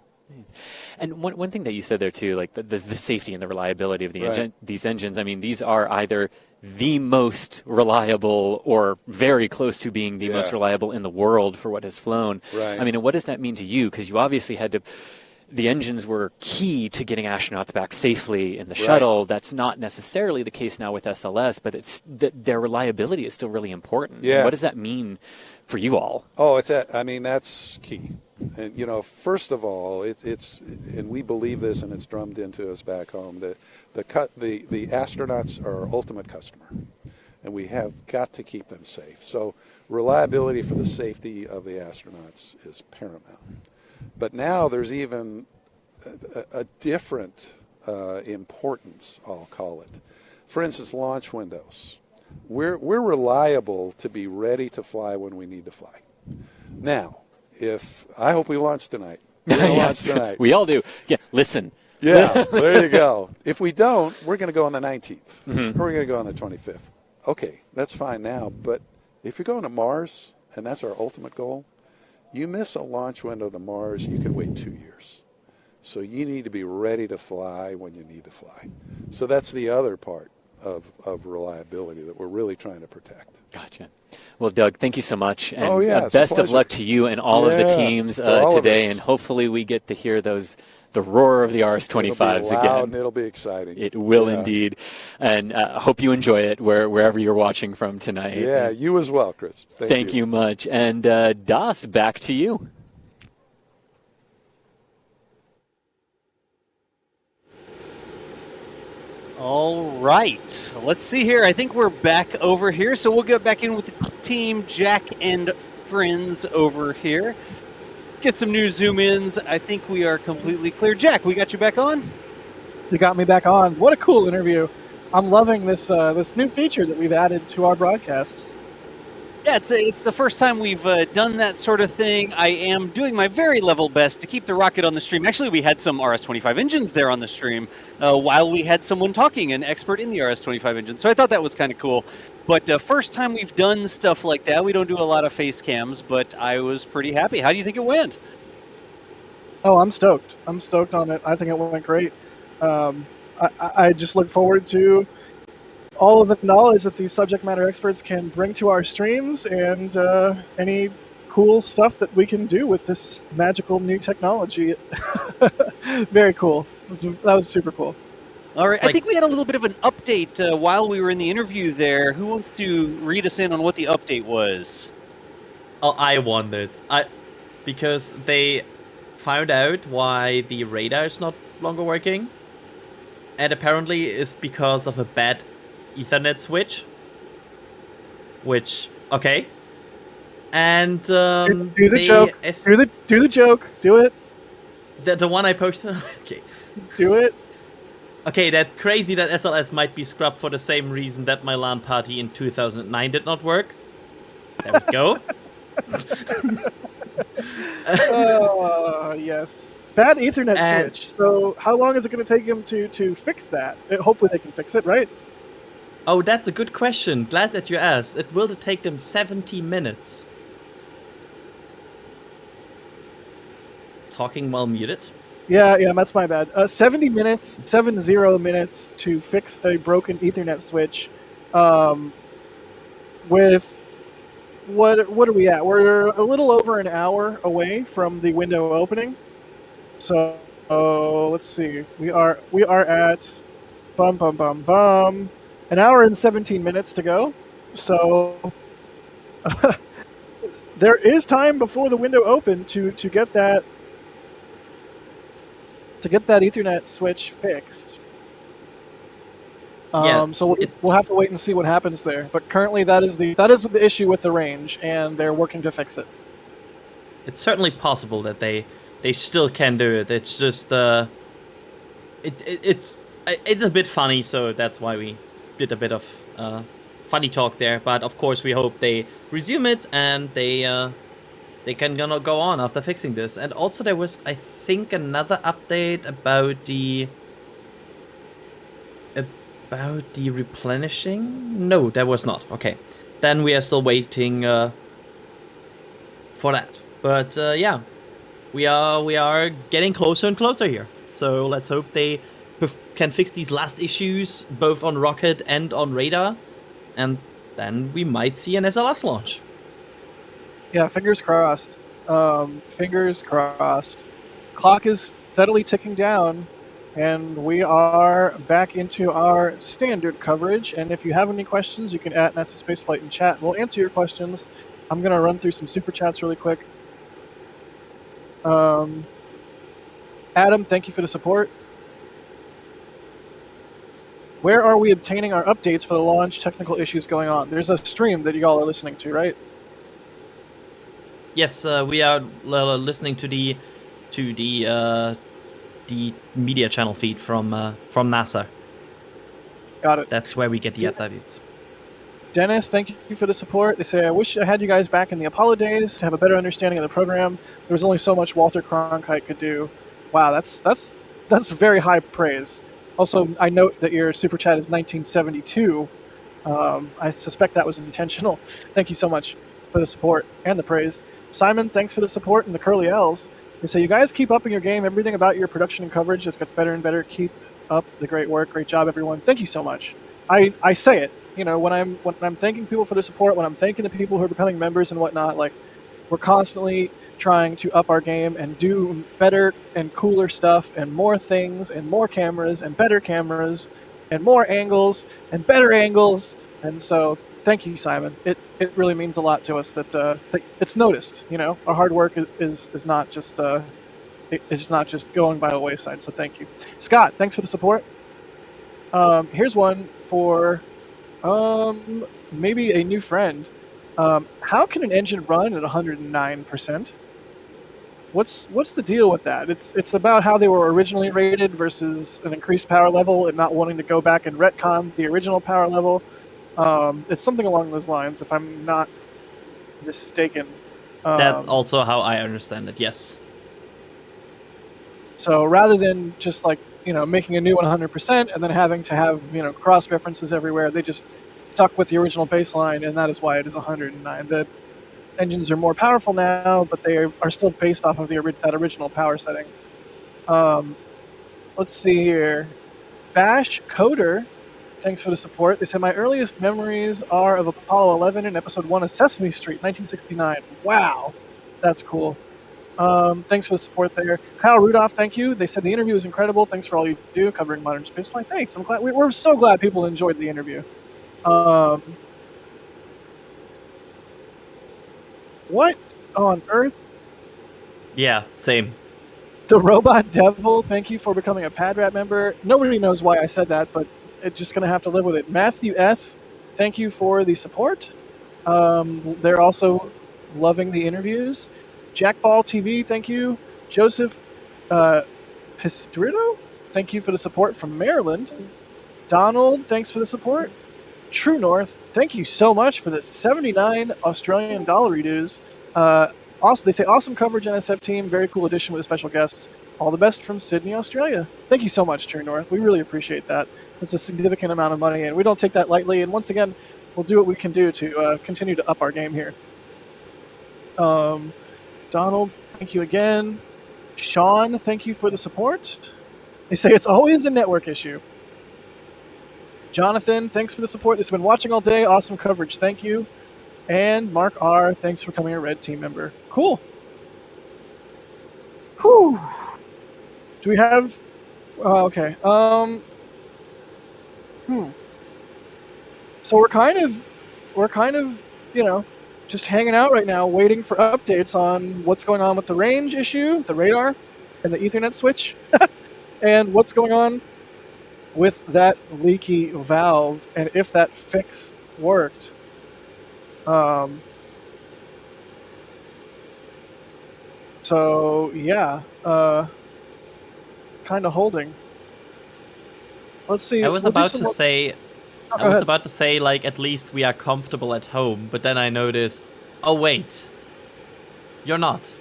And one thing that you said there too, like the safety and the reliability of the Right. these engines, I mean, these are either the most reliable or very close to being the most reliable in the world for what has flown. Right. I mean, and what does that mean to you? Because you obviously had to the engines were key to getting astronauts back safely in the shuttle. That's not necessarily the case now with SLS, but their reliability is still really important. Yeah. And what does that mean for you all? Oh, that's key. And first of all, it's and we believe this, and it's drummed into us back home that the astronauts are our ultimate customer, and we have got to keep them safe. So reliability for the safety of the astronauts is paramount. But now there's even a different importance, I'll call it. For instance, launch windows. We're reliable to be ready to fly when we need to fly. Now, I hope we launch tonight. Yes, tonight. We all do. Yeah, listen. Yeah, there you go. If we don't, we're going to go on the 19th. Mm-hmm. Or we're going to go on the 25th. Okay, that's fine now. But if you're going to Mars, and that's our ultimate goal, you miss a launch window to Mars, you could wait 2 years. So you need to be ready to fly when you need to fly. So that's the other part of reliability that we're really trying to protect. Gotcha. Well, Doug, thank you so much. And it's best a of luck to you and all of the teams today. And hopefully we get to hear the roar of the RS-25s again. It'll be exciting. It will indeed. And I hope you enjoy it wherever you're watching from tonight. Yeah, you as well, Chris. Thank you much. And Das, back to you. All right, let's see here. I think we're back over here, so we'll get back in with the team, Jack and friends over here. Get some new zoom ins. I think we are completely clear. Jack, we got you back on? You got me back on. What a cool interview. I'm loving this new feature that we've added to our broadcasts. Yeah, it's the first time we've done that sort of thing. I am doing my very level best to keep the rocket on the stream. Actually, we had some RS-25 engines there on the stream while we had someone talking, an expert in the RS-25 engine. So I thought that was kind of cool. But first time we've done stuff like that. We don't do a lot of face cams, but I was pretty happy. How do you think it went? Oh, I'm stoked. I'm stoked on it. I think it went great. I just look forward to all of the knowledge that these subject matter experts can bring to our streams and any cool stuff that we can do with this magical new technology. Very cool. That was super cool. All right, I think we had a little bit of an update while we were in the interview there. Who wants to read us in on what the update was? Oh, I wanted. Because they found out why the radar is not longer working. And apparently it's because of a bad Ethernet switch. Which, okay. And do the joke. Do the joke. Do it. The one I posted. Okay. Do it. Okay, that crazy that SLS might be scrubbed for the same reason that my LAN party in 2009 did not work. There we go. Yes. Bad Ethernet switch. So how long is it going to take them to fix that? Hopefully they can fix it, right? Oh, that's a good question. Glad that you asked. It will take them 70 minutes. Talking while muted? Yeah, that's my bad. 70 minutes to fix a broken Ethernet switch. With what are we at? We're a little over an hour away from the window opening. So let's see. We are at an hour and 17 minutes to go. So there is time before the window open to get that Ethernet switch fixed. So we'll have to wait and see what happens there. But currently, that is the issue with the range, and they're working to fix it. It's certainly possible that they still can do it. It's just it's a bit funny, so that's why we did a bit of funny talk there. But of course, we hope they resume it and they can go on after fixing this. And also there was, I think, another update about the replenishing. No, there was not. Okay, then we are still waiting for that. But yeah, we are getting closer and closer here. So let's hope they can fix these last issues both on rocket and on radar, and then we might see an SLS launch. Yeah, fingers crossed. Fingers crossed. Clock is steadily ticking down, and we are back into our standard coverage. And if you have any questions, you can @ NASA Spaceflight in chat. We'll answer your questions. I'm going to run through some super chats really quick. Adam, thank you for the support. Where are we obtaining our updates for the launch technical issues going on? There's a stream that you all are listening to, right? Yes, we are listening to the media channel feed from NASA. Got it. That's where we get the updates. Dennis, thank you for the support. They say, I wish I had you guys back in the Apollo days to have a better understanding of the program. There was only so much Walter Cronkite could do. Wow, that's very high praise. Also, I note that your super chat is 1972. I suspect that was intentional. Thank you so much for the support and the praise. Simon, thanks for the support and the curly L's. They say, you guys keep upping your game. Everything about your production and coverage just gets better and better. Keep up the great work. Great job, everyone. Thank you so much. I say it, you know, when I'm thanking people for the support, when I'm thanking the people who are becoming members and whatnot, like, we're constantly trying to up our game and do better and cooler stuff and more things and more cameras and better cameras and more angles and better angles. And so thank you, Simon. It really means a lot to us that it's noticed. You know, our hard work is not just it's not just going by the wayside. So thank you, Scott. Thanks for the support. Here's one for maybe a new friend. How can an engine run at 109%? What's the deal with that? It's about how they were originally rated versus an increased power level and not wanting to go back and retcon the original power level. It's something along those lines, if I'm not mistaken. That's also how I understand it, yes. So rather than just like, you know, making a new 100% and then having to have, you know, cross references everywhere, they just stuck with the original baseline, and that is why it is 109. The engines are more powerful now, but they are still based off of that original power setting. Let's see here. Bash Coder, thanks for the support. They said, my earliest memories are of Apollo 11 and Episode 1 of Sesame Street, 1969. Wow, that's cool. Thanks for the support there. Kyle Rudolph, thank you. They said the interview was incredible. Thanks for all you do covering modern spaceflight. Thanks. I'm glad. We're so glad people enjoyed the interview. What on earth? Yeah, same. The Robot Devil, thank you for becoming a PadRat member. Nobody knows why I said that, but it's just going to have to live with it. Matthew S., thank you for the support. They're also loving the interviews. Jackball TV, thank you. Joseph Pistrito, thank you for the support from Maryland. Donald, thanks for the support. True North, thank you so much for the 79 Australian dollar dues. Also, they say awesome coverage, NSF team, very cool edition with special guests. All the best from Sydney, Australia. Thank you so much, True North. We really appreciate that. It's a significant amount of money, and we don't take that lightly. And once again, we'll do what we can do to continue to up our game here. Donald, thank you again. Sean, thank you for the support. They say it's always a network issue. Jonathan, thanks for the support. This has been watching all day. Awesome coverage. Thank you. And Mark R., thanks for becoming a Red Team member. Cool. Whew. Do we have... okay. So we're kind of, you know, just hanging out right now, waiting for updates on what's going on with the range issue, the radar, and the Ethernet switch, and what's going on with that leaky valve, and if that fix worked. So yeah, kind of holding. Let's see. I was about to say, like, at least we are comfortable at home, but then I noticed, oh wait, you're not.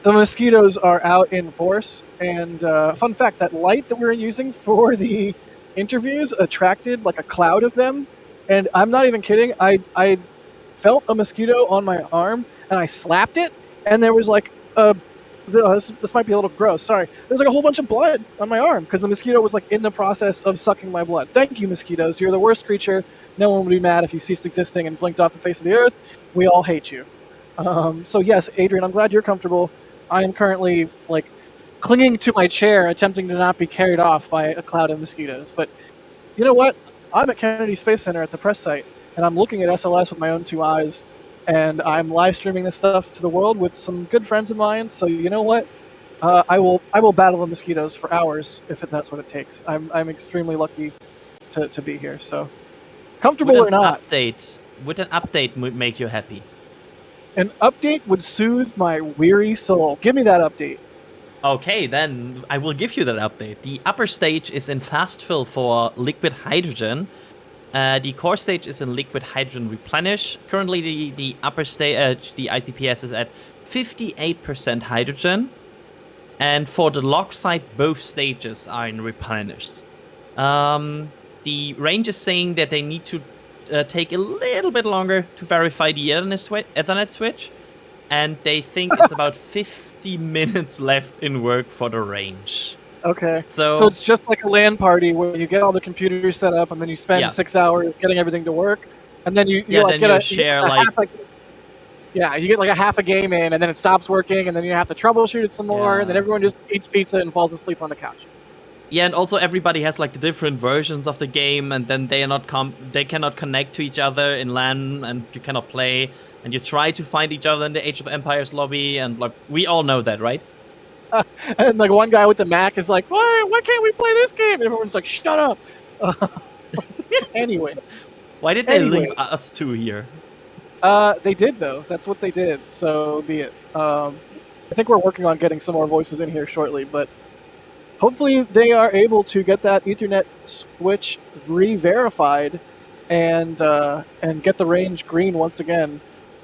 The mosquitoes are out in force, and fun fact, that light that we were using for the interviews attracted like a cloud of them, and I'm not even kidding. I felt a mosquito on my arm, and I slapped it, and there was like this might be a little gross, sorry. There's like a whole bunch of blood on my arm because the mosquito was like in the process of sucking my blood. Thank you, mosquitoes. You're the worst creature. No one would be mad if you ceased existing and blinked off the face of the earth. We all hate you. So yes, Adrian, I'm glad you're comfortable. I am currently like clinging to my chair, attempting to not be carried off by a cloud of mosquitoes. But you know what? I'm at Kennedy Space Center at the press site, and I'm looking at SLS with my own two eyes, and I'm live streaming this stuff to the world with some good friends of mine. So you know what? I will battle the mosquitoes for hours if that's what it takes. I'm extremely lucky to be here. So comfortable or not, Would an update make you happy? An update would soothe my weary soul. Give me that update. Okay, then I will give you that update. The upper stage is in fast fill for liquid hydrogen. The core stage is in liquid hydrogen replenish. Currently, the upper stage, the ICPS, is at 58% hydrogen. And for the lock side, both stages are in replenish. The range is saying that they need to take a little bit longer to verify the Ethernet switch. And they think it's about 50 minutes left in work for the range. Okay. So it's just like a LAN party where you get all the computers set up and then you spend 6 hours getting everything to work, and then you get like a half a game in, and then it stops working, and then you have to troubleshoot it some more, and then everyone just eats pizza and falls asleep on the couch. Yeah, and also everybody has like the different versions of the game, and then they cannot connect to each other in LAN, and you cannot play. And you try to find each other in the Age of Empires lobby, and like we all know that, right? And like one guy with the Mac is like, "Why can't we play this game?" And everyone's like, "Shut up." Anyway, why did they leave us two here? They did though. That's what they did. So be it. I think we're working on getting some more voices in here shortly, but hopefully they are able to get that Ethernet switch re-verified and get the range green once again.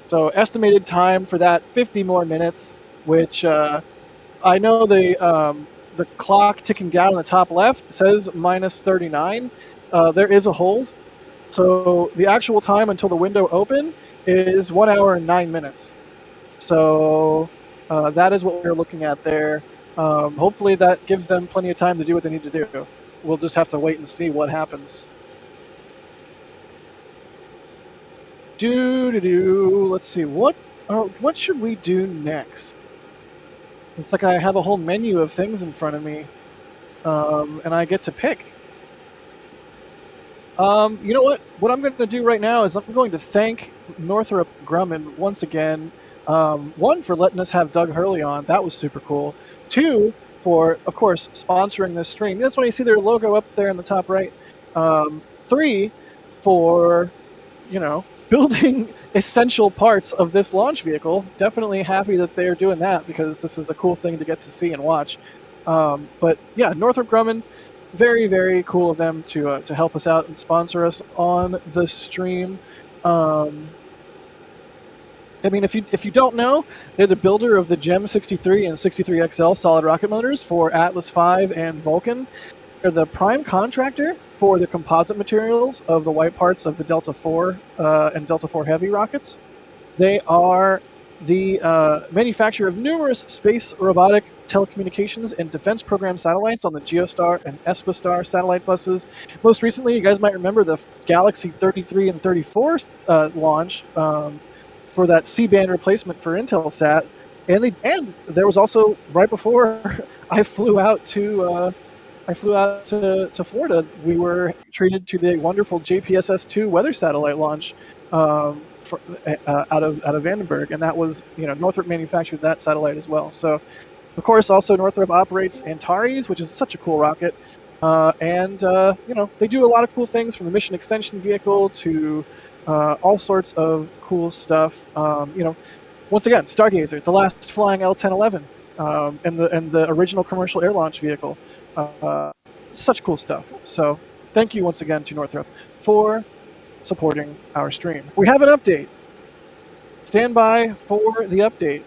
So estimated time for that 50 more minutes, which I know the clock ticking down in the top left says minus 39. There is a hold. So the actual time until the window open is 1 hour and 9 minutes. So that is what we're looking at there. Hopefully that gives them plenty of time to do what they need to do. We'll just have to wait and see what happens. Let's see, what should we do next? It's like I have a whole menu of things in front of me, and I get to pick. You know what? What I'm going to do right now is I'm going to thank Northrop Grumman once again. One, for letting us have Doug Hurley on. That was super cool. Two, for, of course, sponsoring this stream. That's why you see their logo up there in the top right. Three, for, building essential parts of this launch vehicle. Definitely happy that they're doing that because this is a cool thing to get to see and watch. But yeah, Northrop Grumman, very, very cool of them to help us out and sponsor us on the stream. I mean, if you don't know, they're the builder of the GEM 63 and 63XL solid rocket motors for Atlas V and Vulcan. They're the prime contractor for the composite materials of the white parts of the Delta IV and Delta IV Heavy rockets. They are the manufacturer of numerous space, robotic, telecommunications, and defense program satellites on the Geostar and ESPAStar satellite buses. Most recently, you guys might remember the Galaxy 33 and 34 launch for that C-band replacement for Intelsat. And there was also, right before I flew out to Florida, we were treated to the wonderful JPSS-2 weather satellite launch out of Vandenberg, and that was, Northrop manufactured that satellite as well. So, of course, also Northrop operates Antares, which is such a cool rocket, and they do a lot of cool things from the mission extension vehicle to all sorts of cool stuff. Once again, Stargazer, the last flying L-1011, and the original commercial air launch vehicle. Such cool stuff. So thank you once again to Northrop for supporting our stream. We have an update. Stand by for the update.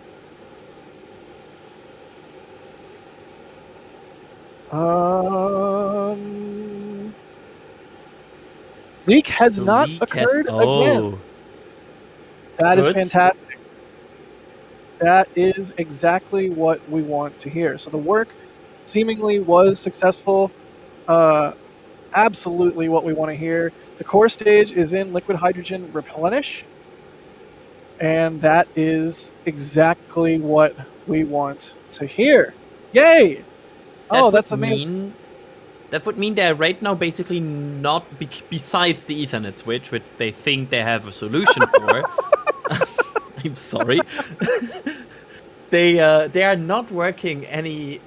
Leak has not occurred again. That is fantastic. That is exactly what we want to hear. So the work seemingly was successful. Absolutely what we want to hear. The core stage is in liquid hydrogen replenish. And that is exactly what we want to hear. Yay! That Oh, that's would amazing. That would mean they're right now basically not, besides the Ethernet switch, which they think they have a solution for. I'm sorry. They are not working any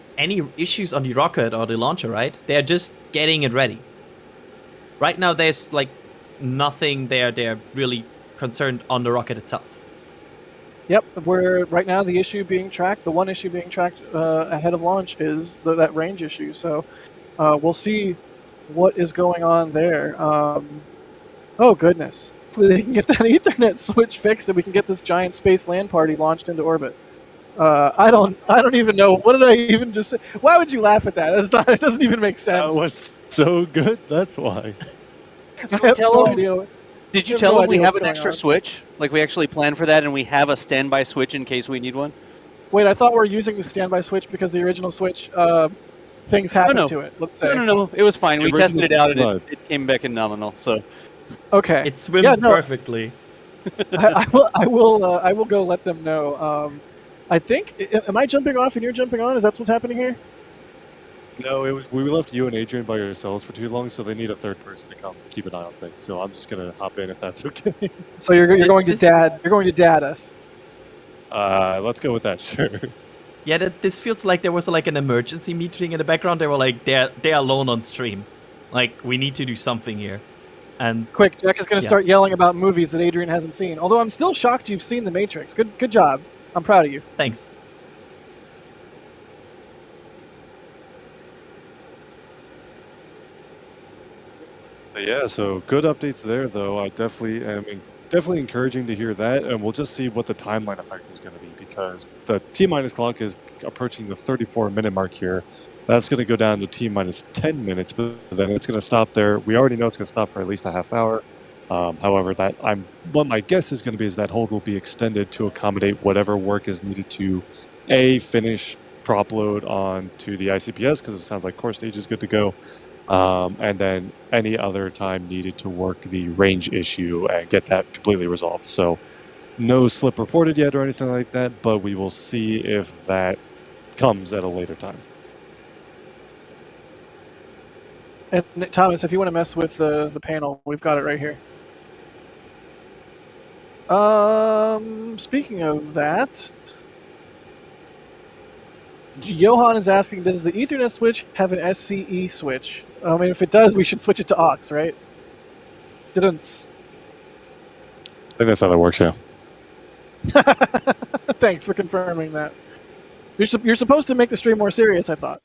issues on the rocket or the launcher, right? They are just getting it ready. Right now, there's like nothing there. They're really concerned on the rocket itself. Yep, we're right now the issue being tracked. The one issue being tracked ahead of launch is that range issue. So we'll see what is going on there. Oh goodness! Hopefully they can get that Ethernet switch fixed, and we can get this giant space land party launched into orbit. I don't even know. What did I even just say? Why would you laugh at that? That's not. It doesn't even make sense. That was so good. That's why. Did you tell them? Did you tell them we have an extra switch? Like we actually plan for that, and we have a standby switch in case we need one. Wait, I thought we were using the standby switch because the original switch things happened to it. Let's say. No. It was fine. We tested it out, and it came back nominal. So. Okay. It swims perfectly. I will go let them know. I think. Am I jumping off and you're jumping on? Is that what's happening here? No, it was we left you and Adrian by yourselves for too long, so they need a third person to come keep an eye on things. So I'm just gonna hop in if that's okay. So you're going to dad us. Let's go with that. Sure. Yeah, this feels like there was like an emergency meeting in the background. They were like they're alone on stream, like we need to do something here. And quick, Jack is going to start yelling about movies that Adrian hasn't seen. Although I'm still shocked you've seen The Matrix. Good job. I'm proud of you. Thanks. Yeah, so good updates there, though. I definitely am encouraging to hear that, and we'll just see what the timeline effect is going to be, because the T-minus clock is approaching the 34-minute mark here. That's going to go down to T-minus 10 minutes, but then it's going to stop there. We already know it's going to stop for at least a half hour. However, what my guess is going to be is that hold will be extended to accommodate whatever work is needed to, finish prop load onto the ICPS, because it sounds like core stage is good to go. And then any other time needed to work the range issue and get that completely resolved. So no slip reported yet or anything like that, but we will see if that comes at a later time. And Thomas, if you want to mess with the panel, we've got it right here. Speaking of that, Johan is asking, does the Ethernet switch have an SCE switch? I mean, if it does, we should switch it to aux, right? Didn't. I think that's how that works, yeah. Thanks for confirming that. You're supposed to make the stream more serious, I thought.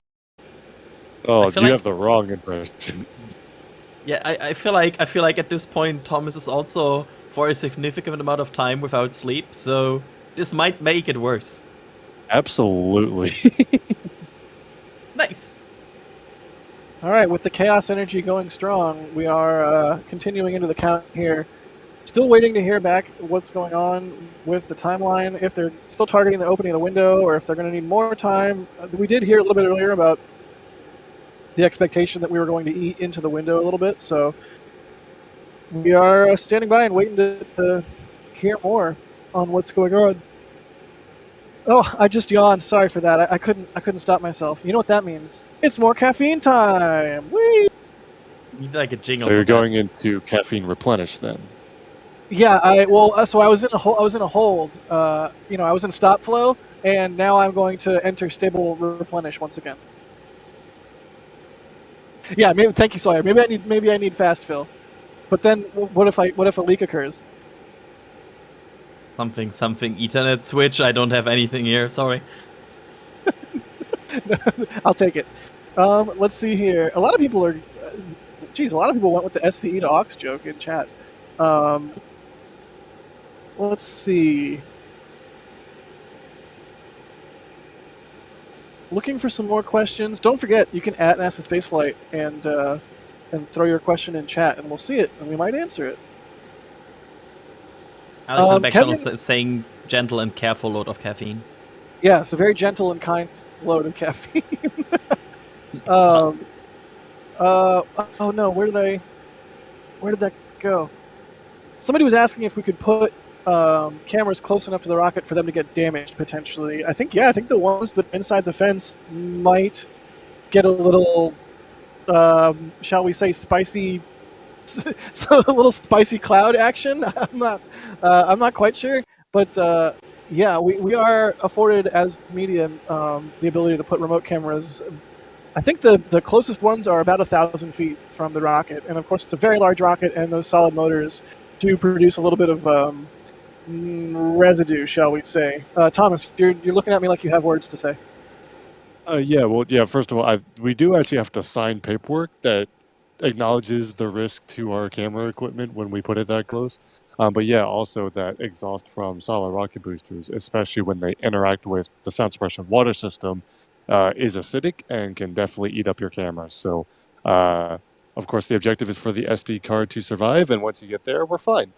Oh, you have the wrong impression. Yeah, I feel like at this point Thomas is also for a significant amount of time without sleep, so this might make it worse. Absolutely. Nice. All right, with the chaos energy going strong, we are continuing into the count here. Still waiting to hear back what's going on with the timeline, if they're still targeting the opening of the window, or if they're going to need more time. We did hear a little bit earlier about the expectation that we were going to eat into the window a little bit, so we are standing by and waiting to hear more on what's going on. Oh, I just yawned. Sorry for that. I couldn't stop myself. You know what that means? It's more caffeine time. Whee! Need like a jingle. So you're going into caffeine replenish then? Yeah. So I was in a hold. I was in stop flow, and now I'm going to enter stable replenish once again. Yeah. Maybe. Thank you, Sawyer. Maybe I need fast fill. But then, what if a leak occurs? Something Ethernet switch. I don't have anything here. Sorry. I'll take it. Let's see here. A lot of people went with the SCE to aux joke in chat. Let's see. Looking for some more questions. Don't forget, you can @ NASA Spaceflight and throw your question in chat, and we'll see it, and we might answer it. Alex in the back channel is saying gentle and careful load of caffeine. Yeah, it's a very gentle and kind load of caffeine. Oh no, where did that go? Somebody was asking if we could put cameras close enough to the rocket for them to get damaged potentially. I think the ones that are inside the fence might get a little, shall we say, spicy. So a little spicy cloud action. I'm not quite sure, but yeah, we are afforded as media the ability to put remote cameras. I think the closest ones are about 1,000 feet from the rocket, and of course it's a very large rocket, and those solid motors do produce a little bit of residue, shall we say. Thomas, you're looking at me like you have words to say. Yeah. First of all, we do actually have to sign paperwork that acknowledges the risk to our camera equipment when we put it that close. But yeah, also that exhaust from solid rocket boosters, especially when they interact with the sound suppression water system, is acidic and can definitely eat up your camera. So, of course, the objective is for the SD card to survive, and once you get there, we're fine,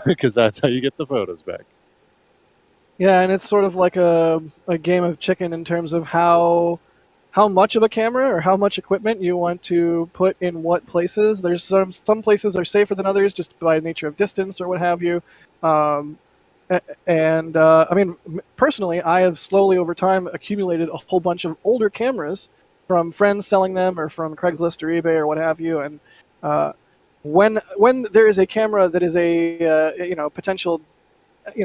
because that's how you get the photos back. Yeah, and it's sort of like a game of chicken in terms of how much of a camera or how much equipment you want to put in what places. There's some places are safer than others just by nature of distance or what have you. I mean, personally, I have slowly over time accumulated a whole bunch of older cameras from friends selling them or from Craigslist or eBay or what have you. And when there is a camera that is a potential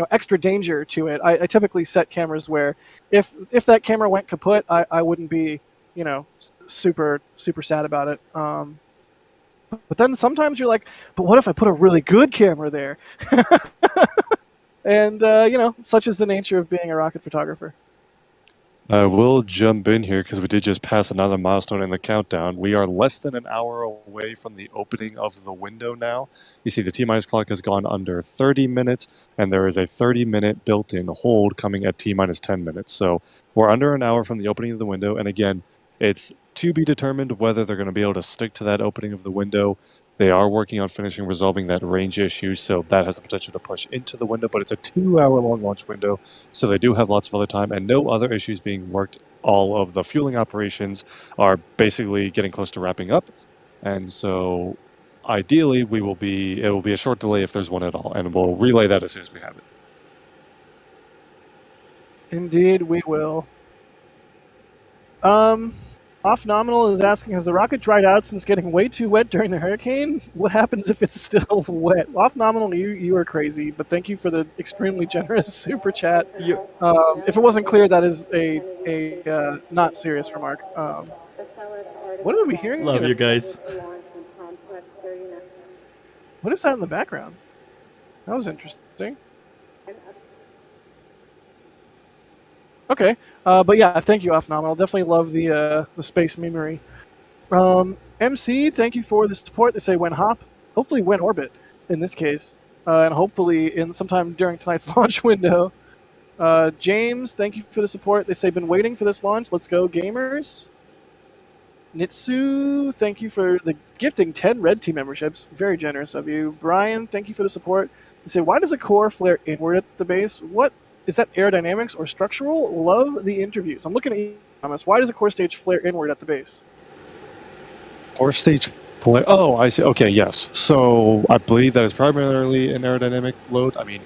extra danger to it, I typically set cameras where if that camera went kaput, I wouldn't be super sad about it. But then sometimes you're like, but what if I put a really good camera there? And such is the nature of being a rocket photographer. We'll jump in here because we did just pass another milestone in the countdown. We are less than an hour away from the opening of the window now. You see the T-minus clock has gone under 30 minutes, and there is a 30-minute built-in hold coming at T-minus 10 minutes. So we're under an hour from the opening of the window, and again, it's to be determined whether they're going to be able to stick to that opening of the window. They are working on resolving that range issue, so that has the potential to push into the window, but it's a 2-hour-long launch window, so they do have lots of other time, and no other issues being worked. All of the fueling operations are basically getting close to wrapping up, and so ideally it will be a short delay if there's one at all, and we'll relay that as soon as we have it. Indeed, we will. Off Nominal is asking, has the rocket dried out since getting way too wet during the hurricane? What happens if it's still wet? Off Nominal, you are crazy, but thank you for the extremely generous super chat. If it wasn't clear, that is a not serious remark. What are we hearing? Love you guys. What is that in the background? That was interesting. Okay, but yeah, thank you, Off Nominal. Definitely love the space memery. MC, thank you for the support. They say when hop, hopefully when orbit in this case, and hopefully in sometime during tonight's launch window. James, thank you for the support. They say been waiting for this launch. Let's go, gamers. Nitsu, thank you for the gifting 10 Red Team memberships. Very generous of you. Brian, thank you for the support. They say, why does a core flare inward at the base? What? Is that aerodynamics or structural? Love the interviews. I'm looking at you, Thomas. Why does a core stage flare inward at the base? Core stage flare. Oh, I see. Okay, yes. So I believe that is primarily an aerodynamic load. I mean,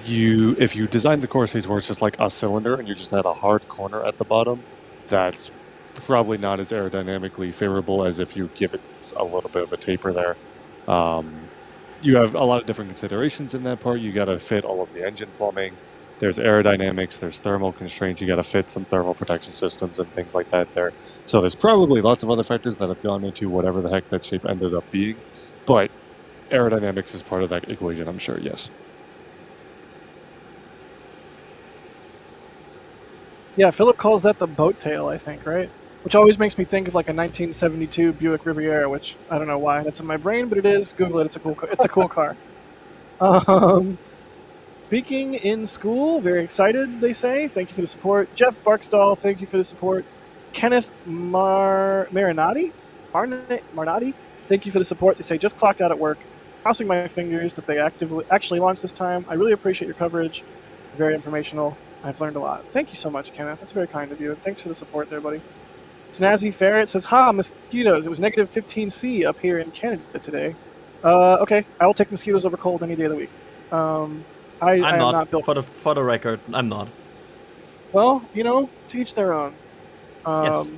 if you design the core stage where it's just like a cylinder and you just had a hard corner at the bottom, that's probably not as aerodynamically favorable as if you give it a little bit of a taper there. You have a lot of different considerations in that part. You got to fit all of the engine plumbing. There's aerodynamics, there's thermal constraints, you got to fit some thermal protection systems and things like that there. So there's probably lots of other factors that have gone into whatever the heck that shape ended up being. But aerodynamics is part of that equation, I'm sure, yes. Yeah, Philip calls that the boat tail, I think, right? Which always makes me think of like a 1972 Buick Riviera, which I don't know why that's in my brain, but it is. Google it. It's a cool car. Speaking in school, very excited, they say. Thank you for the support. Jeff Barksdall, thank you for the support. Kenneth Marinotti, thank you for the support. They say, just clocked out at work. Crossing my fingers that they actually launched this time. I really appreciate your coverage. Very informational. I've learned a lot. Thank you so much, Kenneth. That's very kind of you. Thanks for the support there, buddy. Snazzy Ferret says, ha, mosquitoes. It was negative 15C up here in Canada today. Okay, I will take mosquitoes over cold any day of the week. I I'm am not. not built. For the record, I'm not. Well, to each their own. Yes.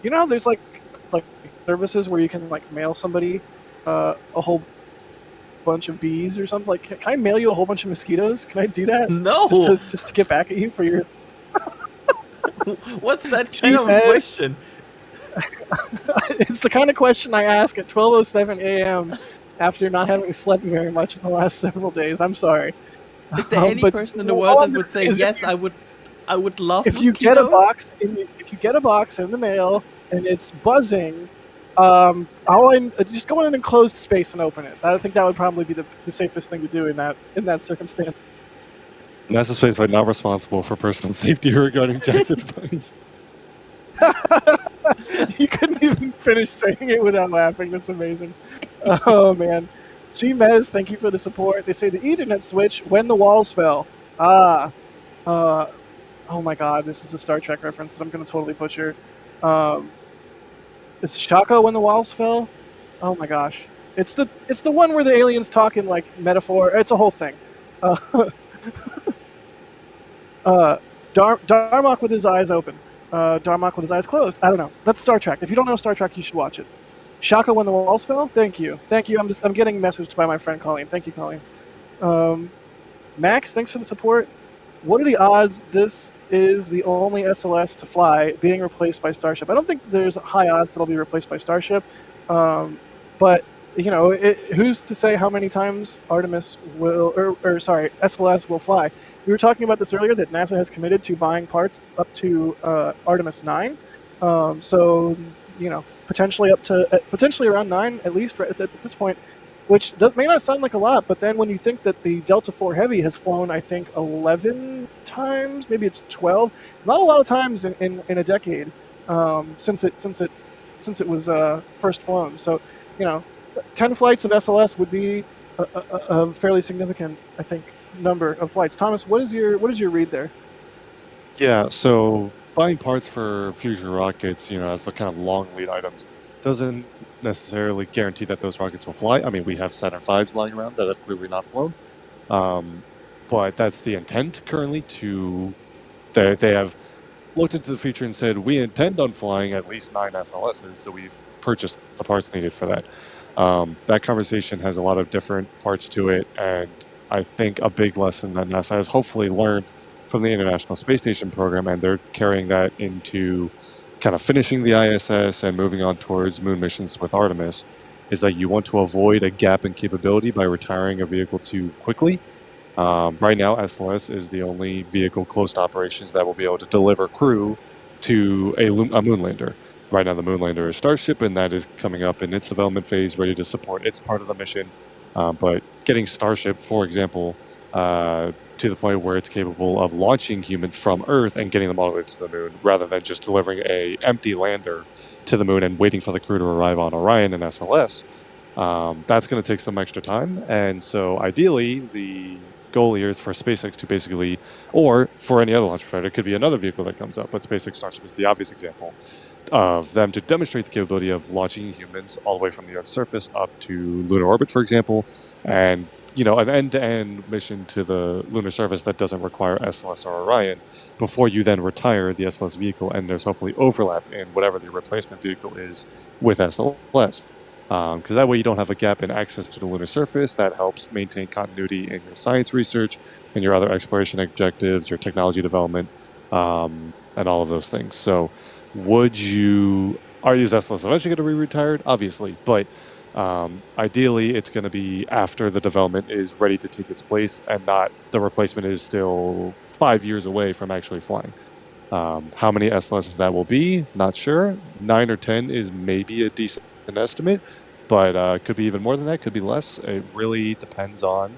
There's like services where you can like mail somebody a whole bunch of bees or something. Like, can I mail you a whole bunch of mosquitoes? Can I do that? No. Just to get back at you for your. What's that kind of a question? It's the kind of question I ask at 12:07 a.m. after not having slept very much in the last several days. I'm sorry. Is there any person in the world that would say yes? I would love if you mosquitoes. if you get a box in the mail and it's buzzing, just go in an enclosed space and open it. I think that would probably be the safest thing to do in that circumstance. NASA Spaceflight not responsible for personal safety regarding Jack's advice. You couldn't even finish saying it without laughing. That's amazing. Oh man. G-Mez, thank you for the support. They say the Ethernet switch when the walls fell. Oh my god, this is a Star Trek reference that I'm going to totally butcher. It's Shaka when the walls fell? Oh my gosh. It's the one where the aliens talk in like metaphor. It's a whole thing. Darmok with his eyes open. Darmok with his eyes closed. I don't know. That's Star Trek. If you don't know Star Trek, you should watch it. Shaka when the walls fell? Thank you. I'm getting messaged by my friend Colleen. Thank you, Colleen. Max, thanks for the support. What are the odds this is the only SLS to fly being replaced by Starship? I don't think there's high odds that it'll be replaced by Starship. But who's to say how many times Artemis will, SLS will fly? We were talking about this earlier, that NASA has committed to buying parts up to Artemis 9. So, potentially potentially around 9 at least at this point, which may not sound like a lot, but then when you think that the Delta IV Heavy has flown, I think 11 times, maybe it's 12, not a lot of times in a decade since it was first flown. So, 10 flights of SLS would be a fairly significant, I think, number of flights. Thomas, what is your read there? Yeah, so buying parts for future rockets, as the kind of long lead items, doesn't necessarily guarantee that those rockets will fly. I mean, we have Saturn V's lying around that have clearly not flown, but that's the intent currently. They have looked into the future and said, we intend on flying at least 9 SLSs, so we've purchased the parts needed for that. That conversation has a lot of different parts to it, and I think a big lesson that NASA has hopefully learned from the International Space Station program, and they're carrying that into kind of finishing the ISS and moving on towards moon missions with Artemis, is that you want to avoid a gap in capability by retiring a vehicle too quickly. Right now, SLS is the only vehicle close to operations that will be able to deliver crew to a moonlander. Right now, the moonlander is Starship, and that is coming up in its development phase, ready to support its part of the mission. But getting Starship, for example, to the point where it's capable of launching humans from Earth and getting them all the way to the moon, rather than just delivering a empty lander to the moon and waiting for the crew to arrive on Orion and SLS, that's going to take some extra time. And so ideally, the goal here is for SpaceX to basically, or for any other launch provider, it could be another vehicle that comes up, but SpaceX Starship is the obvious example, of them to demonstrate the capability of launching humans all the way from the Earth's surface up to lunar orbit, for example, and an end-to-end mission to the lunar surface that doesn't require SLS or Orion before you then retire the SLS vehicle, and there's hopefully overlap in whatever the replacement vehicle is with SLS. Because that way you don't have a gap in access to the lunar surface. That helps maintain continuity in your science research and your other exploration objectives, your technology development, and all of those things. So is SLS eventually going to be retired? Obviously, but ideally it's going to be after the development is ready to take its place, and not the replacement is still 5 years away from actually flying. How many SLSs that will be, not sure. 9 or 10 is maybe a decent estimate, but could be even more than that, could be less. It really depends on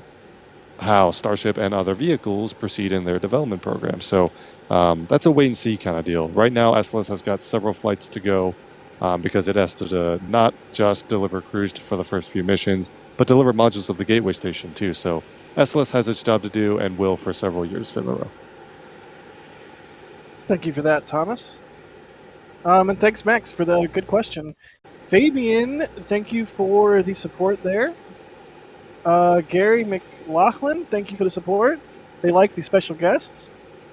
how Starship and other vehicles proceed in their development program. So that's a wait and see kind of deal. Right now, SLS has got several flights to go, because it has to not just deliver crews for the first few missions, but deliver modules of the Gateway Station too. So SLS has its job to do and will for several years in a row. Thank you for that, Thomas. And thanks, Max, for the good question. Fabian, thank you for the support there. Gary McLaughlin, thank you for the support. They like the special guests.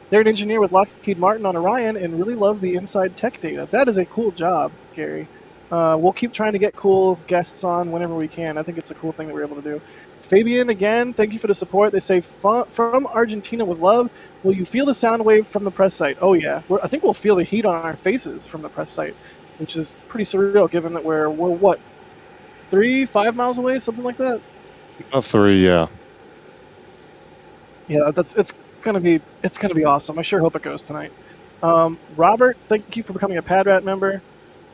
They're an engineer with Lockheed Martin on Orion and really love the inside tech data. That is a cool job, Gary. We'll keep trying to get cool guests on whenever we can. I think it's a cool thing that we're able to do. Fabian, again, thank you for the support. They say, from Argentina with love, will you feel the sound wave from the press site? Oh, yeah. I think we'll feel the heat on our faces from the press site, which is pretty surreal given that we're what, 3-5 miles away, something like that? 3, yeah. Yeah, it's gonna be awesome. I sure hope it goes tonight. Robert, thank you for becoming a PadRat member.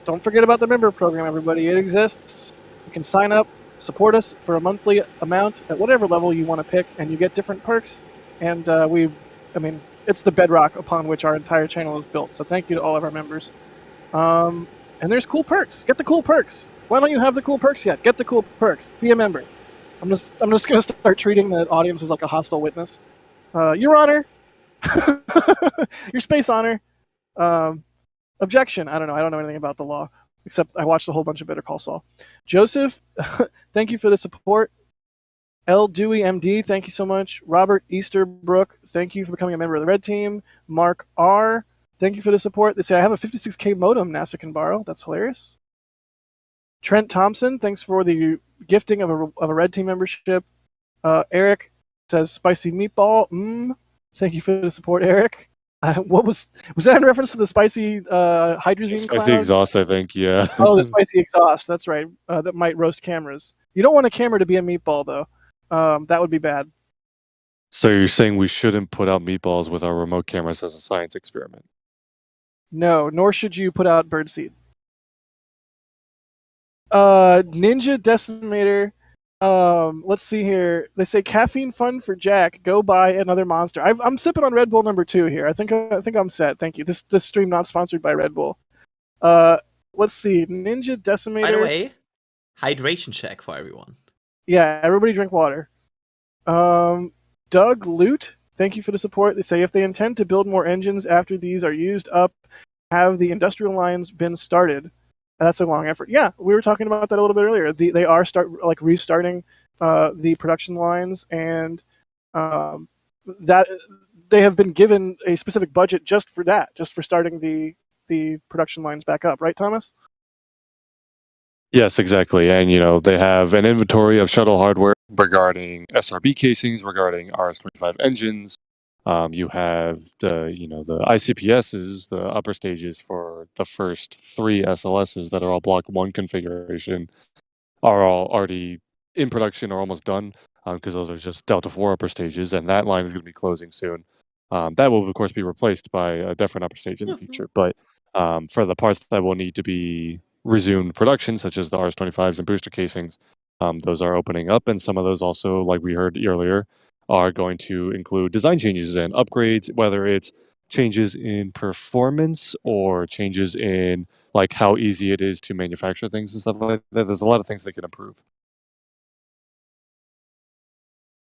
Don't forget about the member program, everybody. It exists. You can sign up, support us for a monthly amount at whatever level you want to pick, and you get different perks. And it's the bedrock upon which our entire channel is built. So thank you to all of our members. And there's cool perks. Get the cool perks. Why don't you have the cool perks yet? Get the cool perks. Be a member. I'm just gonna start treating the audience as like a hostile witness. Your Honor, your space honor. Objection. I don't know. I don't know anything about the law, except I watched a whole bunch of Better Call Saul. Joseph, thank you for the support. L. Dewey, MD, thank you so much. Robert Easterbrook, thank you for becoming a member of the Red Team. Mark R., thank you for the support. They say, I have a 56K modem NASA can borrow. That's hilarious. Trent Thompson, thanks for the gifting of a Red Team membership. Eric says, spicy meatball. Thank you for the support, Eric. What was that in reference to the spicy hydrazine Spicy cloud? exhaust, I think, yeah. Oh, the spicy exhaust. That's right. That might roast cameras. You don't want a camera to be a meatball, though. That would be bad. So you're saying we shouldn't put out meatballs with our remote cameras as a science experiment? No, nor should you put out birdseed. Ninja Decimator. Let's see here. They say caffeine fun for Jack. Go buy another Monster. I'm sipping on Red Bull number 2 here. I think I'm set. Thank you. This stream not sponsored by Red Bull. Let's see. Ninja Decimator. By the way, hydration check for everyone. Yeah, everybody drink water. Doug Loot, thank you for the support. They say if they intend to build more engines after these are used up, have the industrial lines been started? That's a long effort. Yeah, we were talking about that a little bit earlier. They are restarting the production lines, and that they have been given a specific budget just for that, just for starting the production lines back up. Right, Thomas? Yes, exactly. And, they have an inventory of shuttle hardware regarding SRB casings, regarding RS-25 engines. You have the ICPSs, the upper stages for the first 3 SLSs that are all Block 1 configuration, are all already in production or almost done, because those are just Delta 4 upper stages, and that line is going to be closing soon. That will, of course, be replaced by a different upper stage in the future. But for the parts that will need to be resumed production, such as the RS-25s and booster casings, those are opening up, and some of those also, like we heard earlier, are going to include design changes and upgrades, whether it's changes in performance or changes in how easy it is to manufacture things and stuff like that. There's a lot of things they can improve.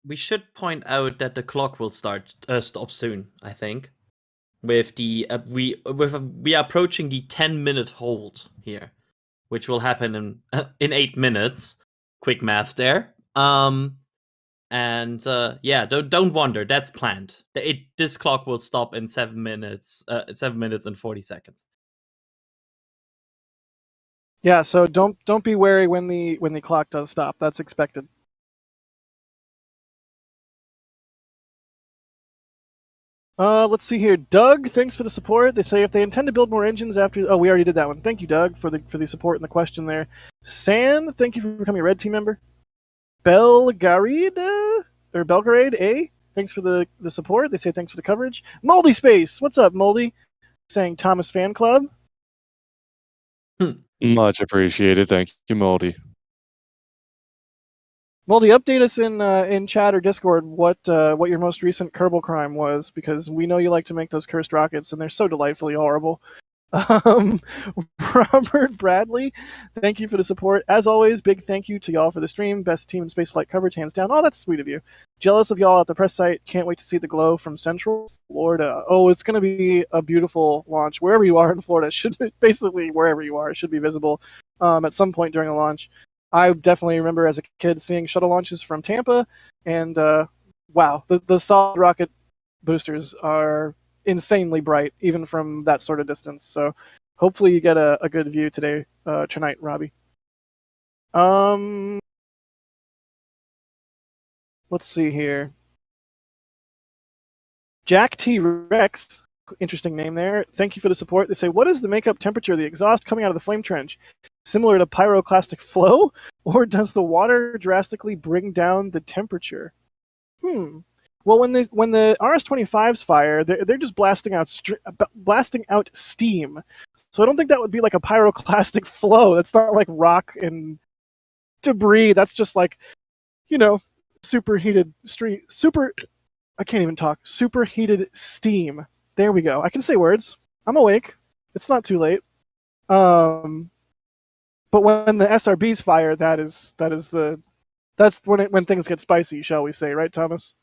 We should point out that the clock will stop soon, I think. With the we are approaching the 10-minute hold here, which will happen in 8 minutes. Quick math there. Don't wonder. That's planned. This clock will stop in 7 minutes. 7 minutes and 40 seconds. Yeah. So don't be wary when the clock does stop. That's expected. Let's see here. Doug, thanks for the support. They say if they intend to build more engines after... Oh, we already did that one. Thank you, Doug, for the support and the question there. San, thank you for becoming a Red Team member. Belgrade A, thanks for the support. They say thanks for the coverage. Moldy Space, what's up, Moldy? Saying Thomas Fan Club. Much appreciated. Thank you, Moldy. Moldy, update us in chat or Discord what your most recent Kerbal crime was, because we know you like to make those cursed rockets, and they're so delightfully horrible. Robert Bradley, thank you for the support. As always, big thank you to y'all for the stream. Best team in spaceflight coverage, hands down. Oh, that's sweet of you. Jealous of y'all at the press site. Can't wait to see the glow from Central Florida. Oh, it's going to be a beautiful launch. Wherever you are in Florida, basically wherever you are, it should be visible at some point during a launch. I definitely remember as a kid seeing shuttle launches from Tampa, and wow, the solid rocket boosters are insanely bright, even from that sort of distance. So hopefully you get a good view today, tonight, Robbie. Let's see here. Jack T. Rex, interesting name there. Thank you for the support. They say, what is the makeup temperature of the exhaust coming out of the flame trench? Similar to pyroclastic flow? Or does the water drastically bring down the temperature? Well, when the RS-25s fire, they're just blasting out steam. So I don't think that would be like a pyroclastic flow. That's not like rock and debris. That's just like, superheated I can't even talk. Superheated steam. There we go. I can say words. I'm awake. It's not too late. But when the SRBs fire, that's when things get spicy, shall we say, right, Thomas?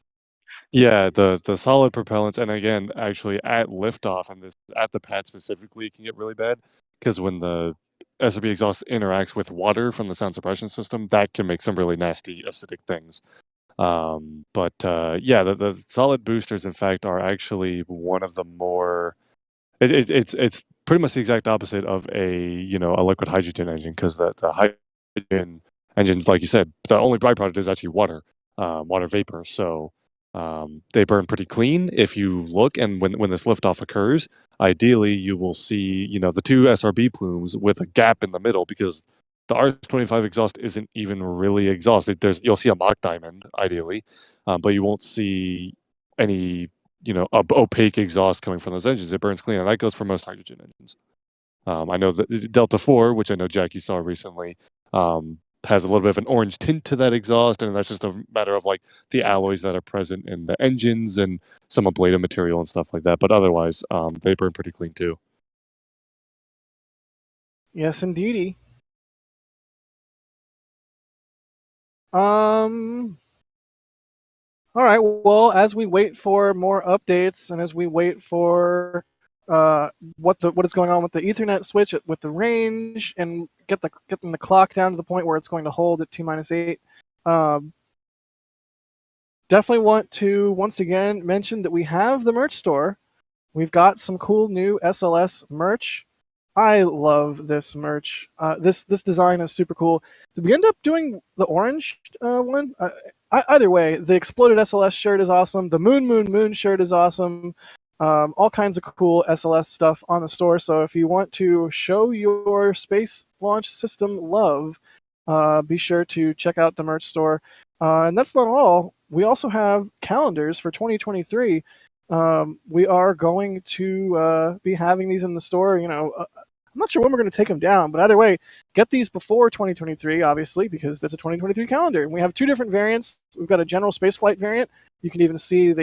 Yeah, the solid propellants, and again, actually at liftoff, and this at the pad specifically, it can get really bad because when the SRB exhaust interacts with water from the sound suppression system, that can make some really nasty acidic things. Yeah, the solid boosters, in fact, are actually one of the more. It's pretty much the exact opposite of a liquid hydrogen engine, because the hydrogen engines, like you said, the only byproduct is actually water, water vapor. So they burn pretty clean if you look, and when this liftoff occurs, ideally you will see the two SRB plumes with a gap in the middle, because the RS-25 exhaust isn't even really exhaust. You'll see a mock diamond ideally, but you won't see any opaque exhaust coming from those engines. It burns clean, and that goes for most hydrogen engines. I know that Delta 4, which I know Jack you saw recently, has a little bit of an orange tint to that exhaust, and that's just a matter of like the alloys that are present in the engines and some ablative material and stuff like that. But otherwise, they burn pretty clean too. Yes, indeedy. All right. Well, as we wait for more updates, and as we wait for what is going on with the Ethernet switch with the range, and getting the clock down to the point where it's going to hold at T-8, definitely want to once again mention that we have the merch store. We've got some cool new SLS merch. I love this merch. This design is super cool. Did we end up doing the orange one? Either way, the exploded SLS shirt is awesome. The moon shirt is awesome. All kinds of cool SLS stuff on the store. So if you want to show your space launch system love, be sure to check out the merch store. And that's not all. We also have calendars for 2023. We are going to be having these in the store. I'm not sure when we're going to take them down, but either way, get these before 2023, obviously, because that's a 2023 calendar. And we have two different variants. We've got a general spaceflight variant. You can even see all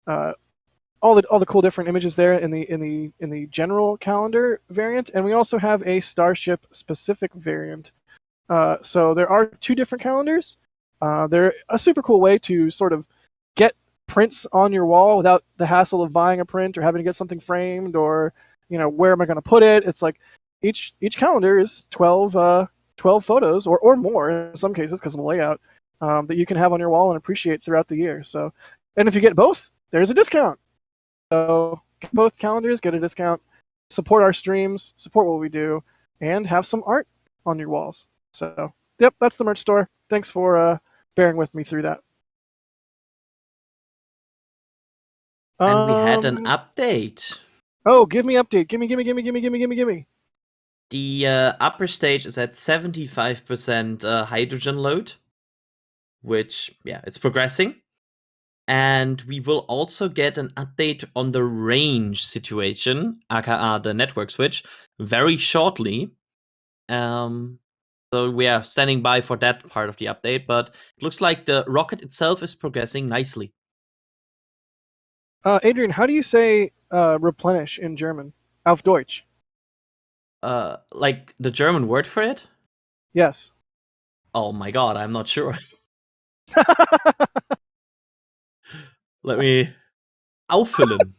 the cool different images there in the general calendar variant, and we also have a Starship specific variant. So there are two different calendars. They're a super cool way to sort of get prints on your wall without the hassle of buying a print or having to get something framed, or where am I going to put it. It's like each calendar is 12 photos or more in some cases because of the layout, that you can have on your wall and appreciate throughout the year. So, and if you get both, there's a discount. So get both calendars, get a discount, support our streams, support what we do, and have some art on your walls. So yep, that's the merch store. Thanks for bearing with me through that. And we had an update. Oh, give me update. Gimme. The upper stage is at 75% hydrogen load, which, yeah, it's progressing. And we will also get an update on the range situation, aka the network switch, very shortly. So we are standing by for that part of the update, but it looks like the rocket itself is progressing nicely. Adrian, how do you say replenish in German? Auf Deutsch. Like the German word for it? Yes. Oh my god, I'm not sure. Let me auffüllen.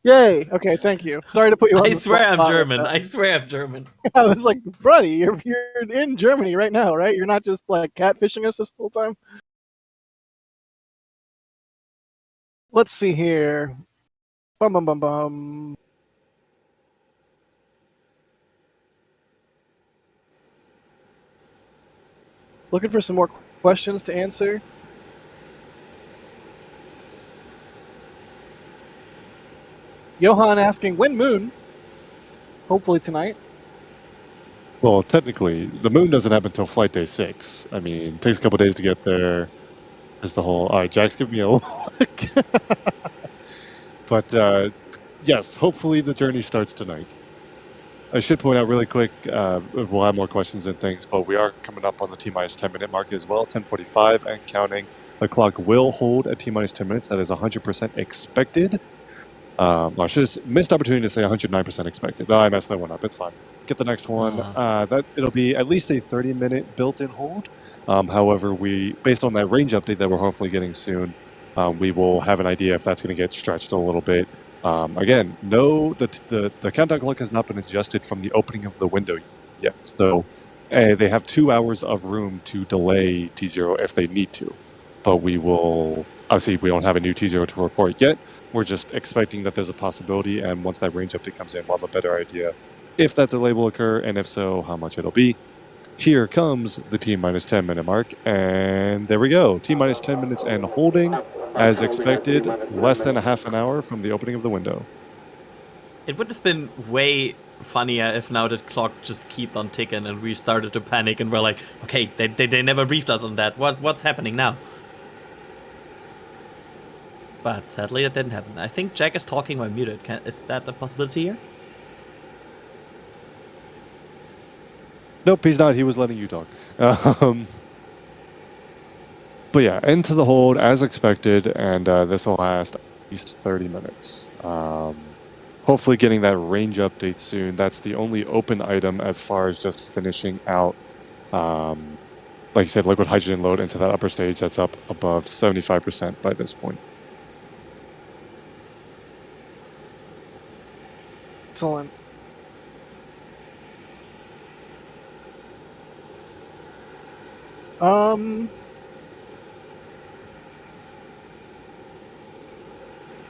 Yay! Okay, thank you. Sorry to put you on I the swear I'm spot with German. that. I swear I'm German. I was like, buddy, you're in Germany right now, right? You're not just like catfishing us this whole time. Let's see here. Bum bum bum bum. Looking for some more questions to answer. Johan asking when moon. Hopefully tonight. Well, technically, the moon doesn't happen until flight day 6. I mean, it takes a couple days to get there. Is the whole. All right, Jack's giving me a look. But yes, hopefully the journey starts tonight. I should point out really quick, we'll have more questions and things, but we are coming up on the T-minus 10-minute mark as well, 10:45 and counting. The clock will hold at T-minus 10 minutes. That is 100% expected. I should have missed opportunity to say 109% expected. No, I messed that one up. It's fine. Get the next one. That it'll be at least a 30-minute built-in hold. However, based on that range update that we're hopefully getting soon, we will have an idea if that's going to get stretched a little bit. Again, no, the countdown clock has not been adjusted from the opening of the window yet. So they have 2 hours of room to delay T0 if they need to. But we will, obviously, we don't have a new T0 to report yet. We're just expecting that there's a possibility. And once that range update comes in, we'll have a better idea if that delay will occur. And if so, how much it'll be. Here comes the T-minus 10-minute mark. And there we go. T-minus 10 minutes and holding. As expected, less than a half an hour from the opening of the window. It would have been way funnier if now the clock just kept on ticking and we started to panic and we're like, okay, they never briefed us on that. What's happening now? But sadly, that didn't happen. I think Jack is talking while muted. Is that a possibility here? Nope, he's not. He was letting you talk. But yeah, into the hold as expected, and this will last at least 30 minutes. Hopefully getting that range update soon. That's the only open item as far as just finishing out, like you said, liquid hydrogen load into that upper stage. That's up above 75% by this point. Excellent.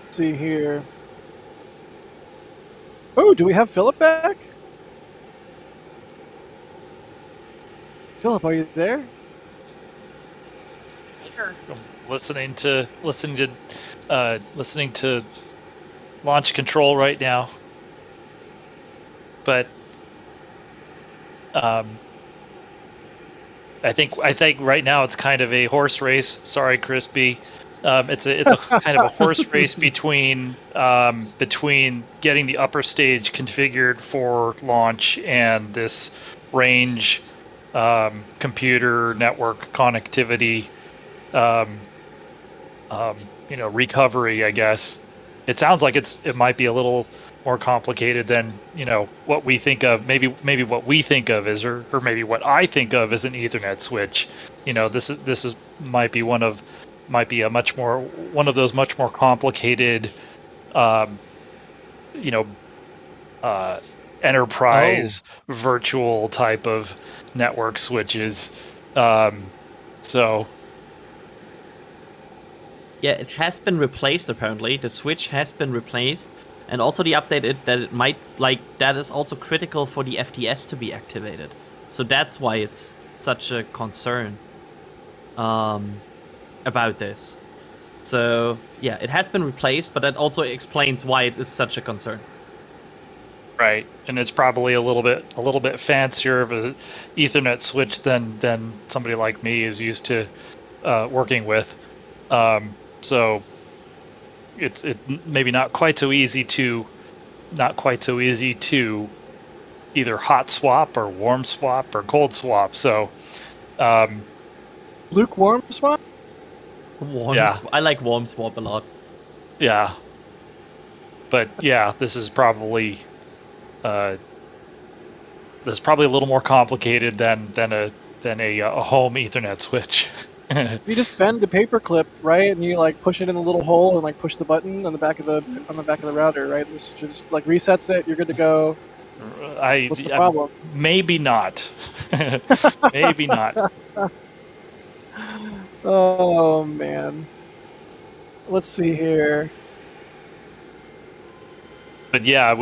Let's see here. Oh, do we have Philip back? Philip, are you there? I'm listening to launch control right now. But I think right now it's kind of a horse race. Sorry, Crispy. It's a kind of a horse race between getting the upper stage configured for launch and this range computer network connectivity recovery, I guess. It sounds like it might be a little more complicated than what we think of. Maybe what we think of is, or maybe what I think of as an Ethernet switch. This might be one of those much more complicated, enterprise virtual type of network switches. So. Yeah, it has been replaced apparently. The switch has been replaced. And also the update that it might, that is also critical for the FTS to be activated. So that's why it's such a concern about this. So yeah, it has been replaced, but that also explains why it is such a concern. Right, and it's probably a little bit fancier of an Ethernet switch than somebody like me is used to working with. So it's maybe not quite so easy to either hot swap or warm swap or cold swap. So lukewarm swap? I like warm swap a lot. Yeah. But yeah, this is probably a little more complicated than a home Ethernet switch. You just bend the paper clip, right, and you like push it in a little hole and like push the button on the back of the router, right? This just like resets it. You're good to go. What's the problem? Maybe not. Maybe not. Oh man. Let's see here. But yeah,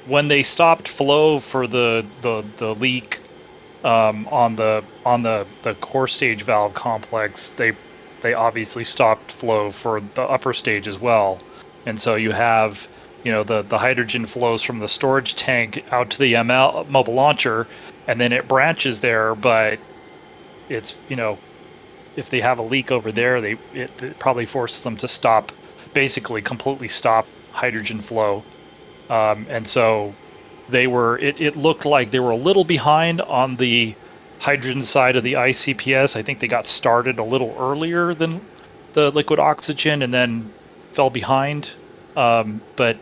when they stopped flow for the leak on the core stage valve complex, they obviously stopped flow for the upper stage as well, and so you have the hydrogen flows from the storage tank out to the ML mobile launcher, and then it branches there, but it's if they have a leak over there, it probably forces them to stop, basically completely stop hydrogen flow, and so it looked like they were a little behind on the hydrogen side of the ICPS. I think they got started a little earlier than the liquid oxygen and then fell behind. But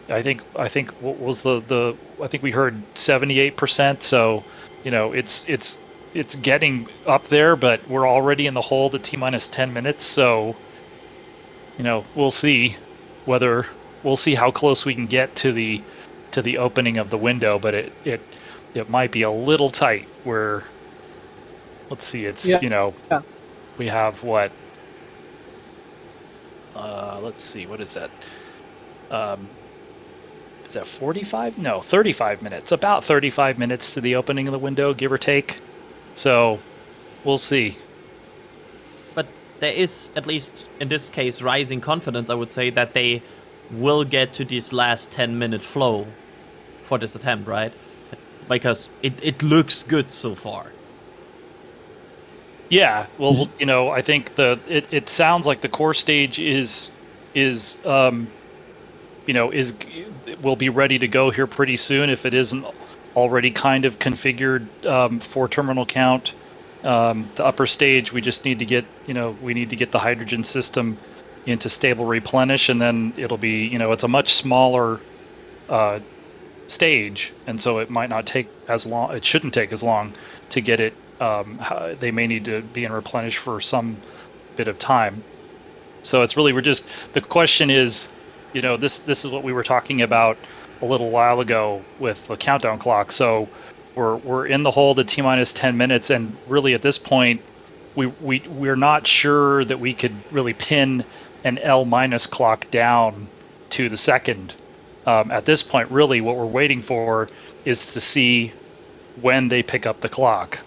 I think what was I think we heard 78%. So it's getting up there, but we're already in the hole to T-minus 10 minutes. So we'll see how close we can get to the opening of the window, but it might be a little tight. Where let's see, it's we have what? Let's see, what is that? Is that 45? No, 35 minutes. About 35 minutes to the opening of the window, give or take. So we'll see. But there is, at least in this case, rising confidence, I would say, that they will get to this last 10-minute flow for this attempt, right? Because it looks good so far. Yeah, well, I think it sounds like the core stage will be ready to go here pretty soon if it isn't already kind of configured for terminal count. The upper stage, we just need to get the hydrogen system into stable replenish, and then it'll be it's a much smaller stage, and so it might not take as long. It shouldn't take as long to get it. They may need to be in replenish for some bit of time. So it's really the question is, this is what we were talking about a little while ago with the countdown clock. So we're in the hole to T-minus 10 minutes, and really at this point we're not sure that we could really pin an L- clock down to the second. At this point, really, what we're waiting for is to see when they pick up the clock.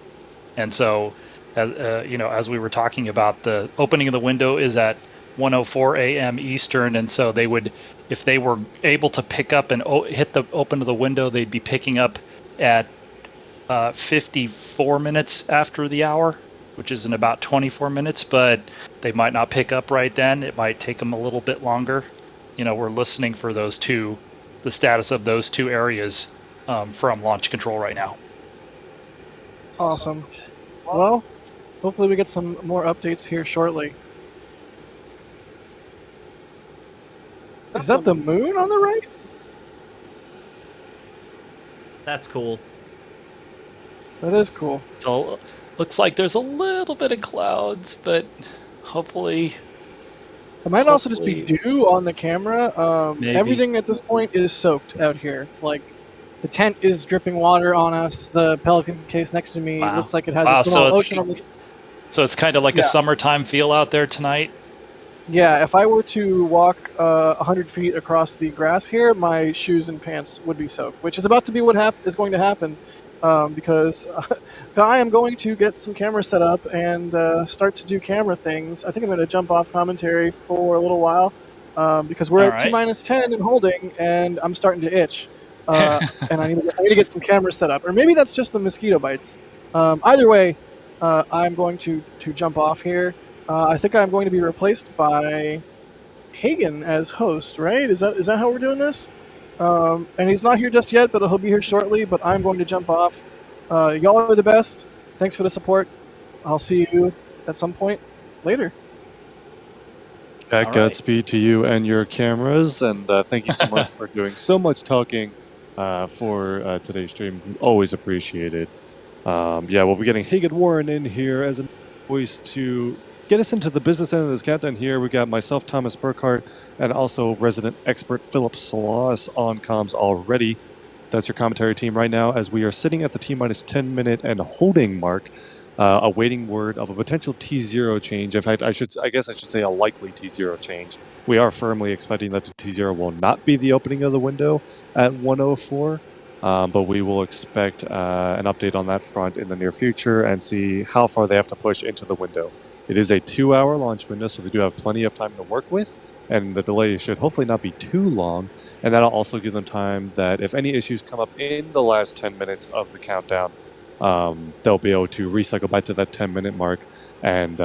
And so, as we were talking about, the opening of the window is at 1:04 a.m. Eastern, and so they would, if they were able to pick up and hit the open of the window, they'd be picking up at 54 minutes after the hour, which is in about 24 minutes. But they might not pick up right then. It might take them a little bit longer. We're listening for the status of those two areas from launch control right now. Awesome. Well, hopefully we get some more updates here shortly. Is that the moon on the right? That's cool. That is cool. So looks like there's a little bit of clouds, but hopefully. It might also just be dew on the camera. Everything at this point is soaked out here. Like, the tent is dripping water on us. The Pelican case next to me looks like it has a small ocean on the... So it's kind of like a summertime feel out there tonight? Yeah, if I were to walk 100 feet across the grass here, my shoes and pants would be soaked, which is about to be what is going to happen, because I am going to get some cameras set up and start to do camera things. I think I'm going to jump off commentary for a little while, because we're at T-minus 10 and holding, and I'm starting to itch, and I need to get some cameras set up. Or maybe that's just the mosquito bites. Either way, I'm going to jump off here. I think I'm going to be replaced by Hagen as host, right? Is that how we're doing this? And he's not here just yet, but he'll be here shortly. But I'm going to jump off. Y'all are the best. Thanks for the support. I'll see you at some point later. Jack, Godspeed to you and your cameras, and thank you so much for doing so much talking for today's stream. Always appreciated. Yeah, we'll be getting Hagen Warren in here as a voice to get us into the business end of this countdown here. We got myself, Thomas Burkhart, and also resident expert Philip Sloss on comms already. That's your commentary team right now as we are sitting at the T-minus 10 minute and holding mark, awaiting word of a potential T0 change. In fact, I guess I should say a likely T0 change. We are firmly expecting that the T0 will not be the opening of the window at 1:04. But we will expect an update on that front in the near future and see how far they have to push into the window. It is a 2-hour launch window, so they do have plenty of time to work with, and the delay should hopefully not be too long. And that'll also give them time that if any issues come up in the last 10 minutes of the countdown, they'll be able to recycle back to that 10-minute mark, and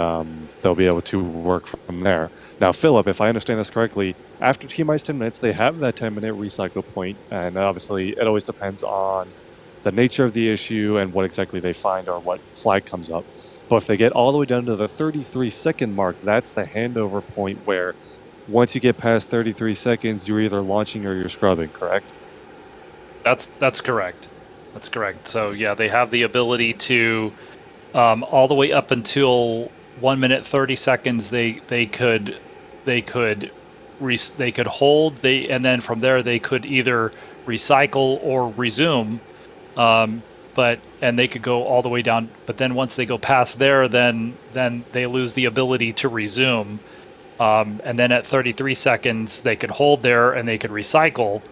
they'll be able to work from there. Now, Philip, if I understand this correctly, after T-minus 10 minutes, they have that 10-minute recycle point, and obviously it always depends on the nature of the issue and what exactly they find or what flag comes up. But if they get all the way down to the 33-second mark, that's the handover point where once you get past 33 seconds, you're either launching or you're scrubbing, correct? That's correct. That's correct. So yeah, they have the ability to all the way up until 1 minute 30 seconds. They could hold. And then from there they could either recycle or resume. And they could go all the way down. But then once they go past there, then they lose the ability to resume. And then at 33 seconds they could hold there and they could recycle.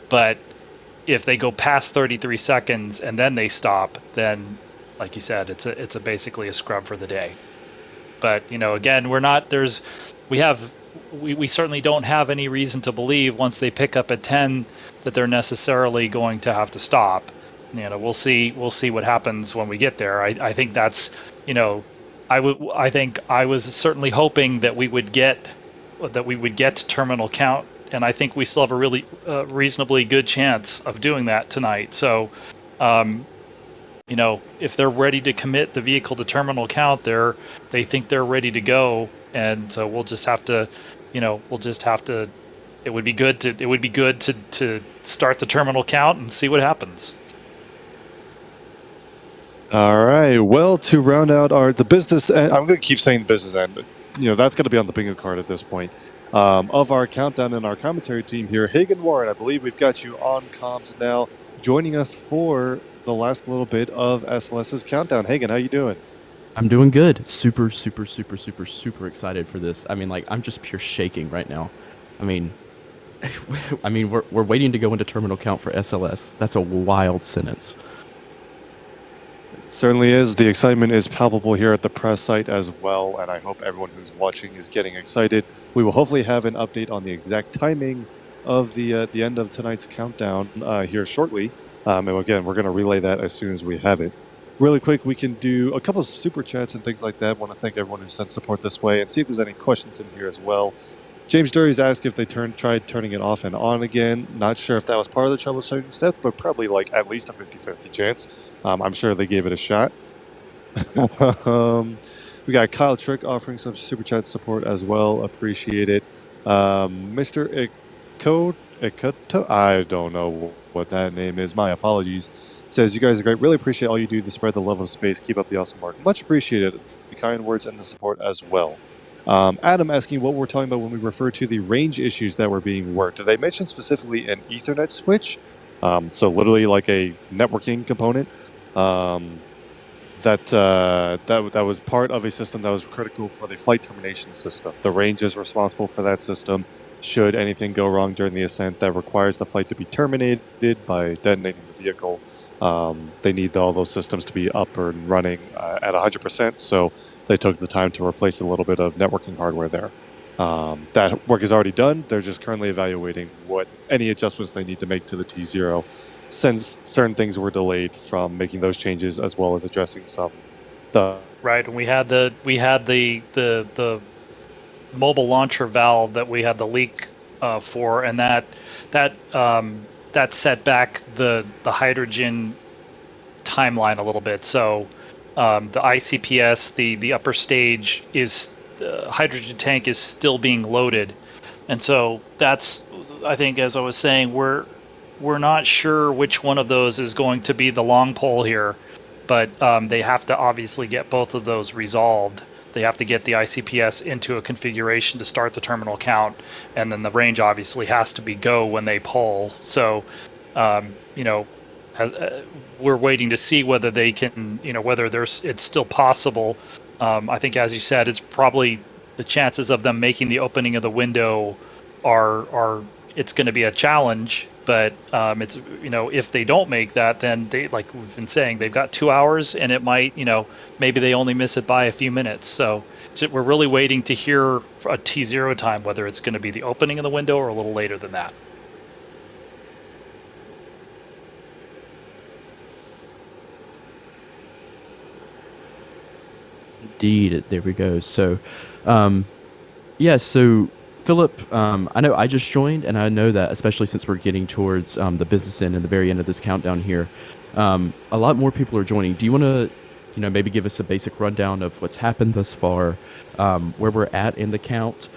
But if they go past 33 seconds and then they stop, then, like you said, it's basically a scrub for the day. But again, we certainly don't have any reason to believe once they pick up at 10 that they're necessarily going to have to stop. We'll see what happens when we get there. I think that's I think I was certainly hoping that we would get to terminal count. And I think we still have a really reasonably good chance of doing that tonight. So, if they're ready to commit the vehicle to terminal count, they think they're ready to go, and so we'll just have to. It would be good to start the terminal count and see what happens. All right. Well, to round out the business end, I'm going to keep saying the business end, but that's going to be on the bingo card at this point. Of our countdown and our commentary team here, Hagen Warren, I believe we've got you on comms now, joining us for the last little bit of SLS's countdown. Hagen, how you doing? I'm doing good. Super excited for this. I mean, I'm just pure shaking right now. I mean, we're waiting to go into terminal count for SLS. That's a wild sentence. It certainly is. The excitement is palpable here at the press site as well, and I hope everyone who's watching is getting excited. We will hopefully have an update on the exact timing of the end of tonight's countdown here shortly. And again, we're going to relay that as soon as we have it. Really quick, we can do a couple of super chats and things like that. I want to thank everyone who sent support this way and see if there's any questions in here as well. James Dury's asked if they tried turning it off and on again. Not sure if that was part of the troubleshooting steps, but probably at least a 50-50 chance. I'm sure they gave it a shot. We got Kyle Trick offering some super chat support as well. Appreciate it. Mr. Ikoto, I don't know what that name is. My apologies. Says, you guys are great. Really appreciate all you do to spread the love of space. Keep up the awesome work. Much appreciated. The kind words and the support as well. Adam asking what we're talking about when we refer to the range issues that were being worked. Did they mention specifically an Ethernet switch? So literally like a networking component that was part of a system that was critical for the flight termination system. The range is responsible for that system. Should anything go wrong during the ascent that requires the flight to be terminated by detonating the vehicle, they need all those systems to be up and running at 100%. So they took the time to replace a little bit of networking hardware there. That work is already done. They're just currently evaluating any adjustments they need to make to the T0, since certain things were delayed from making those changes, as well as addressing some. Right, and we had the mobile launcher valve that we had the leak for, and that set back the hydrogen timeline a little bit. So the ICPS, the upper stage hydrogen tank is still being loaded, and so that's, I think, as I was saying, we're not sure which one of those is going to be the long pole here, but they have to obviously get both of those resolved. They have to get the ICPS into a configuration to start the terminal count, and then the range obviously has to be go when they pull. So, we're waiting to see whether they can, whether it's still possible. I think, as you said, it's probably the chances of them making the opening of the window are it's going to be a challenge. But it's if they don't make that, then they, like we've been saying, they've got 2 hours, and it might maybe they only miss it by a few minutes. So we're really waiting to hear a T0 time, whether it's going to be the opening of the window or a little later than that. Indeed, there we go. So, so Philip, I know I just joined, and I know that especially since we're getting towards the business end and the very end of this countdown here, a lot more people are joining. Do you want to, maybe give us a basic rundown of what's happened thus far, where we're at in the count,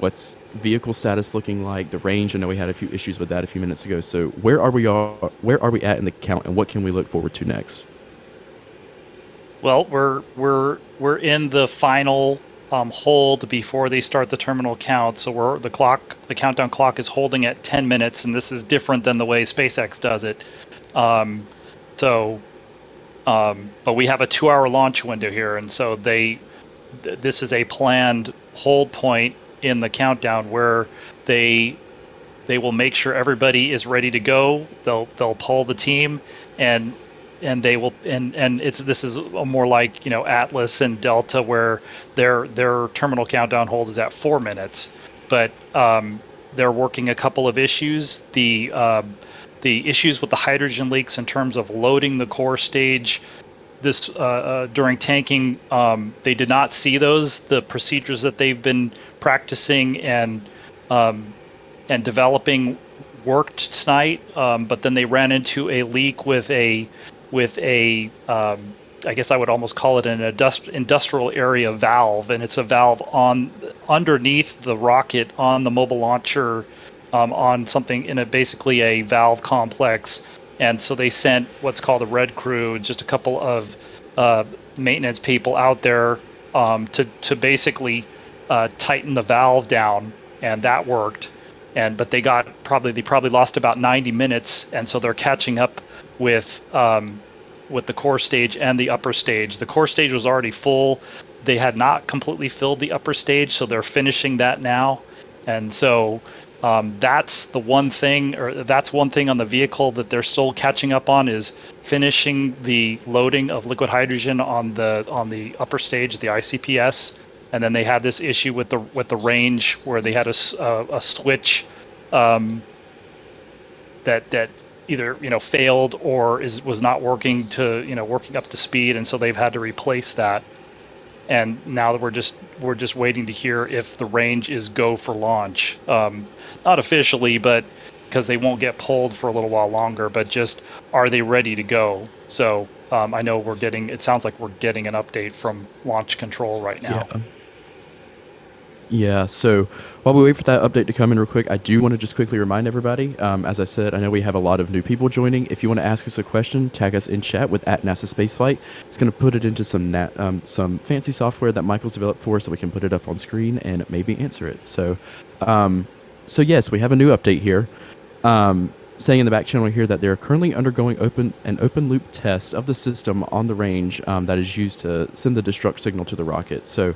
what's vehicle status looking like, the range? I know we had a few issues with that a few minutes ago. So where are we at in the count, and what can we look forward to next? Well, we're in the final hold before they start the terminal count. So the countdown clock is holding at 10 minutes, and this is different than the way SpaceX does it. But we have a 2-hour launch window here, and so this is a planned hold point in the countdown where they will make sure everybody is ready to go. They'll pull the team, and they will, and this is more like Atlas and Delta, where their terminal countdown hold is at 4 minutes, but they're working a couple of issues. The issues with the hydrogen leaks in terms of loading the core stage during tanking, they did not see those. The procedures that they've been practicing and developing worked tonight, but then they ran into a leak with a I guess I would almost call it an industrial area valve, and it's a valve underneath the rocket on the mobile launcher, on something in basically a valve complex. And so they sent what's called a red crew, just a couple of maintenance people out there to basically tighten the valve down, and that worked. But they probably lost about 90 minutes, and so they're catching up with the core stage and the upper stage. The core stage was already full. They had not completely filled the upper stage, so they're finishing that now. And so that's one thing on the vehicle that they're still catching up on, is finishing the loading of liquid hydrogen on the upper stage, the ICPS. And then they had this issue with the range, where they had a switch that either failed or was not working working up to speed, and so they've had to replace that. And now we're just waiting to hear if the range is go for launch. Not officially, but because they won't get pulled for a little while longer, but just are they ready to go? So I know it sounds like we're getting an update from launch control right now. Yeah, so while we wait for that update to come in real quick, I do want to just quickly remind everybody, as I said, I know we have a lot of new people joining. If you want to ask us a question, tag us in chat with @NASA Spaceflight. It's going to put it into some fancy software that Michael's developed for us, so we can put it up on screen and maybe answer it. So yes, we have a new update here, saying in the back channel here that they're currently undergoing an open loop test of the system on the range that is used to send the destruct signal to the rocket. So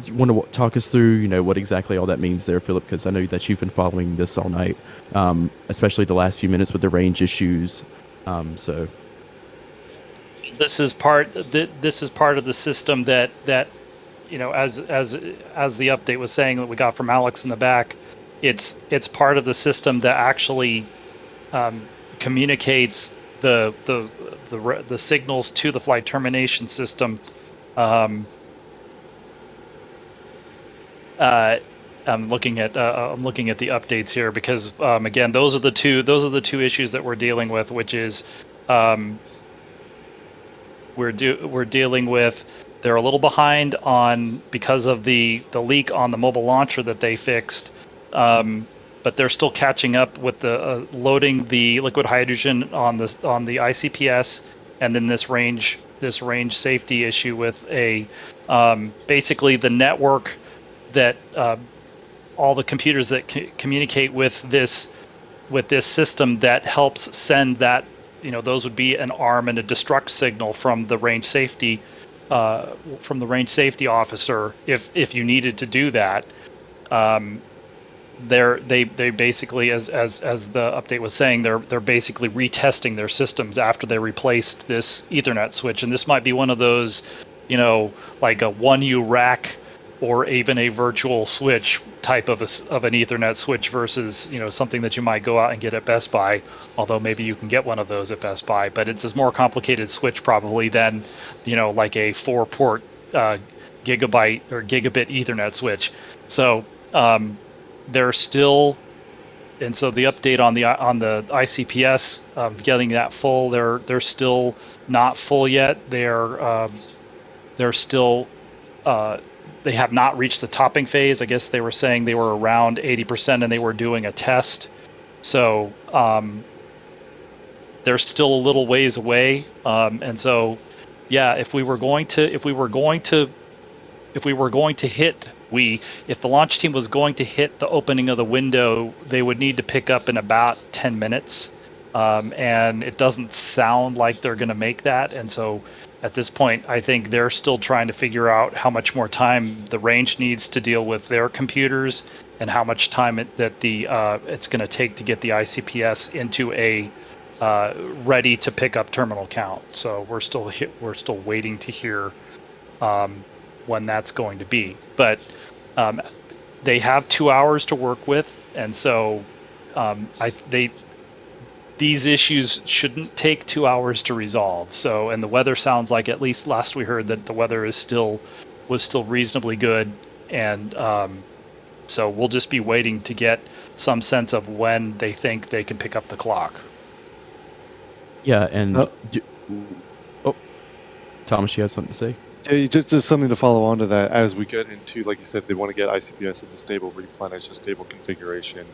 you want to talk us through, what exactly all that means there, Philip? Because I know that you've been following this all night, especially the last few minutes with the range issues. So this is part of the system that as the update was saying that we got from Alex in the back, it's part of the system that actually communicates the signals to the flight termination system. I'm looking at the updates here because again, those are the two issues that we're dealing with, which is we're dealing with, they're a little behind on because of the leak on the mobile launcher that they fixed. but they're still catching up with the loading the liquid hydrogen on the ICPS, and then this range safety issue with a basically the network that all the computers that communicate with this system that helps send that, those would be an arm and a destruct signal from the range safety officer if you needed to do that. They basically, as the update was saying, they're basically retesting their systems after they replaced this Ethernet switch, and this might be one of those, like a 1U rack or even a virtual switch type of an Ethernet switch versus something that you might go out and get at Best Buy, although maybe you can get one of those at Best Buy, but it's a more complicated switch probably than like a 4-port gigabit Ethernet switch. So they're still, and so the update on the ICPS getting that full, they're still not full yet. They're still they have not reached the topping phase. I guess they were saying they were around 80% and they were doing a test. So they're still a little ways away. And so, yeah, if the launch team was going to hit the opening of the window, they would need to pick up in about 10 minutes. And it doesn't sound like they're going to make that. And so at this point, I think they're still trying to figure out how much more time the range needs to deal with their computers and how much time it's going to take to get the ICPS into a ready to pick up terminal count. So we're still waiting to hear when that's going to be. But they have 2 hours to work with, and so these issues shouldn't take 2 hours to resolve. So, and the weather sounds like, at least last we heard, that the weather was still reasonably good, and so we'll just be waiting to get some sense of when they think they can pick up the clock. Yeah, and Thomas, you had something to say? Yeah, just something to follow on to that. As we get into, like you said, they want to get ICPS into stable replenish, a stable configuration,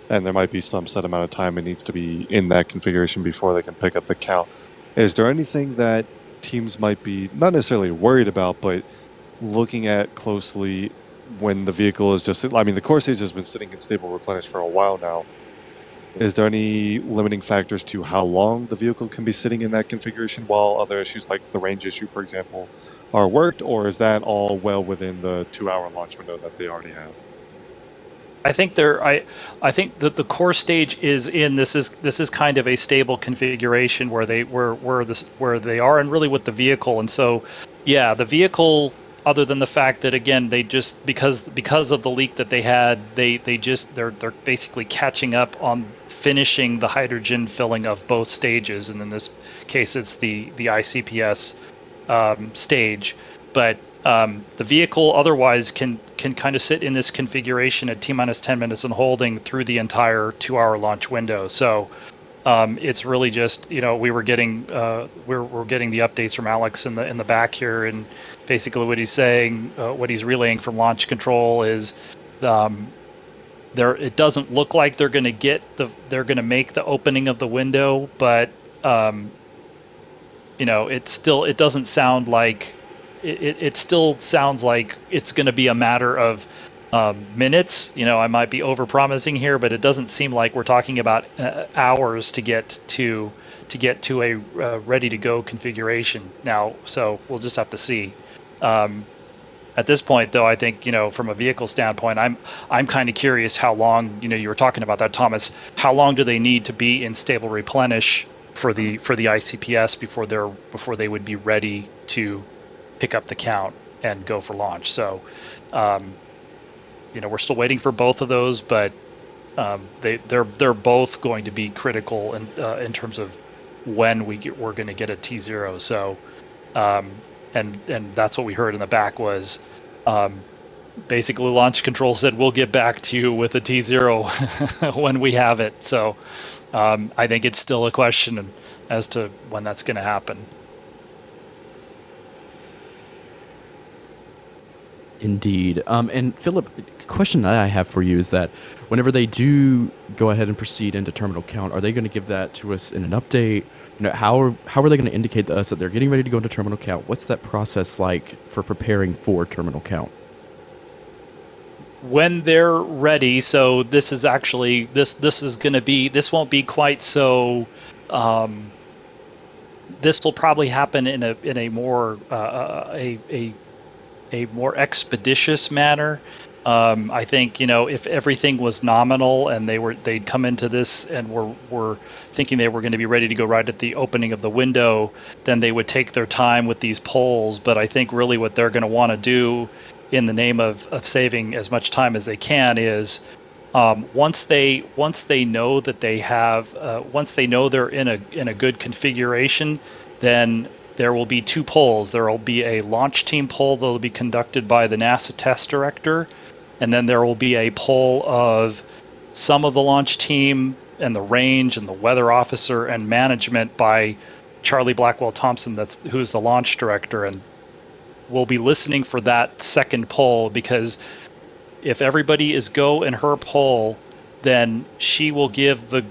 and there might be some set amount of time it needs to be in that configuration before they can pick up the count. Is there anything that teams might be not necessarily worried about, but looking at closely when the vehicle is just, I mean, the core stage has been sitting in stable replenish for a while now. Is there any limiting factors to how long the vehicle can be sitting in that configuration while other issues like the range issue, for example, are worked, or is that all well within the 2-hour launch window that they already have? I think I think that the core stage is in. This is kind of a stable configuration where they are, and really with the vehicle. And so, yeah, the vehicle, other than the fact that, again, they just because of the leak that they had, they're basically catching up on finishing the hydrogen filling of both stages, and in this case it's the ICPS stage. But the vehicle otherwise can kind of sit in this configuration at T-minus 10 minutes and holding through the entire 2-hour launch window. So it's really just, we're getting the updates from Alex in the back here, and basically what he's saying, what he's relaying from launch control is it doesn't look like they're going to make the opening of the window, but it doesn't sound like it still sounds like it's going to be a matter of minutes. I might be over-promising here, but it doesn't seem like we're talking about hours to get to a ready-to-go configuration now. So we'll just have to see. At this point, though, I think from a vehicle standpoint, I'm kind of curious how long. You were talking about that, Thomas. How long do they need to be in stable replenish for the ICPS before they would be ready to pick up the count and go for launch? So, we're still waiting for both of those, but they're both going to be critical in terms of when we're going to get a T0. So, and that's what we heard in the back was basically launch control said we'll get back to you with a T0 when we have it. So, I think it's still a question as to when that's going to happen. Indeed. And Philip, question that I have for you is that whenever they do go ahead and proceed into terminal count, are they going to give that to us in an update? How are they going to indicate to us that they're getting ready to go into terminal count? What's that process like for preparing for terminal count? When they're ready, so this is actually this won't be quite so. This will probably happen in a more a more expeditious manner. I think if everything was nominal and they'd come into this and were thinking they were going to be ready to go right at the opening of the window, then they would take their time with these polls. But I think really what they're going to want to do, in the name of saving as much time as they can, is once they know that they have once they know they're in a good configuration, then there will be two polls. There will be a launch team poll that will be conducted by the NASA test director, and then there will be a poll of some of the launch team and the range and the weather officer and management by Charlie Blackwell Thompson, who's the launch director. And we'll be listening for that second poll, because if everybody is go in her poll, then she will give the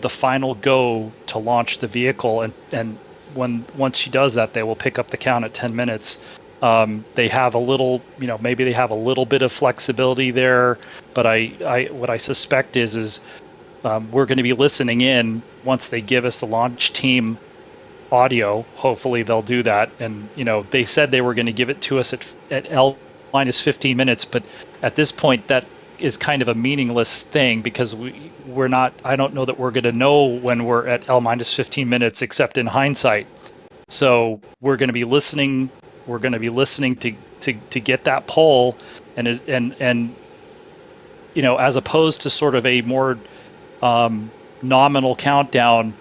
final go to launch the vehicle, and once she does that, they will pick up the count at 10 minutes. They have a little, maybe they have a little bit of flexibility there, but what I suspect is we're going to be listening in once they give us the launch team audio. Hopefully they'll do that. And they said they were going to give it to us at L minus 15 minutes, but at this point that is kind of a meaningless thing, because we're not, I don't know that we're going to know when we're at L minus 15 minutes except in hindsight. So we're going to be listening to get that poll, and as opposed to sort of a more nominal countdown,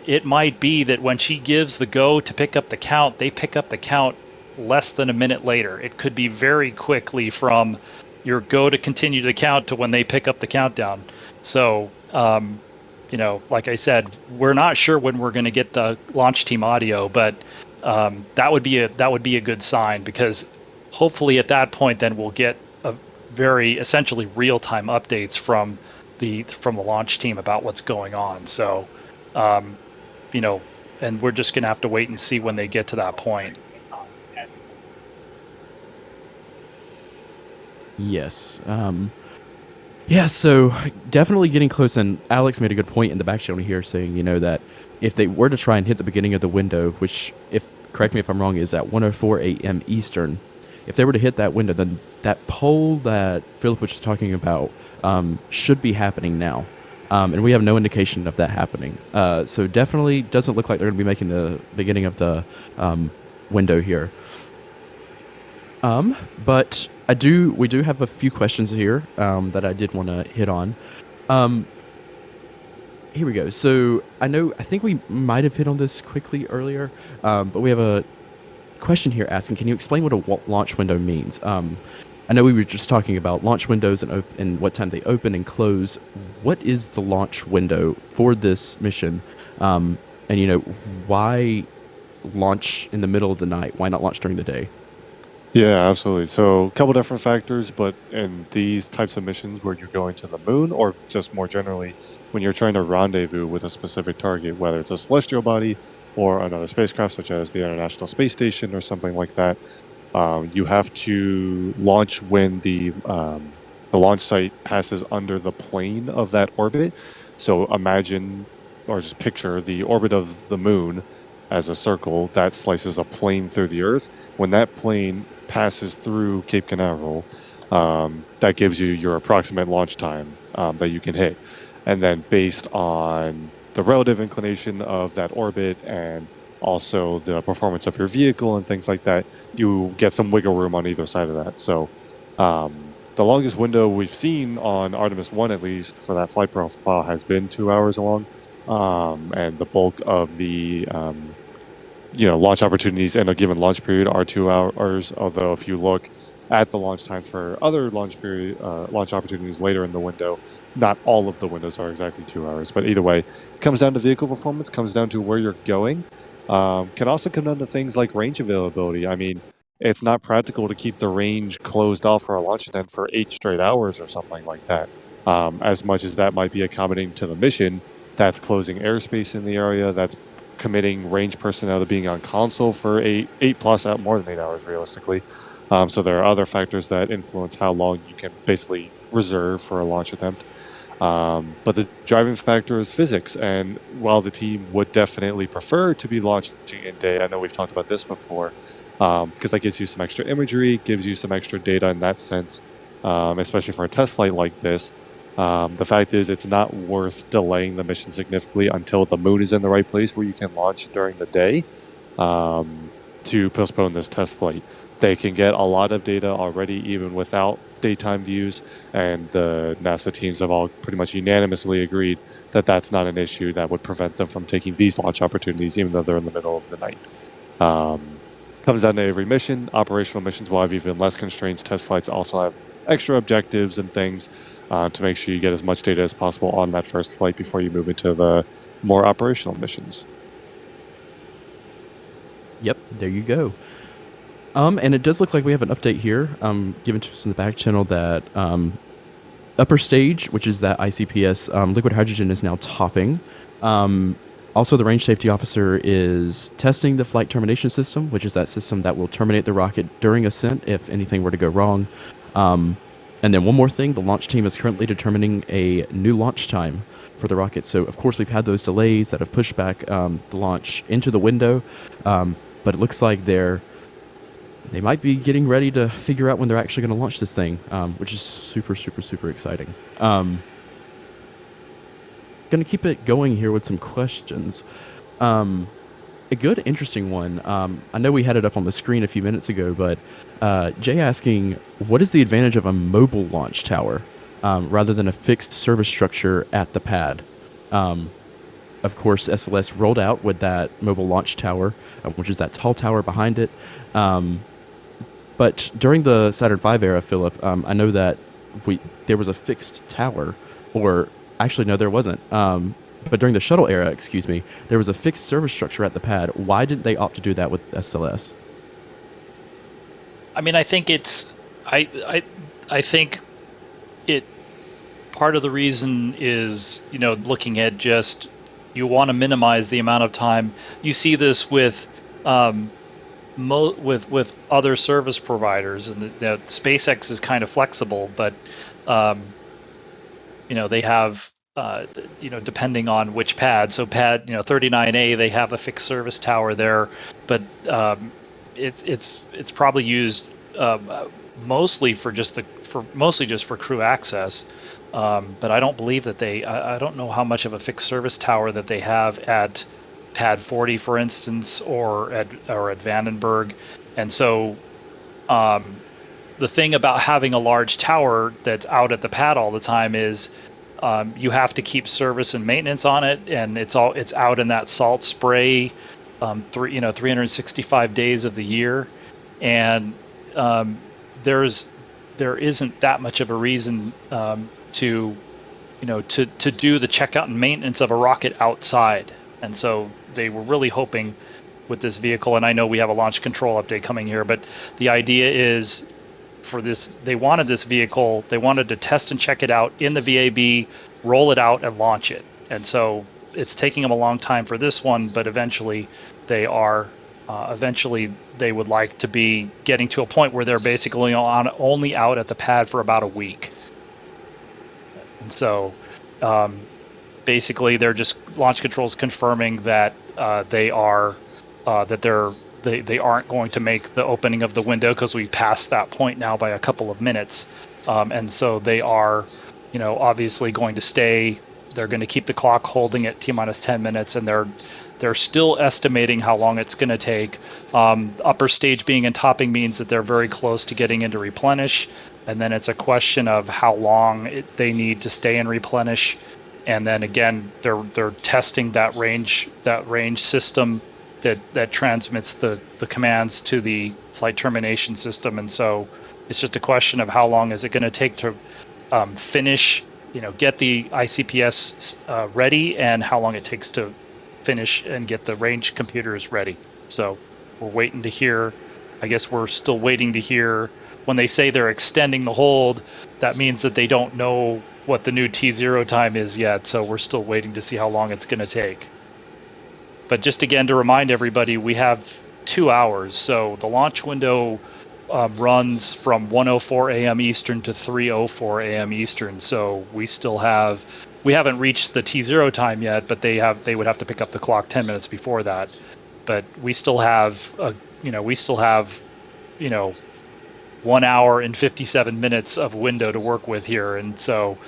it might be that when she gives the go to pick up the count, they pick up the count less than a minute later. It could be very quickly from your go to continue the count to when they pick up the countdown. So, like I said, we're not sure when we're going to get the launch team audio, but that would be a good sign, because hopefully at that point then we'll get a very essentially real-time updates from the launch team about what's going on. So, and we're just going to have to wait and see when they get to that point. Yes. So definitely getting close. And Alex made a good point in the back channel here, saying, that if they were to try and hit the beginning of the window, which, correct me if I'm wrong, is at 1:04 AM Eastern, if they were to hit that window, then that poll that Philip was just talking about should be happening now. And we have no indication of that happening. So definitely doesn't look like they're going to be making the beginning of the window here. But we do have a few questions here that I did want to hit on. Here we go. So I think we might have hit on this quickly earlier, but we have a question here asking, can you explain what a launch window means? I know we were just talking about launch windows and what time they open and close. What is the launch window for this mission? And why launch in the middle of the night? Why not launch during the day? Yeah, absolutely. So a couple different factors, but in these types of missions where you're going to the moon, or just more generally, when you're trying to rendezvous with a specific target, whether it's a celestial body or another spacecraft such as the International Space Station or something like that, you have to launch when the launch site passes under the plane of that orbit. So imagine, or just picture, the orbit of the moon as a circle that slices a plane through the Earth. When that plane passes through Cape Canaveral, that gives you your approximate launch time that you can hit. And then based on the relative inclination of that orbit and also the performance of your vehicle and things like that, you get some wiggle room on either side of that. So the longest window we've seen on Artemis I, at least for that flight profile, has been 2 hours long. And the bulk of the launch opportunities in a given launch period are 2 hours. Although if you look at the launch times for other launch opportunities later in the window, not all of the windows are exactly 2 hours. But either way, it comes down to vehicle performance, comes down to where you're going. Can also come down to things like range availability. I mean, it's not practical to keep the range closed off for a launch attempt for 8 straight hours or something like that. As much as that might be accommodating to the mission, that's closing airspace in the area, that's committing range personnel to being on console for eight plus out more than 8 hours realistically. So there are other factors that influence how long you can basically reserve for a launch attempt. But the driving factor is physics, and while the team would definitely prefer to be launching in day, I know we've talked about this before, because that gives you some extra imagery, gives you some extra data in that sense, especially for a test flight like this. The fact is, it's not worth delaying the mission significantly until the moon is in the right place where you can launch during the day, to postpone this test flight. They can get a lot of data already, even without daytime views, and the NASA teams have all pretty much unanimously agreed that that's not an issue that would prevent them from taking these launch opportunities, even though they're in the middle of the night. Comes down to every mission. Operational missions will have even less constraints. Test flights also have extra objectives and things to make sure you get as much data as possible on that first flight before you move into the more operational missions. Yep, there you go. And it does look like we have an update here, given to us in the back channel that upper stage, which is that ICPS, liquid hydrogen is now topping. Also, the range safety officer is testing the flight termination system, which is that system that will terminate the rocket during ascent if anything were to go wrong. And then one more thing, the launch team is currently determining a new launch time for the rocket. So, of course, we've had those delays that have pushed back the launch into the window, but it looks like they might be getting ready to figure out when they're actually going to launch this thing, which is super, super, super exciting. Going to keep it going here with some questions. A good, interesting one. I know we had it up on the screen a few minutes ago, but Jay asking, what is the advantage of a mobile launch tower rather than a fixed service structure at the pad? Of course, SLS rolled out with that mobile launch tower, which is that tall tower behind it. But during the Saturn V era, Philip, I know that there was a fixed tower, or actually, no, there wasn't. But during the shuttle era, there was a fixed service structure at the pad. Why didn't they opt to do that with SLS? I mean, I think I think it. Part of the reason is, looking at just you want to minimize the amount of time. You see this with with other service providers, and the SpaceX is kind of flexible, but they have depending on which pad. So pad 39A, they have a fixed service tower there, but it's probably used mostly just for crew access. But I don't believe that I don't know how much of a fixed service tower that they have at Pad 40, for instance, or at Vandenberg. And so the thing about having a large tower that's out at the pad all the time is you have to keep service and maintenance on it, and it's out in that salt spray 365 days of the year, and there isn't that much of a reason to do the checkout and maintenance of a rocket outside. And so they were really hoping with this vehicle, and I know we have a launch control update coming here, but the idea is for this, they wanted this vehicle, they wanted to test and check it out in the VAB, roll it out and launch it. And so it's taking them a long time for this one, but eventually they would like to be getting to a point where they're basically only out at the pad for about a week. And so basically they're just launch controls confirming that they aren't going to make the opening of the window, because we passed that point now by a couple of minutes. And so they are, obviously going to stay. They're going to keep the clock holding at T-minus 10 minutes, and they're still estimating how long it's going to take. Upper stage being in topping means that they're very close to getting into replenish, and then it's a question of how long they need to stay in replenish. And then again, they're testing that range system that transmits the commands to the flight termination system. And so it's just a question of how long is it going to take to finish, get the ICPS ready, and how long it takes to finish and get the range computers ready. So we're waiting to hear I guess we're still waiting to hear when they say they're extending the hold. That means that they don't know what the new T0 time is yet. So we're still waiting to see how long it's going to take. But just again to remind everybody, we have 2 hours. So the launch window runs from 1:04 a.m. Eastern to 3:04 a.m. Eastern. So we haven't reached the T0 time yet, but they would have to pick up the clock 10 minutes before that. But we still have 1 hour and 57 minutes of window to work with here, and so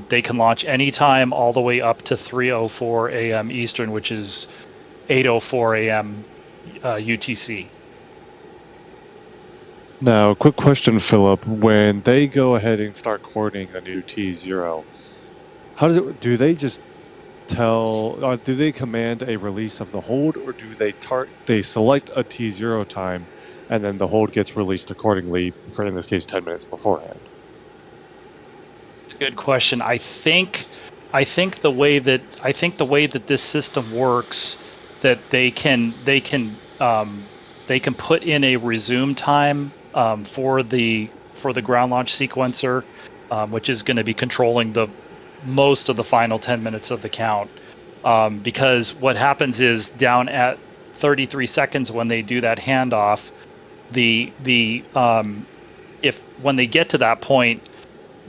they can launch anytime all the way up to 3:04 a.m. Eastern, which is 8:04 a.m. UTC. Now, quick question, Philip. When they go ahead and start coordinating a new T0, how does it? Do they just do they command a release of the hold, or do they select a T0 time, and then the hold gets released accordingly for, in this case, 10 minutes beforehand? Good question. I think the way that this system works, that they can put in a resume time for the ground launch sequencer, which is going to be controlling most of the final 10 minutes of the count. Because what happens is down at 33 seconds when they do that handoff, if when they get to that point,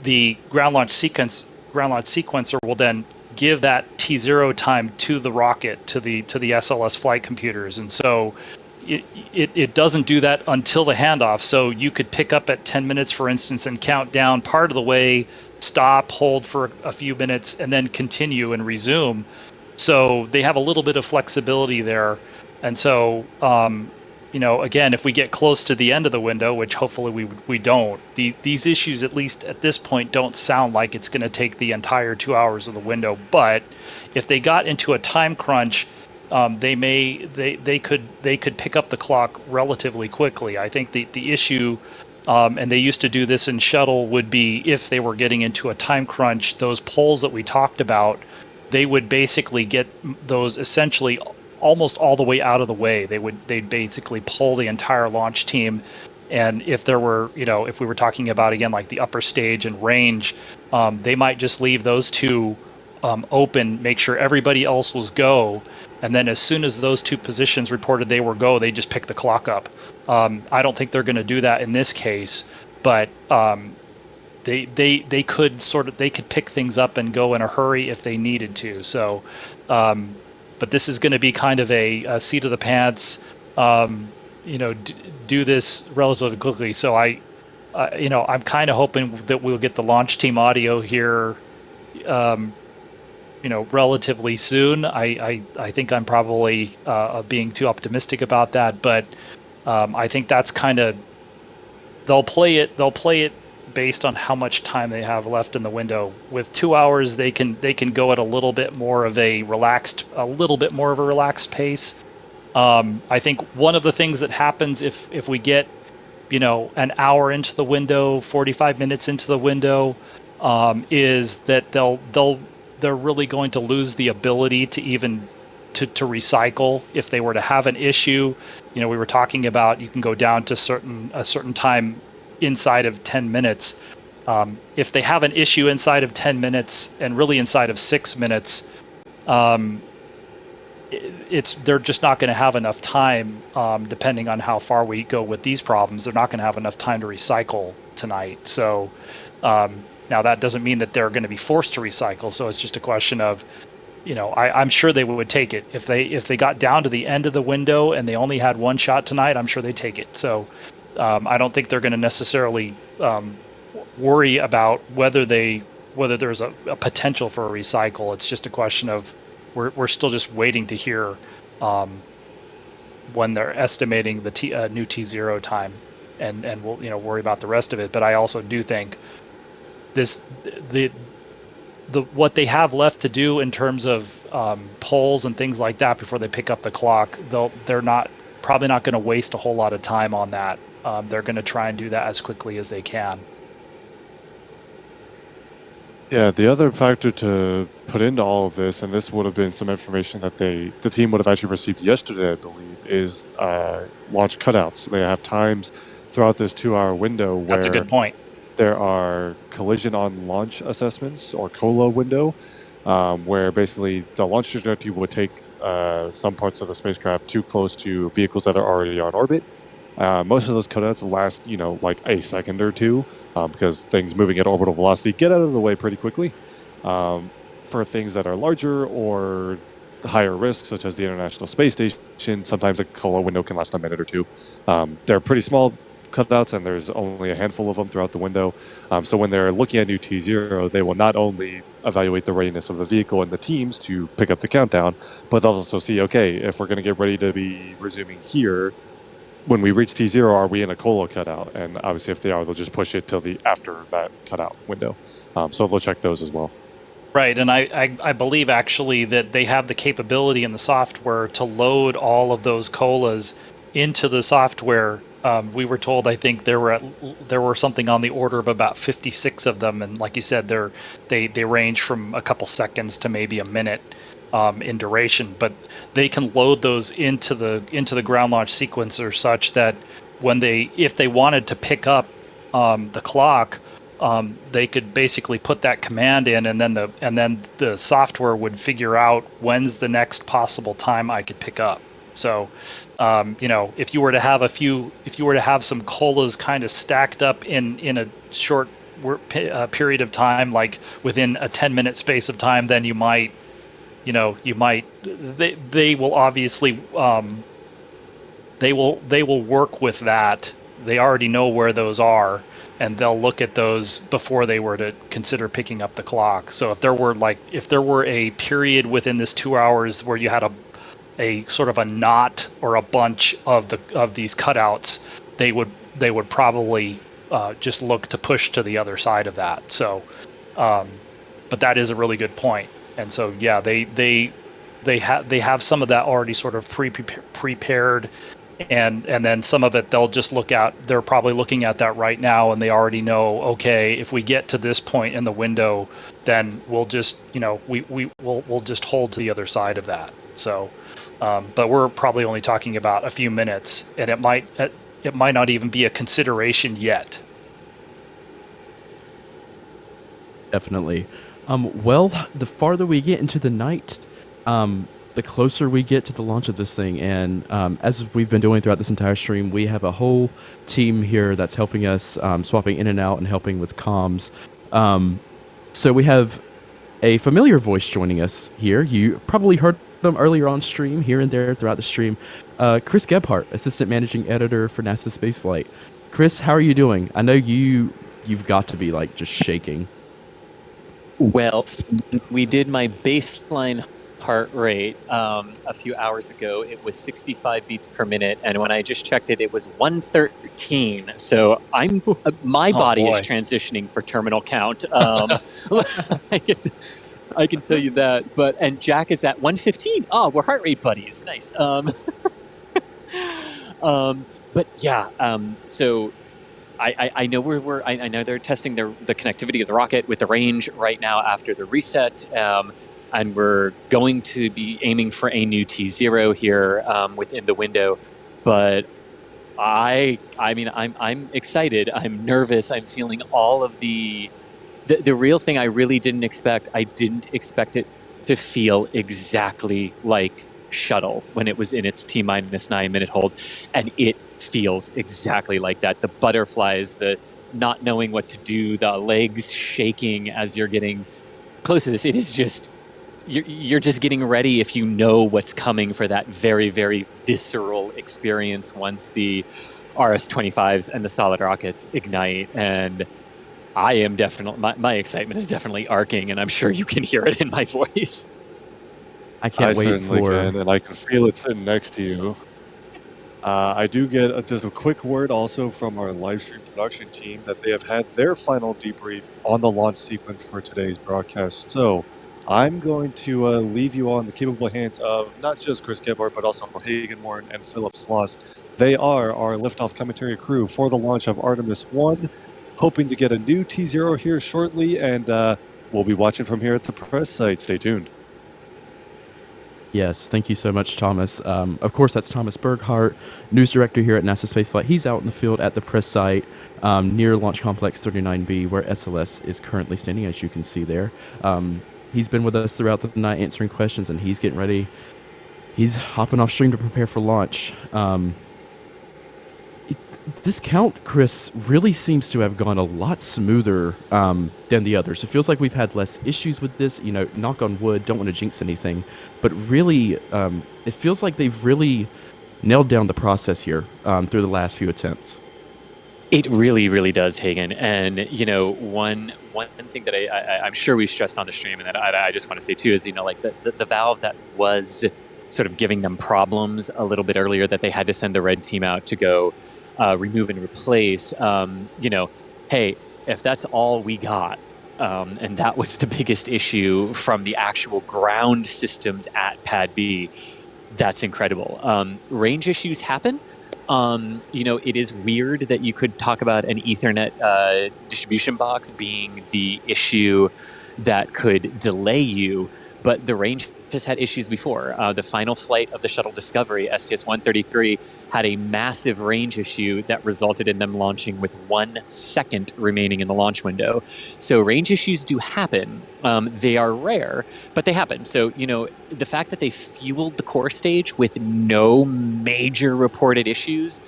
the ground launch sequencer will then give that T0 time to the rocket, to the SLS flight computers, and so it doesn't do that until the handoff. So you could pick up at 10 minutes, for instance, and count down part of the way, stop, hold for a few minutes, and then continue and resume. So they have a little bit of flexibility there, and so again, if we get close to the end of the window, which hopefully we don't, these issues, at least at this point, don't sound like it's going to take the entire 2 hours of the window. But if they got into a time crunch, they could pick up the clock relatively quickly. I think the issue, and they used to do this in shuttle, would be if they were getting into a time crunch, those poles that we talked about, they would basically get those essentially almost all the way out of the way. They'd basically pull the entire launch team, and if there were, if we were talking about, again, like the upper stage and range, they might just leave those two open, make sure everybody else was go, and then as soon as those two positions reported they were go, they just pick the clock up. I don't think they're going to do that in this case, but they could pick things up and go in a hurry if they needed to. So but this is going to be kind of a seat of the pants, do this relatively quickly. So I'm kind of hoping that we'll get the launch team audio here, relatively soon. I think I'm probably being too optimistic about that, but I think that's kind of, they'll play it based on how much time they have left in the window. With 2 hours, they can go at a little bit more of a relaxed pace. I think one of the things that happens if we get, an hour into the window, 45 minutes into the window, is that they're really going to lose the ability to even to recycle. If they were to have an issue, we were talking about, you can go down to a certain time inside of 10 minutes. If they have an issue inside of 10 minutes and really inside of 6 minutes, they're just not going to have enough time, depending on how far we go with these problems. They're not going to have enough time to recycle tonight. So now that doesn't mean that they're going to be forced to recycle. So it's just a question of, I'm sure they would take it. If they got down to the end of the window and they only had one shot tonight, I'm sure they'd take it. So I don't think they're going to necessarily worry about whether there's a potential for a recycle. It's just a question of we're still just waiting to hear when they're estimating the new T0 time, and we'll worry about the rest of it. But I also do think what they have left to do in terms of polls and things like that before they pick up the clock, they're probably not going to waste a whole lot of time on that. They're going to try and do that as quickly as they can. Yeah, the other factor to put into all of this, and this would have been some information that the team would have actually received yesterday, I believe, is launch cutouts. They have times throughout this 2-hour window where That's a good point. there are collision on launch assessments or COLA window, where basically the launch trajectory would take some parts of the spacecraft too close to vehicles that are already on orbit. Most of those cutouts last, like a second or two, because things moving at orbital velocity get out of the way pretty quickly. For things that are larger or higher risk, such as the International Space Station, sometimes a COLA window can last a minute or two. They're pretty small cutouts, and there's only a handful of them throughout the window. So when they're looking at new T0, they will not only evaluate the readiness of the vehicle and the teams to pick up the countdown, but they'll also see, okay, if we're going to get ready to be resuming here, when we reach T0, are we in a COLA cutout? And obviously, if they are, they'll just push it till the after that cutout window. So they'll check those as well. Right, and I believe actually that they have the capability in the software to load all of those COLAs into the software. We were told, I think there were something on the order of about 56 of them, and like you said, they range from a couple seconds to maybe a minute in duration. But they can load those into the ground launch sequencer such that if they wanted to pick up the clock, they could basically put that command in, and then the software would figure out when's the next possible time I could pick up. So, if you were to have some COLAs kind of stacked up in a short period of time, like within a 10-minute space of time, then they will obviously they will work with that. They already know where those are, and they'll look at those before they were to consider picking up the clock. So if there were a period within this 2 hours where you had a sort of a knot or a bunch of these cutouts, they would probably just look to push to the other side of that. So, but that is a really good point. And so yeah, they have some of that already sort of prepared. And then some of it they'll just look at. They're probably looking at that right now, and they already know. Okay, if we get to this point in the window, then we'll just we'll just hold to the other side of that. So, but we're probably only talking about a few minutes, and it might not even be a consideration yet. Definitely. Well, the farther we get into the night, the closer we get to the launch of this thing. And as we've been doing throughout this entire stream, we have a whole team here that's helping us, swapping in and out and helping with comms. So we have a familiar voice joining us here. You probably heard them earlier on stream, here and there throughout the stream. Chris Gebhardt, Assistant Managing Editor for NASA Spaceflight. Chris, how are you doing? I know you've got to be like just shaking. Well, we did my baseline heart rate a few hours ago. It was 65 beats per minute, and when I just checked it, it was 113. So my body is transitioning for terminal count. I can tell you that. And Jack is at 115. Oh, we're heart rate buddies. Nice. But yeah. So I know I know they're testing the connectivity of the rocket with the range right now after the reset. And we're going to be aiming for a new T0 here within the window. But I mean, I'm excited. I'm nervous. I'm feeling all of the real thing I really didn't expect. I didn't expect it to feel exactly like shuttle when it was in its T-9-minute hold. And it feels exactly like that. The butterflies, the not knowing what to do, the legs shaking as you're getting close to this. It is just... You're just getting ready if you know what's coming for that very, very visceral experience once the RS-25s and the solid rockets ignite. And I am definitely, my excitement is definitely arcing, and I'm sure you can hear it in my voice. I can't wait certainly for... can, and I can feel it sitting next to you. I do get just a quick word also from our live stream production team that they have had their final debrief on the launch sequence for today's broadcast. So I'm going to leave you on the capable hands of not just Chris Gebhardt, but also Hagen Warren and Philip Sloss. They are our liftoff commentary crew for the launch of Artemis I, hoping to get a new T0 here shortly, and we'll be watching from here at the press site. Stay tuned. Yes, thank you so much, Thomas. Of course, that's Thomas Berghardt, news director here at NASA Spaceflight. He's out in the field at the press site near Launch Complex 39B, where SLS is currently standing, as you can see there. He's been with us throughout the night answering questions, and he's getting ready. He's hopping off stream to prepare for launch. This count, Chris, really seems to have gone a lot smoother than the others. It feels like we've had less issues with this. You know, knock on wood, don't want to jinx anything. But really, it feels like they've really nailed down the process here through the last few attempts. It really, really does, Hagen. And you know, one thing that I'm sure we stressed on the stream, and that I just want to say too, is like the valve that was sort of giving them problems a little bit earlier, that they had to send the red team out to go remove and replace. Hey, if that's all we got, and that was the biggest issue from the actual ground systems at Pad B, that's incredible. Range issues happen. It is weird that you could talk about an Ethernet distribution box being the issue that could delay you, but the range has had issues before. The final flight of the shuttle Discovery, STS-133, had a massive range issue that resulted in them launching with 1 second remaining in the launch window. So range issues do happen. They are rare, but they happen. So, the fact that they fueled the core stage with no major reported issues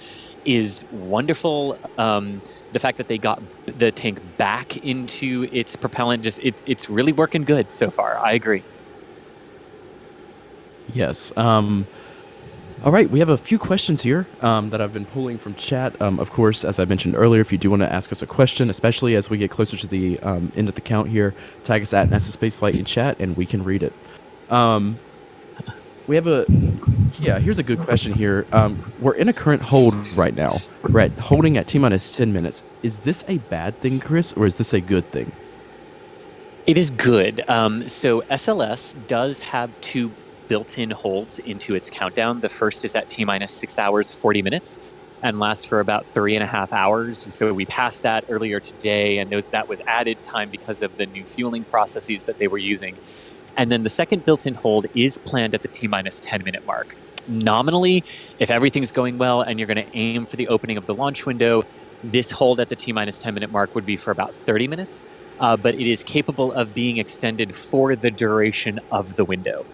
is wonderful. The fact that they got the tank back into its propellant, it's really working good so far. I agree. Yes. All right, we have a few questions here that I've been pulling from chat. Of course, as I mentioned earlier, if you do want to ask us a question, especially as we get closer to the end of the count here, tag us at NASA Spaceflight in chat, and we can read it. Here's a good question here. We're in a current hold right now. We're holding at T-minus 10 minutes. Is this a bad thing, Chris, or is this a good thing? It is good. So SLS does have 2 built-in holds into its countdown. The first is at T-minus 6 hours, 40 minutes and lasts for about 3.5 hours. So we passed that earlier today, and that was added time because of the new fueling processes that they were using. And then the second built-in hold is planned at the T-minus 10-minute mark. Nominally, if everything's going well and you're going to aim for the opening of the launch window, this hold at the T-minus 10-minute mark would be for about 30 minutes. But it is capable of being extended for the duration of the window.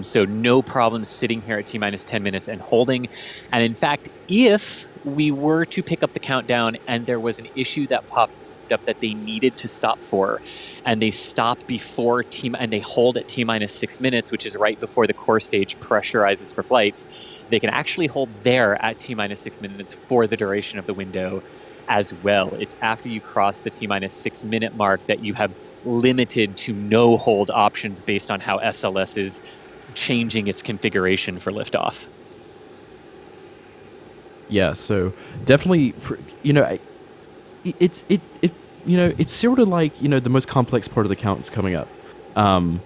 So no problem sitting here at T-minus 10 minutes and holding. And in fact, if we were to pick up the countdown and there was an issue that popped up that they needed to stop for, and they stop before and they hold at T-minus 6 minutes, which is right before the core stage pressurizes for flight, they can actually hold there at T-minus 6 minutes for the duration of the window as well. It's after you cross the T-minus 6 minute mark that you have limited to no hold options based on how SLS is changing its configuration for liftoff. Yeah, so definitely, it's sort of like, the most complex part of the count is coming up. I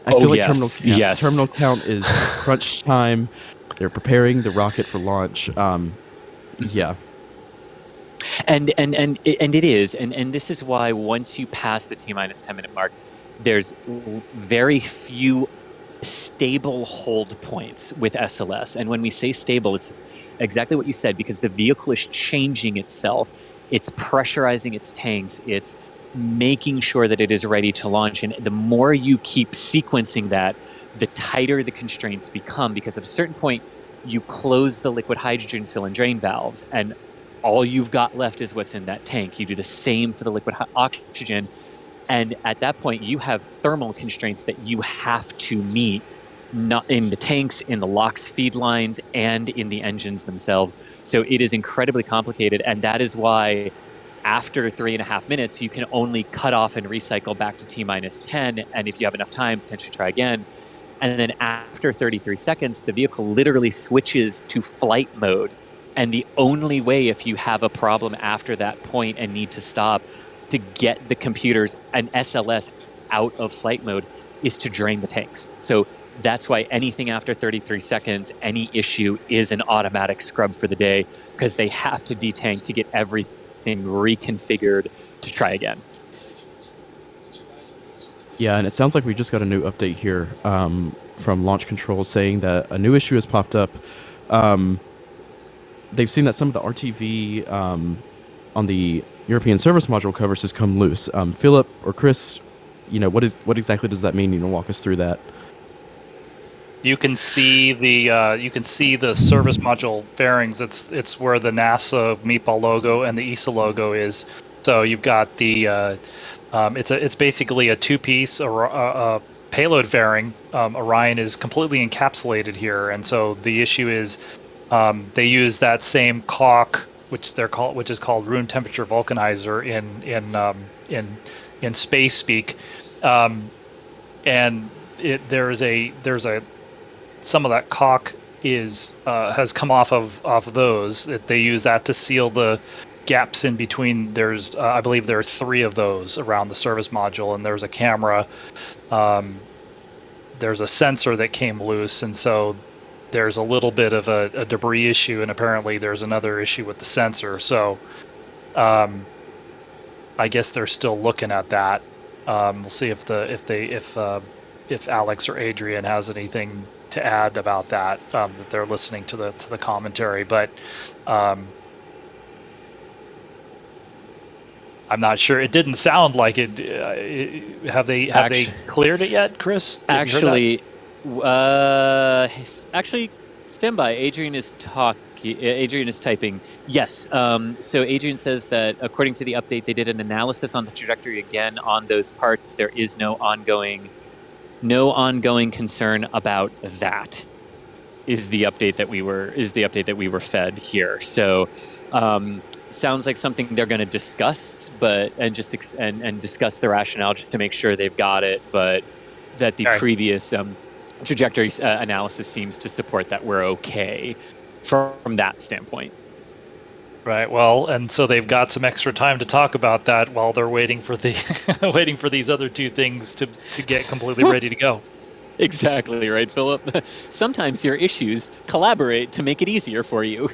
feel like terminal count is crunch time. They're preparing the rocket for launch. Yeah. And it is, and this is why once you pass the T-minus 10-minute mark, there's very few stable hold points with SLS. And when we say stable, it's exactly what you said, because the vehicle is changing itself. It's pressurizing its tanks. It's making sure that it is ready to launch. And the more you keep sequencing that, the tighter the constraints become, because at a certain point, you close the liquid hydrogen fill and drain valves, and all you've got left is what's in that tank. You do the same for the liquid oxygen. And at that point, you have thermal constraints that you have to meet, not in the tanks, in the LOX feed lines, and in the engines themselves. So it is incredibly complicated. And that is why after 3.5 minutes, you can only cut off and recycle back to T-minus 10. And if you have enough time, potentially try again. And then after 33 seconds, the vehicle literally switches to flight mode. And the only way, if you have a problem after that point and need to stop, to get the computers and SLS out of flight mode is to drain the tanks. So that's why anything after 33 seconds, any issue is an automatic scrub for the day, because they have to detank to get everything reconfigured to try again. Yeah, and it sounds like we just got a new update here from Launch Control saying that a new issue has popped up. They've seen that some of the RTV on the European Service Module covers has come loose. Philip or Chris, what exactly does that mean? You can walk us through that. You can see the service module bearings. It's where the NASA meatball logo and the ESA logo is. So you've got the it's basically a two-piece payload fairing. Orion is completely encapsulated here, and so the issue is they use that same caulk, which is called room temperature vulcanizer in space speak, and there's a some of that caulk has come off of those. They use that to seal the gaps in between. There's I believe there are 3 of those around the service module, and there's a camera. There's a sensor that came loose, and so there's a little bit of a debris issue, and apparently there's another issue with the sensor. So I guess they're still looking at that. We'll see if Alex or Adrian has anything to add about that. That they're listening to the commentary, but I'm not sure. It didn't sound like it. Have they cleared it yet, Chris? Actually, stand by. Adrian is typing. Yes. So Adrian says that according to the update, they did an analysis on the trajectory again on those parts. There is no ongoing concern about that. Is the update that we were fed here. So sounds like something they're going to discuss, and discuss the rationale just to make sure they've got it, but that the previous trajectory analysis seems to support that we're okay from that standpoint. Right. Well, and so they've got some extra time to talk about that while they're waiting for waiting for these other 2 things to get completely ready to go. Exactly right, Philip. Sometimes your issues collaborate to make it easier for you.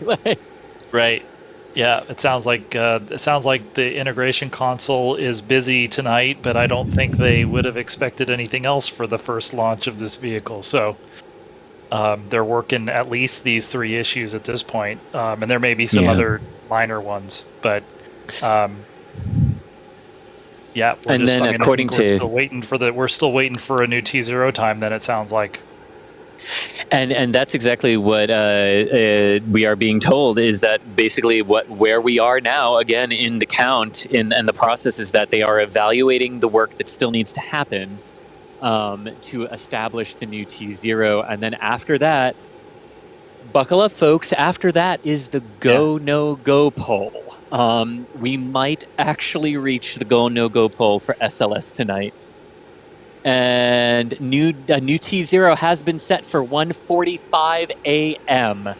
Right. Yeah. It sounds like the integration console is busy tonight, but I don't think they would have expected anything else for the first launch of this vehicle. So they're working at least these 3 issues at this point, and there may be some other minor ones, but yeah. And then according to we're still waiting for a new T0 time. Then it sounds like. And that's exactly what we are being told, is that basically where we are now, again, in the count and the process, is that they are evaluating the work that still needs to happen to establish the new T0. And then after that, buckle up, folks, after that is the go, no go poll. We might actually reach the go, no go poll for SLS tonight. And a new T0 has been set for 1:45 a.m.,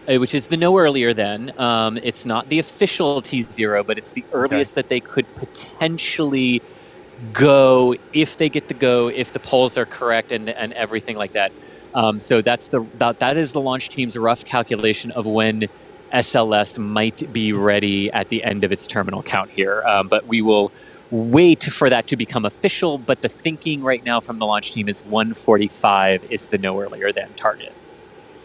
which is the no earlier than. It's not the official T0, but it's the earliest that they could potentially go if they get the go, if the polls are correct and everything like that. So that is the launch team's rough calculation of when SLS might be ready at the end of its terminal count here. But we will wait for that to become official. But the thinking right now from the launch team is 1:45 is the no earlier than target.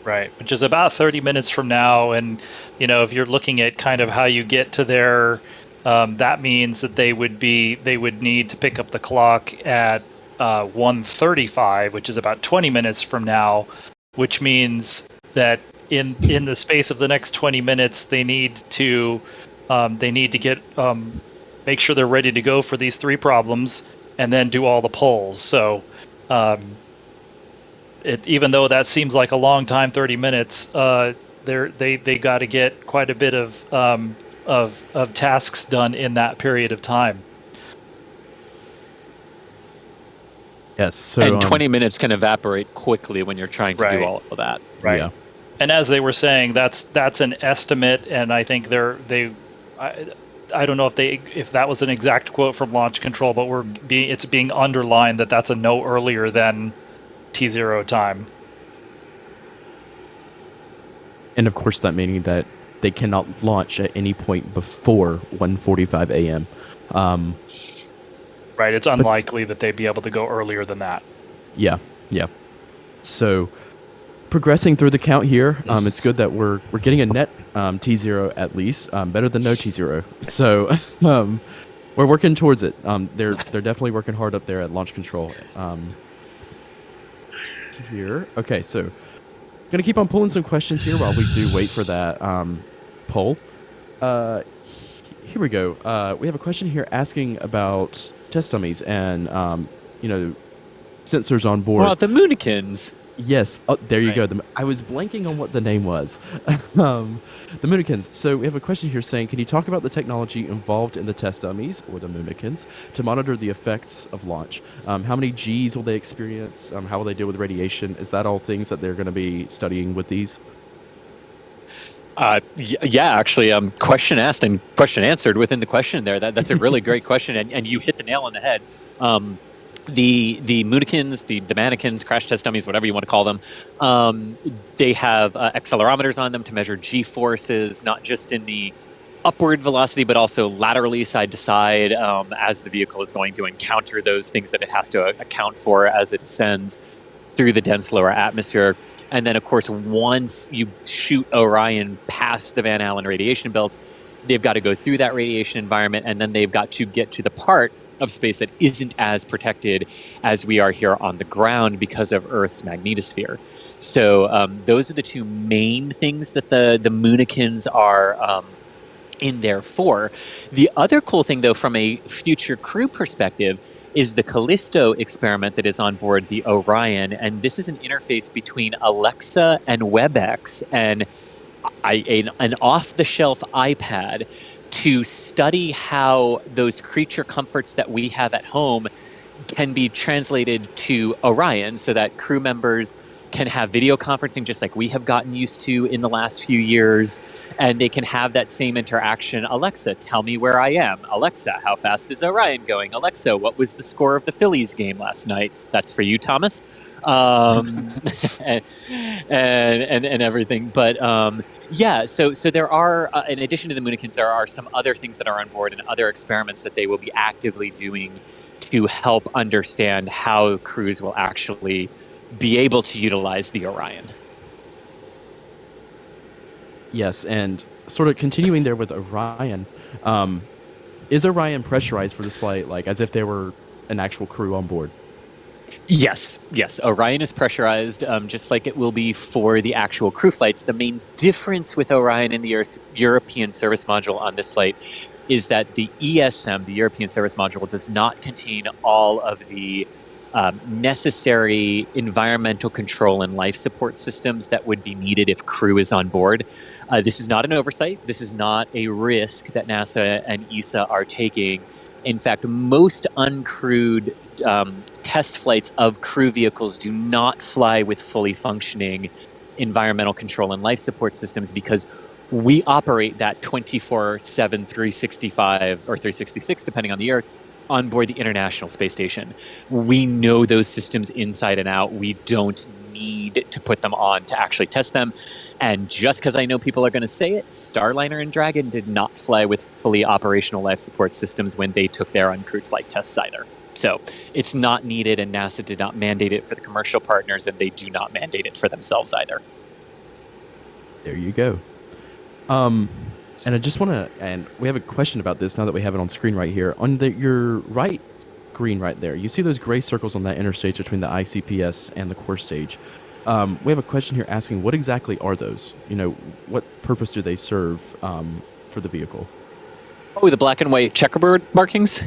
Right, which is about 30 minutes from now. And, if you're looking at kind of how you get to there, that means that they would need to pick up the clock at 1:35, which is about 20 minutes from now, which means that in the space of the next 20 minutes, they need to get make sure they're ready to go for these 3 problems, and then do all the polls. So, even though that seems like a long time, 30 minutes, they got to get quite a bit of tasks done in that period of time. Yes. So, and 20 minutes can evaporate quickly when you're trying to do all of that. Right. Yeah. And as they were saying, that's an estimate, and I think I don't know if that was an exact quote from Launch Control, but it's being underlined that that's a no earlier than T0 time. And of course, that meaning that they cannot launch at any point before 1:45 a.m. Right. It's unlikely that they'd be able to go earlier than that. Yeah, yeah. So progressing through the count here, it's good that we're getting a net T0 at least, better than no T0. So we're working towards it. They're definitely working hard up there at launch control. Here, okay. So gonna keep on pulling some questions here while we do wait for that poll. Here we go. We have a question here asking about test dummies and sensors on board. Well, the Moonikins. Yes. Oh, there you go. I was blanking on what the name was. The Moonikins. So we have a question here saying, can you talk about the technology involved in the test dummies, or the Moonikins, to monitor the effects of launch? How many Gs will they experience? How will they deal with radiation? Is that all things that they're going to be studying with these? Yeah, actually, question asked and question answered within the question there. That's a really great question, and you hit the nail on the head. The Moonikins, the mannequins, crash test dummies, whatever you want to call them, they have accelerometers on them to measure G-forces, not just in the upward velocity, but also laterally, side to side, as the vehicle is going to encounter those things that it has to account for as it ascends through the dense lower atmosphere. And then, of course, once you shoot Orion past the Van Allen radiation belts, they've got to go through that radiation environment, and then they've got to get to the part of space that isn't as protected as we are here on the ground because of Earth's magnetosphere. So those are the two main things that the Moonikins are in there for. The other cool thing, though, from a future crew perspective, is the Callisto experiment that is on board the Orion. And this is an interface between Alexa and WebEx and an off-the-shelf iPad to study how those creature comforts that we have at home can be translated to Orion, so that crew members can have video conferencing just like we have gotten used to in the last few years, and they can have that same interaction. Alexa, tell me where I am. Alexa, how fast is Orion going? Alexa, what was the score of the Phillies game last night? That's for you, Thomas. And everything. But yeah, so there are, in addition to the Moonikins, there are some other things that are on board and other experiments that they will be actively doing to help understand how crews will actually be able to utilize the Orion. Yes, and sort of continuing there with Orion, is Orion pressurized for this flight, like as if there were an actual crew on board? Yes. Orion is pressurized, just like it will be for the actual crew flights. The main difference with Orion and the European Service Module on this flight is that the ESM, the European Service Module, does not contain all of the necessary environmental control and life support systems that would be needed if crew is on board. This is not an oversight. This is not a risk that NASA and ESA are taking. In fact, most uncrewed test flights of crew vehicles do not fly with fully functioning environmental control and life support systems because we operate that 24/7, 365 or 366, depending on the year, on board the International Space Station. We know those systems inside and out. We don't need to put them on to actually test them. And just because I know people are going to say it, Starliner and Dragon did not fly with fully operational life support systems when they took their uncrewed flight tests either. So it's not needed, and NASA did not mandate it for the commercial partners, and they do not mandate it for themselves either. There you go. And I just want to, and we have a question about this now that we have it on screen right here. On your right screen right there, you see those gray circles on that interstage between the ICPS and the core stage. We have a question here asking, what exactly are those? What purpose do they serve for the vehicle? Oh, the black and white checkerboard markings?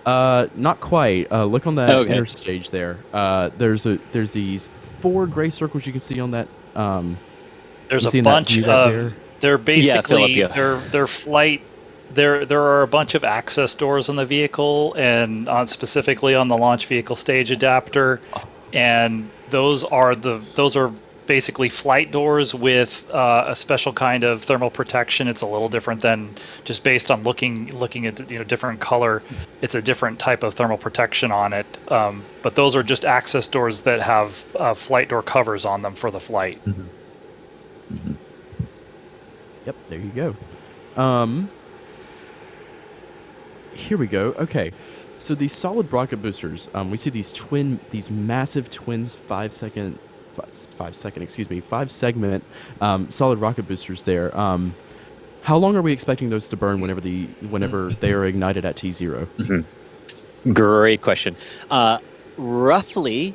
Not quite. Look on that interstage there. There's these 4 gray circles you can see on that. There's a bunch of. They're basically their flight. There are a bunch of access doors on the vehicle, and specifically on the launch vehicle stage adapter, and those are basically flight doors with a special kind of thermal protection. It's a little different than just based on looking at different color. It's a different type of thermal protection on it. But those are just access doors that have flight door covers on them for the flight. Mm-hmm. Mm-hmm. Yep, there you go. Here we go. Okay, So these solid rocket boosters, we see these massive twins 5 segment solid rocket boosters there. How long are we expecting those to burn whenever they are ignited at T0? Great question. Roughly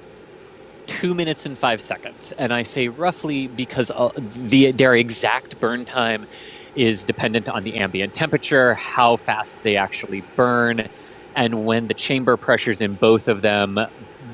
2 minutes and 5 seconds. And I say roughly because their exact burn time is dependent on the ambient temperature, how fast they actually burn, and when the chamber pressures in both of them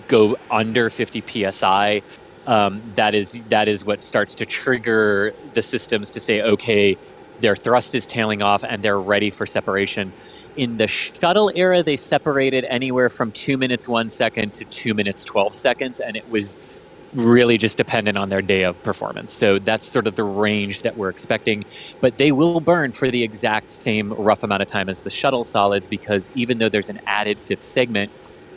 go under 50 psi, that is what starts to trigger the systems to say, okay, their thrust is tailing off and they're ready for separation. In the shuttle era, they separated anywhere from 2 minutes 1 second to 2 minutes 12 seconds, and it was really just dependent on their day of performance. So that's sort of the range that we're expecting. But they will burn for the exact same rough amount of time as the shuttle solids, because even though there's an added 5th segment,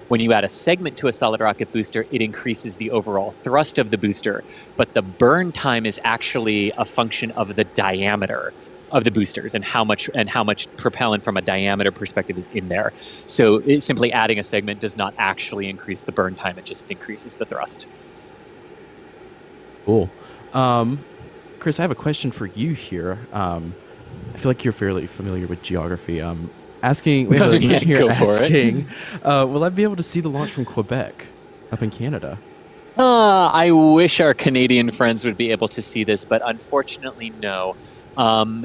when you add a segment to a solid rocket booster, it increases the overall thrust of the booster. But the burn time is actually a function of the diameter of the boosters and how much propellant from a diameter perspective is in there. So simply adding a segment does not actually increase the burn time, it just increases the thrust. Cool. Chris, I have a question for you here. I feel like you're fairly familiar with geography. We have a listener here asking, will I be able to see the launch from Quebec up in Canada? I wish our Canadian friends would be able to see this, but unfortunately, no.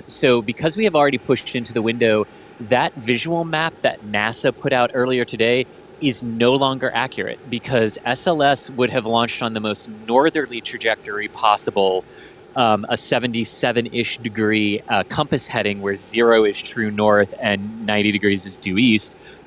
So because we have already pushed into the window, that visual map that NASA put out earlier today is no longer accurate, because SLS would have launched on the most northerly trajectory possible, a 77-ish degree compass heading where 0 is true north and 90 degrees is due east.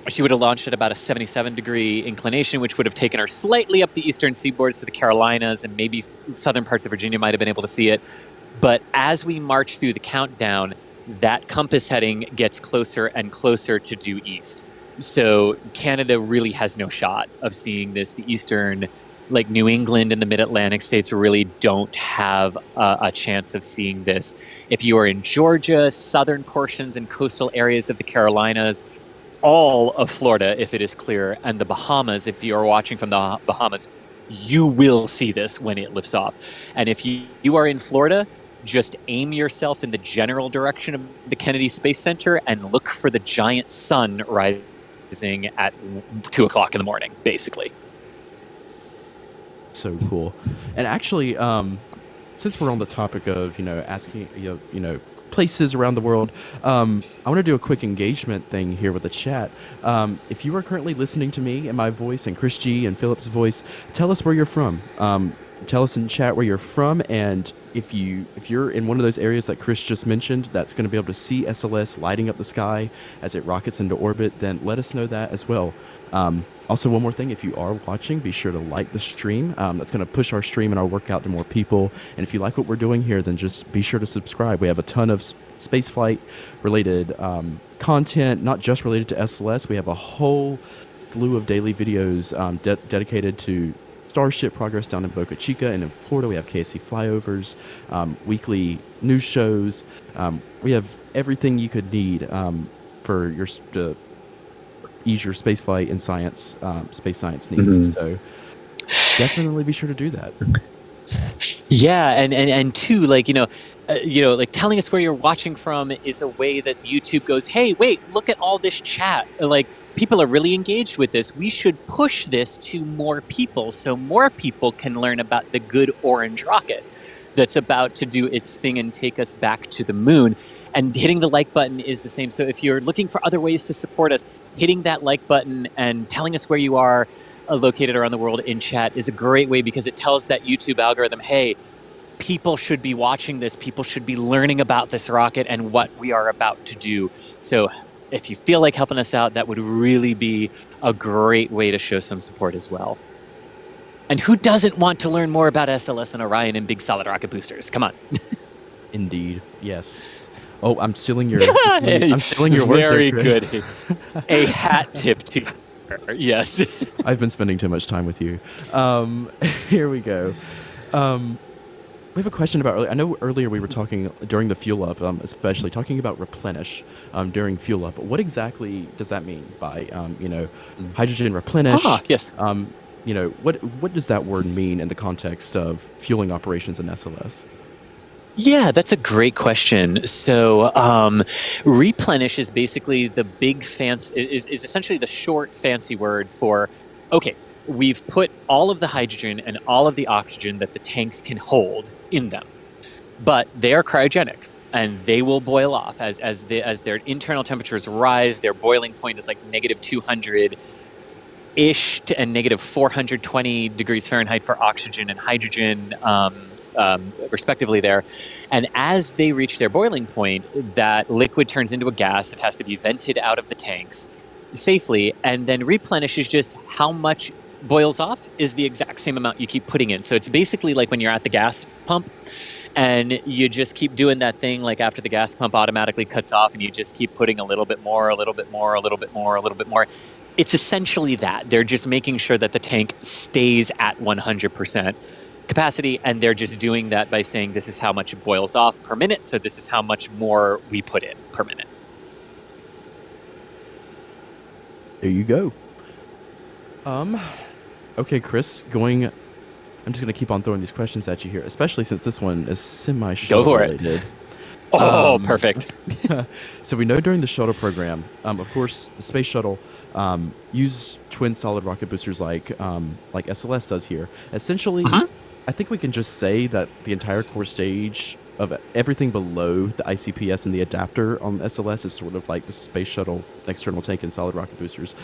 She would have launched at about a 77-degree inclination, which would have taken her slightly up the eastern seaboards to the Carolinas, and maybe southern parts of Virginia might have been able to see it. But as we march through the countdown, that compass heading gets closer and closer to due east. So Canada really has no shot of seeing this. The eastern, like New England and the mid-Atlantic states, really don't have a chance of seeing this. If you are in Georgia, southern portions and coastal areas of the Carolinas, all of Florida, if it is clear, and the Bahamas, if you are watching from the Bahamas, you will see this when it lifts off. And if you are in Florida, just aim yourself in the general direction of the Kennedy Space Center and look for the giant sun rising at 2 o'clock in the morning, basically. So cool. And actually, since we're on the topic of, asking, places around the world, I want to do a quick engagement thing here with the chat. If you are currently listening to me and my voice and Chris G and Philip's voice, tell us where you're from. Tell us in chat where you're from, and if you're in one of those areas that Chris just mentioned that's going to be able to see SLS lighting up the sky as it rockets into orbit, then let us know that as well. Also, one more thing, if you are watching, be sure to like the stream. That's going to push our stream and our work out to more people. And if you like what we're doing here, then just be sure to subscribe. We have a ton of spaceflight related content, not just related to SLS. We have a whole slew of daily videos dedicated to Starship progress down in Boca Chica, and in Florida we have KSC flyovers, weekly news shows. We have everything you could need for your ease your spaceflight and science, space science needs. Mm-hmm. So definitely be sure to do that. Yeah, and two, like like telling us where you're watching from is a way that YouTube goes, hey, wait, look at all this chat. Like, people are really engaged with this. We should push this to more people so more people can learn about the good orange rocket that's about to do its thing and take us back to the moon. And hitting the like button is the same. So if you're looking for other ways to support us, hitting that like button and telling us where you are located around the world in chat is a great way, because it tells that YouTube algorithm, hey, people should be watching this. People should be learning about this rocket and what we are about to do. So if you feel like helping us out, that would really be a great way to show some support as well. And who doesn't want to learn more about SLS and Orion and big solid rocket boosters? Come on. Indeed. Yes. Oh, I'm stealing your I'm stealing your work. Very there, good. A hat tip to her. Yes. I've been spending too much time with you. Here we go. We have a question about earlier. I know earlier we were talking during the fuel up, especially talking about replenish during fuel up. What exactly does that mean by hydrogen replenish? Yes. What does that word mean in the context of fueling operations in SLS? Yeah, that's a great question. So, replenish is basically the big fancy is essentially the short fancy word for, okay, we've put all of the hydrogen and all of the oxygen that the tanks can hold in them, but they are cryogenic and they will boil off as their internal temperatures rise. Their boiling point is like -200 ish to and -420 degrees Fahrenheit for oxygen and hydrogen. Respectively there. And as they reach their boiling point, that liquid turns into a gas that has to be vented out of the tanks safely, and then replenish is just how much boils off is the exact same amount you keep putting in. So it's basically like when you're at the gas pump and you just keep doing that thing, like after the gas pump automatically cuts off and you just keep putting a little bit more, a little bit more, a little bit more, a little bit more. It's essentially that. They're just making sure that the tank stays at 100% capacity, and they're just doing that by saying this is how much it boils off per minute, so this is how much more we put in per minute. There you go. Okay, Chris, I'm just going to keep on throwing these questions at you here, especially since this one is semi-shuttle Go for related. Oh, perfect. So we know during the shuttle program, of course, the space shuttle use twin solid rocket boosters like SLS does here. Essentially, I think we can just say that the entire core stage of everything below the ICPS and the adapter on SLS is sort of like the space shuttle external tank and solid rocket boosters.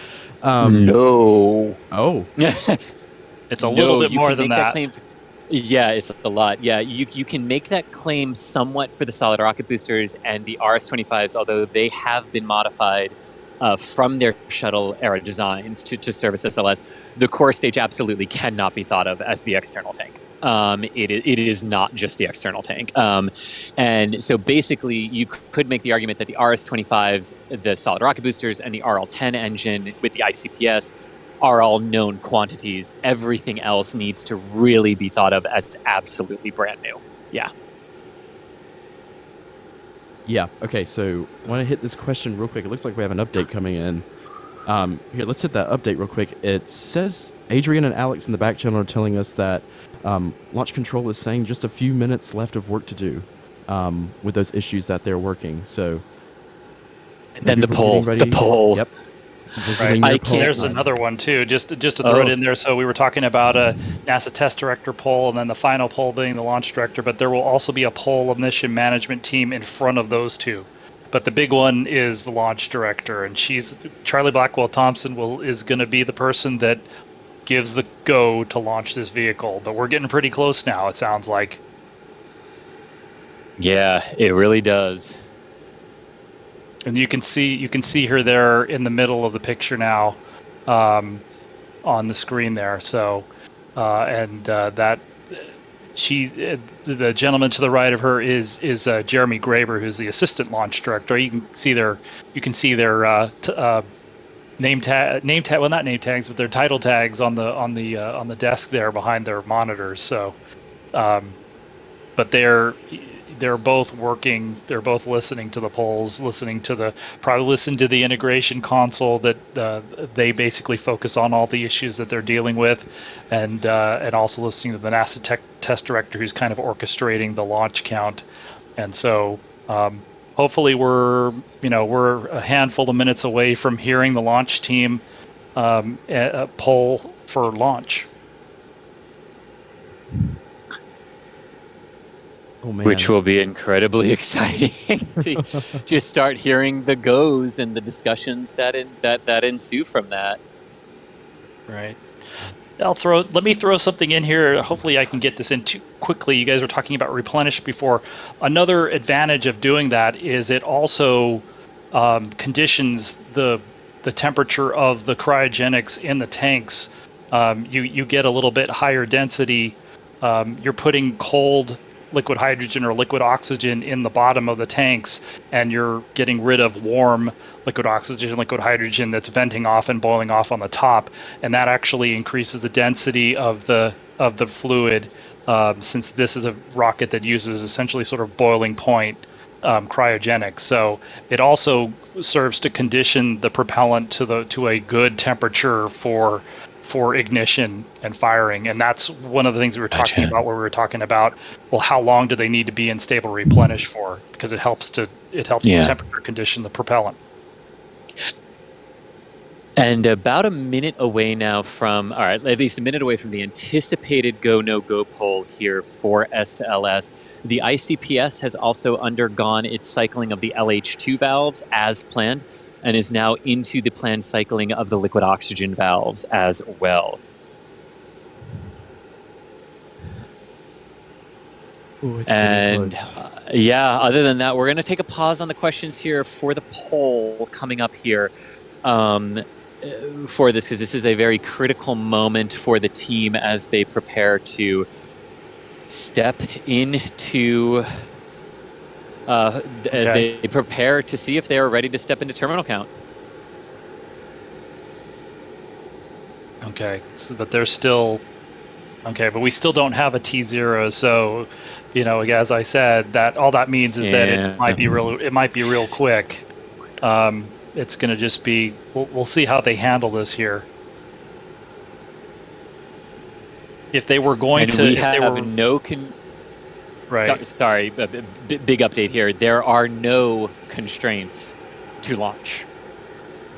No. Oh. It's a little bit more than that. Claim. Yeah, it's a lot. Yeah, you can make that claim somewhat for the solid rocket boosters and the RS-25s, although they have been modified from their shuttle era designs to service SLS. The core stage absolutely cannot be thought of as the external tank. It is not just the external tank. And so basically, you could make the argument that the RS-25s, the solid rocket boosters, and the RL-10 engine with the ICPS are all known quantities. Everything else needs to really be thought of as absolutely brand new. Yeah. Yeah. Okay. So I want to hit this question real quick. It looks like we have an update coming in. Here, let's hit that update real quick. It says Adrian and Alex in the back channel are telling us that launch control is saying just a few minutes left of work to do with those issues that they're working. So and then the poll. Yep. Right. There's another one too. Just to throw it in there. So we were talking about a NASA test director poll, and then the final poll being the launch director. But there will also be a poll of mission management team in front of those two. But the big one is the launch director, and Charlie Blackwell Thompson is going to be the person that gives the go to launch this vehicle. But we're getting pretty close now. It sounds like. Yeah, it really does. And you can see her there in the middle of the picture now, on the screen there. So, the gentleman to the right of her is Jeremy Graber, who's the assistant launch director. You can see their name tag. Well, not name tags, but their title tags on the desk there behind their monitors. So, but they're both working. They're both listening to the polls, probably listen to the integration console that they basically focus on all the issues that they're dealing with, and also listening to the NASA test director who's kind of orchestrating the launch count. And so hopefully we're a handful of minutes away from hearing the launch team poll for launch. Oh, man. Which will be incredibly exciting to just start hearing the goes and the discussions that ensue from that. Right. Let me throw something in here. Hopefully I can get this in too quickly. You guys were talking about replenish before. Another advantage of doing that is it also conditions the temperature of the cryogenics in the tanks. You get a little bit higher density. You're putting cold liquid hydrogen or liquid oxygen in the bottom of the tanks, and you're getting rid of warm liquid oxygen, liquid hydrogen that's venting off and boiling off on the top, and that actually increases the density of the fluid since this is a rocket that uses essentially sort of boiling point cryogenics. So it also serves to condition the propellant to a good temperature for ignition and firing. And that's one of the things we were talking about, where we were talking about, well, how long do they need to be in stable replenish for? Because it helps to temperature condition the propellant. And about a minute away now from, all right, at least a minute away from the anticipated go, no go poll here for SLS, the ICPS has also undergone its cycling of the LH2 valves as planned and is now into the planned cycling of the liquid oxygen valves as well. Ooh, it's And yeah, other than that, we're going to take a pause on the questions here for the poll coming up here. For this, because this is a very critical moment for the team as they prepare to step into, as they prepare to see if they are ready to step into terminal count. Okay, so, but they're still okay, but we still don't have a T0. So, as I said, that all that means is that it might be real quick. It's going to just be, we'll see how they handle this here. If they were going to... We have no... Right. Sorry, big update here. There are no constraints to launch.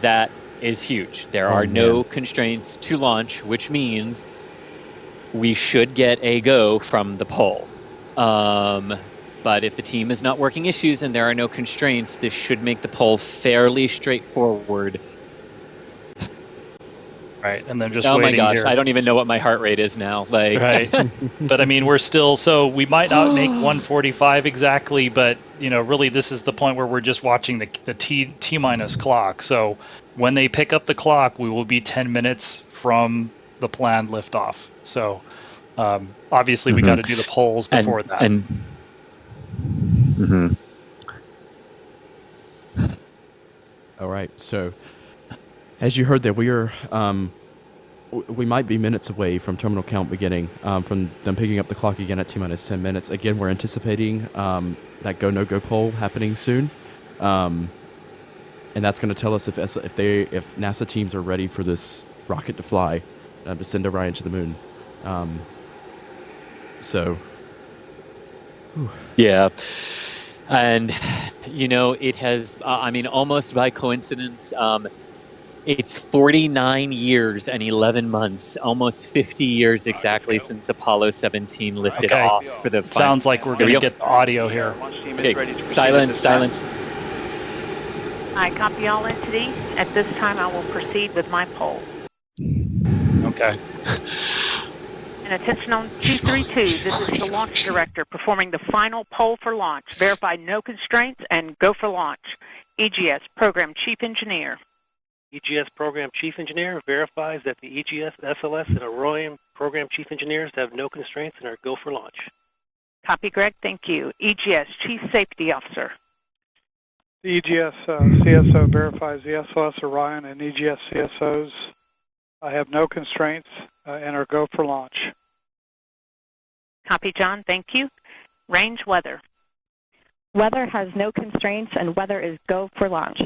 That is huge. There are no constraints to launch, which means we should get a go from the poll. But if the team is not working issues and there are no constraints, this should make the poll fairly straightforward. Right, and then just oh waiting my gosh, here. I don't even know what my heart rate is now. Like, right. But I mean, we're still, so we might not make 145 exactly, but really this is the point where we're just watching the T-minus clock. So when they pick up the clock, we will be 10 minutes from the planned liftoff. So obviously we got to do the polls before that. All right, so as you heard there, we might be minutes away from terminal count beginning, from them picking up the clock again at T-minus 10 minutes. Again, we're anticipating that go, no-go poll happening soon. And that's going to tell us if NASA teams are ready for this rocket to fly, to send Orion to the moon. Yeah. And, it has, almost by coincidence, it's 49 years and 11 months, almost 50 years exactly since Apollo 17 lifted off for the final. Sounds like we're going to get audio here. Okay, silence. I copy all entity. At this time, I will proceed with my poll. Okay. And attention on 232, this is the launch director performing the final poll for launch. Verify no constraints and go for launch. EGS, Program Chief Engineer. EGS Program Chief Engineer verifies that the EGS, SLS, and Orion Program Chief Engineers have no constraints and are go for launch. Copy, Greg. Thank you. EGS Chief Safety Officer. The EGS CSO verifies the SLS, Orion, and EGS CSOs have no constraints and are go for launch. Copy, John. Thank you. Range weather. Weather has no constraints and weather is go for launch.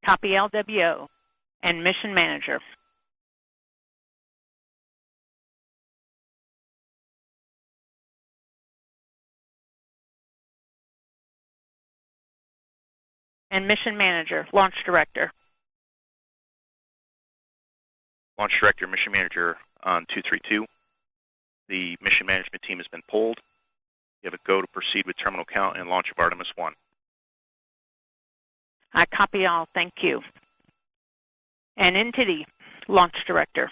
Copy, LWO. And mission manager. And mission manager, launch director. Launch director, mission manager on 232. The mission management team has been polled. You have a go to proceed with terminal count and launch of Artemis I. I copy all. Thank you. And entity, launch director.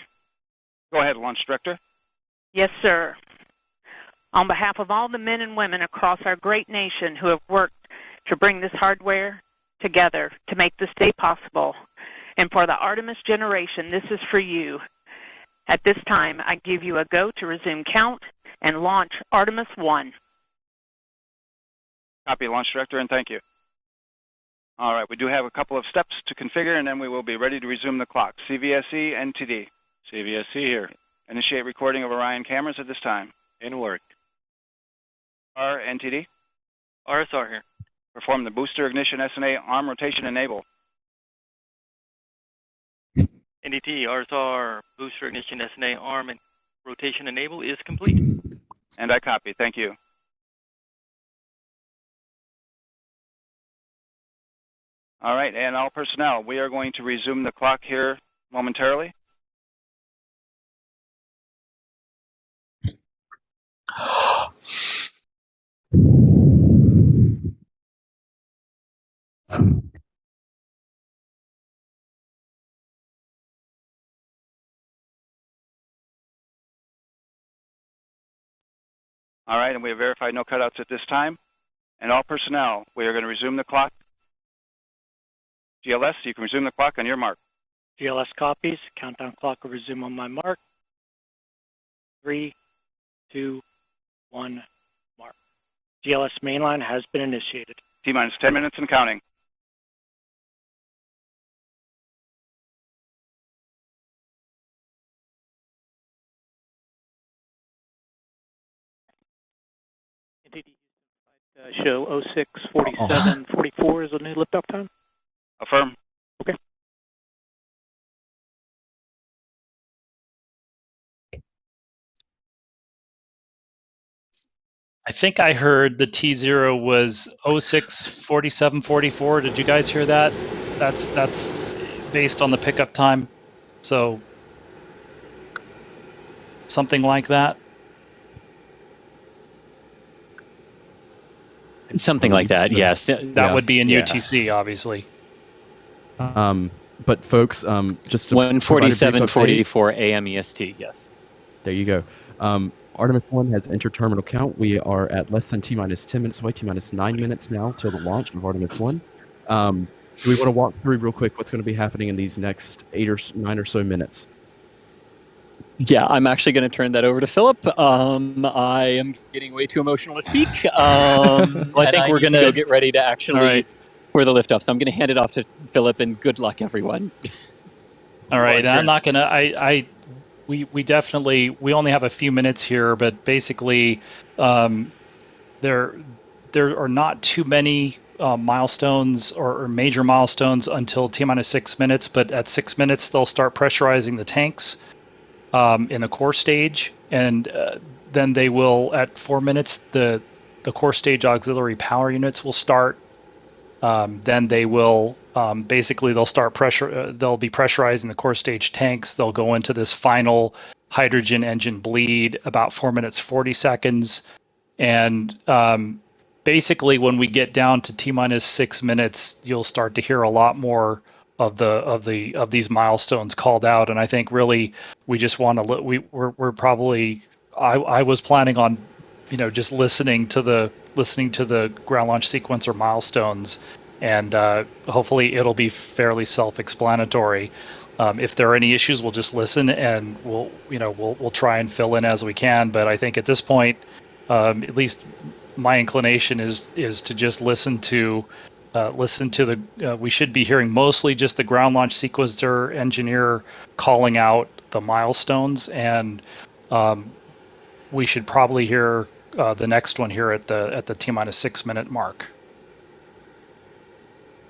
Go ahead, launch director. Yes, sir. On behalf of all the men and women across our great nation who have worked to bring this hardware together to make this day possible, and for the Artemis generation, this is for you. At this time, I give you a go to resume count and launch Artemis I. Copy, launch director, and thank you. All right, we do have a couple of steps to configure, and then we will be ready to resume the clock. CVSE, NTD. CVSE here. Initiate recording of Orion cameras at this time. In work. RNTD. RSR here. Perform the booster ignition SNA arm rotation enable. NDT, RSR, booster ignition SNA arm and rotation enable is complete. And I copy. Thank you. All right, and all personnel, we are going to resume the clock here momentarily. All right, and we have verified no cutouts at this time. And all personnel, we are going to resume the clock. GLS, you can resume the clock on your mark. GLS copies. Countdown clock will resume on my mark. 3, 2, 1, mark. GLS mainline has been initiated. T-minus 10 minutes and counting. Show 064744 is the new liftoff time. Affirm. Okay. I think I heard the T0 was 064744. Did you guys hear that? That's based on the pickup time. So something like that. Something like that, yes. That would be in UTC, obviously. But folks, just to 147.44 AM EST, yes. There you go. Artemis I has entered terminal count. We are at less than T-minus 10 minutes away, T-minus 9 minutes now till the launch of Artemis I. Do we want to walk through real quick what's going to be happening in these next 8 or 9 or so minutes? Yeah, I'm actually going to turn that over to Philip. I am getting way too emotional to speak. Well, I think we're going to go get ready to actually for the liftoff. So I'm going to hand it off to Philip, and good luck, everyone. All right, and I'm not going to. We only have a few minutes here, but basically, there are not too many milestones or major milestones until T-minus 6 minutes. But at 6 minutes, they'll start pressurizing the tanks in the core stage, and then they will at 4 minutes the core stage auxiliary power units will start. Then they will basically they'll start they'll be pressurizing the core stage tanks. They'll go into this final hydrogen engine bleed about 4 minutes 40 seconds, and basically when we get down to T-minus 6 minutes, you'll start to hear a lot more of these milestones called out. And I think really we just want to we're probably I was planning on just listening to the ground launch sequencer milestones, and hopefully it'll be fairly self-explanatory. If there are any issues, we'll just listen, and we'll try and fill in as we can. But I think at this point, at least my inclination is to just listen to the. We should be hearing mostly just the ground launch sequencer engineer calling out the milestones, and we should probably hear the next one here at the T-minus 6 minute mark.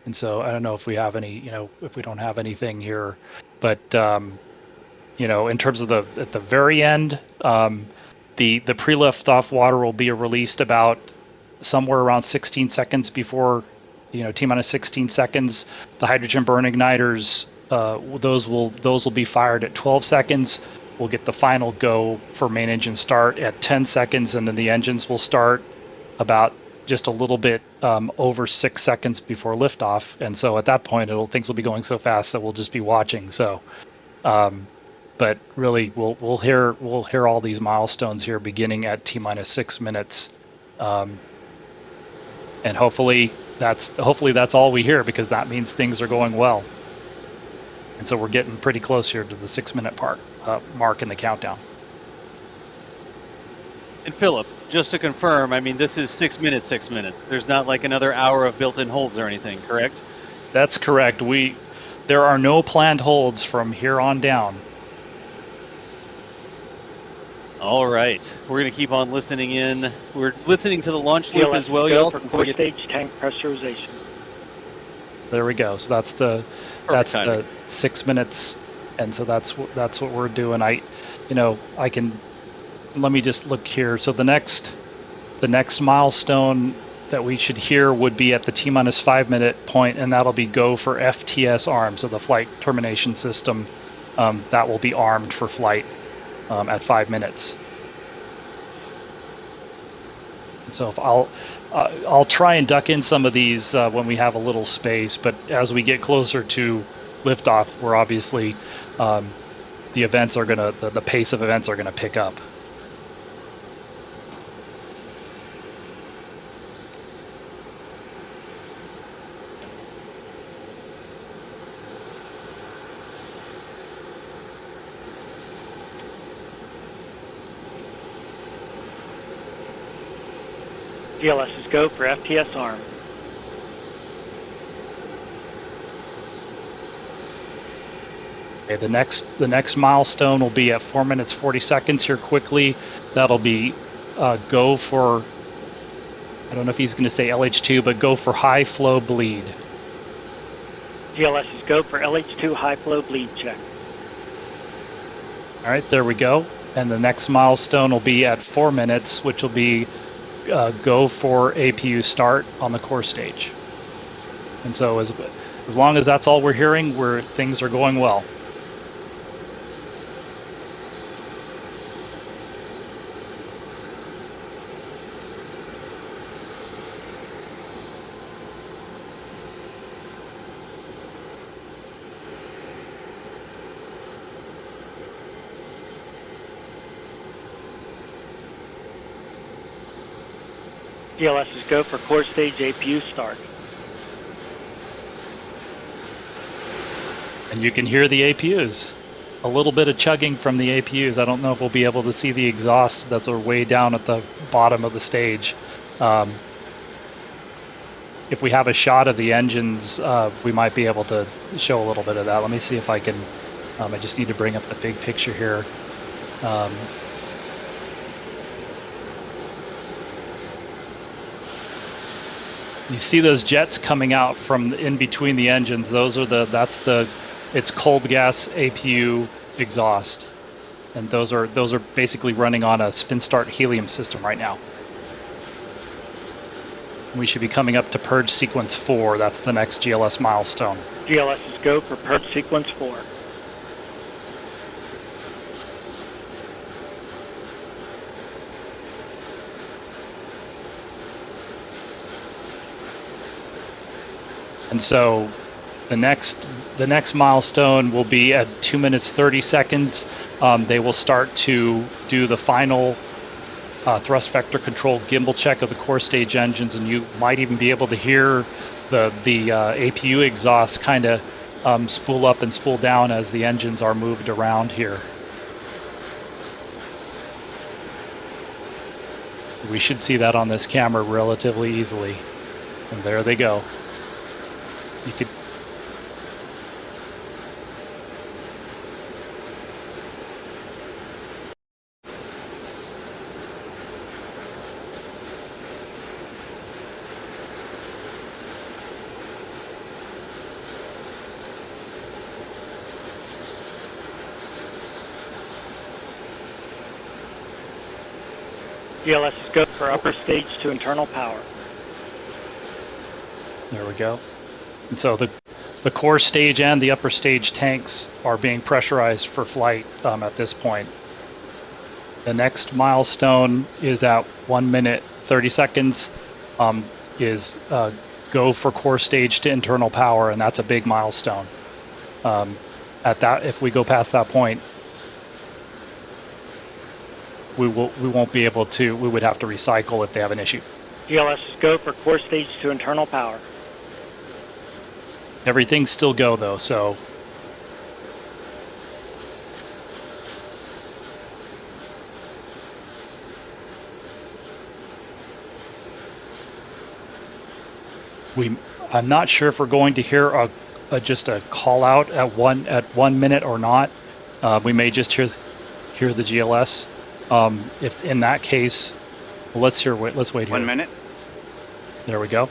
And so I don't know if we have any, if we don't have anything here, but in terms of at the very end, the pre-liftoff water will be released about somewhere around 16 seconds before, T-minus 16 seconds. The hydrogen burn igniters, those will be fired at 12 seconds. We'll get the final go for main engine start at 10 seconds, and then the engines will start about just a little bit over 6 seconds before liftoff. And so at that point, things will be going so fast that we'll just be watching. So, but really, we'll hear all these milestones here beginning at T-minus 6 minutes, and hopefully that's all we hear, because that means things are going well. And so we're getting pretty close here to the 6 minute mark in the countdown. And Philip, just to confirm, I mean, this is 6 minutes, 6 minutes. There's not like another hour of built-in holds or anything, correct? That's correct. There are no planned holds from here on down. All right, we're going to keep on listening in. We're listening to the launch loop GLS as well. go Y'all for can core forget stage tank pressurization. There we go. So that's the Perfect timing. 6 minutes, and so that's what we're doing. I can. Let me just look here. So the next milestone that we should hear would be at the T-minus 5 minute point, and that'll be go for FTS arm. So the flight termination system that will be armed for flight at 5 minutes. So if I'll try and duck in some of these when we have a little space, but as we get closer to liftoff, we're obviously the events are gonna the pace of events are gonna pick up. GLS is go for FTS arm. Okay, the next milestone will be at 4 minutes 40 seconds here quickly. That'll be go for, I don't know if he's going to say LH2, but go for high flow bleed. GLS is go for LH2 high flow bleed check. All right, there we go. And the next milestone will be at 4 minutes, which will be go for APU start on the core stage. And so as long as that's all we're hearing, things are going well. GLS is go for core stage APU start. And you can hear the APUs. A little bit of chugging from the APUs. I don't know if we'll be able to see the exhaust that's way down at the bottom of the stage. If we have a shot of the engines, we might be able to show a little bit of that. Let me see if I can. I just need to bring up the big picture here. You see those jets coming out from in between the engines. It's cold gas APU exhaust, and those are basically running on a spin start helium system right now. We should be coming up to purge sequence 4. That's the next GLS milestone. GLS is go for purge sequence 4. And so the next milestone will be at 2 minutes 30 seconds. They will start to do the final thrust vector control gimbal check of the core stage engines, and you might even be able to hear the APU exhaust kind of spool up and spool down as the engines are moved around here. So we should see that on this camera relatively easily. And there they go. You could. GLS is go for upper stage to internal power. There we go. And so the core stage and the upper stage tanks are being pressurized for flight at this point. The next milestone is at 1 minute 30 seconds. Is go for core stage to internal power, and that's a big milestone. If we go past that point, we won't be able to. We would have to recycle if they have an issue. GLS is go for core stage to internal power. Everything's still go though, so I'm not sure if we're going to hear just a call out at 1 minute or not. We may just hear the GLS. If in that case, well, let's wait here. 1 minute. There we go.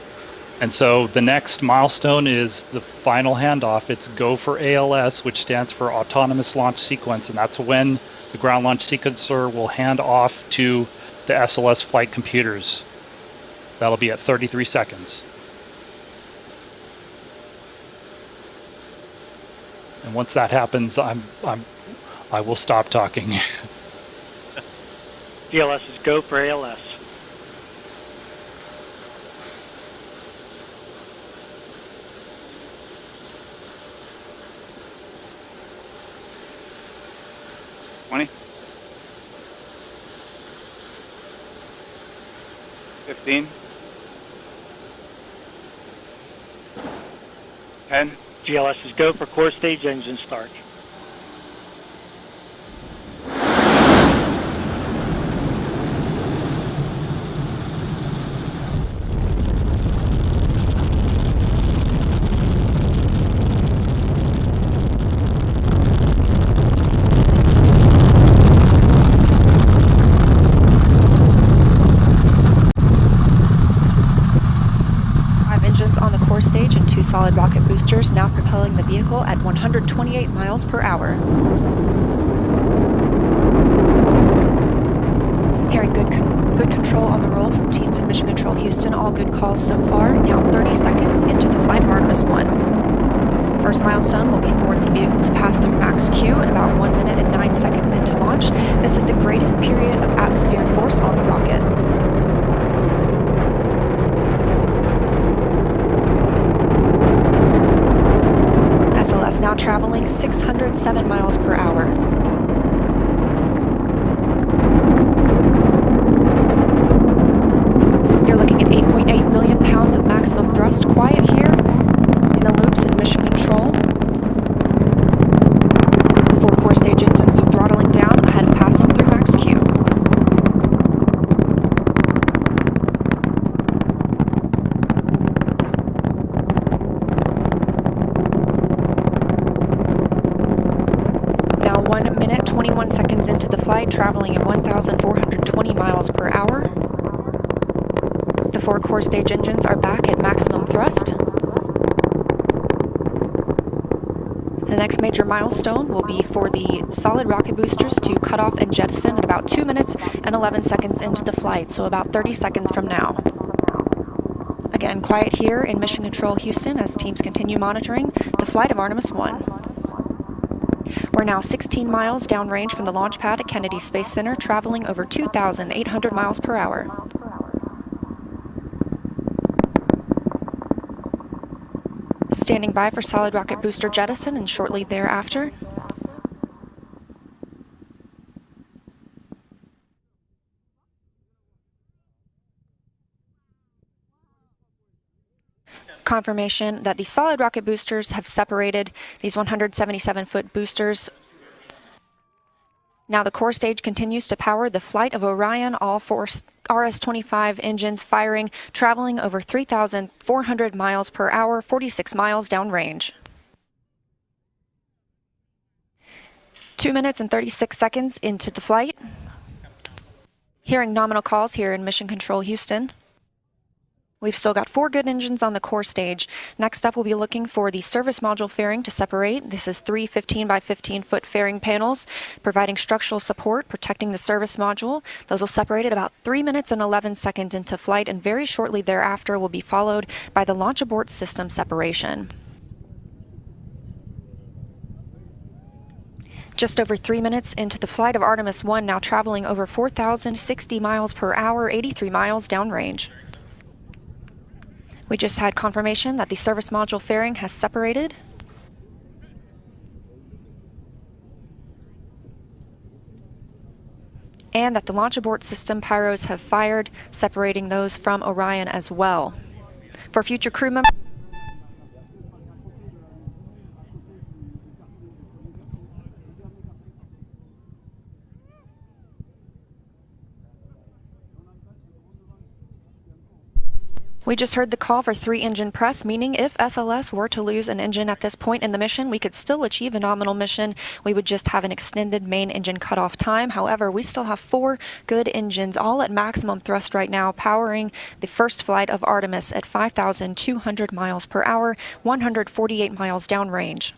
And so the next milestone is the final handoff. It's go for ALS, which stands for Autonomous Launch Sequence, and that's when the ground launch sequencer will hand off to the SLS flight computers. That'll be at 33 seconds. And once that happens, I will stop talking. GLS is go for ALS. $20. 15. 10. GLS is go for core stage engine start. Stage and 2 solid rocket boosters now propelling the vehicle at 128 miles per hour. Hearing good control on the roll from teams in Mission Control Houston. All good calls so far. Now 30 seconds into the flight of Artemis I. First milestone will be for the vehicle to pass through max Q at about 1 minute and 9 seconds into launch. This is the greatest period of atmospheric force on the rocket. SLS now traveling 607 miles per hour. You're looking at 8.8 million pounds of maximum thrust. Quiet here in the loops in Mission Control. 4 core stage engines throttling down ahead of passing through max Q. Now 1 minute, 21 seconds into the flight, traveling at 1,420 miles per hour. The 4 core stage engines are back at maximum thrust. The next major milestone will be for the solid rocket boosters to cut off and jettison at about 2 minutes and 11 seconds into the flight, so about 30 seconds from now. Again, quiet here in Mission Control Houston as teams continue monitoring the flight of Artemis I. We're now 16 miles downrange from the launch pad at Kennedy Space Center, traveling over 2,800 miles per hour. Standing by for solid rocket booster jettison and shortly thereafter. Confirmation that the solid rocket boosters have separated these 177-foot boosters. Now the core stage continues to power the flight of Orion, all 4 RS-25 engines firing, traveling over 3,400 miles per hour, 46 miles downrange. 2 minutes and 36 seconds into the flight. Hearing nominal calls here in Mission Control Houston. We've still got 4 good engines on the core stage. Next up, we'll be looking for the service module fairing to separate. This is 3 15 by 15 foot fairing panels, providing structural support, protecting the service module. Those will separate at about 3 minutes and 11 seconds into flight, and very shortly thereafter will be followed by the launch abort system separation. Just over 3 minutes into the flight of Artemis I, now traveling over 4,060 miles per hour, 83 miles downrange. We just had confirmation that the service module fairing has separated. And that the launch abort system pyros have fired, separating those from Orion as well. For future crew members, We just heard the call for 3-engine press, meaning if SLS were to lose an engine at this point in the mission, we could still achieve a nominal mission. We would just have an extended main engine cutoff time. However, we still have 4 good engines, all at maximum thrust right now, powering the first flight of Artemis at 5,200 miles per hour, 148 miles downrange.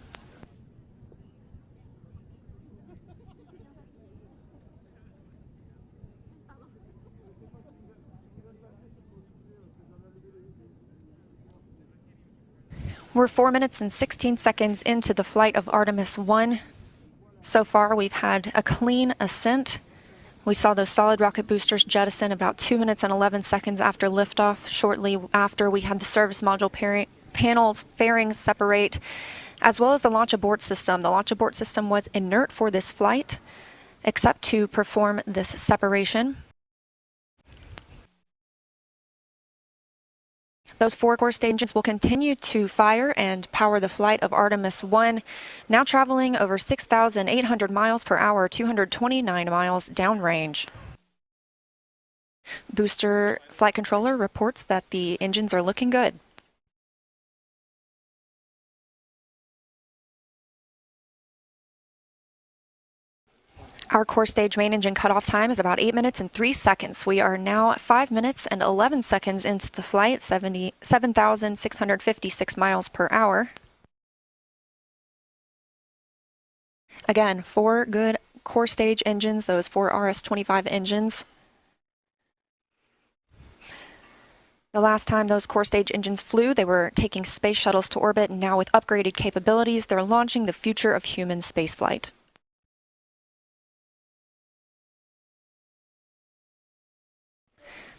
We're 4 minutes and 16 seconds into the flight of Artemis I. So far, we've had a clean ascent. We saw those solid rocket boosters jettison about 2 minutes and 11 seconds after liftoff. Shortly after, we had the service module panels, fairings separate, as well as the launch abort system. The launch abort system was inert for this flight, except to perform this separation. Those 4 core stage engines will continue to fire and power the flight of Artemis I, now traveling over 6,800 miles per hour, 229 miles downrange. Booster flight controller reports that the engines are looking good. Our core stage main engine cutoff time is about 8 minutes and 3 seconds. We are now 5 minutes and 11 seconds into the flight, 7,656 miles per hour. Again, 4 good core stage engines, those 4 RS-25 engines. The last time those core stage engines flew, they were taking space shuttles to orbit, and now with upgraded capabilities, they're launching the future of human spaceflight.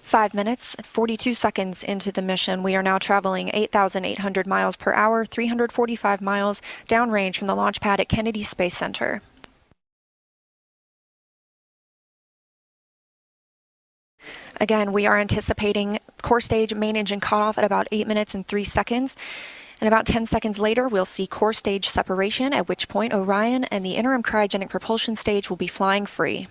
Five minutes and 42 seconds into the mission, we are now traveling 8,800 miles per hour, 345 miles downrange from the launch pad at Kennedy Space Center. Again, we are anticipating core stage main engine cutoff at about 8 minutes and 3 seconds. And about 10 seconds later, we'll see core stage separation, at which point Orion and the interim cryogenic propulsion stage will be flying free.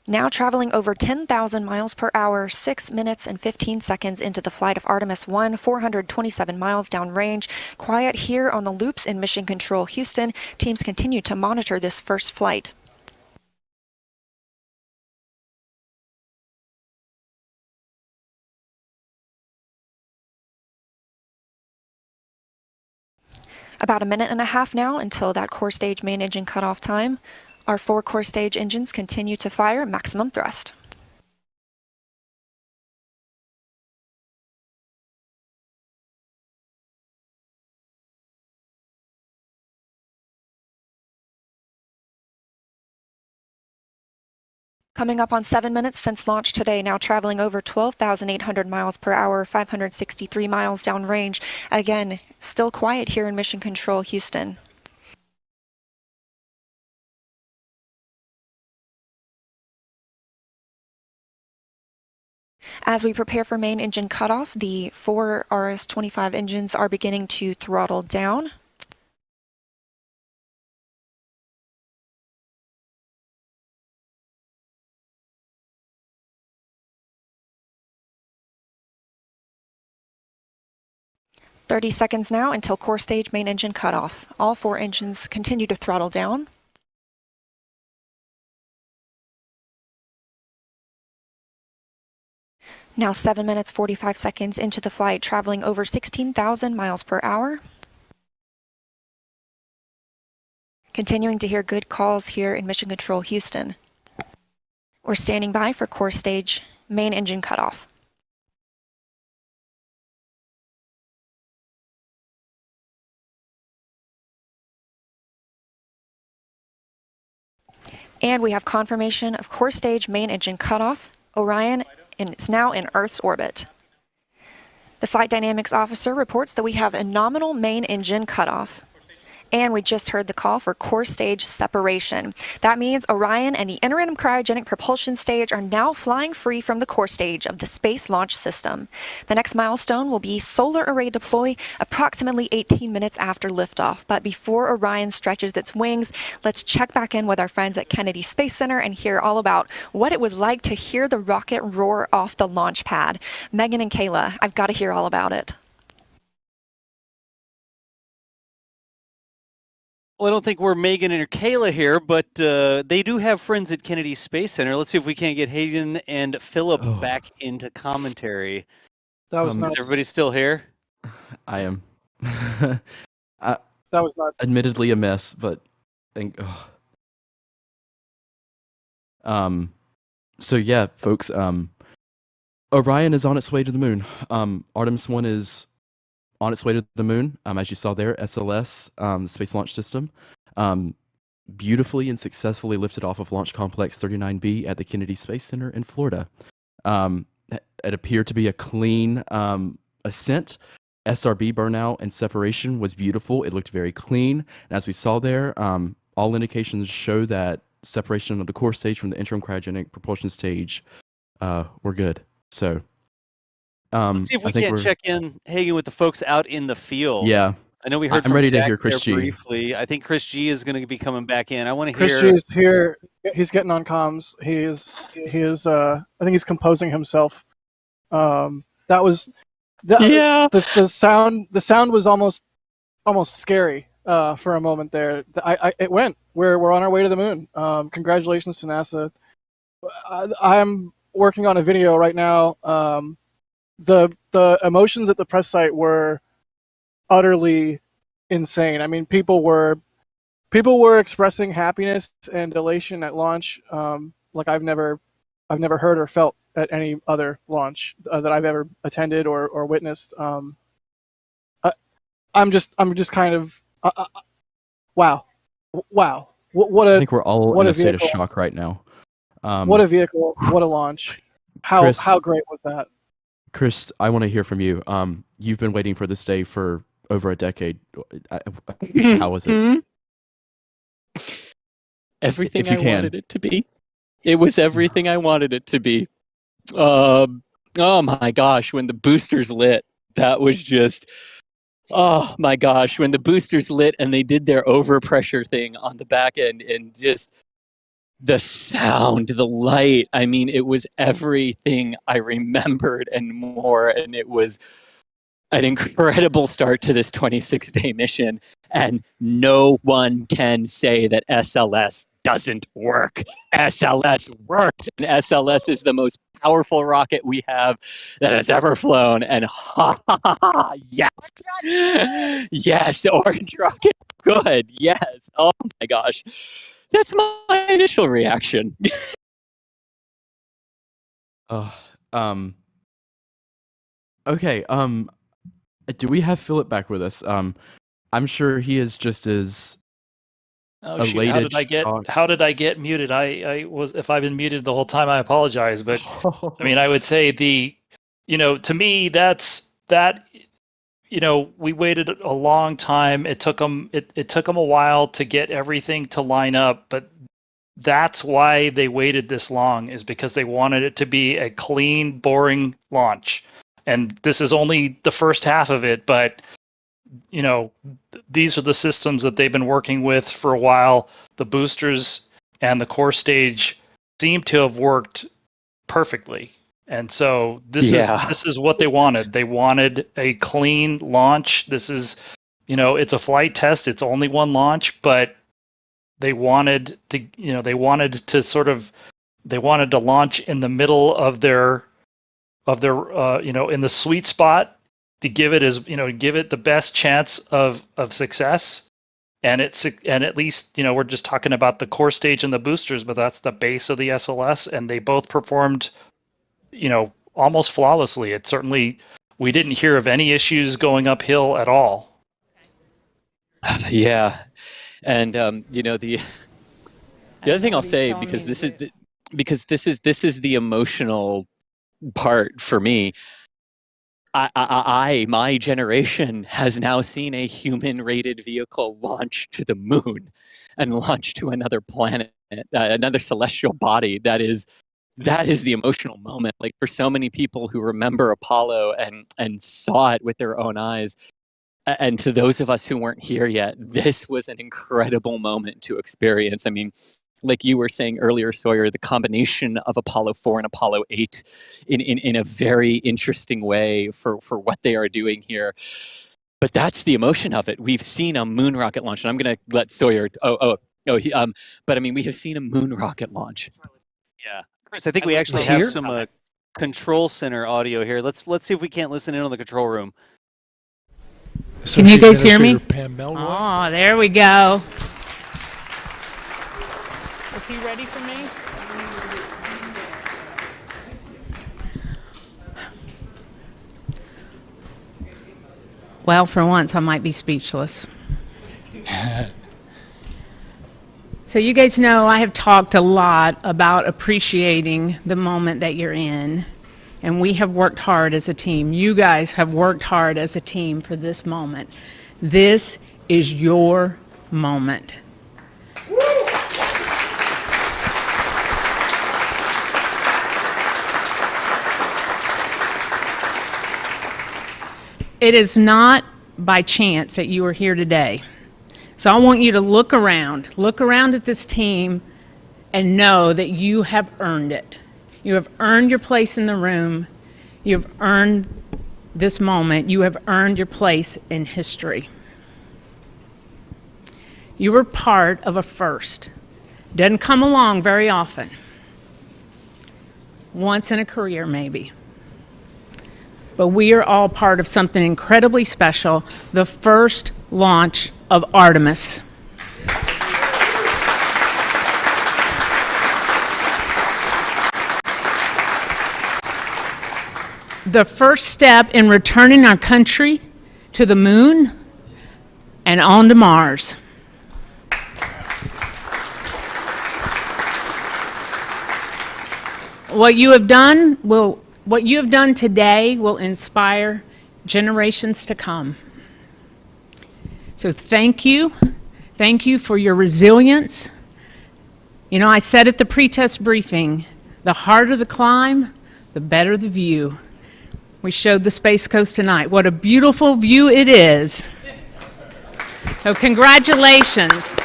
Now traveling over 10,000 miles per hour, 6 minutes and 15 seconds into the flight of Artemis I, 427 miles downrange. Quiet here on the loops in Mission Control Houston. Teams continue to monitor this first flight. About a minute and a half now until that core stage main engine cutoff time. Our 4 core stage engines continue to fire maximum thrust. Coming up on 7 minutes since launch today, now traveling over 12,800 miles per hour, 563 miles downrange. Again, still quiet here in Mission Control Houston. As we prepare for main engine cutoff, the 4 RS-25 engines are beginning to throttle down. "30 seconds now until core stage main engine cutoff. All 4 engines continue to throttle down. Now 7 minutes 45 seconds into the flight, traveling over 16,000 miles per hour. Continuing to hear good calls here in Mission Control Houston. We're standing by for core stage main engine cutoff. And we have confirmation of core stage main engine cutoff. Orion is now in Earth's orbit. The flight dynamics officer reports that we have a nominal main engine cutoff. And we just heard the call for core stage separation. That means Orion and the interim cryogenic propulsion stage are now flying free from the core stage of the Space Launch System. The next milestone will be solar array deploy approximately 18 minutes after liftoff. But before Orion stretches its wings, let's check back in with our friends at Kennedy Space Center and hear all about what it was like to hear the rocket roar off the launch pad. Megan and Kayla, I've got to hear all about it. Well, I don't think we're Megan or Kayla here, but they do have friends at Kennedy Space Center. Let's see if we can't get Hayden and Philip back into commentary. That was Is nuts. everybody still here? I am. That was nuts. Admittedly a mess, but so yeah, folks, Orion is on its way to the moon. Artemis I is on its way to the moon, as you saw there, SLS, the Space Launch System, beautifully and successfully lifted off of Launch Complex 39B at the Kennedy Space Center in Florida. It appeared to be a clean ascent. SRB burnout and separation was beautiful. It looked very clean. And as we saw there, all indications show that separation of the core stage from the interim cryogenic propulsion stage were good. So let's see if we can't check in, Hagen, with the folks out in the field. Yeah. I know we heard I'm from ready Jack to hear Chris there G. briefly. I think Chris G is going to be coming back in. I want to Chris hear. G is here. He's getting on comms. He is. I think he's composing himself. The sound was almost scary for a moment there. It went. We're on our way to the moon. Congratulations to NASA. I'm working on a video right now. The emotions at the press site were utterly insane. I mean, people were expressing happiness and elation at launch, like I've never heard or felt at any other launch that I've ever attended or witnessed. I'm just kind of wow. What a I think we're all in a state of vehicle. shock right now. What a vehicle! What a launch! How great was that? Chris, I want to hear from you. You've been waiting for this day for over a decade. How was it? Everything I wanted it to be. It was everything I wanted it to be. Oh my gosh, when the boosters lit, that was just, oh my gosh, when the boosters lit and they did their overpressure thing on the back end and just the sound, the light, I mean, it was everything I remembered and more, and it was an incredible start to this 26-day mission, and no one can say that SLS doesn't work. SLS works, and SLS is the most powerful rocket we have that has ever flown, and yes! Yes, Orange Rocket, good, yes, oh my gosh. That's my initial reaction. Okay, do we have Philip back with us? I'm sure he is just as elated. How did I get muted? I was, if I've been muted the whole time, I apologize. But I mean, I would say to me, we waited a long time. It took them a while to get everything to line up, but that's why they waited this long, is because they wanted it to be a clean, boring launch. And this is only the first half of it, but these are the systems that they've been working with for a while. The boosters and the core stage seem to have worked perfectly. And so this is what they wanted. They wanted a clean launch. This is, it's a flight test. It's only one launch, but they wanted to launch in the middle of their in the sweet spot to give it the best chance of success. And at least, we're just talking about the core stage and the boosters, but that's the base of the SLS, and they both performed almost flawlessly. We didn't hear of any issues going uphill at all. Yeah. And the other thing I'll say, because this is the emotional part for me. my generation has now seen a human-rated vehicle launch to the moon and launch to another planet, another celestial body. That is the emotional moment. Like for so many people who remember Apollo and saw it with their own eyes, and to those of us who weren't here yet, this was an incredible moment to experience. I mean, like you were saying earlier, Sawyer, the combination of Apollo 4 and Apollo 8 in a very interesting way for what they are doing here. But that's the emotion of it. We've seen a moon rocket launch, and I'm going to let Sawyer. But I mean, we have seen a moon rocket launch. Yeah, Chris, I think we actually have some control center audio here. Let's see if we can't listen in on the control room. Can you guys hear me? Oh, there we go. Is he ready for me? Well, for once, I might be speechless. So you guys know I have talked a lot about appreciating the moment that you're in. And we have worked hard as a team. You guys have worked hard as a team for this moment. This is your moment. It is not by chance that you are here today. So I want you to look around at this team and know that you have earned it. You have earned your place in the room. You have earned this moment. You have earned your place in history. You were part of a first. Doesn't come along very often. Once in a career, maybe. But we are all part of something incredibly special, the first launch of Artemis. The first step in returning our country to the moon and on to Mars. What you have done today will inspire generations to come. So thank you. Thank you for your resilience. You know, I said at the pre-test briefing, the harder the climb, the better the view. We showed the Space Coast tonight. What a beautiful view it is. So congratulations.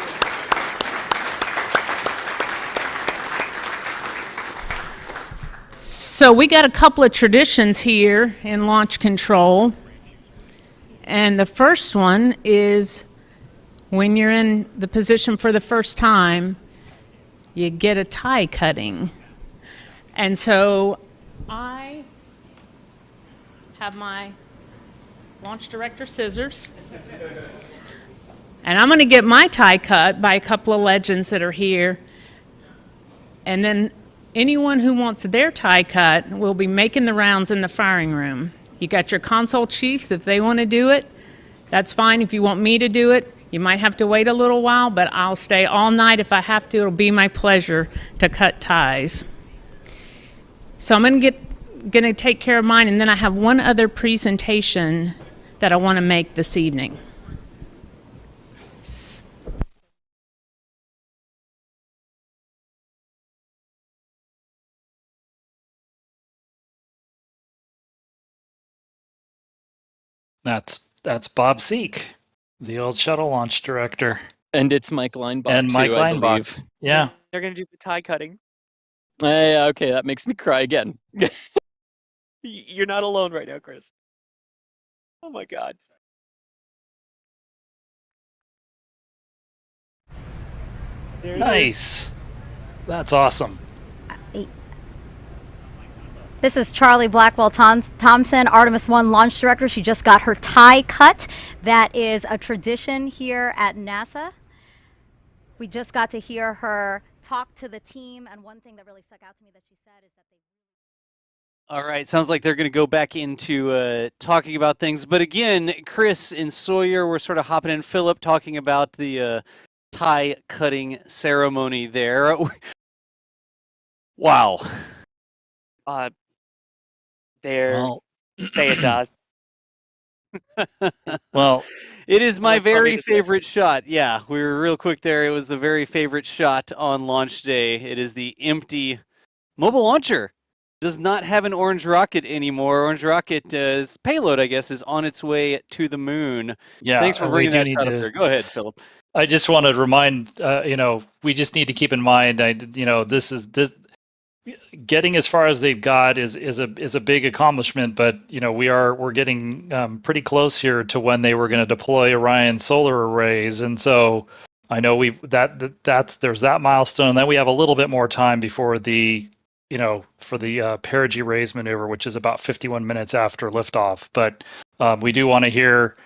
So we got a couple of traditions here in launch control. And the first one is when you're in the position for the first time, you get a tie cutting. And so I have my launch director scissors. And I'm going to get my tie cut by a couple of legends that are here. And then anyone who wants their tie cut will be making the rounds in the firing room. You got your console chiefs, if they want to do it, that's fine. If you want me to do it, you might have to wait a little while, but I'll stay all night if I have to. It'll be my pleasure to cut ties. So I'm going to take care of mine, and then I have one other presentation that I want to make this evening. That's Bob Seek, the old shuttle launch director. And it's Mike Leinbach, And Mike too, I Leinbach. believe. Yeah. They're going to do the tie cutting. Yeah, okay, that makes me cry again. You're not alone right now, Chris. Oh my God. There nice. That's awesome. This is Charlie Blackwell Thompson, Artemis I launch director. She just got her tie cut. That is a tradition here at NASA. We just got to hear her talk to the team, and one thing that really stuck out to me that she said is that they... All right, sounds like they're going to go back into talking about things. But again, Chris and Sawyer were sort of hopping in. Philip talking about the tie cutting ceremony there. Wow. They're Well, Say it, Daz. Well, it is my Unless you want me very to do it. favorite shot. Yeah, we were real quick there. It was the very favorite shot on launch day. It is the empty mobile launcher. Does not have an orange rocket anymore. Orange rocket's payload, I guess, is on its way to the moon. Yeah, Thanks for we bringing do that need shot up to. there. Go ahead, Philip. I just want to remind, we just need to keep in mind, this getting as far as they've got is a big accomplishment, but we're getting pretty close here to when they were going to deploy Orion solar arrays, and so I know there's that milestone. And then we have a little bit more time before the perigee raise maneuver, which is about 51 minutes after liftoff. But we do want to hear.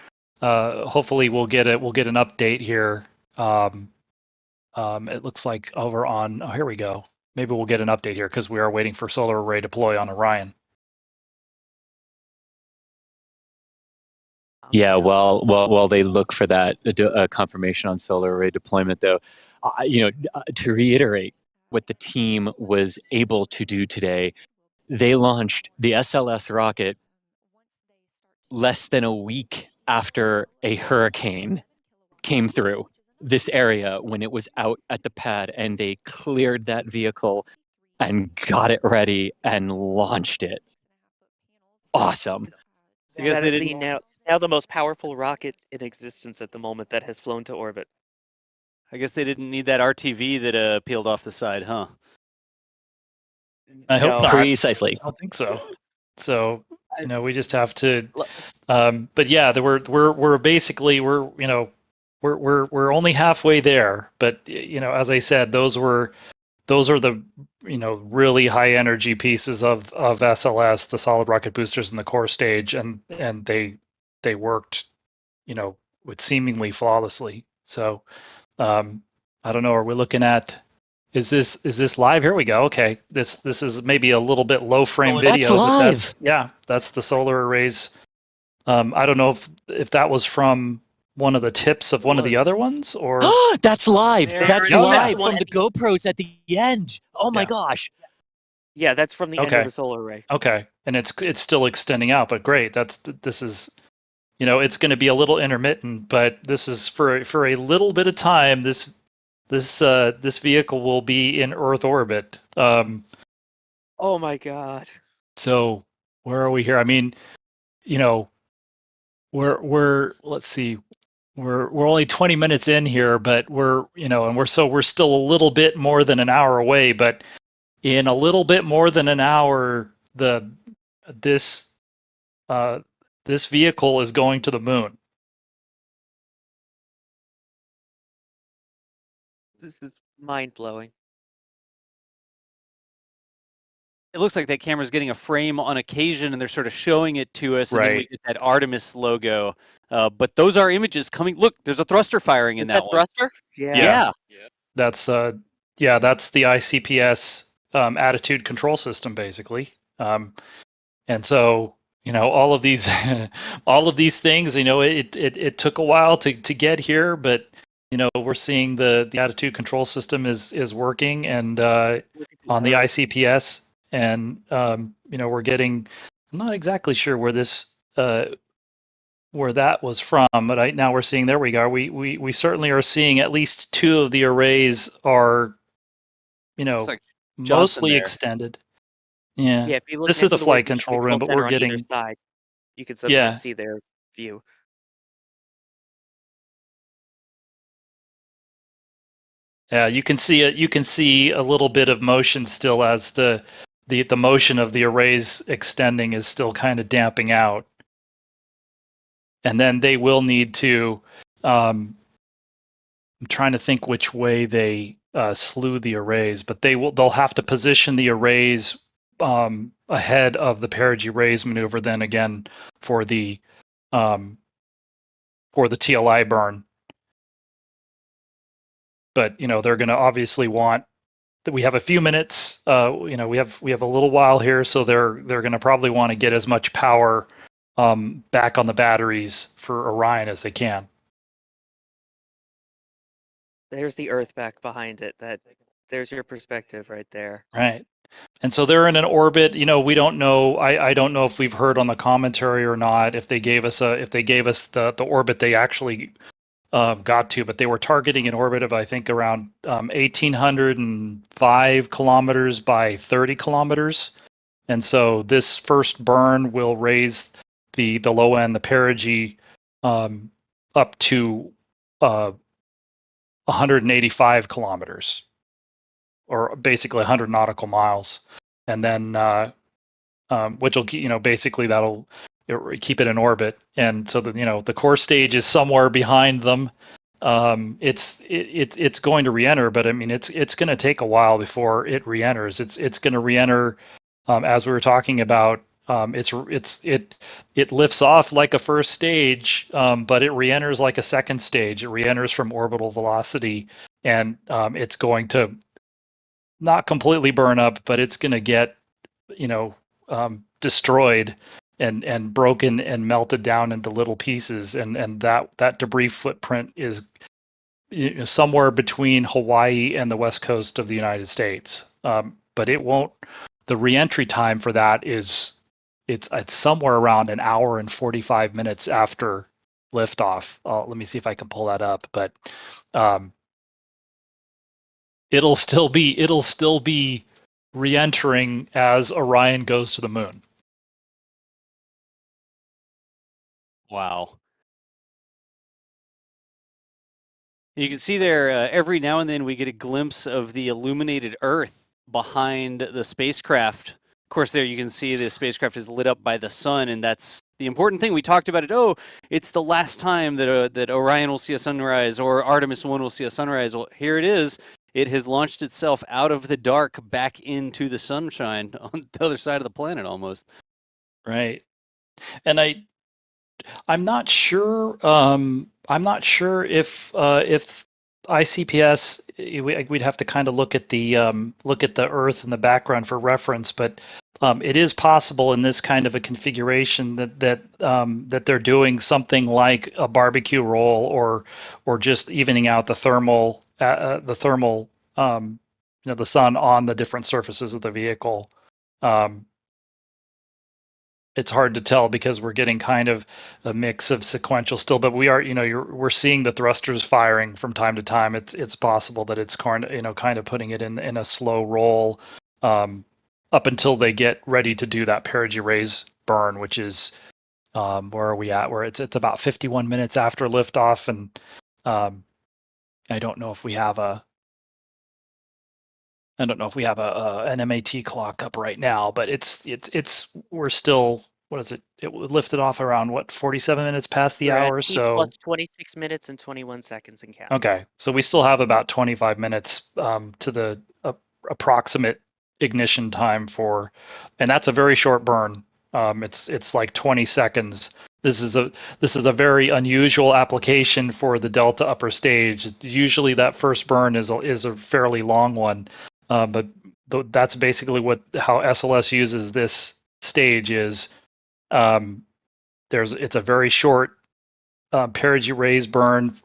Hopefully, we'll get an update here. It looks like over on. Oh, here we go. Maybe we'll get an update here because we are waiting for solar array deploy on Orion. Yeah, while they look for that confirmation on solar array deployment, though, to reiterate what the team was able to do today, they launched the SLS rocket less than a week after a hurricane came through this area when it was out at the pad, and they cleared that vehicle and got it ready and launched it. Awesome. That is now the most powerful rocket in existence at the moment that has flown to orbit. I guess they didn't need that RTV that peeled off the side, huh? I hope not. Precisely. I don't think so. So we just have to. But yeah, we're basically we're only halfway there. But as I said, those are the really high energy pieces of SLS, the solid rocket boosters in the core stage, and they worked with seemingly flawlessly. So I don't know. Are we looking at? Is this live? Here we go. Okay, this is maybe a little bit low frame video. That's live. But that's the solar arrays. I don't know if that was from one of the tips of one of the other ones, or that's live. That's live one from the GoPros at the end. Oh my gosh. Yeah, that's from the end of the solar array. Okay, and it's still extending out, but great. This is, it's going to be a little intermittent, but this is for a little bit of time. This vehicle will be in Earth orbit. Oh my God. So where are we here? I mean, let's see. We're only 20 minutes in here, but we're still a little bit more than an hour away, but in a little bit more than an hour, this vehicle is going to the moon. This is mind-blowing. It looks like that camera's getting a frame on occasion, and they're sort of showing it to us, and then we Right. get that Artemis logo. But those are images coming. Look, there's a thruster firing in that one. Thruster? Yeah. That's the ICPS attitude control system, basically. And so all of these things, it took a while to get here, but we're seeing the attitude control system is working, and on the ICPS, and we're getting. I'm not exactly sure where this where that was from, but now we're seeing, there we go. We certainly are seeing at least two of the arrays are like mostly there. extended. Yeah. Yeah, if you look This next is to the word flight mission control room, but center we're on either getting. side, you can sometimes see their view. Yeah, you can see it. You can see a little bit of motion still as the motion of the arrays extending is still kind of damping out. And then they will need to. I'm trying to think which way they slew the arrays, but they'll have to position the arrays ahead of the perigee raise maneuver. Then again, for the TLI burn. But they're going to obviously want that we have a few minutes. We have a little while here, so they're going to probably want to get as much power back on the batteries for Orion as they can. There's the Earth back behind it. There's your perspective right there. Right. And so they're in an orbit. We don't know. I don't know if we've heard on the commentary or not if they gave us the orbit they actually got to, but they were targeting an orbit of I think around 1,805 kilometers by 30 kilometers. And so this first burn will raise the low end, the perigee, up to 185 kilometers, or basically 100 nautical miles, and then which will basically that'll keep it in orbit. And so the core stage is somewhere behind them. It's going to re-enter, but I mean it's going to take a while before it re-enters. It's going to re-enter, as we were talking about. It lifts off like a first stage, but it re-enters like a second stage. It re-enters from orbital velocity, and it's going to not completely burn up, but it's going to get destroyed and broken and melted down into little pieces, and that debris footprint is somewhere between Hawaii and the west coast of the United States. But it won't. The reentry time for that is it's somewhere around an hour and 45 minutes after liftoff. Let me see if I can pull that up, but it'll still be re-entering as Orion goes to the moon. Wow. You can see there every now and then we get a glimpse of the illuminated Earth behind the spacecraft. Of course, there you can see the spacecraft is lit up by the sun, and that's the important thing. We talked about it. Oh, it's the last time that Orion will see a sunrise, or Artemis I will see a sunrise. Well, here it is. It has launched itself out of the dark back into the sunshine on the other side of the planet, almost. Right. And I'm not sure. I'm not sure if ICPS. We'd have to kind of look at the Earth in the background for reference, but it is possible in this kind of a configuration that they're doing something like a barbecue roll, or just evening out the thermal the sun on the different surfaces of the vehicle. It's hard to tell because we're getting kind of a mix of sequential still, but we are, we're seeing the thrusters firing from time to time. It's possible that it's kind of putting it in a slow roll up until they get ready to do that perigee raise burn, which is where are we at? Where it's about 51 minutes after liftoff, and I don't know if we have an MAT clock up right now, but we're still, what is it? It lifted off around 47 minutes past the hour, so plus 26 minutes and 21 seconds in count. Okay, so we still have about 25 minutes to the approximate ignition time and that's a very short burn. It's like 20 seconds. This is a very unusual application for the Delta upper stage. Usually that first burn is a fairly long one. But that's basically how SLS uses this stage is it's a very short perigee raise burn,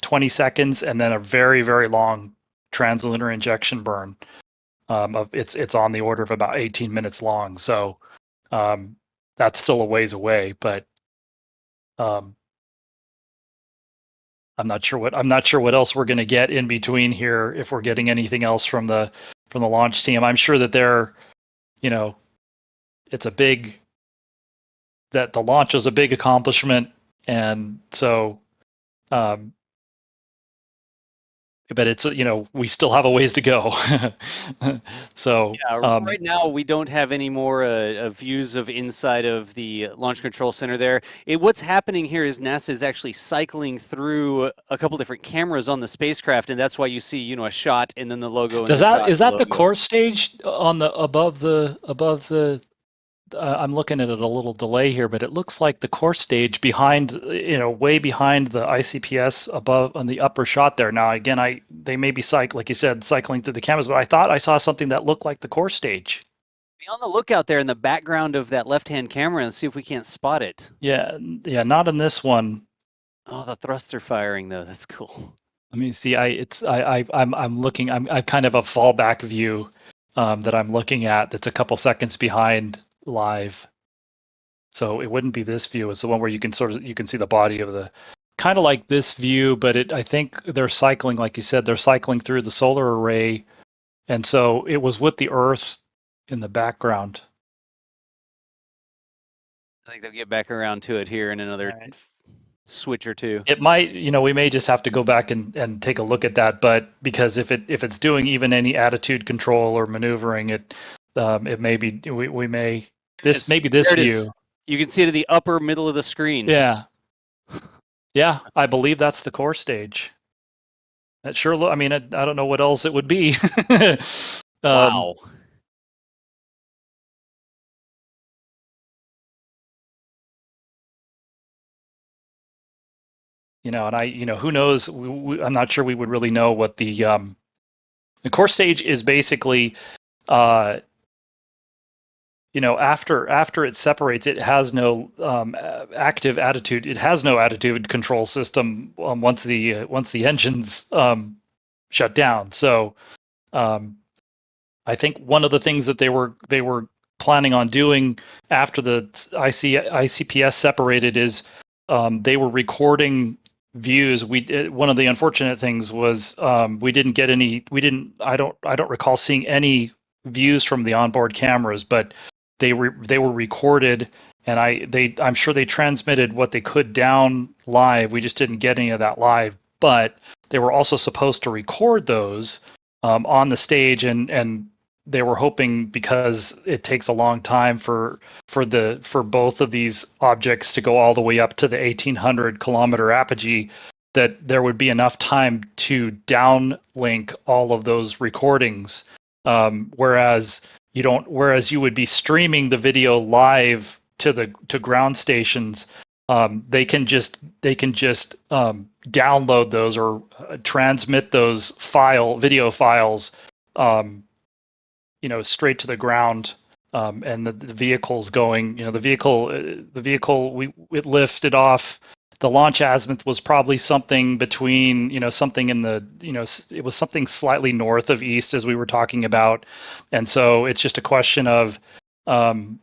20 seconds, and then a very, very long translunar injection burn. It's on the order of about 18 minutes long. So that's still a ways away, but I'm not sure what else we're going to get in between here, if we're getting anything else from the launch team. I'm sure that that the launch is a big accomplishment, and so but it's we still have a ways to go. So yeah, right now we don't have any more views of inside of the Launch Control Center there. What's happening here is NASA is actually cycling through a couple different cameras on the spacecraft, and that's why you see a shot and then the logo. Is that the core stage on the above the? I'm looking at it a little delay here, but it looks like the core stage behind, way behind the ICPS above on the upper shot there. Now, again, they may be like you said, cycling through the cameras, but I thought I saw something that looked like the core stage. Be on the lookout there in the background of that left-hand camera and see if we can't spot it. Yeah, not in this one. Oh, the thruster firing though, that's cool. Let me see. I'm looking. I'm kind of a fallback view. that I'm looking at that's a couple seconds behind live. So it wouldn't be this view. It's the one where you can see the body of the, kind of like this view, but I think they're cycling, like you said, they're cycling through the solar array, and so it was with the Earth in the background. I think they'll get back around to it here in another switch or two. It might, we may just have to go back and take a look at that, but because if it's doing even any attitude control or maneuvering, it may be we may this There it is. view. You can see it in the upper middle of the screen. Yeah. Yeah, I believe that's the core stage. That sure I mean, I don't know what else it would be. Wow. And who knows? I'm not sure we would really know what the core stage is basically. After it separates, it has no active attitude. It has no attitude control system once the engines shut down. So, I think one of the things that they were planning on doing after the ICPS separated is they were recording views. One of the unfortunate things was we didn't get any. I don't recall seeing any views from the onboard cameras, but they were recorded, and I'm sure they transmitted what they could down live. We just didn't get any of that live, but they were also supposed to record those on the stage, and they were hoping, because it takes a long time for both of these objects to go all the way up to the 1800 kilometer apogee, that there would be enough time to downlink all of those recordings, whereas you would be streaming the video live to ground stations. They can just download those or transmit those video files straight to the ground, and the vehicle's going. It lifted off. The launch azimuth was probably something between, something in the, it was something slightly north of east, as we were talking about. And so it's just a question of it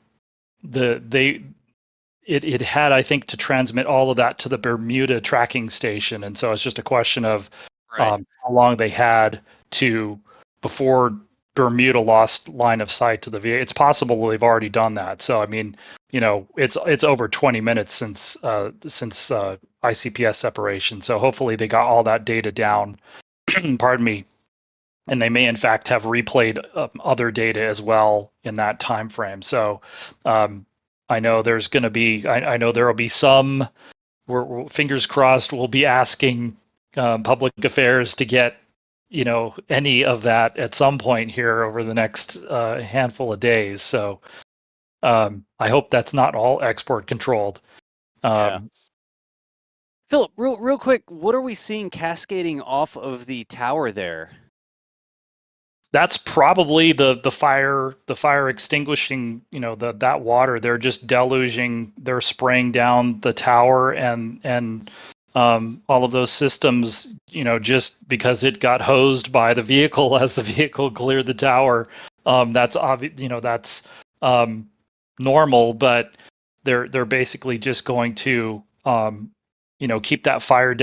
had, I think, to transmit all of that to the Bermuda tracking station. And so it's just a question of how long they had before Bermuda lost line of sight to the VA. It's possible they've already done that. So I mean, it's over 20 minutes since ICPS separation. So hopefully they got all that data down. Pardon me. And they may in fact have replayed other data as well in that time frame. So I know there's going to be. I know there will be some. Fingers crossed. We'll be asking public affairs to get any of that at some point here over the next handful of days. So I hope that's not all export controlled. Philip, real quick, what are we seeing cascading off of the tower there? That's probably the fire extinguishing, that water. They're just deluging, they're spraying down the tower and all of those systems, just because it got hosed by the vehicle as the vehicle cleared the tower. That's obvious, that's normal, but they're basically just going to, keep that fire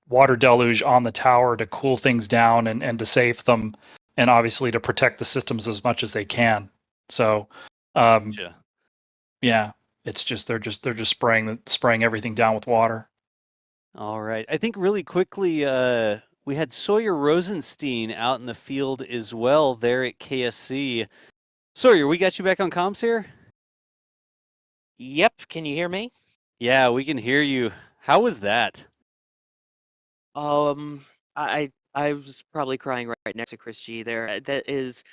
water deluge on the tower to cool things down and to save them, and obviously to protect the systems as much as they can. So, yeah, it's just they're just spraying everything down with water. All right, I think really quickly we had Sawyer Rosenstein out in the field as well there at KSC. Sawyer, we got you back on comms here? Yep, can you hear me? Yeah, we can hear you. How was that? I was probably crying right next to Chris G there. That is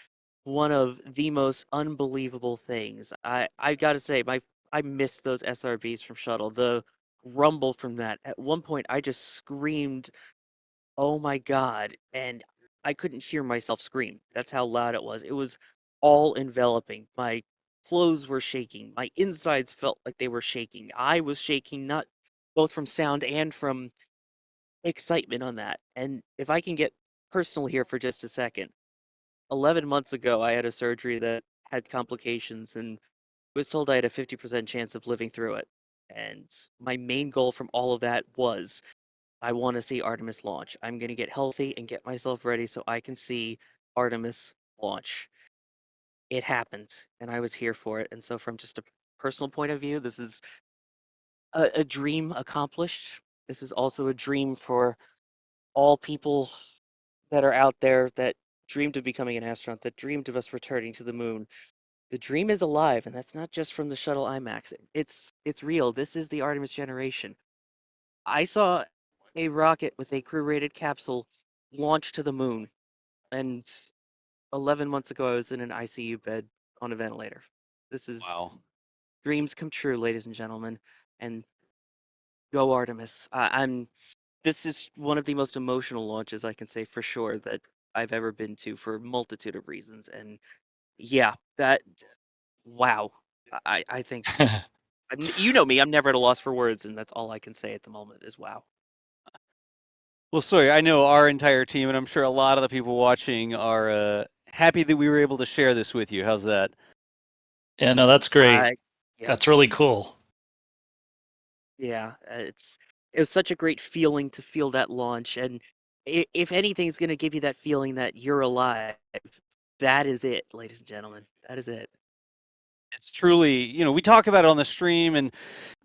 one of the most unbelievable things. I got to say, I missed those SRBs from Shuttle. The rumble from that. At one point, I just screamed, "Oh my God!" and I couldn't hear myself scream. That's how loud it was. It was all enveloping. My clothes were shaking. My insides felt like they were shaking. I was shaking, not both from sound and from excitement on that. And if I can get personal here for just a second, 11 months ago, I had a surgery that had complications and was told I had a 50% chance of living through it. And my main goal from all of that was I want to see Artemis launch. I'm going to get healthy and get myself ready so I can see Artemis launch. It happened, and I was here for it. And so, from just a personal point of view, this is a dream accomplished. This is also a dream for all people that are out there that dreamed of becoming an astronaut, that dreamed of us returning to the moon. The dream is alive, and that's not just from the shuttle IMAX. It's real. This is the Artemis generation. I saw a rocket with a crew-rated capsule launch to the moon, and 11 months ago I was in an ICU bed on a ventilator. This is dreams come true, ladies and gentlemen, and go Artemis. This is one of the most emotional launches I can say for sure that I've ever been to for a multitude of reasons, and yeah, wow. I think you know me. I'm never at a loss for words, and that's all I can say at the moment is wow. Well, sorry, I know our entire team, and I'm sure a lot of the people watching are happy that we were able to share this with you. How's that? Yeah, no, that's great. Yeah. That's really cool. Yeah, it was such a great feeling to feel that launch, and if anything's going to give you that feeling that you're alive, that is it, ladies and gentlemen. That is it. It's truly, we talk about it on the stream, and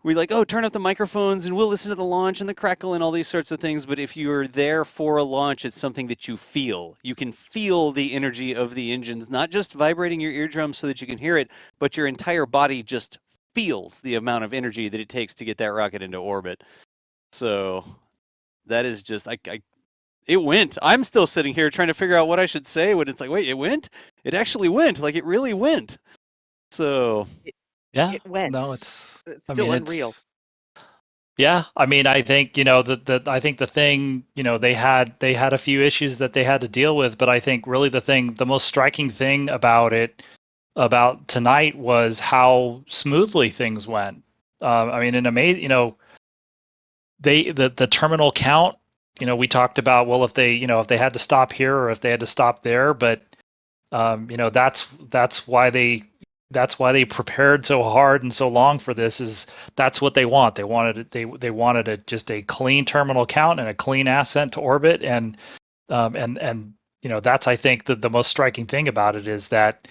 we like, oh, turn up the microphones, and we'll listen to the launch and the crackle and all these sorts of things. But if you're there for a launch, it's something that you feel. You can feel the energy of the engines, not just vibrating your eardrums so that you can hear it, but your entire body just feels the amount of energy that it takes to get that rocket into orbit. So that is just, it went. I'm still sitting here trying to figure out what I should say when it's like, wait, it went? It actually went. Like, it really went. So yeah, it went. No, it's still unreal. Yeah, I mean, I think I think the thing, they had a few issues that they had to deal with, but I think really the most striking thing about tonight was how smoothly things went. I mean, an amazing, the terminal count. We talked about, well, if they had to stop here or if they had to stop there, but that's why they prepared so hard and so long for this. Is that's what they want. They wanted just a clean terminal count and a clean ascent to orbit, and that's, I think, the most striking thing about it is that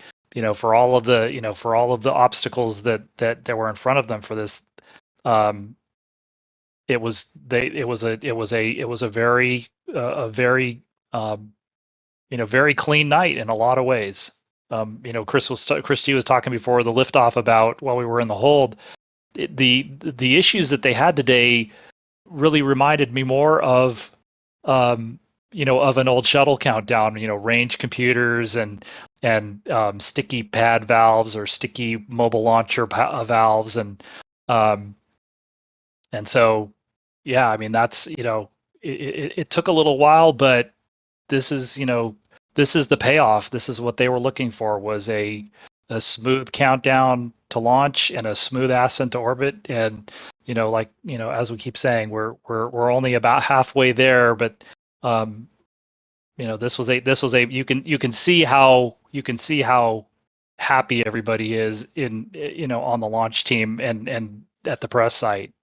for all of the obstacles that were in front of them for this, it was a very very clean night in a lot of ways. Christy was talking before the liftoff about while we were in the hold, the issues that they had today really reminded me more of of an old shuttle countdown, range computers and sticky pad valves or sticky mobile launcher valves, and so yeah, I mean, that's it took a little while, but this is the payoff. This is what they were looking for, was a smooth countdown to launch and a smooth ascent to orbit. And as we keep saying, we're only about halfway there, but this was a you can see how happy everybody is in on the launch team and at the press site.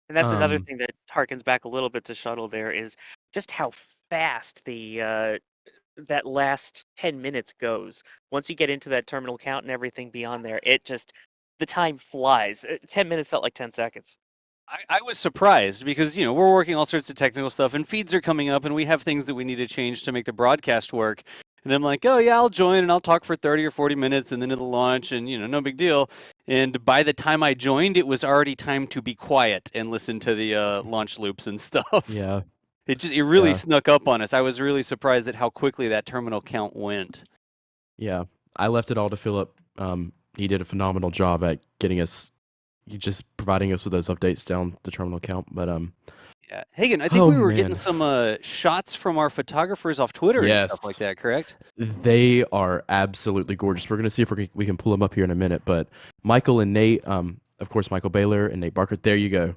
And that's another thing that harkens back a little bit to shuttle. There is just how fast that last 10 minutes goes. Once you get into that terminal count and everything beyond there, the time flies. 10 minutes felt like 10 seconds. I was surprised because, we're working all sorts of technical stuff and feeds are coming up and we have things that we need to change to make the broadcast work. And I'm like, oh yeah, I'll join and I'll talk for 30 or 40 minutes and then it'll launch and, no big deal. And by the time I joined, it was already time to be quiet and listen to the launch loops and stuff. Yeah. It really snuck up on us. I was really surprised at how quickly that terminal count went. Yeah. I left it all to Philip. He did a phenomenal job at getting us, just providing us with those updates down the terminal count. But yeah, Hagen, I think we were getting some shots from our photographers off Twitter and stuff like that, correct? They are absolutely gorgeous. We're going to see if we can pull them up here in a minute. But Michael and Nate, of course, Michael Baylor and Nate Barker, there you go.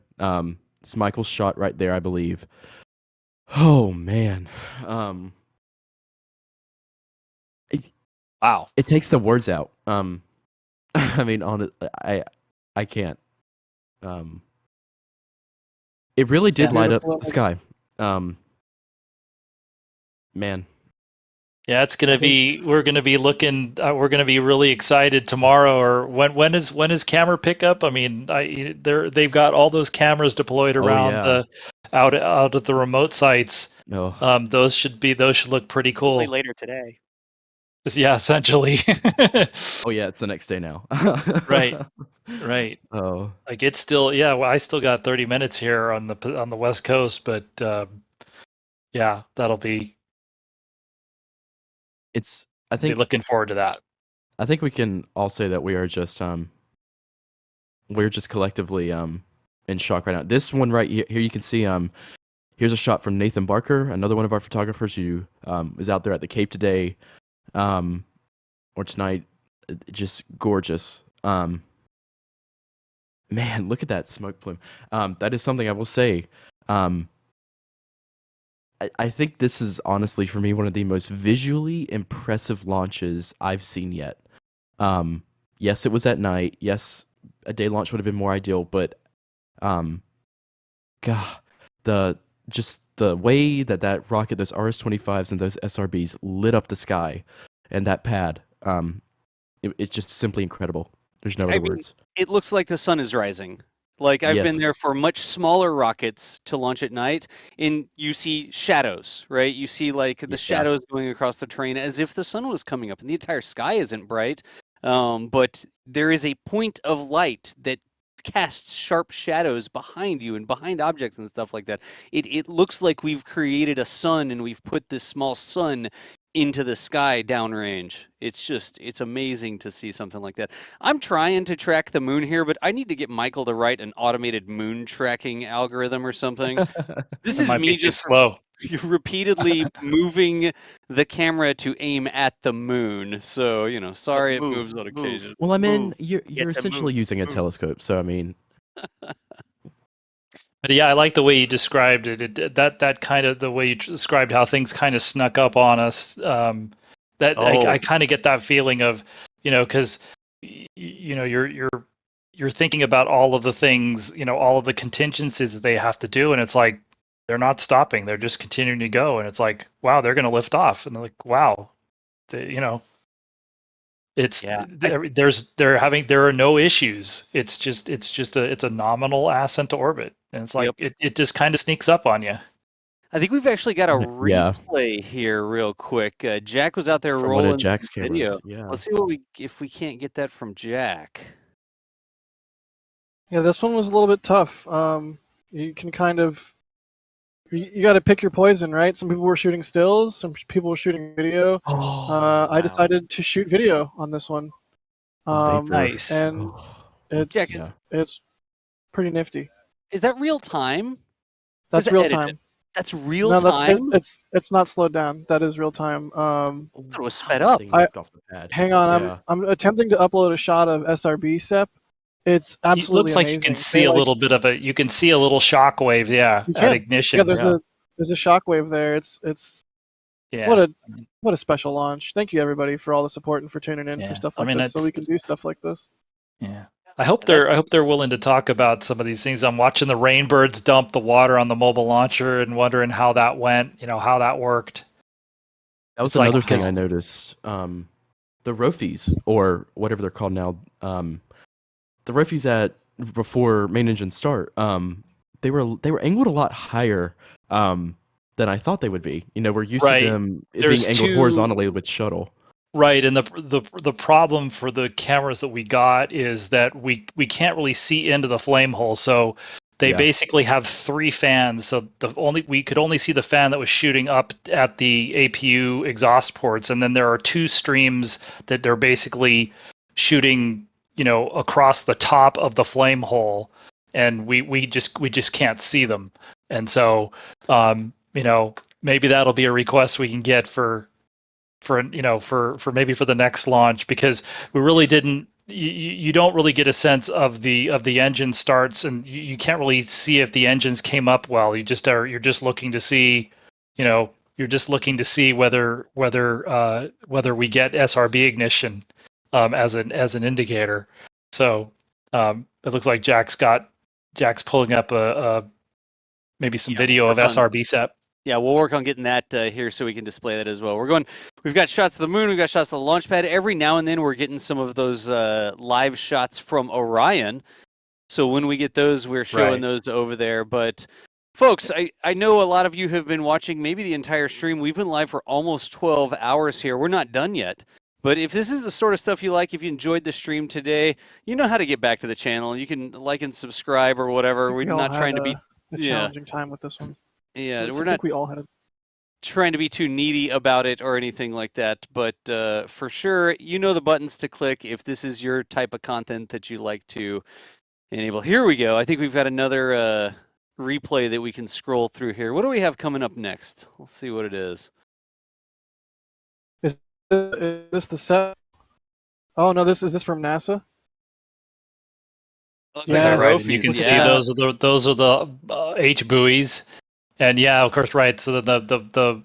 It's Michael's shot right there, I believe. Oh, man. Wow. It takes the words out. I mean, on it, I can't. It really did light up the sky. Man. Yeah, it's gonna be. We're gonna be looking. We're gonna be really excited tomorrow. Or when is camera pickup? I mean, they've got all those cameras deployed around the out at the remote sites. No. Those should look pretty cool. Hopefully later today. Yeah, essentially. Oh yeah, it's the next day now. Right. Oh. Like it's still. Yeah, well, I still got 30 minutes here on the West Coast, but yeah, that'll be. I think looking forward to that. I think we can all say that we're just collectively in shock right now. This one right here you can see here's a shot from Nathan Barker, another one of our photographers who is out there at the Cape today or tonight. Just gorgeous. Man, look at that smoke plume. That is something I will say. I think this is honestly for me one of the most visually impressive launches I've seen yet. Yes, it was at night. Yes, a day launch would have been more ideal, but God, the way that rocket, those RS-25s and those SRBs lit up the sky, and that pad, it's just simply incredible. There's no other words. It looks like the sun is rising. Like I've been there for much smaller rockets to launch at night, and you see shadows, right? You see like the shadows going across the terrain as if the sun was coming up, and the entire sky isn't bright, but there is a point of light that casts sharp shadows behind you and behind objects and stuff like that. It looks like we've created a sun and we've put this small sun into the sky downrange. It's amazing to see something like that. I'm trying to track the moon here, but I need to get Michael to write an automated moon tracking algorithm or something. This is me just slow. Repeatedly moving the camera to aim at the moon. So, sorry it moves on occasion. Well, I mean, you're essentially using a telescope, so I mean. But yeah, I like the way you described it. That kind of the way you described how things kind of snuck up on us. I kind of get that feeling of, because you're thinking about all of the things, all of the contingencies that they have to do, and it's like they're not stopping; they're just continuing to go, and it's like, wow, they're going to lift off, and they're like, wow, it's there are no issues. It's a nominal ascent to orbit, and it's like it just kind of sneaks up on you. I think we've actually got a replay here real quick. Jack was out there From rolling Jack's some video. Yeah. Let's see if we can't get that from Jack. Yeah, this one was a little bit tough. You can kind of you got to pick your poison, right? Some people were shooting stills, some people were shooting video. I decided to shoot video on this one. Nice. And it's pretty nifty. Is that real time? That's real time. That's real time? It's not slowed down. That is real time. It was sped up. Hang on, I'm attempting to upload a shot of SRB SEP. It's absolutely It looks like amazing. you can see a little bit of it. You can see a little shock wave, at ignition. Yeah, there's a shock wave there. It's what a special launch. Thank you everybody for all the support and for tuning in for stuff like this, so we can do stuff like this. Yeah. I hope they're willing to talk about some of these things. I'm watching the Rainbirds dump the water on the mobile launcher and wondering how that went, how that worked. That was another thing I noticed. The Rofies, or whatever they're called now, the Rofies before main engine start, they were angled a lot higher than I thought they would be. We're used to them being angled horizontally with shuttle. Right, and the problem for the cameras that we got is that we can't really see into the flame hole, so they basically have 3 fans. So we could only see the fan that was shooting up at the APU exhaust ports, and then there are 2 streams that they're basically shooting, across the top of the flame hole, and we just can't see them. And so, maybe that'll be a request we can get for maybe for the next launch, because we really didn't. You don't really get a sense of the engine starts, and you can't really see if the engines came up well. You're just looking to see, you're just looking to see whether we get SRB ignition as an indicator. So it looks like Jack's pulling up maybe some video of SRB SEP. Yeah, we'll work on getting that here so we can display that as well. We've got shots of the moon, we've got shots of the launch pad. Every now and then we're getting some of those live shots from Orion. So when we get those, we're showing those over there. But folks, I know a lot of you have been watching maybe the entire stream. We've been live for almost 12 hours here. We're not done yet. But if this is the sort of stuff you like, if you enjoyed the stream today, you know how to get back to the channel. You can like and subscribe or whatever. We're not trying to be a challenging time with this one. Yeah, we're not. We all had trying to be too needy about it or anything like that, but for sure, you know the buttons to click if this is your type of content that you like to enable. Here we go. I think we've got another replay that we can scroll through here. What do we have coming up next? Let's see what it is. Is this the set? Oh no, is this from NASA? Yeah, right. You can see those are the H buoys. And yeah, of course, right. So the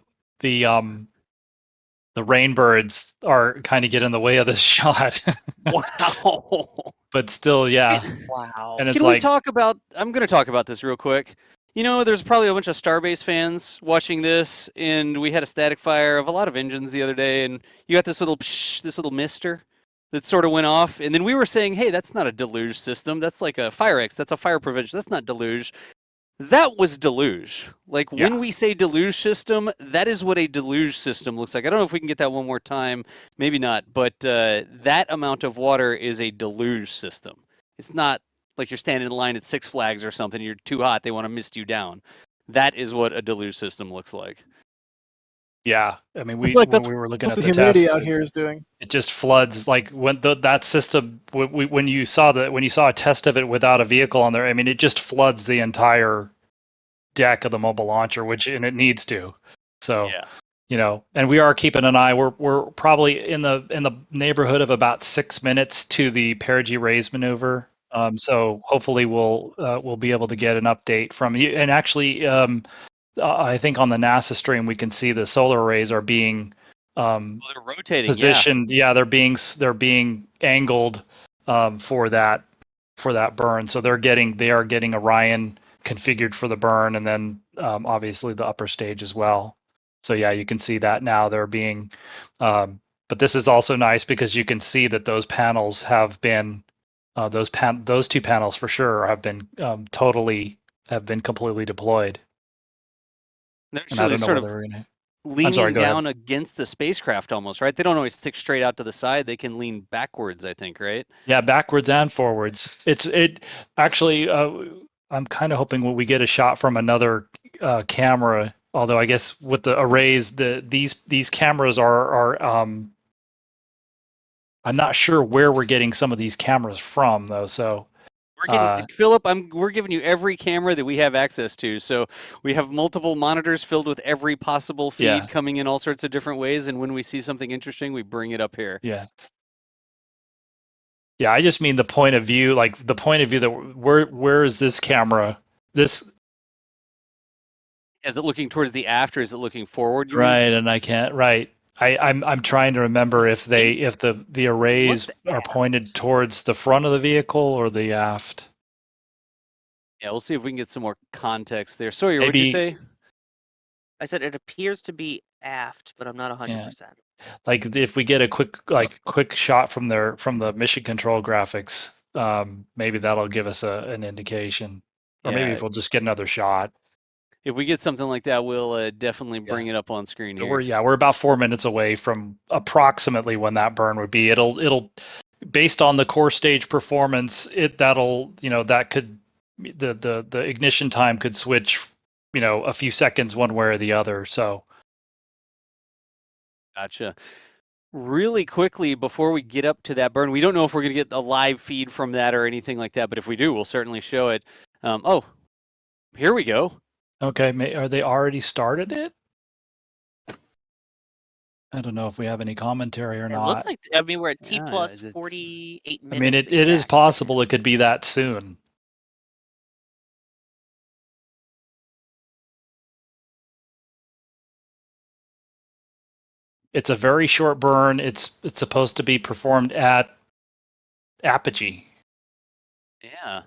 rainbirds are kind of get in the way of this shot. Wow. But still, yeah. Wow. And it's Can we talk about? I'm going to talk about this real quick. You know, there's probably a bunch of Starbase fans watching this, and we had a static fire of a lot of engines the other day, and you got this little mister that sort of went off, and then we were saying, hey, that's not a deluge system. That's like a fire X. That's a fire prevention. That's not deluge. That was deluge. Like when we say deluge system, that is what a deluge system looks like. I don't know if we can get that one more time. Maybe not. But that amount of water is a deluge system. It's not like you're standing in line at Six Flags or something. You're too hot. They want to mist you down. That is what a deluge system looks like. Yeah, I mean, when we were looking at the the humidity test, out here is doing. It just floods. Like when that system, when you saw a test of it without a vehicle on there, I mean, it just floods the entire deck of the mobile launcher, and it needs to. So, and we are keeping an eye. We're probably in the neighborhood of about 6 minutes to the perigee raise maneuver. So hopefully we'll be able to get an update from you. And actually, I think on the NASA stream we can see the solar arrays are being they're rotating, positioned. Yeah, they're being angled for that burn. So they are getting Orion configured for the burn, and then obviously the upper stage as well. So yeah, you can see that now they're being. But this is also nice because you can see that those panels have been those two panels for sure have been completely deployed. They're actually sort of leaning down against the spacecraft almost, right? They don't always stick straight out to the side. They can lean backwards, I think, right? Yeah, backwards and forwards. It actually, I'm kind of hoping when we get a shot from another camera, although I guess with the arrays, these cameras are I'm not sure where we're getting some of these cameras from, though, so... We're getting, Philip, we're giving you every camera that we have access to. So we have multiple monitors filled with every possible feed coming in all sorts of different ways. And when we see something interesting, we bring it up here. Yeah. Yeah, I just mean the point of view, like the point of view that where is this camera? Is it looking towards the aft or is it looking forward? Right, and I can't. Right. I'm trying to remember if the arrays are pointed towards the front of the vehicle or the aft. Yeah, we'll see if we can get some more context there. Sorry, what did you say? I said it appears to be aft, but I'm not 100%. Like if we get a quick shot from the mission control graphics, maybe that'll give us an indication, or maybe if we'll just get another shot. If we get something like that, we'll definitely bring it up on screen here. We're about 4 minutes away from approximately when that burn would be. It'll based on the core stage performance, that could the ignition time could switch, a few seconds one way or the other. So gotcha. Really quickly before we get up to that burn, we don't know if we're going to get a live feed from that or anything like that, but if we do, we'll certainly show it. Here we go. Okay, are they already started it? I don't know if we have any commentary or not. It looks like, we're at T plus 48 minutes. I mean, it is possible it could be that soon. It's a very short burn. It's supposed to be performed at apogee. Yeah.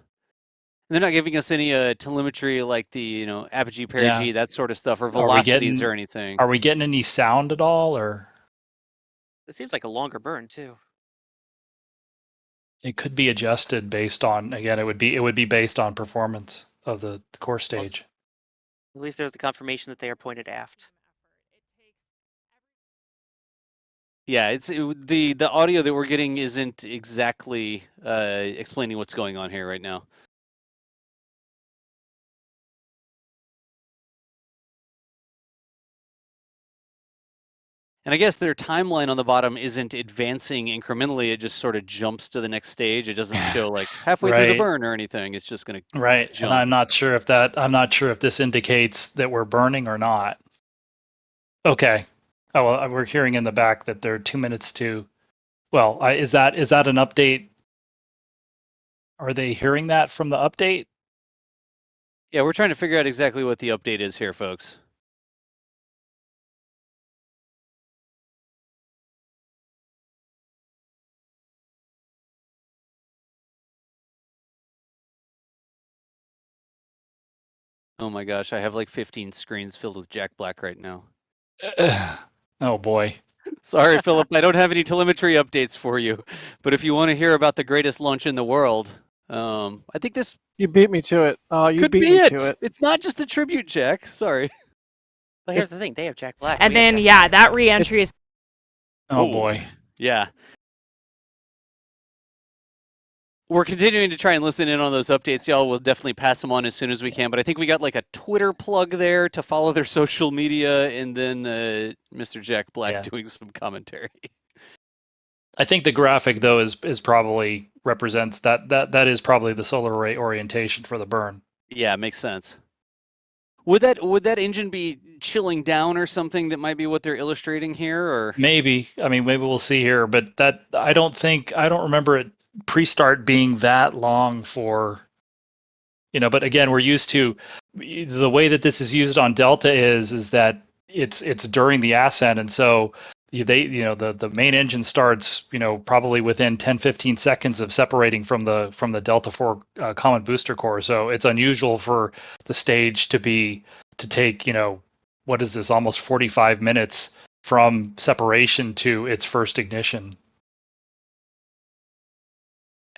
They're not giving us any telemetry like the apogee, perigee, that sort of stuff, or velocities or anything. Are we getting any sound at all, or? It seems like a longer burn too. It could be adjusted based on, again, it would be based on performance of the core stage. At least there's the confirmation that they are pointed aft. Yeah, the audio that we're getting isn't exactly explaining what's going on here right now. And I guess their timeline on the bottom isn't advancing incrementally. It just sort of jumps to the next stage. It doesn't show like halfway through the burn or anything. It's just going to Right. jump. And I'm not sure if this indicates that we're burning or not. Okay. Oh, well, we're hearing in the back that they're 2 minutes to. Well, is that an update? Are they hearing that from the update? Yeah, we're trying to figure out exactly what the update is here, folks. Oh my gosh, I have like 15 screens filled with Jack Black right now. Oh boy. Sorry, Philip, I don't have any telemetry updates for you. But if you want to hear about the greatest launch in the world, I think this... You beat me to it. You could beat be me it. to it. It's not just a tribute, Jack. Sorry. But here's the thing, they have Jack Black. And then, yeah, that re-entry is... Oh boy. Yeah. We're continuing to try and listen in on those updates, y'all. We'll definitely pass them on as soon as we can. But I think we got like a Twitter plug there to follow their social media, and then Mr. Jack Black doing some commentary. I think the graphic though is probably represents that is probably the solar array orientation for the burn. Yeah, makes sense. Would that engine be chilling down or something? That might be what they're illustrating here, or maybe. I mean, maybe we'll see here, but that I don't remember it pre-start being that long for, but again, we're used to the way that this is used on Delta is that it's during the ascent, and so the main engine starts probably within 10-15 seconds of separating from the Delta IV common booster core. So it's unusual for the stage to take what is this, almost 45 minutes from separation to its first ignition.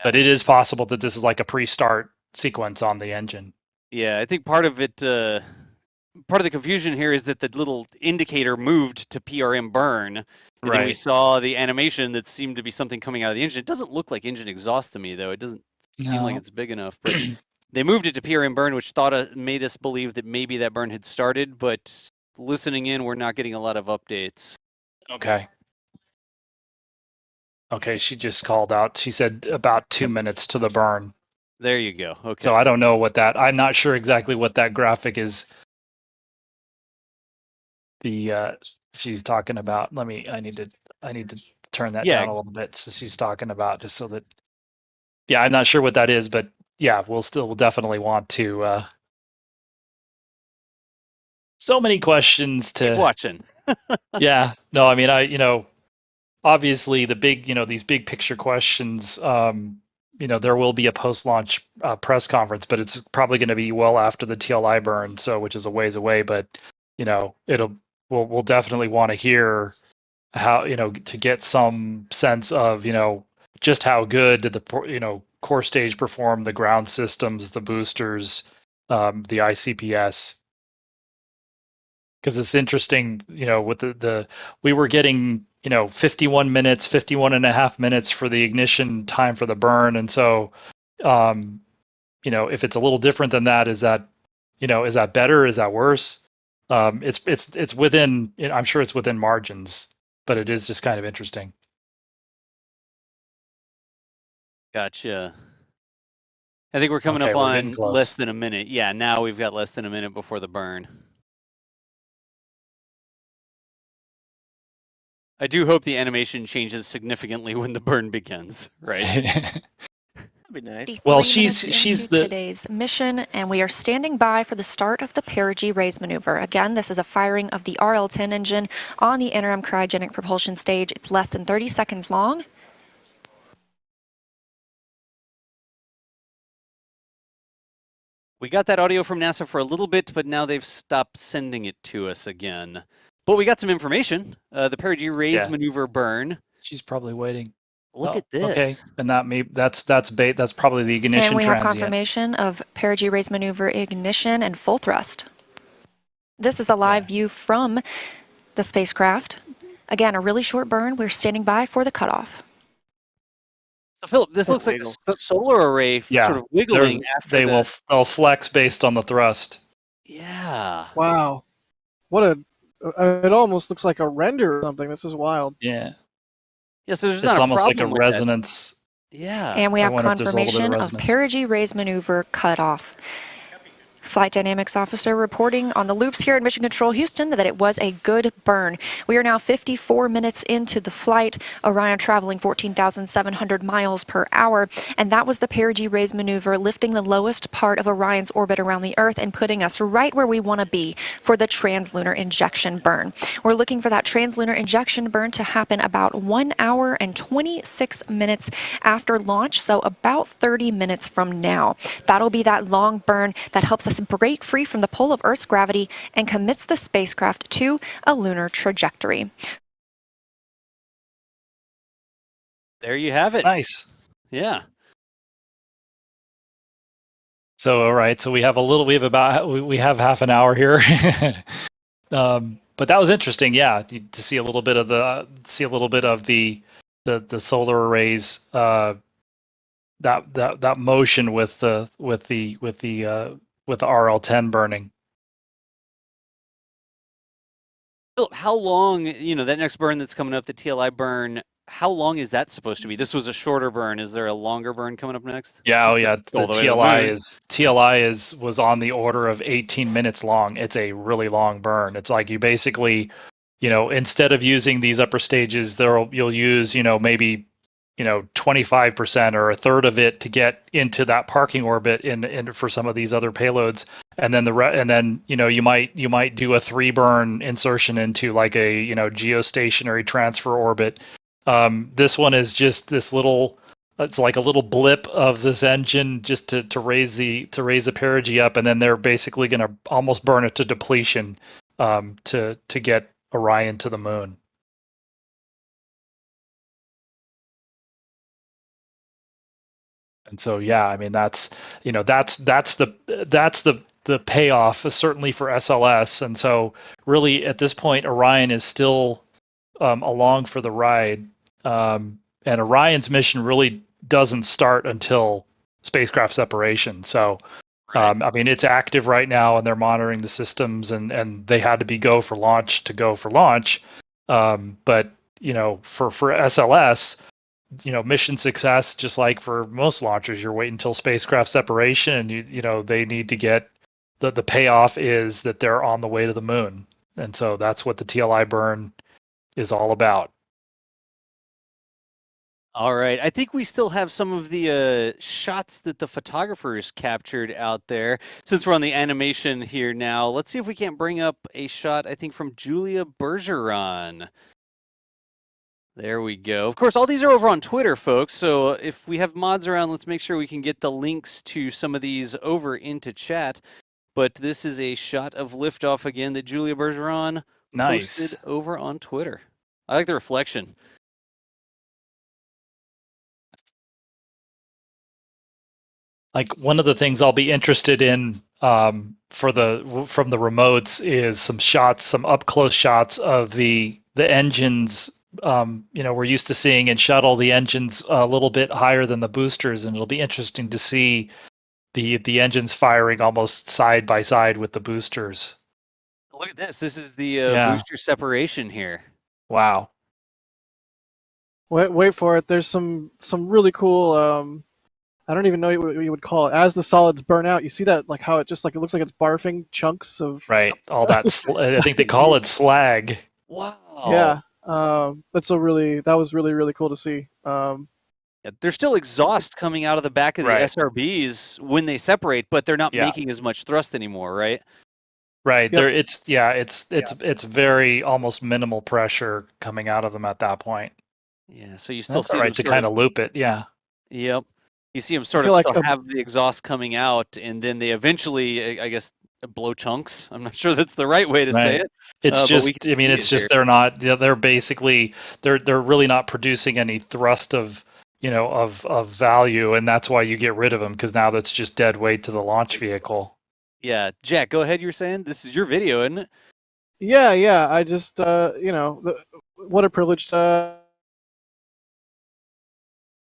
But it is possible that this is like a pre-start sequence on the engine. Yeah, I think part of it, part of the confusion here is that the little indicator moved to PRM burn, and then we saw the animation that seemed to be something coming out of the engine. It doesn't look like engine exhaust to me, though. It doesn't seem like it's big enough. But they moved it to PRM burn, which made us believe that maybe that burn had started. But listening in, we're not getting a lot of updates. Okay. Okay, she just called out. She said about 2 minutes to the burn. There you go. Okay. So I don't know I'm not sure exactly what that graphic is. She's talking about. I need to turn that down a little bit. So she's talking about just so that. Yeah, I'm not sure what that is, but yeah, we'll definitely want to. So many questions to. Keep watching. Yeah. No, I mean, obviously the big, these big picture questions, there will be a post-launch press conference, but it's probably going to be well after the TLI burn, which is a ways away. But we'll definitely want to hear how, to get some sense of, just how good did the core stage perform, the ground systems, the boosters, the ICPS. Because it's interesting, with we were getting 51 minutes, 51 and a half minutes for the ignition time for the burn. And so, if it's a little different than that, is that better? Is that worse? It's within, I'm sure it's within margins, but it is just kind of interesting. Gotcha. I think we're coming up on less than a minute. Yeah, now we've got less than a minute before the burn. I do hope the animation changes significantly when the burn begins, right? That'd be nice. Well, 3 minutes she's into the today's mission, and we are standing by for the start of the perigee raise maneuver. Again, this is a firing of the RL-10 engine on the interim cryogenic propulsion stage. It's less than 30 seconds long. We got that audio from NASA for a little bit, but now they've stopped sending it to us again. But we got some information. The perigee raise maneuver burn. She's probably waiting. Look at this. Okay, and that's probably the ignition And we have transient. confirmation of perigee raise maneuver ignition and full thrust. This is a live view from the spacecraft. Again, a really short burn. We're standing by for the cutoff. So Philip, this looks like a solar array sort of wiggling after they'll flex based on the thrust. Yeah. Wow. What a... it almost looks like a render or something. This is wild. Yeah. Yeah, so there's It's not a almost like a problem with resonance. that. Yeah. And we have wonder if there's a little bit of confirmation of resonance. perigee raise maneuver cutoff. Flight Dynamics Officer reporting on the loops here at Mission Control Houston that it was a good burn. We are now 54 minutes into the flight, Orion traveling 14,700 miles per hour, and that was the perigee raise maneuver, lifting the lowest part of Orion's orbit around the Earth and putting us right where we want to be for the translunar injection burn. We're looking for that translunar injection burn to happen about 1 hour and 26 minutes after launch, so about 30 minutes from now. That'll be that long burn that helps us break free from the pull of Earth's gravity and commits the spacecraft to a lunar trajectory. There you have it. Nice. Yeah. So all right, so we have half an hour here. But that was interesting, yeah, to see a little bit of the solar arrays, that motion with the RL-10 burning. Philip, how long, that next burn that's coming up, the TLI burn, how long is that supposed to be? This was a shorter burn. Is there a longer burn coming up next? Yeah, oh yeah. The All the way to the TLI was on the order of 18 minutes long. It's a really long burn. It's like you basically, instead of using these upper stages, you'll use, maybe 25% or a third of it to get into that parking orbit in for some of these other payloads, and then you might do a 3 burn insertion into like a geostationary transfer orbit. This one is just this little. It's like a little blip of this engine just to raise the perigee up, and then they're basically going to almost burn it to depletion to get Orion to the moon. And so, yeah, I mean that's the payoff certainly for SLS. And so, really, at this point, Orion is still along for the ride, and Orion's mission really doesn't start until spacecraft separation. So, I mean, it's active right now, and they're monitoring the systems, and they had to be go for launch. But for SLS. Mission success, just like for most launchers, you're waiting until spacecraft separation, and they need to get the payoff is that they're on the way to the moon, and so that's what the TLI burn is all about. All right. I think we still have some of the shots that the photographers captured out there. Since we're on the animation here now, let's see if we can't bring up a shot, I think, from Julia Bergeron. There we go. Of course, all these are over on Twitter, folks. So if we have mods around, let's make sure we can get the links to some of these over into chat. But this is a shot of liftoff again that Julia Bergeron posted over on Twitter. I like the reflection. Like one of the things I'll be interested in from the remotes is some up close shots of the engines. We're used to seeing in shuttle the engines a little bit higher than the boosters, and it'll be interesting to see the engines firing almost side by side with the boosters. Look at this. This is the booster separation here. Wow. Wait for it. There's some really cool. I don't even know what you would call it. As the solids burn out, you see that like how it just like it looks like it's barfing chunks of. Right. All that. I think they call it slag. Wow. Yeah. That was really really cool to see. There's still exhaust coming out of the back of the Right. SRBs when they separate, but they're not Yeah. making as much thrust anymore, right? Right. Yep. There it's very almost minimal pressure coming out of them at that point. Yeah, so you still That's see all them right to sort kind of. of loop it. Yeah. Yep. You see them sort feel of like still have the exhaust coming out, and then they eventually, I guess, blow chunks. I'm not sure that's the right way to say Right. it. It's but just we can I mean see it's it just here. they're not they're basically they're really not producing any thrust of of value, and that's why you get rid of them, because now that's just dead weight to the launch vehicle. Yeah, Jack, go ahead. You were saying this is your video, isn't it? Yeah. I just what a privilege to.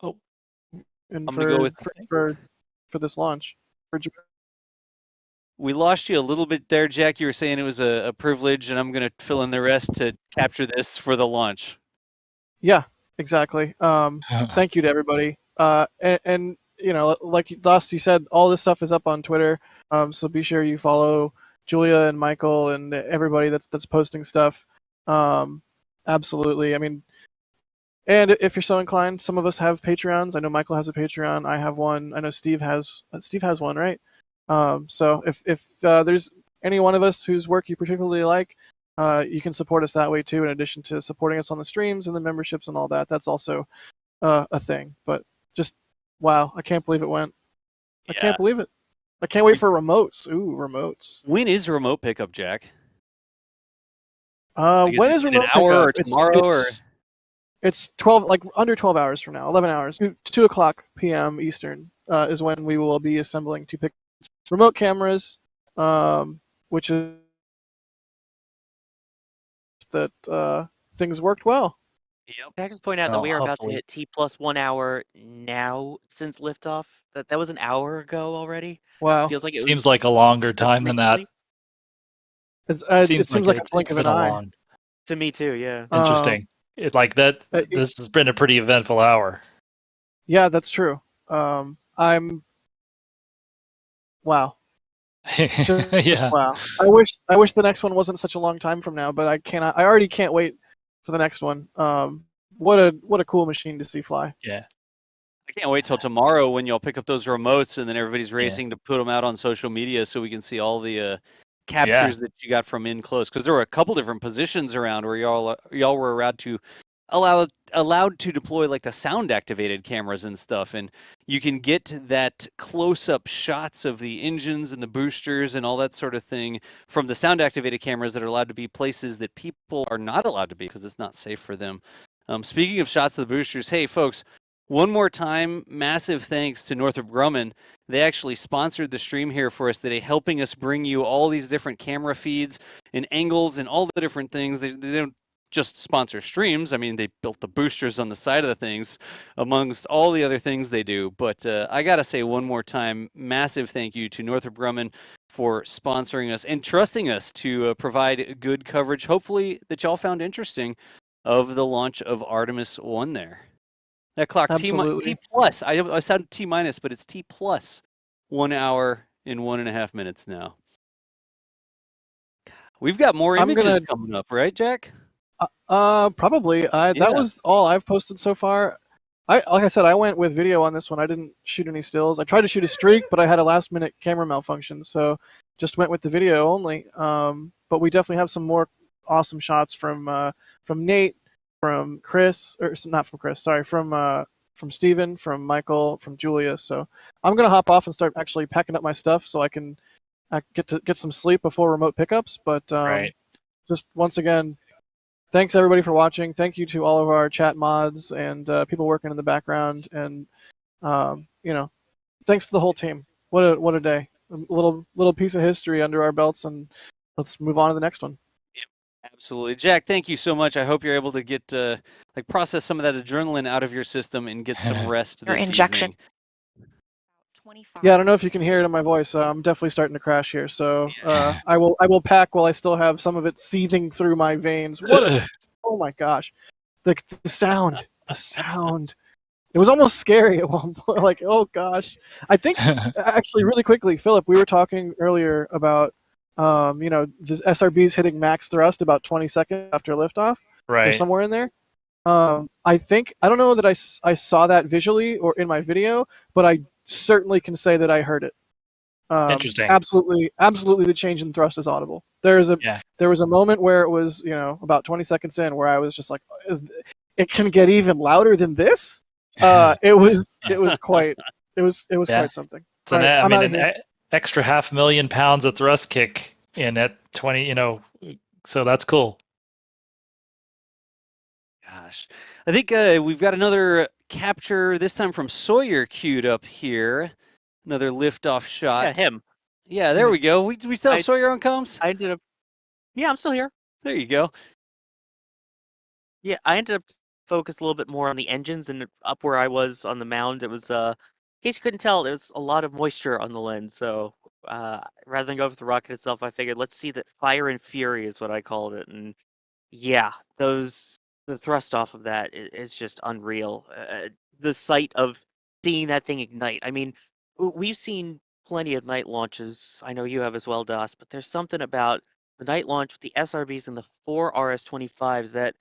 Oh. And I'm gonna go with for this launch. We lost you a little bit there, Jack. You were saying it was a privilege, and I'm going to fill in the rest to capture this for the launch. Yeah, exactly. Thank you to everybody. And like Dusty said, all this stuff is up on Twitter. So be sure you follow Julia and Michael and everybody that's posting stuff. Absolutely. I mean, and if you're so inclined, some of us have Patreons. I know Michael has a Patreon. I have one. I know Steve has one, right? So if there's any one of us whose work you particularly like, you can support us that way too, in addition to supporting us on the streams and the memberships and all that. That's also a thing. But just, wow, I can't believe it went. I can't believe it. I can't wait for remotes. Ooh, remotes. When is remote pickup, Jack? When is in remote an hour pickup? or tomorrow or? It's 12, like under 12 hours from now, 11 hours. 2 o'clock p.m. Eastern is when we will be assembling to pick remote cameras, which is that things worked well. Can I just point out that we are about to hit T plus 1 hour now since liftoff? That was an hour ago already. Wow. Feels like it Seems was like a longer just time than that. recently. It seems like a blink of an eye. To me too, yeah. Interesting. It like that. This has been a pretty eventful hour. Yeah, that's true. I'm. Wow. Yeah. Wow. I wish the next one wasn't such a long time from now, but I cannot. I already can't wait for the next one. What a cool machine to see fly. Yeah. I can't wait till tomorrow when y'all pick up those remotes and then everybody's racing to put them out on social media so we can see all the captures that you got from in close. Because there were a couple different positions around where y'all were allowed to deploy like the sound activated cameras and stuff, and you can get that close up shots of the engines and the boosters and all that sort of thing from the sound activated cameras that are allowed to be places that people are not allowed to be because it's not safe for them. Speaking of shots of the boosters, hey folks, one more time, massive thanks to Northrop Grumman. They actually sponsored the stream here for us today, helping us bring you all these different camera feeds and angles and all the different things. They don't just sponsor streams. I mean, they built the boosters on the side of the things, amongst all the other things they do. But I got to say one more time, massive thank you to Northrop Grumman for sponsoring us and trusting us to provide good coverage, hopefully that y'all found interesting, of the launch of Artemis I there. That clock T plus. I said T minus, but it's T plus 1 hour and 1.5 minutes now. We've got more images coming up, right, Jack? Probably. That was all I've posted so far. Like I said, I went with video on this one. I didn't shoot any stills. I tried to shoot a streak, but I had a last-minute camera malfunction, so just went with the video only. But we definitely have some more awesome shots from Nate, from Chris, or not from Chris, sorry, from Steven, from Michael, from Julia. So I'm gonna hop off and start actually packing up my stuff so I can get some sleep before remote pickups. But just once again, thanks everybody for watching. Thank you to all of our chat mods and people working in the background, and thanks to the whole team. What a day! A little piece of history under our belts, and let's move on to the next one. Absolutely. Jack, thank you so much. I hope you're able to get process some of that adrenaline out of your system and get some rest Your this injection. evening. Yeah, I don't know if you can hear it in my voice. I'm definitely starting to crash here, so I will pack while I still have some of it seething through my veins. Oh my gosh, the sound. It was almost scary at one point. Like, oh gosh. I think actually, really quickly, Philip, we were talking earlier about the SRBs hitting max thrust about 20 seconds after liftoff. Right. Or somewhere in there. I don't know that I saw that visually or in my video, but I certainly can say that I heard it. Interesting. Absolutely, the change in thrust is audible. There was a moment where it was, about 20 seconds in, where I was just like, it can get even louder than this. It was quite something. It's an extra 500,000 pounds of thrust kick in at 20. So that's cool. Gosh, I think we've got another capture this time from Sawyer queued up here. Another liftoff shot. Yeah, him. Yeah, there we go. We still have Sawyer on comms? I ended up. Yeah, I'm still here. There you go. Yeah, I ended up focused a little bit more on the engines and up where I was on the mound. It was, in case you couldn't tell, there was a lot of moisture on the lens. So rather than go for the rocket itself, I figured let's see that fire and fury is what I called it. And yeah, the thrust off of that is just unreal. The sight of seeing that thing ignite. I mean, we've seen plenty of night launches. I know you have as well, Das, but there's something about the night launch with the SRBs and the 4 RS-25s that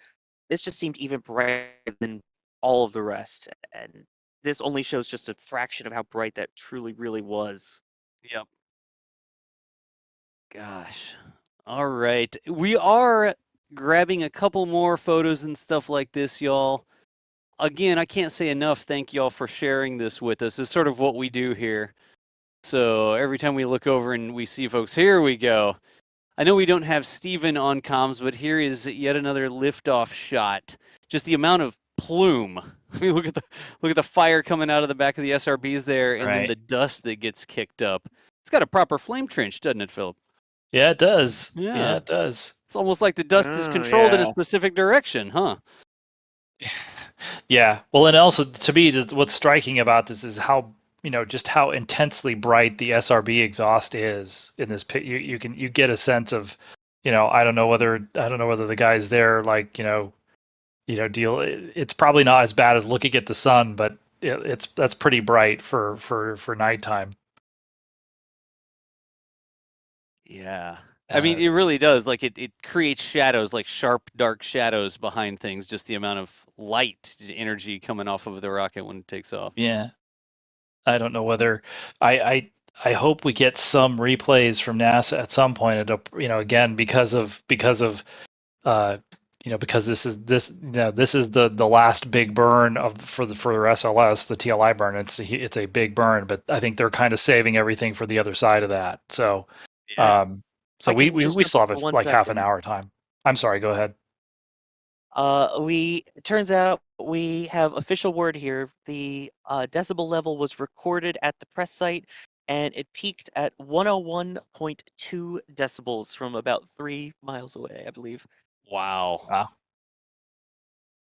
this just seemed even brighter than all of the rest. And this only shows just a fraction of how bright that truly, really was. Yep. Gosh. All right. We are grabbing a couple more photos and stuff like this, y'all. Again, I can't say enough thank y'all for sharing this with us. It's sort of what we do here. So every time we look over and we see folks, here we go. I know we don't have Steven on comms, but here is yet another liftoff shot. Just the amount of plume. I mean, look at the fire coming out of the back of the SRBs there, and then the dust that gets kicked up. It's got a proper flame trench, doesn't it, Philip? Yeah, it does. Yeah, it does. It's almost like the dust is controlled in a specific direction, huh? Yeah. Well, and also to me, what's striking about this is how just how intensely bright the SRB exhaust is in this pit. You get a sense of, I don't know whether the guys there deal. It's probably not as bad as looking at the sun, but that's pretty bright for nighttime. Yeah. I mean, it really does. Like it creates shadows, like sharp, dark shadows behind things. Just the amount of light energy coming off of the rocket when it takes off. Yeah. I don't know whether I hope we get some replays from NASA at some point. Again because this is the last big burn for SLS, the TLI burn. It's a big burn, but I think they're kind of saving everything for the other side of that. So we still have like half an hour time. I'm sorry, go ahead. It turns out we have official word here. The decibel level was recorded at the press site, and it peaked at 101.2 decibels from about 3 miles away, I believe. Wow.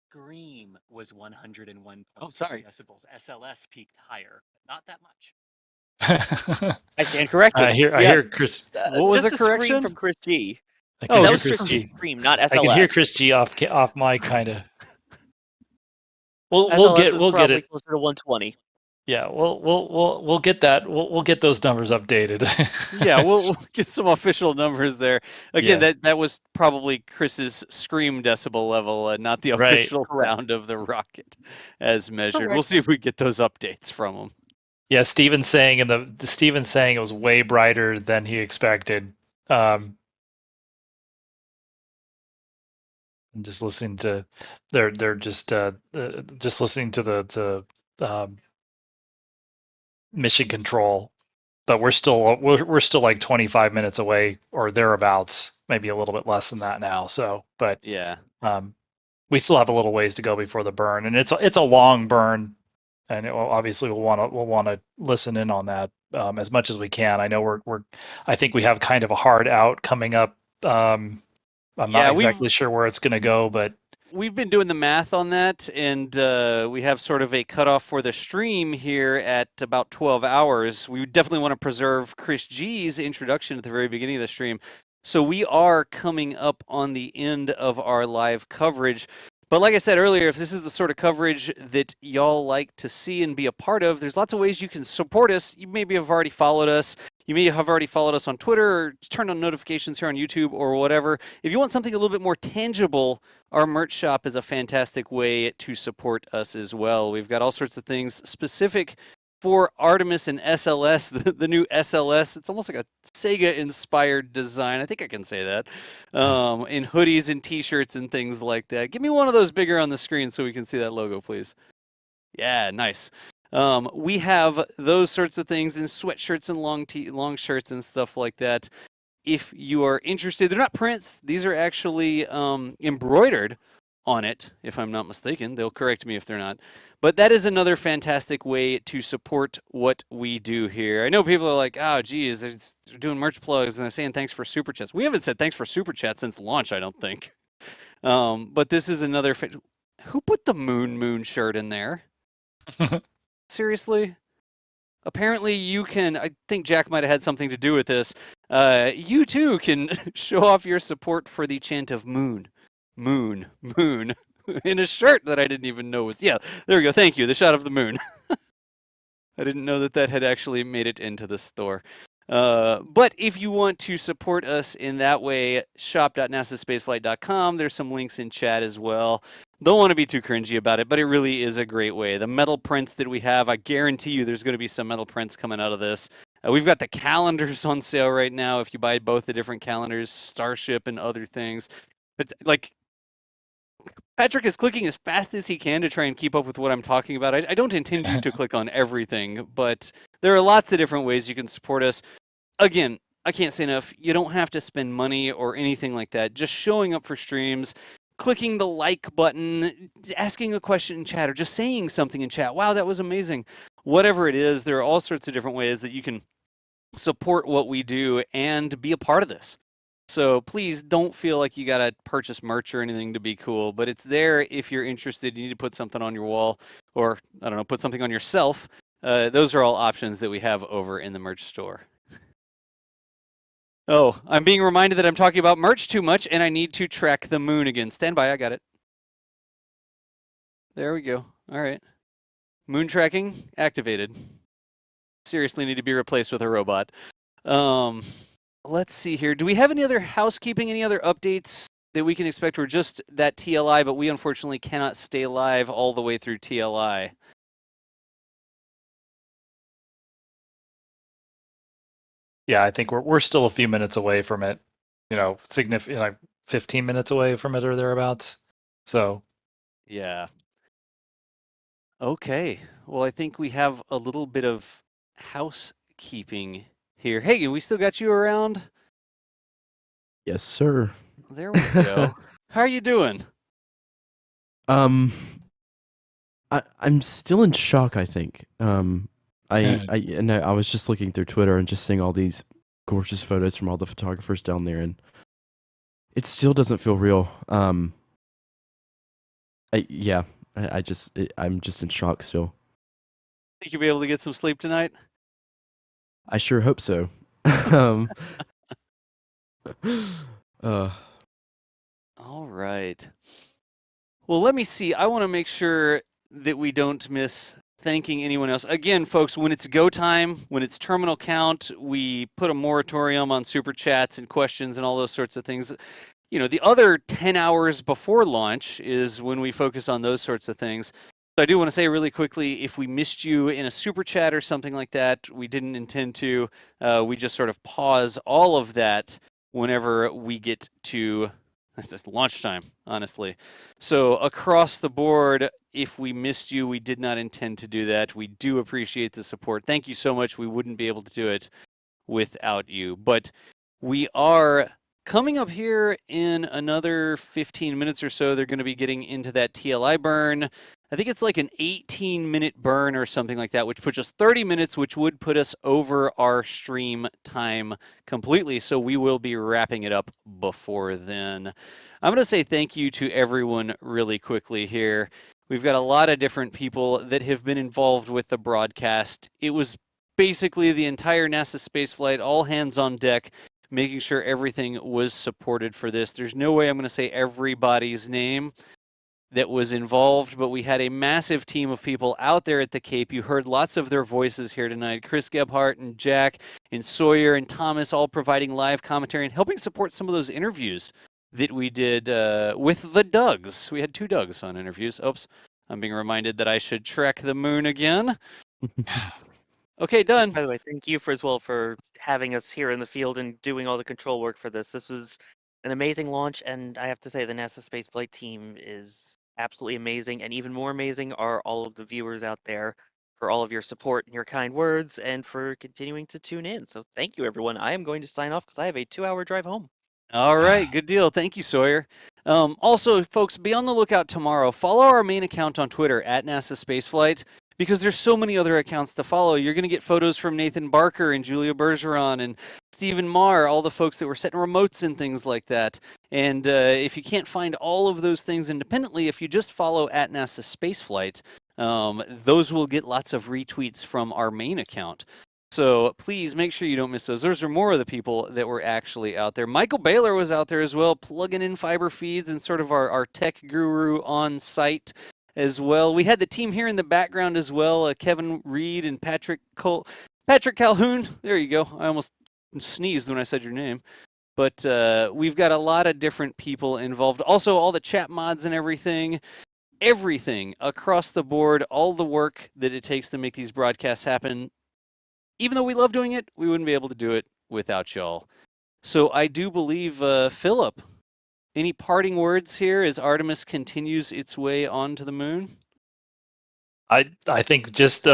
Scream was 101 decibels. SLS peaked higher, not that much. I stand corrected. I hear Chris. What was the correction scream from Chris G? That was Chris G. Scream, not SLS. I can hear Chris G off mic, kind of. We'll get it closer to 120. Yeah, we'll get that. We'll get those numbers updated. Yeah, we'll get some official numbers there. Again, that was probably Chris's scream decibel level, not the official sound of the rocket as measured. Correct. We'll see if we get those updates from him. Yeah, Steven's saying it was way brighter than he expected. I'm just listening to they're just listening to the mission control, but we're still like 25 minutes away or thereabouts, maybe a little bit less than that now. So, but yeah, we still have a little ways to go before the burn, and it's a long burn, and obviously we'll want to listen in on that as much as we can. I know I think we have kind of a hard out coming up. I'm not exactly sure where it's going to go, but we've been doing the math on that, and we have sort of a cutoff for the stream here at about 12 hours. We definitely want to preserve Chris G's introduction at the very beginning of the stream. So we are coming up on the end of our live coverage. But like I said earlier, if this is the sort of coverage that y'all like to see and be a part of, there's lots of ways you can support us. You maybe have already followed us. You may have already followed us on Twitter or turned on notifications here on YouTube or whatever. If you want something a little bit more tangible, our merch shop is a fantastic way to support us as well. We've got all sorts of things specific for Artemis and SLS, the new SLS. It's almost like a Sega-inspired design. I think I can say that. In hoodies and T-shirts and things like that. Give me one of those bigger on the screen so we can see that logo, please. Yeah, nice. We have those sorts of things in sweatshirts and long shirts and stuff like that. If you are interested, they're not prints. These are actually embroidered on it, if I'm not mistaken. They'll correct me if they're not. But that is another fantastic way to support what we do here. I know people are like, oh, geez, they're doing merch plugs and they're saying thanks for Super Chats. We haven't said thanks for Super Chats since launch, I don't think. But this is another... Who put the Moon shirt in there? Seriously? Apparently you can... I think Jack might have had something to do with this. You too can show off your support for the chant of Moon. Moon, moon, in a shirt that I didn't even know was, yeah, there we go, thank you, the shot of the moon. I didn't know that had actually made it into the store. But if you want to support us in that way, shop.nasaspaceflight.com, there's some links in chat as well. Don't want to be too cringy about it, but it really is a great way. The metal prints that we have, I guarantee you there's going to be some metal prints coming out of this. We've got the calendars on sale right now if you buy both the different calendars, Starship and other things. But like, Patrick is clicking as fast as he can to try and keep up with what I'm talking about. I don't intend you to click on everything, but there are lots of different ways you can support us. Again, I can't say enough. You don't have to spend money or anything like that. Just showing up for streams, clicking the like button, asking a question in chat, or just saying something in chat. Wow, that was amazing. Whatever it is, there are all sorts of different ways that you can support what we do and be a part of this. So please don't feel like you got to purchase merch or anything to be cool, but it's there if you're interested. You need to put something on your wall or, I don't know, put something on yourself. Those are all options that we have over in the merch store. Oh, I'm being reminded that I'm talking about merch too much and I need to track the moon again. Stand by, I got it. There we go. All right. Moon tracking activated. Seriously need to be replaced with a robot. Let's see here. Do we have any other housekeeping, any other updates that we can expect? We're just that TLI, but we unfortunately cannot stay live all the way through TLI. Yeah, I think we're still a few minutes away from it. You know, significant, like 15 minutes away from it or thereabouts. So. Yeah. Okay. Well, I think we have a little bit of housekeeping here. Hey, we still got you around? Yes, sir. There we go. How are you doing? I'm still in shock, I think. I was just looking through Twitter and just seeing all these gorgeous photos from all the photographers down there, and it still doesn't feel real. I'm just in shock still. Think you'll be able to get some sleep tonight? I sure hope so. All right. Well, let me see. I want to make sure that we don't miss thanking anyone else. Again, folks, when it's go time, when it's terminal count, we put a moratorium on super chats and questions and all those sorts of things. You know, the other 10 hours before launch is when we focus on those sorts of things. So I do want to say really quickly, if we missed you in a super chat or something like that, we didn't intend to. We just sort of pause all of that whenever we get to launch time, honestly. So across the board, if we missed you, we did not intend to do that. We do appreciate the support. Thank you so much. We wouldn't be able to do it without you. But we are coming up here in another 15 minutes or so. They're going to be getting into that TLI burn. I think it's like an 18-minute burn or something like that, which puts us 30 minutes, which would put us over our stream time completely. So we will be wrapping it up before then. I'm going to say thank you to everyone really quickly here. We've got a lot of different people that have been involved with the broadcast. It was basically the entire NASA spaceflight, all hands on deck, making sure everything was supported for this. There's no way I'm going to say everybody's name. that was involved, but we had a massive team of people out there at the Cape. You heard lots of their voices here tonight. Chris Gebhardt and Jack and Sawyer and Thomas all providing live commentary and helping support some of those interviews that we did with the Dougs. We had 2 Dougs on interviews. Oops, I'm being reminded that I should trek the moon again. Okay, done. By the way, thank you for having us here in the field and doing all the control work for this. This was an amazing launch, and I have to say the NASA spaceflight team is absolutely amazing, and even more amazing are all of the viewers out there for all of your support and your kind words and for continuing to tune in. So thank you, everyone. I am going to sign off because I have a 2-hour drive home. All right, good deal. Thank you, Sawyer. Also, folks, be on the lookout tomorrow. Follow our main account on Twitter, @NASA Spaceflight, because there's so many other accounts to follow. You're going to get photos from Nathan Barker and Julia Bergeron and Stephen Marr, all the folks that were setting remotes and things like that. And if you can't find all of those things independently, if you just follow @NASA Spaceflight, those will get lots of retweets from our main account. So please make sure you don't miss those. Those are more of the people that were actually out there. Michael Baylor was out there as well, plugging in fiber feeds and sort of our tech guru on site as well. We had the team here in the background as well, Kevin Reed and Patrick Calhoun. There you go. I almost sneezed when I said your name. But we've got a lot of different people involved. Also, all the chat mods and everything across the board, all the work that it takes to make these broadcasts happen. Even though we love doing it, we wouldn't be able to do it without y'all. So I do believe, Philip, any parting words here as Artemis continues its way onto the moon? I think just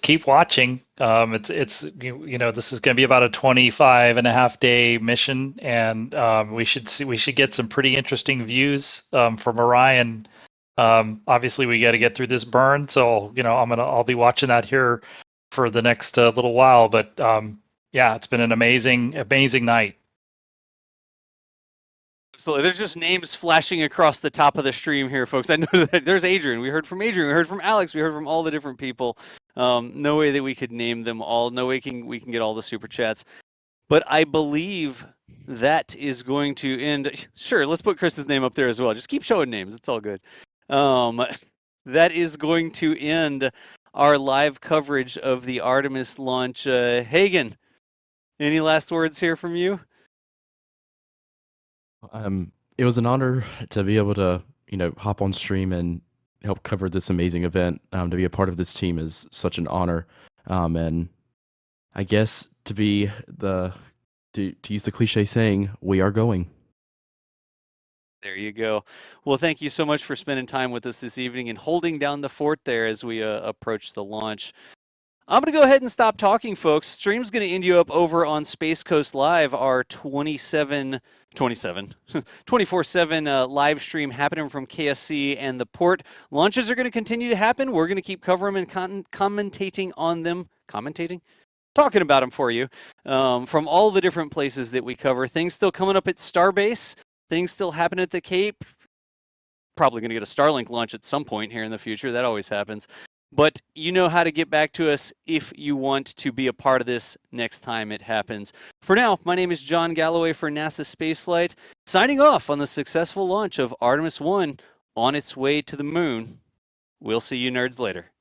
keep watching. It's this is going to be about a 25.5-day mission, and we should get some pretty interesting views from Orion. Obviously, we got to get through this burn, so I'll be watching that here for the next little while. But yeah, it's been an amazing night. Absolutely. There's just names flashing across the top of the stream here, folks. I know that there's Adrian. We heard from Adrian. We heard from Alex. We heard from all the different people. No way that we could name them all. No way we can get all the super chats. But I believe that is going to end. Sure, let's put Chris's name up there as well. Just keep showing names. It's all good. That is going to end our live coverage of the Artemis launch. Hagen, any last words here from you? It was an honor to be able to, hop on stream and help cover this amazing event. To be a part of this team is such an honor. And I guess to use the cliche saying, we are going. There you go. Well, thank you so much for spending time with us this evening and holding down the fort there as we approach the launch. I'm going to go ahead and stop talking, folks. Stream's going to end you up over on Space Coast Live, our 24/7 live stream happening from KSC and the port. Launches are going to continue to happen. We're going to keep covering them and commentating on them. Talking about them for you from all the different places that we cover. Things still coming up at Starbase. Things still happen at the Cape. Probably going to get a Starlink launch at some point here in the future. That always happens. But you know how to get back to us if you want to be a part of this next time it happens. For now, my name is John Galloway for NASA Spaceflight, signing off on the successful launch of Artemis I on its way to the moon. We'll see you nerds later.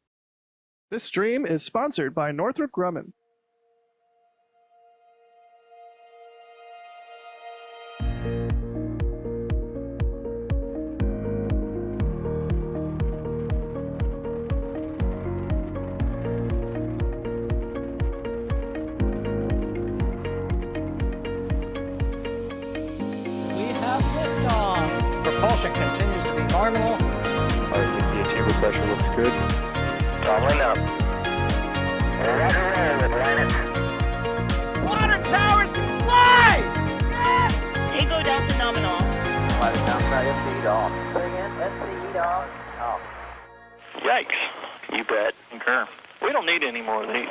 This stream is sponsored by Northrop Grumman. Propulsion continues to be nominal. RCPT pressure looks good. Doubling up. Roger, roll, Atlantis. Water towers can fly! Yes! Tango Delta nominal. Flight downside SCE off. Again, SCE off. Yikes. You bet. Concur. We don't need any more of these.